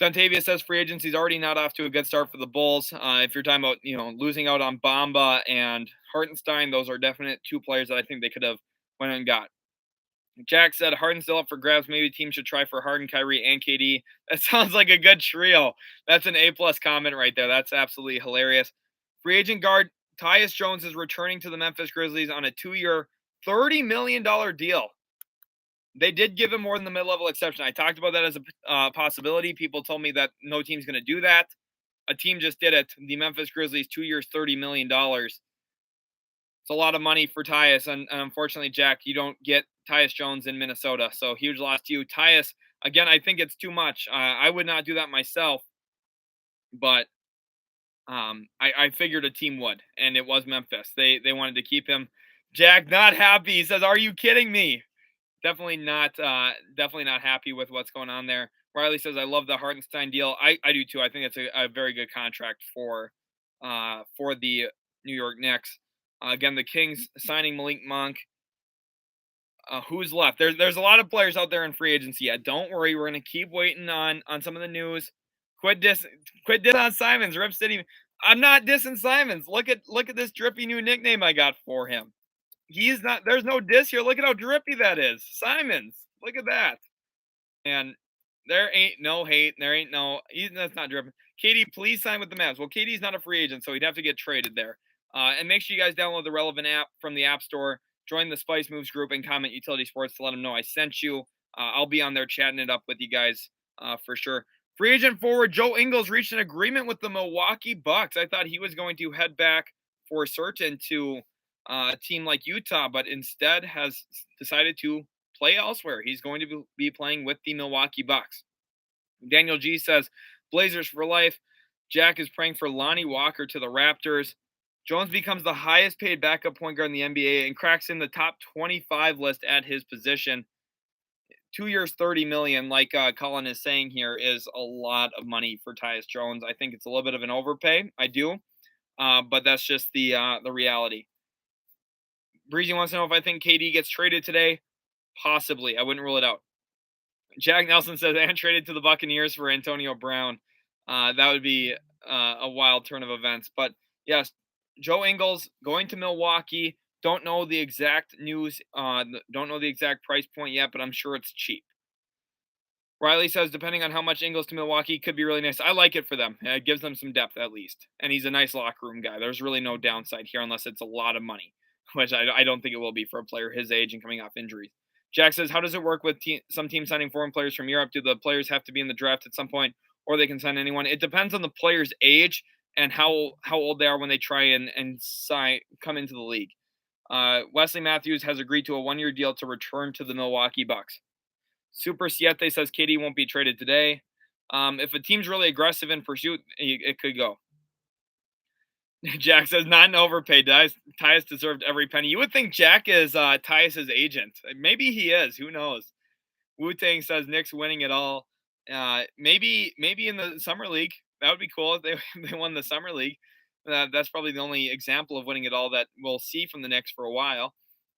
Dontavia says free agency's already not off to a good start for the Bulls. If you're talking about losing out on Bamba and Hartenstein, those are definite two players that I think they could have went and got. Jack said Harden's still up for grabs. Maybe teams should try for Harden, Kyrie, and KD. That sounds like a good trio. That's an A+ comment right there. That's absolutely hilarious. Free agent guard Tyus Jones is returning to the Memphis Grizzlies on a 2-year, $30 million deal. They did give him more than the mid-level exception. I talked about that as a possibility. People told me that no team's going to do that. A team just did it. The Memphis Grizzlies, 2 years, $30 million. It's a lot of money for Tyus. And unfortunately, Jack, you don't get Tyus Jones in Minnesota. So huge loss to you. Tyus, again, I think it's too much. I would not do that myself. But I figured a team would. And it was Memphis. They wanted to keep him. Jack, not happy. He says, are you kidding me? Definitely not happy with what's going on there. Riley says, I love the Hartenstein deal. I do too. I think it's a very good contract for the New York Knicks. Again, the Kings signing Malik Monk. Who's left? There's a lot of players out there in free agency yet. Don't worry. We're going to keep waiting on some of the news. Quit dissing on Simons. Rip City. I'm not dissing Simons. Look at this drippy new nickname I got for him. He's not, there's no diss here. Look at how drippy that is. Simons. Look at that. And there ain't no hate. There ain't that's not dripping. KD, please sign with the Mavs. Well, KD's not a free agent, so he'd have to get traded there. And make sure you guys download the relevant app from the App Store. Join the Spice Moves group and comment Utility Sports to let them know I sent you. I'll be on there chatting it up with you guys for sure. Free agent forward Joe Ingles reached an agreement with the Milwaukee Bucks. I thought he was going to head back for certain to a team like Utah, but instead has decided to play elsewhere. He's going to be playing with the Milwaukee Bucks. Daniel G says, Blazers for life. Jack is praying for Lonnie Walker to the Raptors. Jones becomes the highest paid backup point guard in the NBA and cracks in the top 25 list at his position. 2 years, $30 million, like Colin is saying here, is a lot of money for Tyus Jones. I think it's a little bit of an overpay. I do. But that's just the reality. Breezy wants to know if I think KD gets traded today. Possibly. I wouldn't rule it out. Jack Nelson says, and traded to the Buccaneers for Antonio Brown. That would be a wild turn of events. But yes, Joe Ingles going to Milwaukee. Don't know the exact news. Don't know the exact price point yet, but I'm sure it's cheap. Riley says, depending on how much Ingles to Milwaukee, could be really nice. I like it for them. It gives them some depth at least. And he's a nice locker room guy. There's really no downside here unless it's a lot of money, which I don't think it will be for a player his age and coming off injuries. Jack says, how does it work with some teams signing foreign players from Europe? Do the players have to be in the draft at some point, or they can sign anyone. It depends on the player's age and how old they are when they try and come into the league. Wesley Matthews has agreed to a 1-year deal to return to the Milwaukee Bucks. Super Siete says KD won't be traded today. If a team's really aggressive in pursuit, it could go. Jack says, not an overpay. Tyus deserved every penny. You would think Jack is Tyus's agent. Maybe he is. Who knows? Wu-Tang says Knicks winning it all. Maybe in the summer league. That would be cool if they won the summer league. That's probably the only example of winning it all that we'll see from the Knicks for a while.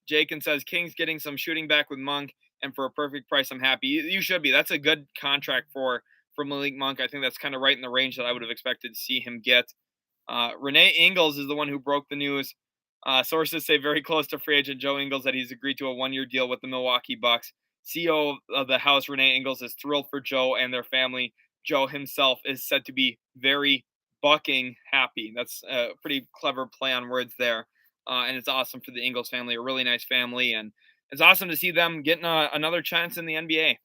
Jakin says Kings getting some shooting back with Monk, and for a perfect price, I'm happy. You should be. That's a good contract for Malik Monk. I think that's kind of right in the range that I would have expected to see him get. Renee Ingles is the one who broke the news. Sources say very close to free agent Joe Ingles that he's agreed to a 1-year deal with the Milwaukee Bucks. CEO of the house, Renee Ingles, is thrilled for Joe and their family. Joe himself is said to be very bucking happy. That's a pretty clever play on words there. And it's awesome for the Ingles family, a really nice family. And it's awesome to see them getting another chance in the NBA.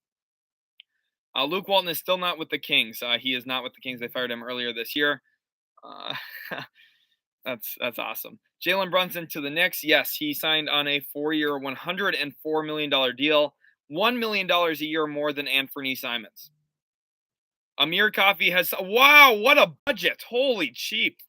Luke Walton is still not with the Kings. He is not with the Kings. They fired him earlier this year. That's awesome. Jalen Brunson to the Knicks. Yes, he signed on a 4-year, $104 million deal. $1 million a year more than Anthony Simons. Amir Coffey has, wow, what a budget. Holy cheap.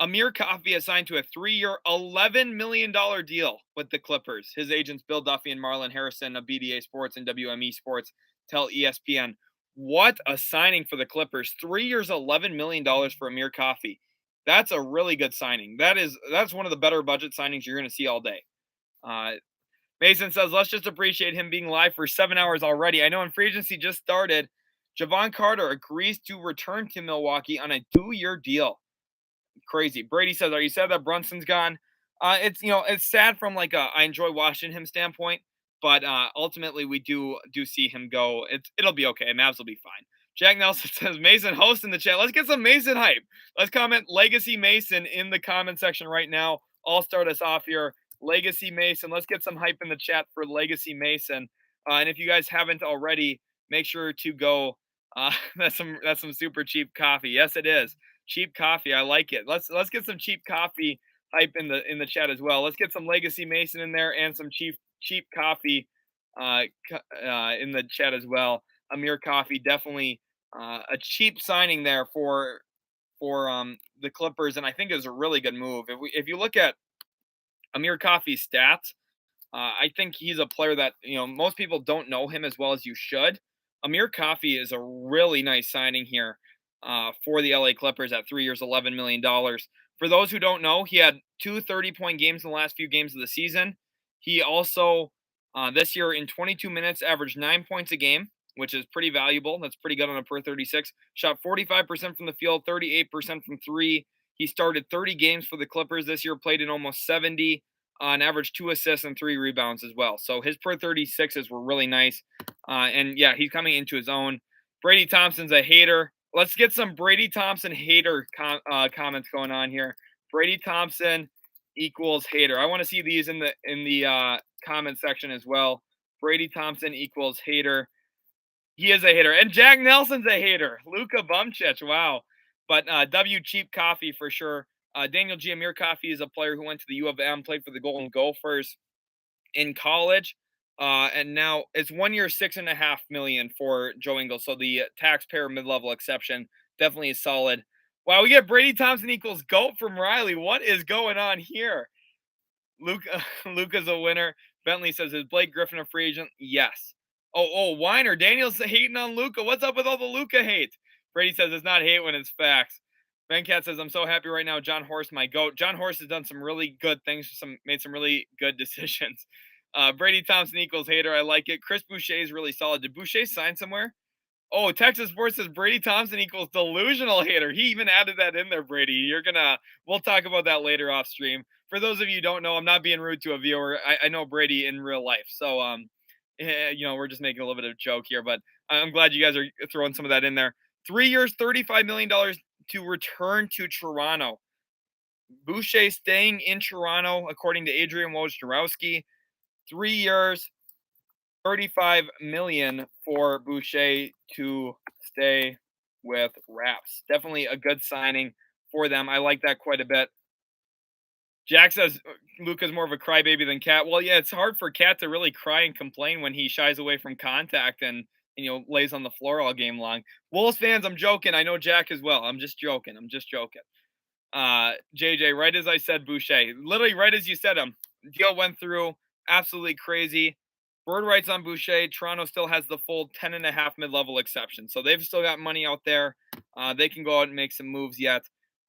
Amir Coffey has signed to a 3-year, $11 million deal with the Clippers. His agents, Bill Duffy and Marlon Harrison of BDA Sports and WME Sports, tell ESPN. What a signing for the Clippers. 3 years, $11 million for Amir Coffey. That's a really good signing. That's one of the better budget signings you're going to see all day. Mason says, let's just appreciate him being live for 7 hours already. I know, and free agency just started. Javon Carter agrees to return to Milwaukee on a 2-year deal. Crazy. Brady says, are you sad that Brunson's gone? It's sad from like I enjoy watching him standpoint, but ultimately we do see him go. It'll be okay. Mavs will be fine. Jack Nelson says, Mason host in the chat. Let's get some Mason hype. Let's comment Legacy Mason in the comment section right now. I'll start us off here. Legacy Mason. Let's get some hype in the chat for Legacy Mason. And if you guys haven't already, make sure to go. That's some super cheap coffee. Yes, it is. Cheap coffee. I like it. Let's get some cheap coffee hype in the chat as well. Let's get some Legacy Mason in there and some cheap coffee in the chat as well. Amir Coffey, definitely a cheap signing there for the Clippers, and I think is a really good move. If you look at Amir Coffey's stats, I think he's a player that most people don't know him as well as you should. Amir Coffey is a really nice signing here for the LA Clippers at 3 years, $11 million. For those who don't know, he had 2 30-point games in the last few games of the season. He also, this year in 22 minutes, averaged 9 points a game, which is pretty valuable. That's pretty good on a per 36. Shot 45% from the field, 38% from 3. He started 30 games for the Clippers this year, played in almost 70, on average 2 assists and 3 rebounds as well. So his per 36s were really nice. And yeah, he's coming into his own. Brady Thompson's a hater. Let's get some Brady Thompson hater comments going on here. Brady Thompson equals hater. I want to see these in the comment section as well. Brady Thompson equals hater. He is a hater. And Jack Nelson's a hater. Luka Bumchich. Wow. But W cheap coffee for sure. Daniel G. Amir Coffey is a player who went to the U of M, played for the Golden Gophers in college. And now it's 1 year, $6.5 million for Joe Ingles. So the taxpayer mid-level exception definitely is solid. Wow, we get Brady Thompson equals GOAT from Riley. What is going on here? Luka's a winner. Bentley says, is Blake Griffin a free agent? Yes. Oh, Weiner. Daniel's hating on Luka. What's up with all the Luka hate? Brady says it's not hate when it's facts. Ben Cat says, I'm so happy right now. John Horst, my GOAT. John Horst has done some really good things, made some really good decisions. Brady Thompson equals hater. I like it. Chris Boucher is really solid. Did Boucher sign somewhere? Oh, Texas Sports says Brady Thompson equals delusional hater. He even added that in there, Brady. We'll talk about that later off stream. For those of you who don't know, I'm not being rude to a viewer. I know Brady in real life. So, we're just making a little bit of a joke here, but I'm glad you guys are throwing some of that in there. 3 years, $35 million to return to Toronto. Boucher staying in Toronto, according to Adrian Wojnarowski. 3 years, $35 million for Boucher to stay with Raps. Definitely a good signing for them. I like that quite a bit. Jack says Luka's more of a crybaby than Cat. Well, yeah, it's hard for Cat to really cry and complain when he shies away from contact and lays on the floor all game long. Wolves fans, I'm joking. I know Jack as well. I'm just joking. JJ, right as I said, Boucher, literally right as you said him, deal went through, absolutely crazy. Bird writes on Boucher. Toronto still has the full 10.5 mid-level exception, so they've still got money out there. They can go out and make some moves yet.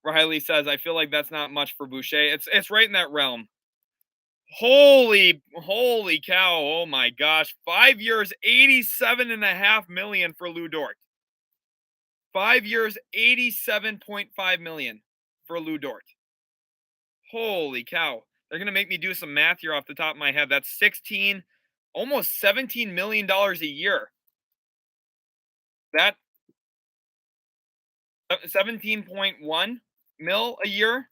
Riley says, I feel like that's not much for Boucher. It's right in that realm. Holy cow! Oh my gosh, 5 years, 87.5 million for Lou Dort. 5 years, 87.5 million for Lou Dort. Holy cow. They're going to make me do some math here off the top of my head. That's 16, almost $17 million a year. That 17.1 mil a year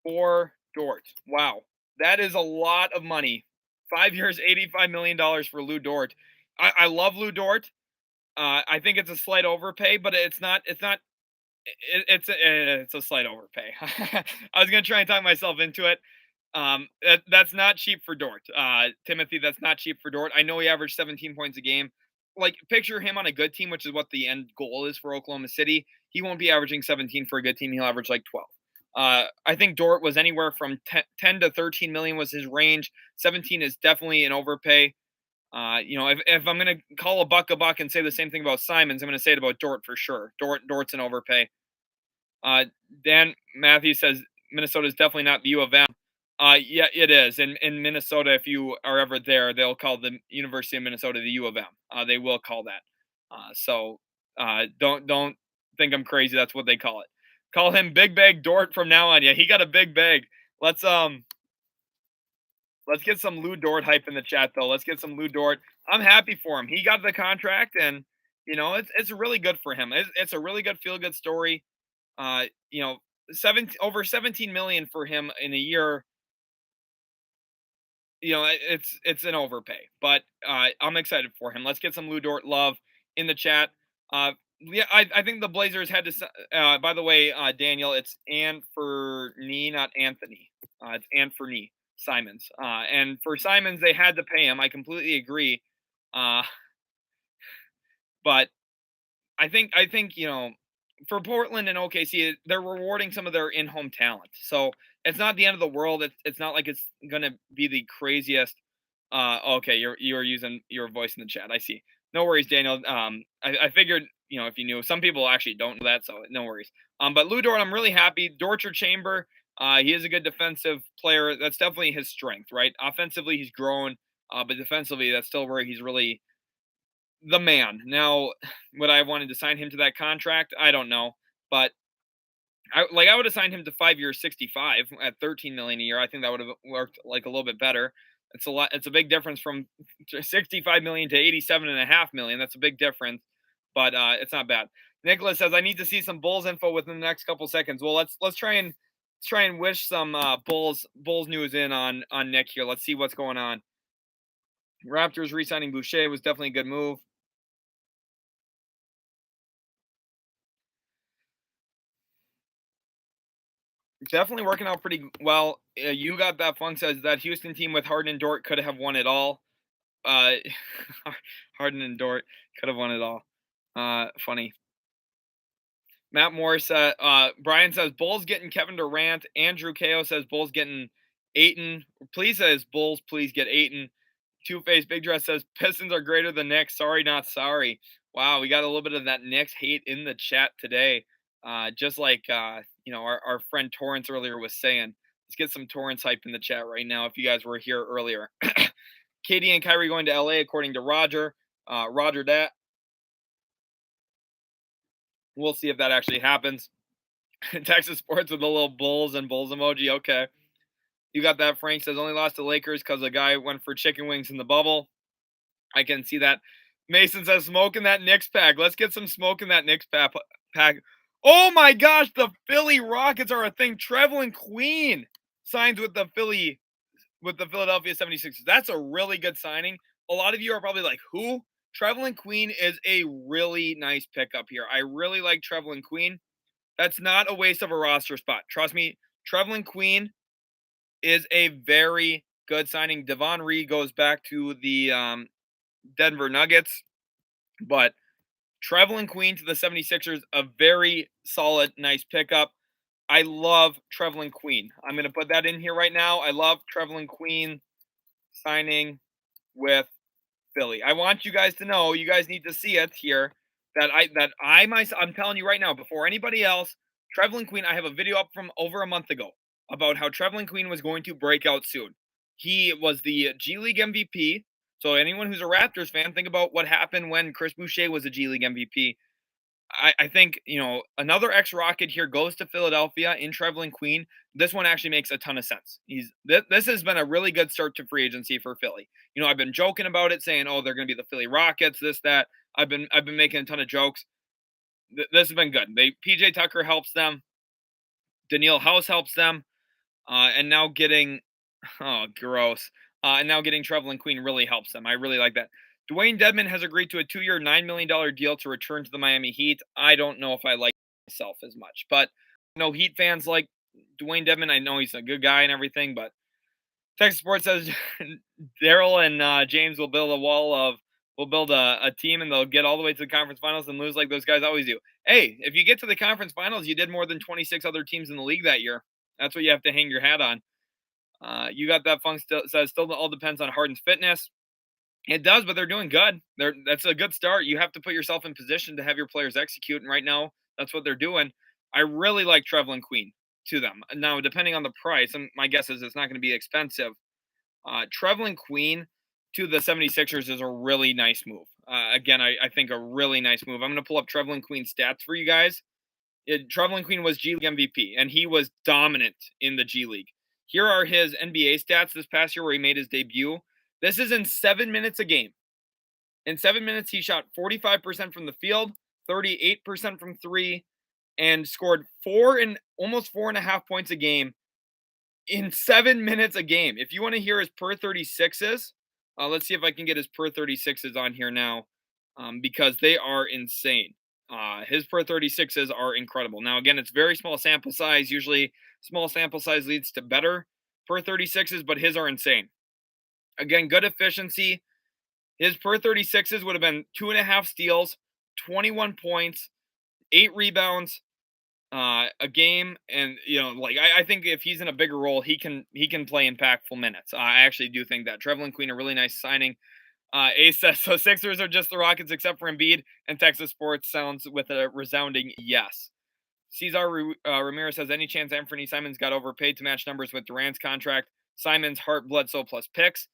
for Dort. Wow. That is a lot of money. 5 years, $85 million for Lou Dort. I love Lou Dort. I think it's a slight overpay, but it's not it's a slight overpay. I was gonna try and talk myself into it. That's not cheap for Dort. Timothy, that's not cheap for Dort. I know he averaged 17 points a game. Like, picture him on a good team, which is what the end goal is for Oklahoma City. He won't be averaging 17 for a good team. He'll average like 12. I think Dort was anywhere from 10 to 13 million was his range. 17 is definitely an overpay. If I'm going to call a buck and say the same thing about Simons, I'm going to say it about Dort for sure. Dort's an overpay. Dan Matthews says Minnesota is definitely not the U of M. Yeah, it is. In Minnesota, if you are ever there, they'll call the University of Minnesota the U of M. They will call that. Don't think I'm crazy. That's what they call it. Call him Big Bag Dort from now on. Yeah, he got a big bag. Let's get some Lou Dort hype in the chat though. Let's get some Lou Dort. I'm happy for him. He got the contract, and it's really good for him. It's a really good feel good story. Uh, you know, over 17 million for him in a year. It's an overpay, but I'm excited for him. Let's get some Lou Dort love in the chat. Yeah, I think the Blazers had to. By the way, Daniel, it's Anthony, not Anthony. It's Anthony Simons. And for Simons, they had to pay him. I completely agree. But I think for Portland and OKC, they're rewarding some of their in-home talent. So it's not the end of the world. It's not like it's gonna be the craziest. Okay, you're using your voice in the chat. I see. No worries, Daniel. I figured if you knew. Some people actually don't know that, so no worries. But Lou Dort, I'm really happy. Dortcher Chamber, he is a good defensive player. That's definitely his strength, right? Offensively, he's grown, but defensively, that's still where he's really the man. Now, would I wanted to sign him to that contract? I don't know, but I would have signed him to 5 years, 65 at 13 million a year. I think that would have worked like a little bit better. It's a lot. It's a big difference from 65 million to 87.5 million. That's a big difference, but it's not bad. Nicholas says I need to see some Bulls info within the next couple seconds. Well, let's try and wish some Bulls news in on Nick here. Let's see what's going on. Raptors re-signing Boucher was definitely a good move. Definitely working out pretty well. You got that fun says that Houston team with Harden and Dort could have won it all. Harden and Dort could have won it all. Funny. Matt Moore said, Brian says Bulls getting Kevin Durant. Andrew Ko says Bulls getting Ayton. Please says Bulls, please get Ayton. Two-Face Big Dress says Pistons are greater than Knicks. Sorry, not sorry. Wow, we got a little bit of that Knicks hate in the chat today. Just like our friend Torrance earlier was saying. Let's get some Torrance hype in the chat right now if you guys were here earlier. KD and Kyrie going to LA according to Roger. Roger that. We'll see if that actually happens. Texas Sports with a little bulls and bulls emoji. Okay. You got that. Frank says only lost to Lakers because a guy went for chicken wings in the bubble. I can see that. Mason says smoke in that Knicks pack. Let's get some smoke in that Knicks pack. Oh my gosh, the Philly Rockets are a thing. Trevelin Queen signs with the Philadelphia 76ers. That's a really good signing. A lot of you are probably like, who? Trevelin Queen is a really nice pickup here. I really like Trevelin Queen. That's not a waste of a roster spot. Trust me, Trevelin Queen is a very good signing. Devon Reed goes back to the Denver Nuggets, but Trevelin Queen to the 76ers, a very solid, nice pickup. I love Trevelin Queen. I'm going to put that in here right now. I love Trevelin Queen signing with Philly. I want you guys to know, you guys need to see it here that I myself, I'm telling you right now, before anybody else, Trevelin Queen, I have a video up from over a month ago about how Trevelin Queen was going to break out soon. He was the G League MVP. So anyone who's a Raptors fan, think about what happened when Chris Boucher was a G League MVP. I think, another ex Rocket here goes to Philadelphia in Trevelin Queen. This one actually makes a ton of sense. This has been a really good start to free agency for Philly. I've been joking about it, saying, "Oh, they're going to be the Philly Rockets," this, that. I've been making a ton of jokes. This has been good. PJ Tucker helps them. Daniil House helps them, and now getting, oh, gross. And now getting Trevelin Queen really helps them. I really like that. Dwayne Dedmon has agreed to a 2-year, $9 million deal to return to the Miami Heat. I don't know if I like myself as much, but Heat fans like Dwayne Dedmon. I know he's a good guy and everything, but Texas Sports says Daryl and James will build a team and they'll get all the way to the conference finals and lose like those guys always do. Hey, if you get to the conference finals, you did more than 26 other teams in the league that year. That's what you have to hang your hat on. You got that funk says still all depends on Harden's fitness. It does, but they're doing good. That's a good start. You have to put yourself in position to have your players execute, and right now that's what they're doing. I really like Trevelin Queen to them. Now, depending on the price, and my guess is it's not going to be expensive. Trevelin Queen to the 76ers is a really nice move. Again, I think a really nice move. I'm going to pull up Trevelin Queen's stats for you guys. Trevelin Queen was G League MVP, and he was dominant in the G League. Here are his NBA stats this past year where he made his debut. This is in 7 minutes a game. In 7 minutes, he shot 45% from the field, 38% from three, and scored almost 4.5 points a game in 7 minutes a game. If you want to hear his per 36s, let's see if I can get his per 36s on here now, because they are insane. His per 36s are incredible. Now, again, it's very small sample size. Usually, small sample size leads to better per 36s, but his are insane. Again, good efficiency. His per 36s would have been 2.5 steals, 21 points, 8 rebounds, a game, and I think if he's in a bigger role, he can play impactful minutes. I actually do think that Trevelin Queen a really nice signing. Ace says so. Sixers are just the Rockets except for Embiid, and Texas Sports sounds with a resounding yes. Cesar Ramirez says any chance Anthony Simons got overpaid to match numbers with Durant's contract? Simons, Hart, Bledsoe plus picks.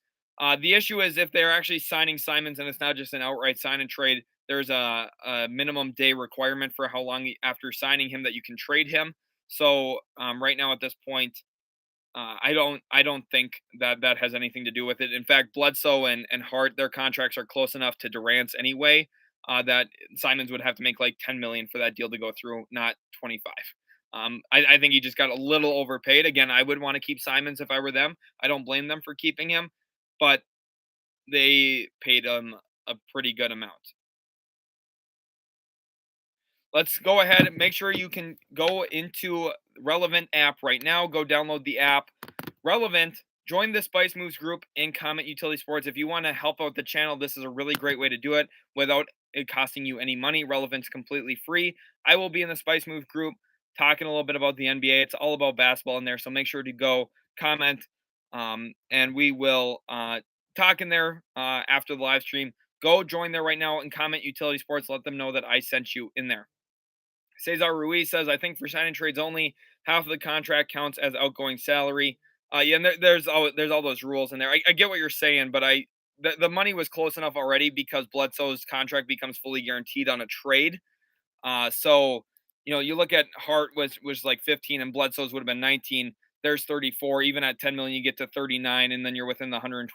The issue is if they're actually signing Simons and it's not just an outright sign and trade, there's a minimum day requirement for how long after signing him that you can trade him. So right now at this point, I don't think that has anything to do with it. In fact, Bledsoe and Hart, their contracts are close enough to Durant's anyway that Simons would have to make like 10 million for that deal to go through, not 25. I think he just got a little overpaid. Again, I would want to keep Simons if I were them. I don't blame them for keeping him, but they paid him a pretty good amount. Let's go ahead and make sure you can go into Relevant app right now. Go download the app. Relevant, join the Spice Moves group and comment Utility Sports. If you want to help out the channel, this is a really great way to do it without it costing you any money. Relevant's completely free. I will be in the Spice Move group talking a little bit about the NBA. It's all about basketball in there, so make sure to go comment, and we will talk in there after the live stream. Go join there right now and comment Utility Sports. Let them know that I sent you in there. Cesar Ruiz says, I think for signing trades only, half of the contract counts as outgoing salary. Yeah, and there's all those rules in there. I get what you're saying, but the money was close enough already because Bledsoe's contract becomes fully guaranteed on a trade. So you look at Hart was like 15 and Bledsoe's would have been 19. There's 34. Even at 10 million, you get to 39, and then you're within the 125%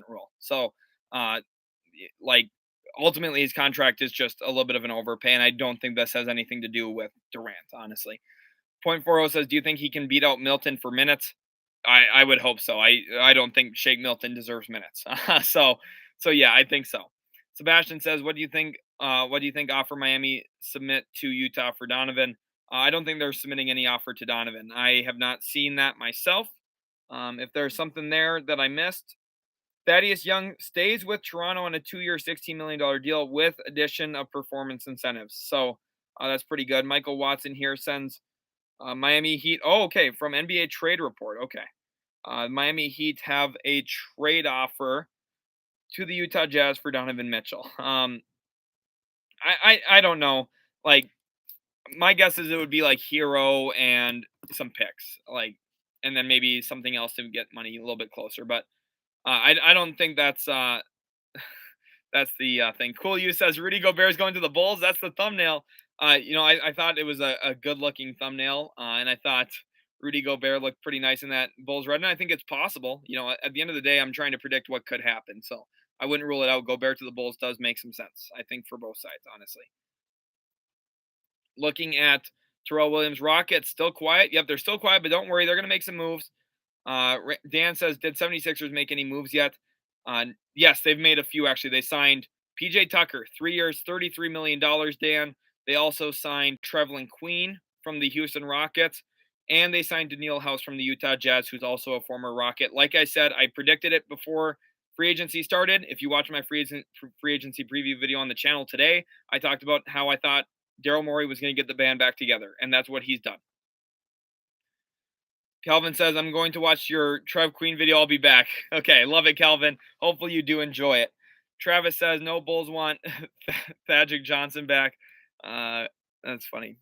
rule. So, ultimately his contract is just a little bit of an overpay, and I don't think this has anything to do with Durant, honestly. Point 40 says, do you think he can beat out Milton for minutes? I would hope so. I don't think Shake Milton deserves minutes. So yeah, I think so. Sebastian says, "What do you think? What do you think? Offer Miami submit to Utah for Donovan? I don't think they're submitting any offer to Donovan. I have not seen that myself. If there's something there that I missed, Thaddeus Young stays with Toronto on a 2-year, $16 million deal with addition of performance incentives. So that's pretty good. Michael Watson here sends Miami Heat. Oh, okay, from NBA Trade Report. Okay, Miami Heat have a trade offer to the Utah Jazz for Donovan Mitchell. I don't know. Like my guess is it would be like Hero and some picks, like, and then maybe something else to get money a little bit closer. But I don't think that's the thing. Cool You says Rudy Gobert is going to the Bulls. That's the thumbnail. I thought it was a good looking thumbnail, and I thought Rudy Gobert looked pretty nice in that Bulls red. And I think it's possible. At the end of the day, I'm trying to predict what could happen. So I wouldn't rule it out. Gobert to the Bulls does make some sense, I think, for both sides, honestly. Looking at Terrell Williams Rockets, still quiet. Yep, they're still quiet, but don't worry. They're going to make some moves. Dan says, did 76ers make any moves yet? Yes, they've made a few, actually. They signed PJ Tucker, 3 years, $33 million, Dan. They also signed Trevlin Queen from the Houston Rockets, and they signed Daniil House from the Utah Jazz, who's also a former Rocket. Like I said, I predicted it before free agency started. If you watch my free agency preview video on the channel today, I talked about how I thought Daryl Morey was going to get the band back together, and that's what he's done. Calvin says, I'm going to watch your Trev Queen video. I'll be back. Okay, love it, Calvin. Hopefully you do enjoy it. Travis says, no Bulls want Tragic Johnson back. That's funny.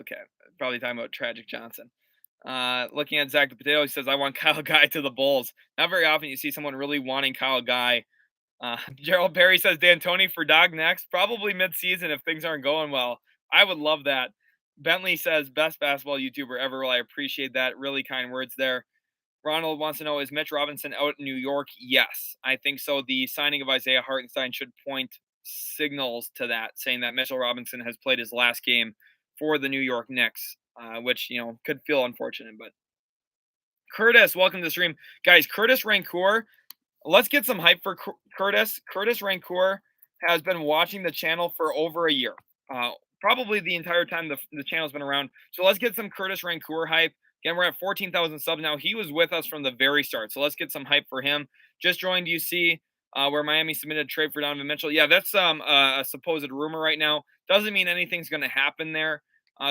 Okay, probably talking about Tragic Johnson. Looking at Zach the Potato, he says, I want Kyle Guy to the Bulls. Not very often you see someone really wanting Kyle Guy. Gerald Perry says, D'Antoni for Dog next. Probably mid-season if things aren't going well. I would love that. Bentley says, best basketball YouTuber ever. Well, I appreciate that. Really kind words there. Ronald wants to know, is Mitch Robinson out in New York? Yes, I think so. The signing of Isaiah Hartenstein should point signals to that, saying that Mitchell Robinson has played his last game for the New York Knicks, which, could feel unfortunate. But Curtis, welcome to the stream. Guys, Curtis Rancour, let's get some hype for Curtis. Curtis Rancour has been watching the channel for over a year. Probably the entire time the channel's been around. So let's get some Curtis Rancour hype. Again, we're at 14,000 subs now. He was with us from the very start. So let's get some hype for him. Just joined UC, where Miami submitted a trade for Donovan Mitchell. Yeah, that's a supposed rumor right now. Doesn't mean anything's going to happen there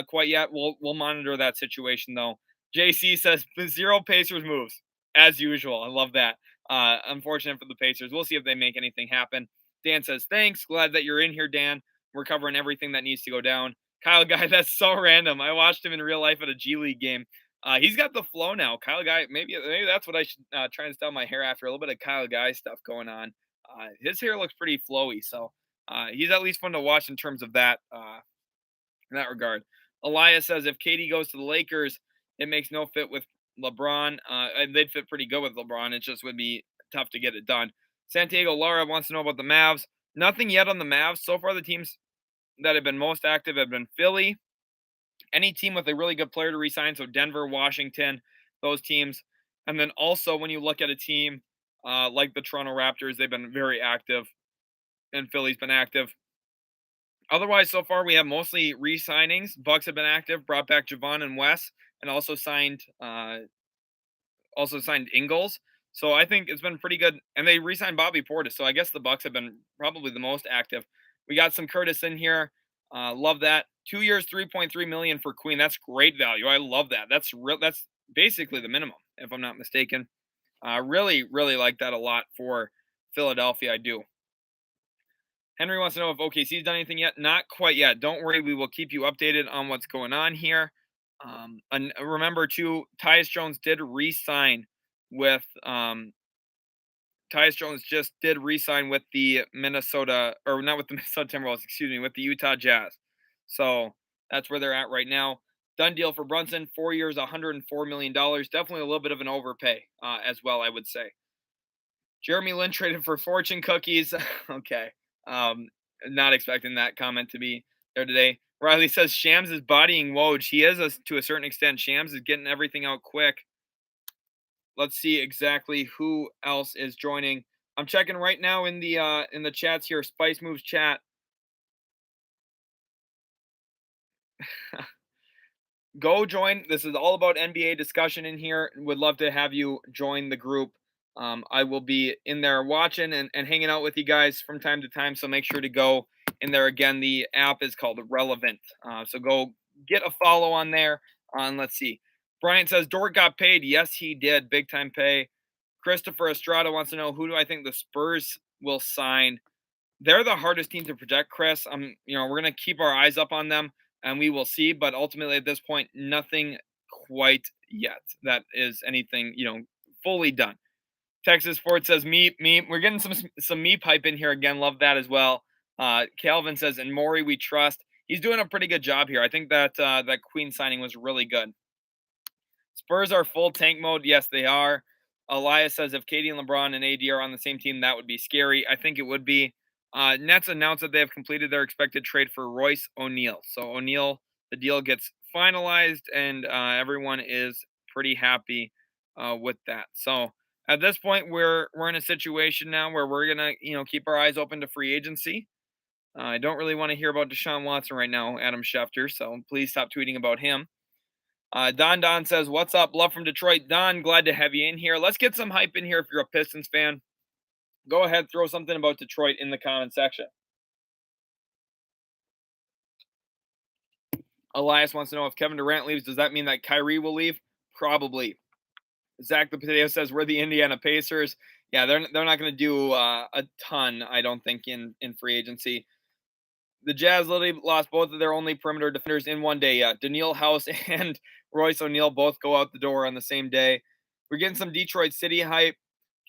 quite yet. We'll monitor that situation, though. JC says, 0 Pacers moves, as usual. I love that. Unfortunate for the Pacers. We'll see if they make anything happen. Dan says, thanks. Glad that you're in here, Dan. We're covering everything that needs to go down. Kyle Guy, that's so random. I watched him in real life at a G League game. He's got the flow now. Kyle Guy, maybe that's what I should try and style my hair after. A little bit of Kyle Guy stuff going on. His hair looks pretty flowy, so he's at least fun to watch in terms of that in that regard. Elias says, if KD goes to the Lakers, it makes no fit with LeBron. And they'd fit pretty good with LeBron. It just would be tough to get it done. Santiago Lara wants to know about the Mavs. Nothing yet on the Mavs. So far, the teams that have been most active have been Philly. Any team with a really good player to re-sign, so Denver, Washington, those teams. And then also when you look at a team like the Toronto Raptors, they've been very active, and Philly's been active. Otherwise, so far we have mostly re-signings. Bucks have been active, brought back Javon and Wes, and also signed Ingles. So I think it's been pretty good. And they re-signed Bobby Portis. So I guess the Bucks have been probably the most active. We got some Curtis in here. Love that. 2 years, $3.3 million for Queen. That's great value. I love that. That's basically the minimum, if I'm not mistaken. Really, really like that a lot for Philadelphia. I do. Henry wants to know if OKC's done anything yet. Not quite yet. Don't worry. We will keep you updated on what's going on here. And remember, too, Tyus Jones did re-sign with Tyus Jones just did re-sign with the Minnesota, or not with the Minnesota Timberwolves, excuse me, with the Utah Jazz. So that's where they're at right now. Done deal for Brunson, 4 years, $104 million. Definitely a little bit of an overpay as well, I would say. Jeremy Lin traded for fortune cookies. Okay. Not expecting that comment to be there today. Riley says Shams is bodying Woj. He is to a certain extent. Shams is getting everything out quick. Let's see exactly who else is joining. I'm checking right now in the chats here, Spice Moves chat. Go join. This is all about NBA discussion in here. Would love to have you join the group. I will be in there watching and hanging out with you guys from time to time. So make sure to go in there. Again, the app is called Relevant. So go get a follow on there. Let's see. Brian says Dort got paid. Yes, he did. Big time pay. Christopher Estrada wants to know, who do I think the Spurs will sign? They're the hardest team to project, Chris. We're gonna keep our eyes up on them, and we will see. But ultimately, at this point, nothing quite yet that is anything fully done. Texas Sports says me. We're getting some me pipe in here again. Love that as well. Calvin says, and Maury we trust. He's doing a pretty good job here. I think that that Queen signing was really good. Spurs are full tank mode. Yes, they are. Elias says if Katie and LeBron and AD are on the same team, that would be scary. I think it would be. Nets announced that they have completed their expected trade for Royce O'Neal. So O'Neal, the deal gets finalized, and everyone is pretty happy with that. So at this point, we're in a situation now where we're gonna keep our eyes open to free agency. I don't really want to hear about Deshaun Watson right now, Adam Schefter. So please stop tweeting about him. Don says, what's up? Love from Detroit. Don, glad to have you in here. Let's get some hype in here if you're a Pistons fan. Go ahead, throw something about Detroit in the comment section. Elias wants to know if Kevin Durant leaves, does that mean that Kyrie will leave? Probably. Zach the Potato says, we're the Indiana Pacers. Yeah, they're not going to do a ton, I don't think, in free agency. The Jazz literally lost both of their only perimeter defenders in one day. Daniil House and Royce O'Neal both go out the door on the same day. We're getting some Detroit City hype.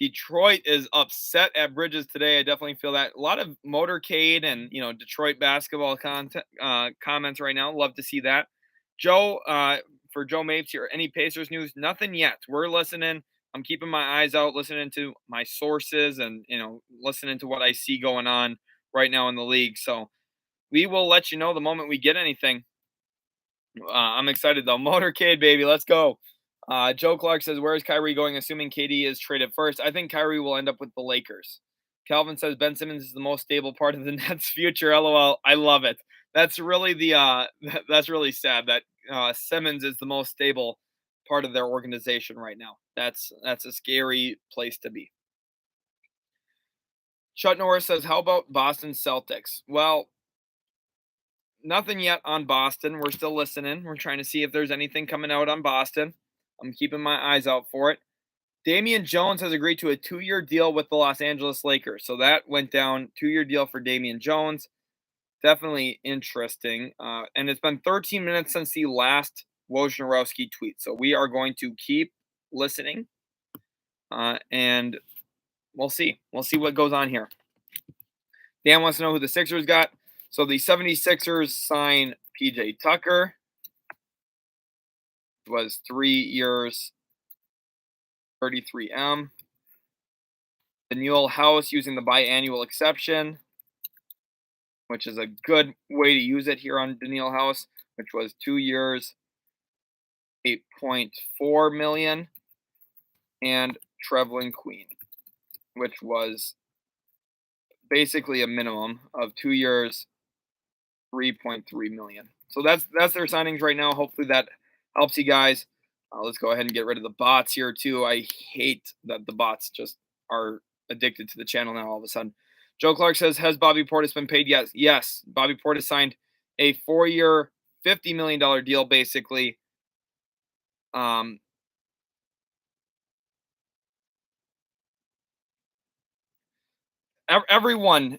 Detroit is upset at Bridges today. I definitely feel that. A lot of motorcade and Detroit basketball comments right now. Love to see that. Joe, for Joe Mapes here, any Pacers news? Nothing yet. We're listening. I'm keeping my eyes out, listening to my sources, and listening to what I see going on right now in the league. So we will let you know the moment we get anything. I'm excited though. Motorcade, baby. Let's go. Joe Clark says, where is Kyrie going? Assuming KD is traded first. I think Kyrie will end up with the Lakers. Calvin says Ben Simmons is the most stable part of the Nets' future. LOL. I love it. That's really that's really sad that Simmons is the most stable part of their organization right now. That's a scary place to be. Chuck Norris says, how about Boston Celtics? Well, nothing yet on Boston. We're still listening. We're trying to see if there's anything coming out on Boston. I'm keeping my eyes out for it. Damian Jones has agreed to a 2-year deal with the Los Angeles Lakers. So that went down. 2-year deal for Damian Jones. Definitely interesting. And it's been 13 minutes since the last Wojnarowski tweet. So we are going to keep listening. And we'll see. We'll see what goes on here. Dan wants to know who the Sixers got. So the 76ers sign PJ Tucker. It was 3 years, 33M. Daniel House using the biannual exception, which is a good way to use it here on Daniel House, which was 2 years, 8.4 million. And Trevlin Queen, which was basically a minimum of 2 years, 3.3 million. So that's their signings right now. Hopefully that helps you guys. Let's go ahead and get rid of the bots here too. I hate that the bots just are addicted to the channel now all of a sudden. Joe Clark says, has Bobby Portis been paid? Yes. Bobby Portis signed a 4-year, $50 million deal basically. Everyone,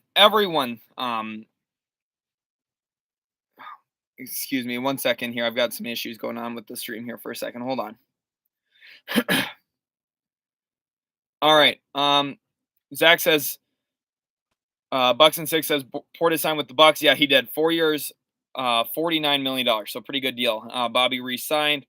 excuse me 1 second here. I've got some issues going on with the stream here for a second. Hold on. All right. Zach says, Bucks and 6 says Portis signed with the Bucks. Yeah, he did. 4 years, $49 million. So pretty good deal. Bobby re-signed.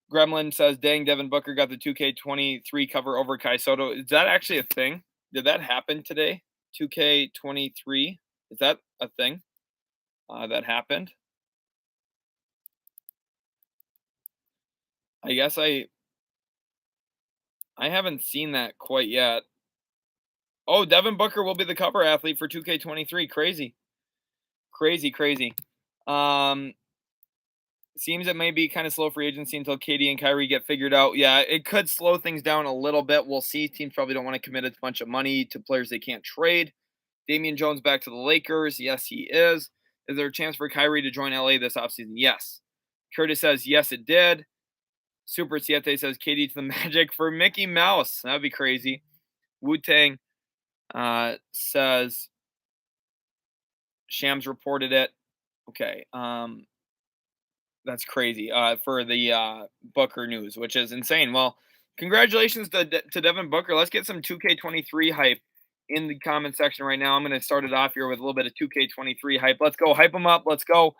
Gremlin says, dang, Devin Booker got the 2K23 cover over Kai Soto. Is that actually a thing? Did that happen today? 2K23? Is that a thing that happened? I guess I haven't seen that quite yet. Oh, Devin Booker will be the cover athlete for 2K23. Crazy. Crazy, crazy. Um, Seems it may be kind of slow free agency until KD and Kyrie get figured out. Yeah, it could slow things down a little bit. We'll see. Teams probably don't want to commit a bunch of money to players they can't trade. Damian Jones back to the Lakers. Yes, he is. Is there a chance for Kyrie to join LA this offseason? Yes. Curtis says, yes, it did. Super Siete says, KD to the Magic for Mickey Mouse. That'd be crazy. Wu Tang says, Shams reported it. Okay. That's crazy for the Booker news, which is insane. Well, congratulations to Devin Booker. Let's get some 2K23 hype in the comment section right now. I'm going to start it off here with a little bit of 2K23 hype. Let's go. Hype them up. Let's go.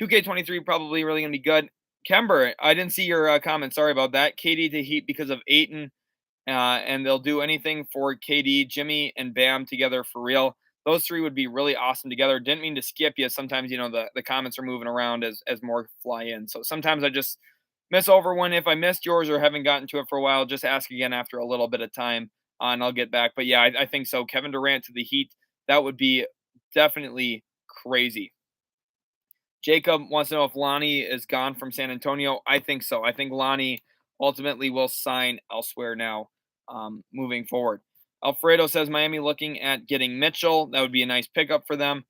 2K23 probably really going to be good. Kember, I didn't see your comment. Sorry about that. KD to Heat because of Ayton. And they'll do anything for KD, Jimmy, and Bam together for real. Those three would be really awesome together. Didn't mean to skip you. Sometimes, the comments are moving around as more fly in. So sometimes I just miss over one. If I missed yours or haven't gotten to it for a while, just ask again after a little bit of time and I'll get back. But yeah, I think so. Kevin Durant to the Heat, that would be definitely crazy. Jacob wants to know if Lonnie is gone from San Antonio. I think so. I think Lonnie ultimately will sign elsewhere now, moving forward. Alfredo says Miami looking at getting Mitchell. That would be a nice pickup for them.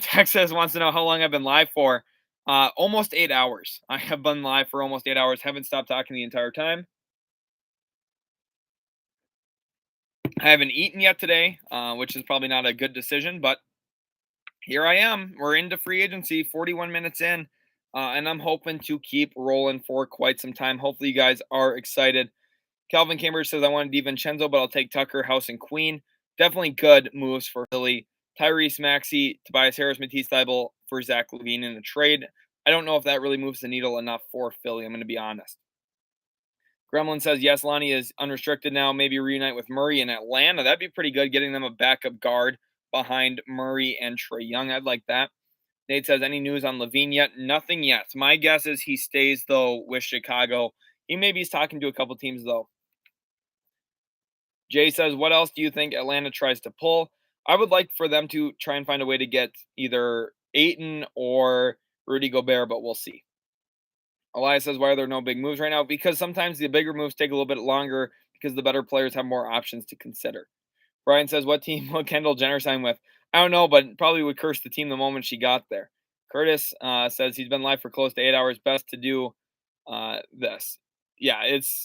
Texas wants to know how long I've been live for. Almost 8 hours. I have been live for almost 8 hours. Haven't stopped talking the entire time. I haven't eaten yet today, which is probably not a good decision, but here I am. We're into free agency, 41 minutes in, and I'm hoping to keep rolling for quite some time. Hopefully, you guys are excited. Calvin Cambridge says, I wanted DiVincenzo, but I'll take Tucker, House, and Queen. Definitely good moves for Philly. Tyrese Maxey, Tobias Harris, Matisse Thybulle for Zach LaVine in a trade. I don't know if that really moves the needle enough for Philly. I'm going to be honest. Gremlin says, yes, Lonnie is unrestricted now. Maybe reunite with Murray in Atlanta. That'd be pretty good, getting them a backup guard behind Murray and Trae Young. I'd like that. Nate says, any news on LaVine yet? Nothing yet. My guess is he stays, though, with Chicago. He maybe is talking to a couple teams, though. Jay says, what else do you think Atlanta tries to pull? I would like for them to try and find a way to get either Ayton or Rudy Gobert, but we'll see. Elias says, why are there no big moves right now? Because sometimes the bigger moves take a little bit longer because the better players have more options to consider. Brian says, what team will Kendall Jenner sign with? I don't know, but probably would curse the team the moment she got there. Curtis says he's been live for close to 8 hours. Best to do this. Yeah, it's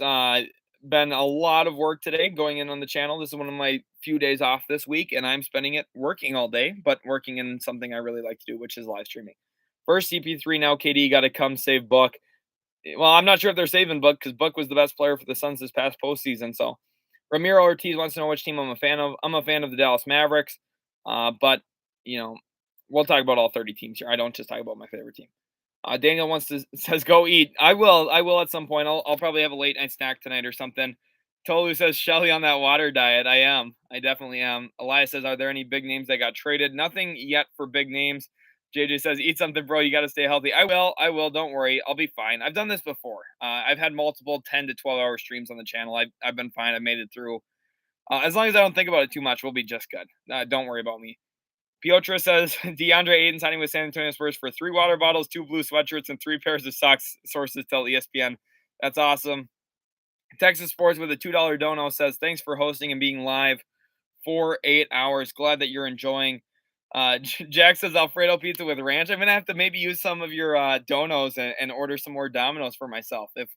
been a lot of work today going in on the channel. This is one of my few days off this week, and I'm spending it working all day, but working in something I really like to do, which is live streaming. First CP3, now KD got to come save Book. Well, I'm not sure if they're saving Book because Book was the best player for the Suns this past postseason. So Ramiro Ortiz wants to know which team I'm a fan of. I'm a fan of the Dallas Mavericks, but we'll talk about all 30 teams here. I don't just talk about my favorite team. Daniel says go eat. I will at some point. I'll probably have a late night snack tonight or something. Tolu says Shelly on that water diet. I am. I definitely am. Elias says, are there any big names that got traded? Nothing yet for big names. JJ says, eat something, bro. You got to stay healthy. I will. Don't worry. I'll be fine. I've done this before. I've had multiple 10 to 12 hour streams on the channel. I've been fine. I've made it through. As long as I don't think about it too much, we'll be just good. Don't worry about me. Piotr says DeAndre Ayton signing with San Antonio Spurs for 3 water bottles, 2 blue sweatshirts, and 3 pairs of socks. Sources tell ESPN. That's awesome. Texas Sports with a $2 dono says, thanks for hosting and being live for 8 hours. Glad that you're enjoying. Jack says Alfredo pizza with ranch. I'm going to have to maybe use some of your donos and order some more Domino's for myself. If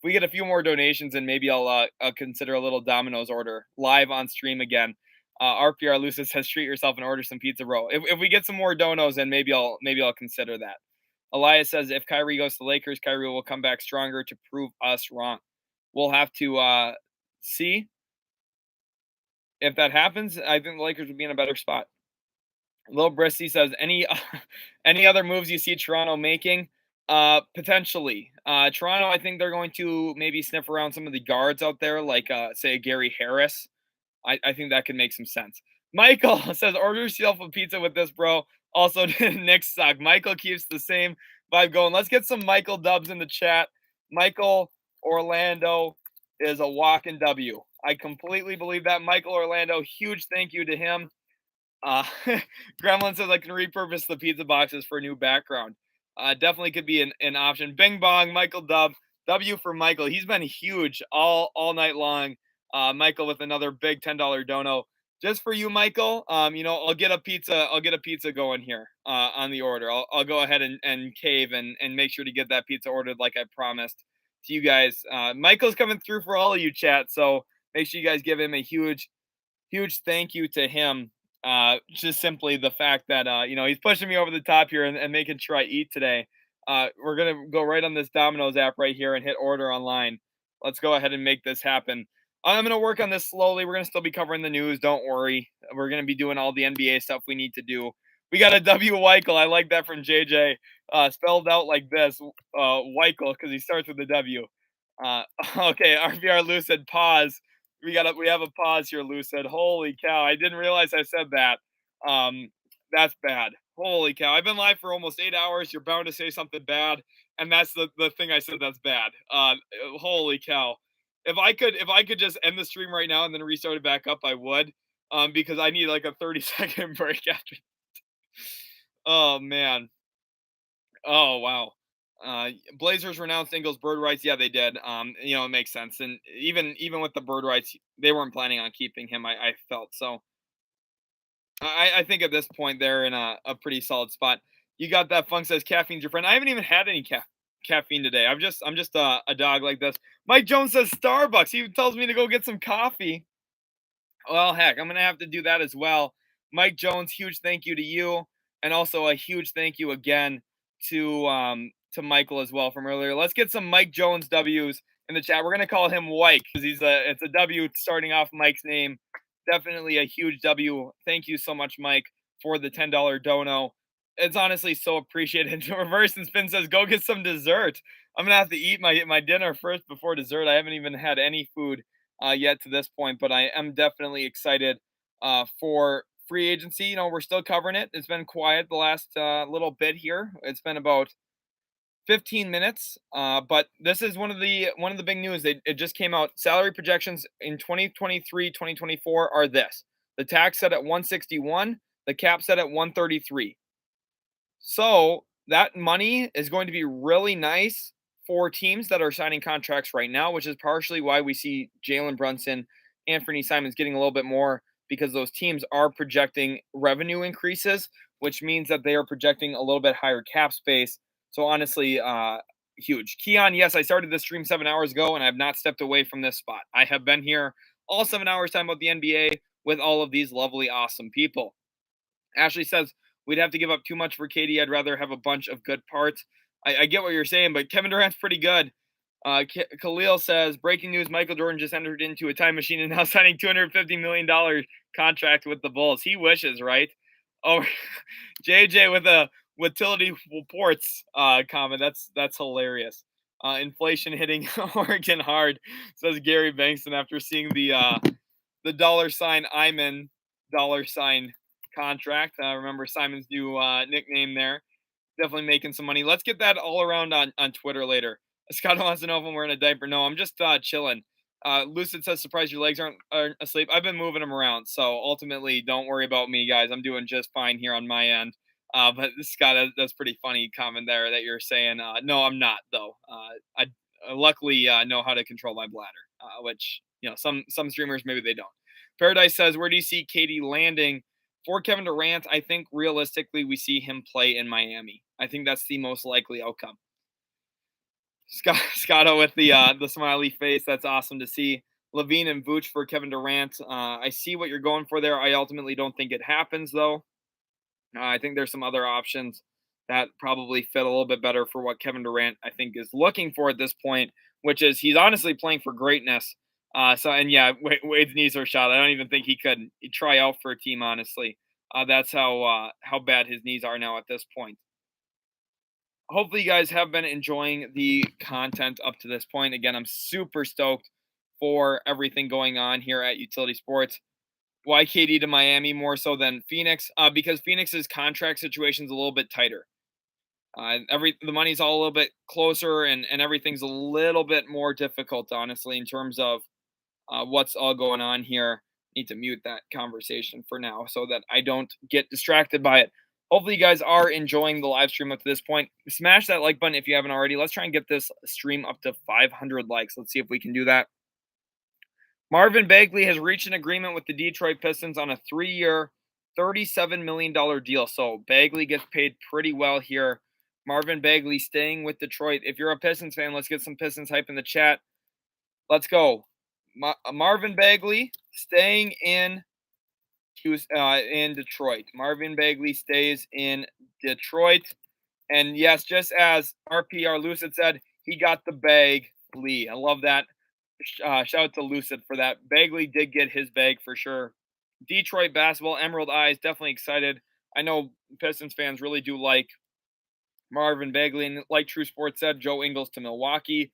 we get a few more donations, and maybe I'll consider a little Domino's order live on stream again. RPR Lucia says treat yourself and order some pizza, bro. If we get some more donos, then maybe I'll consider that. Elias says if Kyrie goes to the Lakers, Kyrie will come back stronger to prove us wrong. We'll have to see if that happens. I think the Lakers would be in a better spot. Lil Brissy says any other moves you see Toronto making? Potentially. Toronto, I think they're going to maybe sniff around some of the guards out there, like say Gary Harris. I think that could make some sense. Michael says, order yourself a pizza with this, bro. Also, Knicks suck. Michael keeps the same vibe going. Let's get some Michael dubs in the chat. Michael Orlando is a walking W. I completely believe that. Michael Orlando, huge thank you to him. Uh, Gremlin says I can repurpose the pizza boxes for a new background. Definitely could be an option. Bing bong, Michael Dub. W for Michael. He's been huge all night long. Michael with another big $10 dono. Just for you, Michael. I'll get a pizza. I'll get a pizza going here on the order. I'll go ahead and cave and make sure to get that pizza ordered like I promised to you guys. Michael's coming through for all of you, chat. So make sure you guys give him a huge thank you to him. Just simply the fact that he's pushing me over the top here and making sure I eat today. We're gonna go right on this Domino's app right here and hit order online. Let's go ahead and make this happen. I'm gonna work on this slowly. We're gonna still be covering the news. Don't worry. We're gonna be doing all the NBA stuff we need to do. We got a W Weichel. I like that from JJ. Spelled out like this, Weichel, because he starts with a W. Uh, okay, RVR Lou said pause. We have a pause here, Lou said. Holy cow, I didn't realize I said that. Um, that's bad. Holy cow. I've been live for almost 8 hours. You're bound to say something bad. And that's the thing I said that's bad. Holy cow. If I could just end the stream right now and then restart it back up, I would. Because I need like a 30-second break after. Oh man. Oh wow. Blazers renounced Ingles bird rights. Yeah, they did. It makes sense. And even with the bird rights, they weren't planning on keeping him. I felt so. I think at this point they're in a pretty solid spot. You got that Funk says caffeine's your friend. I haven't even had any caffeine today. I'm just a dog like this. Mike Jones says Starbucks. He tells me to go get some coffee. Well, heck, I'm gonna have to do that as well. Mike Jones, huge thank you to you, and also a huge thank you again to Michael as well from earlier. Let's get some Mike Jones W's in the chat. We're gonna call him White because it's a W starting off Mike's name. Definitely a huge W. Thank you so much, Mike, for the $10 dono. It's honestly so appreciated. Reverse and Spin says, go get some dessert. I'm gonna have to eat my dinner first before dessert. I haven't even had any food yet to this point, but I am definitely excited for free agency. We're still covering it. It's been quiet the last little bit here. It's been about 15 minutes, but this is one of the big news. It just came out. Salary projections in 2023, 2024 are this: the tax set at 161, the cap set at 133. So that money is going to be really nice for teams that are signing contracts right now, which is partially why we see Jalen Brunson, Anthony Simons getting a little bit more because those teams are projecting revenue increases, which means that they are projecting a little bit higher cap space. So honestly, huge. Keon, yes, I started this stream 7 hours ago and I have not stepped away from this spot. I have been here all 7 hours talking about the NBA with all of these lovely, awesome people. Ashley says, we'd have to give up too much for KD. I'd rather have a bunch of good parts. I get what you're saying, but Kevin Durant's pretty good. Khalil says, breaking news, Michael Jordan just entered into a time machine and now signing $250 million contract with the Bulls. He wishes, right? Oh, JJ with a utility reports comment. That's hilarious. Inflation hitting Oregon hard, says Gary Bankston after seeing the $ Iman $ contract. Remember Simon's new nickname there. Definitely making some money. Let's get that all around on Twitter later. Scott wants to know if I'm wearing a diaper. No, I'm just chilling. Lucid says, surprised your legs aren't asleep. I've been moving them around. So ultimately, don't worry about me, guys. I'm doing just fine here on my end. But Scott, that's pretty funny comment there that you're saying. No, I'm not, though. I luckily know how to control my bladder, which, some streamers, maybe they don't. Paradise says, where do you see KD landing? For Kevin Durant, I think realistically we see him play in Miami. I think that's the most likely outcome. Scotto with the smiley face. That's awesome to see. Levine and Vooch for Kevin Durant. I see what you're going for there. I ultimately don't think it happens, though. I think there's some other options that probably fit a little bit better for what Kevin Durant, I think, is looking for at this point, which is he's honestly playing for greatness. Wade's knees are shot. I don't even think he could try out for a team, honestly. That's how bad his knees are now at this point. Hopefully you guys have been enjoying the content up to this point. Again, I'm super stoked for everything going on here at Utility Sports. Why KD to Miami more so than Phoenix? Because Phoenix's contract situation is a little bit tighter. The money's all a little bit closer and everything's a little bit more difficult, honestly, in terms of what's all going on here. Need to mute that conversation for now so that I don't get distracted by it. Hopefully, you guys are enjoying the live stream up to this point. Smash that like button if you haven't already. Let's try and get this stream up to 500 likes. Let's see if we can do that. Marvin Bagley has reached an agreement with the Detroit Pistons on a 3-year, $37 million deal. So Bagley gets paid pretty well here. Marvin Bagley staying with Detroit. If you're a Pistons fan, let's get some Pistons hype in the chat. Let's go. Marvin Bagley staying in Detroit. Marvin Bagley stays in Detroit. And yes, just as RPR Lucid said, he got the bag, Lee. I love that. Shout out to Lucid for that. Bagley did get his bag for sure. Detroit basketball, Emerald Eyes, definitely excited. I know Pistons fans really do like Marvin Bagley. And like True Sports said, Joe Ingles to Milwaukee.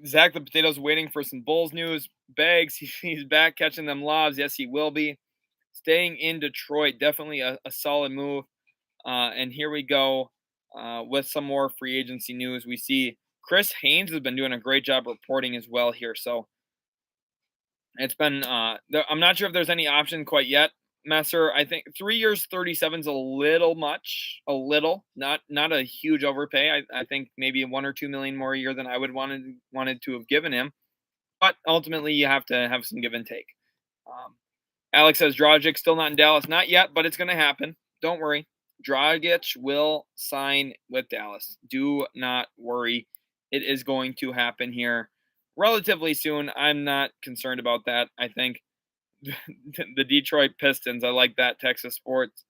Zach the Potato's waiting for some Bulls news. Bags, he's back catching them lobs. Yes, he will be. Staying in Detroit, definitely a solid move. And here we go with some more free agency news. We see Chris Haynes has been doing a great job reporting as well here. So it's been, I'm not sure if there's any option quite yet, Messer. I think 3 years, 37 is a little much, not a huge overpay. I think maybe 1 or 2 million more a year than I would wanted to have given him. But ultimately, you have to have some give and take. Alex says Dragic still not in Dallas. Not yet, but it's going to happen. Don't worry. Dragic will sign with Dallas. Do not worry. It is going to happen here relatively soon. I'm not concerned about that. I think the Detroit Pistons, I like that, Texas Sports.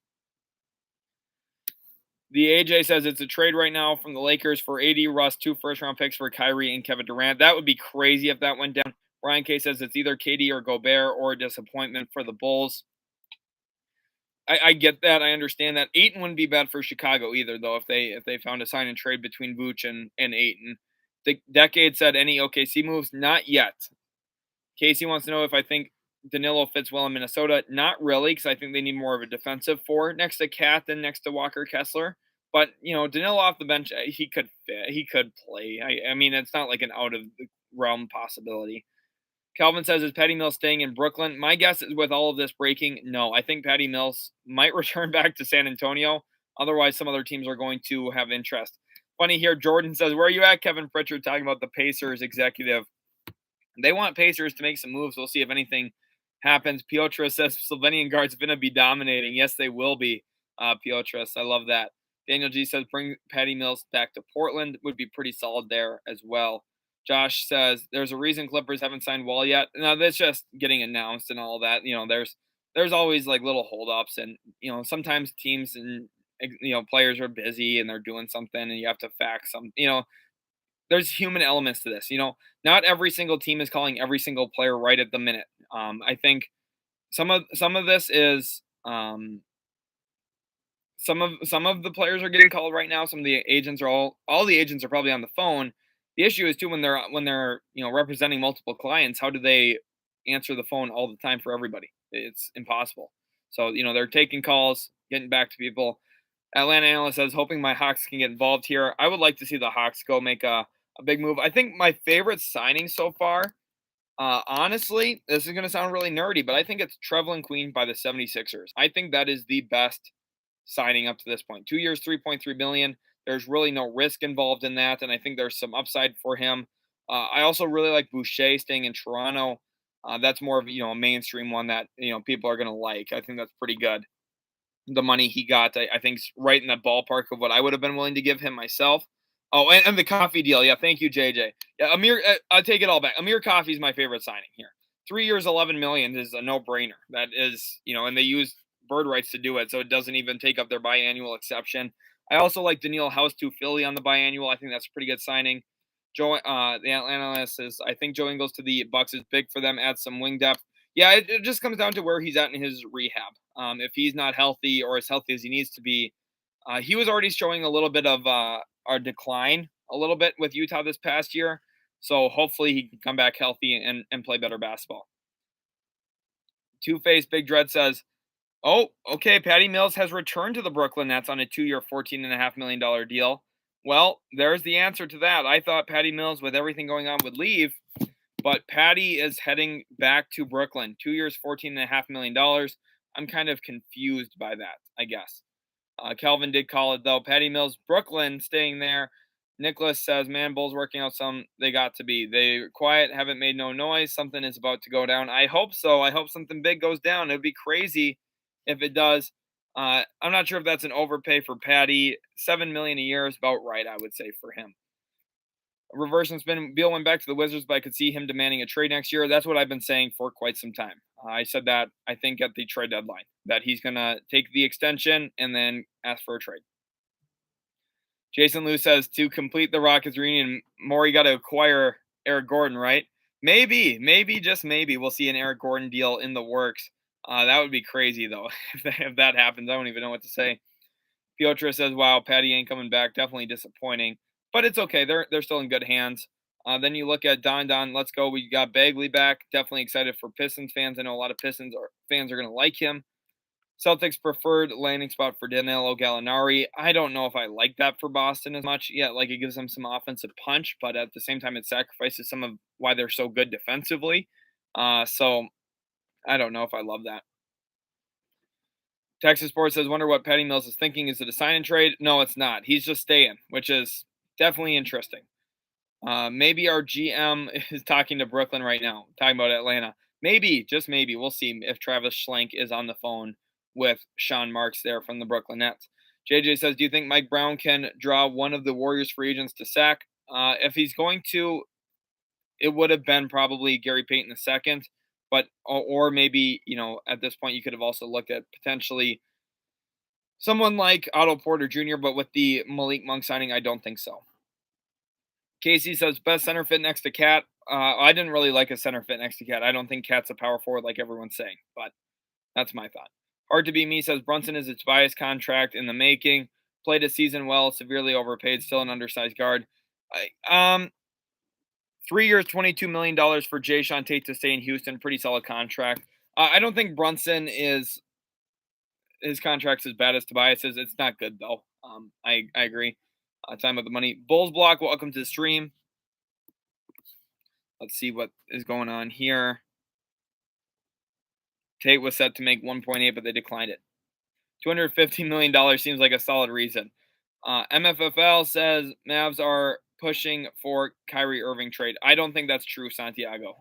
The AJ says it's a trade right now from the Lakers for AD, Russ, 2 first-round picks for Kyrie and Kevin Durant. That would be crazy if that went down. Brian K says it's either KD or Gobert or a disappointment for the Bulls. I get that. I understand that. Ayton wouldn't be bad for Chicago either, though, if they found a sign and trade between Vooch and Ayton. The Decade said any OKC moves? Not yet. Casey wants to know if I think Danilo fits well in Minnesota. Not really, because I think they need more of a defensive four next to Cat than next to Walker Kessler. But, Danilo off the bench, he could fit. He could play. I mean, it's not like an out of the realm possibility. Calvin says, is Patty Mills staying in Brooklyn? My guess is with all of this breaking, no. I think Patty Mills might return back to San Antonio. Otherwise, some other teams are going to have interest. Funny here, Jordan says, where are you at, Kevin Pritchard, talking about the Pacers executive? They want Pacers to make some moves. We'll see if anything happens. Piotra says, Slovenian guards going to be dominating. Yes, they will be, Piotras. I love that. Daniel G says, bring Patty Mills back to Portland. Would be pretty solid there as well. Josh says there's a reason Clippers haven't signed Wall yet. Now that's just getting announced and all that. There's always like little holdups, and sometimes teams and players are busy and they're doing something, and you have to fax some. There's human elements to this. Not every single team is calling every single player right at the minute. I think some of this is some of the players are getting called right now. Some of the agents are all the agents are probably on the phone. The issue is too when they're representing multiple clients, how do they answer the phone all the time for everybody? It's impossible. So they're taking calls, getting back to people. Atlanta analyst says, hoping my Hawks can get involved here. I would like to see the Hawks go make a big move. I think my favorite signing so far, honestly, this is going to sound really nerdy, but I think it's Trevelin Queen by the 76ers. I think that is the best signing up to this point. 2 years, $3.3 million. There's really no risk involved in that, and I think there's some upside for him. I also really like Boucher staying in Toronto. That's more of a mainstream one that people are going to like. I think that's pretty good. The money he got, I think, is right in the ballpark of what I would have been willing to give him myself. Oh, and the coffee deal. Yeah, thank you, JJ. Yeah, Amir, I'll take it all back. Amir Coffee is my favorite signing here. 3 years, $11 million is a no-brainer. That is, and they use bird rights to do it, so it doesn't even take up their biannual exception. I also like Daniil House to Philly on the biannual. I think that's a pretty good signing. The Atlanta analyst says, I think Joe Ingles to the Bucks is big for them, adds some wing depth. Yeah, it just comes down to where he's at in his rehab. If he's not healthy or as healthy as he needs to be, he was already showing a little bit of a decline a little bit with Utah this past year. So hopefully he can come back healthy and play better basketball. Two-Face Big Dread says, oh, okay, Patty Mills has returned to the Brooklyn Nets on a 2-year, $14.5 million deal. Well, there's the answer to that. I thought Patty Mills, with everything going on, would leave. But Patty is heading back to Brooklyn. 2 years, $14.5 million. I'm kind of confused by that, I guess. Calvin did call it, though. Patty Mills, Brooklyn, staying there. Nicholas says, man, Bulls working out some. They got to be. They quiet, haven't made no noise. Something is about to go down. I hope so. I hope something big goes down. It would be crazy if it does. I'm not sure if that's an overpay for Patty. $7 million a year is about right, I would say, for him. Reverse and spin. Beal went back to the Wizards, but I could see him demanding a trade next year. That's what I've been saying for quite some time. I said that, I think, at the trade deadline, that he's going to take the extension and then ask for a trade. Jason Liu says, to complete the Rockets reunion, Morey got to acquire Eric Gordon, right? Maybe, just maybe, we'll see an Eric Gordon deal in the works. That would be crazy, though, if that happens. I don't even know what to say. Piotr says, wow, Patty ain't coming back. Definitely disappointing. But it's okay. They're still in good hands. Then you look at Don. Let's go. We got Bagley back. Definitely excited for Pistons fans. I know a lot of Pistons fans are going to like him. Celtics preferred landing spot for Danilo Gallinari. I don't know if I like that for Boston as much. Yeah, like it gives them some offensive punch, but at the same time, it sacrifices some of why they're so good defensively. So I don't know if I love that. Texas Sports says, wonder what Patty Mills is thinking. Is it a sign and trade? No, it's not. He's just staying, which is definitely interesting. Maybe our GM is talking to Brooklyn right now, talking about Atlanta. Maybe, just maybe. We'll see if Travis Schlenk is on the phone with Sean Marks there from the Brooklyn Nets. JJ says, do you think Mike Brown can draw one of the Warriors free agents to sack? If he's going to, it would have been probably Gary Payton II. But, or maybe, at this point, you could have also looked at potentially someone like Otto Porter Jr., but with the Malik Monk signing, I don't think so. Casey says, best center fit next to Cat. I didn't really like a center fit next to Cat. I don't think Cat's a power forward like everyone's saying, but that's my thought. Hard to be me says, Brunson is a Tobias contract in the making. Played a season well, severely overpaid, still an undersized guard. 3 years, $22 million for Jae'Sean Tate to stay in Houston. Pretty solid contract. I don't think Brunson is, his contract's as bad as Tobias's. It's not good, though. I agree. Time with the money. Bulls block, welcome to the stream. Let's see what is going on here. Tate was set to make 1.8, but they declined it. $250 million seems like a solid reason. MFFL says Mavs are pushing for Kyrie Irving trade. I don't think that's true, Santiago.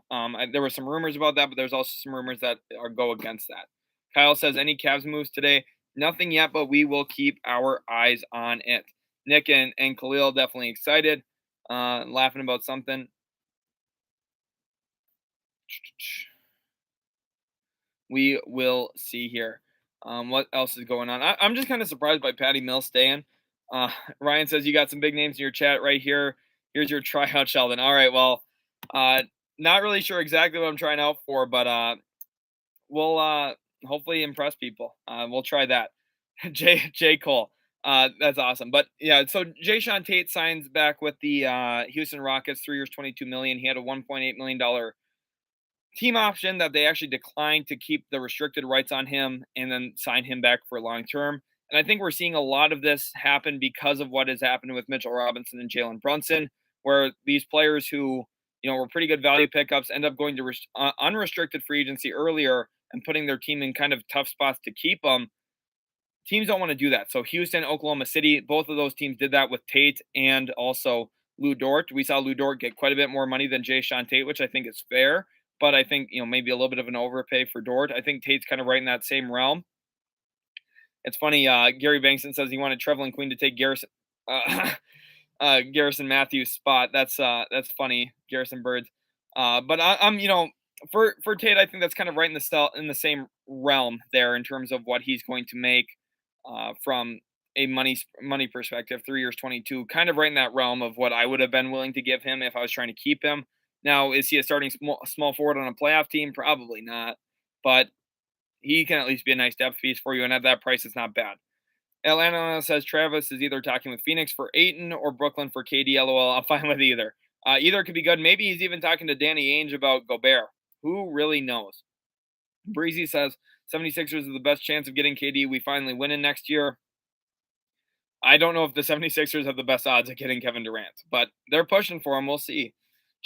There were some rumors about that, but there's also some rumors that go against that. Kyle says, any Cavs moves today? Nothing yet, but we will keep our eyes on it. Nick and Khalil definitely excited, laughing about something. We will see here. What else is going on? I'm just kind of surprised by Patty Mills staying. Ryan says, you got some big names in your chat right here. Here's your tryout, Sheldon. All right, well, not really sure exactly what I'm trying out for, but we'll hopefully impress people. We'll try that. J. Cole. That's awesome. But yeah, so Jae'Sean Tate signs back with the Houston Rockets, 3 years, $22 million. He had a $1.8 million team option that they actually declined to keep the restricted rights on him and then sign him back for long term. And I think we're seeing a lot of this happen because of what has happened with Mitchell Robinson and Jalen Brunson, where these players who were pretty good value pickups end up going to unrestricted free agency earlier and putting their team in kind of tough spots to keep them. Teams don't want to do that. So Houston, Oklahoma City, both of those teams did that with Tate and also Lou Dort. We saw Lou Dort get quite a bit more money than Jae'Sean Tate, which I think is fair. But I think, maybe a little bit of an overpay for Dort. I think Tate's kind of right in that same realm. It's funny. Gary Bankson says he wanted Trevelyan Queen to take Garrison Matthews' spot. That's funny, Garrison Birds. But I'm for Tate, I think that's kind of right in the same realm there in terms of what he's going to make from a money perspective. 3 years, 22, kind of right in that realm of what I would have been willing to give him if I was trying to keep him. Now, is he a starting small forward on a playoff team? Probably not. But he can at least be a nice depth piece for you, and at that price, it's not bad. Atlanta says Travis is either talking with Phoenix for Ayton or Brooklyn for KD. LOL. I'm fine with either. Either could be good. Maybe he's even talking to Danny Ainge about Gobert. Who really knows? Breezy says 76ers is the best chance of getting KD. We finally win in next year. I don't know if the 76ers have the best odds of getting Kevin Durant, but they're pushing for him. We'll see.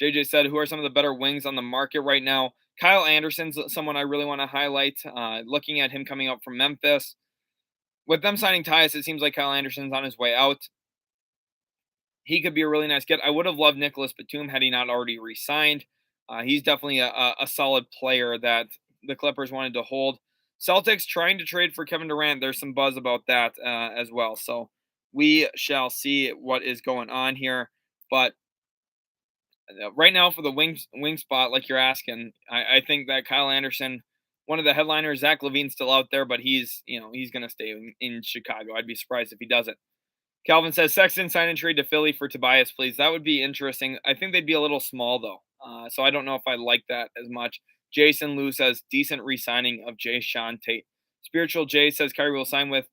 JJ said, who are some of the better wings on the market right now? Kyle Anderson's someone I really want to highlight. Looking at him coming up from Memphis. With them signing Tyus, it seems like Kyle Anderson's on his way out. He could be a really nice get. I would have loved Nicholas Batum had he not already re-signed. He's definitely a solid player that the Clippers wanted to hold. Celtics trying to trade for Kevin Durant. There's some buzz about that as well. So we shall see what is going on here. But right now for the wing spot, like you're asking, I think that Kyle Anderson, one of the headliners, Zach LaVine's still out there, but he's going to stay in Chicago. I'd be surprised if he doesn't. Calvin says Sexton sign and trade to Philly for Tobias, please. That would be interesting. I think they'd be a little small though, so I don't know if I like that as much. Jason Lou says decent re-signing of Jay Sean Tate. Spiritual Jay says Kyrie will sign with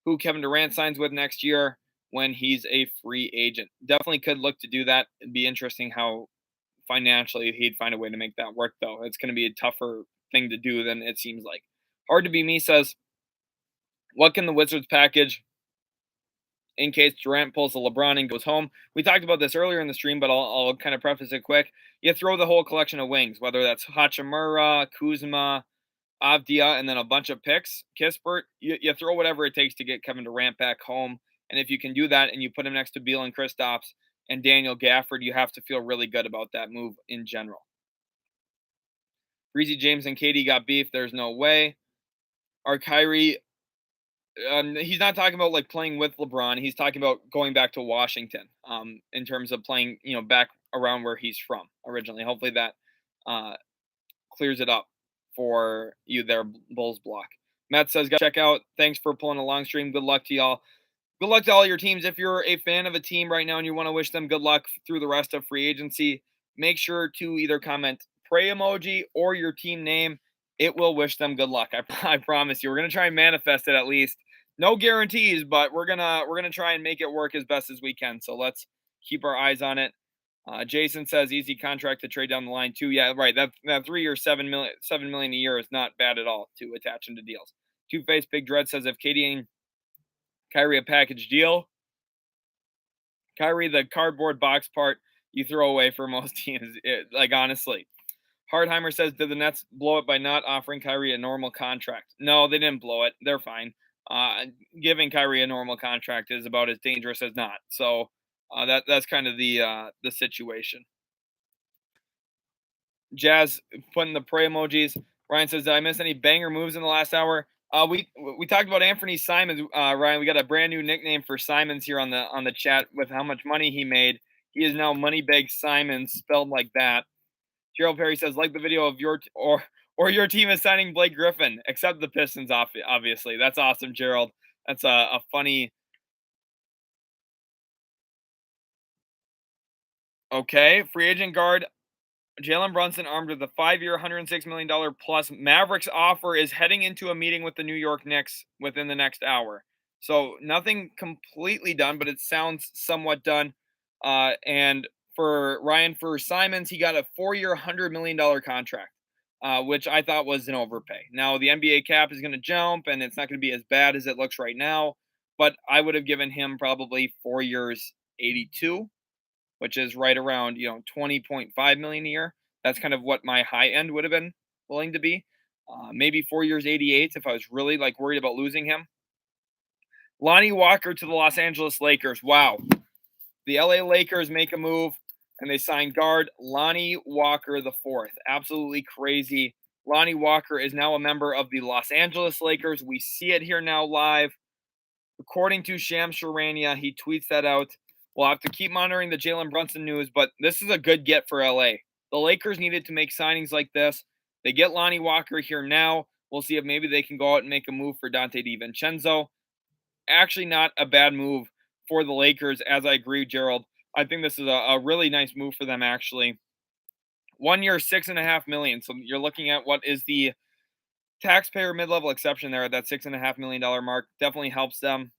who Kevin Durant signs with next year when he's a free agent. Definitely could look to do that. It'd be interesting how financially he'd find a way to make that work though. It's going to be a tougher thing to do than it seems like. Hard to be me says, what can the Wizards package in case Durant pulls a LeBron and goes home? We talked about this earlier in the stream, but I'll kind of preface it quick. You throw the whole collection of wings, whether that's Hachimura, Kuzma, Avdia, and then a bunch of picks, Kispert. You throw whatever it takes to get Kevin Durant back home. And if you can do that and you put him next to Beal and Kristaps and Daniel Gafford, you have to feel really good about that move in general. Breezy James and Katie got beef. There's no way. Are Kyrie he's not talking about like playing with LeBron. He's talking about going back to Washington in terms of playing, back around where he's from originally. Hopefully that uh, clears it up for you there, Bulls block. Matt says, check out. Thanks for pulling a long stream. Good luck to y'all. Good luck to all your teams. If you're a fan of a team right now and you want to wish them good luck through the rest of free agency, make sure to either comment pray emoji or your team name. It will wish them good luck. I promise you. We're gonna try and manifest it at least. No guarantees, but we're gonna try and make it work as best as we can. So let's keep our eyes on it. Jason says easy contract to trade down the line too. Yeah, right. That 3 year $7 million a year is not bad at all to attach into deals. Two Face Big Dread says if Katie and Kyrie a package deal, Kyrie the cardboard box part you throw away for most teams. Like honestly. Hardheimer says, did the Nets blow it by not offering Kyrie a normal contract? No, they didn't blow it. They're fine. Giving Kyrie a normal contract is about as dangerous as not. So that's kind of the situation. Jazz putting the pray emojis. Ryan says, did I miss any banger moves in the last hour? We talked about Anthony Simons. Ryan, we got a brand new nickname for Simons here on the chat with how much money he made. He is now Moneybag Simons, spelled like that. Gerald Perry says, like the video of your team is signing Blake Griffin, except the Pistons, obviously. That's awesome, Gerald. That's a funny. Okay, free agent guard Jalen Brunson armed with a 5-year, $106 million plus Mavericks offer is heading into a meeting with the New York Knicks within the next hour. So nothing completely done, but it sounds somewhat done. And for Ryan, for Simons, he got a 4-year, $100 million contract, which I thought was an overpay. Now the NBA cap is going to jump, and it's not going to be as bad as it looks right now. But I would have given him probably 4 years, 82, which is right around 20.5 million a year. That's kind of what my high end would have been willing to be. Maybe 4 years, 88 if I was really like worried about losing him. Lonnie Walker to the Los Angeles Lakers. Wow. The LA Lakers make a move and they sign guard Lonnie Walker the fourth. Absolutely crazy. Lonnie Walker is now a member of the Los Angeles Lakers. We see it here now live. According to Shams Charania, he tweets that out. We'll have to keep monitoring the Jalen Brunson news, but this is a good get for LA. The Lakers needed to make signings like this. They get Lonnie Walker here now. We'll see if maybe they can go out and make a move for Dante DiVincenzo. Actually, not a bad move for the Lakers, as I agree, Gerald. I think this is a really nice move for them, actually. 1 year, $6.5 million. So you're looking at what is the taxpayer mid-level exception there at that $6.5 million mark. Definitely helps them.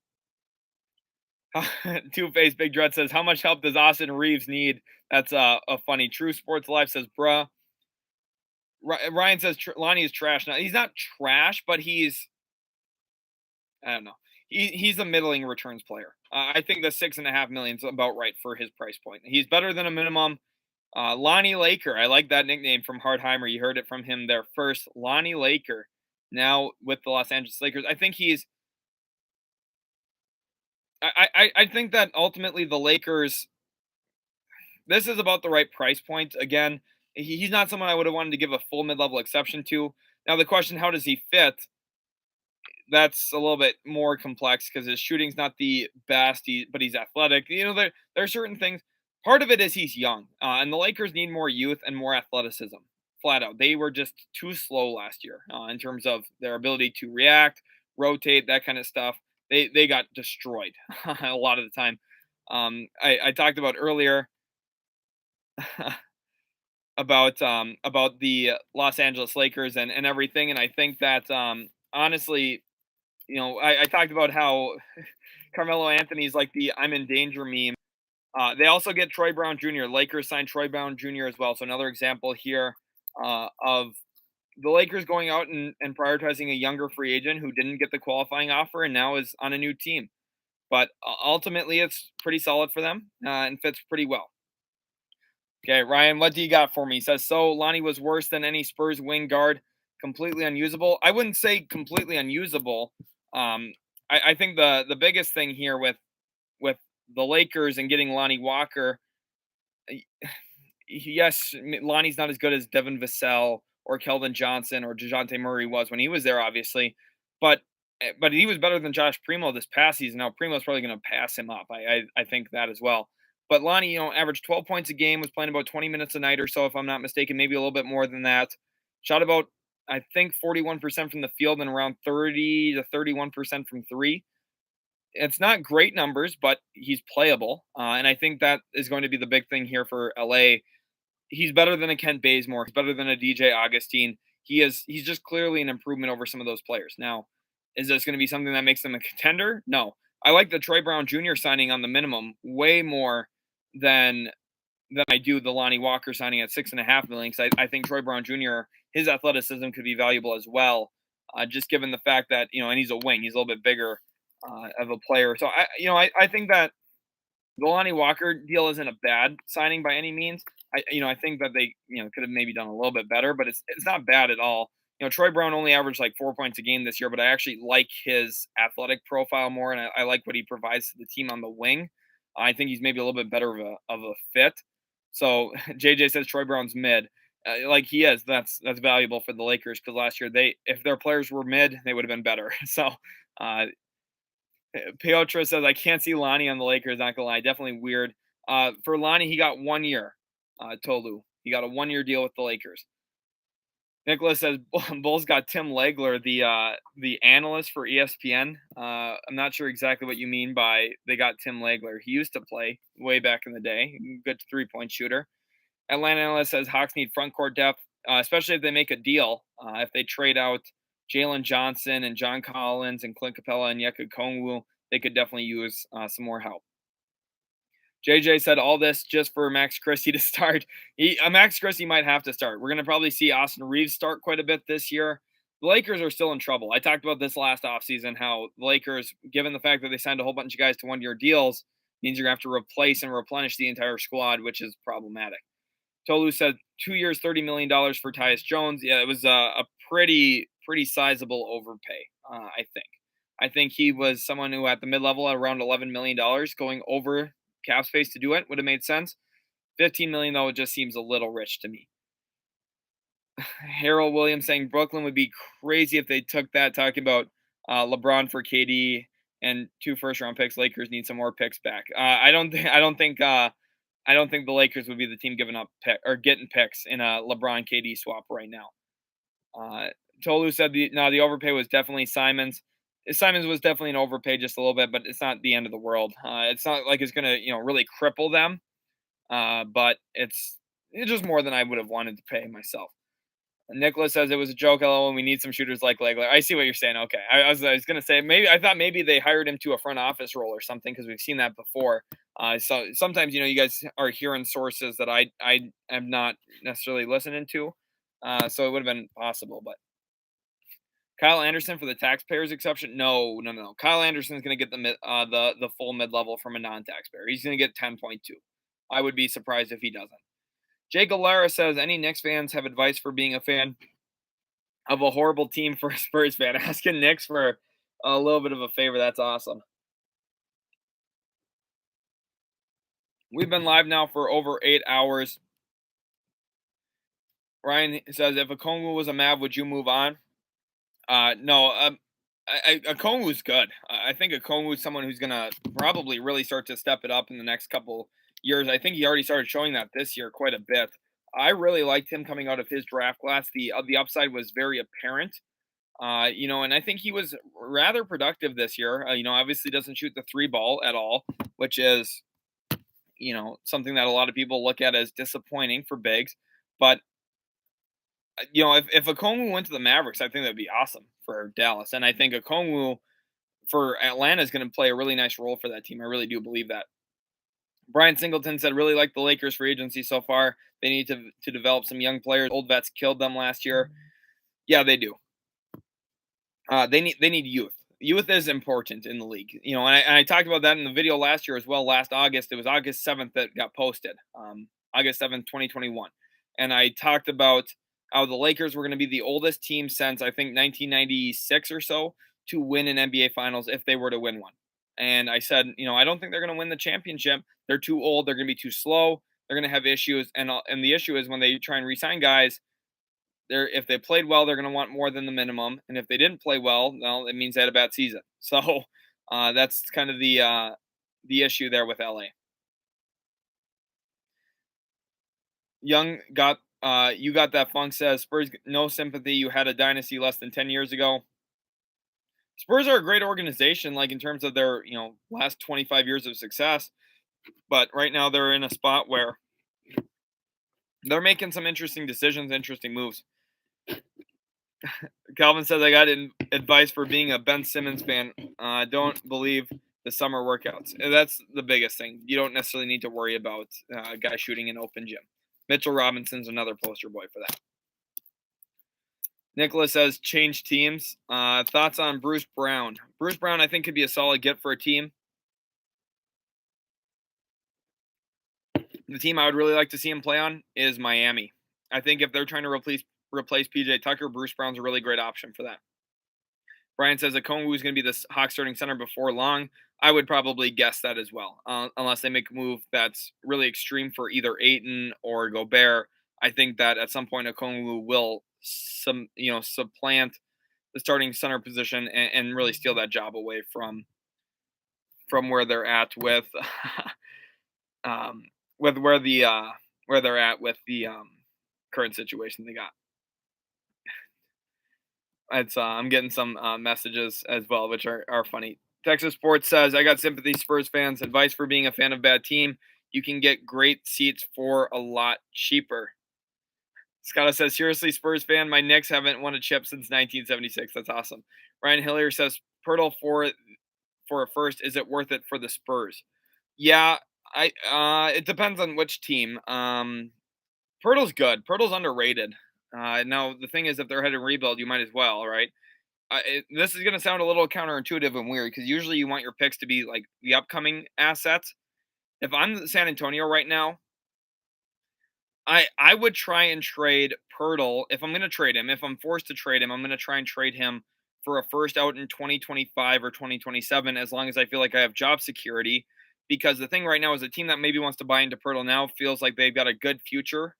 Two-Face Big Dread says, how much help does Austin Reeves need? That's a funny. True Sports Life says, bruh. Ryan says Lonnie is trash. Now, he's not trash, but he's, I don't know. He's a middling returns player. I think the $6.5 million is about right for his price point. He's better than a minimum. Lonnie Laker. I like that nickname from Hardheimer. You heard it from him there first. Lonnie Laker. Now with the Los Angeles Lakers. I think he's I think that ultimately the Lakers, this is about the right price point. Again, he's not someone I would have wanted to give a full mid-level exception to. Now the question, how does he fit? That's a little bit more complex because his shooting's not the best, but he's athletic. There are certain things. Part of it is he's young, and the Lakers need more youth and more athleticism. Flat out, they were just too slow last year in terms of their ability to react, rotate, that kind of stuff. They got destroyed a lot of the time. I talked about earlier about the Los Angeles Lakers and everything, and I think that honestly, I talked about how Carmelo Anthony's like the "I'm in danger" meme. They also get Troy Brown Jr. Lakers signed Troy Brown Jr. as well. So another example here of the Lakers going out and prioritizing a younger free agent who didn't get the qualifying offer and now is on a new team. But ultimately, it's pretty solid for them and fits pretty well. Okay, Ryan, what do you got for me? He says, so Lonnie was worse than any Spurs wing guard, completely unusable. I wouldn't say completely unusable. Um, I think the biggest thing here with the Lakers and getting Lonnie Walker, yes, Lonnie's not as good as Devin Vassell or Keldon Johnson or DeJounte Murray was when he was there, obviously, but but he was better than Josh Primo this past season. Now Primo's probably going to pass him up. I think that as well. But Lonnie, averaged 12 points a game, was playing about 20 minutes a night or so, if I'm not mistaken, maybe a little bit more than that. Shot about, I think, 41% from the field and around 30 to 31% from three. It's not great numbers, but he's playable, and I think that is going to be the big thing here for LA. He's better than a Kent Bazemore. He's better than a DJ Augustine. He's just clearly an improvement over some of those players. Now, is this going to be something that makes them a contender? No. I like the Troy Brown Jr. signing on the minimum way more than I do the Lonnie Walker signing at 6.5 million. Because I think Troy Brown Jr. his athleticism could be valuable as well, just given the fact that and he's a wing. He's a little bit bigger of a player. So I think that the Lonnie Walker deal isn't a bad signing by any means. I think that they could have maybe done a little bit better, but it's not bad at all. Troy Brown only averaged like 4 points a game this year, but I actually like his athletic profile more, and I like what he provides to the team on the wing. I think he's maybe a little bit better of a fit. So JJ says Troy Brown's mid, like he is. That's valuable for the Lakers because last year if their players were mid, they would have been better. So uh, Piotr says, I can't see Lonnie on the Lakers, not gonna lie. Definitely weird. For Lonnie, he got 1 year, Tolu. He got a 1 year deal with the Lakers. Nicholas says Bulls got Tim Legler, the analyst for ESPN. I'm not sure exactly what you mean by they got Tim Legler. He used to play way back in the day. Good 3-point shooter. Atlanta analyst says Hawks need front court depth, especially if they make a deal. If they trade out Jalen Johnson and John Collins and Clint Capella and Yeka Kongwu, they could definitely use some more help. JJ said all this just for Max Christie to start. Max Christie might have to start. We're going to probably see Austin Reeves start quite a bit this year. The Lakers are still in trouble. I talked about this last offseason, how the Lakers, given the fact that they signed a whole bunch of guys to 1 year deals, means you're going to have to replace and replenish the entire squad, which is problematic. Tolu said 2 years, $30 million for Tyus Jones. Yeah, it was a pretty sizable overpay, I think. I think he was someone who at the mid-level at around $11 million going over cap space to do it would have made sense. $15 million, though, it just seems a little rich to me. Harold Williams saying Brooklyn would be crazy if they took that, talking about LeBron for KD and 2 first-round picks. Lakers need some more picks back. I don't think the Lakers would be the team giving up getting picks in a LeBron KD swap right now. Tolu said the overpay was definitely Simons. Simons was definitely an overpay just a little bit, but it's not the end of the world. It's not like it's gonna really cripple them, but it's just more than I would have wanted to pay myself. Nicholas says it was a joke. LOL. And we need some shooters like Legler. I see what you're saying. Okay, I was gonna say I thought maybe they hired him to a front office role or something because we've seen that before. So sometimes you guys are hearing sources that I am not necessarily listening to. So it would have been possible, but Kyle Anderson for the taxpayers exception? No. Kyle Anderson is going to get the full mid level from a non-taxpayer. He's going to get 10.2. I would be surprised if he doesn't. Jay Galera says, any Knicks fans have advice for being a fan of a horrible team for a Spurs fan? Asking Knicks for a little bit of a favor. That's awesome. We've been live now for over 8 hours. Ryan says, if Okongwu was a Mav, would you move on? No. Okongwu's good. I think Okongwu is someone who's going to probably really start to step it up in the next couple years. I think he already started showing that this year quite a bit. I really liked him coming out of his draft class. The upside was very apparent. And I think he was rather productive this year. Obviously doesn't shoot the three ball at all, which is, something that a lot of people look at as disappointing for bigs. But if Okongwu went to the Mavericks, I think that'd be awesome for Dallas. And I think Okongwu for Atlanta is going to play a really nice role for that team. I really do believe that. Brian Singleton said, really like the Lakers free agency so far. They need to develop some young players. Old vets killed them last year. Yeah, they do. They need youth. Youth is important in the league. And I talked about that in the video last year as well. Last August, it was August 7th that got posted. August 7th, 2021. And I talked about how the Lakers were going to be the oldest team since, I think, 1996 or so to win an NBA Finals if they were to win one. And I said, I don't think they're going to win the championship. They're too old. They're going to be too slow. They're going to have issues. And the issue is when they try and re-sign guys, if they played well, they're going to want more than the minimum. And if they didn't play well, it means they had a bad season. So that's kind of the issue there with LA. Young got you got that funk says Spurs no sympathy. You had a dynasty less than 10 years ago. Spurs are a great organization, like in terms of their last 25 years of success, but right now they're in a spot where they're making some interesting decisions, interesting moves. Calvin says, I got advice for being a Ben Simmons fan. Don't believe the summer workouts. That's the biggest thing. You don't necessarily need to worry about a guy shooting an open gym. Mitchell Robinson's another poster boy for that. Nicholas says, change teams. Thoughts on Bruce Brown? Bruce Brown, I think, could be a solid get for a team. The team I would really like to see him play on is Miami. I think if they're trying to replace PJ Tucker, Bruce Brown's a really great option for that. Brian says Okongwu is going to be the Hawks starting center before long. I would probably guess that as well, unless they make a move that's really extreme for either Ayton or Gobert. I think that at some point Okongwu will supplant the starting center position and really steal that job away from where they're at with where they're at with the current situation they got. I'm getting some messages as well, which are funny. Texas Sports says, I got sympathy, Spurs fans. Advice for being a fan of bad team. You can get great seats for a lot cheaper. Scott says, seriously, Spurs fan, my Knicks haven't won a chip since 1976. That's awesome. Ryan Hillier says, Pirtle for a first. Is it worth it for the Spurs? Yeah, it depends on which team. Pirtle's good. Pirtle's underrated. Now, the thing is, if they're heading rebuild, you might as well, right? This is going to sound a little counterintuitive and weird because usually you want your picks to be like the upcoming assets. If I'm San Antonio right now, I would try and trade Pirtle. If I'm going to trade him, if I'm forced to trade him, I'm going to try and trade him for a first out in 2025 or 2027 as long as I feel like I have job security. Because the thing right now is a team that maybe wants to buy into Pirtle now feels like they've got a good future,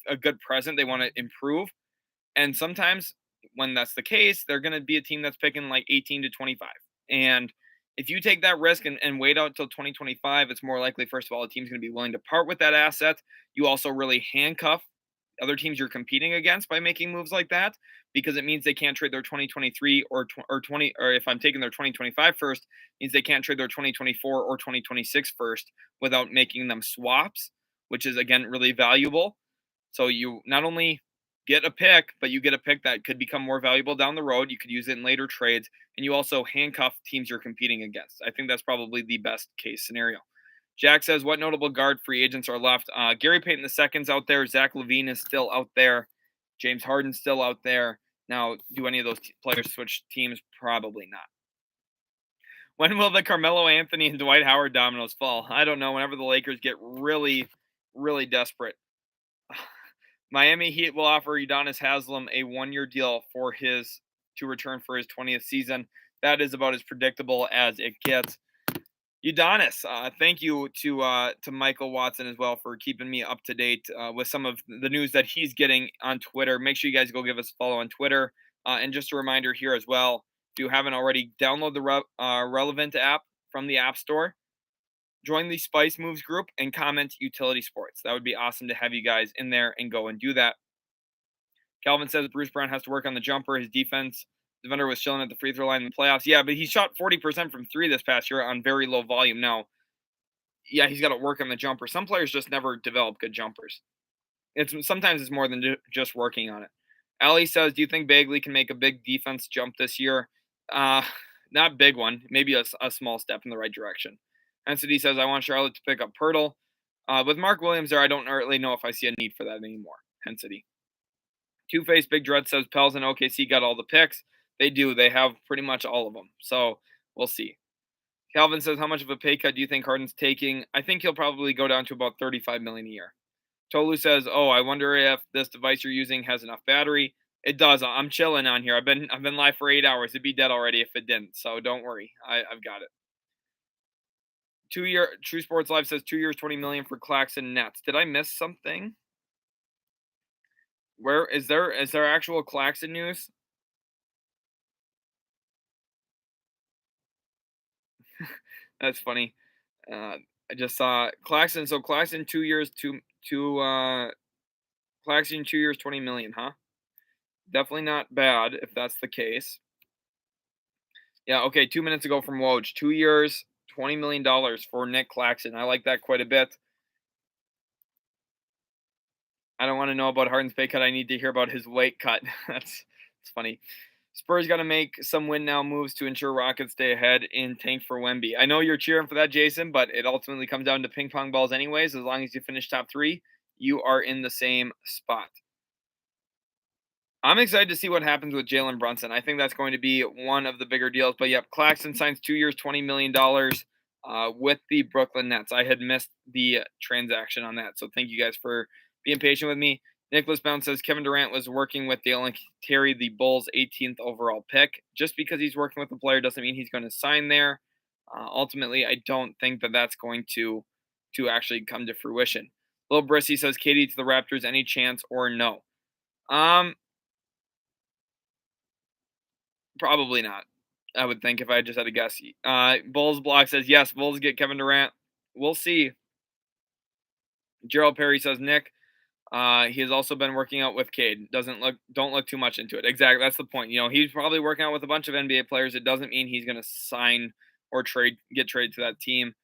a good present. They want to improve. And sometimes when that's the case, they're going to be a team that's picking like 18 to 25. And if you take that risk and wait out until 2025, it's more likely, first of all, a team's going to be willing to part with that asset. You also really handcuff other teams you're competing against by making moves like that, because it means they can't trade their 2023 or if I'm taking their 2025 first, means they can't trade their 2024 or 2026 first without making them swaps, which is, again, really valuable. So you not only get a pick, but you get a pick that could become more valuable down the road. You could use it in later trades, and you also handcuff teams you're competing against. I think that's probably the best case scenario. Jack says, what notable guard free agents are left? Gary Payton II's out there. Zach LaVine is still out there. James Harden's still out there. Now, do any of those players switch teams? Probably not. When will the Carmelo Anthony and Dwight Howard dominoes fall? I don't know. Whenever the Lakers get really, really desperate. Miami Heat will offer Udonis Haslem a 1-year deal for his to return for his 20th season. That is about as predictable as it gets. Udonis, thank you to Michael Watson as well for keeping me up to date with some of the news that he's getting on Twitter. Make sure you guys go give us a follow on Twitter. And just a reminder here as well, if you haven't already, download the Relevant app from the App Store. Join the Spice Moves group and comment utility sports. That would be awesome to have you guys in there and go and do that. Calvin says Bruce Brown has to work on the jumper. His defense defender was chilling at the free throw line in the playoffs. Yeah, but he shot 40% from three this past year on very low volume. Now, yeah, he's got to work on the jumper. Some players just never develop good jumpers. Sometimes it's more than just working on it. Ali says, "Do you think Bagley can make a big defense jump this year?" Uh, Not big one. Maybe a small step in the right direction. Entity says, "I want Charlotte to pick up Pirtle." With Mark Williams there, I don't really know if I see a need for that anymore. Entity. Two-Face Big Dread says Pels and OKC got all the picks. They do. They have pretty much all of them. So we'll see. Calvin says, how much of a pay cut do you think Harden's taking? I think he'll probably go down to about $35 million a year. Tolu says, oh, I wonder if this device you're using has enough battery. It does. I'm chilling on here. I've been live for 8 hours. It'd be dead already if it didn't. So don't worry. I've got it. 2-year True Sports Live says 2 years, $20 million for Claxton Nets. Did I miss something? Where is there actual Claxton news? That's funny. I just saw Claxton. So Claxton 2 years, Claxton 2 years, 20 million, huh? Definitely not bad if that's the case. Yeah, okay, 2 minutes ago from Woj. 2 years, $20 million for Nick Claxton. I like that quite a bit. I don't want to know about Harden's pay cut. I need to hear about his weight cut. That's funny. Spurs got to make some win now moves to ensure Rockets stay ahead in tank for Wemby. I know you're cheering for that, Jason, but it ultimately comes down to ping pong balls anyways. As long as you finish top 3, you are in the same spot. I'm excited to see what happens with Jalen Brunson. I think that's going to be one of the bigger deals. But yep, Claxton signs 2 years, $20 million with the Brooklyn Nets. I had missed the transaction on that. So thank you guys for being patient with me. Nicholas Bounce says Kevin Durant was working with Dalen Terry, the Bulls' 18th overall pick. Just because he's working with the player doesn't mean he's going to sign there. Ultimately, I don't think that that's going to actually come to fruition. Lil Brissy says KD to the Raptors, any chance or no? Probably not. I would think if I just had to guess. Bulls Block says yes. Bulls get Kevin Durant. We'll see. Gerald Perry says Nick. He has also been working out with Cade. Don't look too much into it. Exactly, that's the point. You know, he's probably working out with a bunch of NBA players. It doesn't mean he's going to sign or get traded to that team.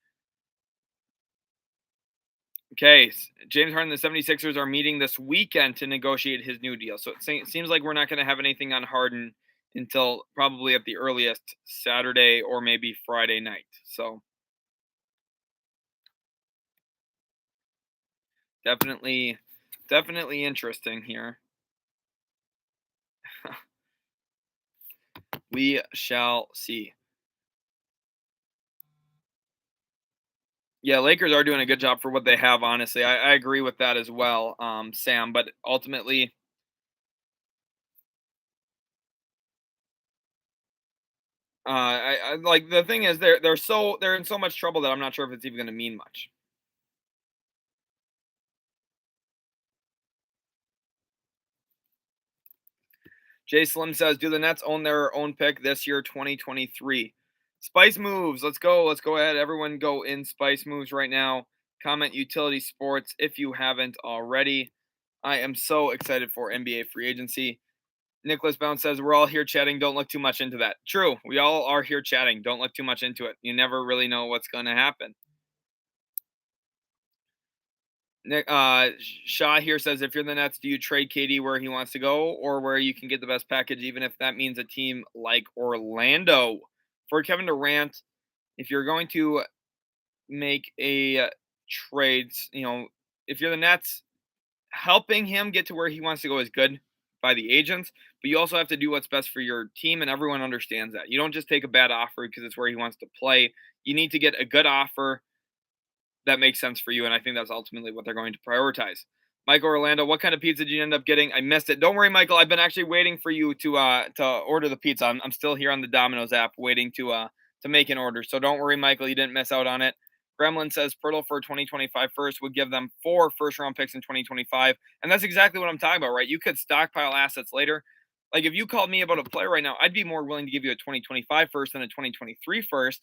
Okay, James Harden, the 76ers are meeting this weekend to negotiate his new deal. So it seems like we're not going to have anything on Harden until probably at the earliest Saturday or maybe Friday night. So definitely interesting here. We shall see. Yeah, Lakers are doing a good job for what they have, honestly. I agree with that as well, Sam. But ultimately, I like the thing is they're in so much trouble that I'm not sure if it's even going to mean much. Jay Slim says, "Do the Nets own their own pick this year, 2023?" Spice moves. Let's go. Let's go ahead. Everyone, go in Spice moves right now. Comment utility sports if you haven't already. I am so excited for NBA free agency. Nicholas Bounce says, we're all here chatting. Don't look too much into that. True. We all are here chatting. Don't look too much into it. You never really know what's going to happen. Nick, Shaw here says, if you're the Nets, do you trade KD where he wants to go or where you can get the best package, even if that means a team like Orlando? For Kevin Durant, if you're going to make a trade, you know, if you're the Nets, helping him get to where he wants to go is good by the agents, but you also have to do what's best for your team, and everyone understands that. You don't just take a bad offer because it's where he wants to play. You need to get a good offer that makes sense for you, and I think that's ultimately what they're going to prioritize. Michael Orlando, what kind of pizza did you end up getting? I missed it. Don't worry, Michael. I've been actually waiting for you to order the pizza. I'm still here on the Domino's app waiting to make an order. So don't worry, Michael. You didn't miss out on it. Gremlin says Pirtle for 2025 first would give them 4 first-round picks in 2025. And that's exactly what I'm talking about, right? You could stockpile assets later. Like if you called me about a player right now, I'd be more willing to give you a 2025 first than a 2023 first.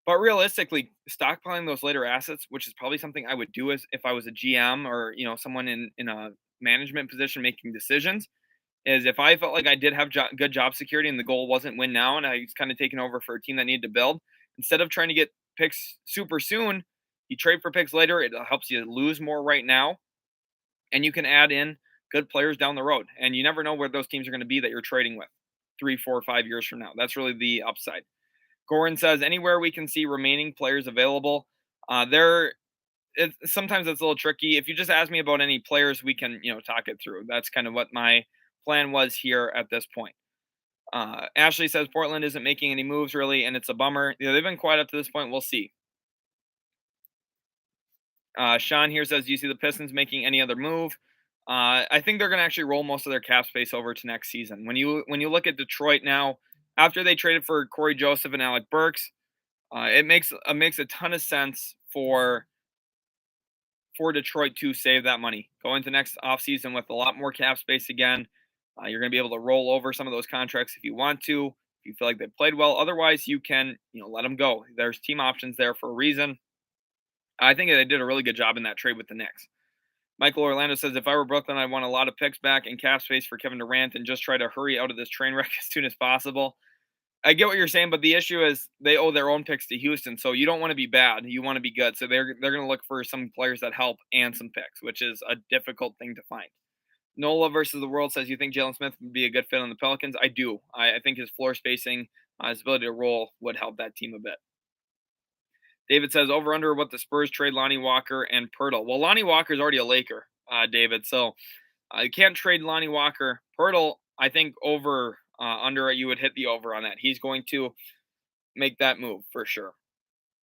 But realistically, stockpiling those later assets, which is probably something I would do as if I was a GM or someone in a management position making decisions, is if I felt like I did have good job security and the goal wasn't win now, and I was kind of taking over for a team that needed to build, instead of trying to get picks super soon, you trade for picks later. It helps you lose more right now, and you can add in good players down the road. And you never know where those teams are going to be that you're trading with 3, 4, 5 years from now. That's really the upside. Goran says anywhere we can see remaining players available. Sometimes it's a little tricky. If you just ask me about any players, we can talk it through. That's kind of what my plan was here at this point. Ashley says Portland isn't making any moves really, and it's a bummer. They've been quiet up to this point. We'll see. Sean here says, do you see the Pistons making any other move? I think they're going to actually roll most of their cap space over to next season. When you look at Detroit now, after they traded for Corey Joseph and Alec Burks, it makes a ton of sense for Detroit to save that money. Go into next offseason with a lot more cap space again. You're going to be able to roll over some of those contracts if you want to, if you feel like they played well. Otherwise, you can let them go. There's team options there for a reason. I think they did a really good job in that trade with the Knicks. Michael Orlando says, if I were Brooklyn, I'd want a lot of picks back and cap space for Kevin Durant and just try to hurry out of this train wreck as soon as possible. I get what you're saying, but the issue is they owe their own picks to Houston, so you don't want to be bad. You want to be good. So they're going to look for some players that help and some picks, which is a difficult thing to find. Nola versus the World says, you think Jalen Smith would be a good fit on the Pelicans? I do. I think his floor spacing, his ability to roll would help that team a bit. David says, over under what the Spurs trade Lonnie Walker and Pirtle. Well, Lonnie Walker is already a Laker, David, so you can't trade Lonnie Walker. Pirtle, I think over under, you would hit the over on that. He's going to make that move for sure.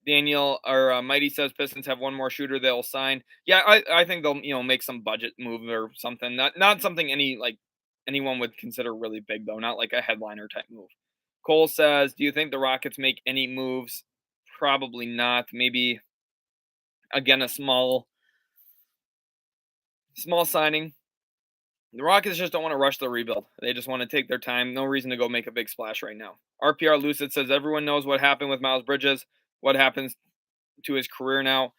Daniel or Mighty says Pistons have one more shooter they'll sign. Yeah, I think they'll make some budget move or something. Not something anyone would consider really big though. Not like a headliner type move. Cole says, do you think the Rockets make any moves? Probably not. Maybe again a small signing. The Rockets just don't want to rush the rebuild. They just want to take their time. No reason to go make a big splash right now. RPR Lucid says everyone knows what happened with Miles Bridges. What happens to his career now?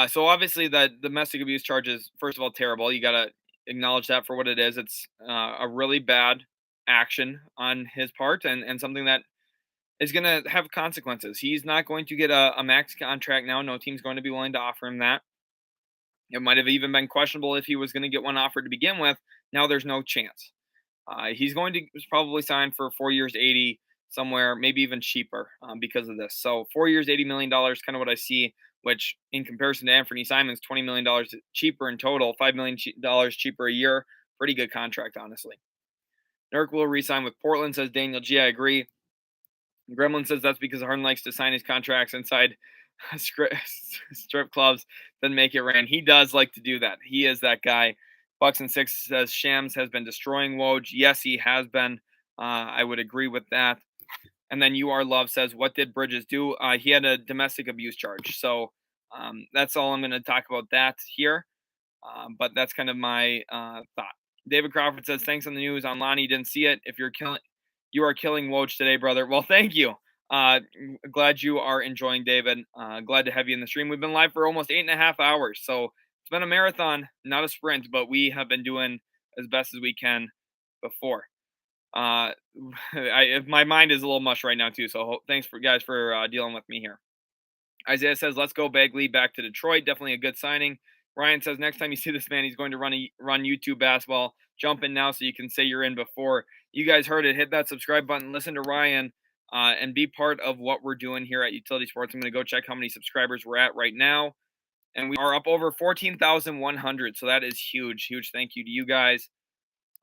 So obviously the domestic abuse charge is, first of all, terrible. You got to acknowledge that for what it is. It's a really bad action on his part and something that is going to have consequences. He's not going to get a max contract now. No team's going to be willing to offer him that. It might have even been questionable if he was going to get one offered to begin with. Now there's no chance. He's going to probably sign for 4 years, 80 somewhere, maybe even cheaper because of this. So 4 years, $80 million, kind of what I see, which in comparison to Anthony Simons, $20 million cheaper in total, $5 million cheaper a year. Pretty good contract, honestly. Nurk will re-sign with Portland, says Daniel G. I agree. Gremlin says that's because Harden likes to sign his contracts inside strip clubs, then make it rain. He does like to do that. He is that guy. Bucks and 6 says Shams has been destroying Woj. Yes, he has been. I would agree with that. And then UR Love says, what did Bridges do? He had a domestic abuse charge. So that's all I'm going to talk about that here. But that's kind of my thought. David Crawford says, thanks on the news on Lonnie. Didn't see it. If you are killing Woj today, brother. Well, thank you. Glad you are enjoying, David. Glad to have you in the stream. We've been live for almost 8.5 hours. So it's been a marathon, not a sprint, but we have been doing as best as we can before. My mind is a little mush right now too. So thanks for guys for dealing with me here. Isaiah says, let's go Bagley back to Detroit. Definitely a good signing. Ryan says, next time you see this man, he's going to run YouTube basketball. Jump in now so you can say you're in before. You guys heard it. Hit that subscribe button. Listen to Ryan and be part of what we're doing here at Utility Sports. I'm going to go check how many subscribers we're at right now. And we are up over 14,100. So that is huge. Huge thank you to you guys.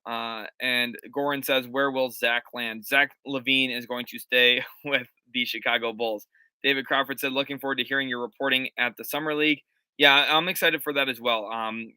And Goran says, where will Zach land? Zach LaVine is going to stay with the Chicago Bulls. David Crawford said, looking forward to hearing your reporting at the Summer League. Yeah, I'm excited for that as well.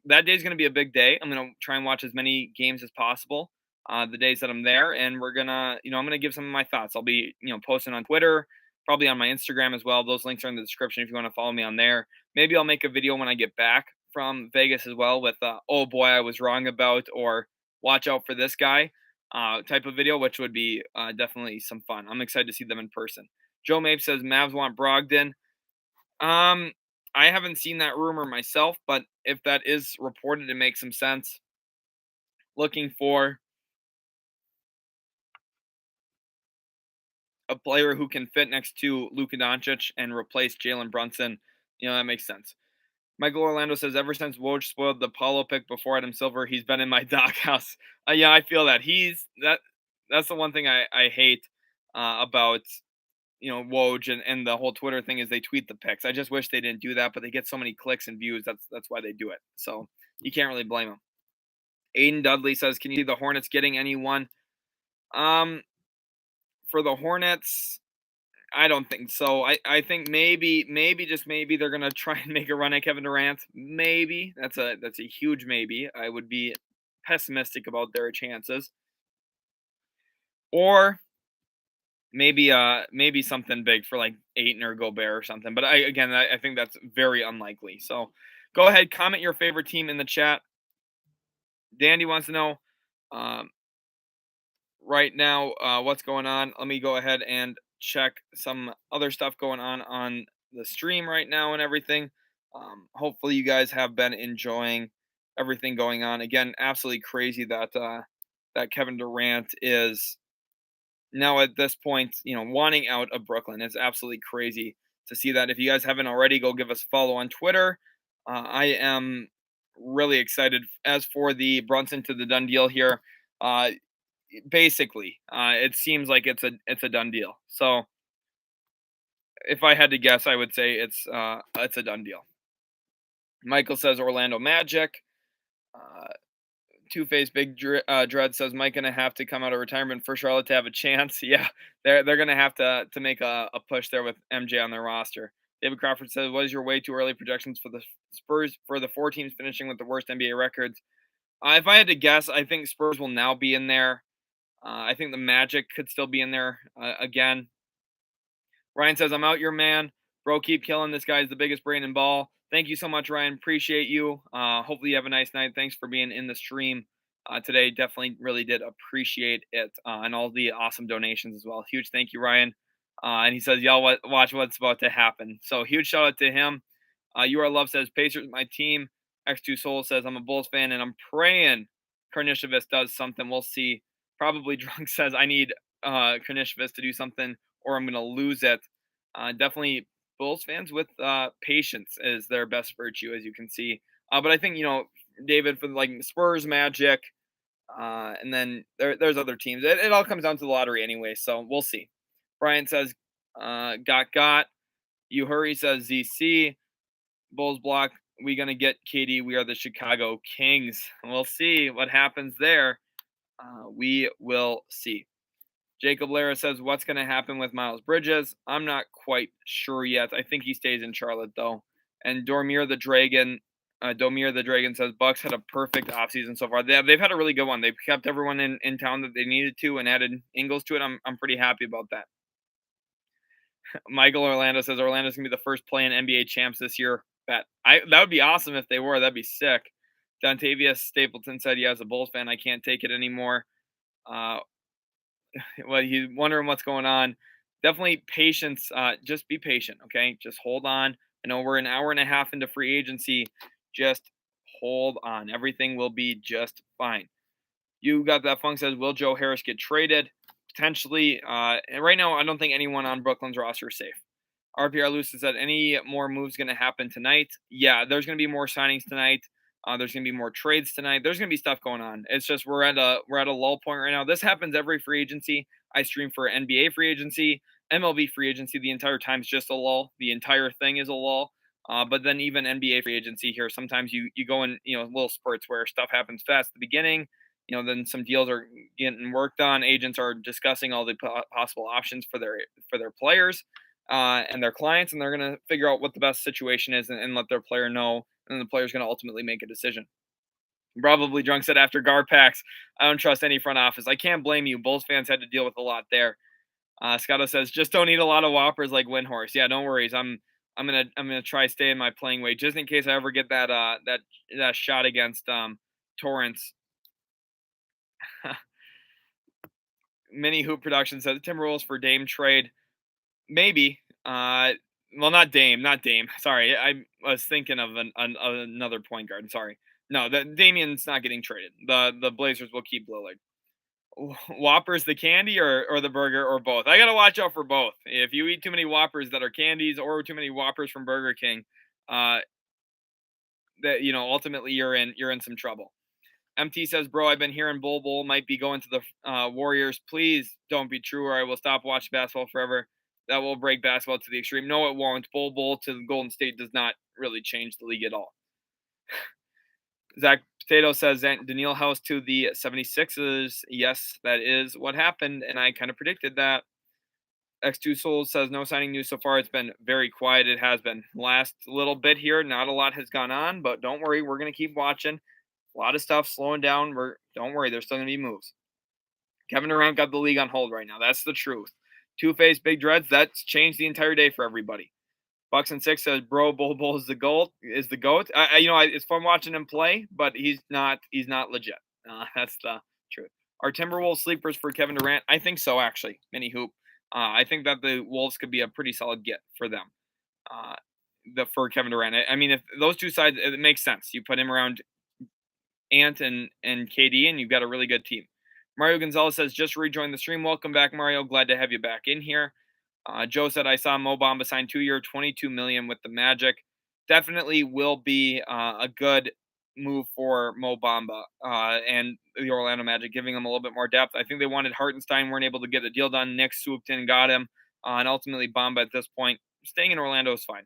That day is going to be a big day. I'm going to try and watch as many games as possible the days that I'm there, and we're gonna, I'm gonna give some of my thoughts. I'll be, posting on Twitter, probably on my Instagram as well. Those links are in the description if you want to follow me on there. Maybe I'll make a video when I get back from Vegas as well with, oh boy, I was wrong about, or watch out for this guy type of video, which would be definitely some fun. I'm excited to see them in person. Joe Mape says Mavs want Brogdon. Um, I haven't seen that rumor myself, but if that is reported, it makes some sense. Looking for a player who can fit next to Luka Doncic and replace Jalen Brunson, that makes sense. Michael Orlando says, ever since Woj spoiled the Paulo pick before Adam Silver, he's been in my doghouse. Yeah, I feel that. That's the one thing I hate about Woj and the whole Twitter thing is they tweet the picks. I just wish they didn't do that, but they get so many clicks and views. That's why they do it. So you can't really blame them. Aiden Dudley says, "Can you see the Hornets getting anyone?" Um, for the Hornets, I don't think so. I think maybe just maybe they're gonna try and make a run at Kevin Durant. Maybe that's a huge maybe. I would be pessimistic about their chances. Or maybe something big for like Ayton or Gobert or something. But I think that's very unlikely. So go ahead, comment your favorite team in the chat. Dandy wants to know um, right now what's going on. Let me go ahead and check some other stuff going on the stream right now and everything. Hopefully you guys have been enjoying everything going on. Again, absolutely crazy that Kevin Durant is now at this point, wanting out of Brooklyn. It's absolutely crazy to see that. If you guys haven't already, go give us a follow on Twitter. I am really excited. As for the Brunson to the done deal here, basically, it seems like it's a done deal. So if I had to guess, I would say it's a done deal. Michael says Orlando Magic. Uh, Two-Face Big Dread says Mike gonna have to come out of retirement for Charlotte to have a chance. Yeah, they're gonna have to make a push there with MJ on their roster. David Crawford says, "What is your way too early projections for the Spurs for the four teams finishing with the worst NBA records?" If I had to guess, I think Spurs will now be in there. I think the Magic could still be in there again. Ryan says, "I'm out your man, bro. Keep killing. This guy's the biggest brain in ball." Thank you so much, Ryan. Appreciate you. Hopefully you have a nice night. Thanks for being in the stream today. Definitely really did appreciate it and all the awesome donations as well. Huge thank you, Ryan. And he says, "Y'all watch what's about to happen." So huge shout out to him. UR Love says, "Pacers, my team." X2 Soul says, "I'm a Bulls fan and I'm praying Karnisovas does something. We'll see." Probably Drunk says, "I need Karnisovas to do something or I'm going to lose it." Definitely Bulls fans with patience is their best virtue, as you can see. But I think, David, for like Spurs, Magic, and then there's other teams. It all comes down to the lottery anyway, so we'll see. Brian says, got. You hurry says ZC. Bulls block. We going to get KD. We are the Chicago Kings. We'll see what happens there. We will see. Jacob Lara says, "What's going to happen with Miles Bridges?" I'm not quite sure yet. I think he stays in Charlotte, though. And Domir the Dragon says, "Bucks had a perfect offseason so far. They've had a really good one. They've kept everyone in town that they needed to and added Ingles to it. I'm pretty happy about that." Michael Orlando says, "Orlando's going to be the first play in NBA champs this year." That would be awesome if they were. That'd be sick. Dontavius Stapleton said, "Yeah, as a Bulls fan, I can't take it anymore." Uh, well, he's wondering what's going on. Definitely patience. Just be patient, okay? Just hold on. I know we're an hour and a half into free agency. Just hold on. Everything will be just fine. You got that funk says, "Will Joe Harris get traded?" Potentially. And right now, I don't think anyone on Brooklyn's roster is safe. RPR Lucis said, "Any more moves going to happen tonight?" Yeah, there's going to be more signings tonight. There's going to be more trades tonight. There's going to be stuff going on. It's just we're at a lull point right now. This happens every free agency. I stream for NBA free agency, MLB free agency. The entire time is just a lull. The entire thing is a lull. But then even NBA free agency here, sometimes you go in little spurts where stuff happens fast at the beginning. Then some deals are getting worked on. Agents are discussing all the possible options for their players. and their clients, and they're going to figure out what the best situation is and let their player know, and the player's going to ultimately make a decision. Probably Drunk said after Garpax, I don't trust any front office. I can't blame you. Bulls fans had to deal with a lot there. Scotto says just don't eat a lot of whoppers like Windhorse. Yeah, no worries. I'm gonna try stay in my playing weight just in case I ever get that shot against Torrance. Mini Hoop Production says Timberwolves for Dame trade. Maybe. Well, not Dame. Sorry, I was thinking of another point guard. Sorry. No, Damian's not getting traded. The Blazers will keep Lillard. Whoppers the candy or the burger or both? I gotta watch out for both. If you eat too many Whoppers that are candies or too many Whoppers from Burger King, uh, that ultimately you're in some trouble. MT says, bro, I've been hearing Bull might be going to the Warriors. Please don't be true, or I will stop watching basketball forever. That will break basketball to the extreme. No, it won't. Bull to the Golden State does not really change the league at all. Zach Potato says Daniil House to the 76ers. Yes, that is what happened, and I kind of predicted that. X2 Souls says no signing news so far. It's been very quiet. It has been. Last little bit here, not a lot has gone on, but don't worry, we're gonna keep watching. A lot of stuff slowing down. Don't worry, there's still gonna be moves. Kevin Durant got the league on hold right now. That's the truth. Two-Face Big Dreads, that's changed the entire day for everybody. Bucks and 6 says, bro, Bull is the GOAT. It's fun watching him play, but he's not legit. That's the truth. Are Timberwolves sleepers for Kevin Durant? I think so, actually. Mini Hoop. I think that the Wolves could be a pretty solid get for them. For Kevin Durant. I mean, if those two sides, it makes sense. You put him around Ant and KD, and you've got a really good team. Mario Gonzalez says, just rejoined the stream. Welcome back, Mario. Glad to have you back in here. Joe said, I saw Mo Bamba sign 2-year, $22 million with the Magic. Definitely will be a good move for Mo Bamba and the Orlando Magic, giving them a little bit more depth. I think they wanted Hartenstein, weren't able to get the deal done. Knicks swooped in and got him. And ultimately, Bamba at this point, staying in Orlando is fine.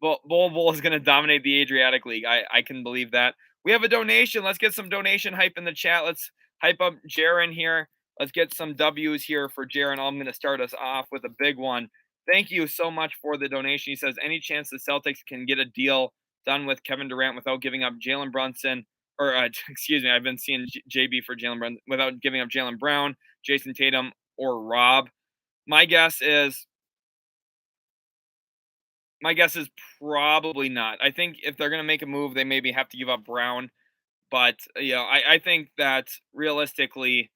Bull is going to dominate the Adriatic League. I can believe that. We have a donation. Let's get some donation hype in the chat. Let's hype up Jaron here. Let's get some W's here for Jaron. I'm going to start us off with a big one. Thank you so much for the donation. He says, any chance the Celtics can get a deal done with Kevin Durant without giving up Jalen Brunson, or excuse me, I've been seeing JB for Jalen Brunson, without giving up Jalen Brown, Jason Tatum, or Rob? My guess is probably not. I think if they're going to make a move, they maybe have to give up Brown. But, I think that realistically,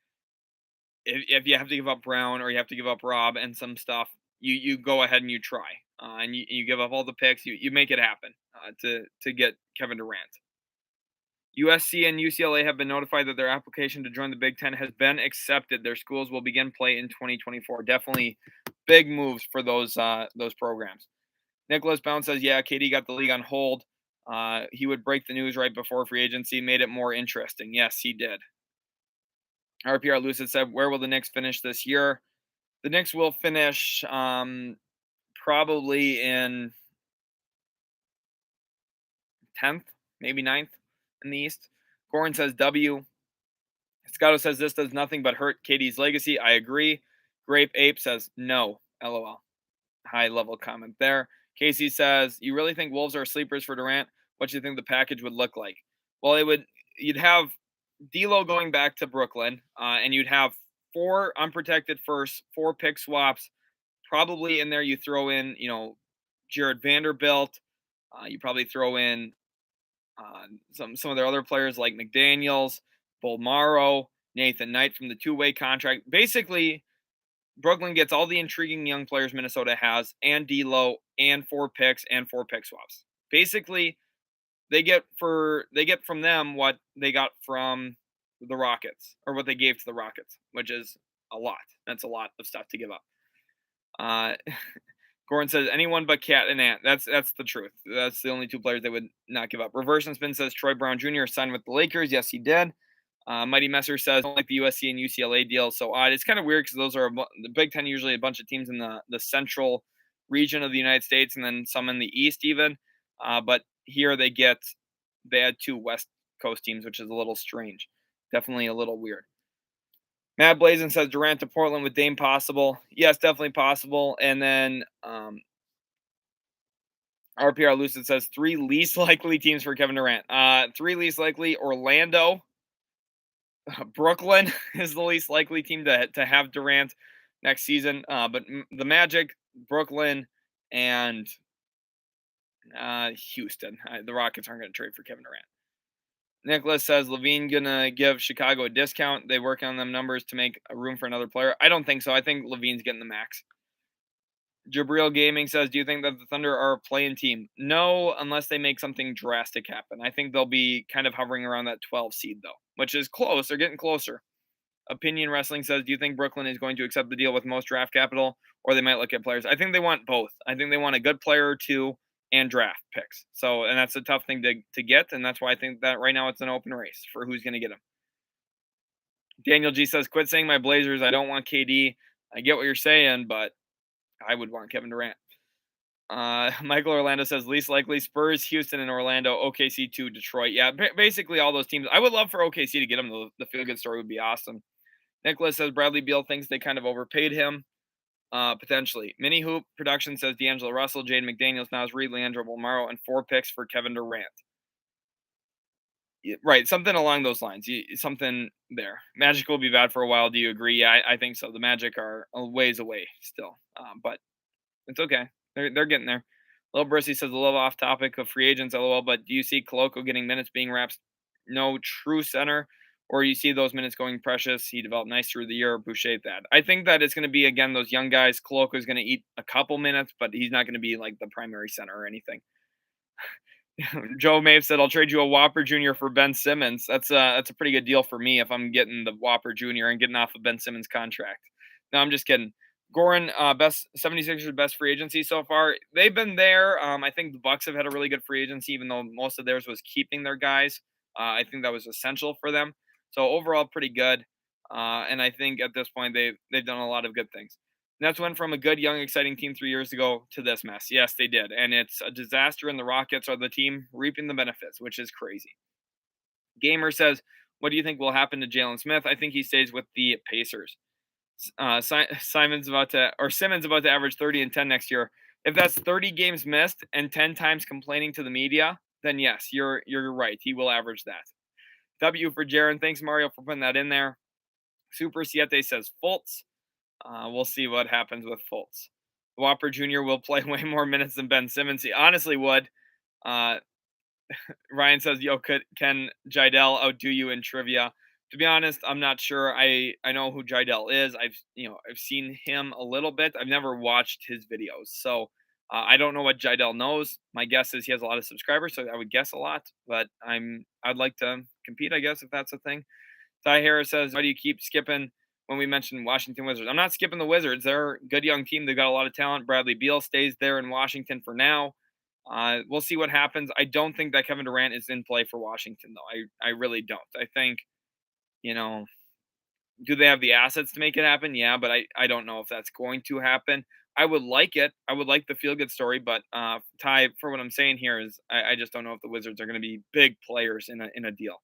if you have to give up Brown or you have to give up Rob and some stuff, you go ahead and you try. And you give up all the picks. You make it happen to get Kevin Durant. USC and UCLA have been notified that their application to join the Big Ten has been accepted. Their schools will begin play in 2024. Definitely big moves for those programs. Nicholas Bound says, yeah, KD got the league on hold. He would break the news right before free agency, made it more interesting. Yes, he did. RPR Lucid said, where will the Knicks finish this year? The Knicks will finish probably in 10th, maybe 9th in the East. Corin says W. Scotto says, this does nothing but hurt KD's legacy. I agree. Grape Ape says, no. LOL. High level comment there. Casey says, you really think Wolves are sleepers for Durant? What do you think the package would look like? Well, you'd have D'Lo going back to Brooklyn, and you'd have 4 unprotected firsts, 4 pick swaps. Probably in there you throw in, Jared Vanderbilt. You probably throw in some of their other players like McDaniels, Bolmaro, Nathan Knight from the 2-way contract. Basically, Brooklyn gets all the intriguing young players Minnesota has, and D'Lo, and 4 picks and 4 pick swaps. Basically, they get from them what they got from the Rockets, or what they gave to the Rockets, which is a lot. That's a lot of stuff to give up. Gordon says anyone but Cat and Ant. That's the truth. That's the only 2 players they would not give up. Reverse and Spin says Troy Brown Jr. signed with the Lakers. Yes, he did. Mighty Messer says, don't like the USC and UCLA deal. So odd. It's kind of weird because those are the Big Ten, usually a bunch of teams in the central region of the United States, and then some in the East even. But here they had 2 West Coast teams, which is a little strange. Definitely a little weird. Matt Blazin says Durant to Portland with Dame possible. Yes, definitely possible. And then RPR Lucid says 3 least likely teams for Kevin Durant. 3 least likely: Orlando, Brooklyn is the least likely team to have Durant next season. But the Magic, Brooklyn, and Houston. The Rockets aren't going to trade for Kevin Durant. Nicholas says Levine gonna give Chicago a discount. They work on them numbers to make a room for another player. I don't think so. I think Levine's getting the max. Jabril Gaming says, "Do you think that the Thunder are a play-in team?" No, unless they make something drastic happen. I think they'll be kind of hovering around that 12 seed though, which is close. They're getting closer. Opinion Wrestling says, "Do you think Brooklyn is going to accept the deal with most draft capital, or they might look at players?" I think they want both. I think they want a good player or two and draft picks. So, and that's a tough thing to get, and that's why I think that right now it's an open race for who's going to get him. Daniel G says, "Quit saying my Blazers. I don't want KD. I get what you're saying, but I would want Kevin Durant." Michael Orlando says, "Least likely Spurs, Houston, and Orlando. OKC to Detroit." Yeah, basically all those teams. I would love for OKC to get him. The feel good story would be awesome. Nicholas says Bradley Beal thinks they kind of overpaid him. Potentially. Mini Hoop Production says D'Angelo Russell, Jaden McDaniels, Naz Reid, Leandro Bolmaro, and 4 picks for Kevin Durant. Yeah, right, something along those lines. Something there. Magic will be bad for a while. Do you agree? Yeah, I think so. The Magic are a ways away still, but it's okay. They're getting there. Lil Brissy says a little off topic of free agents, LOL. But do you see Koloko getting minutes being Raps? No true center, or you see those minutes going precious? He developed nice through the year. Boucher that. I think that it's going to be again those young guys. Koloko is going to eat a couple minutes, but he's not going to be like the primary center or anything. Joe Mave said, "I'll trade you a Whopper Jr. for Ben Simmons." That's a pretty good deal for me if I'm getting the Whopper Jr. and getting off of Ben Simmons' contract. No, I'm just kidding. Goran, best 76ers best free agency so far. They've been there. I think the Bucks have had a really good free agency, even though most of theirs was keeping their guys. I think that was essential for them. So overall, pretty good. And I think at this point they've done a lot of good things. Nets went from a good, young, exciting team 3 years ago to this mess. Yes, they did. And it's a disaster, and the Rockets are the team reaping the benefits, which is crazy. Gamer says, "What do you think will happen to Jalen Smith?" I think he stays with the Pacers. Simmons about to average 30 and 10 next year. If that's 30 games missed and 10 times complaining to the media, then yes, you're right. He will average that. W for Jaron. Thanks, Mario, for putting that in there. Super Siete says Fultz. We'll see what happens with Fultz. Whopper Jr. will play way more minutes than Ben Simmons. He honestly would. Uh, Ryan says, "Yo, can Jidel outdo you in trivia?" To be honest, I'm not sure. I know who Jidel is. I've seen him a little bit. I've never watched his videos, so I don't know what Jidel knows. My guess is he has a lot of subscribers, so I would guess a lot. But I'd like to compete, I guess, if that's a thing. Ty Harris says, "Why do you keep skipping when we mentioned Washington Wizards?" I'm not skipping the Wizards. They're a good young team. They've got a lot of talent. Bradley Beal stays there in Washington for now. We'll see what happens. I don't think that Kevin Durant is in play for Washington, though. I really don't. I think, you know, do they have the assets to make it happen? Yeah, but I don't know if that's going to happen. I would like it. I would like the feel good story, but Ty, for what I'm saying here is I just don't know if the Wizards are going to be big players in a deal.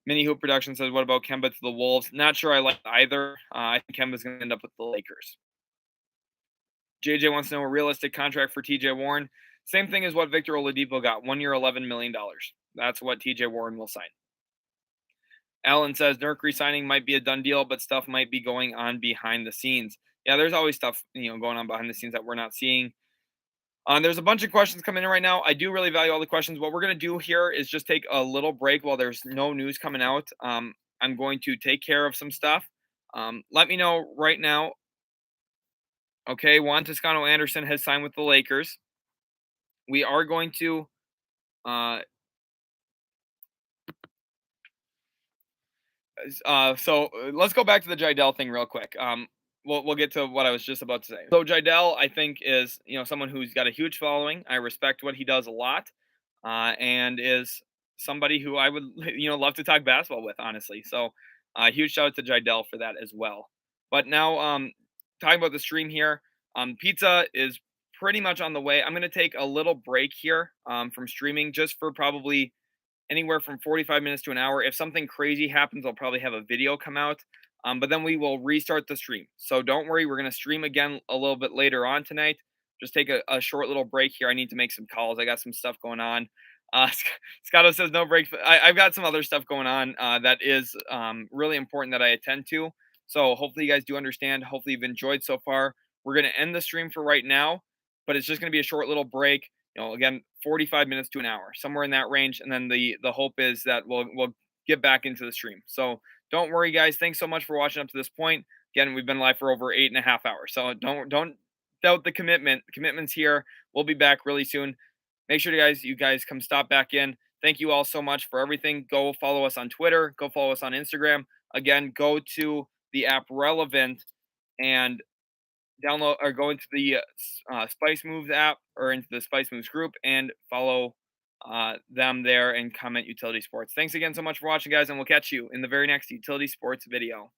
Mini Hoop Production says, "What about Kemba to the Wolves?" Not sure I like either. I think Kemba's going to end up with the Lakers. JJ wants to know a realistic contract for TJ Warren. Same thing as what Victor Oladipo got. 1 year, $11 million. That's what TJ Warren will sign. Alan says Nurk re-signing might be a done deal, but stuff might be going on behind the scenes. Yeah, there's always stuff going on behind the scenes that we're not seeing. There's a bunch of questions coming in right now. I do really value all the questions. What we're going to do here is just take a little break while there's no news coming out. I'm going to take care of some stuff. Let me know right now. Okay, Juan Toscano-Anderson has signed with the Lakers. We are going to so let's go back to the Jidel thing real quick. We'll get to what I was just about to say. So Jidel, I think, is someone who's got a huge following. I respect what he does a lot, and is somebody who I would love to talk basketball with, honestly. So huge shout out to Jidel for that as well. But now talking about the stream here, pizza is pretty much on the way. I'm going to take a little break here from streaming just for probably anywhere from 45 minutes to an hour. If something crazy happens, I'll probably have a video come out. But then we will restart the stream. So don't worry, we're going to stream again a little bit later on tonight. Just take a short little break here. I need to make some calls. I got some stuff going on. Scotto says no break. I've got some other stuff going on that is really important that I attend to. So hopefully you guys do understand. Hopefully you've enjoyed so far. We're going to end the stream for right now, but it's just going to be a short little break. Again, 45 minutes to an hour, somewhere in that range. And then the hope is that we'll get back into the stream. So don't worry, guys. Thanks so much for watching up to this point. Again, we've been live for over 8.5 hours. So don't doubt the commitment. The commitment's here. We'll be back really soon. Make sure you guys come stop back in. Thank you all so much for everything. Go follow us on Twitter. Go follow us on Instagram. Again, go to the app Relevant and download or go into the Spice Moves app or into the Spice Moves group and follow them there and comment Utility Sports. Thanks again so much for watching, guys, and we'll catch you in the very next Utility Sports video.